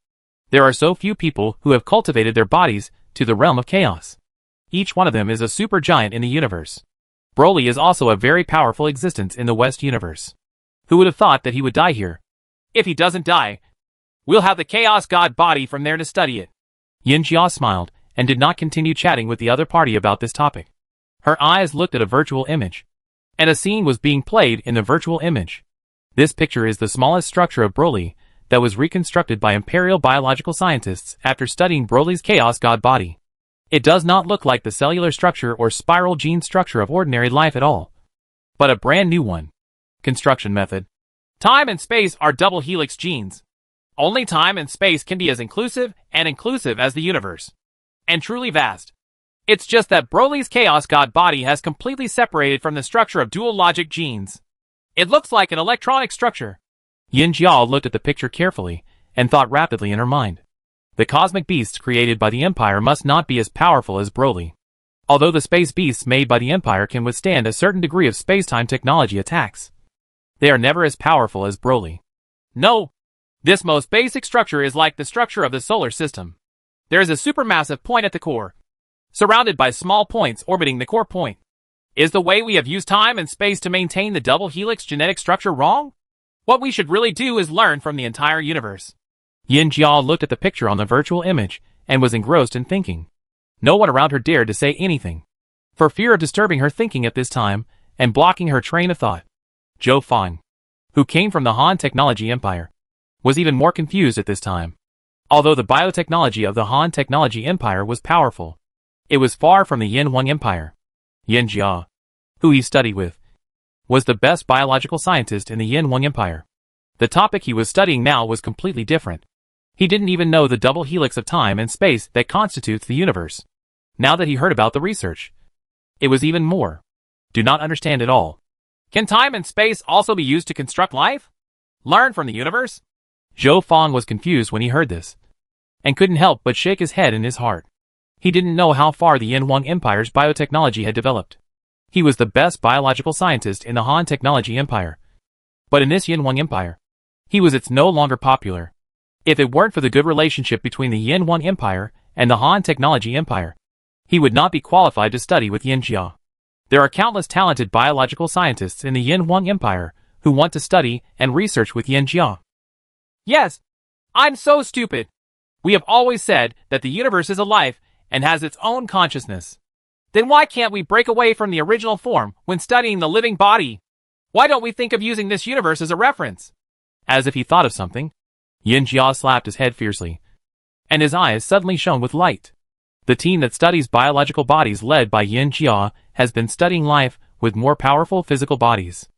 There are so few people who have cultivated their bodies to the realm of chaos. Each one of them is a super giant in the universe. Broly is also a very powerful existence in the West universe. Who would have thought that he would die here? If he doesn't die, we'll have the Chaos God body from there to study it. Yanjia smiled and did not continue chatting with the other party about this topic. Her eyes looked at a virtual image, and a scene was being played in the virtual image. This picture is the smallest structure of Broly that was reconstructed by Imperial biological scientists after studying Broly's Chaos God body. It does not look like the cellular structure or spiral gene structure of ordinary life at all, but a brand new one. Construction method. Time and space are double helix genes. Only time and space can be as inclusive as the universe. And truly vast. It's just that Broly's Chaos God body has completely separated from the structure of dual logic genes. It looks like an electronic structure. Yin Jiao looked at the picture carefully and thought rapidly in her mind. The cosmic beasts created by the Empire must not be as powerful as Broly. Although the space beasts made by the Empire can withstand a certain degree of space-time technology attacks, they are never as powerful as Broly. No! This most basic structure is like the structure of the solar system. There is a supermassive point at the core, surrounded by small points orbiting the core point. Is the way we have used time and space to maintain the double helix genetic structure wrong? What we should really do is learn from the entire universe. Yin Jiao looked at the picture on the virtual image and was engrossed in thinking. No one around her dared to say anything, for fear of disturbing her thinking at this time and blocking her train of thought. Zhou Fang, who came from the Han Technology Empire, was even more confused at this time. Although the biotechnology of the Han Technology Empire was powerful, it was far from the Yin Wang Empire. Yin Jia, who he studied with, was the best biological scientist in the Yin Wang Empire. The topic he was studying now was completely different. He didn't even know the double helix of time and space that constitutes the universe. Now that he heard about the research, it was even more. Do not understand at all. Can time and space also be used to construct life? Learn from the universe? Zhou Fang was confused when he heard this, and couldn't help but shake his head in his heart. He didn't know how far the Yin Wang Empire's biotechnology had developed. He was the best biological scientist in the Han Technology Empire. But in this Yin Wang Empire, it's no longer popular. If it weren't for the good relationship between the Yin Wang Empire and the Han Technology Empire, he would not be qualified to study with Yin Jia. There are countless talented biological scientists in the Yin Wang Empire who want to study and research with Yin Jia. Yes, I'm so stupid. We have always said that the universe is alive and has its own consciousness. Then why can't we break away from the original form when studying the living body? Why don't we think of using this universe as a reference? As if he thought of something, Yin Jia slapped his head fiercely, and his eyes suddenly shone with light. The team that studies biological bodies led by Yin Jia has been studying life with more powerful physical bodies.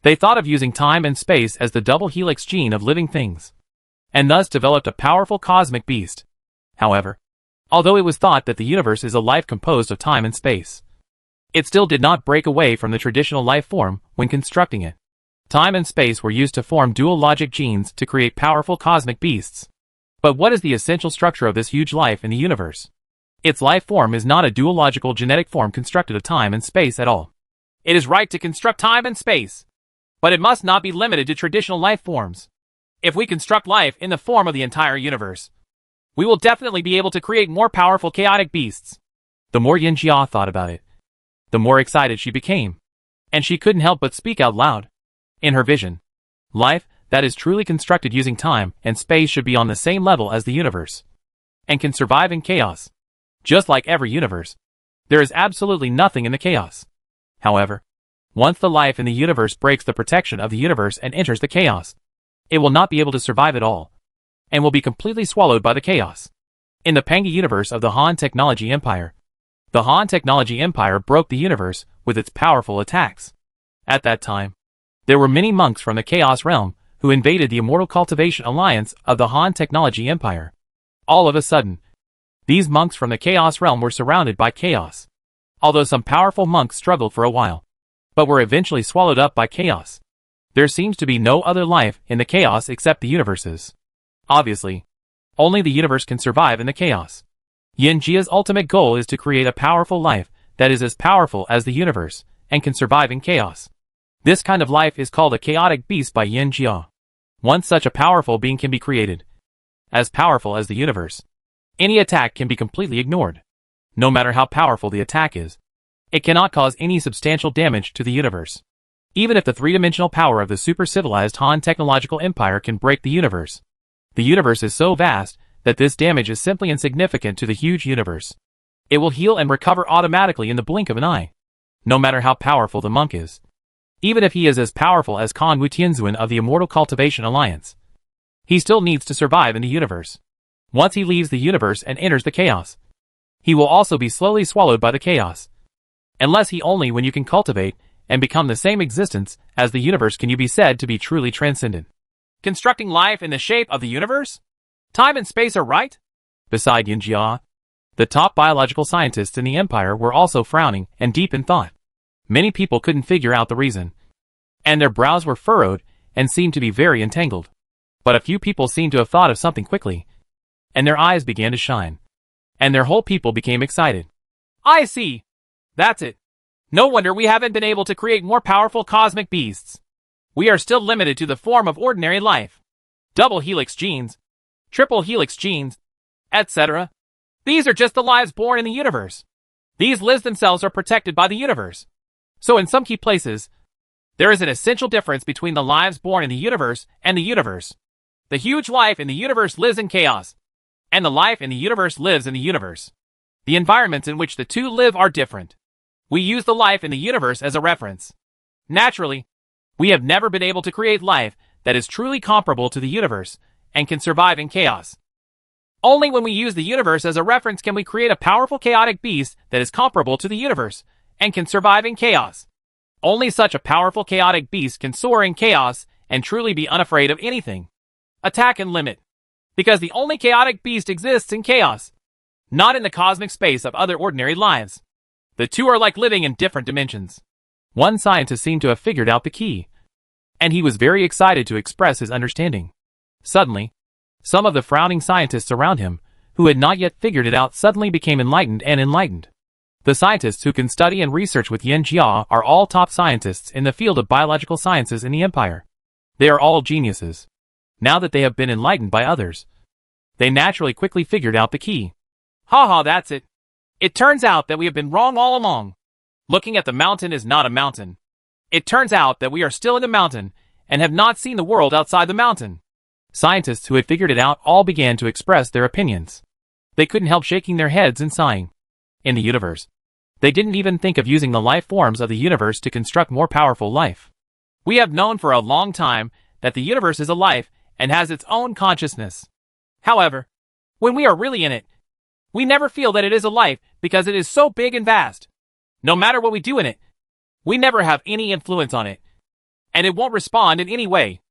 They thought of using time and space as the double helix gene of living things, and thus developed a powerful cosmic beast. However, although it was thought that the universe is a life composed of time and space, it still did not break away from the traditional life form when constructing it. Time and space were used to form dual logic genes to create powerful cosmic beasts. But what is the essential structure of this huge life in the universe? Its life form is not a dual logical genetic form constructed of time and space at all. It is right to construct time and space, but it must not be limited to traditional life forms. If we construct life in the form of the entire universe, we will definitely be able to create more powerful chaotic beasts. The more Yin Jia thought about it, the more excited she became, and she couldn't help but speak out loud. In her vision, life that is truly constructed using time and space should be on the same level as the universe, and can survive in chaos. Just like every universe, there is absolutely nothing in the chaos. However, once the life in the universe breaks the protection of the universe and enters the chaos, it will not be able to survive at all, and will be completely swallowed by the chaos. In the Pangi universe of the Han Technology Empire, the Han Technology Empire broke the universe with its powerful attacks. At that time, there were many monks from the Chaos Realm who invaded the Immortal Cultivation Alliance of the Han Technology Empire. All of a sudden, these monks from the Chaos Realm were surrounded by chaos. Although some powerful monks struggled for a while, but were eventually swallowed up by chaos. There seems to be no other life in the chaos except the universes. Obviously, only the universe can survive in the chaos. Yin Jia's ultimate goal is to create a powerful life that is as powerful as the universe and can survive in chaos. This kind of life is called a chaotic beast by Yin Jia. Once such a powerful being can be created, as powerful as the universe, any attack can be completely ignored. No matter how powerful the attack is, it cannot cause any substantial damage to the universe. Even if the three-dimensional power of the super-civilized Han Technological Empire can break the universe is so vast that this damage is simply insignificant to the huge universe. It will heal and recover automatically in the blink of an eye, no matter how powerful the monk is. Even if he is as powerful as Kan Wu Tianzuan of the Immortal Cultivation Alliance, he still needs to survive in the universe. Once he leaves the universe and enters the chaos, he will also be slowly swallowed by the chaos. Unless he only when you can cultivate and become the same existence as the universe can you be said to be truly transcendent. Constructing life in the shape of the universe? Time and space are right? Beside Yin Jia, the top biological scientists in the empire were also frowning and deep in thought. Many people couldn't figure out the reason, and their brows were furrowed and seemed to be very entangled. But a few people seemed to have thought of something quickly, and their eyes began to shine, and their whole people became excited. I see. That's it. No wonder we haven't been able to create more powerful cosmic beasts. We are still limited to the form of ordinary life. Double helix genes, triple helix genes, etc. These are just the lives born in the universe. These lives themselves are protected by the universe. So in some key places, there is an essential difference between the lives born in the universe and the universe. The huge life in the universe lives in chaos, and the life in the universe lives in the universe. The environments in which the two live are different. We use the life in the universe as a reference. Naturally, we have never been able to create life that is truly comparable to the universe and can survive in chaos. Only when we use the universe as a reference can we create a powerful chaotic beast that is comparable to the universe and can survive in chaos. Only such a powerful chaotic beast can soar in chaos and truly be unafraid of anything. Attack and limit. Because the only chaotic beast exists in chaos, not in the cosmic space of other ordinary lives. The two are like living in different dimensions. One scientist seemed to have figured out the key, and he was very excited to express his understanding. Suddenly, some of the frowning scientists around him, who had not yet figured it out, suddenly became enlightened and enlightened. The scientists who can study and research with Yin Jia are all top scientists in the field of biological sciences in the empire. They are all geniuses. Now that they have been enlightened by others, they naturally quickly figured out the key. Haha, that's it. It turns out that we have been wrong all along. Looking at the mountain is not a mountain. It turns out that we are still in the mountain and have not seen the world outside the mountain. Scientists who had figured it out all began to express their opinions. They couldn't help shaking their heads and sighing. In the universe, they didn't even think of using the life forms of the universe to construct more powerful life. We have known for a long time that the universe is a life and has its own consciousness. However, when we are really in it, we never feel that it is a life because it is so big and vast. No matter what we do in it, we never have any influence on it, and it won't respond in any way.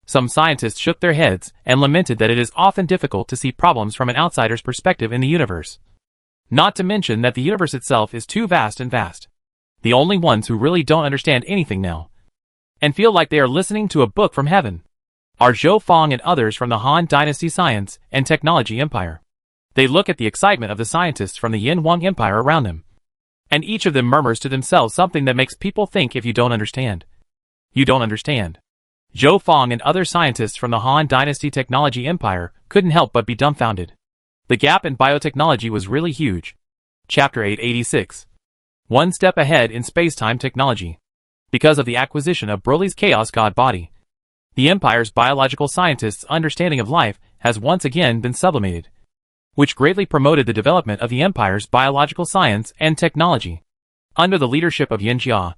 Some scientists shook their heads and lamented that it is often difficult to see problems from an outsider's perspective in the universe. Not to mention that the universe itself is too vast and vast. The only ones who really don't understand anything now, and feel like they are listening to a book from heaven, are Zhou Feng and others from the Han Dynasty Science and Technology Empire. They look at the excitement of the scientists from the Yin Wang Empire around them, and each of them murmurs to themselves something that makes people think if you don't understand, you don't understand. Zhou Feng and other scientists from the Han Dynasty Technology Empire couldn't help but be dumbfounded. The gap in biotechnology was really huge. Chapter 886. One step ahead in space-time technology. Because of the acquisition of Broly's Chaos God body, the Empire's biological scientists' understanding of life has once again been sublimated, which greatly promoted the development of the Empire's biological science and technology. Under the leadership of Yin Jia,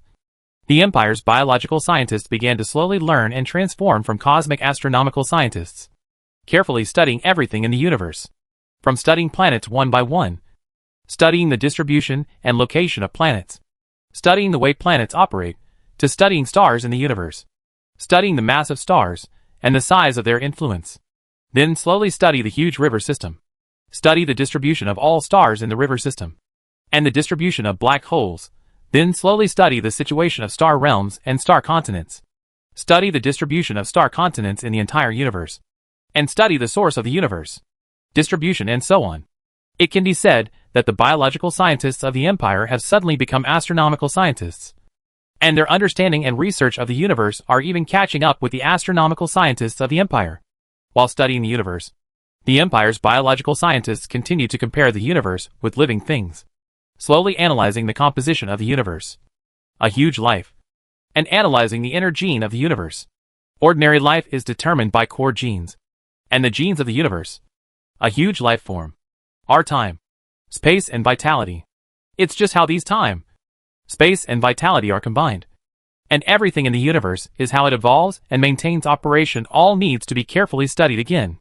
the Empire's biological scientists began to slowly learn and transform from cosmic astronomical scientists, carefully studying everything in the universe. From studying planets one by one, studying the distribution and location of planets, studying the way planets operate, to studying stars in the universe, studying the mass of stars and the size of their influence. Then slowly study the huge river system. Study the distribution of all stars in the river system, and the distribution of black holes. Then slowly study the situation of star realms and star continents. Study the distribution of star continents in the entire universe, and study the source of the universe, distribution, and so on. It can be said that the biological scientists of the Empire have suddenly become astronomical scientists, and their understanding and research of the universe are even catching up with the astronomical scientists of the Empire. While studying the universe, the Empire's biological scientists continue to compare the universe with living things, slowly analyzing the composition of the universe, a huge life, and analyzing the inner gene of the universe. Ordinary life is determined by core genes, and the genes of the universe, a huge life form, are time, space, and vitality. It's just how these time, space, and vitality are combined. And everything in the universe is how it evolves and maintains operation all needs to be carefully studied again.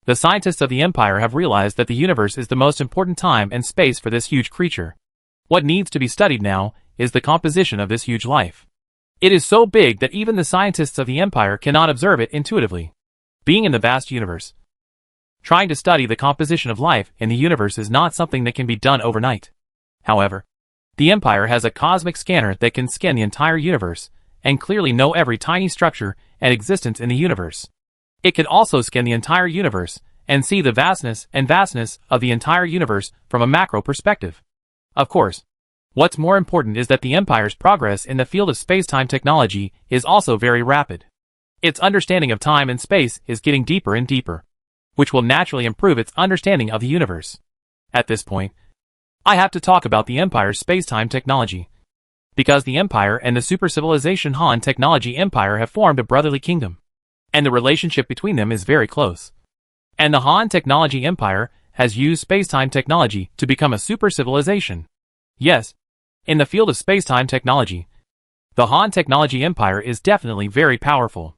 The scientists of the Empire have realized that the universe is the most important time and space for this huge creature. What needs to be studied now is the composition of this huge life. It is so big that even the scientists of the Empire cannot observe it intuitively. Being in the vast universe, trying to study the composition of life in the universe is not something that can be done overnight. However, the Empire has a cosmic scanner that can scan the entire universe and clearly know every tiny structure and existence in the universe. It can also scan the entire universe and see the vastness of the entire universe from a macro perspective. Of course, what's more important is that the Empire's progress in the field of space-time technology is also very rapid. Its understanding of time and space is getting deeper and deeper, which will naturally improve its understanding of the universe. At this point, I have to talk about the Empire's space-time technology. Because the Empire and the super-civilization Han Technology Empire have formed a brotherly kingdom, and the relationship between them is very close. And the Han Technology Empire has used space-time technology to become a super-civilization. Yes, in the field of space-time technology, the Han Technology Empire is definitely very powerful.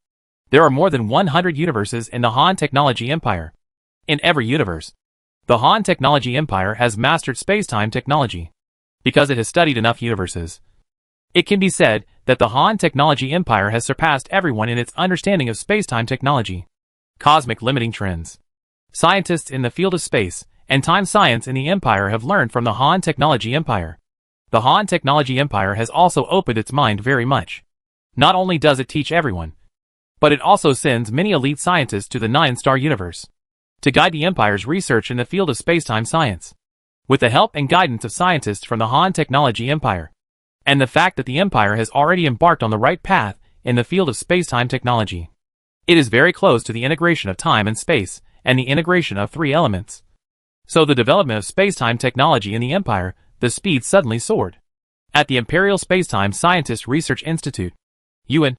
There are more than 100 universes in the Han Technology Empire. In every universe, the Han Technology Empire has mastered space-time technology. Because it has studied enough universes, it can be said that the Han Technology Empire has surpassed everyone in its understanding of space-time technology. Cosmic limiting trends. Scientists in the field of space and time science in the Empire have learned from the Han Technology Empire. The Han Technology Empire has also opened its mind very much. Not only does it teach everyone, but it also sends many elite scientists to the 9-star universe to guide the Empire's research in the field of space-time science. With the help and guidance of scientists from the Han Technology Empire, and the fact that the Empire has already embarked on the right path in the field of space-time technology, it is very close to the integration of time and space and the integration of 3 elements. So the development of space-time technology in the Empire, the speed suddenly soared. At the Imperial Space-Time Scientist Research Institute, Yuan,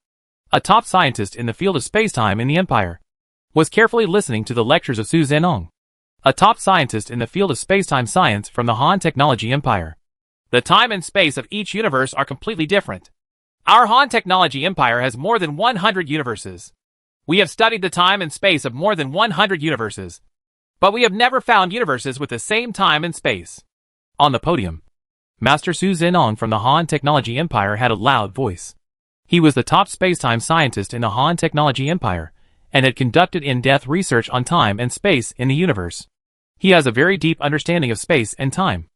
a top scientist in the field of space-time in the Empire, was carefully listening to the lectures of Su Zhenong, a top scientist in the field of space-time science from the Han Technology Empire. The time and space of each universe are completely different. Our Han Technology Empire has more than 100 universes. We have studied the time and space of more than 100 universes, but we have never found universes with the same time and space. On the podium, Master Su Zhenong from the Han Technology Empire had a loud voice. He was the top space-time scientist in the Han Technology Empire, and had conducted in-depth research on time and space in the universe. He has a very deep understanding of space and time.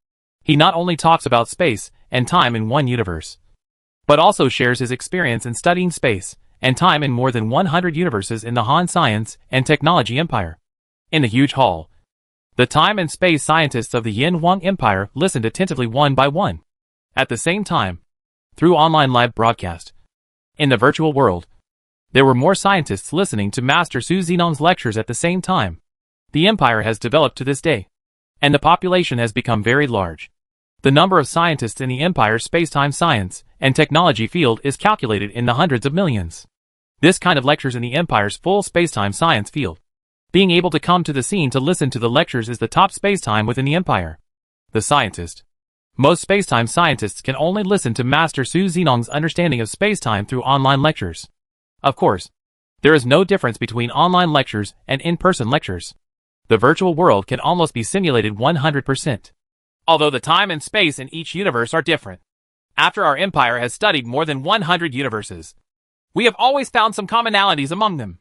He not only talks about space and time in one universe, but also shares his experience in studying space and time in more than 100 universes in the Han Science and Technology Empire. In the huge hall, the time and space scientists of the Yin Huang Empire listened attentively one by one. At the same time, through online live broadcast, in the virtual world, there were more scientists listening to Master Su Zhenong's lectures at the same time. The Empire has developed to this day, and the population has become very large. The number of scientists in the Empire's space-time science and technology field is calculated in the hundreds of millions. This kind of lectures in the Empire's full space-time science field. Being able to come to the scene to listen to the lectures is the top space-time within the Empire. The scientist. Most space-time scientists can only listen to Master Su Zhenong's understanding of space-time through online lectures. Of course, there is no difference between online lectures and in-person lectures. The virtual world can almost be simulated 100%. Although the time and space in each universe are different. After our Empire has studied more than 100 universes, we have always found some commonalities among them.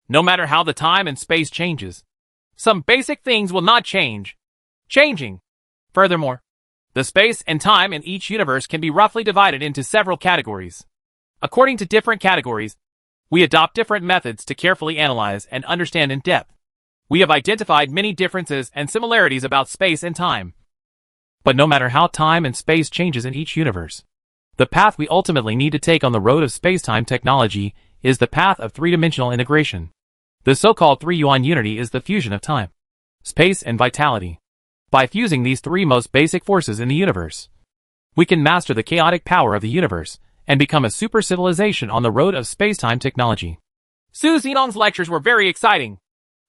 No matter how the time and space changes, some basic things will not change. Furthermore, the space and time in each universe can be roughly divided into several categories. According to different categories, we adopt different methods to carefully analyze and understand in depth. We have identified many differences and similarities about space and time. But no matter how time and space changes in each universe, the path we ultimately need to take on the road of space-time technology is the path of three-dimensional integration. The so-called three-yuan unity is the fusion of time, space, and vitality. By fusing these 3 most basic forces in the universe, we can master the chaotic power of the universe and become a super civilization on the road of space-time technology. Su Zhenong's lectures were very exciting.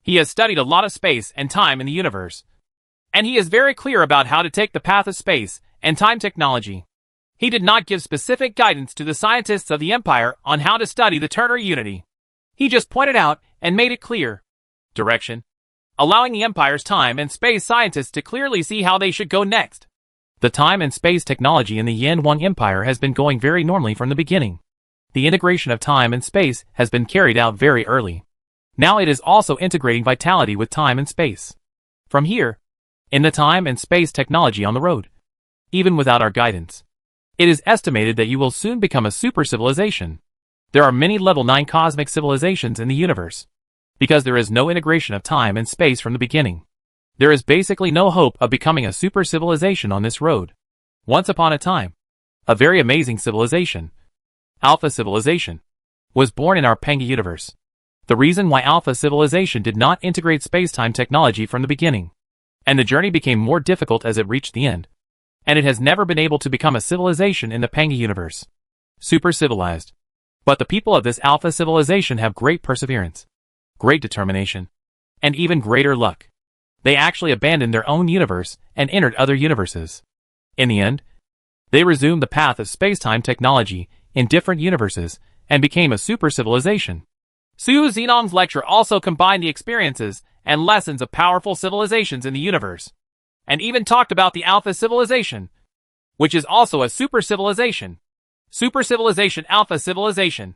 He has studied a lot of space and time in the universe, and he is very clear about how to take the path of space and time technology. He did not give specific guidance to the scientists of the Empire on how to study the ternary unity. He just pointed out and made it clear direction, allowing the Empire's time and space scientists to clearly see how they should go next. The time and space technology in the Yan 1 Empire has been going very normally from the beginning. The integration of time and space has been carried out very early. Now it is also integrating vitality with time and space. From here, in the time and space technology on the road, even without our guidance, it is estimated that you will soon become a super civilization. There are many level 9 cosmic civilizations in the universe. Because there is no integration of time and space from the beginning, there is basically no hope of becoming a super civilization on this road. Once upon a time, a very amazing civilization, Alpha Civilization, was born in our Panga universe. The reason why Alpha Civilization did not integrate space-time technology from the beginning, and the journey became more difficult as it reached the end, and it has never been able to become a civilization in the Panga universe. Super civilized. But the people of this Alpha Civilization have great perseverance, great determination, and even greater luck. They actually abandoned their own universe and entered other universes. In the end, they resumed the path of space-time technology in different universes and became a super civilization. Su Zhenong's lecture also combined the experiences and lessons of powerful civilizations in the universe, and even talked about the Alpha Civilization, which is also a super civilization. Super Civilization Alpha Civilization.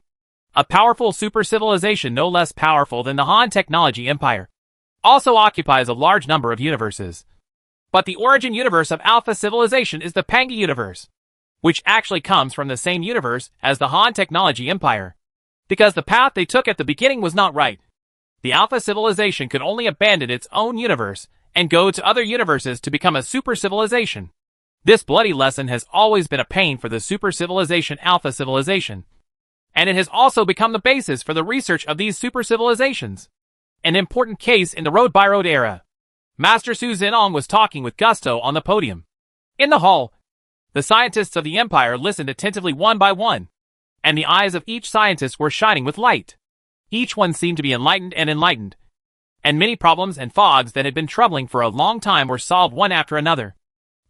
A powerful super civilization no less powerful than the Han Technology Empire. Also occupies a large number of universes. But the origin universe of Alpha Civilization is the Panga universe, which actually comes from the same universe as the Han Technology Empire. Because the path they took at the beginning was not right. The Alpha Civilization could only abandon its own universe and go to other universes to become a super civilization. This bloody lesson has always been a pain for the super civilization Alpha Civilization, and it has also become the basis for the research of these super civilizations. An important case in the road-by-road era. Master Su Zhenong was talking with gusto on the podium. In the hall, the scientists of the Empire listened attentively one by one, and the eyes of each scientist were shining with light. Each one seemed to be enlightened, and many problems and fogs that had been troubling for a long time were solved one after another,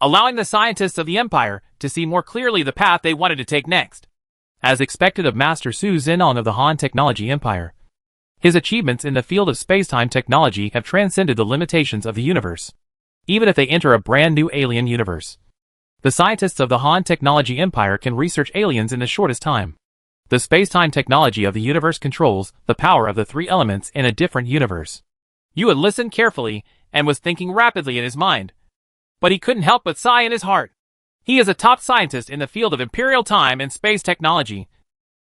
allowing the scientists of the Empire to see more clearly the path they wanted to take next. As expected of Master Su Zhenong of the Han Technology Empire, his achievements in the field of space-time technology have transcended the limitations of the universe, even if they enter a brand new alien universe. The scientists of the Han Technology Empire can research aliens in the shortest time. The space-time technology of the universe controls the power of the three elements in a different universe. Yu had listened carefully and was thinking rapidly in his mind, but he couldn't help but sigh in his heart. He is a top scientist in the field of imperial time and space technology,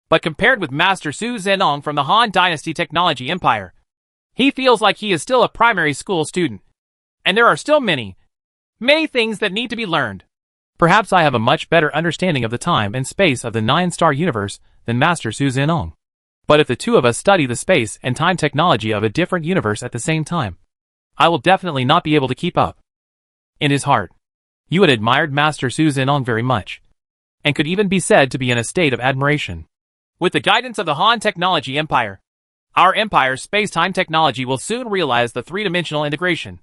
but compared with Master Su Zhenong from the Han Dynasty Technology Empire, he feels like he is still a primary school student, and there are still many things that need to be learned. Perhaps I have a much better understanding of the time and space of the 9-star universe than Master Su Zhenong. But if the two of us study the space and time technology of a different universe at the same time, I will definitely not be able to keep up. In his heart, Yu had admired Master Su Zhenong very much, and could even be said to be in a state of admiration. With the guidance of the Han Technology Empire, our empire's space-time technology will soon realize the three-dimensional integration,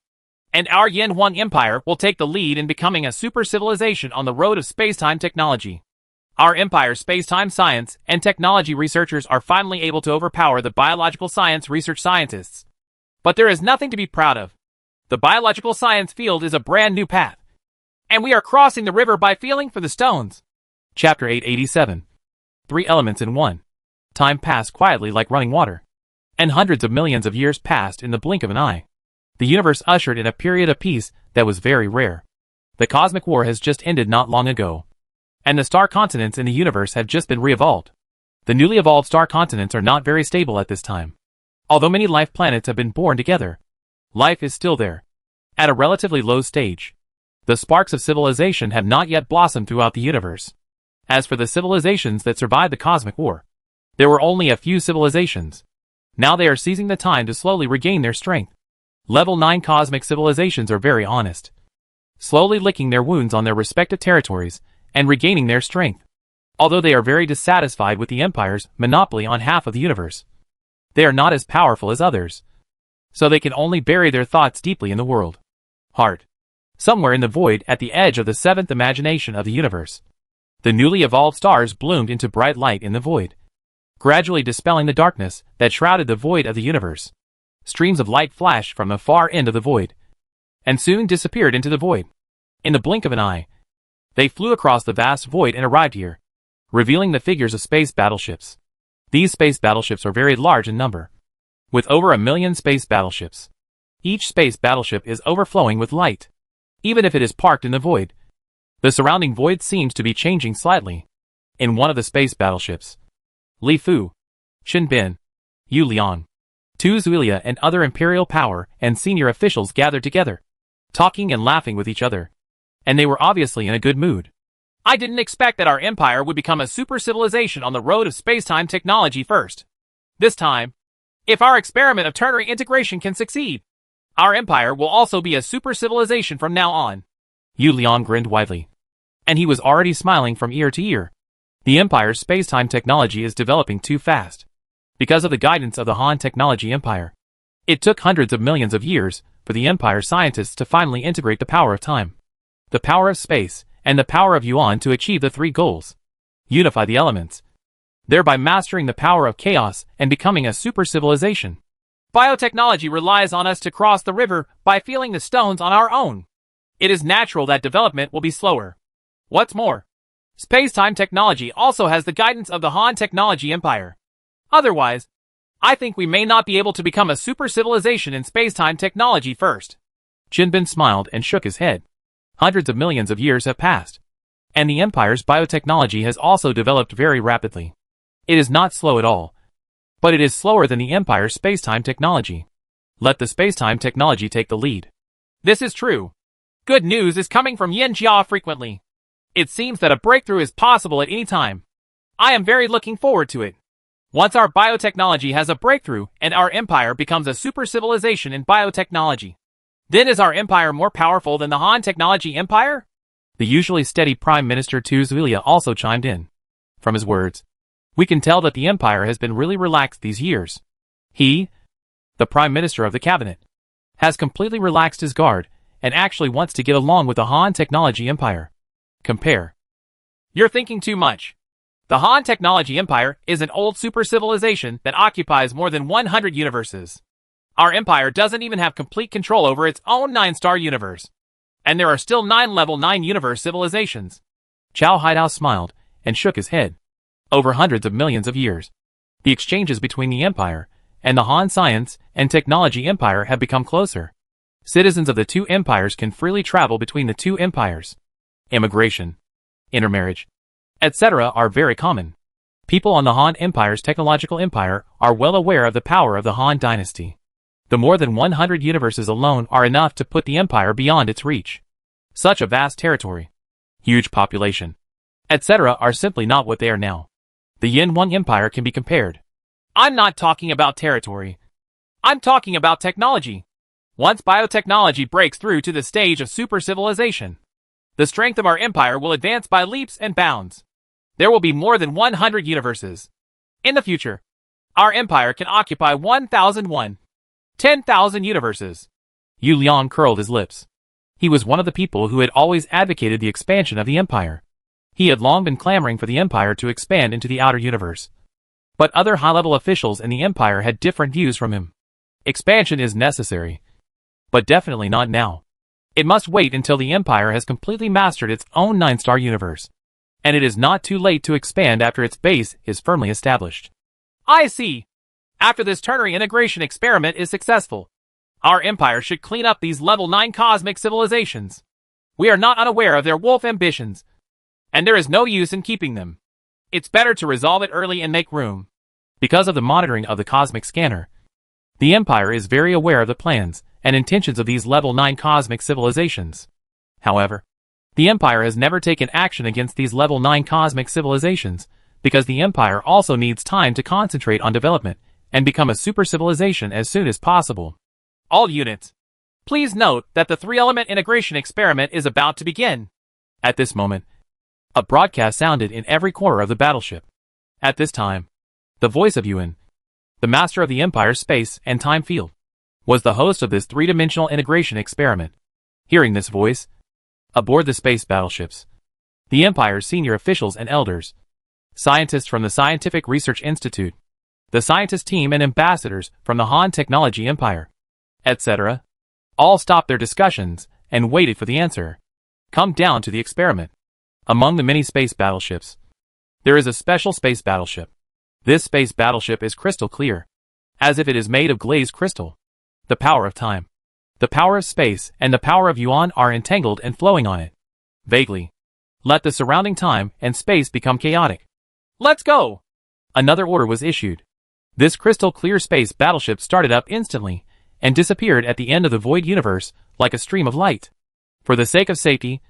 and our Yan 1 Empire will take the lead in becoming a super civilization on the road of space-time technology. Our empire's space-time science and technology researchers are finally able to overpower the biological science research scientists. But there is nothing to be proud of. The biological science field is a brand new path, and we are crossing the river by feeling for the stones. Chapter 887. 3 elements in 1. Time passed quietly like running water, and hundreds of millions of years passed in the blink of an eye. The universe ushered in a period of peace that was very rare. The cosmic war has just ended not long ago, and the star continents in the universe have just been re-evolved. The newly evolved star continents are not very stable at this time. Although many life planets have been born together, life is still there, at a relatively low stage. The sparks of civilization have not yet blossomed throughout the universe. As for the civilizations that survived the cosmic war, there were only a few civilizations. Now they are seizing the time to slowly regain their strength. Level 9 cosmic civilizations are very honest, slowly licking their wounds on their respective territories and regaining their strength. Although they are very dissatisfied with the Empire's monopoly on half of the universe, they are not as powerful as others, so they can only bury their thoughts deeply in the world. Heart. Somewhere in the void at the edge of the 7th imagination of the universe, The newly evolved stars bloomed into bright light in the void, gradually dispelling the darkness that shrouded the void of the universe. Streams of light flashed from the far end of the void, and soon disappeared into the void. In the blink of an eye, they flew across the vast void and arrived here, revealing the figures of space battleships. These space battleships are very large in number, with over 1 million space battleships. Each space battleship is overflowing with light. Even if it is parked in the void, the surrounding void seems to be changing slightly. In one of the space battleships, Li Fu, Xin Bin, Yu Liang, Tu Zuilia and other imperial power and senior officials gathered together, talking and laughing with each other. And they were obviously in a good mood. I didn't expect that our empire would become a super civilization on the road of space-time technology first. This time, if our experiment of ternary integration can succeed, our empire will also be a super civilization from now on. Yu Liang grinned widely, and he was already smiling from ear to ear. The empire's space-time technology is developing too fast. Because of the guidance of the Han Technology Empire, it took hundreds of millions of years for the empire scientists to finally integrate the power of time, the power of space, and the power of Yuan to achieve the 3 goals. Unify the elements, thereby mastering the power of chaos and becoming a super civilization. Biotechnology relies on us to cross the river by feeling the stones on our own. It is natural that development will be slower. What's more, space-time technology also has the guidance of the Han Technology Empire. Otherwise, I think we may not be able to become a super civilization in space-time technology first. Xin Bin smiled and shook his head. Hundreds of millions of years have passed, and the empire's biotechnology has also developed very rapidly. It is not slow at all, but it is slower than the empire's space-time technology. Let the space-time technology take the lead. This is true. Good news is coming from Yin Jia frequently. It seems that a breakthrough is possible at any time. I am very looking forward to it. Once our biotechnology has a breakthrough and our empire becomes a super civilization in biotechnology, then is our empire more powerful than the Han Technology Empire? The usually steady Prime Minister Tu Zuilia also chimed in. From his words, we can tell that the empire has been really relaxed these years. He, the Prime Minister of the Cabinet, has completely relaxed his guard and actually wants to get along with the Han Technology Empire. Compare. You're thinking too much. The Han Technology Empire is an old super civilization that occupies more than 100 universes. Our empire doesn't even have complete control over its own 9-star universe. And there are still 9 level 9 universe civilizations. Chow Haidao smiled and shook his head. Over hundreds of millions of years, the exchanges between the empire and the Han Science and Technology Empire have become closer. Citizens of the 2 empires can freely travel between the 2 empires. Immigration, intermarriage, etc. are very common. People on the Han Empire's technological empire are well aware of the power of the Han dynasty. The more than 100 universes alone are enough to put the empire beyond its reach. Such a vast territory, huge population, etc. are simply not what they are now. The Yin Wang Empire can be compared. I'm not talking about territory. I'm talking about technology. Once biotechnology breaks through to the stage of super civilization, the strength of our empire will advance by leaps and bounds. There will be more than 100 universes. In the future, our empire can occupy 1,001, 10,000 universes. Yu Liang curled his lips. He was one of the people who had always advocated the expansion of the empire. He had long been clamoring for the empire to expand into the outer universe. But other high-level officials in the empire had different views from him. Expansion is necessary, but definitely not now. It must wait until the empire has completely mastered its own 9-star universe. And it is not too late to expand after its base is firmly established. I see. After this ternary integration experiment is successful, our empire should clean up these level 9 cosmic civilizations. We are not unaware of their wolf ambitions, and there is no use in keeping them. It's better to resolve it early and make room. Because of the monitoring of the cosmic scanner, the empire is very aware of the plans and intentions of these level 9 cosmic civilizations. However, the empire has never taken action against these level 9 cosmic civilizations because the empire also needs time to concentrate on development and become a super civilization as soon as possible. All units, please note that the 3-element integration experiment is about to begin. At this moment, a broadcast sounded in every corner of the battleship. At this time, the voice of Yuan, the master of the empire's space and time field, was the host of this 3-dimensional integration experiment. Hearing this voice, aboard the space battleships, the Empire's senior officials and elders, scientists from the Scientific Research Institute, the scientist team and ambassadors from the Han Technology Empire, etc., all stopped their discussions and waited for the answer. Come down to the experiment. Among the many space battleships, there is a special space battleship. This space battleship is crystal clear, as if it is made of glazed crystal. The power of time, the power of space, and the power of Yuan are entangled and flowing on it. Vaguely, let the surrounding time and space become chaotic. Let's go! Another order was issued. This crystal clear space battleship started up instantly and disappeared at the end of the void universe like a stream of light. For the sake of safety,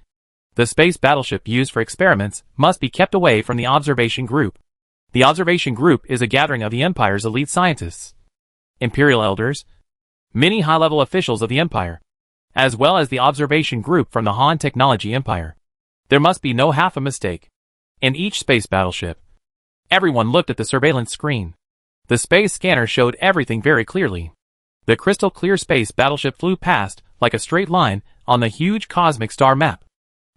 the space battleship used for experiments must be kept away from the observation group. The observation group is a gathering of the Empire's elite scientists, Imperial elders, many high-level officials of the Empire, as well as the observation group from the Han Technology Empire. There must be no half a mistake. In each space battleship, everyone looked at the surveillance screen. The space scanner showed everything very clearly. The crystal clear space battleship flew past, like a straight line, on the huge cosmic star map.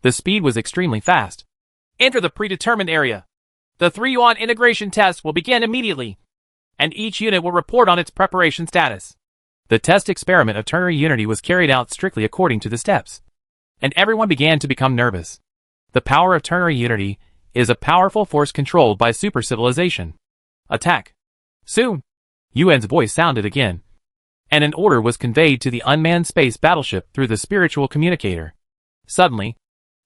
The speed was extremely fast. Enter the predetermined area. The 3-Yuan integration test will begin immediately, and each unit will report on its preparation status. The test experiment of ternary unity was carried out strictly according to the steps, and everyone began to become nervous. The power of ternary unity is a powerful force controlled by super civilization. Attack. Soon, Yuan's voice sounded again, and an order was conveyed to the unmanned space battleship through the spiritual communicator. Suddenly,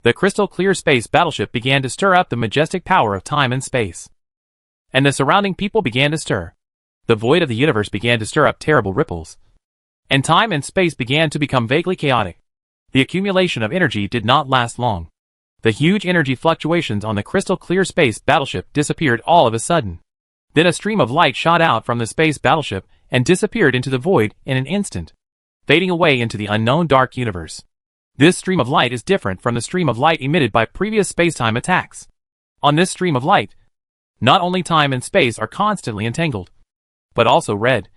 the crystal clear space battleship began to stir up the majestic power of time and space. And the surrounding people began to stir. The void of the universe began to stir up terrible ripples. And time and space began to become vaguely chaotic. The accumulation of energy did not last long. The huge energy fluctuations on the crystal clear space battleship disappeared all of a sudden. Then a stream of light shot out from the space battleship and disappeared into the void in an instant, fading away into the unknown dark universe. This stream of light is different from the stream of light emitted by previous spacetime attacks. On this stream of light, not only time and space are constantly entangled, but also red,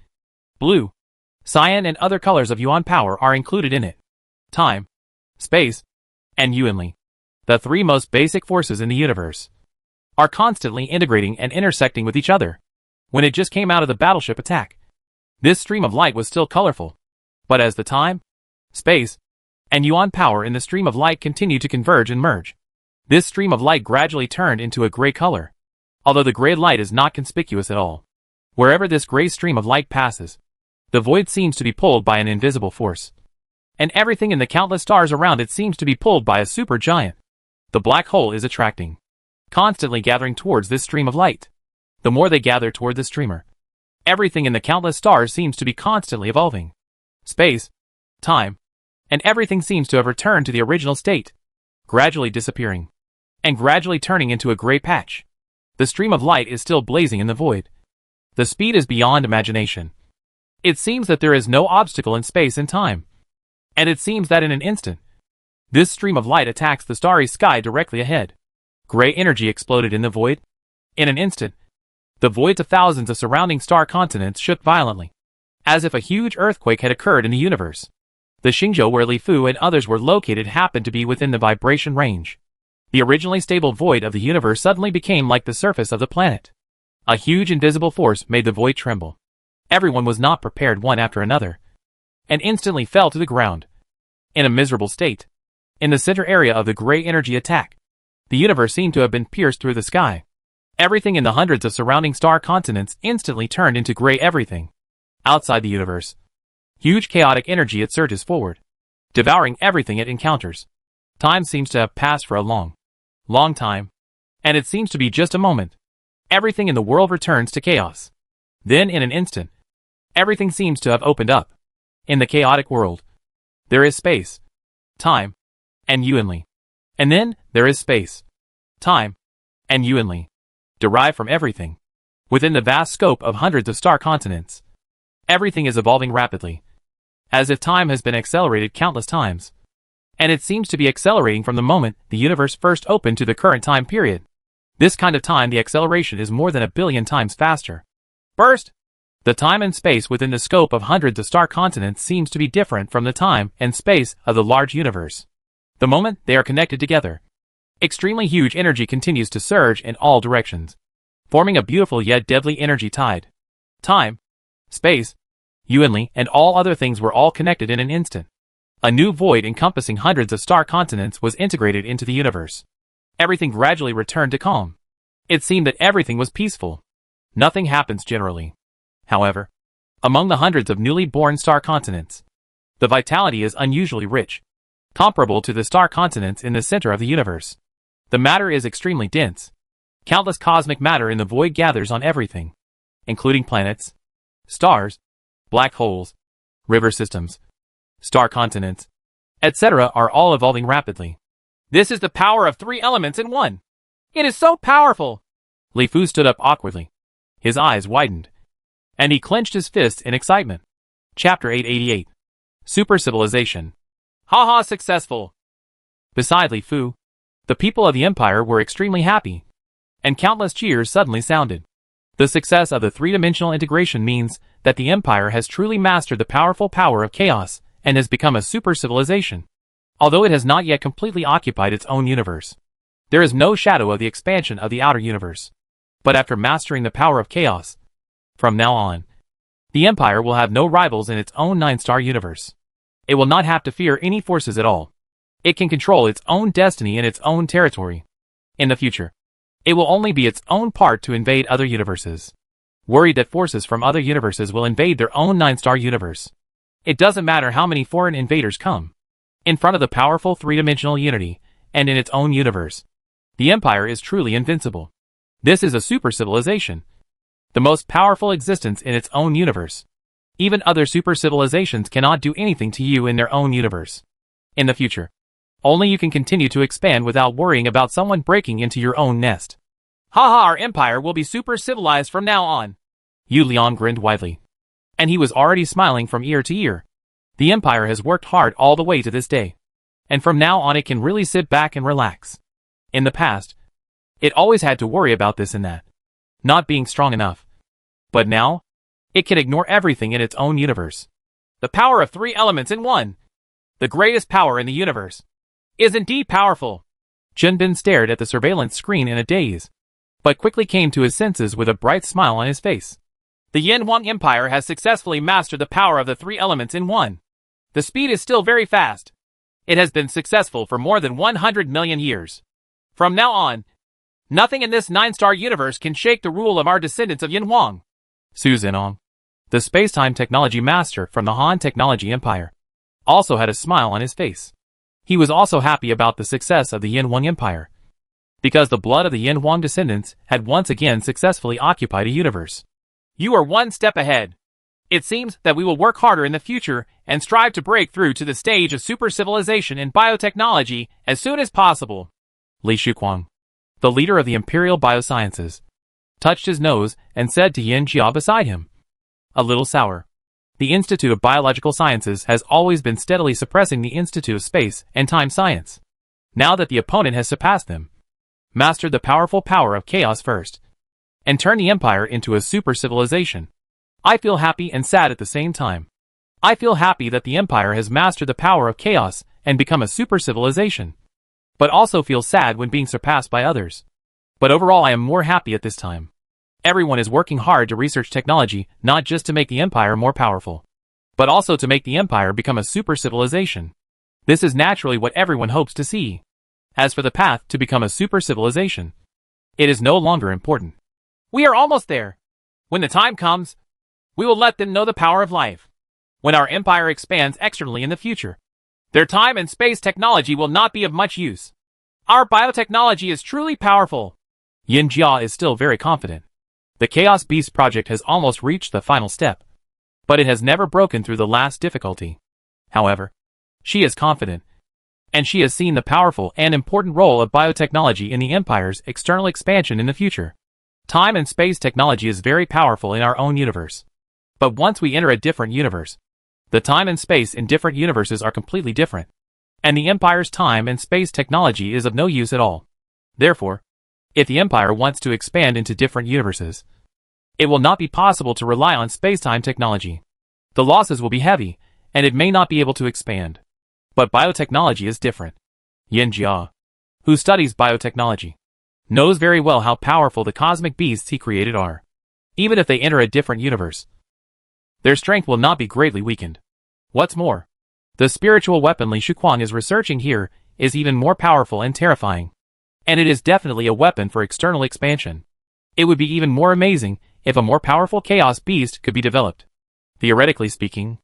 blue, cyan and other colors of Yuan power are included in it. Time, space, and Yuanli, the three most basic forces in the universe, are constantly integrating and intersecting with each other. When it just came out of the battleship attack, this stream of light was still colorful, but as the time, space, and Yuan power in the stream of light continued to converge and merge, this stream of light gradually turned into a gray color, although the gray light is not conspicuous at all. Wherever this gray stream of light passes, the void seems to be pulled by an invisible force, and everything in the countless stars around it seems to be pulled by a supergiant. The black hole is attracting, constantly gathering towards this stream of light. The more they gather toward the streamer, everything in the countless stars seems to be constantly evolving. Space, time, and everything seems to have returned to the original state, gradually disappearing, and gradually turning into a gray patch. The stream of light is still blazing in the void. The speed is beyond imagination. It seems that there is no obstacle in space and time. And it seems that in an instant, this stream of light attacks the starry sky directly ahead. Gray energy exploded in the void. In an instant, the voids of thousands of surrounding star continents shook violently, as if a huge earthquake had occurred in the universe. The Xingzhou where Li Fu and others were located happened to be within the vibration range. The originally stable void of the universe suddenly became like the surface of the planet. A huge invisible force made the void tremble. Everyone was not prepared one after another, and instantly fell to the ground, in a miserable state. In the center area of the gray energy attack, the universe seemed to have been pierced through the sky. Everything in the hundreds of surrounding star continents instantly turned into gray everything. Outside the universe, huge chaotic energy it surges forward, devouring everything it encounters. Time seems to have passed for a long, long time, and it seems to be just a moment. Everything in the world returns to chaos. Then in an instant, everything seems to have opened up. In the chaotic world, there is space, time, and Yuanli. And then there is space, time, and Yuanli, derived from everything. Within the vast scope of hundreds of star continents, everything is evolving rapidly, as if time has been accelerated countless times. And it seems to be accelerating from the moment the universe first opened to the current time period. This kind of time, the acceleration is more than 1 billion times faster. Burst! The time and space within the scope of hundreds of star continents seems to be different from the time and space of the large universe. The moment they are connected together, Extremely huge energy continues to surge in all directions, forming a beautiful yet deadly energy tide. Time, space, Yuanli, and all other things were all connected in an instant. A new void encompassing hundreds of star continents was integrated into the universe. Everything gradually returned to calm. It seemed that everything was peaceful. Nothing happens generally. However, among the hundreds of newly born star continents, the vitality is unusually rich, comparable to the star continents in the center of the universe. The matter is extremely dense. Countless cosmic matter in the void gathers on everything, including planets, stars, black holes, river systems, star continents, etc. are all evolving rapidly. This is the power of 3 elements in one. It is so powerful. Li Fu stood up awkwardly. His eyes widened, and he clenched his fists in excitement. Chapter 888. Super Civilization. Haha, successful. Beside Li Fu, the people of the Empire were extremely happy, and countless cheers suddenly sounded. The success of the three-dimensional integration means that the Empire has truly mastered the powerful power of chaos and has become a super civilization. Although it has not yet completely occupied its own universe, there is no shadow of the expansion of the outer universe. But after mastering the power of chaos, from now on, the Empire will have no rivals in its own 9-star universe. It will not have to fear any forces at all. It can control its own destiny in its own territory. In the future, it will only be its own part to invade other universes. Worried that forces from other universes will invade their own 9-star universe, it doesn't matter how many foreign invaders come. In front of the powerful three-dimensional unity, and in its own universe, the Empire is truly invincible. This is a super civilization, the most powerful existence in its own universe. Even other super civilizations cannot do anything to you in their own universe. In the future, only you can continue to expand without worrying about someone breaking into your own nest. Haha, our empire will be super civilized from now on. Yu Liang grinned widely, and he was already smiling from ear to ear. The Empire has worked hard all the way to this day, and from now on it can really sit back and relax. In the past, it always had to worry about this and that, not being strong enough. But now, it can ignore everything in its own universe. The power of 3 elements in one, the greatest power in the universe, is indeed powerful. Junbin stared at the surveillance screen in a daze, but quickly came to his senses with a bright smile on his face. The Yanhuang Empire has successfully mastered the power of the 3 elements in one. The speed is still very fast. It has been successful for more than 100 million years. From now on, nothing in this 9-star universe can shake the rule of our descendants of Yanhuang. Su Zhenong, the space-time technology master from the Han Technology Empire, also had a smile on his face. He was also happy about the success of the Yanhuang Empire, because the blood of the Yanhuang descendants had once again successfully occupied a universe. You are one step ahead. It seems that we will work harder in the future and strive to break through to the stage of super civilization in biotechnology as soon as possible. Li Shuquang, the leader of the Imperial Biosciences, touched his nose and said to Yin Jia beside him, a little sour. The Institute of Biological Sciences has always been steadily suppressing the Institute of Space and Time Science. Now that the opponent has surpassed them, mastered the powerful power of chaos first, and turned the Empire into a super civilization, I feel happy and sad at the same time. I feel happy that the Empire has mastered the power of chaos and become a super civilization, but also feel sad when being surpassed by others. But overall I am more happy at this time. Everyone is working hard to research technology not just to make the Empire more powerful, but also to make the Empire become a super civilization. This is naturally what everyone hopes to see. As for the path to become a super civilization, it is no longer important. We are almost there. When the time comes, we will let them know the power of life. When our empire expands externally in the future, their time and space technology will not be of much use. Our biotechnology is truly powerful. Yin Jia is still very confident. The Chaos Beast project has almost reached the final step, but it has never broken through the last difficulty. However, she is confident, and she has seen the powerful and important role of biotechnology in the Empire's external expansion in the future. Time and space technology is very powerful in our own universe. But once we enter a different universe, the time and space in different universes are completely different, and the Empire's time and space technology is of no use at all. Therefore, if the Empire wants to expand into different universes, it will not be possible to rely on space-time technology. The losses will be heavy, and it may not be able to expand. But biotechnology is different. Yin Jia, who studies biotechnology, knows very well how powerful the cosmic beasts he created are. Even if they enter a different universe, their strength will not be greatly weakened. What's more, the spiritual weapon Li Shuquang is researching here is even more powerful and terrifying. And it is definitely a weapon for external expansion. It would be even more amazing if a more powerful chaos beast could be developed. Theoretically speaking,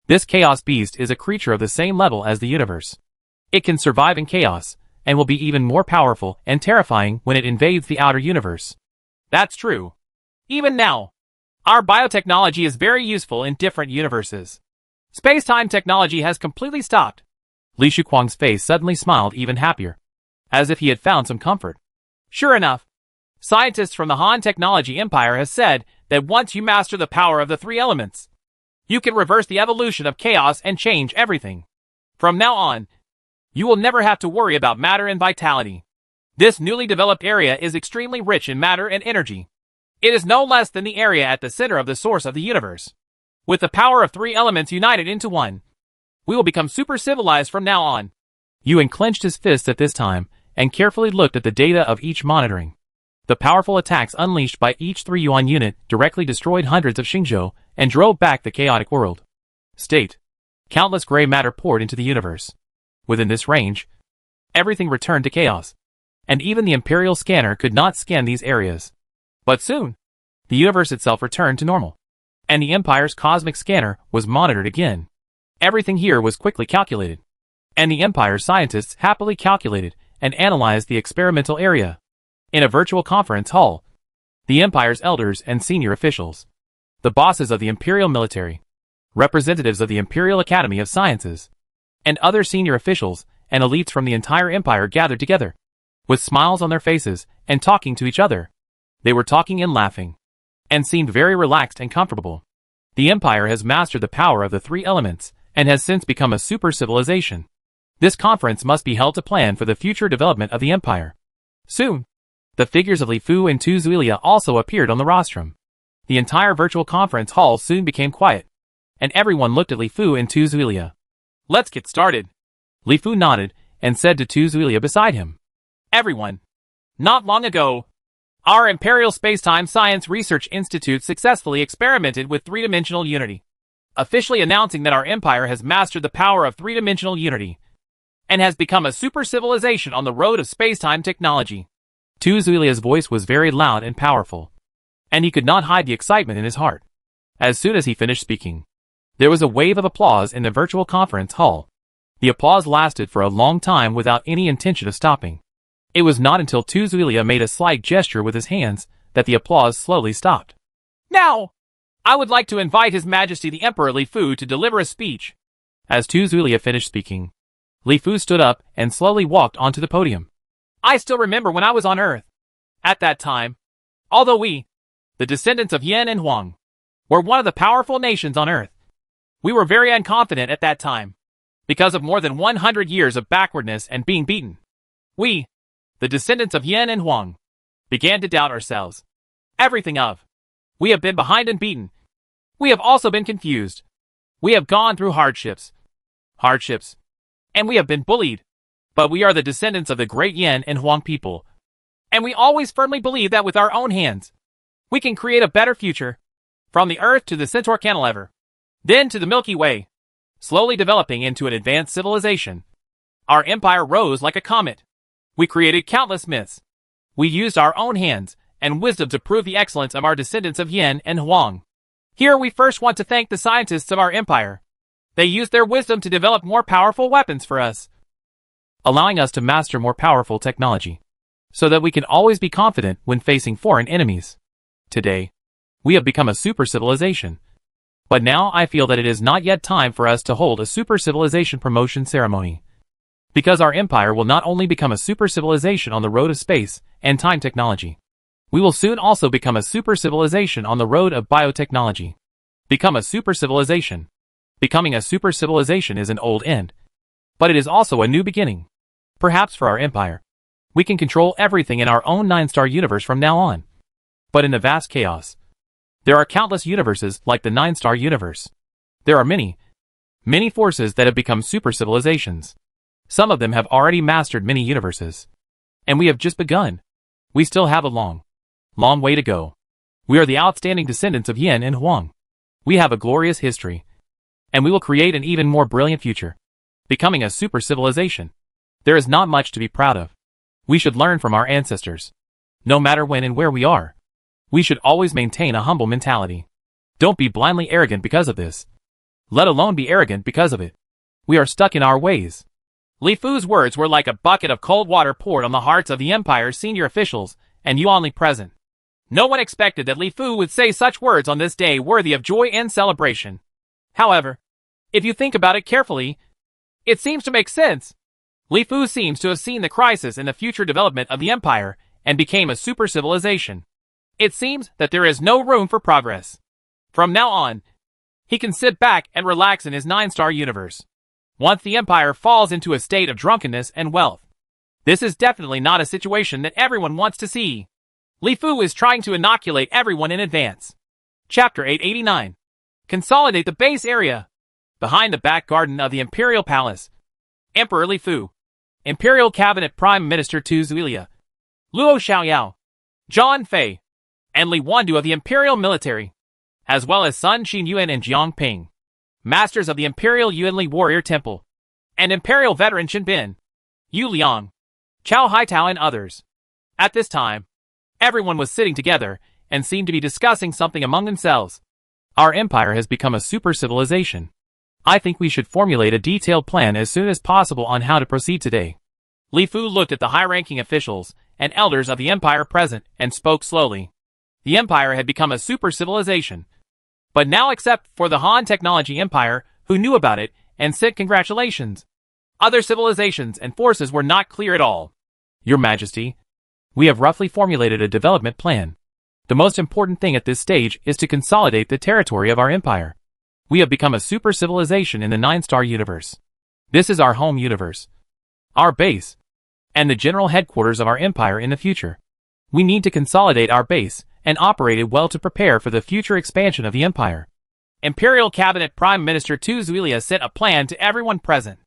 this chaos beast is a creature of the same level as the universe. It can survive in chaos, and will be even more powerful and terrifying when it invades the outer universe. That's true. Even now, our biotechnology is very useful in different universes. Space-time technology has completely stopped. Li Shuquang's face suddenly smiled even happier, as if he had found some comfort. Sure enough, scientists from the Han Technology Empire have said that once you master the power of the three elements, you can reverse the evolution of chaos and change everything. From now on, you will never have to worry about matter and vitality. This newly developed area is extremely rich in matter and energy. It is no less than the area at the center of the source of the universe. With the power of three elements united into one, we will become super civilized from now on. Yuan clenched his fists at this time and carefully looked at the data of each monitoring. The powerful attacks unleashed by each 3 Yuan unit directly destroyed hundreds of Xingzhou and drove back the chaotic world. State. Countless gray matter poured into the universe. Within this range, everything returned to chaos, and even the Imperial scanner could not scan these areas. But soon, the universe itself returned to normal, and the Empire's cosmic scanner was monitored again. Everything here was quickly calculated, and the Empire's scientists happily calculated and analyzed the experimental area. In a virtual conference hall, the Empire's elders and senior officials, the bosses of the Imperial military, representatives of the Imperial Academy of Sciences, and other senior officials and elites from the entire Empire gathered together, with smiles on their faces and talking to each other. They were talking and laughing, and seemed very relaxed and comfortable. The Empire has mastered the power of the three elements and has since become a super civilization. This conference must be held to plan for the future development of the Empire. Soon, the figures of Li Fu and Tu Zuilia also appeared on the rostrum. The entire virtual conference hall soon became quiet, and everyone looked at Li Fu and Tu Zuilia. Let's get started. Li Fu nodded and said to Tu Zuilia beside him. Everyone. Not long ago, our Imperial Space-Time Science Research Institute successfully experimented with three-dimensional unity, officially announcing that our empire has mastered the power of three-dimensional unity and has become a super civilization on the road of space-time technology. Tu Zuilia's voice was very loud and powerful, and he could not hide the excitement in his heart. As soon as he finished speaking, there was a wave of applause in the virtual conference hall. The applause lasted for a long time without any intention of stopping. It was not until Tu Zuilia made a slight gesture with his hands that the applause slowly stopped. Now, I would like to invite His Majesty the Emperor Li Fu to deliver a speech. As Tu Zuilia finished speaking, Li Fu stood up and slowly walked onto the podium. I still remember when I was on Earth. At that time, although we, the descendants of Yan and Huang, were one of the powerful nations on Earth, we were very unconfident at that time, because of more than 100 years of backwardness and being beaten. We, the descendants of Yan and Huang, began to doubt ourselves. Everything of. We have been behind and beaten. We have also been confused. We have gone through hardships. And we have been bullied. But we are the descendants of the great Yan and Huang people. And we always firmly believe that with our own hands, we can create a better future. From the Earth to the Centaur Cantilever, then to the Milky Way, slowly developing into an advanced civilization. Our empire rose like a comet. We created countless myths. We used our own hands and wisdom to prove the excellence of our descendants of Yan and Huang. Here we first want to thank the scientists of our empire. They used their wisdom to develop more powerful weapons for us, allowing us to master more powerful technology, so that we can always be confident when facing foreign enemies. Today, we have become a super civilization. But now I feel that it is not yet time for us to hold a super civilization promotion ceremony. Because our empire will not only become a super civilization on the road of space and time technology, we will soon also become a super civilization on the road of biotechnology. Become a super civilization. Becoming a super civilization is an old end, but it is also a new beginning. Perhaps for our empire, we can control everything in our own 9-star universe from now on. But in the vast chaos, there are countless universes like the 9-star universe. There are many forces that have become super civilizations. Some of them have already mastered many universes. And we have just begun. We still have a long way to go. We are the outstanding descendants of Yin and Huang. We have a glorious history. And we will create an even more brilliant future, becoming a super civilization. There is not much to be proud of. We should learn from our ancestors. No matter when and where we are, we should always maintain a humble mentality. Don't be blindly arrogant because of this, let alone be arrogant because of it. We are stuck in our ways. Li Fu's words were like a bucket of cold water poured on the hearts of the Empire's senior officials and you only present. No one expected that Li Fu would say such words on this day worthy of joy and celebration. However, if you think about it carefully, it seems to make sense. Li Fu seems to have seen the crisis in the future development of the Empire and became a super civilization. It seems that there is no room for progress. From now on, he can sit back and relax in his 9-star universe. Once the Empire falls into a state of drunkenness and wealth. This is definitely not a situation that everyone wants to see. Li Fu is trying to inoculate everyone in advance. Chapter 889. Consolidate the base area. Behind the back garden of the Imperial Palace, Emperor Li Fu, Imperial Cabinet Prime Minister Tu Zuilia, Luo Xiaoyao, Zhang Fei, and Li Wandu of the Imperial Military, as well as Sun Xinyuan and Jiang Ping, Masters of the Imperial Yuanli Warrior Temple, and Imperial Veteran Chen Bin, Yu Liang, Chao Haitao and others. At this time, everyone was sitting together and seemed to be discussing something among themselves. Our empire has become a super civilization. I think we should formulate a detailed plan as soon as possible on how to proceed today. Li Fu looked at the high-ranking officials and elders of the empire present and spoke slowly. The empire had become a super civilization. But now except for the Han Technology Empire, who knew about it and sent congratulations. Other civilizations and forces were not clear at all. Your Majesty, we have roughly formulated a development plan. The most important thing at this stage is to consolidate the territory of our empire. We have become a super civilization in the 9-star universe. This is our home universe, our base, and the general headquarters of our empire in the future. We need to consolidate our base and operate it well to prepare for the future expansion of the empire. Imperial Cabinet Prime Minister Tu Zuilia sent a plan to everyone present.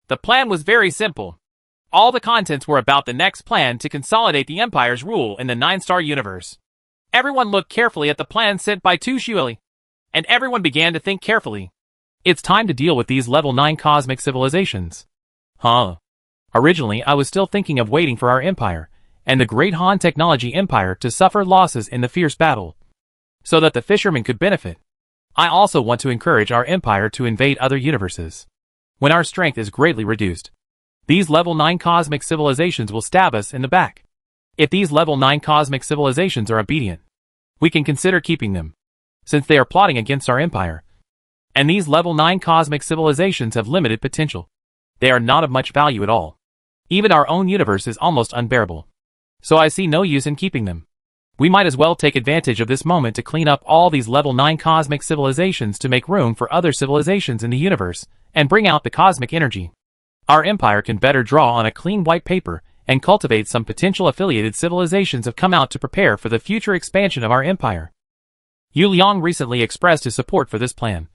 The plan was very simple. All the contents were about the next plan to consolidate the empire's rule in the 9-star universe. Everyone looked carefully at the plan sent by Tu Zuilia, and everyone began to think carefully. It's time to deal with these level 9 cosmic civilizations. Originally, I was still thinking of waiting for our empire and the great Han Technology Empire to suffer losses in the fierce battle, so that the fishermen could benefit. I also want to encourage our empire to invade other universes. When our strength is greatly reduced, these level 9 cosmic civilizations will stab us in the back. If these level 9 cosmic civilizations are obedient, we can consider keeping them, since they are plotting against our empire. And these level 9 cosmic civilizations have limited potential. They are not of much value at all. Even our own universe is almost unbearable. So I see no use in keeping them. We might as well take advantage of this moment to clean up all these level 9 cosmic civilizations to make room for other civilizations in the universe, and bring out the cosmic energy. Our empire can better draw on a clean white paper, and cultivate some potential affiliated civilizations have come out to prepare for the future expansion of our empire. Yu Liang recently expressed his support for this plan.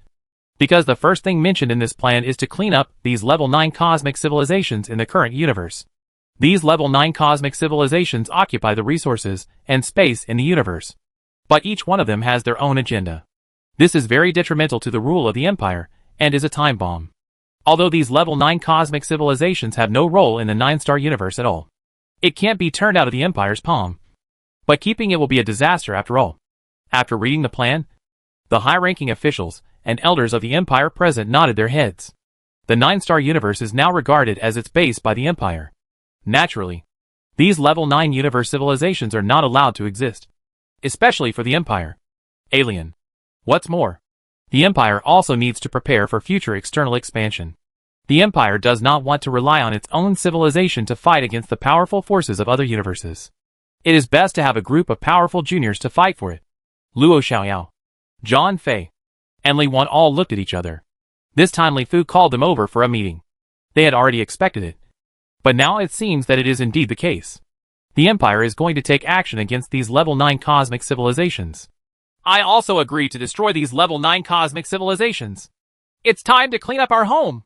Because the first thing mentioned in this plan is to clean up these level 9 cosmic civilizations in the current universe. These level 9 cosmic civilizations occupy the resources and space in the universe. But each one of them has their own agenda. This is very detrimental to the rule of the empire, and is a time bomb. Although these level 9 cosmic civilizations have no role in the 9-star universe at all, it can't be turned out of the empire's palm. But keeping it will be a disaster after all. After reading the plan, the high-ranking officials and elders of the empire present nodded their heads. The 9-star universe is now regarded as its base by the empire. Naturally, these level 9 universe civilizations are not allowed to exist, especially for the empire. Alien. What's more, the empire also needs to prepare for future external expansion. The empire does not want to rely on its own civilization to fight against the powerful forces of other universes. It is best to have a group of powerful juniors to fight for it. Luo Xiaoyao, Zhang Fei, and Li Wan all looked at each other. This time Li Fu called them over for a meeting. They had already expected it. But now it seems that it is indeed the case. The empire is going to take action against these level 9 cosmic civilizations. I also agree to destroy these level 9 cosmic civilizations. It's time to clean up our home.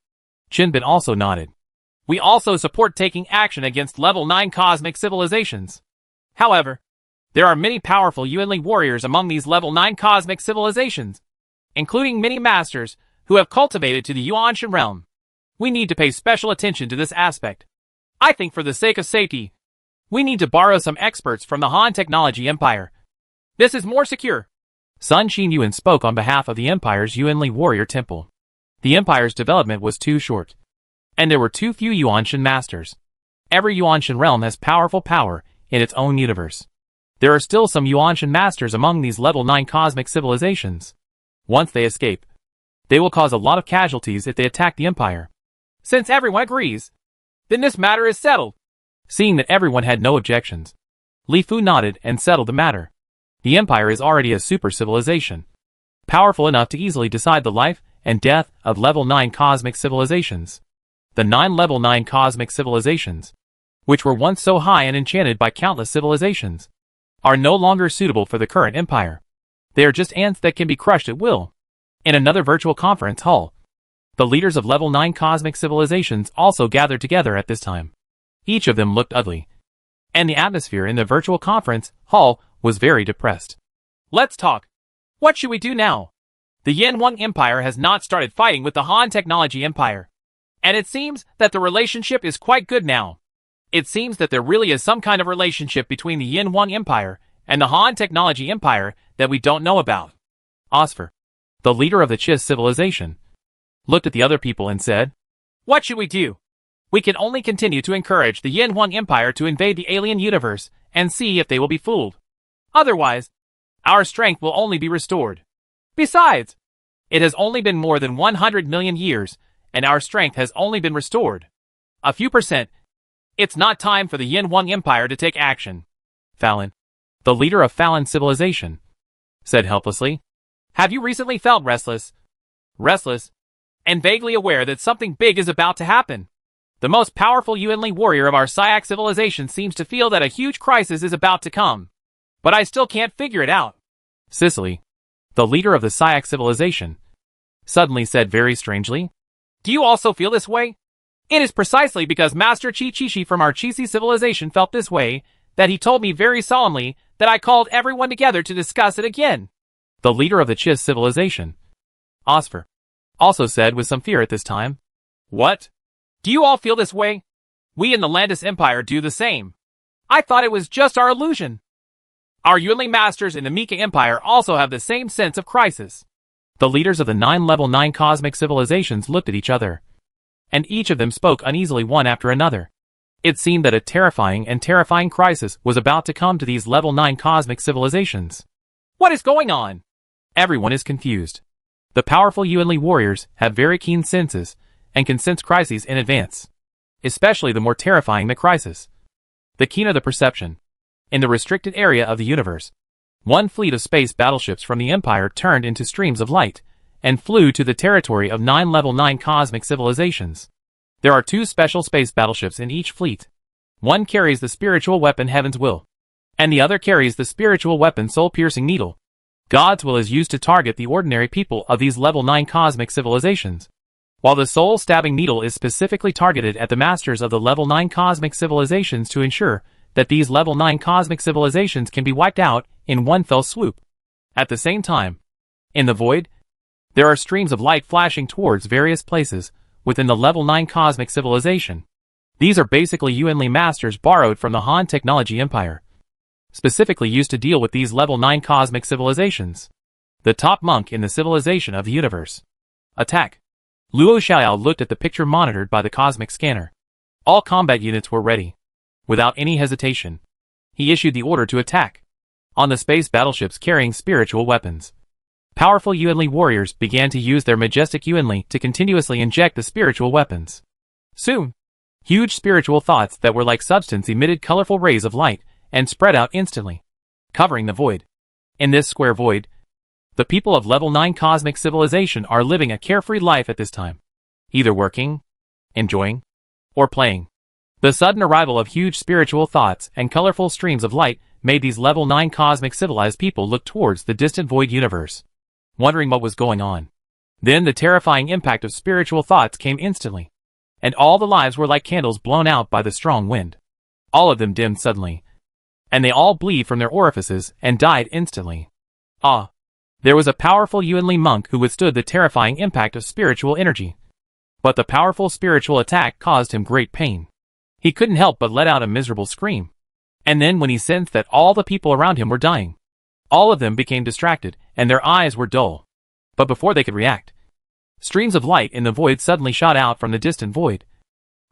Chen Bin also nodded. We also support taking action against level 9 cosmic civilizations. However, there are many powerful Yuanli warriors among these level 9 cosmic civilizations, including many masters who have cultivated to the Yuanshan realm. We need to pay special attention to this aspect. I think for the sake of safety, we need to borrow some experts from the Han Technology Empire. This is more secure. Sun Xinyuan spoke on behalf of the Empire's Yuanli warrior temple. The Empire's development was too short, and there were too few Yuanshan masters. Every Yuanshan realm has powerful power in its own universe. There are still some Yuanshan masters among these level 9 cosmic civilizations. Once they escape, they will cause a lot of casualties if they attack the Empire. Since everyone agrees, then this matter is settled. Seeing that everyone had no objections, Li Fu nodded and settled the matter. The Empire is already a super civilization, powerful enough to easily decide the life and death of level 9 cosmic civilizations. The 9 level 9 cosmic civilizations, which were once so high and enchanted by countless civilizations, are no longer suitable for the current Empire. They are just ants that can be crushed at will. In another virtual conference hall, the leaders of level 9 cosmic civilizations also gathered together at this time. Each of them looked ugly, and the atmosphere in the virtual conference hall was very depressed. Let's talk. What should we do now? The Yanwang Empire has not started fighting with the Han Technology Empire, and it seems that the relationship is quite good now. It seems that there really is some kind of relationship between the Yanwang Empire and the Han Technology Empire that we don't know about. Osfer, the leader of the Chiss civilization, looked at the other people and said, "What should we do? We can only continue to encourage the Yanwang Empire to invade the alien universe and see if they will be fooled. Otherwise, our strength will only be restored. Besides, it has only been more than 100 million years, and our strength has only been restored a few percent. It's not time for the Yanwang Empire to take action." Fallon, the leader of Fallon civilization, said helplessly, "Have you recently felt restless, and vaguely aware that something big is about to happen? The most powerful Yuanli warrior of our Syak civilization seems to feel that a huge crisis is about to come. But I still can't figure it out." Cicely, the leader of the Syak civilization, suddenly said very strangely, "Do you also feel this way? It is precisely because Master Chi Chishi from our Chisi civilization felt this way that he told me very solemnly that I called everyone together to discuss it again." The leader of the Chiss civilization, Osfer, also said with some fear at this time, "What? Do you all feel this way? We in the Landis Empire do the same. I thought it was just our illusion. Our Yuanli masters in the Mika Empire also have the same sense of crisis." The leaders of the 9 level 9 cosmic civilizations looked at each other, and each of them spoke uneasily one after another. It seemed that a terrifying crisis was about to come to these level 9 cosmic civilizations. What is going on? Everyone is confused. The powerful Yuanli warriors have very keen senses and can sense crises in advance, especially the more terrifying the crisis, the keener the perception. In the restricted area of the universe, one fleet of space battleships from the Empire turned into streams of light and flew to the territory of 9 level 9 cosmic civilizations. There are 2 special space battleships in each fleet. One carries the spiritual weapon Heaven's Will, and the other carries the spiritual weapon Soul-Piercing Needle. God's Will is used to target the ordinary people of these level 9 cosmic civilizations, while the Soul-Stabbing Needle is specifically targeted at the masters of the level 9 cosmic civilizations to ensure that these level 9 cosmic civilizations can be wiped out in one fell swoop. At the same time, in the void, there are streams of light flashing towards various places within the level 9 cosmic civilization. These are basically Yuanli masters borrowed from the Han Technology Empire, specifically used to deal with these level 9 cosmic civilizations. The top monk in the civilization of the universe. Attack. Luo Xiao looked at the picture monitored by the cosmic scanner. All combat units were ready. Without any hesitation, he issued the order to attack on the space battleships carrying spiritual weapons. Powerful Yuanli warriors began to use their majestic Yuanli to continuously inject the spiritual weapons. Soon, huge spiritual thoughts that were like substance emitted colorful rays of light and spread out instantly, covering the void. In this square void, the people of level 9 cosmic civilization are living a carefree life at this time, either working, enjoying, or playing. The sudden arrival of huge spiritual thoughts and colorful streams of light made these level 9 cosmic civilized people look towards the distant void universe, wondering what was going on. Then the terrifying impact of spiritual thoughts came instantly. and all the lives were like candles blown out by the strong wind. All of them dimmed suddenly, and they all bleed from their orifices and died instantly. Ah! There was a powerful Yuanli monk who withstood the terrifying impact of spiritual energy. But the powerful spiritual attack caused him great pain. He couldn't help but let out a miserable scream. And then when he sensed that all the people around him were dying, all of them became distracted, and their eyes were dull. But before they could react, streams of light in the void suddenly shot out from the distant void,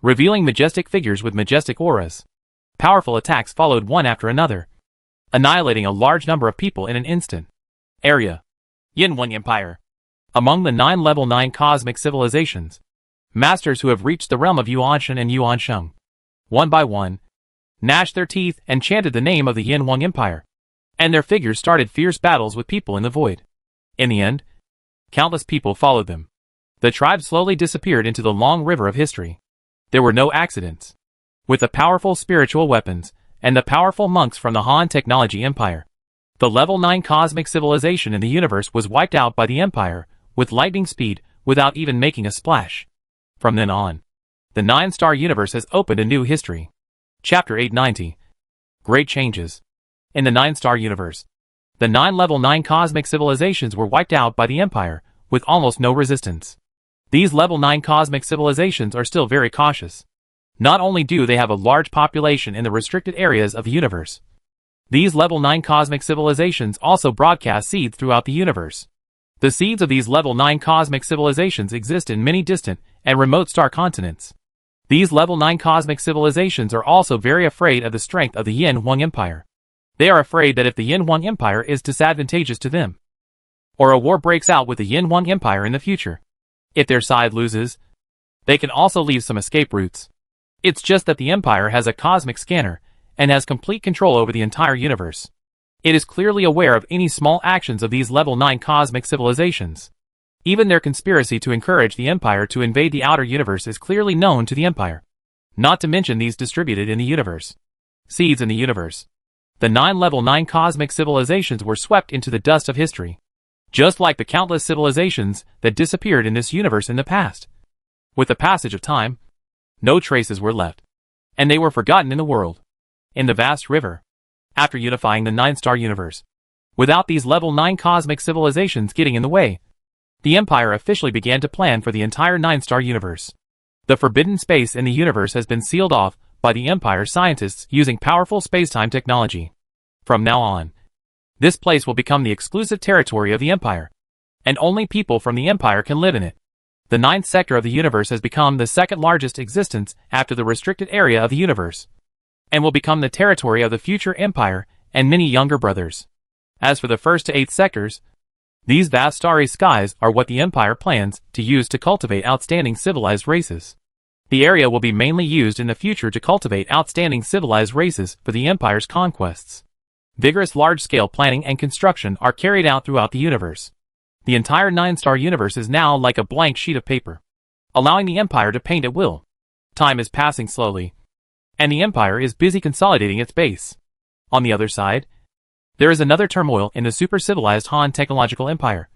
revealing majestic figures with majestic auras. Powerful attacks followed one after another, annihilating a large number of people in an instant. Area: Yinhuang Empire. Among the 9 level 9 cosmic civilizations, masters who have reached the realm of Yuanshan and Yuansheng, one by one, gnashed their teeth and chanted the name of the Yinhuang Empire, and their figures started fierce battles with people in the void. In the end, countless people followed them. The tribe slowly disappeared into the long river of history. There were no accidents. With the powerful spiritual weapons, and the powerful monks from the Han Technology Empire, the level 9 cosmic civilization in the universe was wiped out by the Empire, with lightning speed, without even making a splash. From then on, the 9-star universe has opened a new history. Chapter 890. Great Changes. In the 9-star universe, the 9 level 9 cosmic civilizations were wiped out by the Empire, with almost no resistance. These level 9 cosmic civilizations are still very cautious. Not only do they have a large population in the restricted areas of the universe, these level 9 cosmic civilizations also broadcast seeds throughout the universe. The seeds of these level 9 cosmic civilizations exist in many distant and remote star continents. These level 9 cosmic civilizations are also very afraid of the strength of the Yinhuang Empire. They are afraid that if the Yinhuang Empire is disadvantageous to them, or a war breaks out with the Yinhuang Empire in the future, if their side loses, they can also leave some escape routes. It's just that the Empire has a cosmic scanner, and has complete control over the entire universe. It is clearly aware of any small actions of these level 9 cosmic civilizations. Even their conspiracy to encourage the Empire to invade the outer universe is clearly known to the Empire. Not to mention these distributed in the universe. Seeds in the universe. The 9 level 9 cosmic civilizations were swept into the dust of history, just like the countless civilizations that disappeared in this universe in the past. With the passage of time, no traces were left, and they were forgotten in the world. In the vast river, after unifying the 9-star universe, without these level 9 cosmic civilizations getting in the way, the Empire officially began to plan for the entire 9-star universe. The forbidden space in the universe has been sealed off by the Empire scientists using powerful spacetime technology. From now on, this place will become the exclusive territory of the Empire, and only people from the Empire can live in it. The 9th sector of the universe has become the second largest existence after the restricted area of the universe, and will become the territory of the future Empire and many younger brothers. As for the 1st to 8th sectors, these vast starry skies are what the Empire plans to use to cultivate outstanding civilized races. The area will be mainly used in the future to cultivate outstanding civilized races for the Empire's conquests. Vigorous large-scale planning and construction are carried out throughout the universe. The entire 9-star universe is now like a blank sheet of paper, allowing the Empire to paint at will. Time is passing slowly, and the Empire is busy consolidating its base. On the other side, there is another turmoil in the super-civilized Han Technological Empire,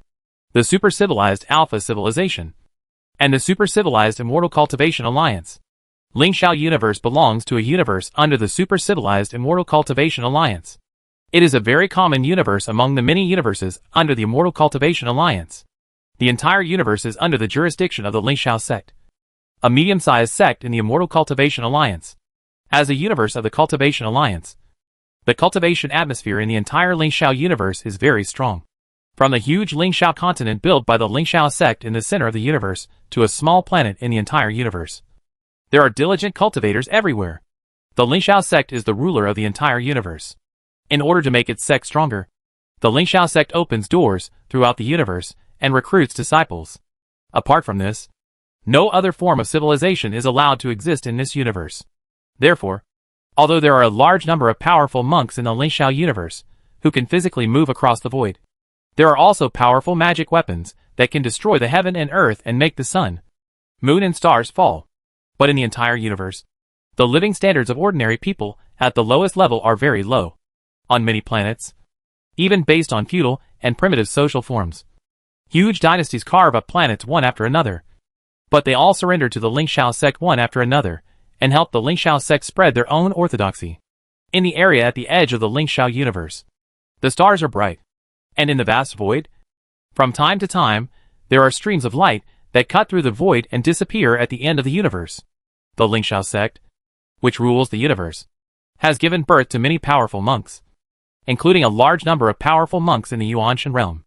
the super-civilized Alpha Civilization, and the super-civilized Immortal Cultivation Alliance. Lingxiao Universe belongs to a universe under the super-civilized Immortal Cultivation Alliance. It is a very common universe among the many universes under the Immortal Cultivation Alliance. The entire universe is under the jurisdiction of the Lingxiao sect, a medium-sized sect in the Immortal Cultivation Alliance. As a universe of the Cultivation Alliance, the cultivation atmosphere in the entire Lingxiao universe is very strong. From the huge Lingxiao continent built by the Lingxiao sect in the center of the universe to a small planet in the entire universe, there are diligent cultivators everywhere. The Lingxiao sect is the ruler of the entire universe. In order to make its sect stronger, the Lingxiao sect opens doors throughout the universe and recruits disciples. Apart from this, no other form of civilization is allowed to exist in this universe. Therefore, although there are a large number of powerful monks in the Lingxiao universe who can physically move across the void, there are also powerful magic weapons that can destroy the heaven and earth and make the sun, moon and stars fall. But in the entire universe, the living standards of ordinary people at the lowest level are very low. On many planets, even based on feudal and primitive social forms, huge dynasties carve up planets one after another. But they all surrendered to the Lingxiao sect one after another, and helped the Lingxiao sect spread their own orthodoxy. In the area at the edge of the Lingxiao universe, the stars are bright. And in the vast void, from time to time, there are streams of light that cut through the void and disappear at the end of the universe. The Lingxiao sect, which rules the universe, has given birth to many powerful monks, including a large number of powerful monks in the Yuanshan realm.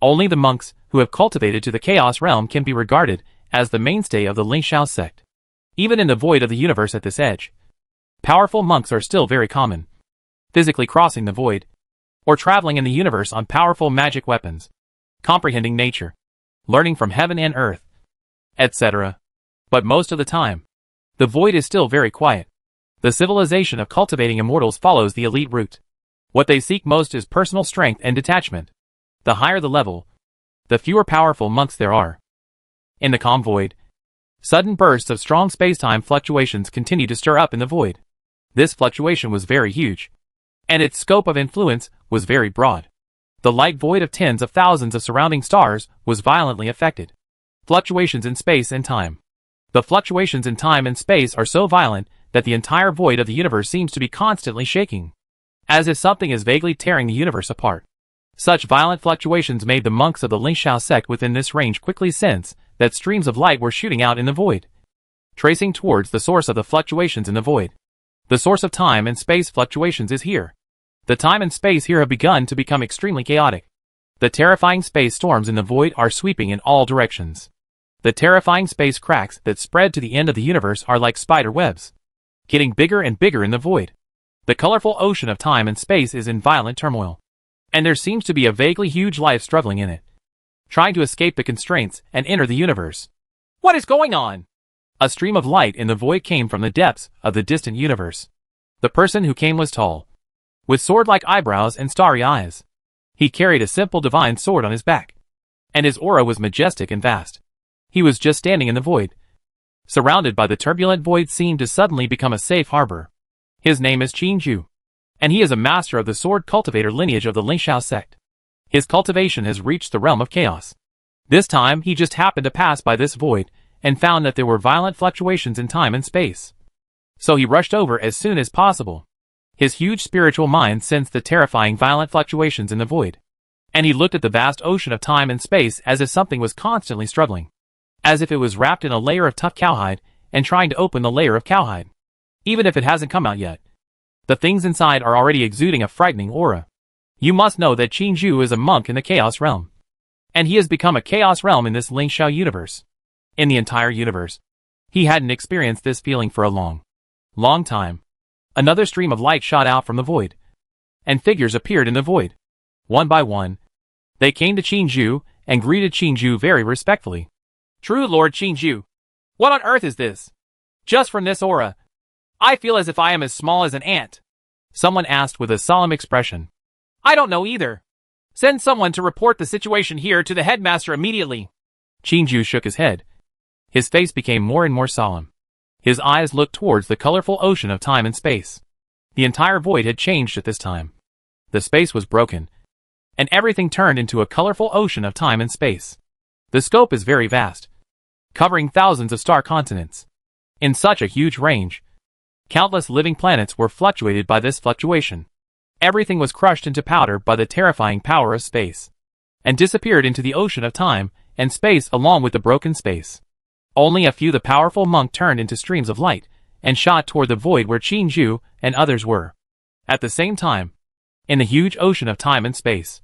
Only the monks who have cultivated to the Chaos realm can be regarded as the mainstay of the Lingxiao sect. Even in the void of the universe at this edge, powerful monks are still very common, physically crossing the void, or traveling in the universe on powerful magic weapons, comprehending nature, learning from heaven and earth, etc. But most of the time, the void is still very quiet. The civilization of cultivating immortals follows the elite route. What they seek most is personal strength and detachment. The higher the level, the fewer powerful monks there are. In the calm void, sudden bursts of strong space-time fluctuations continue to stir up in the void. This fluctuation was very huge, and its scope of influence was very broad. The light void of tens of thousands of surrounding stars was violently affected. Fluctuations in space and time. The fluctuations in time and space are so violent that the entire void of the universe seems to be constantly shaking, as if something is vaguely tearing the universe apart. Such violent fluctuations made the monks of the Lingxiao sect within this range quickly sense that streams of light were shooting out in the void, tracing towards the source of the fluctuations in the void. The source of time and space fluctuations is here. The time and space here have begun to become extremely chaotic. The terrifying space storms in the void are sweeping in all directions. The terrifying space cracks that spread to the end of the universe are like spider webs, getting bigger and bigger in the void. The colorful ocean of time and space is in violent turmoil, and there seems to be a vaguely huge life struggling in it, trying to escape the constraints and enter the universe. What is going on? A stream of light in the void came from the depths of the distant universe. The person who came was tall, with sword-like eyebrows and starry eyes. He carried a simple divine sword on his back, and his aura was majestic and vast. He was just standing in the void, surrounded by the turbulent void seemed to suddenly become a safe harbor. His name is Qingju, and he is a master of the sword cultivator lineage of the Lingxiao sect. His cultivation has reached the realm of chaos. This time he just happened to pass by this void, and found that there were violent fluctuations in time and space. So he rushed over as soon as possible. His huge spiritual mind sensed the terrifying violent fluctuations in the void, and he looked at the vast ocean of time and space as if something was constantly struggling, as if it was wrapped in a layer of tough cowhide and trying to open the layer of cowhide, even if it hasn't come out yet. The things inside are already exuding a frightening aura. You must know that Qingju is a monk in the Chaos Realm, and he has become a Chaos Realm in this Lingxiao universe. In the entire universe, he hadn't experienced this feeling for a long time. Another stream of light shot out from the void, and figures appeared in the void. One by one, they came to Qingju and greeted Qingju very respectfully. True Lord Qingju, what on earth is this? Just from this aura, I feel as if I am as small as an ant. Someone asked with a solemn expression. I don't know either. Send someone to report the situation here to the headmaster immediately. Qingju shook his head. His face became more and more solemn. His eyes looked towards the colorful ocean of time and space. The entire void had changed at this time. The space was broken, and everything turned into a colorful ocean of time and space. The scope is very vast, covering thousands of star continents. In such a huge range, countless living planets were fluctuated by this fluctuation. Everything was crushed into powder by the terrifying power of space, and disappeared into the ocean of time and space along with the broken space. Only a few the powerful monk turned into streams of light, and shot toward the void where Qingju and others were. At the same time, in the huge ocean of time and space,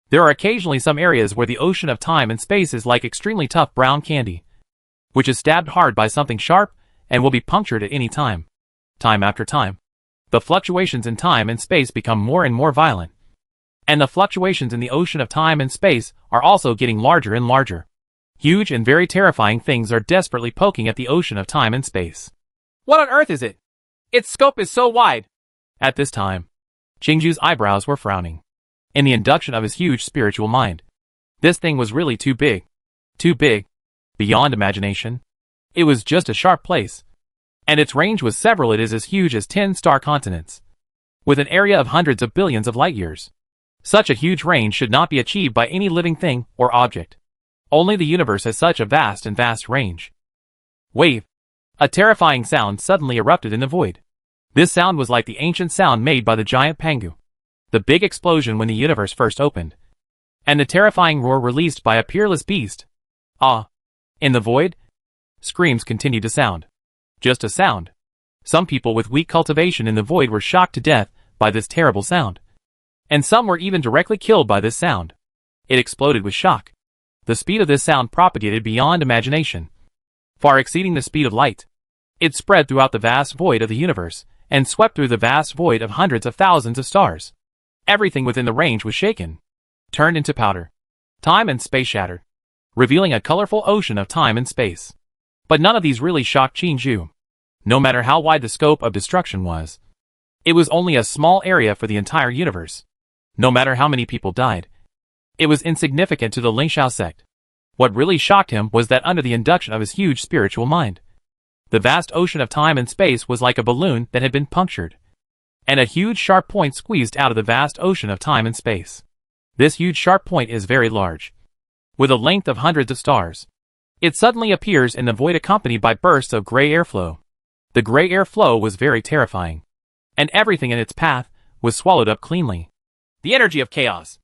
there are occasionally some areas where the ocean of time and space is like extremely tough brown candy, which is stabbed hard by something sharp and will be punctured at any time. Time after time, the fluctuations in time and space become more and more violent, and the fluctuations in the ocean of time and space are also getting larger and larger. Huge and very terrifying things are desperately poking at the ocean of time and space. What on earth is it? Its scope is so wide. At this time, Qingju's eyebrows were frowning, in the induction of his huge spiritual mind. This thing was really too big, beyond imagination. It was just a sharp place, and its range was several. It is as huge as 10 star continents, with an area of hundreds of billions of light years. Such a huge range should not be achieved by any living thing or object. Only the universe has such a vast range. Wave. A terrifying sound suddenly erupted in the void. This sound was like the ancient sound made by the giant Pangu. The big explosion when the universe first opened. And the terrifying roar released by a peerless beast. Ah. In the void, screams continued to sound. Just a sound. Some people with weak cultivation in the void were shocked to death by this terrible sound. And some were even directly killed by this sound. It exploded with shock. The speed of this sound propagated beyond imagination, far exceeding the speed of light. It spread throughout the vast void of the universe, and swept through the vast void of hundreds of thousands of stars. Everything within the range was shaken, turned into powder. Time and space shattered, revealing a colorful ocean of time and space. But none of these really shocked Qingju. No matter how wide the scope of destruction was, it was only a small area for the entire universe. No matter how many people died, it was insignificant to the Lingxiao sect. What really shocked him was that under the induction of his huge spiritual mind, the vast ocean of time and space was like a balloon that had been punctured, and a huge sharp point squeezed out of the vast ocean of time and space. This huge sharp point is very large, with a length of hundreds of stars. It suddenly appears in the void accompanied by bursts of gray airflow. The gray airflow was very terrifying, and everything in its path was swallowed up cleanly. The energy of chaos.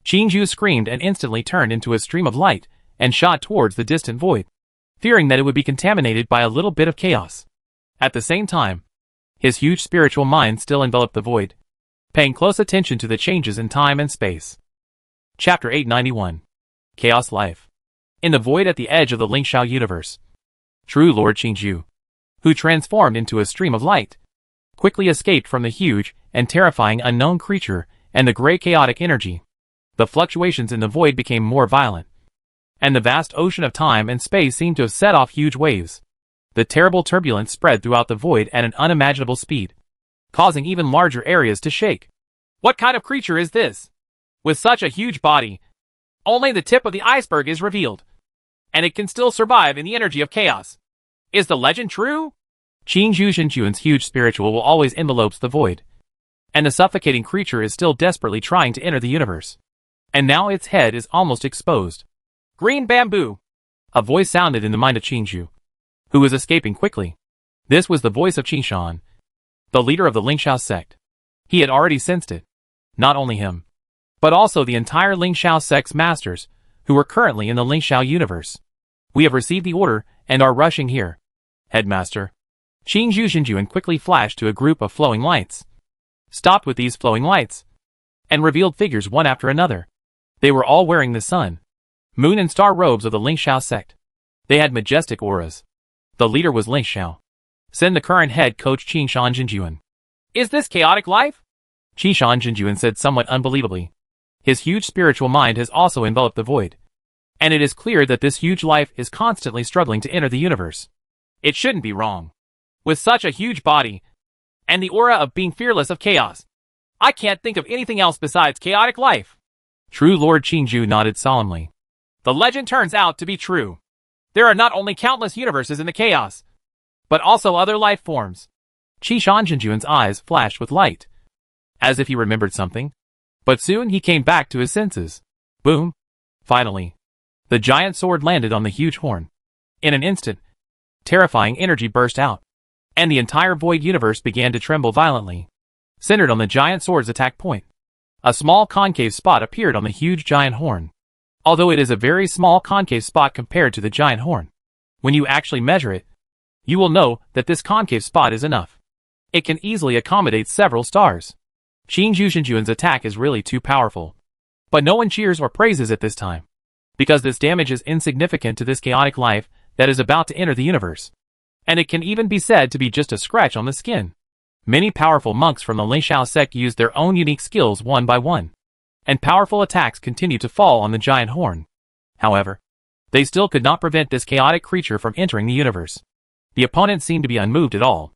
Qingju screamed and instantly turned into a stream of light and shot towards the distant void, fearing that it would be contaminated by a little bit of chaos. At the same time, his huge spiritual mind still enveloped the void, paying close attention to the changes in time and space. Chapter 891. Chaos Life. In the void at the edge of the Lingxiao universe, true Lord Qingju, who transformed into a stream of light, quickly escaped from the huge and terrifying unknown creature and the gray chaotic energy. The fluctuations in the void became more violent, and the vast ocean of time and space seemed to have set off huge waves. The terrible turbulence spread throughout the void at an unimaginable speed, causing even larger areas to shake. What kind of creature is this? With such a huge body, only the tip of the iceberg is revealed, and it can still survive in the energy of chaos. Is the legend true? Qingju Shenjuan's huge spiritual will always envelopes the void, and the suffocating creature is still desperately trying to enter the universe. And now its head is almost exposed. Green bamboo! A voice sounded in the mind of Qingju, who was escaping quickly. This was the voice of Qingshan, the leader of the Lingxiao sect. He had already sensed it. Not only him, but also the entire Lingxiao sect's masters, who were currently in the Lingxiao universe. We have received the order and are rushing here. Headmaster. Qingju Shenjuan quickly flashed to a group of flowing lights, stopped with these flowing lights, and revealed figures one after another. They were all wearing the sun, moon and star robes of the Lingxiao sect. They had majestic auras. The leader was Lingxiao. Send the current head coach Qingshan Shenjuan. Is this chaotic life? Qingshan Shenjuan said somewhat unbelievably. His huge spiritual mind has also enveloped the void, and it is clear that this huge life is constantly struggling to enter the universe. It shouldn't be wrong. With such a huge body, and the aura of being fearless of chaos, I can't think of anything else besides chaotic life. True Lord Qingju nodded solemnly. The legend turns out to be true. There are not only countless universes in the chaos, but also other life forms. Qingshan Shenjuan's eyes flashed with light, as if he remembered something. But soon he came back to his senses. Boom! Finally, the giant sword landed on the huge horn. In an instant, terrifying energy burst out, and the entire void universe began to tremble violently. Centered on the giant sword's attack point, a small concave spot appeared on the huge giant horn. Although it is a very small concave spot compared to the giant horn, when you actually measure it, you will know that this concave spot is enough. It can easily accommodate several stars. Qingju Shenjuan's attack is really too powerful. But no one cheers or praises it this time, because this damage is insignificant to this chaotic life that is about to enter the universe. And it can even be said to be just a scratch on the skin. Many powerful monks from the Lingxiao sect used their own unique skills one by one, and powerful attacks continued to fall on the giant horn. However, they still could not prevent this chaotic creature from entering the universe. The opponent seemed to be unmoved at all.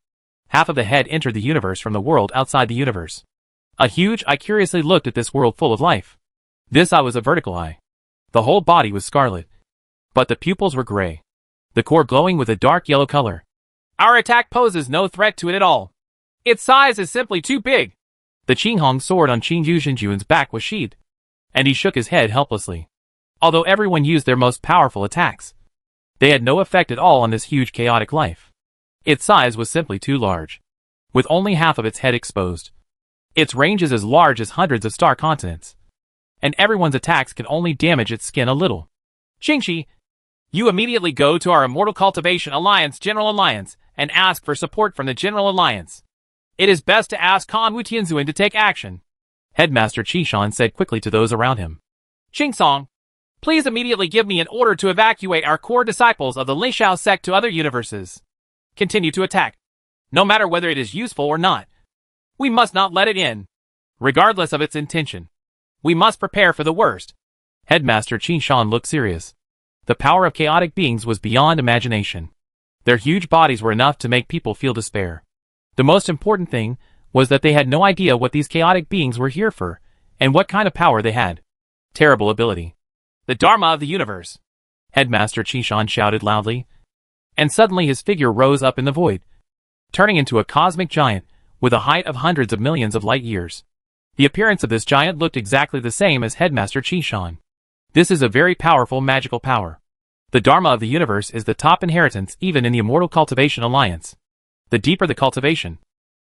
Half of the head entered the universe from the world outside the universe. A huge eye curiously looked at this world full of life. This eye was a vertical eye. The whole body was scarlet, but the pupils were gray, the core glowing with a dark yellow color. Our attack poses no threat to it at all. Its size is simply too big. The Qinghong sword on Qingju Shenjuan's back was sheathed, and he shook his head helplessly. Although everyone used their most powerful attacks, They had no effect at all on this huge chaotic life. Its size was simply too large, with only half of its head exposed. Its range is as large as hundreds of star continents, and everyone's attacks can only damage its skin a little. Xingxi, you immediately go to our Immortal Cultivation Alliance General Alliance and ask for support from the General Alliance. It is best to ask Kan Wu Tianzuan to take action. Headmaster Qishan said quickly to those around him. Qingsong, please immediately give me an order to evacuate our core disciples of the Lingxiao sect to other universes. Continue to attack, no matter whether it is useful or not. We must not let it in, regardless of its intention. We must prepare for the worst. Headmaster Qishan looked serious. The power of chaotic beings was beyond imagination. Their huge bodies were enough to make people feel despair. The most important thing was that they had no idea what these chaotic beings were here for, and what kind of power they had. Terrible ability. The Dharma of the universe. Headmaster Qishan shouted loudly, and suddenly his figure rose up in the void, turning into a cosmic giant with a height of hundreds of millions of light years. The appearance of this giant looked exactly the same as Headmaster Qishan. This is a very powerful magical power. The Dharma of the universe is the top inheritance even in the Immortal Cultivation Alliance. The deeper the cultivation,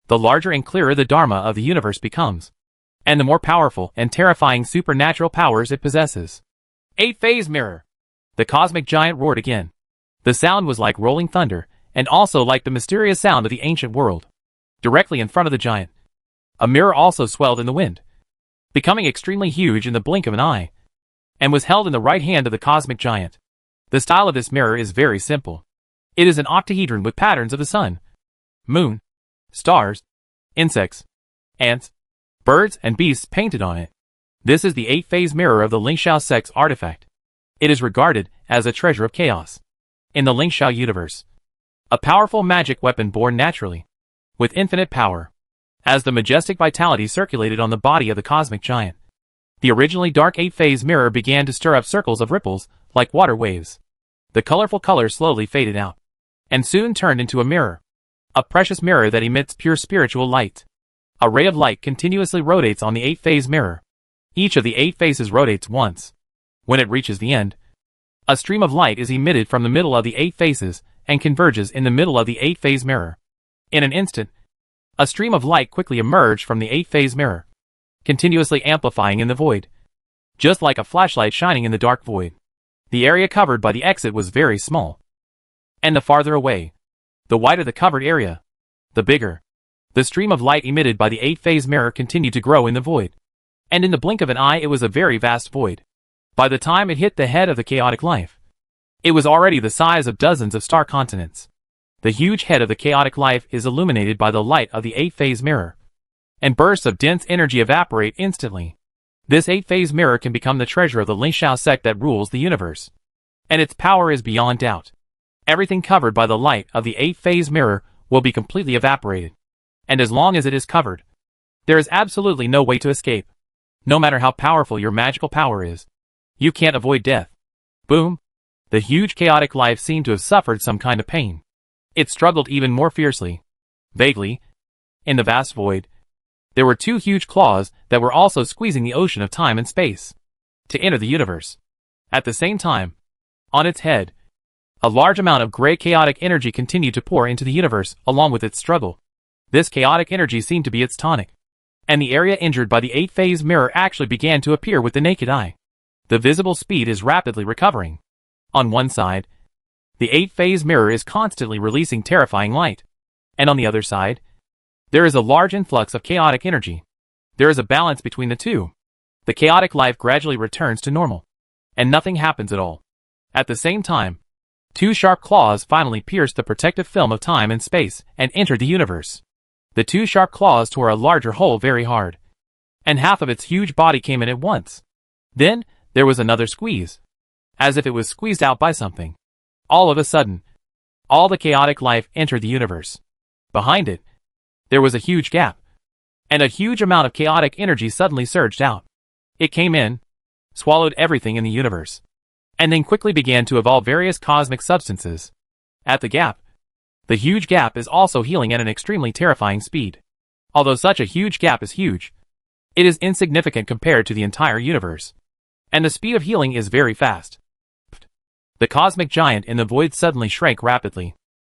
the larger and clearer the Dharma of the universe becomes, and the more powerful and terrifying supernatural powers it possesses. 8-phase mirror. The cosmic giant roared again. The sound was like rolling thunder, and also like the mysterious sound of the ancient world. Directly in front of the giant, a mirror also swelled in the wind, becoming extremely huge in the blink of an eye, and was held in the right hand of the cosmic giant. The style of this mirror is very simple. It is an octahedron with patterns of the sun, moon, stars, insects, ants, birds, and beasts painted on it. This is the 8-phase mirror of the Lingxiao sect's artifact. It is regarded as a treasure of chaos in the Lingxiao universe. A powerful magic weapon born naturally, with infinite power. As the majestic vitality circulated on the body of the cosmic giant, the originally dark 8-phase mirror began to stir up circles of ripples, like water waves. The colorful color slowly faded out, and soon turned into a mirror. A precious mirror that emits pure spiritual light. A ray of light continuously rotates on the 8-phase mirror. Each of the 8 phases rotates once. When it reaches the end, a stream of light is emitted from the middle of the 8 phases and converges in the middle of the 8-phase mirror. In an instant, a stream of light quickly emerged from the 8-phase mirror, continuously amplifying in the void, just like a flashlight shining in the dark void. The area covered by the exit was very small, and the farther away, the wider the covered area, the bigger. The stream of light emitted by the 8-phase mirror continued to grow in the void, and in the blink of an eye it was a very vast void. By the time it hit the head of the chaotic life, it was already the size of dozens of star continents. The huge head of the chaotic life is illuminated by the light of the 8-phase mirror, and bursts of dense energy evaporate instantly. This 8-phase mirror can become the treasure of the Lingxiao sect that rules the universe, and its power is beyond doubt. Everything covered by the light of the 8-phase mirror will be completely evaporated, and as long as it is covered, there is absolutely no way to escape. No matter how powerful your magical power is, you can't avoid death. Boom! The huge chaotic life seemed to have suffered some kind of pain. It struggled even more fiercely. Vaguely, in the vast void, there were 2 huge claws that were also squeezing the ocean of time and space to enter the universe. At the same time, on its head, a large amount of gray chaotic energy continued to pour into the universe along with its struggle. This chaotic energy seemed to be its tonic, and the area injured by the 8-phase mirror actually began to appear with the naked eye. The visible speed is rapidly recovering. On one side, the 8-phase mirror is constantly releasing terrifying light, and on the other side, there is a large influx of chaotic energy. There is a balance between the two. The chaotic life gradually returns to normal, and nothing happens at all. At the same time, 2 sharp claws finally pierced the protective film of time and space and entered the universe. The 2 sharp claws tore a larger hole very hard, and half of its huge body came in at once. Then, there was another squeeze, as if it was squeezed out by something. All of a sudden, all the chaotic life entered the universe. Behind it, there was a huge gap, and a huge amount of chaotic energy suddenly surged out. It came in, swallowed everything in the universe, and then quickly began to evolve various cosmic substances. At the gap, the huge gap is also healing at an extremely terrifying speed. Although such a huge gap is huge, it is insignificant compared to the entire universe, and the speed of healing is very fast. The cosmic giant in the void suddenly shrank rapidly.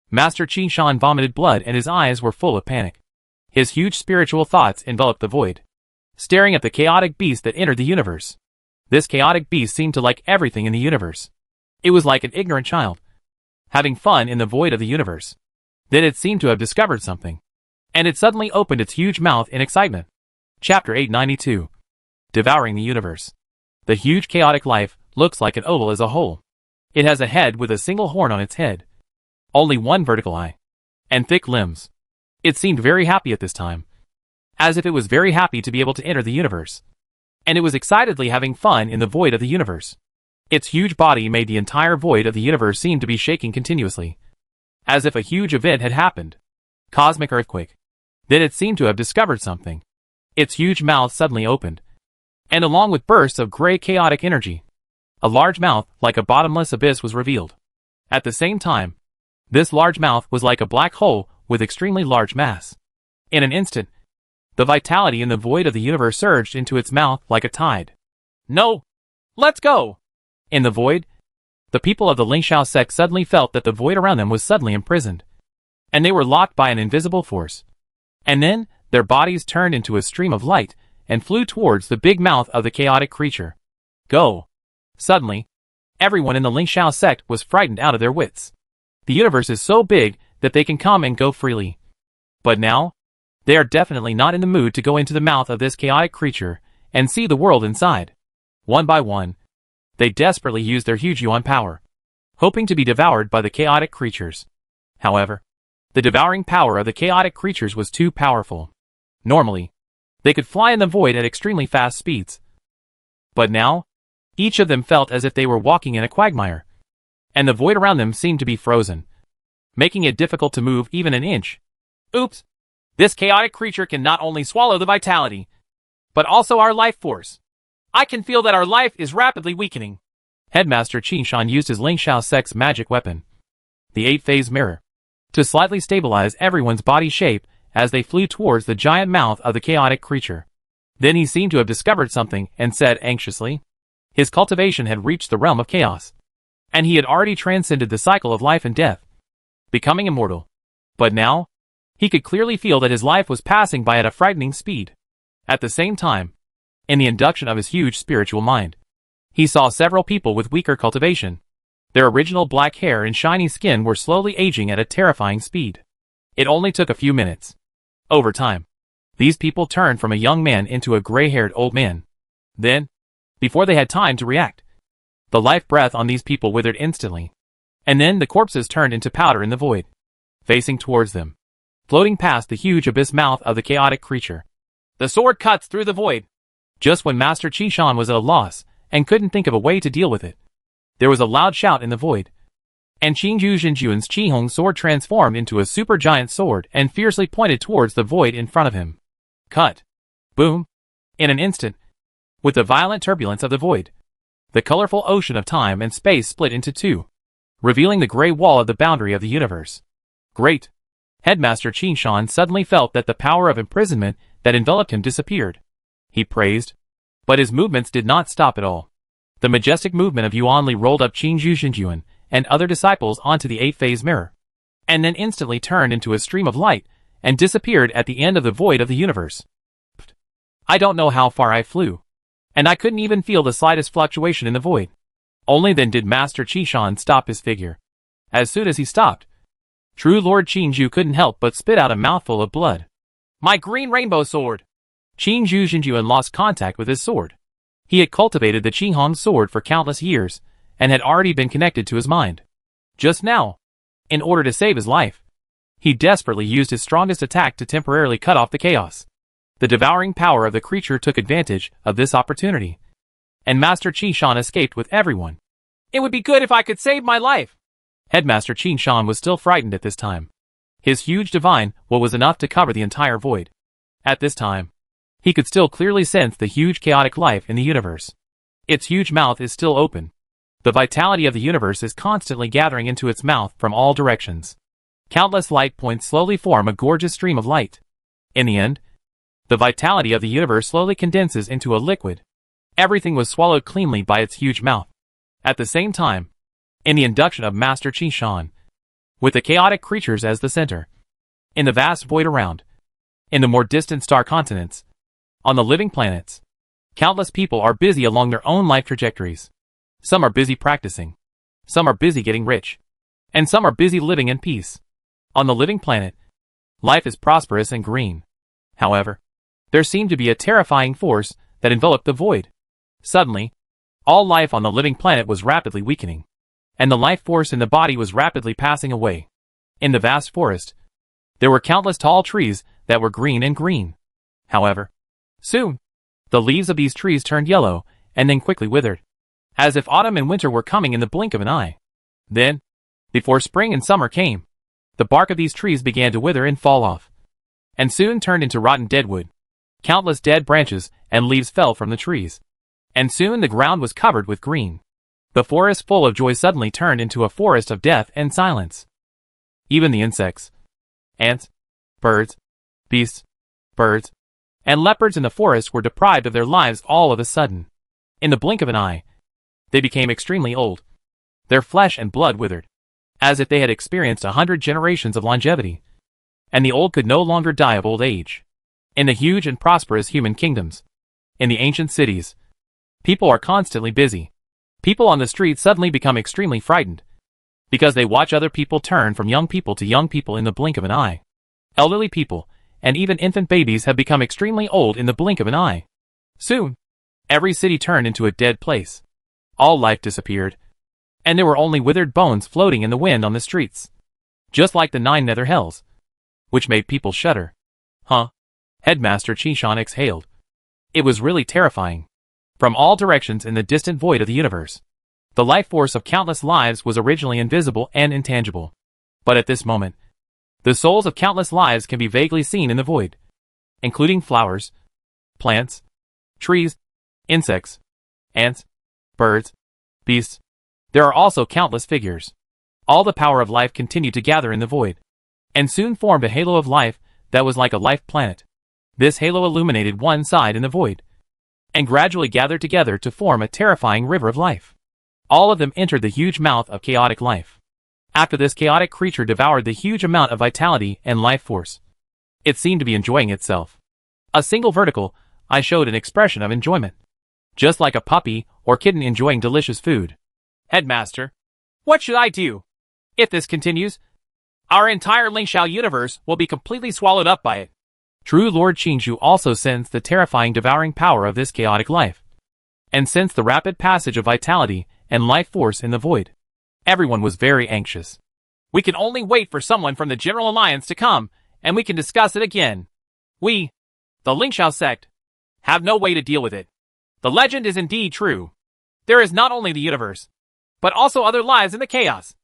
Master Qi Shan vomited blood and his eyes were full of panic. His huge spiritual thoughts enveloped the void, staring at the chaotic beast that entered the universe. This chaotic beast seemed to like everything in the universe. It was like an ignorant child, having fun in the void of the universe. Then it seemed to have discovered something, and it suddenly opened its huge mouth in excitement. Chapter 892. Devouring the Universe. The huge chaotic life looks like an oval as a whole. It has a head with a single horn on its head, only one vertical eye, and thick limbs. It seemed very happy at this time, as if it was very happy to be able to enter the universe, and it was excitedly having fun in the void of the universe. Its huge body made the entire void of the universe seem to be shaking continuously, as if a huge event had happened. Cosmic earthquake. Then it seemed to have discovered something. Its huge mouth suddenly opened, and along with bursts of gray chaotic energy, a large mouth like a bottomless abyss was revealed. At the same time, this large mouth was like a black hole with extremely large mass. In an instant, the vitality in the void of the universe surged into its mouth like a tide. No! Let's go! In the void, the people of the Lingxiao sect suddenly felt that the void around them was suddenly imprisoned, and they were locked by an invisible force. And then, their bodies turned into a stream of light and flew towards the big mouth of the chaotic creature. Go! Suddenly, everyone in the Lingxiao sect was frightened out of their wits. The universe is so big that they can come and go freely. But now, they are definitely not in the mood to go into the mouth of this chaotic creature and see the world inside. One by one, they desperately used their huge yuan power, hoping to be devoured by the chaotic creatures. However, the devouring power of the chaotic creatures was too powerful. Normally, they could fly in the void at extremely fast speeds. But now, each of them felt as if they were walking in a quagmire, and the void around them seemed to be frozen, making it difficult to move even an inch. Oops! This chaotic creature can not only swallow the vitality, but also our life force. I can feel that our life is rapidly weakening. Headmaster Qi Shan used his Lingxiao sect's magic weapon, the 8-phase mirror, to slightly stabilize everyone's body shape as they flew towards the giant mouth of the chaotic creature. Then he seemed to have discovered something and said anxiously, his cultivation had reached the realm of chaos, and he had already transcended the cycle of life and death, becoming immortal. But now, he could clearly feel that his life was passing by at a frightening speed. At the same time, in the induction of his huge spiritual mind, he saw several people with weaker cultivation. Their original black hair and shiny skin were slowly aging at a terrifying speed. It only took a few minutes. Over time, these people turned from a young man into a gray-haired old man. Then, before they had time to react, the life breath on these people withered instantly. And then the corpses turned into powder in the void, facing towards them, floating past the huge abyss mouth of the chaotic creature. The sword cuts through the void. Just when Master Qi Shan was at a loss and couldn't think of a way to deal with it, there was a loud shout in the void, and Qingju Zhenjuan's Qihong sword transformed into a supergiant sword and fiercely pointed towards the void in front of him. Cut! Boom! In an instant, with the violent turbulence of the void, the colorful ocean of time and space split into two, revealing the gray wall of the boundary of the universe. Great! Headmaster Qi Shan suddenly felt that the power of imprisonment that enveloped him disappeared. He praised, but his movements did not stop at all. The majestic movement of Yuan Li rolled up Qingju Zhenjuan and other disciples onto the 8-phase mirror, and then instantly turned into a stream of light and disappeared at the end of the void of the universe. I don't know how far I flew, and I couldn't even feel the slightest fluctuation in the void. Only then did Master Qi Shan stop his figure. As soon as he stopped, true Lord Qingju couldn't help but spit out a mouthful of blood. My green rainbow sword! Qingju Zhenjuan lost contact with his sword. He had cultivated the Qihong sword for countless years, and had already been connected to his mind. Just now, in order to save his life, he desperately used his strongest attack to temporarily cut off the chaos. The devouring power of the creature took advantage of this opportunity, and Master Qi Shan escaped with everyone. It would be good if I could save my life! Headmaster Qi Shan was still frightened at this time. His huge divine will was enough to cover the entire void. At this time, he could still clearly sense the huge chaotic life in the universe. Its huge mouth is still open. The vitality of the universe is constantly gathering into its mouth from all directions. Countless light points slowly form a gorgeous stream of light. In the end, the vitality of the universe slowly condenses into a liquid. Everything was swallowed cleanly by its huge mouth. At the same time, in the induction of Master Qi Shan, with the chaotic creatures as the center. In the vast void around, in the more distant star continents, on the living planets, countless people are busy along their own life trajectories. Some are busy practicing, some are busy getting rich, and some are busy living in peace. On the living planet, life is prosperous and green. However, there seemed to be a terrifying force that enveloped the void. Suddenly, all life on the living planet was rapidly weakening, and the life force in the body was rapidly passing away. In the vast forest, there were countless tall trees that were green and green. However, soon, the leaves of these trees turned yellow and then quickly withered, as if autumn and winter were coming in the blink of an eye. Then, before spring and summer came, the bark of these trees began to wither and fall off, and soon turned into rotten deadwood. Countless dead branches and leaves fell from the trees, and soon the ground was covered with green. The forest full of joy suddenly turned into a forest of death and silence. Even the insects, ants, birds, beasts, birds, and leopards in the forest were deprived of their lives all of a sudden. In the blink of an eye, they became extremely old. Their flesh and blood withered, as if they had experienced 100 generations of longevity, and the old could no longer die of old age. In the huge and prosperous human kingdoms, in the ancient cities, people are constantly busy. People on the street suddenly become extremely frightened, because they watch other people turn from young people to young people in the blink of an eye. Elderly people, and even infant babies have become extremely old in the blink of an eye. Soon, every city turned into a dead place. All life disappeared, and there were only withered bones floating in the wind on the streets, just like the 9 nether hells, which made people shudder. Huh? Headmaster Qi Shan exhaled. It was really terrifying. From all directions in the distant void of the universe, the life force of countless lives was originally invisible and intangible. But at this moment, the souls of countless lives can be vaguely seen in the void, including flowers, plants, trees, insects, ants, birds, beasts. There are also countless figures. All the power of life continued to gather in the void, and soon formed a halo of life that was like a life planet. This halo illuminated one side in the void, and gradually gathered together to form a terrifying river of life. All of them entered the huge mouth of chaotic life. After this chaotic creature devoured the huge amount of vitality and life force, it seemed to be enjoying itself. A single vertical eye showed an expression of enjoyment, just like a puppy or kitten enjoying delicious food. Headmaster, what should I do? If this continues, our entire Lingxiao universe will be completely swallowed up by it. True Lord Qingzhu also sensed the terrifying devouring power of this chaotic life, and sensed the rapid passage of vitality and life force in the void. Everyone was very anxious. We can only wait for someone from the General Alliance to come, and we can discuss it again. We, the Lingxiao sect, have no way to deal with it. The legend is indeed true. There is not only the universe, but also other lives in the chaos.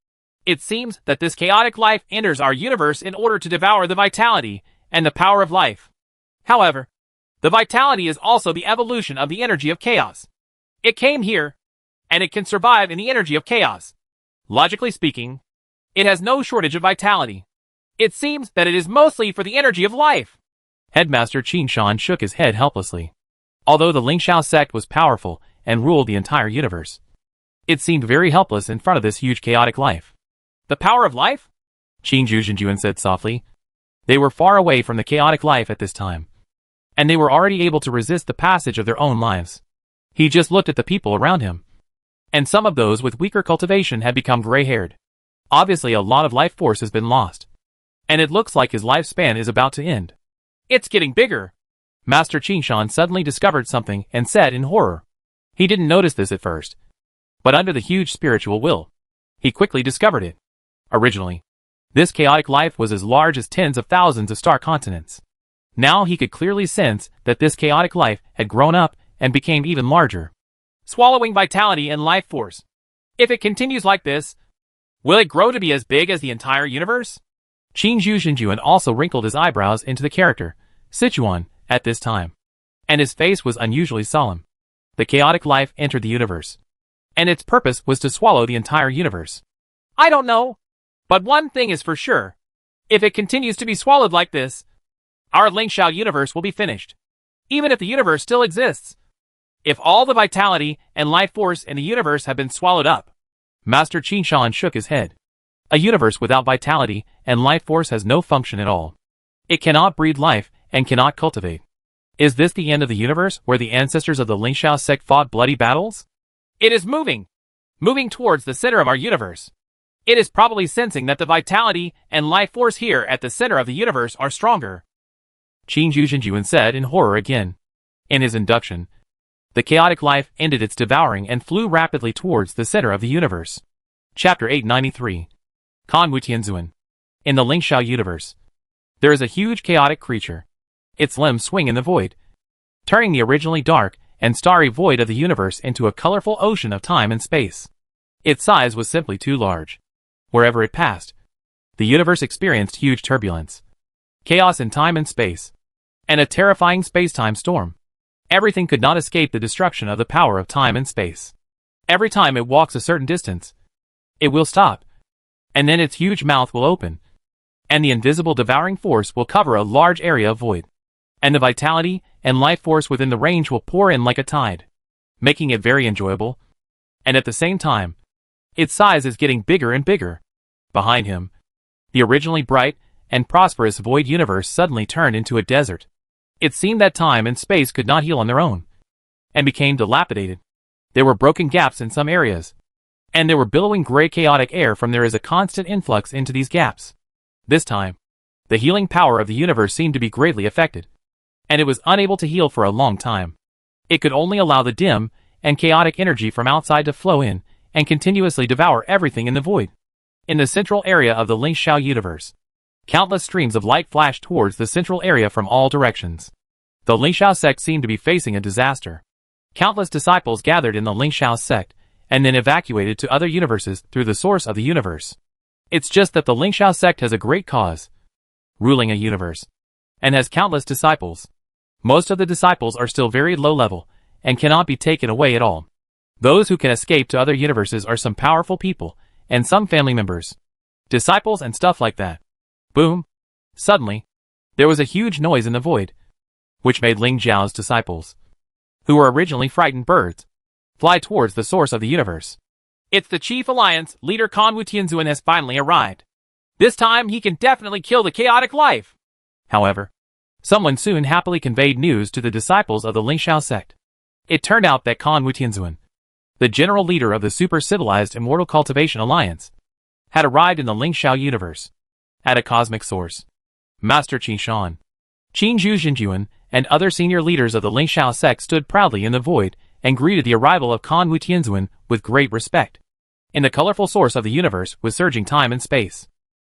It seems that this chaotic life enters our universe in order to devour the vitality and the power of life. However, the vitality is also the evolution of the energy of chaos. It came here, and it can survive in the energy of chaos. Logically speaking, it has no shortage of vitality. It seems that it is mostly for the energy of life. Headmaster Qin Shan shook his head helplessly. Although the Lingxiao sect was powerful and ruled the entire universe, it seemed very helpless in front of this huge chaotic life. The power of life? Qin Zhuzhenjuan said softly. They were far away from the chaotic life at this time, and they were already able to resist the passage of their own lives. He just looked at the people around him, and some of those with weaker cultivation had become gray-haired. Obviously a lot of life force has been lost, and it looks like his lifespan is about to end. It's getting bigger. Master Qin Shan suddenly discovered something and said in horror. He didn't notice this at first, but under the huge spiritual will, he quickly discovered it. Originally, this chaotic life was as large as tens of thousands of star continents. Now he could clearly sense that this chaotic life had grown up and became even larger, swallowing vitality and life force. If it continues like this, will it grow to be as big as the entire universe? Qin Zhuzhenjuan also wrinkled his eyebrows into the character Sichuan at this time, and his face was unusually solemn. The chaotic life entered the universe, and its purpose was to swallow the entire universe. I don't know, but one thing is for sure. If it continues to be swallowed like this, our Lingxiao universe will be finished, even if the universe still exists. If all the vitality and life force in the universe have been swallowed up, Master Qinshan shook his head. A universe without vitality and life force has no function at all. It cannot breed life and cannot cultivate. Is this the end of the universe where the ancestors of the Lingxiao sect fought bloody battles? It is moving towards the center of our universe. It is probably sensing that the vitality and life force here at the center of the universe are stronger. Qin Zhuzhenjuan said in horror again. In his induction, the chaotic life ended its devouring and flew rapidly towards the center of the universe. Chapter 893. Kan Wu Tianzuan. In the Lingxiao universe, there is a huge chaotic creature. Its limbs swing in the void, turning the originally dark and starry void of the universe into a colorful ocean of time and space. Its size was simply too large. Wherever it passed, the universe experienced huge turbulence, chaos in time and space, and a terrifying space-time storm. Everything could not escape the destruction of the power of time and space. Every time it walks a certain distance, it will stop, and then its huge mouth will open, and the invisible devouring force will cover a large area of void, and the vitality and life force within the range will pour in like a tide, making it very enjoyable, and at the same time, its size is getting bigger and bigger. Behind him, the originally bright and prosperous void universe suddenly turned into a desert. It seemed that time and space could not heal on their own, and became dilapidated. There were broken gaps in some areas, and there were billowing gray chaotic air from there is a constant influx into these gaps. This time, the healing power of the universe seemed to be greatly affected, and it was unable to heal for a long time. It could only allow the dim and chaotic energy from outside to flow in and continuously devour everything in the void. In the central area of the Lingxiao universe, countless streams of light flashed towards the central area from all directions. The Lingxiao sect seemed to be facing a disaster. Countless disciples gathered in the Lingxiao sect and then evacuated to other universes through the source of the universe. It's just that the Lingxiao sect has a great cause, ruling a universe, and has countless disciples. Most of the disciples are still very low level and cannot be taken away at all. Those who can escape to other universes are some powerful people and some family members, disciples and stuff like that. Boom! Suddenly, there was a huge noise in the void, which made Ling Jiao's disciples, who were originally frightened birds, fly towards the source of the universe. It's the Chief Alliance leader Kan Wu Tianzuan has finally arrived. This time he can definitely kill the chaotic life. However, someone soon happily conveyed news to the disciples of the Lingxiao sect. It turned out that Kan Wu Tianzuan, the general leader of the super-civilized Immortal Cultivation Alliance, had arrived in the Lingxiao universe, at a cosmic source. Master Qinshan, Qin Zhuzhenjuan, and other senior leaders of the Lingxiao sect stood proudly in the void and greeted the arrival of Kan Wu Tianzuan with great respect. In the colorful source of the universe was surging time and space.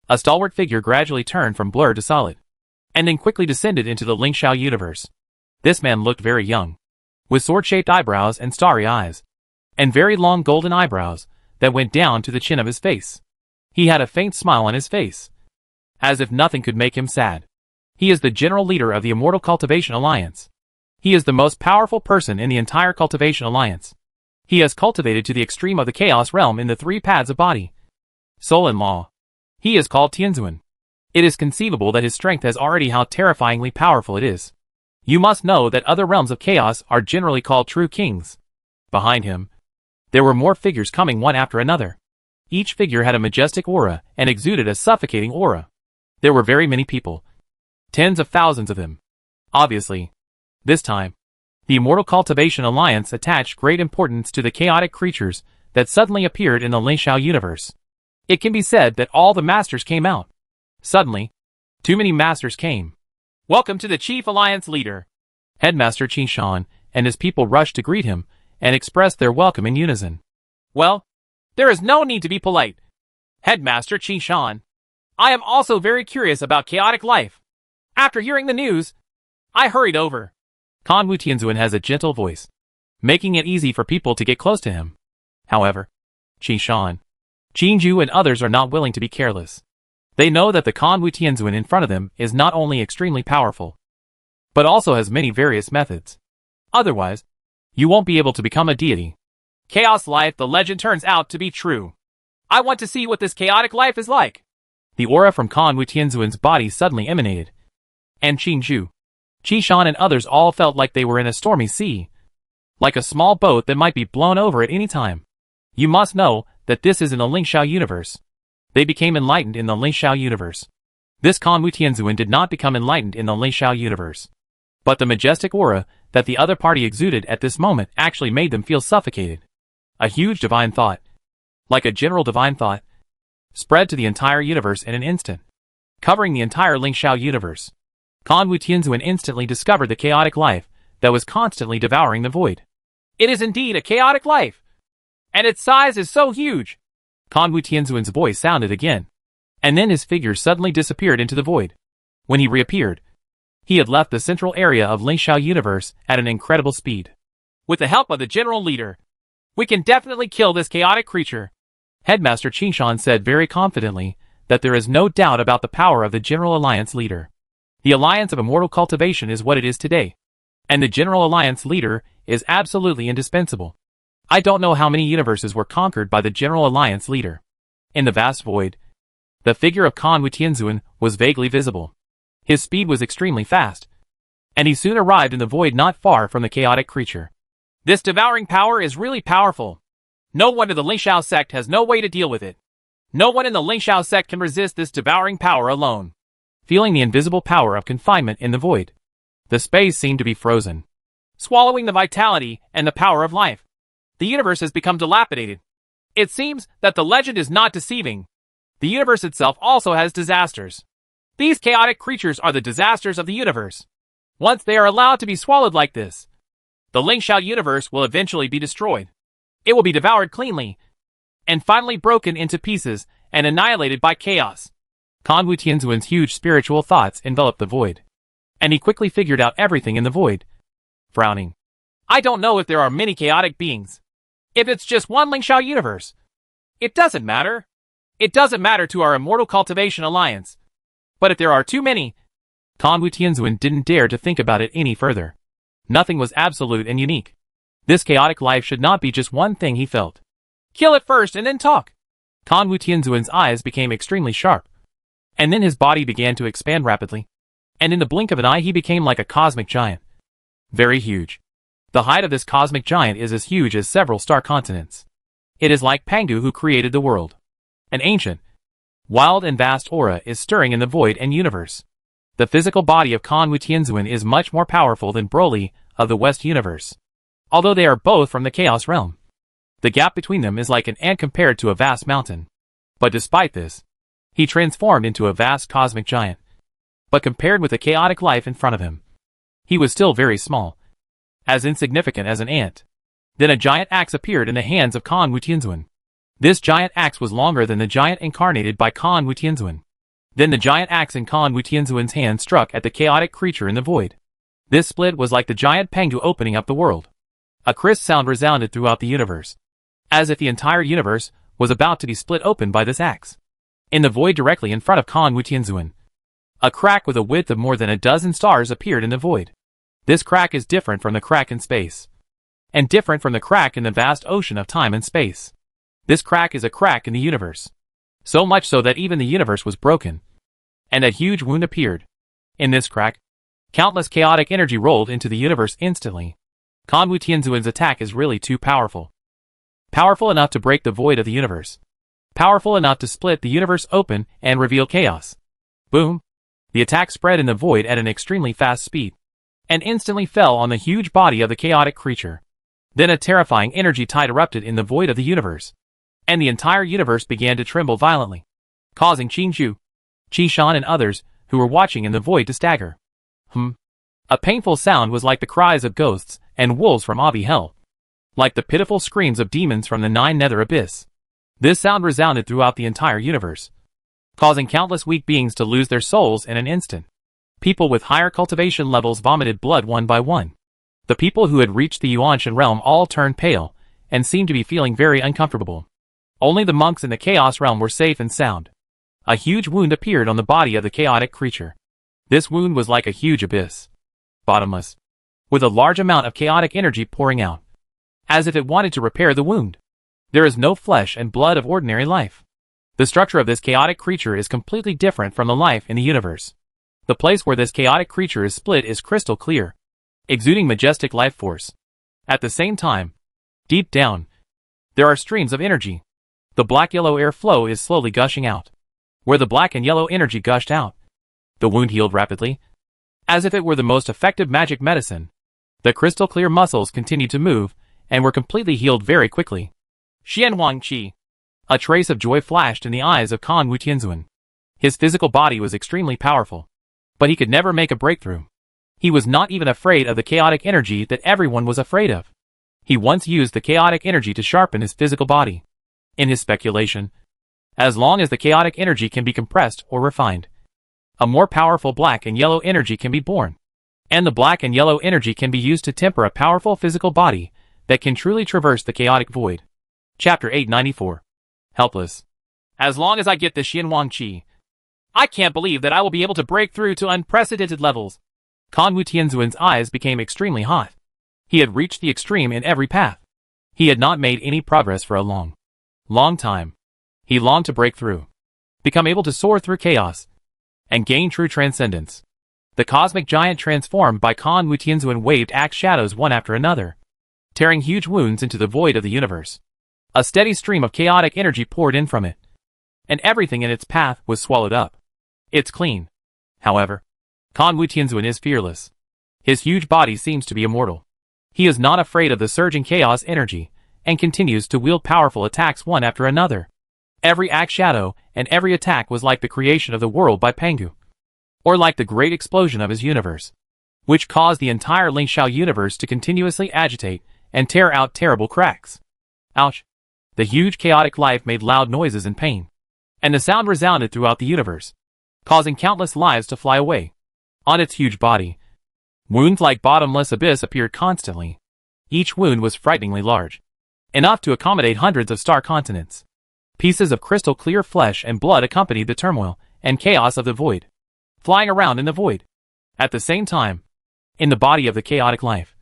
A stalwart figure gradually turned from blur to solid, and then quickly descended into the Lingxiao universe. This man looked very young, with sword-shaped eyebrows and starry eyes, and very long golden eyebrows that went down to the chin of his face. He had a faint smile on his face, as if nothing could make him sad. He is the general leader of the Immortal Cultivation Alliance. He is the most powerful person in the entire Cultivation Alliance. He has cultivated to the extreme of the Chaos Realm in the three paths of body, soul and law. He is called Tianzuan. It is conceivable that his strength has already how terrifyingly powerful it is. You must know that other realms of chaos are generally called true kings. Behind him, there were more figures coming one after another. Each figure had a majestic aura and exuded a suffocating aura. There were very many people, tens of thousands of them. Obviously, this time, the Immortal Cultivation Alliance attached great importance to the chaotic creatures that suddenly appeared in the Lingxiao universe. It can be said that all the masters came out. Suddenly, too many masters came. Welcome to the Chief Alliance leader. Headmaster Qinshan and his people rushed to greet him and expressed their welcome in unison. Well, there is no need to be polite. Headmaster Qinshan, I am also very curious about chaotic life. After hearing the news, I hurried over. Kan Wu Tianzuan has a gentle voice, making it easy for people to get close to him. However, Qinshan, Qinju and others are not willing to be careless. They know that the Kan Wu Tianzuan in front of them is not only extremely powerful, but also has many various methods. Otherwise, you won't be able to become a deity. Chaos life, the legend turns out to be true. I want to see what this chaotic life is like. The aura from Kan Wu Tianzuan's body suddenly emanated, and Qinju, Qishan and others all felt like they were in a stormy sea, like a small boat that might be blown over at any time. You must know that this is in the Lingxiao universe. They became enlightened in the Lingxiao universe. This Kanwu Tianzuan did not become enlightened in the Lingxiao universe. But the majestic aura that the other party exuded at this moment actually made them feel suffocated. A huge divine thought, like a general divine thought, spread to the entire universe in an instant, covering the entire Lingxiao universe. Kanwu Tianzuan instantly discovered the chaotic life that was constantly devouring the void. It is indeed a chaotic life, and its size is so huge. Kanwu Tianzuan's voice sounded again, and then his figure suddenly disappeared into the void. When he reappeared, he had left the central area of Lingxiao universe at an incredible speed. With the help of the general leader, we can definitely kill this chaotic creature. Headmaster Qingshan said very confidently that there is no doubt about the power of the General Alliance leader. The Alliance of Immortal Cultivation is what it is today, and the General Alliance leader is absolutely indispensable. I don't know how many universes were conquered by the General Alliance leader. In the vast void, the figure of Kanwu Tianzuan was vaguely visible. His speed was extremely fast, and he soon arrived in the void not far from the chaotic creature. This devouring power is really powerful. No wonder the Lingxiao sect has no way to deal with it. No one in the Lingxiao sect can resist this devouring power alone. Feeling the invisible power of confinement in the void, the space seemed to be frozen, swallowing the vitality and the power of life. The universe has become dilapidated. It seems that the legend is not deceiving. The universe itself also has disasters. These chaotic creatures are the disasters of the universe. Once they are allowed to be swallowed like this, the Lingxiao universe will eventually be destroyed. It will be devoured cleanly, and finally broken into pieces and annihilated by chaos. Kanwu Tianzuan's huge spiritual thoughts enveloped the void, and he quickly figured out everything in the void. Frowning, I don't know if there are many chaotic beings. If it's just one Lingxiao universe, it doesn't matter. It doesn't matter to our Immortal Cultivation Alliance. But if there are too many, Kanwu Tianzuan didn't dare to think about it any further. Nothing was absolute and unique. This chaotic life should not be just one thing he felt. Kill it first and then talk. Kanwu Tianzuan's eyes became extremely sharp, and then his body began to expand rapidly, and in the blink of an eye he became like a cosmic giant. Very huge. The height of this cosmic giant is as huge as several star continents. It is like Pangu who created the world. An ancient, wild and vast aura is stirring in the void and universe. The physical body of Kanwu Tianzuan is much more powerful than Broly of the West universe. Although they are both from the Chaos realm, the gap between them is like an ant compared to a vast mountain. But despite this, he transformed into a vast cosmic giant. But compared with the chaotic life in front of him, he was still very small, as insignificant as an ant. Then a giant axe appeared in the hands of Kanwu Tianzuan. This giant axe was longer than the giant incarnated by Kanwu Tianzuan. Then the giant axe in Kanwu Tianzuan's hand struck at the chaotic creature in the void. This split was like the giant Pangu opening up the world. A crisp sound resounded throughout the universe, as if the entire universe was about to be split open by this axe. In the void directly in front of Kanwu Tianzuan, a crack with a width of more than a dozen stars appeared in the void. This crack is different from the crack in space, and different from the crack in the vast ocean of time and space. This crack is a crack in the universe, so much so that even the universe was broken, and a huge wound appeared. In this crack, countless chaotic energy rolled into the universe instantly. Kanwu Tianzuan's attack is really too powerful. Powerful enough to break the void of the universe. Powerful enough to split the universe open and reveal chaos. Boom! The attack spread in the void at an extremely fast speed, and instantly fell on the huge body of the chaotic creature. Then a terrifying energy tide erupted in the void of the universe, and the entire universe began to tremble violently, causing Qingzhu, Qishan and others who were watching in the void to stagger. A painful sound was like the cries of ghosts and wolves from Avi Hell, like the pitiful screams of demons from the Nine Nether Abyss. This sound resounded throughout the entire universe, causing countless weak beings to lose their souls in an instant. People with higher cultivation levels vomited blood one by one. The people who had reached the Yuanshan realm all turned pale and seemed to be feeling very uncomfortable. Only the monks in the Chaos realm were safe and sound. A huge wound appeared on the body of the chaotic creature. This wound was like a huge abyss, bottomless, with a large amount of chaotic energy pouring out, as if it wanted to repair the wound. There is no flesh and blood of ordinary life. The structure of this chaotic creature is completely different from the life in the universe. The place where this chaotic creature is split is crystal clear, exuding majestic life force. At the same time, deep down, there are streams of energy. The black-yellow air flow is slowly gushing out. Where the black and yellow energy gushed out, the wound healed rapidly, as if it were the most effective magic medicine. The crystal-clear muscles continued to move, and were completely healed very quickly. Xianhuang Qi. A trace of joy flashed in the eyes of Kan Wutianzuan. His physical body was extremely powerful, but he could never make a breakthrough. He was not even afraid of the chaotic energy that everyone was afraid of. He once used the chaotic energy to sharpen his physical body. In his speculation, as long as the chaotic energy can be compressed or refined, a more powerful black and yellow energy can be born. And the black and yellow energy can be used to temper a powerful physical body that can truly traverse the chaotic void. Chapter 894. Helpless. As long as I get the Xianhuang Qi, I can't believe that I will be able to break through to unprecedented levels. Kan Wutianzuan's eyes became extremely hot. He had reached the extreme in every path. He had not made any progress for a long time. He longed to break through, become able to soar through chaos, and gain true transcendence. The cosmic giant transformed by Kan Wutianzuan waved axe shadows one after another, tearing huge wounds into the void of the universe. A steady stream of chaotic energy poured in from it, and everything in its path was swallowed up. It's clean. However, Kan Wutianzuan is fearless. His huge body seems to be immortal. He is not afraid of the surging chaos energy, and continues to wield powerful attacks one after another. Every axe shadow and every attack was like the creation of the world by Pangu, or like the great explosion of his universe, which caused the entire Lingxiao universe to continuously agitate and tear out terrible cracks. Ouch! The huge chaotic life made loud noises in pain, and the sound resounded throughout the universe, causing countless lives to fly away. On its huge body, wounds like bottomless abyss appeared constantly. Each wound was frighteningly large, enough to accommodate hundreds of star continents. Pieces of crystal-clear flesh and blood accompanied the turmoil and chaos of the void, flying around in the void. At the same time, in the body of the chaotic life,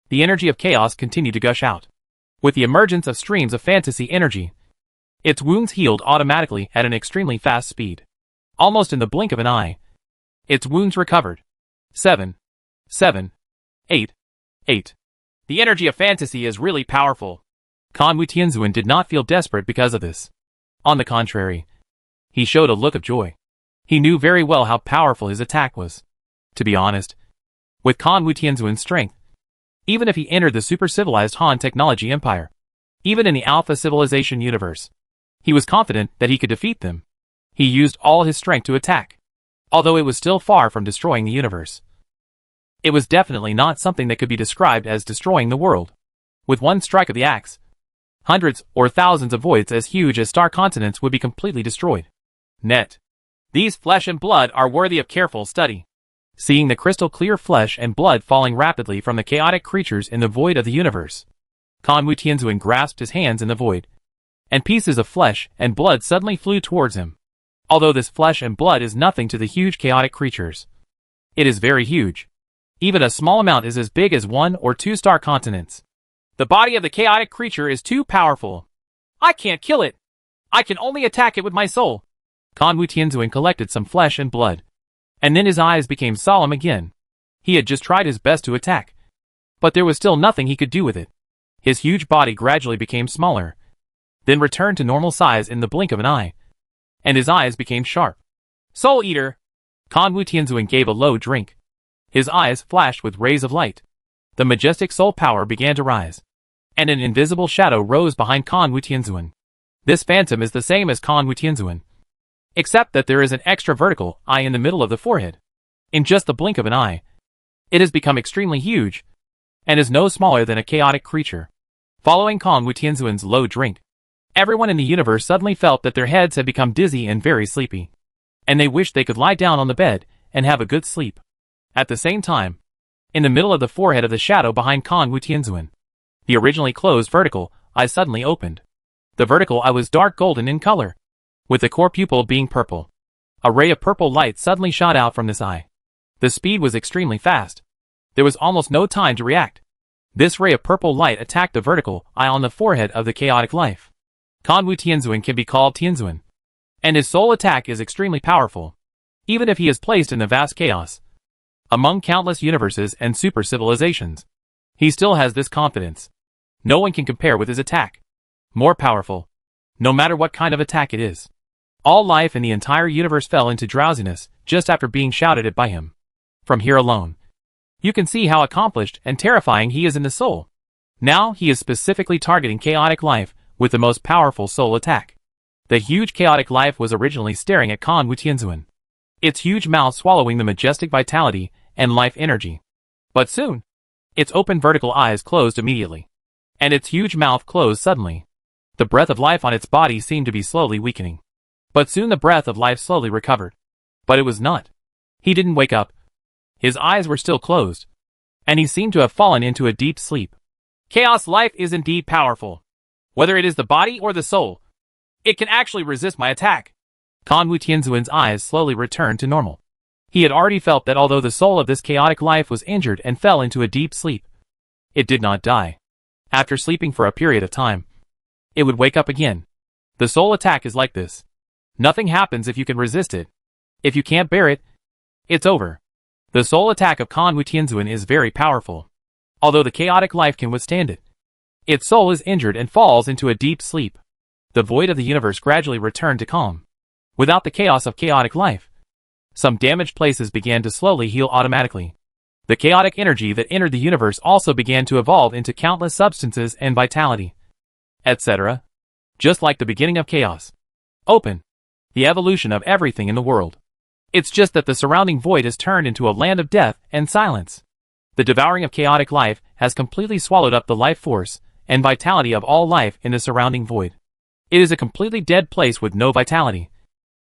the energy of chaos continued to gush out. With the emergence of streams of fantasy energy, its wounds healed automatically at an extremely fast speed. Almost in the blink of an eye, its wounds recovered. 7, 8. The energy of fantasy is really powerful. Kan Wutianzuan did not feel desperate because of this. On the contrary, he showed a look of joy. He knew very well how powerful his attack was. To be honest, with Kan Wutianzuan's strength, even if he entered the super-civilized Han technology empire, even in the Alpha civilization universe, he was confident that he could defeat them. He used all his strength to attack, although it was still far from destroying the universe. It was definitely not something that could be described as destroying the world. With one strike of the axe, hundreds or thousands of voids as huge as star continents would be completely destroyed. These flesh and blood are worthy of careful study. Seeing the crystal-clear flesh and blood falling rapidly from the chaotic creatures in the void of the universe, Kan Wutianzuan grasped his hands in the void, and pieces of flesh and blood suddenly flew towards him. Although this flesh and blood is nothing to the huge chaotic creatures, it is very huge. Even a small amount is as big as 1 or 2 star continents. The body of the chaotic creature is too powerful. I can't kill it. I can only attack it with my soul. Kan Wutianzuan collected some flesh and blood, and then his eyes became solemn again. He had just tried his best to attack, but there was still nothing he could do with it. His huge body gradually became smaller, then returned to normal size in the blink of an eye, and his eyes became sharp. Soul Eater! Kan Wutianzuan gave a low drink. His eyes flashed with rays of light. The majestic soul power began to rise, and an invisible shadow rose behind Kan Wutianzuan. This phantom is the same as Kan Wutianzuan, except that there is an extra vertical eye in the middle of the forehead. In just the blink of an eye, it has become extremely huge, and is no smaller than a chaotic creature. Following Kan Wutianzuan's low drink, everyone in the universe suddenly felt that their heads had become dizzy and very sleepy, and they wished they could lie down on the bed and have a good sleep. At the same time, in the middle of the forehead of the shadow behind Kan Wutianzuan, the originally closed vertical eye suddenly opened. The vertical eye was dark golden in color, with the core pupil being purple. A ray of purple light suddenly shot out from this eye. The speed was extremely fast. There was almost no time to react. This ray of purple light attacked the vertical eye on the forehead of the chaotic life. Kan Wutianzuan can be called Tianzuan, and his soul attack is extremely powerful. Even if he is placed in the vast chaos, among countless universes and super civilizations, he still has this confidence. No one can compare with his attack. More powerful. no matter what kind of attack it is. All life in the entire universe fell into drowsiness just after being shouted at by him. From here alone, you can see how accomplished and terrifying he is in the soul. Now he is specifically targeting chaotic life with the most powerful soul attack. The huge chaotic life was originally staring at Kan Wutianzuan, its huge mouth swallowing the majestic vitality and life energy. But soon, its open vertical eyes closed immediately, and its huge mouth closed suddenly. The breath of life on its body seemed to be slowly weakening. But soon the breath of life slowly recovered. But it was not. He didn't wake up. His eyes were still closed, and he seemed to have fallen into a deep sleep. Chaos life is indeed powerful. Whether it is the body or the soul, it can actually resist my attack. Kan Wutianzuan's eyes slowly returned to normal. He had already felt that although the soul of this chaotic life was injured and fell into a deep sleep, it did not die. After sleeping for a period of time, it would wake up again. The soul attack is like this. Nothing happens if you can resist it. If you can't bear it, it's over. The soul attack of Kan Wutianzuan is very powerful. Although the chaotic life can withstand it, its soul is injured and falls into a deep sleep. The void of the universe gradually returned to calm. Without the chaos of chaotic life, some damaged places began to slowly heal automatically. The chaotic energy that entered the universe also began to evolve into countless substances and vitality, etc. Just like the beginning of chaos. Open. The evolution of everything in the world. It's just that the surrounding void has turned into a land of death and silence. The devouring of chaotic life has completely swallowed up the life force and vitality of all life in the surrounding void. It is a completely dead place with no vitality.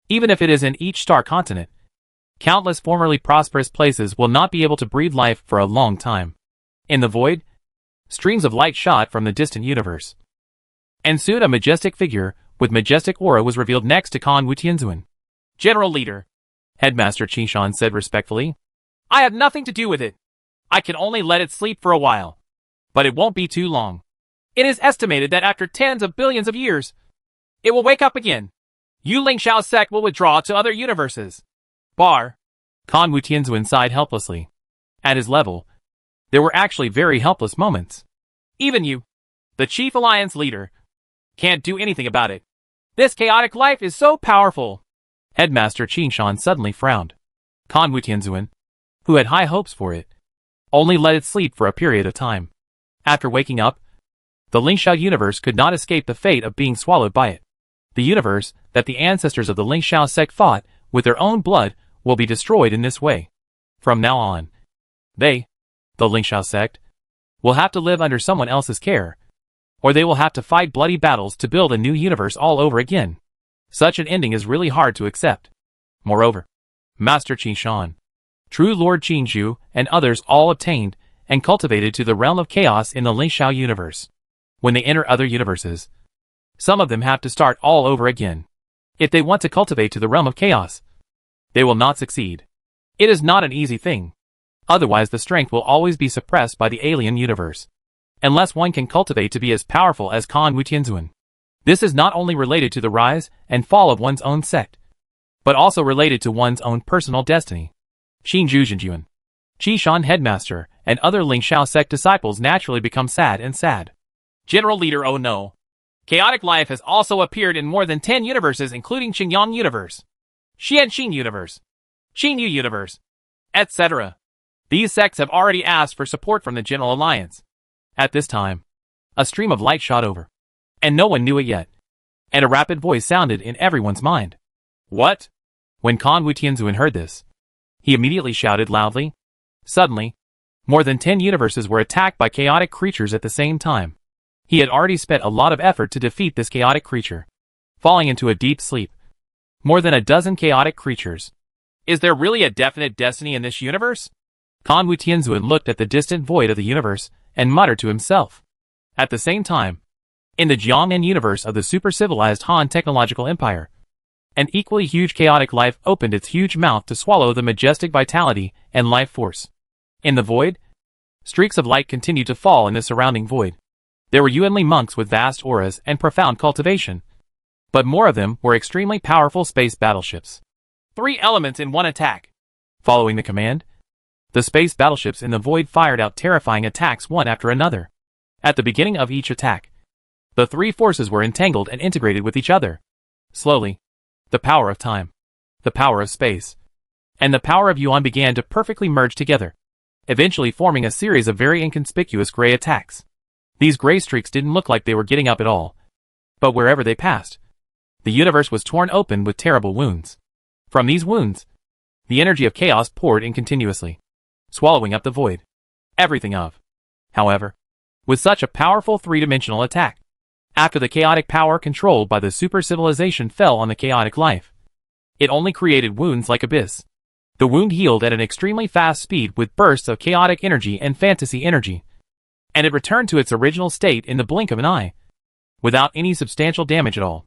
Even if it is in each star continent, countless formerly prosperous places will not be able to breathe life for a long time. In the void, streams of light shot from the distant universe. And soon a majestic figure with majestic aura was revealed next to Kan Wutianzuan. General Leader, Headmaster Qishan said respectfully. I had nothing to do with it. I can only let it sleep for a while. But it won't be too long. It is estimated that after tens of billions of years, it will wake up again. Yu Lingxiao sect will withdraw to other universes. Kan Wutianzuan sighed helplessly. At his level, there were actually very helpless moments. Even you, the Chief Alliance leader, can't do anything about it. This chaotic life is so powerful. Headmaster Qishan suddenly frowned. Kan Wutianzuan, who had high hopes for it, only let it sleep for a period of time. After waking up, the Lingxiao universe could not escape the fate of being swallowed by it. The universe that the ancestors of the Lingxiao sect fought with their own blood will be destroyed in this way. From now on, they, the Lingxiao sect, will have to live under someone else's care, or they will have to fight bloody battles to build a new universe all over again. Such an ending is really hard to accept. Moreover, Master Qishan, True Lord Qinzhu, and others all obtained and cultivated to the realm of chaos in the Lingxiao universe. When they enter other universes, some of them have to start all over again. If they want to cultivate to the realm of chaos, they will not succeed. It is not an easy thing. Otherwise the strength will always be suppressed by the alien universe. Unless one can cultivate to be as powerful as Kan Wutianzuan. This is not only related to the rise and fall of one's own sect, but also related to one's own personal destiny. Qinzhu Zhenjuan, Qishan Headmaster, and other Lingxiao sect disciples naturally become sad and sad. General Leader, oh no. Chaotic life has also appeared in more than 10 universes including Qingyang Universe, Xianxin Universe, Xinyu Universe, etc. These sects have already asked for support from the General Alliance. At this time, a stream of light shot over, and no one knew it yet, and a rapid voice sounded in everyone's mind. What? When Kan Wutianzuan heard this, he immediately shouted loudly. Suddenly, more than 10 universes were attacked by chaotic creatures at the same time. He had already spent a lot of effort to defeat this chaotic creature, falling into a deep sleep. More than a dozen chaotic creatures. Is there really a definite destiny in this universe? Kan Wutianzuan looked at the distant void of the universe and muttered to himself. At the same time, in the Jiangnan universe of the super-civilized Han technological empire, an equally huge chaotic life opened its huge mouth to swallow the majestic vitality and life force. In the void, streaks of light continued to fall in the surrounding void. There were Yuanli monks with vast auras and profound cultivation, but more of them were extremely powerful space battleships. 3 elements in one attack. Following the command, the space battleships in the void fired out terrifying attacks one after another. At the beginning of each attack, The three forces were entangled and integrated with each other. Slowly, the power of time, the power of space, and the power of Yuan began to perfectly merge together, eventually forming a series of very inconspicuous gray attacks. These gray streaks didn't look like they were getting up at all, but wherever they passed, the universe was torn open with terrible wounds. From these wounds, the energy of chaos poured in continuously, swallowing up the void. Everything of, however, with such a powerful three-dimensional attack. After the chaotic power controlled by the super civilization fell on the chaotic life, it only created wounds like abyss. The wound healed at an extremely fast speed with bursts of chaotic energy and fantasy energy, and it returned to its original state in the blink of an eye, without any substantial damage at all.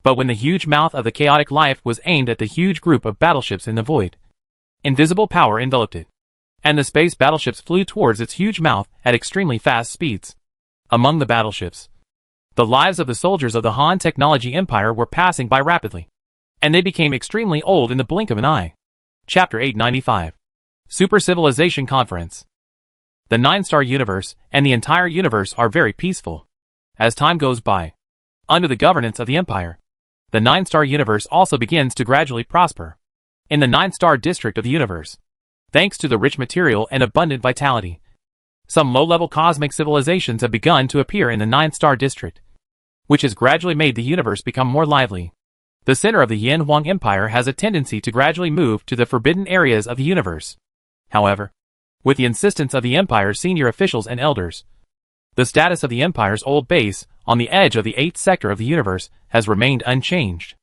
But when the huge mouth of the chaotic life was aimed at the huge group of battleships in the void, invisible power enveloped it, and the space battleships flew towards its huge mouth at extremely fast speeds. Among the battleships, the lives of the soldiers of the Han Technology Empire were passing by rapidly, and they became extremely old in the blink of an eye. Chapter 895. Super Civilization Conference. The 9-star universe and the entire universe are very peaceful. As time goes by, under the governance of the Empire, the 9-star universe also begins to gradually prosper. In the 9-star district of the universe, thanks to the rich material and abundant vitality, some low-level cosmic civilizations have begun to appear in the 9-star district, which has gradually made the universe become more lively. The center of the Yin Huang Empire has a tendency to gradually move to the forbidden areas of the universe. However, with the insistence of the Empire's senior officials and elders, the status of the Empire's old base on the edge of the 8th sector of the universe has remained unchanged.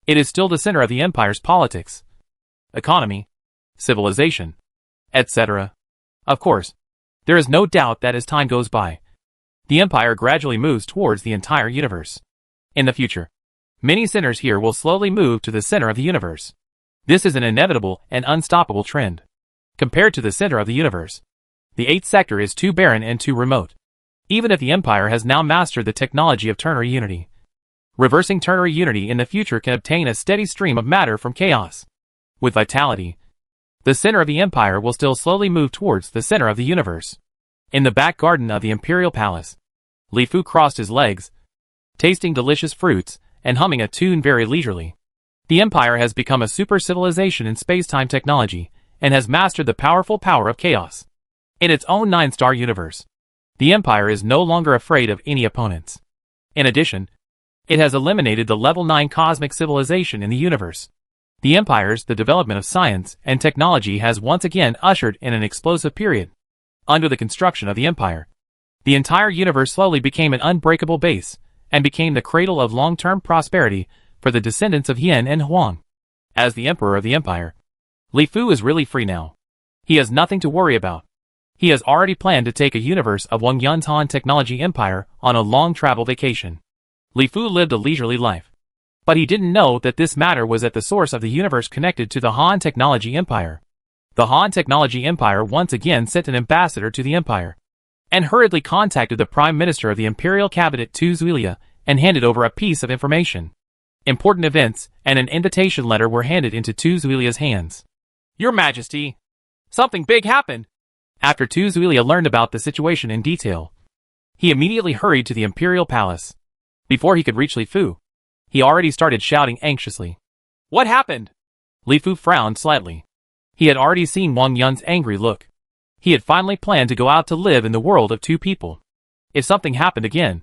It is still the center of the Empire's politics, economy, civilization, etc. Of course, there is no doubt that as time goes by, the Empire gradually moves towards the entire universe. In the future, many centers here will slowly move to the center of the universe. This is an inevitable and unstoppable trend. Compared to the center of the universe, the 8th sector is too barren and too remote. Even if the Empire has now mastered the technology of ternary unity, reversing ternary unity in the future can obtain a steady stream of matter from chaos. With vitality, the center of the Empire will still slowly move towards the center of the universe. In the back garden of the Imperial Palace, Li Fu crossed his legs, tasting delicious fruits and humming a tune very leisurely. The Empire has become a super civilization in space-time technology and has mastered the powerful power of chaos. In its own 9-star universe, the Empire is no longer afraid of any opponents. In addition, it has eliminated the level 9 cosmic civilization in the universe. The Empire's the development of science and technology has once again ushered in an explosive period. Under the construction of the Empire, the entire universe slowly became an unbreakable base and became the cradle of long-term prosperity for the descendants of Yin and Huang. As the Emperor of the Empire, Li Fu is really free now. He has nothing to worry about. He has already planned to take a universe of Wang Yun's Han Technology Empire on a long travel vacation. Li Fu lived a leisurely life, but he didn't know that this matter was at the source of the universe connected to the Han Technology Empire. The Han Technology Empire once again sent an ambassador to the Empire, and hurriedly contacted the Prime Minister of the Imperial Cabinet Tu Zuilia and handed over a piece of information. Important events and an invitation letter were handed into Tu Zuilia's hands. Your Majesty, something big happened. After Tu Zuilia learned about the situation in detail, he immediately hurried to the Imperial Palace. Before he could reach Li Fu, he already started shouting anxiously. What happened? Li Fu frowned slightly. He had already seen Wang Yun's angry look. He had finally planned to go out to live in the world of two people. If something happened again,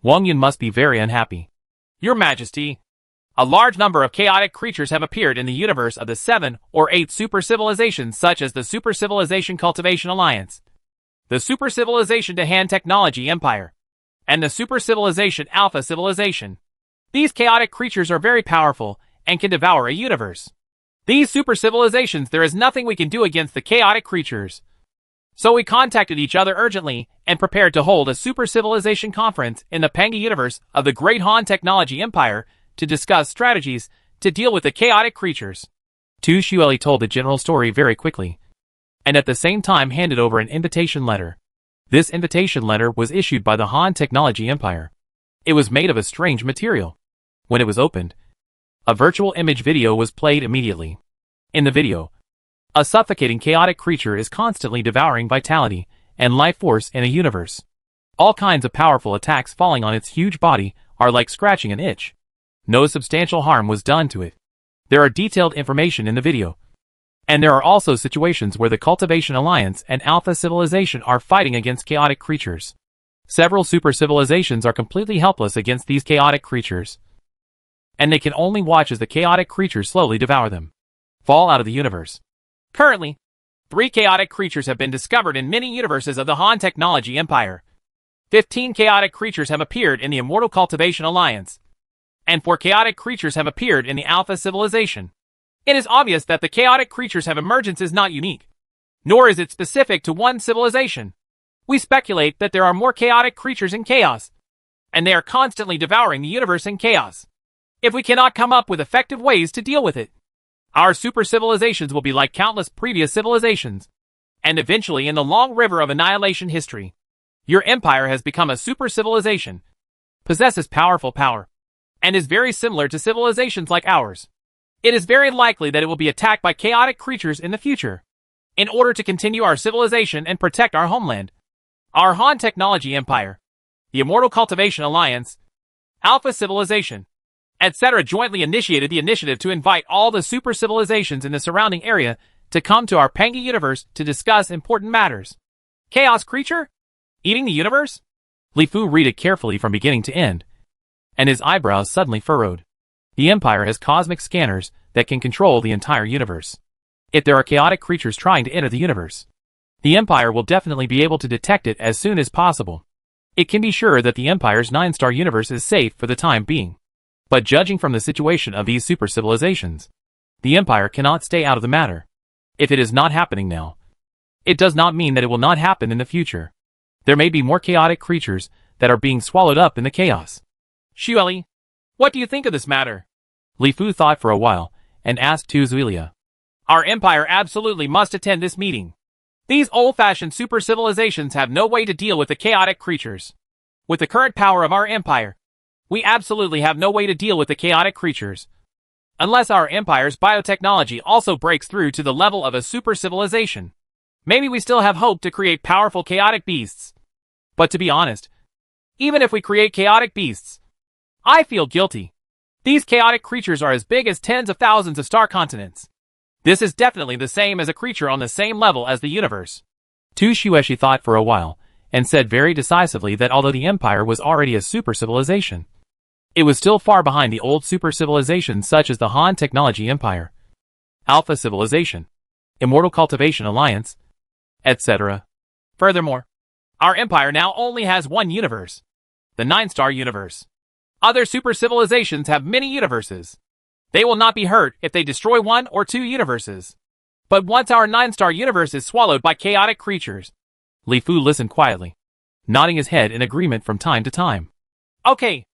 Wang Yun must be very unhappy. Your Majesty, a large number of chaotic creatures have appeared in the universe of the 7 or 8 super civilizations, such as the Super Civilization Cultivation Alliance, the Super Civilization Han Technology Empire, and the Super Civilization Alpha Civilization. These chaotic creatures are very powerful and can devour a universe. These super civilizations, there is nothing we can do against the chaotic creatures. So we contacted each other urgently and prepared to hold a super civilization conference in the Panga universe of the Great Han Technology Empire to discuss strategies to deal with the chaotic creatures. Tu Xueli told the general story very quickly, and at the same time handed over an invitation letter. This invitation letter was issued by the Han Technology Empire. It was made of a strange material. When it was opened, a virtual image video was played immediately. In the video, a suffocating chaotic creature is constantly devouring vitality and life force in a universe. All kinds of powerful attacks falling on its huge body are like scratching an itch. No substantial harm was done to it. There are detailed information in the video. And there are also situations where the Cultivation Alliance and Alpha Civilization are fighting against chaotic creatures. Several super civilizations are completely helpless against these chaotic creatures. And they can only watch as the chaotic creatures slowly devour them. Fall out of the universe. Currently, 3 chaotic creatures have been discovered in many universes of the Han Technology Empire. 15 chaotic creatures have appeared in the Immortal Cultivation Alliance, and 4 chaotic creatures have appeared in the Alpha Civilization. It is obvious that the chaotic creatures have emergence is not unique, nor is it specific to one civilization. We speculate that there are more chaotic creatures in chaos, and they are constantly devouring the universe in chaos. If we cannot come up with effective ways to deal with it, our super civilizations will be like countless previous civilizations, and eventually in the long river of annihilation history, your empire has become a super civilization, possesses powerful power, and is very similar to civilizations like ours. It is very likely that it will be attacked by chaotic creatures in the future. In order to continue our civilization and protect our homeland, our Han Technology Empire, the Immortal Cultivation Alliance, Alpha Civilization, etc. jointly initiated the initiative to invite all the super civilizations in the surrounding area to come to our Pangi universe to discuss important matters. Chaos creature? Eating the universe? Li Fu read it carefully from beginning to end, and his eyebrows suddenly furrowed. The Empire has cosmic scanners that can control the entire universe. If there are chaotic creatures trying to enter the universe, the Empire will definitely be able to detect it as soon as possible. It can be sure that the Empire's 9-star universe is safe for the time being. But judging from the situation of these super civilizations, the Empire cannot stay out of the matter. If it is not happening now, it does not mean that it will not happen in the future. There may be more chaotic creatures that are being swallowed up in the chaos. Xueli, what do you think of this matter? Li Fu thought for a while and asked Tu Zuilia. Our empire absolutely must attend this meeting. These old-fashioned super civilizations have no way to deal with the chaotic creatures. With the current power of our empire, we absolutely have no way to deal with the chaotic creatures. Unless our empire's biotechnology also breaks through to the level of a super civilization. Maybe we still have hope to create powerful chaotic beasts. But to be honest, even if we create chaotic beasts, I feel guilty. These chaotic creatures are as big as tens of thousands of star continents. This is definitely the same as a creature on the same level as the universe. Tu Xueshi thought for a while, and said very decisively that although the Empire was already a super civilization, it was still far behind the old super civilizations such as the Han Technology Empire, Alpha Civilization, Immortal Cultivation Alliance, etc. Furthermore, our empire now only has one universe, the 9-star universe. Other super civilizations have many universes. They will not be hurt if they destroy 1 or 2 universes. But once our 9-star universe is swallowed by chaotic creatures, Li Fu listened quietly, nodding his head in agreement from time to time. Okay,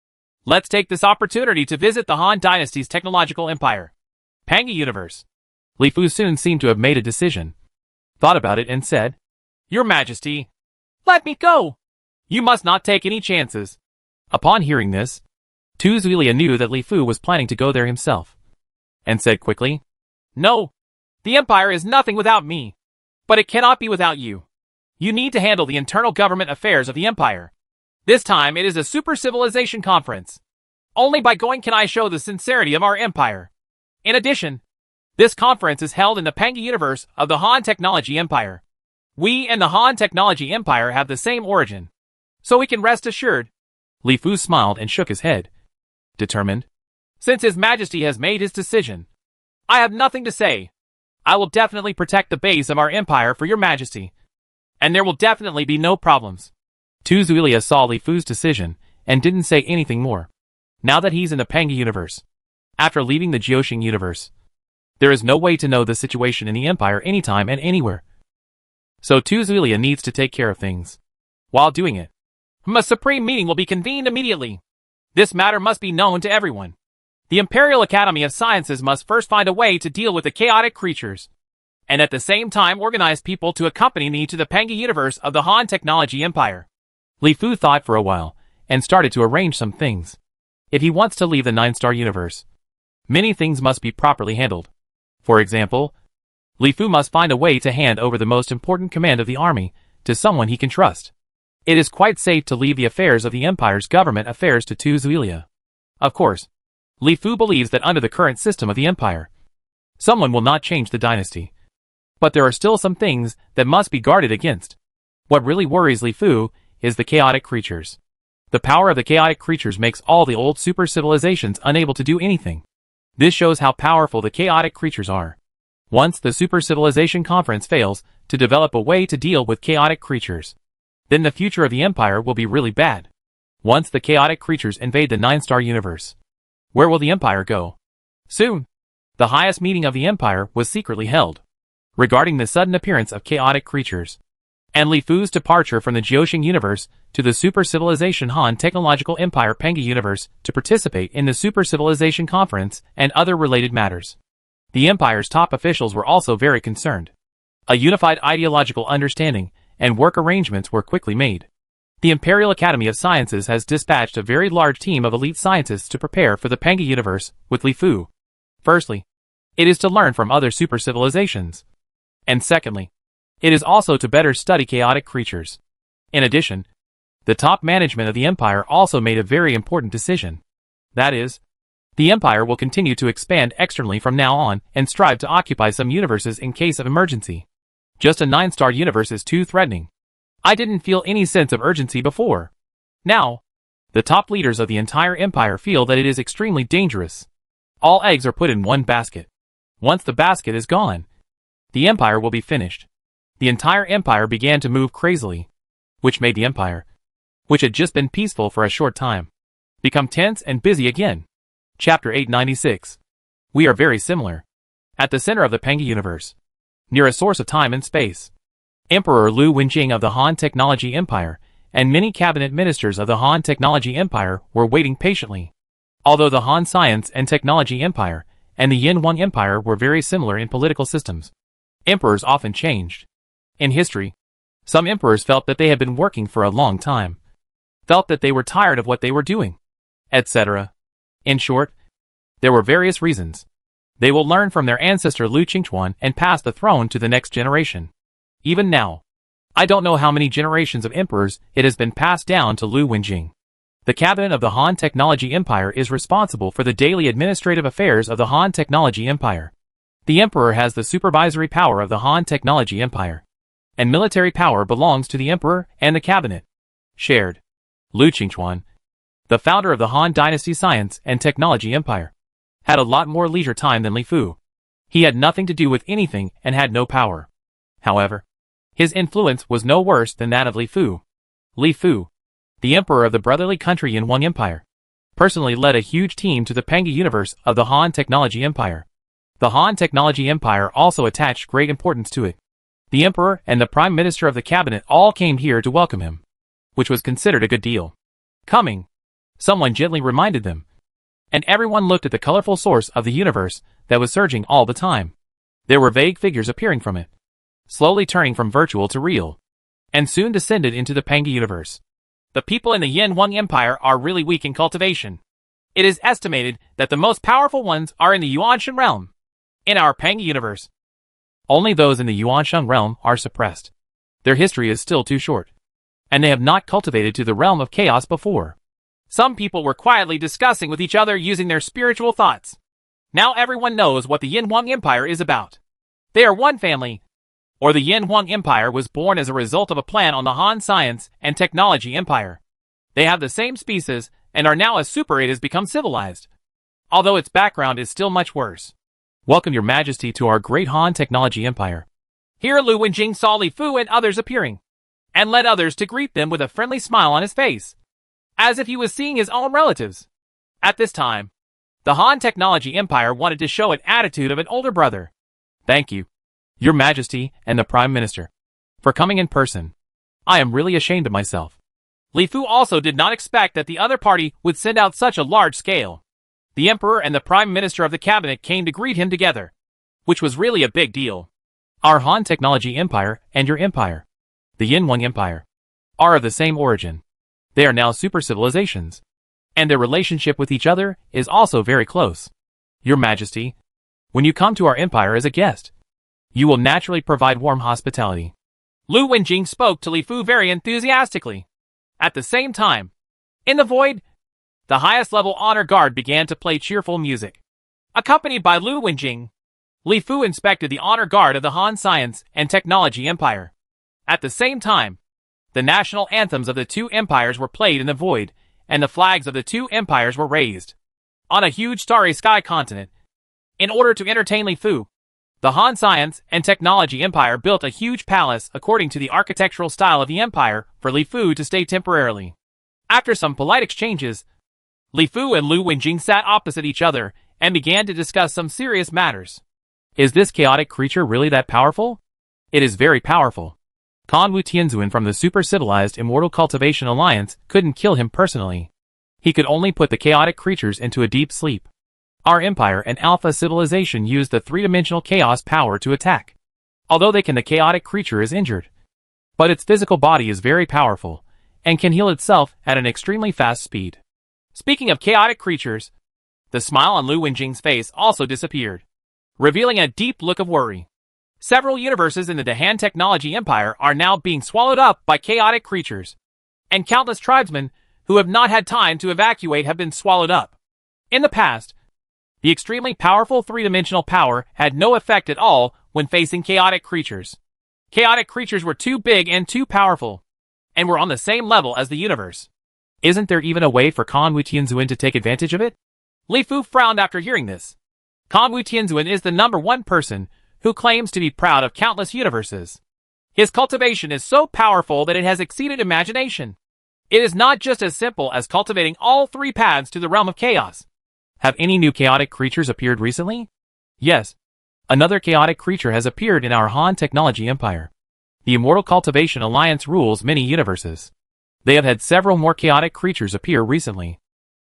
let's take this opportunity to visit the Han Dynasty's technological empire, Pangi Universe. Li Fu soon seemed to have made a decision, thought about it and said, Your Majesty, let me go. You must not take any chances. Upon hearing this, Tu Zuilia knew that Li Fu was planning to go there himself, and said quickly, No, the empire is nothing without me, but it cannot be without you. You need to handle the internal government affairs of the empire. This time it is a super civilization conference. Only by going can I show the sincerity of our empire. In addition, this conference is held in the Pangi universe of the Han Technology Empire. We and the Han Technology Empire have the same origin, so we can rest assured. Li Fu smiled and shook his head, determined. Since His Majesty has made his decision, I have nothing to say. I will definitely protect the base of our empire for your Majesty, and there will definitely be no problems. Tu Zuilia saw Li Fu's decision and didn't say anything more. Now that he's in the Pangi universe, after leaving the Jiuxing universe, there is no way to know the situation in the empire anytime and anywhere. So Tu Zuilia needs to take care of things. While doing it, a supreme meeting will be convened immediately. This matter must be known to everyone. The Imperial Academy of Sciences must first find a way to deal with the chaotic creatures, and at the same time organize people to accompany me to the Pangi universe of the Han Technology Empire. Li Fu thought for a while, and started to arrange some things. If he wants to leave the 9-star universe, many things must be properly handled. For example, Li Fu must find a way to hand over the most important command of the army to someone he can trust. It is quite safe to leave the affairs of the empire's government affairs to Tu Zuilia. Of course, Li Fu believes that under the current system of the empire, someone will not change the dynasty. But there are still some things that must be guarded against. What really worries Li Fu is the chaotic creatures. The power of the chaotic creatures makes all the old super civilizations unable to do anything. This shows how powerful the chaotic creatures are. Once the Super Civilization Conference fails to develop a way to deal with chaotic creatures, then the future of the Empire will be really bad. Once the chaotic creatures invade the 9-star universe, where will the Empire go? Soon. The highest meeting of the Empire was secretly held regarding the sudden appearance of chaotic creatures, and Li Fu's departure from the Jiuxing universe to the Super Civilization Han Technological Empire Penga universe to participate in the Super Civilization Conference and other related matters. The Empire's top officials were also very concerned. A unified ideological understanding and work arrangements were quickly made. The Imperial Academy of Sciences has dispatched a very large team of elite scientists to prepare for the Penga universe with Li Fu. Firstly, it is to learn from other super civilizations. And secondly, it is also to better study chaotic creatures. In addition, the top management of the Empire also made a very important decision. That is, the Empire will continue to expand externally from now on and strive to occupy some universes in case of emergency. Just a 9-star universe is too threatening. I didn't feel any sense of urgency before. Now, the top leaders of the entire Empire feel that it is extremely dangerous. All eggs are put in one basket. Once the basket is gone, the Empire will be finished. The entire Empire began to move crazily, which made the Empire, which had just been peaceful for a short time, become tense and busy again. Chapter 896. We are very similar. At the center of the Penga universe, near a source of time and space, Emperor Lu Wenjing of the Han Technology Empire and many cabinet ministers of the Han Technology Empire were waiting patiently. Although the Han Science and Technology Empire and the Yin Wang Empire were very similar in political systems, emperors often changed. In history, some emperors felt that they had been working for a long time, felt that they were tired of what they were doing, etc. In short, there were various reasons. They will learn from their ancestor Lu Qingchuan and pass the throne to the next generation. Even now, I don't know how many generations of emperors it has been passed down to Lu Wenjing. The cabinet of the Han Technology Empire is responsible for the daily administrative affairs of the Han Technology Empire. The emperor has the supervisory power of the Han Technology Empire, and military power belongs to the emperor and the cabinet. Shared. Lu Qingchuan, the founder of the Han Dynasty Science and Technology Empire, had a lot more leisure time than Li Fu. He had nothing to do with anything and had no power. However, his influence was no worse than that of Li Fu. Li Fu, the emperor of the brotherly country Yin Wang Empire, personally led a huge team to the Penga universe of the Han Technology Empire. The Han Technology Empire also attached great importance to it. The emperor and the prime minister of the cabinet all came here to welcome him, which was considered a good deal. Coming, someone gently reminded them, and everyone looked at the colorful source of the universe that was surging all the time. There were vague figures appearing from it, slowly turning from virtual to real, and soon descended into the Penga universe. The people in the Yin Wang Empire are really weak in cultivation. It is estimated that the most powerful ones are in the Yuanshan realm. In our Penga universe, only those in the Yuanshan realm are suppressed. Their history is still too short, and they have not cultivated to the realm of chaos before. Some people were quietly discussing with each other using their spiritual thoughts. Now everyone knows what the Yin Wang Empire is about. They are one family, or the Yin Wang Empire was born as a result of a plan on the Han Science and Technology Empire. They have the same species and are now as super it has become civilized, although its background is still much worse. Welcome your majesty to our great Han Technology Empire. Here Lu Wenjing saw Li Fu and others appearing, and led others to greet them with a friendly smile on his face, as if he was seeing his own relatives. At this time, the Han Technology Empire wanted to show an attitude of an older brother. Thank you, Your Majesty and the Prime Minister, for coming in person. I am really ashamed of myself. Li Fu also did not expect that the other party would send out such a large scale. The Emperor and the Prime Minister of the Cabinet came to greet him together, which was really a big deal. Our Han Technology Empire and your empire, the Yin Wang Empire, are of the same origin. They are now super civilizations, and their relationship with each other is also very close. Your Majesty, when you come to our empire as a guest, you will naturally provide warm hospitality. Lu Wenjing spoke to Li Fu very enthusiastically. At the same time, in the void, the highest level honor guard began to play cheerful music. Accompanied by Lu Wenjing, Li Fu inspected the honor guard of the Han Science and Technology Empire. At the same time, the national anthems of the two empires were played in the void, and the flags of the two empires were raised. On a huge starry sky continent, in order to entertain Li Fu, the Han Science and Technology Empire built a huge palace according to the architectural style of the empire for Li Fu to stay temporarily. After some polite exchanges, Li Fu and Lu Wenjing sat opposite each other and began to discuss some serious matters. Is this chaotic creature really that powerful? It is very powerful. Kan Wu Tianzuan from the super-civilized Immortal Cultivation Alliance couldn't kill him personally. He could only put the chaotic creatures into a deep sleep. Our empire and Alpha civilization used the three-dimensional chaos power to attack. Although the chaotic creature is injured, but its physical body is very powerful and can heal itself at an extremely fast speed. Speaking of chaotic creatures, the smile on Lu Wenjing's face also disappeared, revealing a deep look of worry. Several universes in the Dahan Technology Empire are now being swallowed up by chaotic creatures, and countless tribesmen who have not had time to evacuate have been swallowed up. In the past, the extremely powerful three-dimensional power had no effect at all when facing chaotic creatures. Chaotic creatures were too big and too powerful, and were on the same level as the universe. Isn't there even a way for Kan Wu Tianzuan to take advantage of it? Li Fu frowned after hearing this. Kan Wu Tianzuan is the #1 person who claims to be proud of countless universes. His cultivation is so powerful that it has exceeded imagination. It is not just as simple as cultivating all three paths to the realm of chaos. Have any new chaotic creatures appeared recently? Yes. Another chaotic creature has appeared in our Han Technology Empire. The Immortal Cultivation Alliance rules many universes. They have had several more chaotic creatures appear recently.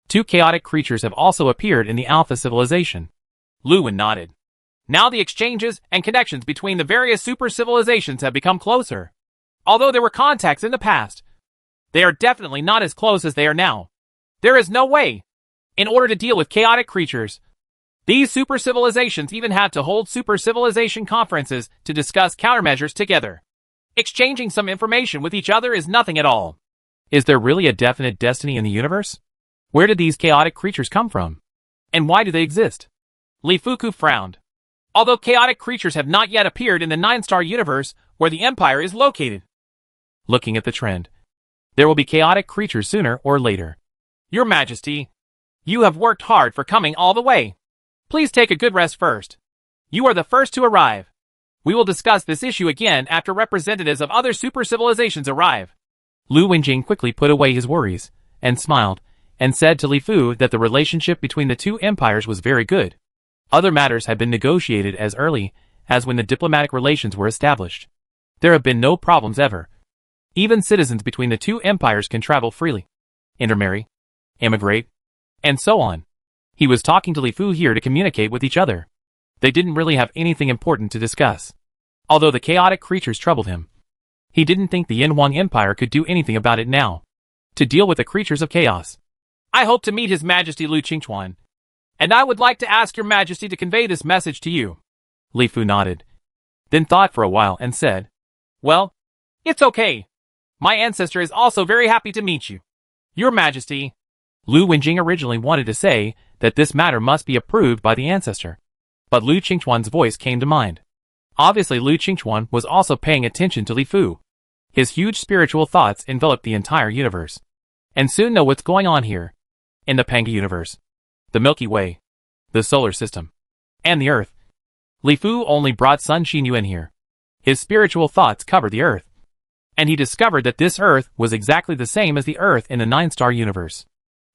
2 chaotic creatures have also appeared in the Alpha civilization. Lu Wen nodded. Now the exchanges and connections between the various super civilizations have become closer. Although there were contacts in the past, they are definitely not as close as they are now. There is no way. In order to deal with chaotic creatures, these super civilizations even have to hold super civilization conferences to discuss countermeasures together. Exchanging some information with each other is nothing at all. Is there really a definite destiny in the universe? Where did these chaotic creatures come from? And why do they exist? Li Fuku frowned. Although chaotic creatures have not yet appeared in the 9-star universe where the Empire is located. Looking at the trend, there will be chaotic creatures sooner or later. Your Majesty, you have worked hard for coming all the way. Please take a good rest first. You are the first to arrive. We will discuss this issue again after representatives of other super civilizations arrive. Lu Wenjing quickly put away his worries, and smiled, and said to Li Fu that the relationship between the two empires was very good. Other matters had been negotiated as early as when the diplomatic relations were established. There have been no problems ever. Even citizens between the two empires can travel freely, intermarry, immigrate, and so on. He was talking to Li Fu here to communicate with each other. They didn't really have anything important to discuss. Although the chaotic creatures troubled him, he didn't think the Yinhuang Empire could do anything about it now. To deal with the creatures of chaos. I hope to meet His Majesty Lu Qingchuan, and I would like to ask Your Majesty to convey this message to you. Li Fu nodded, then thought for a while and said, Well, it's okay. My ancestor is also very happy to meet you. Your Majesty. Lu Wenjing originally wanted to say that this matter must be approved by the ancestor, but Lu Qingchuan's voice came to mind. Obviously Lu Qingchuan was also paying attention to Li Fu. His huge spiritual thoughts enveloped the entire universe, and soon know what's going on here. In the Panga universe, the Milky Way, the solar system, and the Earth. Li Fu only brought Sun Xinyu in here. His spiritual thoughts covered the Earth, and he discovered that this Earth was exactly the same as the Earth in the 9-star universe.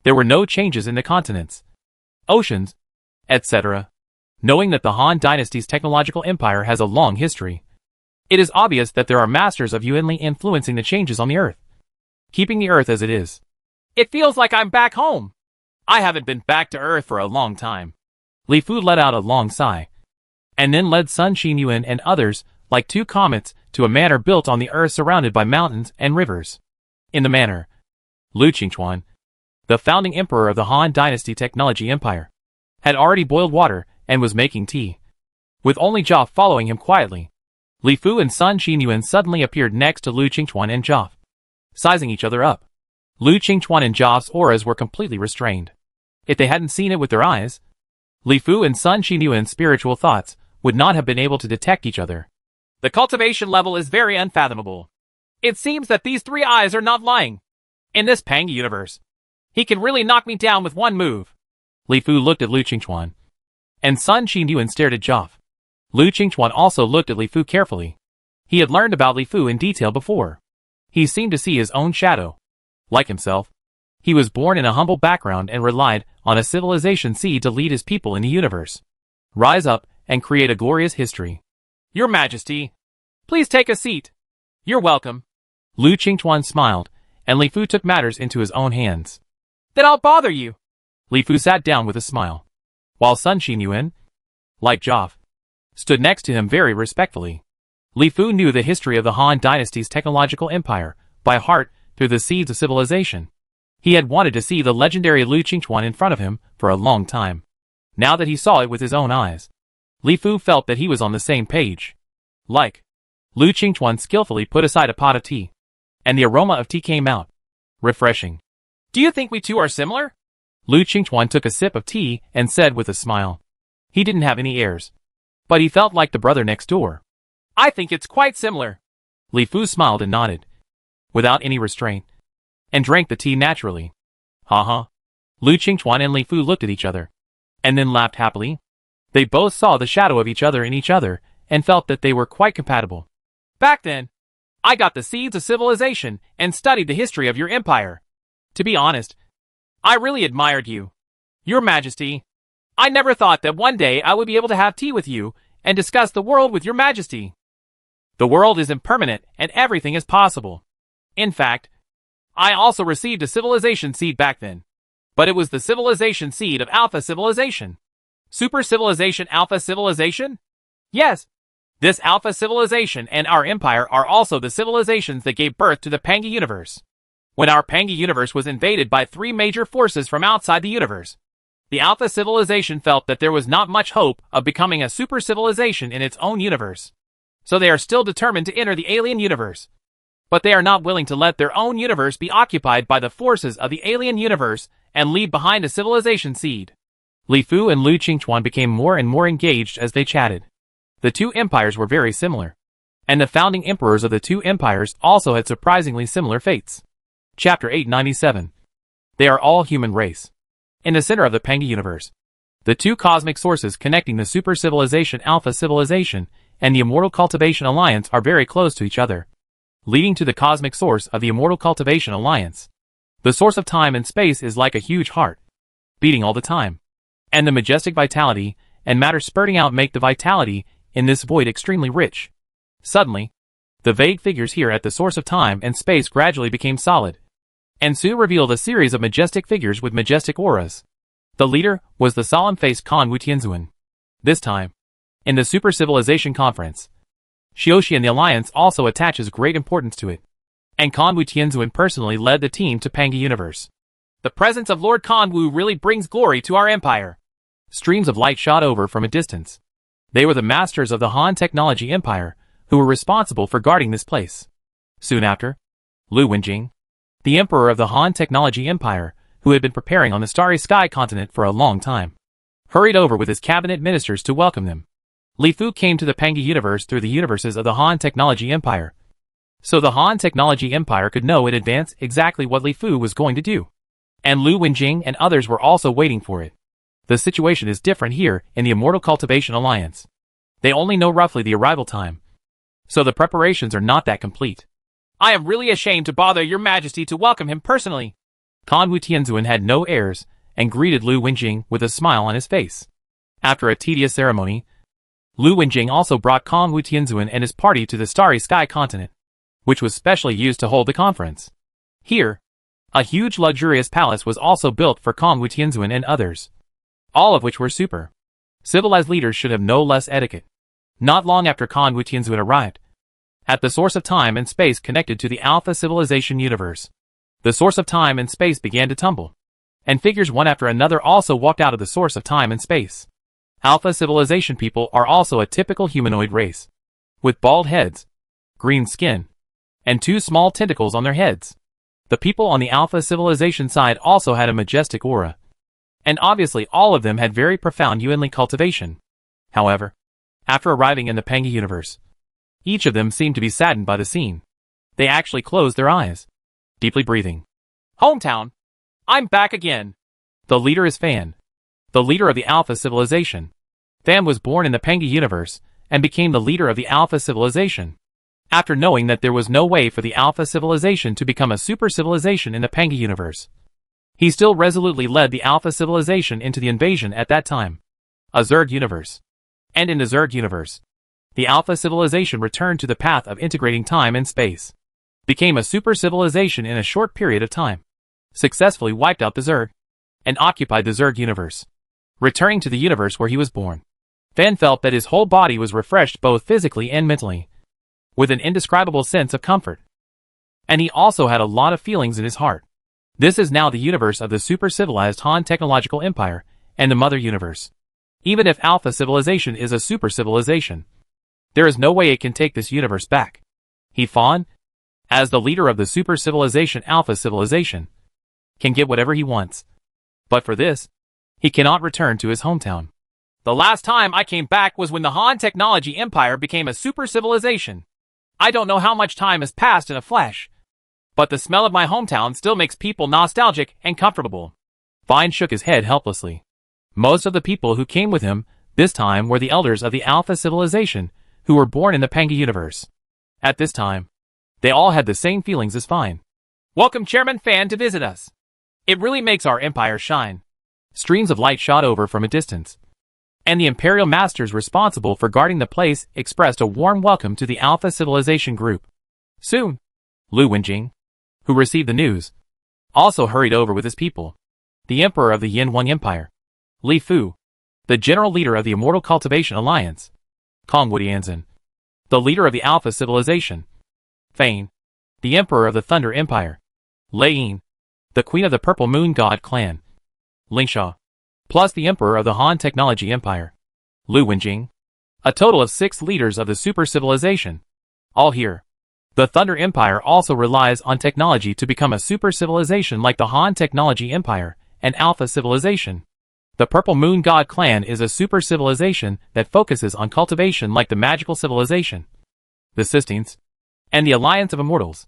There were no changes in the continents, oceans, etc. Knowing that the Han Dynasty's technological empire has a long history, it is obvious that there are masters of Yuanli influencing the changes on the Earth, keeping the Earth as it is. It feels like I'm back home. I haven't been back to Earth for a long time. Li Fu let out a long sigh, and then led Sun Xinyuan and others, like 2 comets, to a manor built on the Earth surrounded by mountains and rivers. In the manor, Lu Qingchuan, the founding emperor of the Han Dynasty Technology Empire, had already boiled water and was making tea. With only Joff following him quietly, Li Fu and Sun Xinyuan suddenly appeared next to Lu Qingchuan and Joff, sizing each other up. Lu Qingchuan and Joff's auras were completely restrained. If they hadn't seen it with their eyes, Li Fu and Sun Qinyuan's spiritual thoughts would not have been able to detect each other. The cultivation level is very unfathomable. It seems that these three eyes are not lying. In this Pang universe, he can really knock me down with one move. Li Fu looked at Lu Qingchuan, and Sun Qinyuan stared at Joff. Lu Qingchuan also looked at Li Fu carefully. He had learned about Li Fu in detail before. He seemed to see his own shadow. Like himself, he was born in a humble background and relied on a civilization seed to lead his people in the universe, rise up, and create a glorious history. Your Majesty, please take a seat. You're welcome. Lu Qingchuan smiled, and Li Fu took matters into his own hands. Then I'll bother you. Li Fu sat down with a smile, while Sun Qinyuan, like Joff, stood next to him very respectfully. Li Fu knew the history of the Han Dynasty's technological empire by heart through the seeds of civilization. He had wanted to see the legendary Lu Qingchuan in front of him for a long time. Now that he saw it with his own eyes, Li Fu felt that he was on the same page. Lu Qingchuan skillfully put aside a pot of tea, and the aroma of tea came out. Refreshing. Do you think we two are similar? Lu Qingchuan took a sip of tea and said with a smile. He didn't have any airs, but he felt like the brother next door. I think it's quite similar. Li Fu smiled and nodded, without any restraint, and drank the tea naturally. Ha. Lu Qingchuan and Li Fu looked at each other, and then laughed happily. They both saw the shadow of each other in each other, and felt that they were quite compatible. Back then, I got the seeds of civilization and studied the history of your empire. To be honest, I really admired you. Your Majesty, I never thought that one day I would be able to have tea with you and discuss the world with your Majesty. The world is impermanent and everything is possible. In fact, I also received a civilization seed back then. But it was the civilization seed of Alpha Civilization. Super Civilization Alpha Civilization? Yes. This Alpha Civilization and our empire are also the civilizations that gave birth to the Pangi universe. When our Pangi universe was invaded by three major forces from outside the universe, the Alpha Civilization felt that there was not much hope of becoming a super civilization in its own universe. So they are still determined to enter the alien universe. But they are not willing to let their own universe be occupied by the forces of the alien universe and leave behind a civilization seed. Li Fu and Lu Qingchuan became more and more engaged as they chatted. The two empires were very similar, and the founding emperors of the two empires also had surprisingly similar fates. Chapter 897. They are all human race. In the center of the Pangi universe, the two cosmic sources connecting the super civilization Alpha Civilization and the Immortal Cultivation Alliance are very close to each other, leading to the cosmic source of the Immortal Cultivation Alliance. The source of time and space is like a huge heart, beating all the time, and the majestic vitality and matter spurting out make the vitality in this void extremely rich. Suddenly, the vague figures here at the source of time and space gradually became solid, and soon revealed a series of majestic figures with majestic auras. The leader was the solemn-faced Kan Wu Tianzuan. This time, in the Super Civilization Conference, Xiuxi and the Alliance also attaches great importance to it, and Kan Wu Tianzuan personally led the team to Pangi Universe. The presence of Lord Kan Wu really brings glory to our empire. Streams of light shot over from a distance. They were the masters of the Han Technology Empire, who were responsible for guarding this place. Soon after, Lu Wenjing, the emperor of the Han Technology Empire, who had been preparing on the Starry Sky continent for a long time, hurried over with his cabinet ministers to welcome them. Li Fu came to the Pangi universe through the universes of the Han Technology Empire, so the Han Technology Empire could know in advance exactly what Li Fu was going to do. And Lu Wenjing and others were also waiting for it. The situation is different here in the Immortal Cultivation Alliance. They only know roughly the arrival time, so the preparations are not that complete. I am really ashamed to bother your Majesty to welcome him personally. Kan Wu Tianzuan had no airs and greeted Lu Wenjing with a smile on his face. After a tedious ceremony, Lu Wenjing also brought Kan Wu Tianzuan and his party to the Starry Sky continent, which was specially used to hold the conference. Here, a huge luxurious palace was also built for Kan Wu Tianzuan and others, all of which were super. Civilized leaders should have no less etiquette. Not long after Kan Wu Tianzuan arrived, at the source of time and space connected to the Alpha Civilization universe, the source of time and space began to tumble, and figures one after another also walked out of the source of time and space. Alpha Civilization people are also a typical humanoid race, with bald heads, green skin, and two small tentacles on their heads. The people on the Alpha civilization side also had a majestic aura. And obviously all of them had very profound Yuanli cultivation. However, after arriving in the Panga universe, each of them seemed to be saddened by the scene. They actually closed their eyes, deeply breathing. Hometown! I'm back again! The leader is Fan, the leader of the Alpha civilization. Fan was born in the Panga universe and became the leader of the Alpha civilization. After knowing that there was no way for the Alpha civilization to become a super civilization in the Panga universe, he still resolutely led the Alpha civilization into the invasion at that time. A Zerg universe. And in the Zerg universe, the Alpha civilization returned to the path of integrating time and space, became a super civilization in a short period of time, successfully wiped out the Zerg, and occupied the Zerg universe. Returning to the universe where he was born, Fan felt that his whole body was refreshed both physically and mentally, with an indescribable sense of comfort. And he also had a lot of feelings in his heart. This is now the universe of the super-civilized Han technological empire and the mother universe. Even if Alpha civilization is a super-civilization, there is no way it can take this universe back. He, Fawn, as the leader of the super-civilization Alpha civilization, can get whatever he wants. But for this, he cannot return to his hometown. The last time I came back was when the Han technology empire became a super-civilization. I don't know how much time has passed in a flash, but the smell of my hometown still makes people nostalgic and comfortable. Vine shook his head helplessly. Most of the people who came with him this time were the elders of the Alpha civilization who were born in the Panga universe. At this time, they all had the same feelings as Fine. Welcome Chairman Fan to visit us. It really makes our empire shine. Streams of light shot over from a distance, and the Imperial Masters responsible for guarding the place expressed a warm welcome to the Alpha civilization group. Soon, Lu Wenjing, who received the news, also hurried over with his people. The Emperor of the Yin Wang Empire, Li Fu, the general leader of the Immortal Cultivation Alliance, Kong Wudianzhen, the leader of the Alpha civilization, Fane, the Emperor of the Thunder Empire, Lei Yin, the Queen of the Purple Moon God Clan, Lingsha, plus the Emperor of the Han Technology Empire, Lu Wenjing, a total of 6 leaders of the super civilization, all here. The Thunder Empire also relies on technology to become a super civilization like the Han Technology Empire and Alpha civilization. The Purple Moon God Clan is a super civilization that focuses on cultivation like the magical civilization, the Sistines, and the Alliance of Immortals.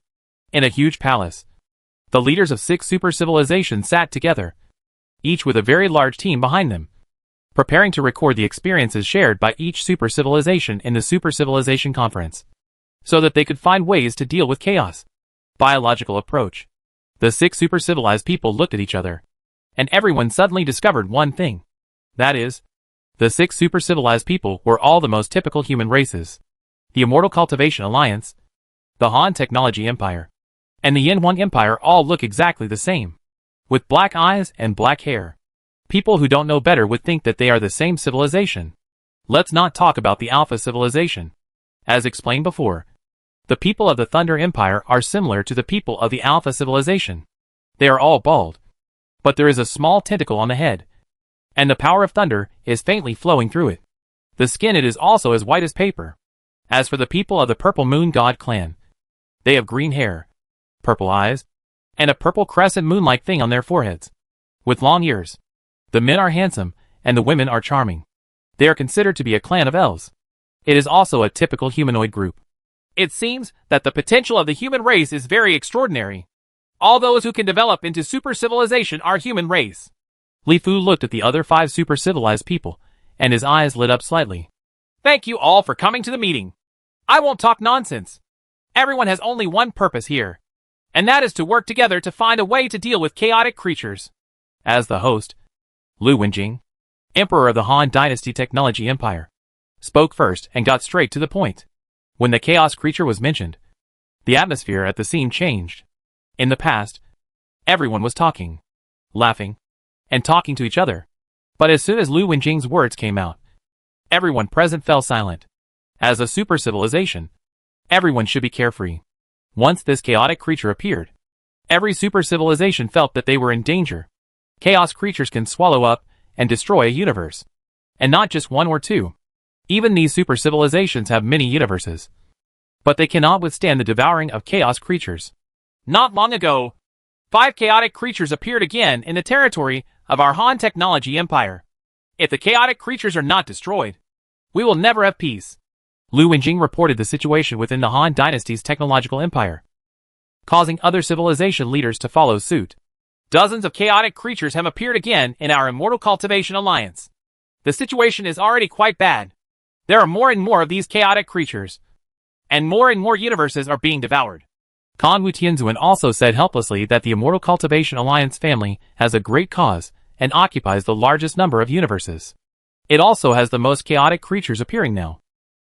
In a huge palace, the leaders of 6 super civilizations sat together, each with a very large team behind them, preparing to record the experiences shared by each super civilization in the Super Civilization Conference, so that they could find ways to deal with chaos. Biological approach. The 6 super civilized people looked at each other, and everyone suddenly discovered one thing. That is, the 6 super civilized people were all the most typical human races. The Immortal Cultivation Alliance, the Han Technology Empire, and the Yin Wang Empire all look exactly the same, with black eyes and black hair. People who don't know better would think that they are the same civilization. Let's not talk about the Alpha civilization. As explained before, the people of the Thunder Empire are similar to the people of the Alpha civilization. They are all bald, but there is a small tentacle on the head, and the power of thunder is faintly flowing through it. The skin it is also as white as paper. As for the people of the Purple Moon God Clan, they have green hair, purple eyes, and a purple crescent moon-like thing on their foreheads, with long ears. The men are handsome, and the women are charming. They are considered to be a clan of elves. It is also a typical humanoid group. It seems that the potential of the human race is very extraordinary. All those who can develop into super civilization are human race. Li Fu looked at the other 5 super civilized people, and his eyes lit up slightly. Thank you all for coming to the meeting. I won't talk nonsense. Everyone has only one purpose here, and that is to work together to find a way to deal with chaotic creatures. As the host, Lu Wenjing, Emperor of the Han Dynasty Technology Empire, spoke first and got straight to the point. When the chaos creature was mentioned, the atmosphere at the scene changed. In the past, everyone was talking, laughing, and talking to each other. But as soon as Lu Wenjing's words came out, everyone present fell silent. As a super civilization, everyone should be carefree. Once this chaotic creature appeared, every super civilization felt that they were in danger. Chaos creatures can swallow up and destroy a universe. And not just 1 or 2. Even these super civilizations have many universes. But they cannot withstand the devouring of chaos creatures. Not long ago, 5 chaotic creatures appeared again in the territory of our Han technology empire. If the chaotic creatures are not destroyed, we will never have peace. Lu Wenjing reported the situation within the Han dynasty's technological empire, causing other civilization leaders to follow suit. Dozens of chaotic creatures have appeared again in our Immortal Cultivation Alliance. The situation is already quite bad. There are more and more of these chaotic creatures, and more universes are being devoured. Kan Wu Tianzuan also said helplessly that the Immortal Cultivation Alliance family has a great cause and occupies the largest number of universes. It also has the most chaotic creatures appearing now.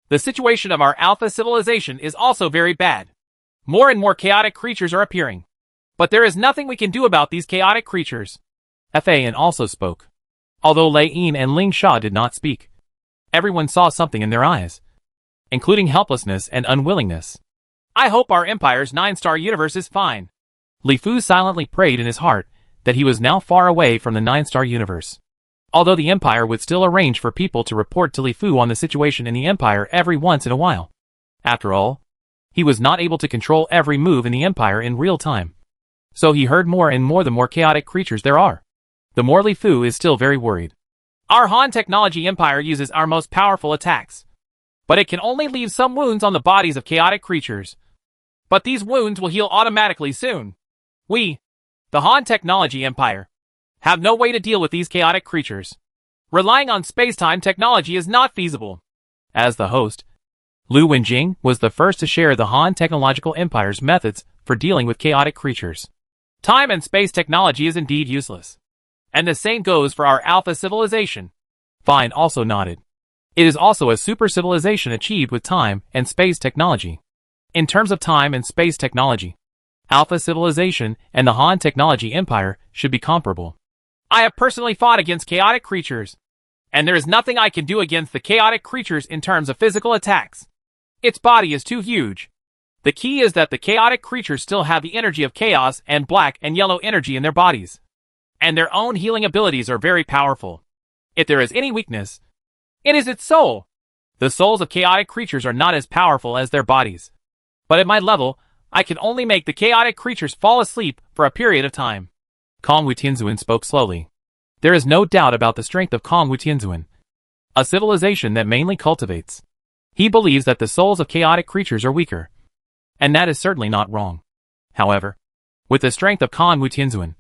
The situation of our Alpha civilization is also very bad. More and more chaotic creatures are appearing. But there is nothing we can do about these chaotic creatures. Fan also spoke. Although Lei Yin and Ling Sha did not speak, everyone saw something in their eyes, including helplessness and unwillingness. I hope our empire's 9-star universe is fine. Li Fu silently prayed in his heart that he was now far away from the 9-star universe. Although the empire would still arrange for people to report to Li Fu on the situation in the empire every once in a while. After all, he was not able to control every move in the empire in real time. So he heard more and more the more chaotic creatures there are. The more Li Fu is still very worried. Our Han technology empire uses our most powerful attacks, but it can only leave some wounds on the bodies of chaotic creatures. But these wounds will heal automatically soon. We, the Han technology empire, have no way to deal with these chaotic creatures. Relying on space-time technology is not feasible. As the host, Lu Wenjing was the first to share the Han technological empire's methods for dealing with chaotic creatures. Time and space technology is indeed useless. And the same goes for our Alpha civilization. Fine also nodded. It is also a super civilization achieved with time and space technology. In terms of time and space technology, Alpha civilization and the Han technology empire should be comparable. I have personally fought against chaotic creatures, and there is nothing I can do against the chaotic creatures in terms of physical attacks. Its body is too huge. The key is that the chaotic creatures still have the energy of chaos and black and yellow energy in their bodies, and their own healing abilities are very powerful. If there is any weakness, it is its soul. The souls of chaotic creatures are not as powerful as their bodies. But at my level, I can only make the chaotic creatures fall asleep for a period of time. Kan Wu Tianzuan spoke slowly. There is no doubt about the strength of Kan Wu Tianzuan, a civilization that mainly cultivates. He believes that the souls of chaotic creatures are weaker, and that is certainly not wrong. However, with the strength of Kan Wu Tianzuan,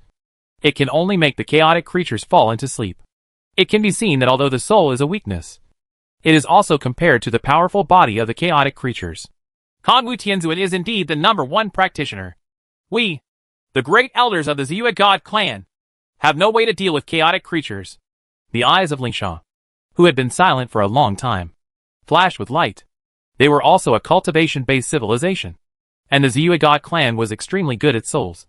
it can only make the chaotic creatures fall into sleep. It can be seen that although the soul is a weakness, it is also compared to the powerful body of the chaotic creatures. Kan Wu Tianzuan is indeed the #1 practitioner. We, the great elders of the Ziyue God clan, have no way to deal with chaotic creatures. The eyes of Ling Sha, who had been silent for a long time, flashed with light. They were also a cultivation-based civilization, and the Ziyue God clan was extremely good at souls.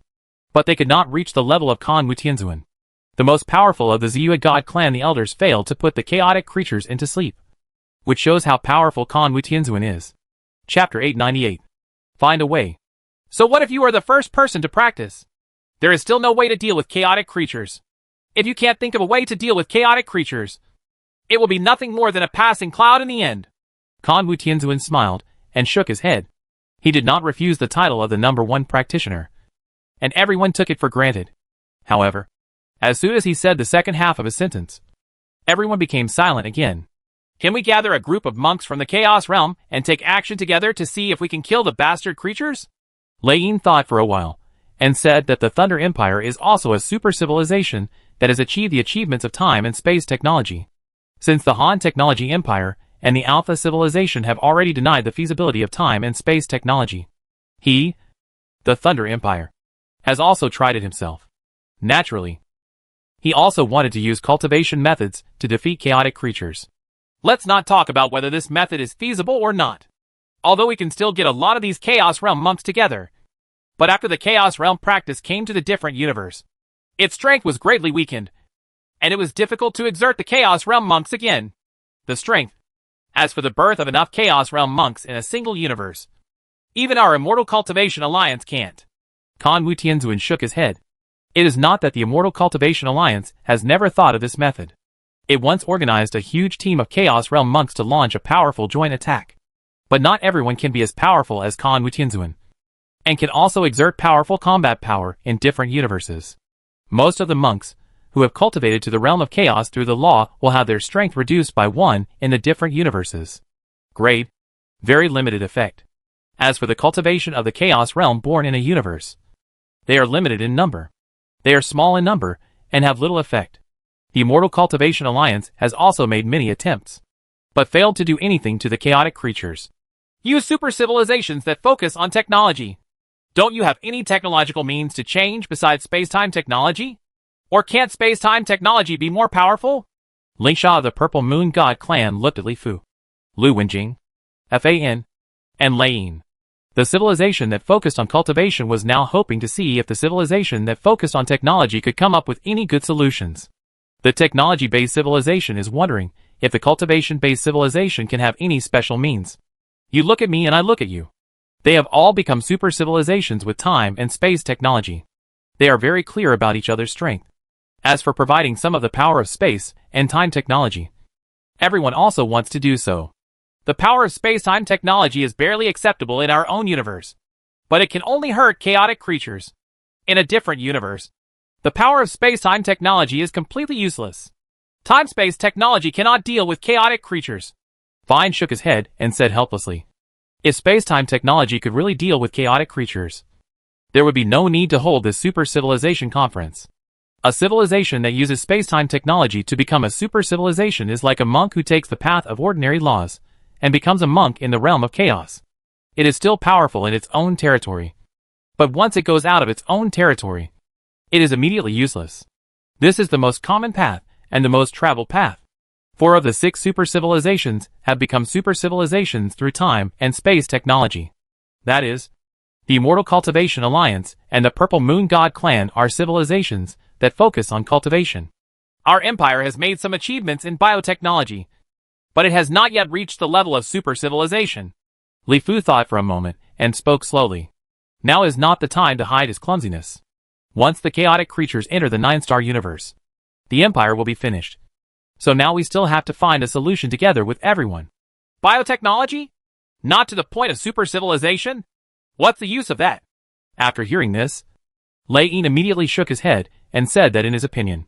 But they could not reach the level of Kan Wu Tianzuan. The most powerful of the Ziyue God clan, the elders, failed to put the chaotic creatures into sleep, which shows how powerful Kan Wu Tianzuan is. Chapter 898. Find a way. So what if you are the first person to practice? There is still no way to deal with chaotic creatures. If you can't think of a way to deal with chaotic creatures, it will be nothing more than a passing cloud in the end. Kan Wu Tianzuan smiled and shook his head. He did not refuse the title of the #1 practitioner, and everyone took it for granted. However, as soon as he said the second half of his sentence, everyone became silent again. Can we gather a group of monks from the Chaos Realm and take action together to see if we can kill the bastard creatures? Lei Yin thought for a while, and said that the Thunder Empire is also a super civilization that has achieved the achievements of time and space technology. Since the Han Technology Empire and the Alpha Civilization have already denied the feasibility of time and space technology, he, the Thunder Empire, has also tried it himself. Naturally, he also wanted to use cultivation methods to defeat chaotic creatures. Let's not talk about whether this method is feasible or not. Although we can still get a lot of these Chaos Realm monks together. But after the Chaos Realm practice came to the different universe, its strength was greatly weakened, and it was difficult to exert the Chaos Realm monks again. The strength. As for the birth of enough Chaos Realm monks in a single universe, even our Immortal Cultivation Alliance can't. Kan Wu Tianzuan shook his head. It is not that the Immortal Cultivation Alliance has never thought of this method. It once organized a huge team of Chaos Realm monks to launch a powerful joint attack. But not everyone can be as powerful as Kan Wu Tianzuan. and can also exert powerful combat power in different universes. Most of the monks who have cultivated to the realm of chaos through the law will have their strength reduced by 1 in the different universes. Grade: very limited effect. As for the cultivation of the chaos realm born in a universe, they are limited in number. They are small in number and have little effect. The Immortal Cultivation Alliance has also made many attempts, but failed to do anything to the chaotic creatures. Use super civilizations that focus on technology. Don't you have any technological means to change besides space-time technology? Or can't space-time technology be more powerful? Lingsha of the Purple Moon God clan looked at Li Fu, Lu Wenjing, Fan, and Lei. The civilization that focused on cultivation was now hoping to see if the civilization that focused on technology could come up with any good solutions. The technology-based civilization is wondering if the cultivation-based civilization can have any special means. You look at me and I look at you. They have all become super civilizations with time and space technology. They are very clear about each other's strength. As for providing some of the power of space and time technology, everyone also wants to do so. The power of space-time technology is barely acceptable in our own universe, but it can only hurt chaotic creatures. In a different universe, the power of space-time technology is completely useless. Time-space technology cannot deal with chaotic creatures. Fine shook his head and said helplessly, if space-time technology could really deal with chaotic creatures, there would be no need to hold this super civilization conference. A civilization that uses space-time technology to become a super civilization is like a monk who takes the path of ordinary laws and becomes a monk in the realm of chaos. It is still powerful in its own territory, but once it goes out of its own territory, it is immediately useless. This is the most common path and the most traveled path. 4 of the 6 super civilizations have become super civilizations through time and space technology. That is, the Immortal Cultivation Alliance and the Purple Moon God clan are civilizations that focus on cultivation. Our empire has made some achievements in biotechnology, but it has not yet reached the level of super civilization. Li Fu thought for a moment and spoke slowly. Now is not the time to hide his clumsiness. Once the chaotic creatures enter the 9-star universe, the empire will be finished. So now we still have to find a solution together with everyone. Biotechnology? Not to the point of super civilization? What's the use of that? After hearing this, Lei immediately shook his head and said that in his opinion,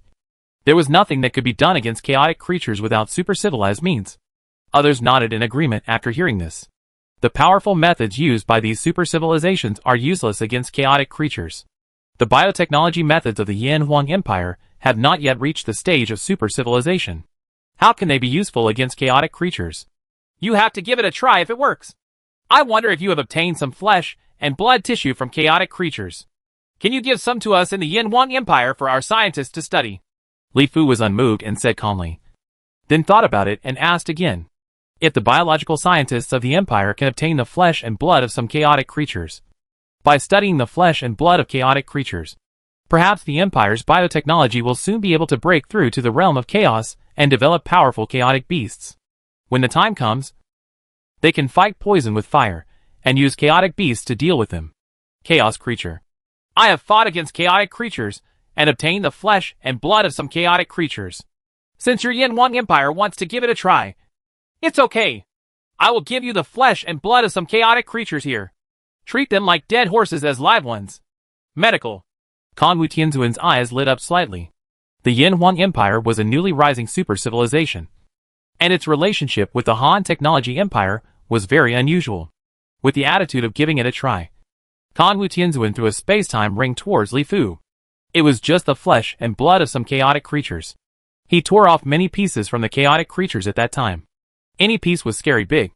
there was nothing that could be done against chaotic creatures without super civilized means. Others nodded in agreement after hearing this. The powerful methods used by these super civilizations are useless against chaotic creatures. The biotechnology methods of the Yan Huang Empire have not yet reached the stage of super civilization. How can they be useful against chaotic creatures? You have to give it a try if it works. I wonder if you have obtained some flesh and blood tissue from chaotic creatures. Can you give some to us in the Yan Huang Empire for our scientists to study? Li Fu was unmoved and said calmly. Then thought about it and asked again. If the biological scientists of the empire can obtain the flesh and blood of some chaotic creatures, by studying the flesh and blood of chaotic creatures, perhaps the empire's biotechnology will soon be able to break through to the realm of chaos and develop powerful chaotic beasts. When the time comes, they can fight poison with fire and use chaotic beasts to deal with them. Chaos creature. I have fought against chaotic creatures and obtained the flesh and blood of some chaotic creatures. Since your Yan Huang Empire wants to give it a try, it's okay. I will give you the flesh and blood of some chaotic creatures here. Treat them like dead horses as live ones. Medical. Kanwu Tianzuan's eyes lit up slightly. The Yan Huang Empire was a newly rising super civilization, and its relationship with the Han Technology Empire was very unusual. With the attitude of giving it a try, Kanwu Tianzuan threw a space-time ring towards Li Fu. It was just the flesh and blood of some chaotic creatures. He tore off many pieces from the chaotic creatures at that time. Any piece was scary big,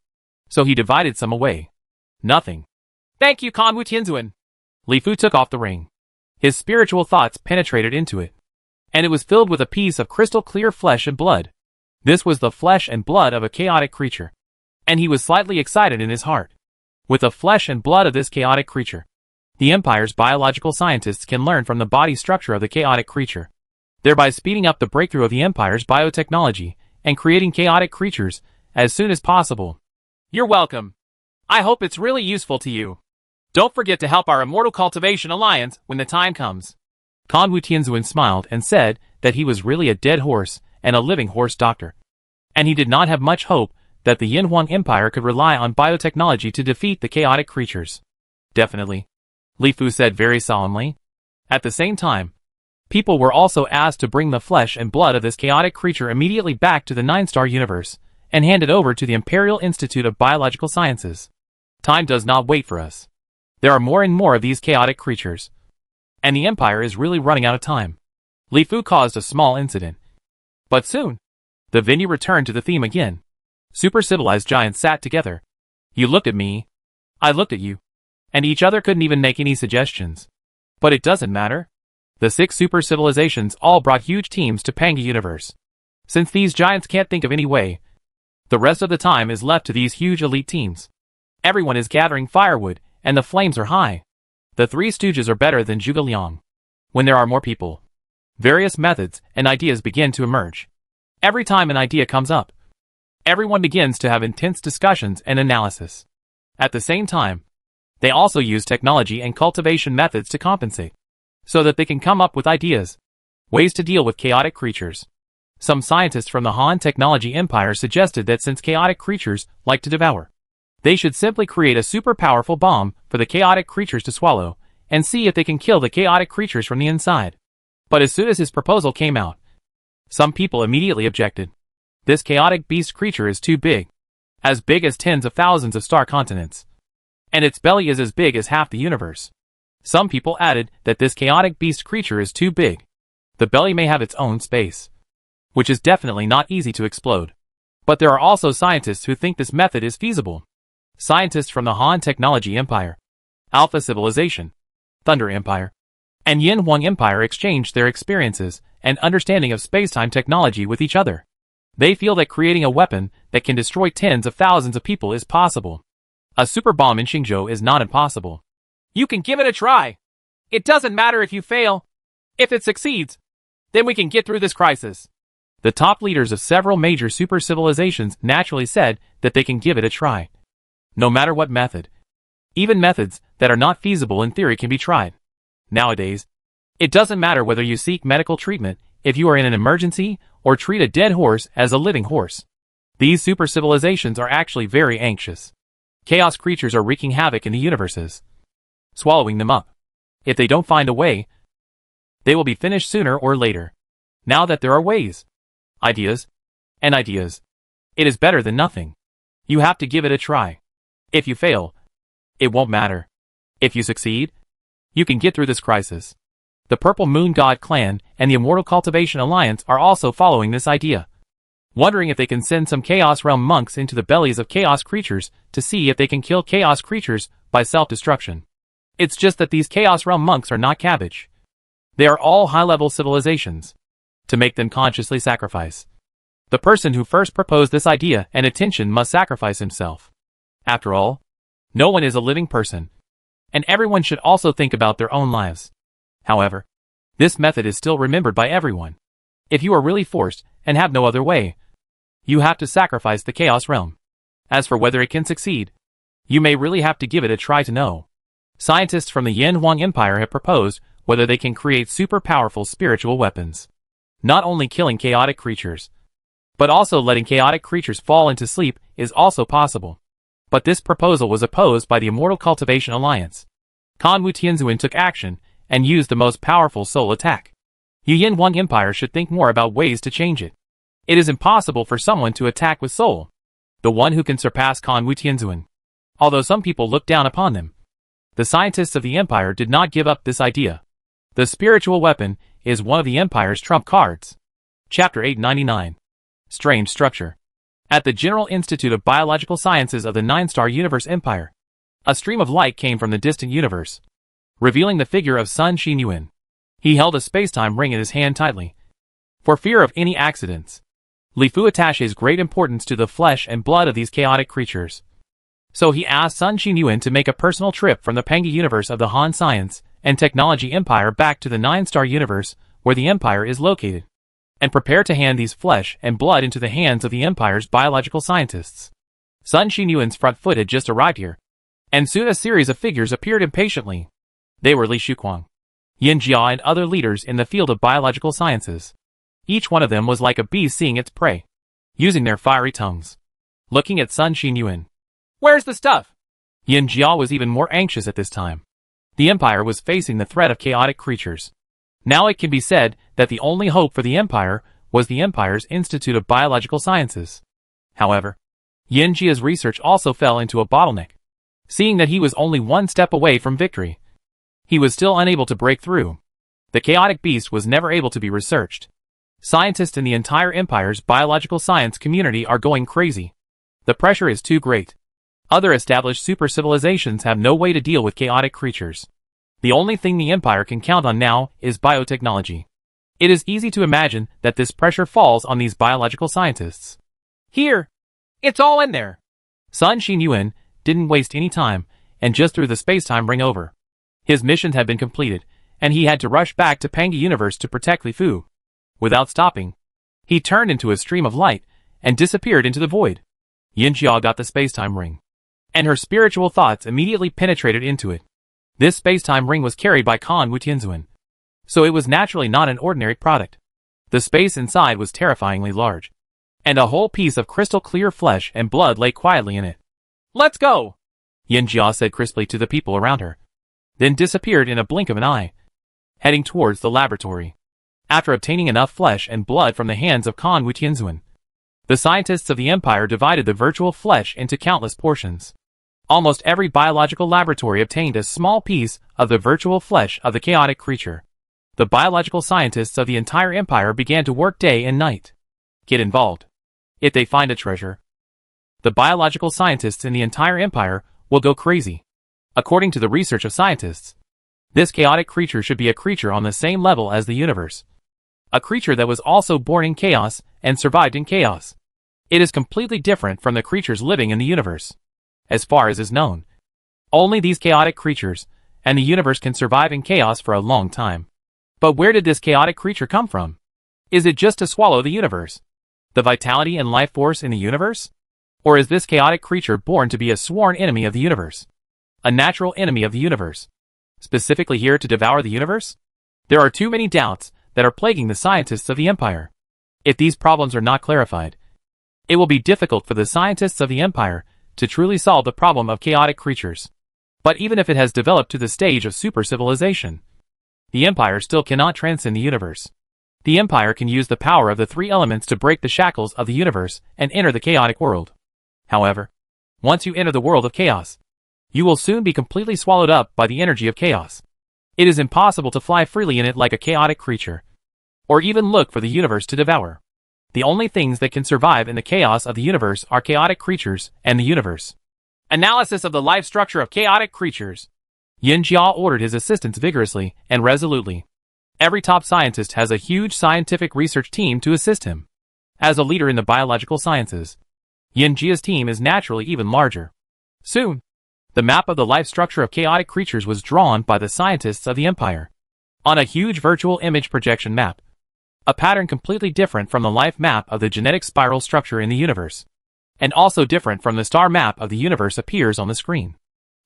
so he divided some away. Nothing. Thank you, Kanwu Tianzuan. Li Fu took off the ring. His spiritual thoughts penetrated into it, and it was filled with a piece of crystal clear flesh and blood. This was the flesh and blood of a chaotic creature, and he was slightly excited in his heart. With the flesh and blood of this chaotic creature, the Empire's biological scientists can learn from the body structure of the chaotic creature, thereby speeding up the breakthrough of the Empire's biotechnology and creating chaotic creatures as soon as possible. You're welcome. I hope it's really useful to you. Don't forget to help our Immortal Cultivation Alliance when the time comes. Kanwu Tianzuan smiled and said that he was really a dead horse and a living horse doctor, and he did not have much hope that the Yan Huang Empire could rely on biotechnology to defeat the chaotic creatures. Definitely. Li Fu said very solemnly. At the same time, people were also asked to bring the flesh and blood of this chaotic creature immediately back to the 9-star universe and hand it over to the Imperial Institute of Biological Sciences. Time does not wait for us. There are more and more of these chaotic creatures, and the Empire is really running out of time. Li Fu caused a small incident. But soon, the venue returned to the theme again. Super civilized giants sat together. You looked at me, I looked at you, and each other couldn't even make any suggestions. But it doesn't matter. The 6 super civilizations all brought huge teams to Panga Universe. Since these giants can't think of any way, the rest of the time is left to these huge elite teams. Everyone is gathering firewood, and the flames are high. The 3 stooges are better than Zhuge Liang. When there are more people, various methods and ideas begin to emerge. Every time an idea comes up, everyone begins to have intense discussions and analysis. At the same time, they also use technology and cultivation methods to compensate, so that they can come up with ideas, ways to deal with chaotic creatures. Some scientists from the Han Technology Empire suggested that since chaotic creatures like to devour, they should simply create a super powerful bomb for the chaotic creatures to swallow, and see if they can kill the chaotic creatures from the inside. But as soon as his proposal came out, some people immediately objected. This chaotic beast creature is too big as tens of thousands of star continents, and its belly is as big as half the universe. Some people added that this chaotic beast creature is too big. The belly may have its own space, which is definitely not easy to explode. But there are also scientists who think this method is feasible. Scientists from the Han Technology Empire, Alpha Civilization, Thunder Empire, and Yin Huang Empire exchanged their experiences and understanding of space-time technology with each other. They feel that creating a weapon that can destroy tens of thousands of people is possible. A super bomb in Xingzhou is not impossible. You can give it a try. It doesn't matter if you fail. If it succeeds, then we can get through this crisis. The top leaders of several major super civilizations naturally said that they can give it a try. No matter what method. Even methods that are not feasible in theory can be tried. Nowadays, it doesn't matter whether you seek medical treatment if you are in an emergency or treat a dead horse as a living horse. These super civilizations are actually very anxious. Chaos creatures are wreaking havoc in the universes, swallowing them up. If they don't find a way, they will be finished sooner or later. Now that there are ways, ideas, and ideas, it is better than nothing. You have to give it a try. If you fail, it won't matter. If you succeed, you can get through this crisis. The Purple Moon God Clan and the Immortal Cultivation Alliance are also following this idea, wondering if they can send some Chaos Realm monks into the bellies of chaos creatures to see if they can kill chaos creatures by self-destruction. It's just that these Chaos Realm monks are not cabbage. They are all high-level civilizations. To make them consciously sacrifice, the person who first proposed this idea and attention must sacrifice himself. After all, no one is a living person, and everyone should also think about their own lives. However, this method is still remembered by everyone. If you are really forced and have no other way, you have to sacrifice the Chaos Realm. As for whether it can succeed, you may really have to give it a try to know. Scientists from the Yin Huang Empire have proposed whether they can create super powerful spiritual weapons. Not only killing chaotic creatures, but also letting chaotic creatures fall into sleep is also possible. But this proposal was opposed by the Immortal Cultivation Alliance. Kan Wu Tianzuan took action and used the most powerful soul attack. Yin Huang Empire should think more about ways to change it. It is impossible for someone to attack with soul, the one who can surpass Kan Wu Tianzuan. Although some people look down upon them, the scientists of the Empire did not give up this idea. The spiritual weapon is one of the Empire's trump cards. Chapter 899. Strange Structure. At the General Institute of Biological Sciences of the 9-star Universe Empire, a stream of light came from the distant universe, revealing the figure of Sun Xinyuan. He held a space-time ring in his hand tightly, for fear of any accidents. Li Fu attaches great importance to the flesh and blood of these chaotic creatures. So he asked Sun Xinyuan to make a personal trip from the Panga universe of the Han Science and Technology Empire back to the 9-star universe where the Empire is located, and prepare to hand these flesh and blood into the hands of the Empire's biological scientists. Sun Xinyuan's front foot had just arrived here, and soon a series of figures appeared impatiently. They were Li Shuquang, Yin Jia, and other leaders in the field of biological sciences. Each one of them was like a bee seeing its prey, using their fiery tongues, looking at Sun Xinyuan. Where's the stuff? Yin Jia was even more anxious at this time. The Empire was facing the threat of chaotic creatures. Now it can be said that the only hope for the Empire was the Empire's Institute of Biological Sciences. However, Yin Jia's research also fell into a bottleneck. Seeing that he was only one step away from victory, he was still unable to break through. The chaotic beast was never able to be researched. Scientists in the entire Empire's biological science community are going crazy. The pressure is too great. Other established super civilizations have no way to deal with chaotic creatures. The only thing the Empire can count on now is biotechnology. It is easy to imagine that this pressure falls on these biological scientists. Here! It's all in there! Sun Xinyuan didn't waste any time and just threw the space-time ring over. His mission had been completed, and he had to rush back to Panga Universe to protect Li Fu. Without stopping, he turned into a stream of light and disappeared into the void. Yin Jia got the space-time ring, and her spiritual thoughts immediately penetrated into it. This space-time ring was carried by Kan Wu Tianzuan, so it was naturally not an ordinary product. The space inside was terrifyingly large, and a whole piece of crystal-clear flesh and blood lay quietly in it. Let's go! Yin Jia said crisply to the people around her, then disappeared in a blink of an eye, heading towards the laboratory. After obtaining enough flesh and blood from the hands of Kan Wu Tianzuan, the scientists of the Empire divided the virtual flesh into countless portions. Almost every biological laboratory obtained a small piece of the virtual flesh of the chaotic creature. The biological scientists of the entire Empire began to work day and night. Get involved. If they find a treasure, the biological scientists in the entire Empire will go crazy. According to the research of scientists, this chaotic creature should be a creature on the same level as the universe. A creature that was also born in chaos and survived in chaos. It is completely different from the creatures living in the universe. As far as is known, only these chaotic creatures and the universe can survive in chaos for a long time. But where did this chaotic creature come from? Is it just to swallow the universe? The vitality and life force in the universe? Or is this chaotic creature born to be a sworn enemy of the universe? A natural enemy of the universe? Specifically here to devour the universe? There are too many doubts that are plaguing the scientists of the Empire. If these problems are not clarified, it will be difficult for the scientists of the Empire to truly solve the problem of chaotic creatures. But even if it has developed to the stage of super civilization, the Empire still cannot transcend the universe. The Empire can use the power of the three elements to break the shackles of the universe and enter the chaotic world. However, once you enter the world of chaos, you will soon be completely swallowed up by the energy of chaos. It is impossible to fly freely in it like a chaotic creature, or even look for the universe to devour. The only things that can survive in the chaos of the universe are chaotic creatures and the universe. Analysis of the life structure of chaotic creatures. Yin Jia ordered his assistants vigorously and resolutely. Every top scientist has a huge scientific research team to assist him. As a leader in the biological sciences, Yin Jia's team is naturally even larger. Soon, the map of the life structure of chaotic creatures was drawn by the scientists of the Empire on a huge virtual image projection map. A pattern completely different from the life map of the genetic spiral structure in the universe, and also different from the star map of the universe appears on the screen.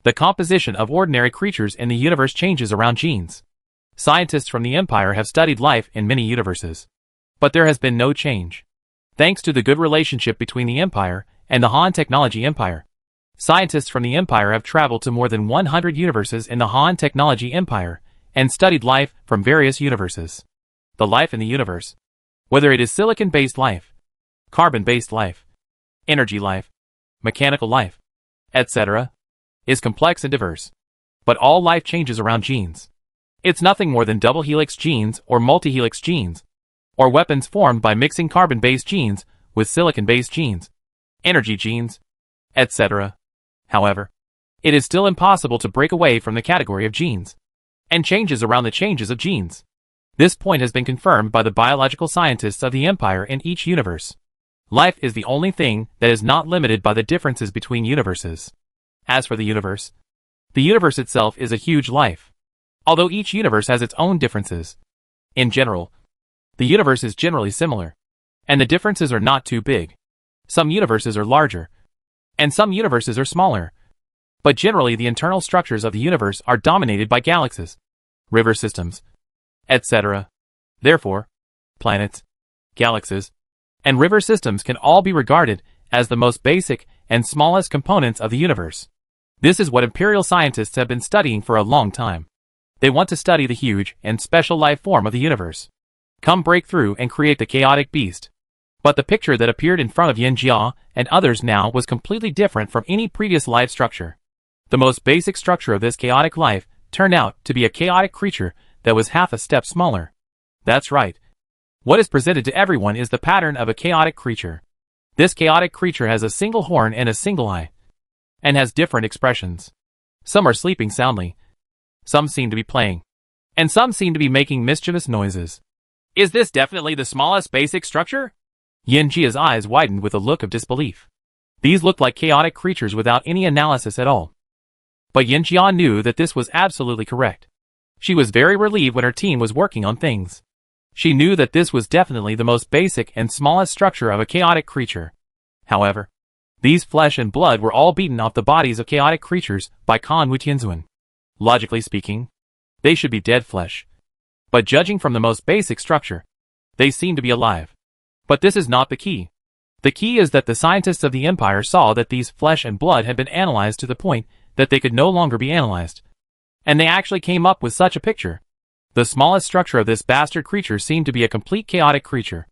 The composition of ordinary creatures in the universe changes around genes. Scientists from the Empire have studied life in many universes, but there has been no change. Thanks to the good relationship between the Empire and the Han Technology Empire, scientists from the Empire have traveled to more than 100 universes in the Han Technology Empire and studied life from various universes. The life in the universe, whether it is silicon-based life, carbon-based life, energy life, mechanical life, etc., is complex and diverse. But all life changes around genes. It's nothing more than double helix genes or multi-helix genes, or weapons formed by mixing carbon-based genes with silicon-based genes, energy genes, etc. However, it is still impossible to break away from the category of genes and changes around the changes of genes. This point has been confirmed by the biological scientists of the Empire in each universe. Life is the only thing that is not limited by the differences between universes. As for the universe itself is a huge life, although each universe has its own differences. In general, the universe is generally similar, and the differences are not too big. Some universes are larger, and some universes are smaller. But generally the internal structures of the universe are dominated by galaxies, river systems, etc. Therefore, planets, galaxies, and river systems can all be regarded as the most basic and smallest components of the universe. This is what Imperial scientists have been studying for a long time. They want to study the huge and special life form of the universe. Come break through and create the chaotic beast. But the picture that appeared in front of Yin Jia and others now was completely different from any previous life structure. The most basic structure of this chaotic life turned out to be a chaotic creature that was half a step smaller. That's right. What is presented to everyone is the pattern of a chaotic creature. This chaotic creature has a single horn and a single eye, and has different expressions. Some are sleeping soundly, some seem to be playing, and some seem to be making mischievous noises. Is this definitely the smallest basic structure? Yin Jia's eyes widened with a look of disbelief. These looked like chaotic creatures without any analysis at all. But Yin Jia knew that this was absolutely correct. She was very relieved when her team was working on things. She knew that this was definitely the most basic and smallest structure of a chaotic creature. However, these flesh and blood were all beaten off the bodies of chaotic creatures by Kan Wu Tianzuan. Logically speaking, they should be dead flesh. But judging from the most basic structure, they seem to be alive. But this is not the key. The key is that the scientists of the Empire saw that these flesh and blood had been analyzed to the point that they could no longer be analyzed. And they actually came up with such a picture. The smallest structure of this bastard creature seemed to be a complete chaotic creature.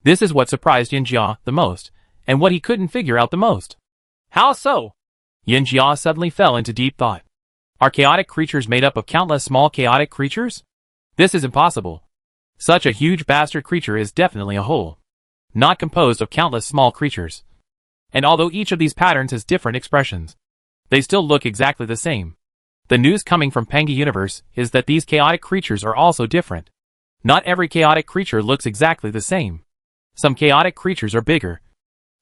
This is what surprised Yin Jia the most, and what he couldn't figure out the most. How so? Yin Jia suddenly fell into deep thought. Are chaotic creatures made up of countless small chaotic creatures? This is impossible. Such a huge bastard creature is definitely a whole, not composed of countless small creatures. And although each of these patterns has different expressions, they still look exactly the same. The news coming from Pengi Universe is that these chaotic creatures are also different. Not every chaotic creature looks exactly the same. Some chaotic creatures are bigger,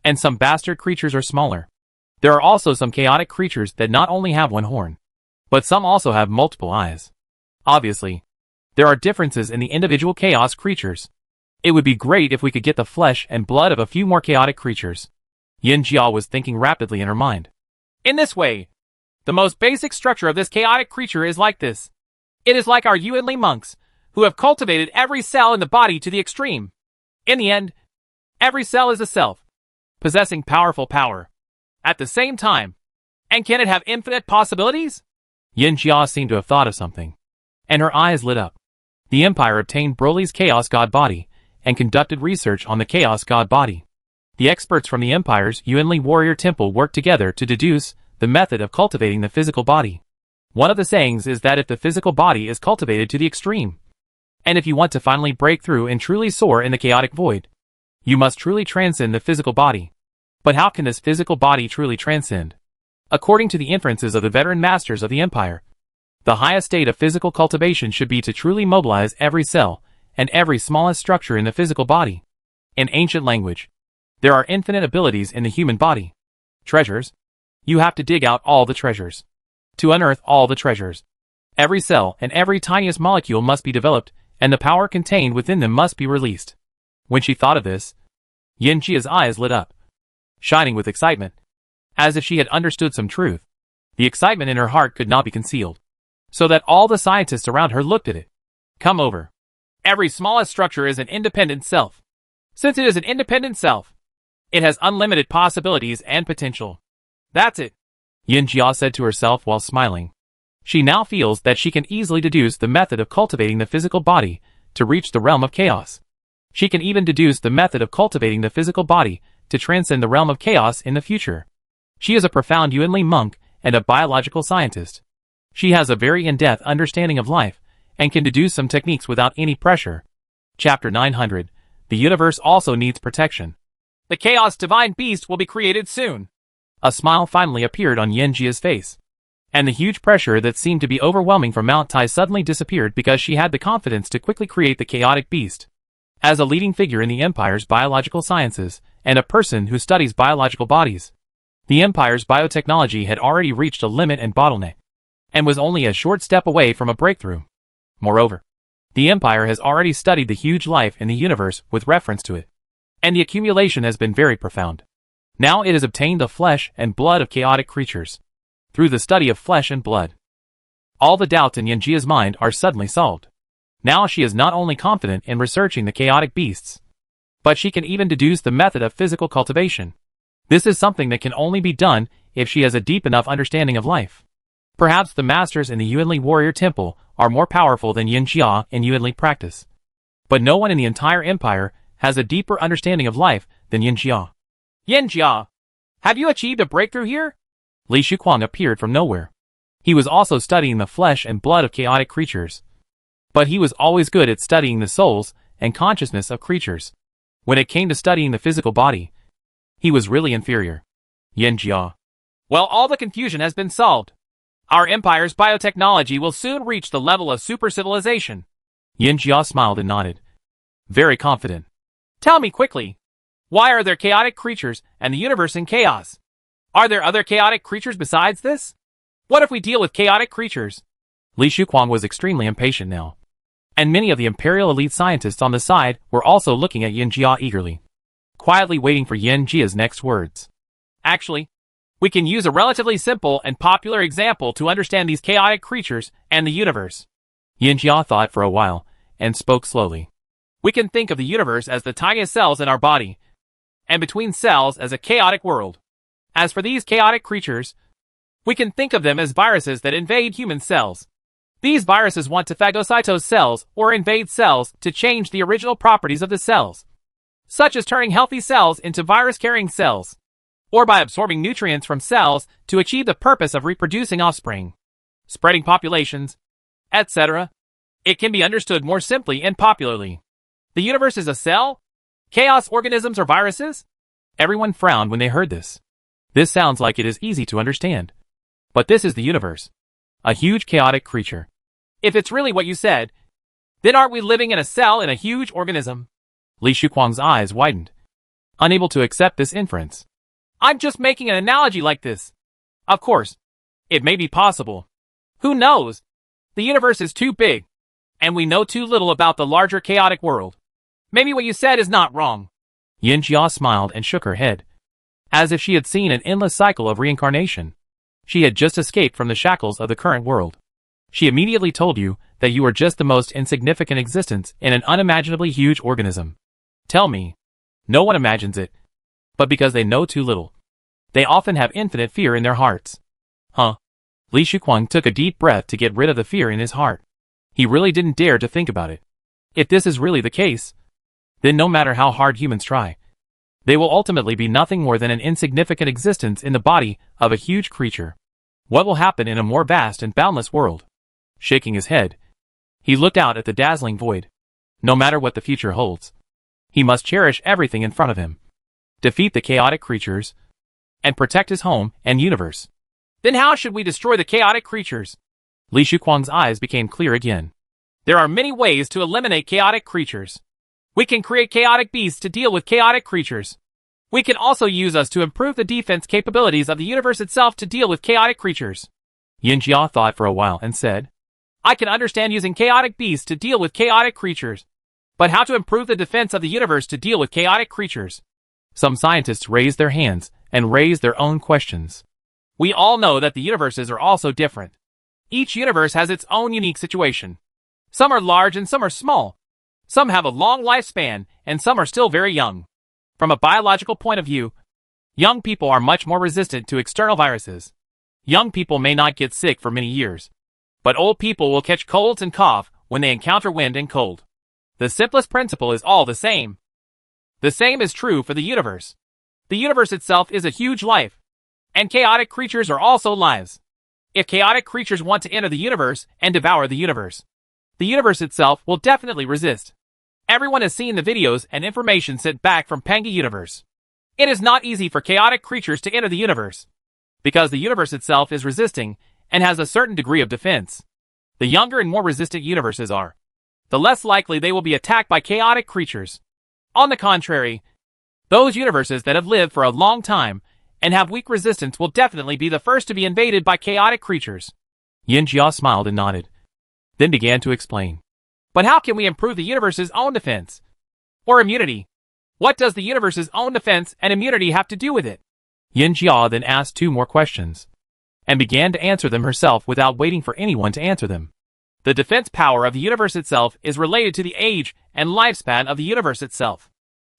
and some bastard creatures are smaller. There are also some chaotic creatures that not only have one horn, but some also have multiple eyes. Obviously, there are differences in the individual chaos creatures. It would be great if we could get the flesh and blood of a few more chaotic creatures. Yin Jia was thinking rapidly in her mind. In this way, the most basic structure of this chaotic creature is like this. It is like our Yuanli monks, who have cultivated every cell in the body to the extreme. In the end, every cell is a self, possessing powerful power. At the same time, and can it have infinite possibilities? Yin Jia seemed to have thought of something, and her eyes lit up. The Empire obtained Broly's Chaos God body, and conducted research on the Chaos God body. The experts from the Empire's Yuanli Warrior Temple worked together to deduce the method of cultivating the physical body. One of the sayings is that if the physical body is cultivated to the extreme, and if you want to finally break through and truly soar in the chaotic void, you must truly transcend the physical body. But how can this physical body truly transcend? According to the inferences of the veteran masters of the Empire, the highest state of physical cultivation should be to truly mobilize every cell and every smallest structure in the physical body. In ancient language, there are infinite abilities in the human body. Treasures. You have to dig out all the treasures. To unearth all the treasures. Every cell and every tiniest molecule must be developed, and the power contained within them must be released. When she thought of this, Yin Jia's eyes lit up, shining with excitement, as if she had understood some truth. The excitement in her heart could not be concealed, so that all the scientists around her looked at it. Come over. Every smallest structure is an independent self. Since it is an independent self, it has unlimited possibilities and potential. That's it, Yin Jia said to herself while smiling. She now feels that she can easily deduce the method of cultivating the physical body to reach the realm of chaos. She can even deduce the method of cultivating the physical body to transcend the realm of chaos in the future. She is a profound Yuanli monk and a biological scientist. She has a very in-depth understanding of life and can deduce some techniques without any pressure. Chapter 900. The universe also needs protection. The Chaos Divine Beast will be created soon. A smile finally appeared on Yin Jia's face, and the huge pressure that seemed to be overwhelming from Mount Tai suddenly disappeared because she had the confidence to quickly create the chaotic beast. As a leading figure in the Empire's biological sciences, and a person who studies biological bodies, the Empire's biotechnology had already reached a limit and bottleneck, and was only a short step away from a breakthrough. Moreover, the Empire has already studied the huge life in the universe with reference to it, and the accumulation has been very profound. Now it has obtained the flesh and blood of chaotic creatures. Through the study of flesh and blood, all the doubts in Yin Jia's mind are suddenly solved. Now she is not only confident in researching the chaotic beasts, but she can even deduce the method of physical cultivation. This is something that can only be done if she has a deep enough understanding of life. Perhaps the masters in the Yuanli warrior temple are more powerful than Yin Jia in Yuanli practice. But no one in the entire empire has a deeper understanding of life than Yin Jia. Yin Jia, have you achieved a breakthrough here? Li Shuquang appeared from nowhere. He was also studying the flesh and blood of chaotic creatures. But he was always good at studying the souls and consciousness of creatures. When it came to studying the physical body, he was really inferior. Yin Jia. Well, all the confusion has been solved. Our empire's biotechnology will soon reach the level of super civilization. Yin Jia smiled and nodded. Very confident. Tell me quickly, why are there chaotic creatures and the universe in chaos? Are there other chaotic creatures besides this? What if we deal with chaotic creatures? Li Shuquang was extremely impatient now. And many of the imperial elite scientists on the side were also looking at Yin Jia eagerly, quietly waiting for Yin Jia's next words. Actually, we can use a relatively simple and popular example to understand these chaotic creatures and the universe. Yin Jia thought for a while and spoke slowly. We can think of the universe as the tiniest cells in our body, and between cells as a chaotic world. As for these chaotic creatures, we can think of them as viruses that invade human cells. These viruses want to phagocytose cells or invade cells to change the original properties of the cells, such as turning healthy cells into virus-carrying cells, or by absorbing nutrients from cells to achieve the purpose of reproducing offspring, spreading populations, etc. It can be understood more simply and popularly. The universe is a cell? Chaos organisms or viruses? Everyone frowned when they heard this. This sounds like it is easy to understand. But this is the universe. A huge chaotic creature. If it's really what you said, then aren't we living in a cell in a huge organism? Li Shuquang's eyes widened, unable to accept this inference. I'm just making an analogy like this. Of course, it may be possible. Who knows? The universe is too big, and we know too little about the larger chaotic world. Maybe what you said is not wrong. Yin Jia smiled and shook her head, as if she had seen an endless cycle of reincarnation. She had just escaped from the shackles of the current world. She immediately told you that you were just the most insignificant existence in an unimaginably huge organism. Tell me, no one imagines it, but because they know too little. They often have infinite fear in their hearts. Huh? Li Shuquang took a deep breath to get rid of the fear in his heart. He really didn't dare to think about it. If this is really the case, then no matter how hard humans try, they will ultimately be nothing more than an insignificant existence in the body of a huge creature. What will happen in a more vast and boundless world? Shaking his head, he looked out at the dazzling void. No matter what the future holds, he must cherish everything in front of him, defeat the chaotic creatures, and protect his home and universe. Then how should we destroy the chaotic creatures? Li Shuquang's eyes became clear again. There are many ways to eliminate chaotic creatures. We can create chaotic beasts to deal with chaotic creatures. We can also use us to improve the defense capabilities of the universe itself to deal with chaotic creatures. Yin Jia thought for a while and said, I can understand using chaotic beasts to deal with chaotic creatures. But how to improve the defense of the universe to deal with chaotic creatures? Some scientists raised their hands and raised their own questions. We all know that the universes are also different. Each universe has its own unique situation. Some are large and some are small. Some have a long lifespan and some are still very young. From a biological point of view, young people are much more resistant to external viruses. Young people may not get sick for many years, but old people will catch colds and cough when they encounter wind and cold. The simplest principle is all the same. The same is true for the universe. The universe itself is a huge life, and chaotic creatures are also lives. If chaotic creatures want to enter the universe and devour the universe itself will definitely resist. Everyone has seen the videos and information sent back from Panga Universe. It is not easy for chaotic creatures to enter the universe, because the universe itself is resisting and has a certain degree of defense. The younger and more resistant universes are, the less likely they will be attacked by chaotic creatures. On the contrary, those universes that have lived for a long time and have weak resistance will definitely be the first to be invaded by chaotic creatures. Yin Jia smiled and nodded, then began to explain. But how can we improve the universe's own defense? Or immunity? What does the universe's own defense and immunity have to do with it? Yin Jia then asked 2 more questions, and began to answer them herself without waiting for anyone to answer them. The defense power of the universe itself is related to the age and lifespan of the universe itself.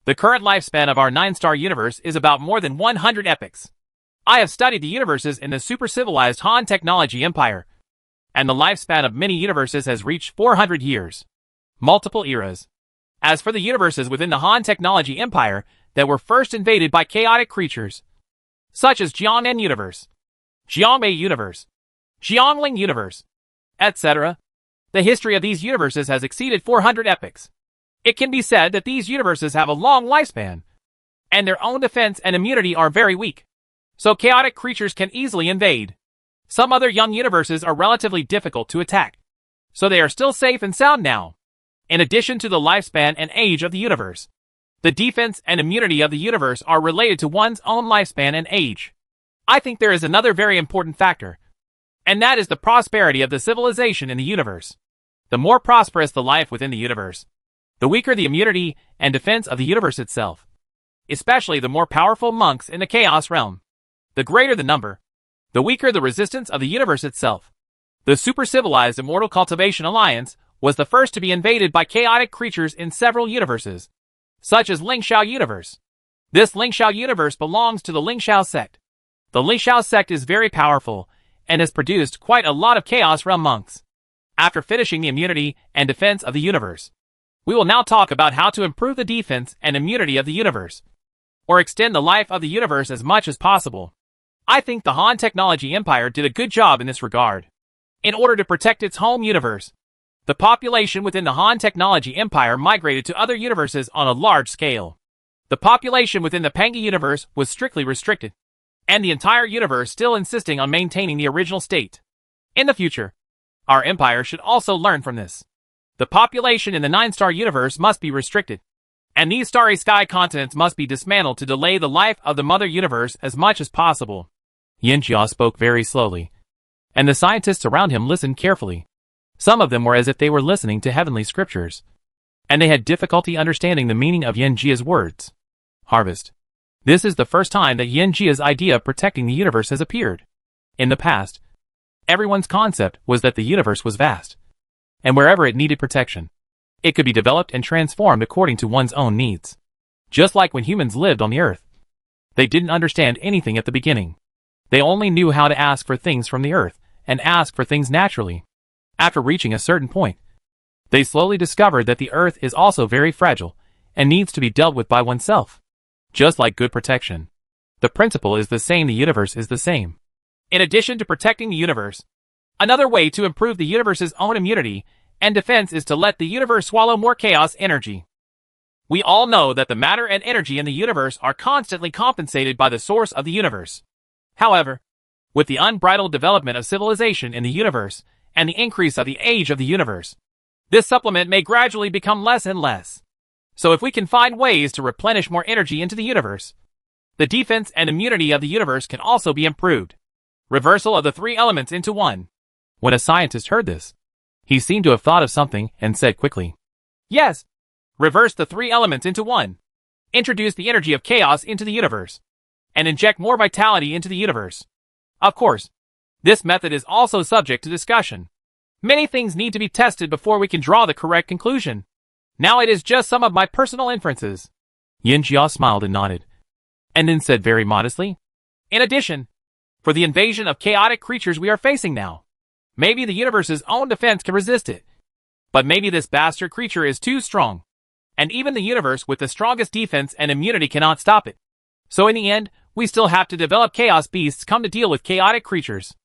The current lifespan of our 9-star universe is about more than 100 epochs. I have studied the universes in the super-civilized Han technology empire, and the lifespan of many universes has reached 400 years. Multiple eras. As for the universes within the Han technology empire that were first invaded by chaotic creatures, such as Jiangnan universe, Jiangmei universe, Jiangling universe, etc., the history of these universes has exceeded 400 epochs. It can be said that these universes have a long lifespan, and their own defense and immunity are very weak, so chaotic creatures can easily invade. Some other young universes are relatively difficult to attack, so they are still safe and sound now. In addition to the lifespan and age of the universe, the defense and immunity of the universe are related to one's own lifespan and age. I think there is another very important factor, and that is the prosperity of the civilization in the universe. The more prosperous the life within the universe, the weaker the immunity and defense of the universe itself, especially the more powerful monks in the chaos realm. The greater the number, the weaker the resistance of the universe itself. The super-civilized Immortal Cultivation Alliance was the first to be invaded by chaotic creatures in several universes, such as Lingxiao universe. This Lingxiao universe belongs to the Lingxiao sect. The Lingxiao sect is very powerful and has produced quite a lot of Chaos Realm monks. After finishing the immunity and defense of the universe, we will now talk about how to improve the defense and immunity of the universe, or extend the life of the universe as much as possible. I think the Han Technology Empire did a good job in this regard. In order to protect its home universe, the population within the Han Technology Empire migrated to other universes on a large scale. The population within the Pangi universe was strictly restricted, and the entire universe still insisting on maintaining the original state. In the future, our empire should also learn from this. The population in the 9-star universe must be restricted, and these starry sky continents must be dismantled to delay the life of the mother universe as much as possible. Yin Jia spoke very slowly, and the scientists around him listened carefully. Some of them were as if they were listening to heavenly scriptures, and they had difficulty understanding the meaning of Yin Jia's words. Harvest. This is the first time that Yin Jia's idea of protecting the universe has appeared. In the past, everyone's concept was that the universe was vast, and wherever it needed protection, it could be developed and transformed according to one's own needs. Just like when humans lived on the earth. They didn't understand anything at the beginning. They only knew how to ask for things from the earth, and ask for things naturally. After reaching a certain point, they slowly discovered that the earth is also very fragile, and needs to be dealt with by oneself. Just like good protection, the principle is the same, the universe is the same. In addition to protecting the universe, another way to improve the universe's own immunity and defense is to let the universe swallow more chaos energy. We all know that the matter and energy in the universe are constantly compensated by the source of the universe. However, with the unbridled development of civilization in the universe and the increase of the age of the universe, this supplement may gradually become less and less. So if we can find ways to replenish more energy into the universe, the defense and immunity of the universe can also be improved. Reversal of the 3 elements into 1. When a scientist heard this, he seemed to have thought of something and said quickly, "Yes! Reverse the 3 elements into 1. Introduce the energy of chaos into the universe, and inject more vitality into the universe." Of course, this method is also subject to discussion. Many things need to be tested before we can draw the correct conclusion. Now it is just some of my personal inferences. Yin Jia smiled and nodded, and then said very modestly, "In addition, for the invasion of chaotic creatures we are facing now, maybe the universe's own defense can resist it. But maybe this bastard creature is too strong, and even the universe with the strongest defense and immunity cannot stop it. So in the end, we still have to develop chaos beasts come to deal with chaotic creatures."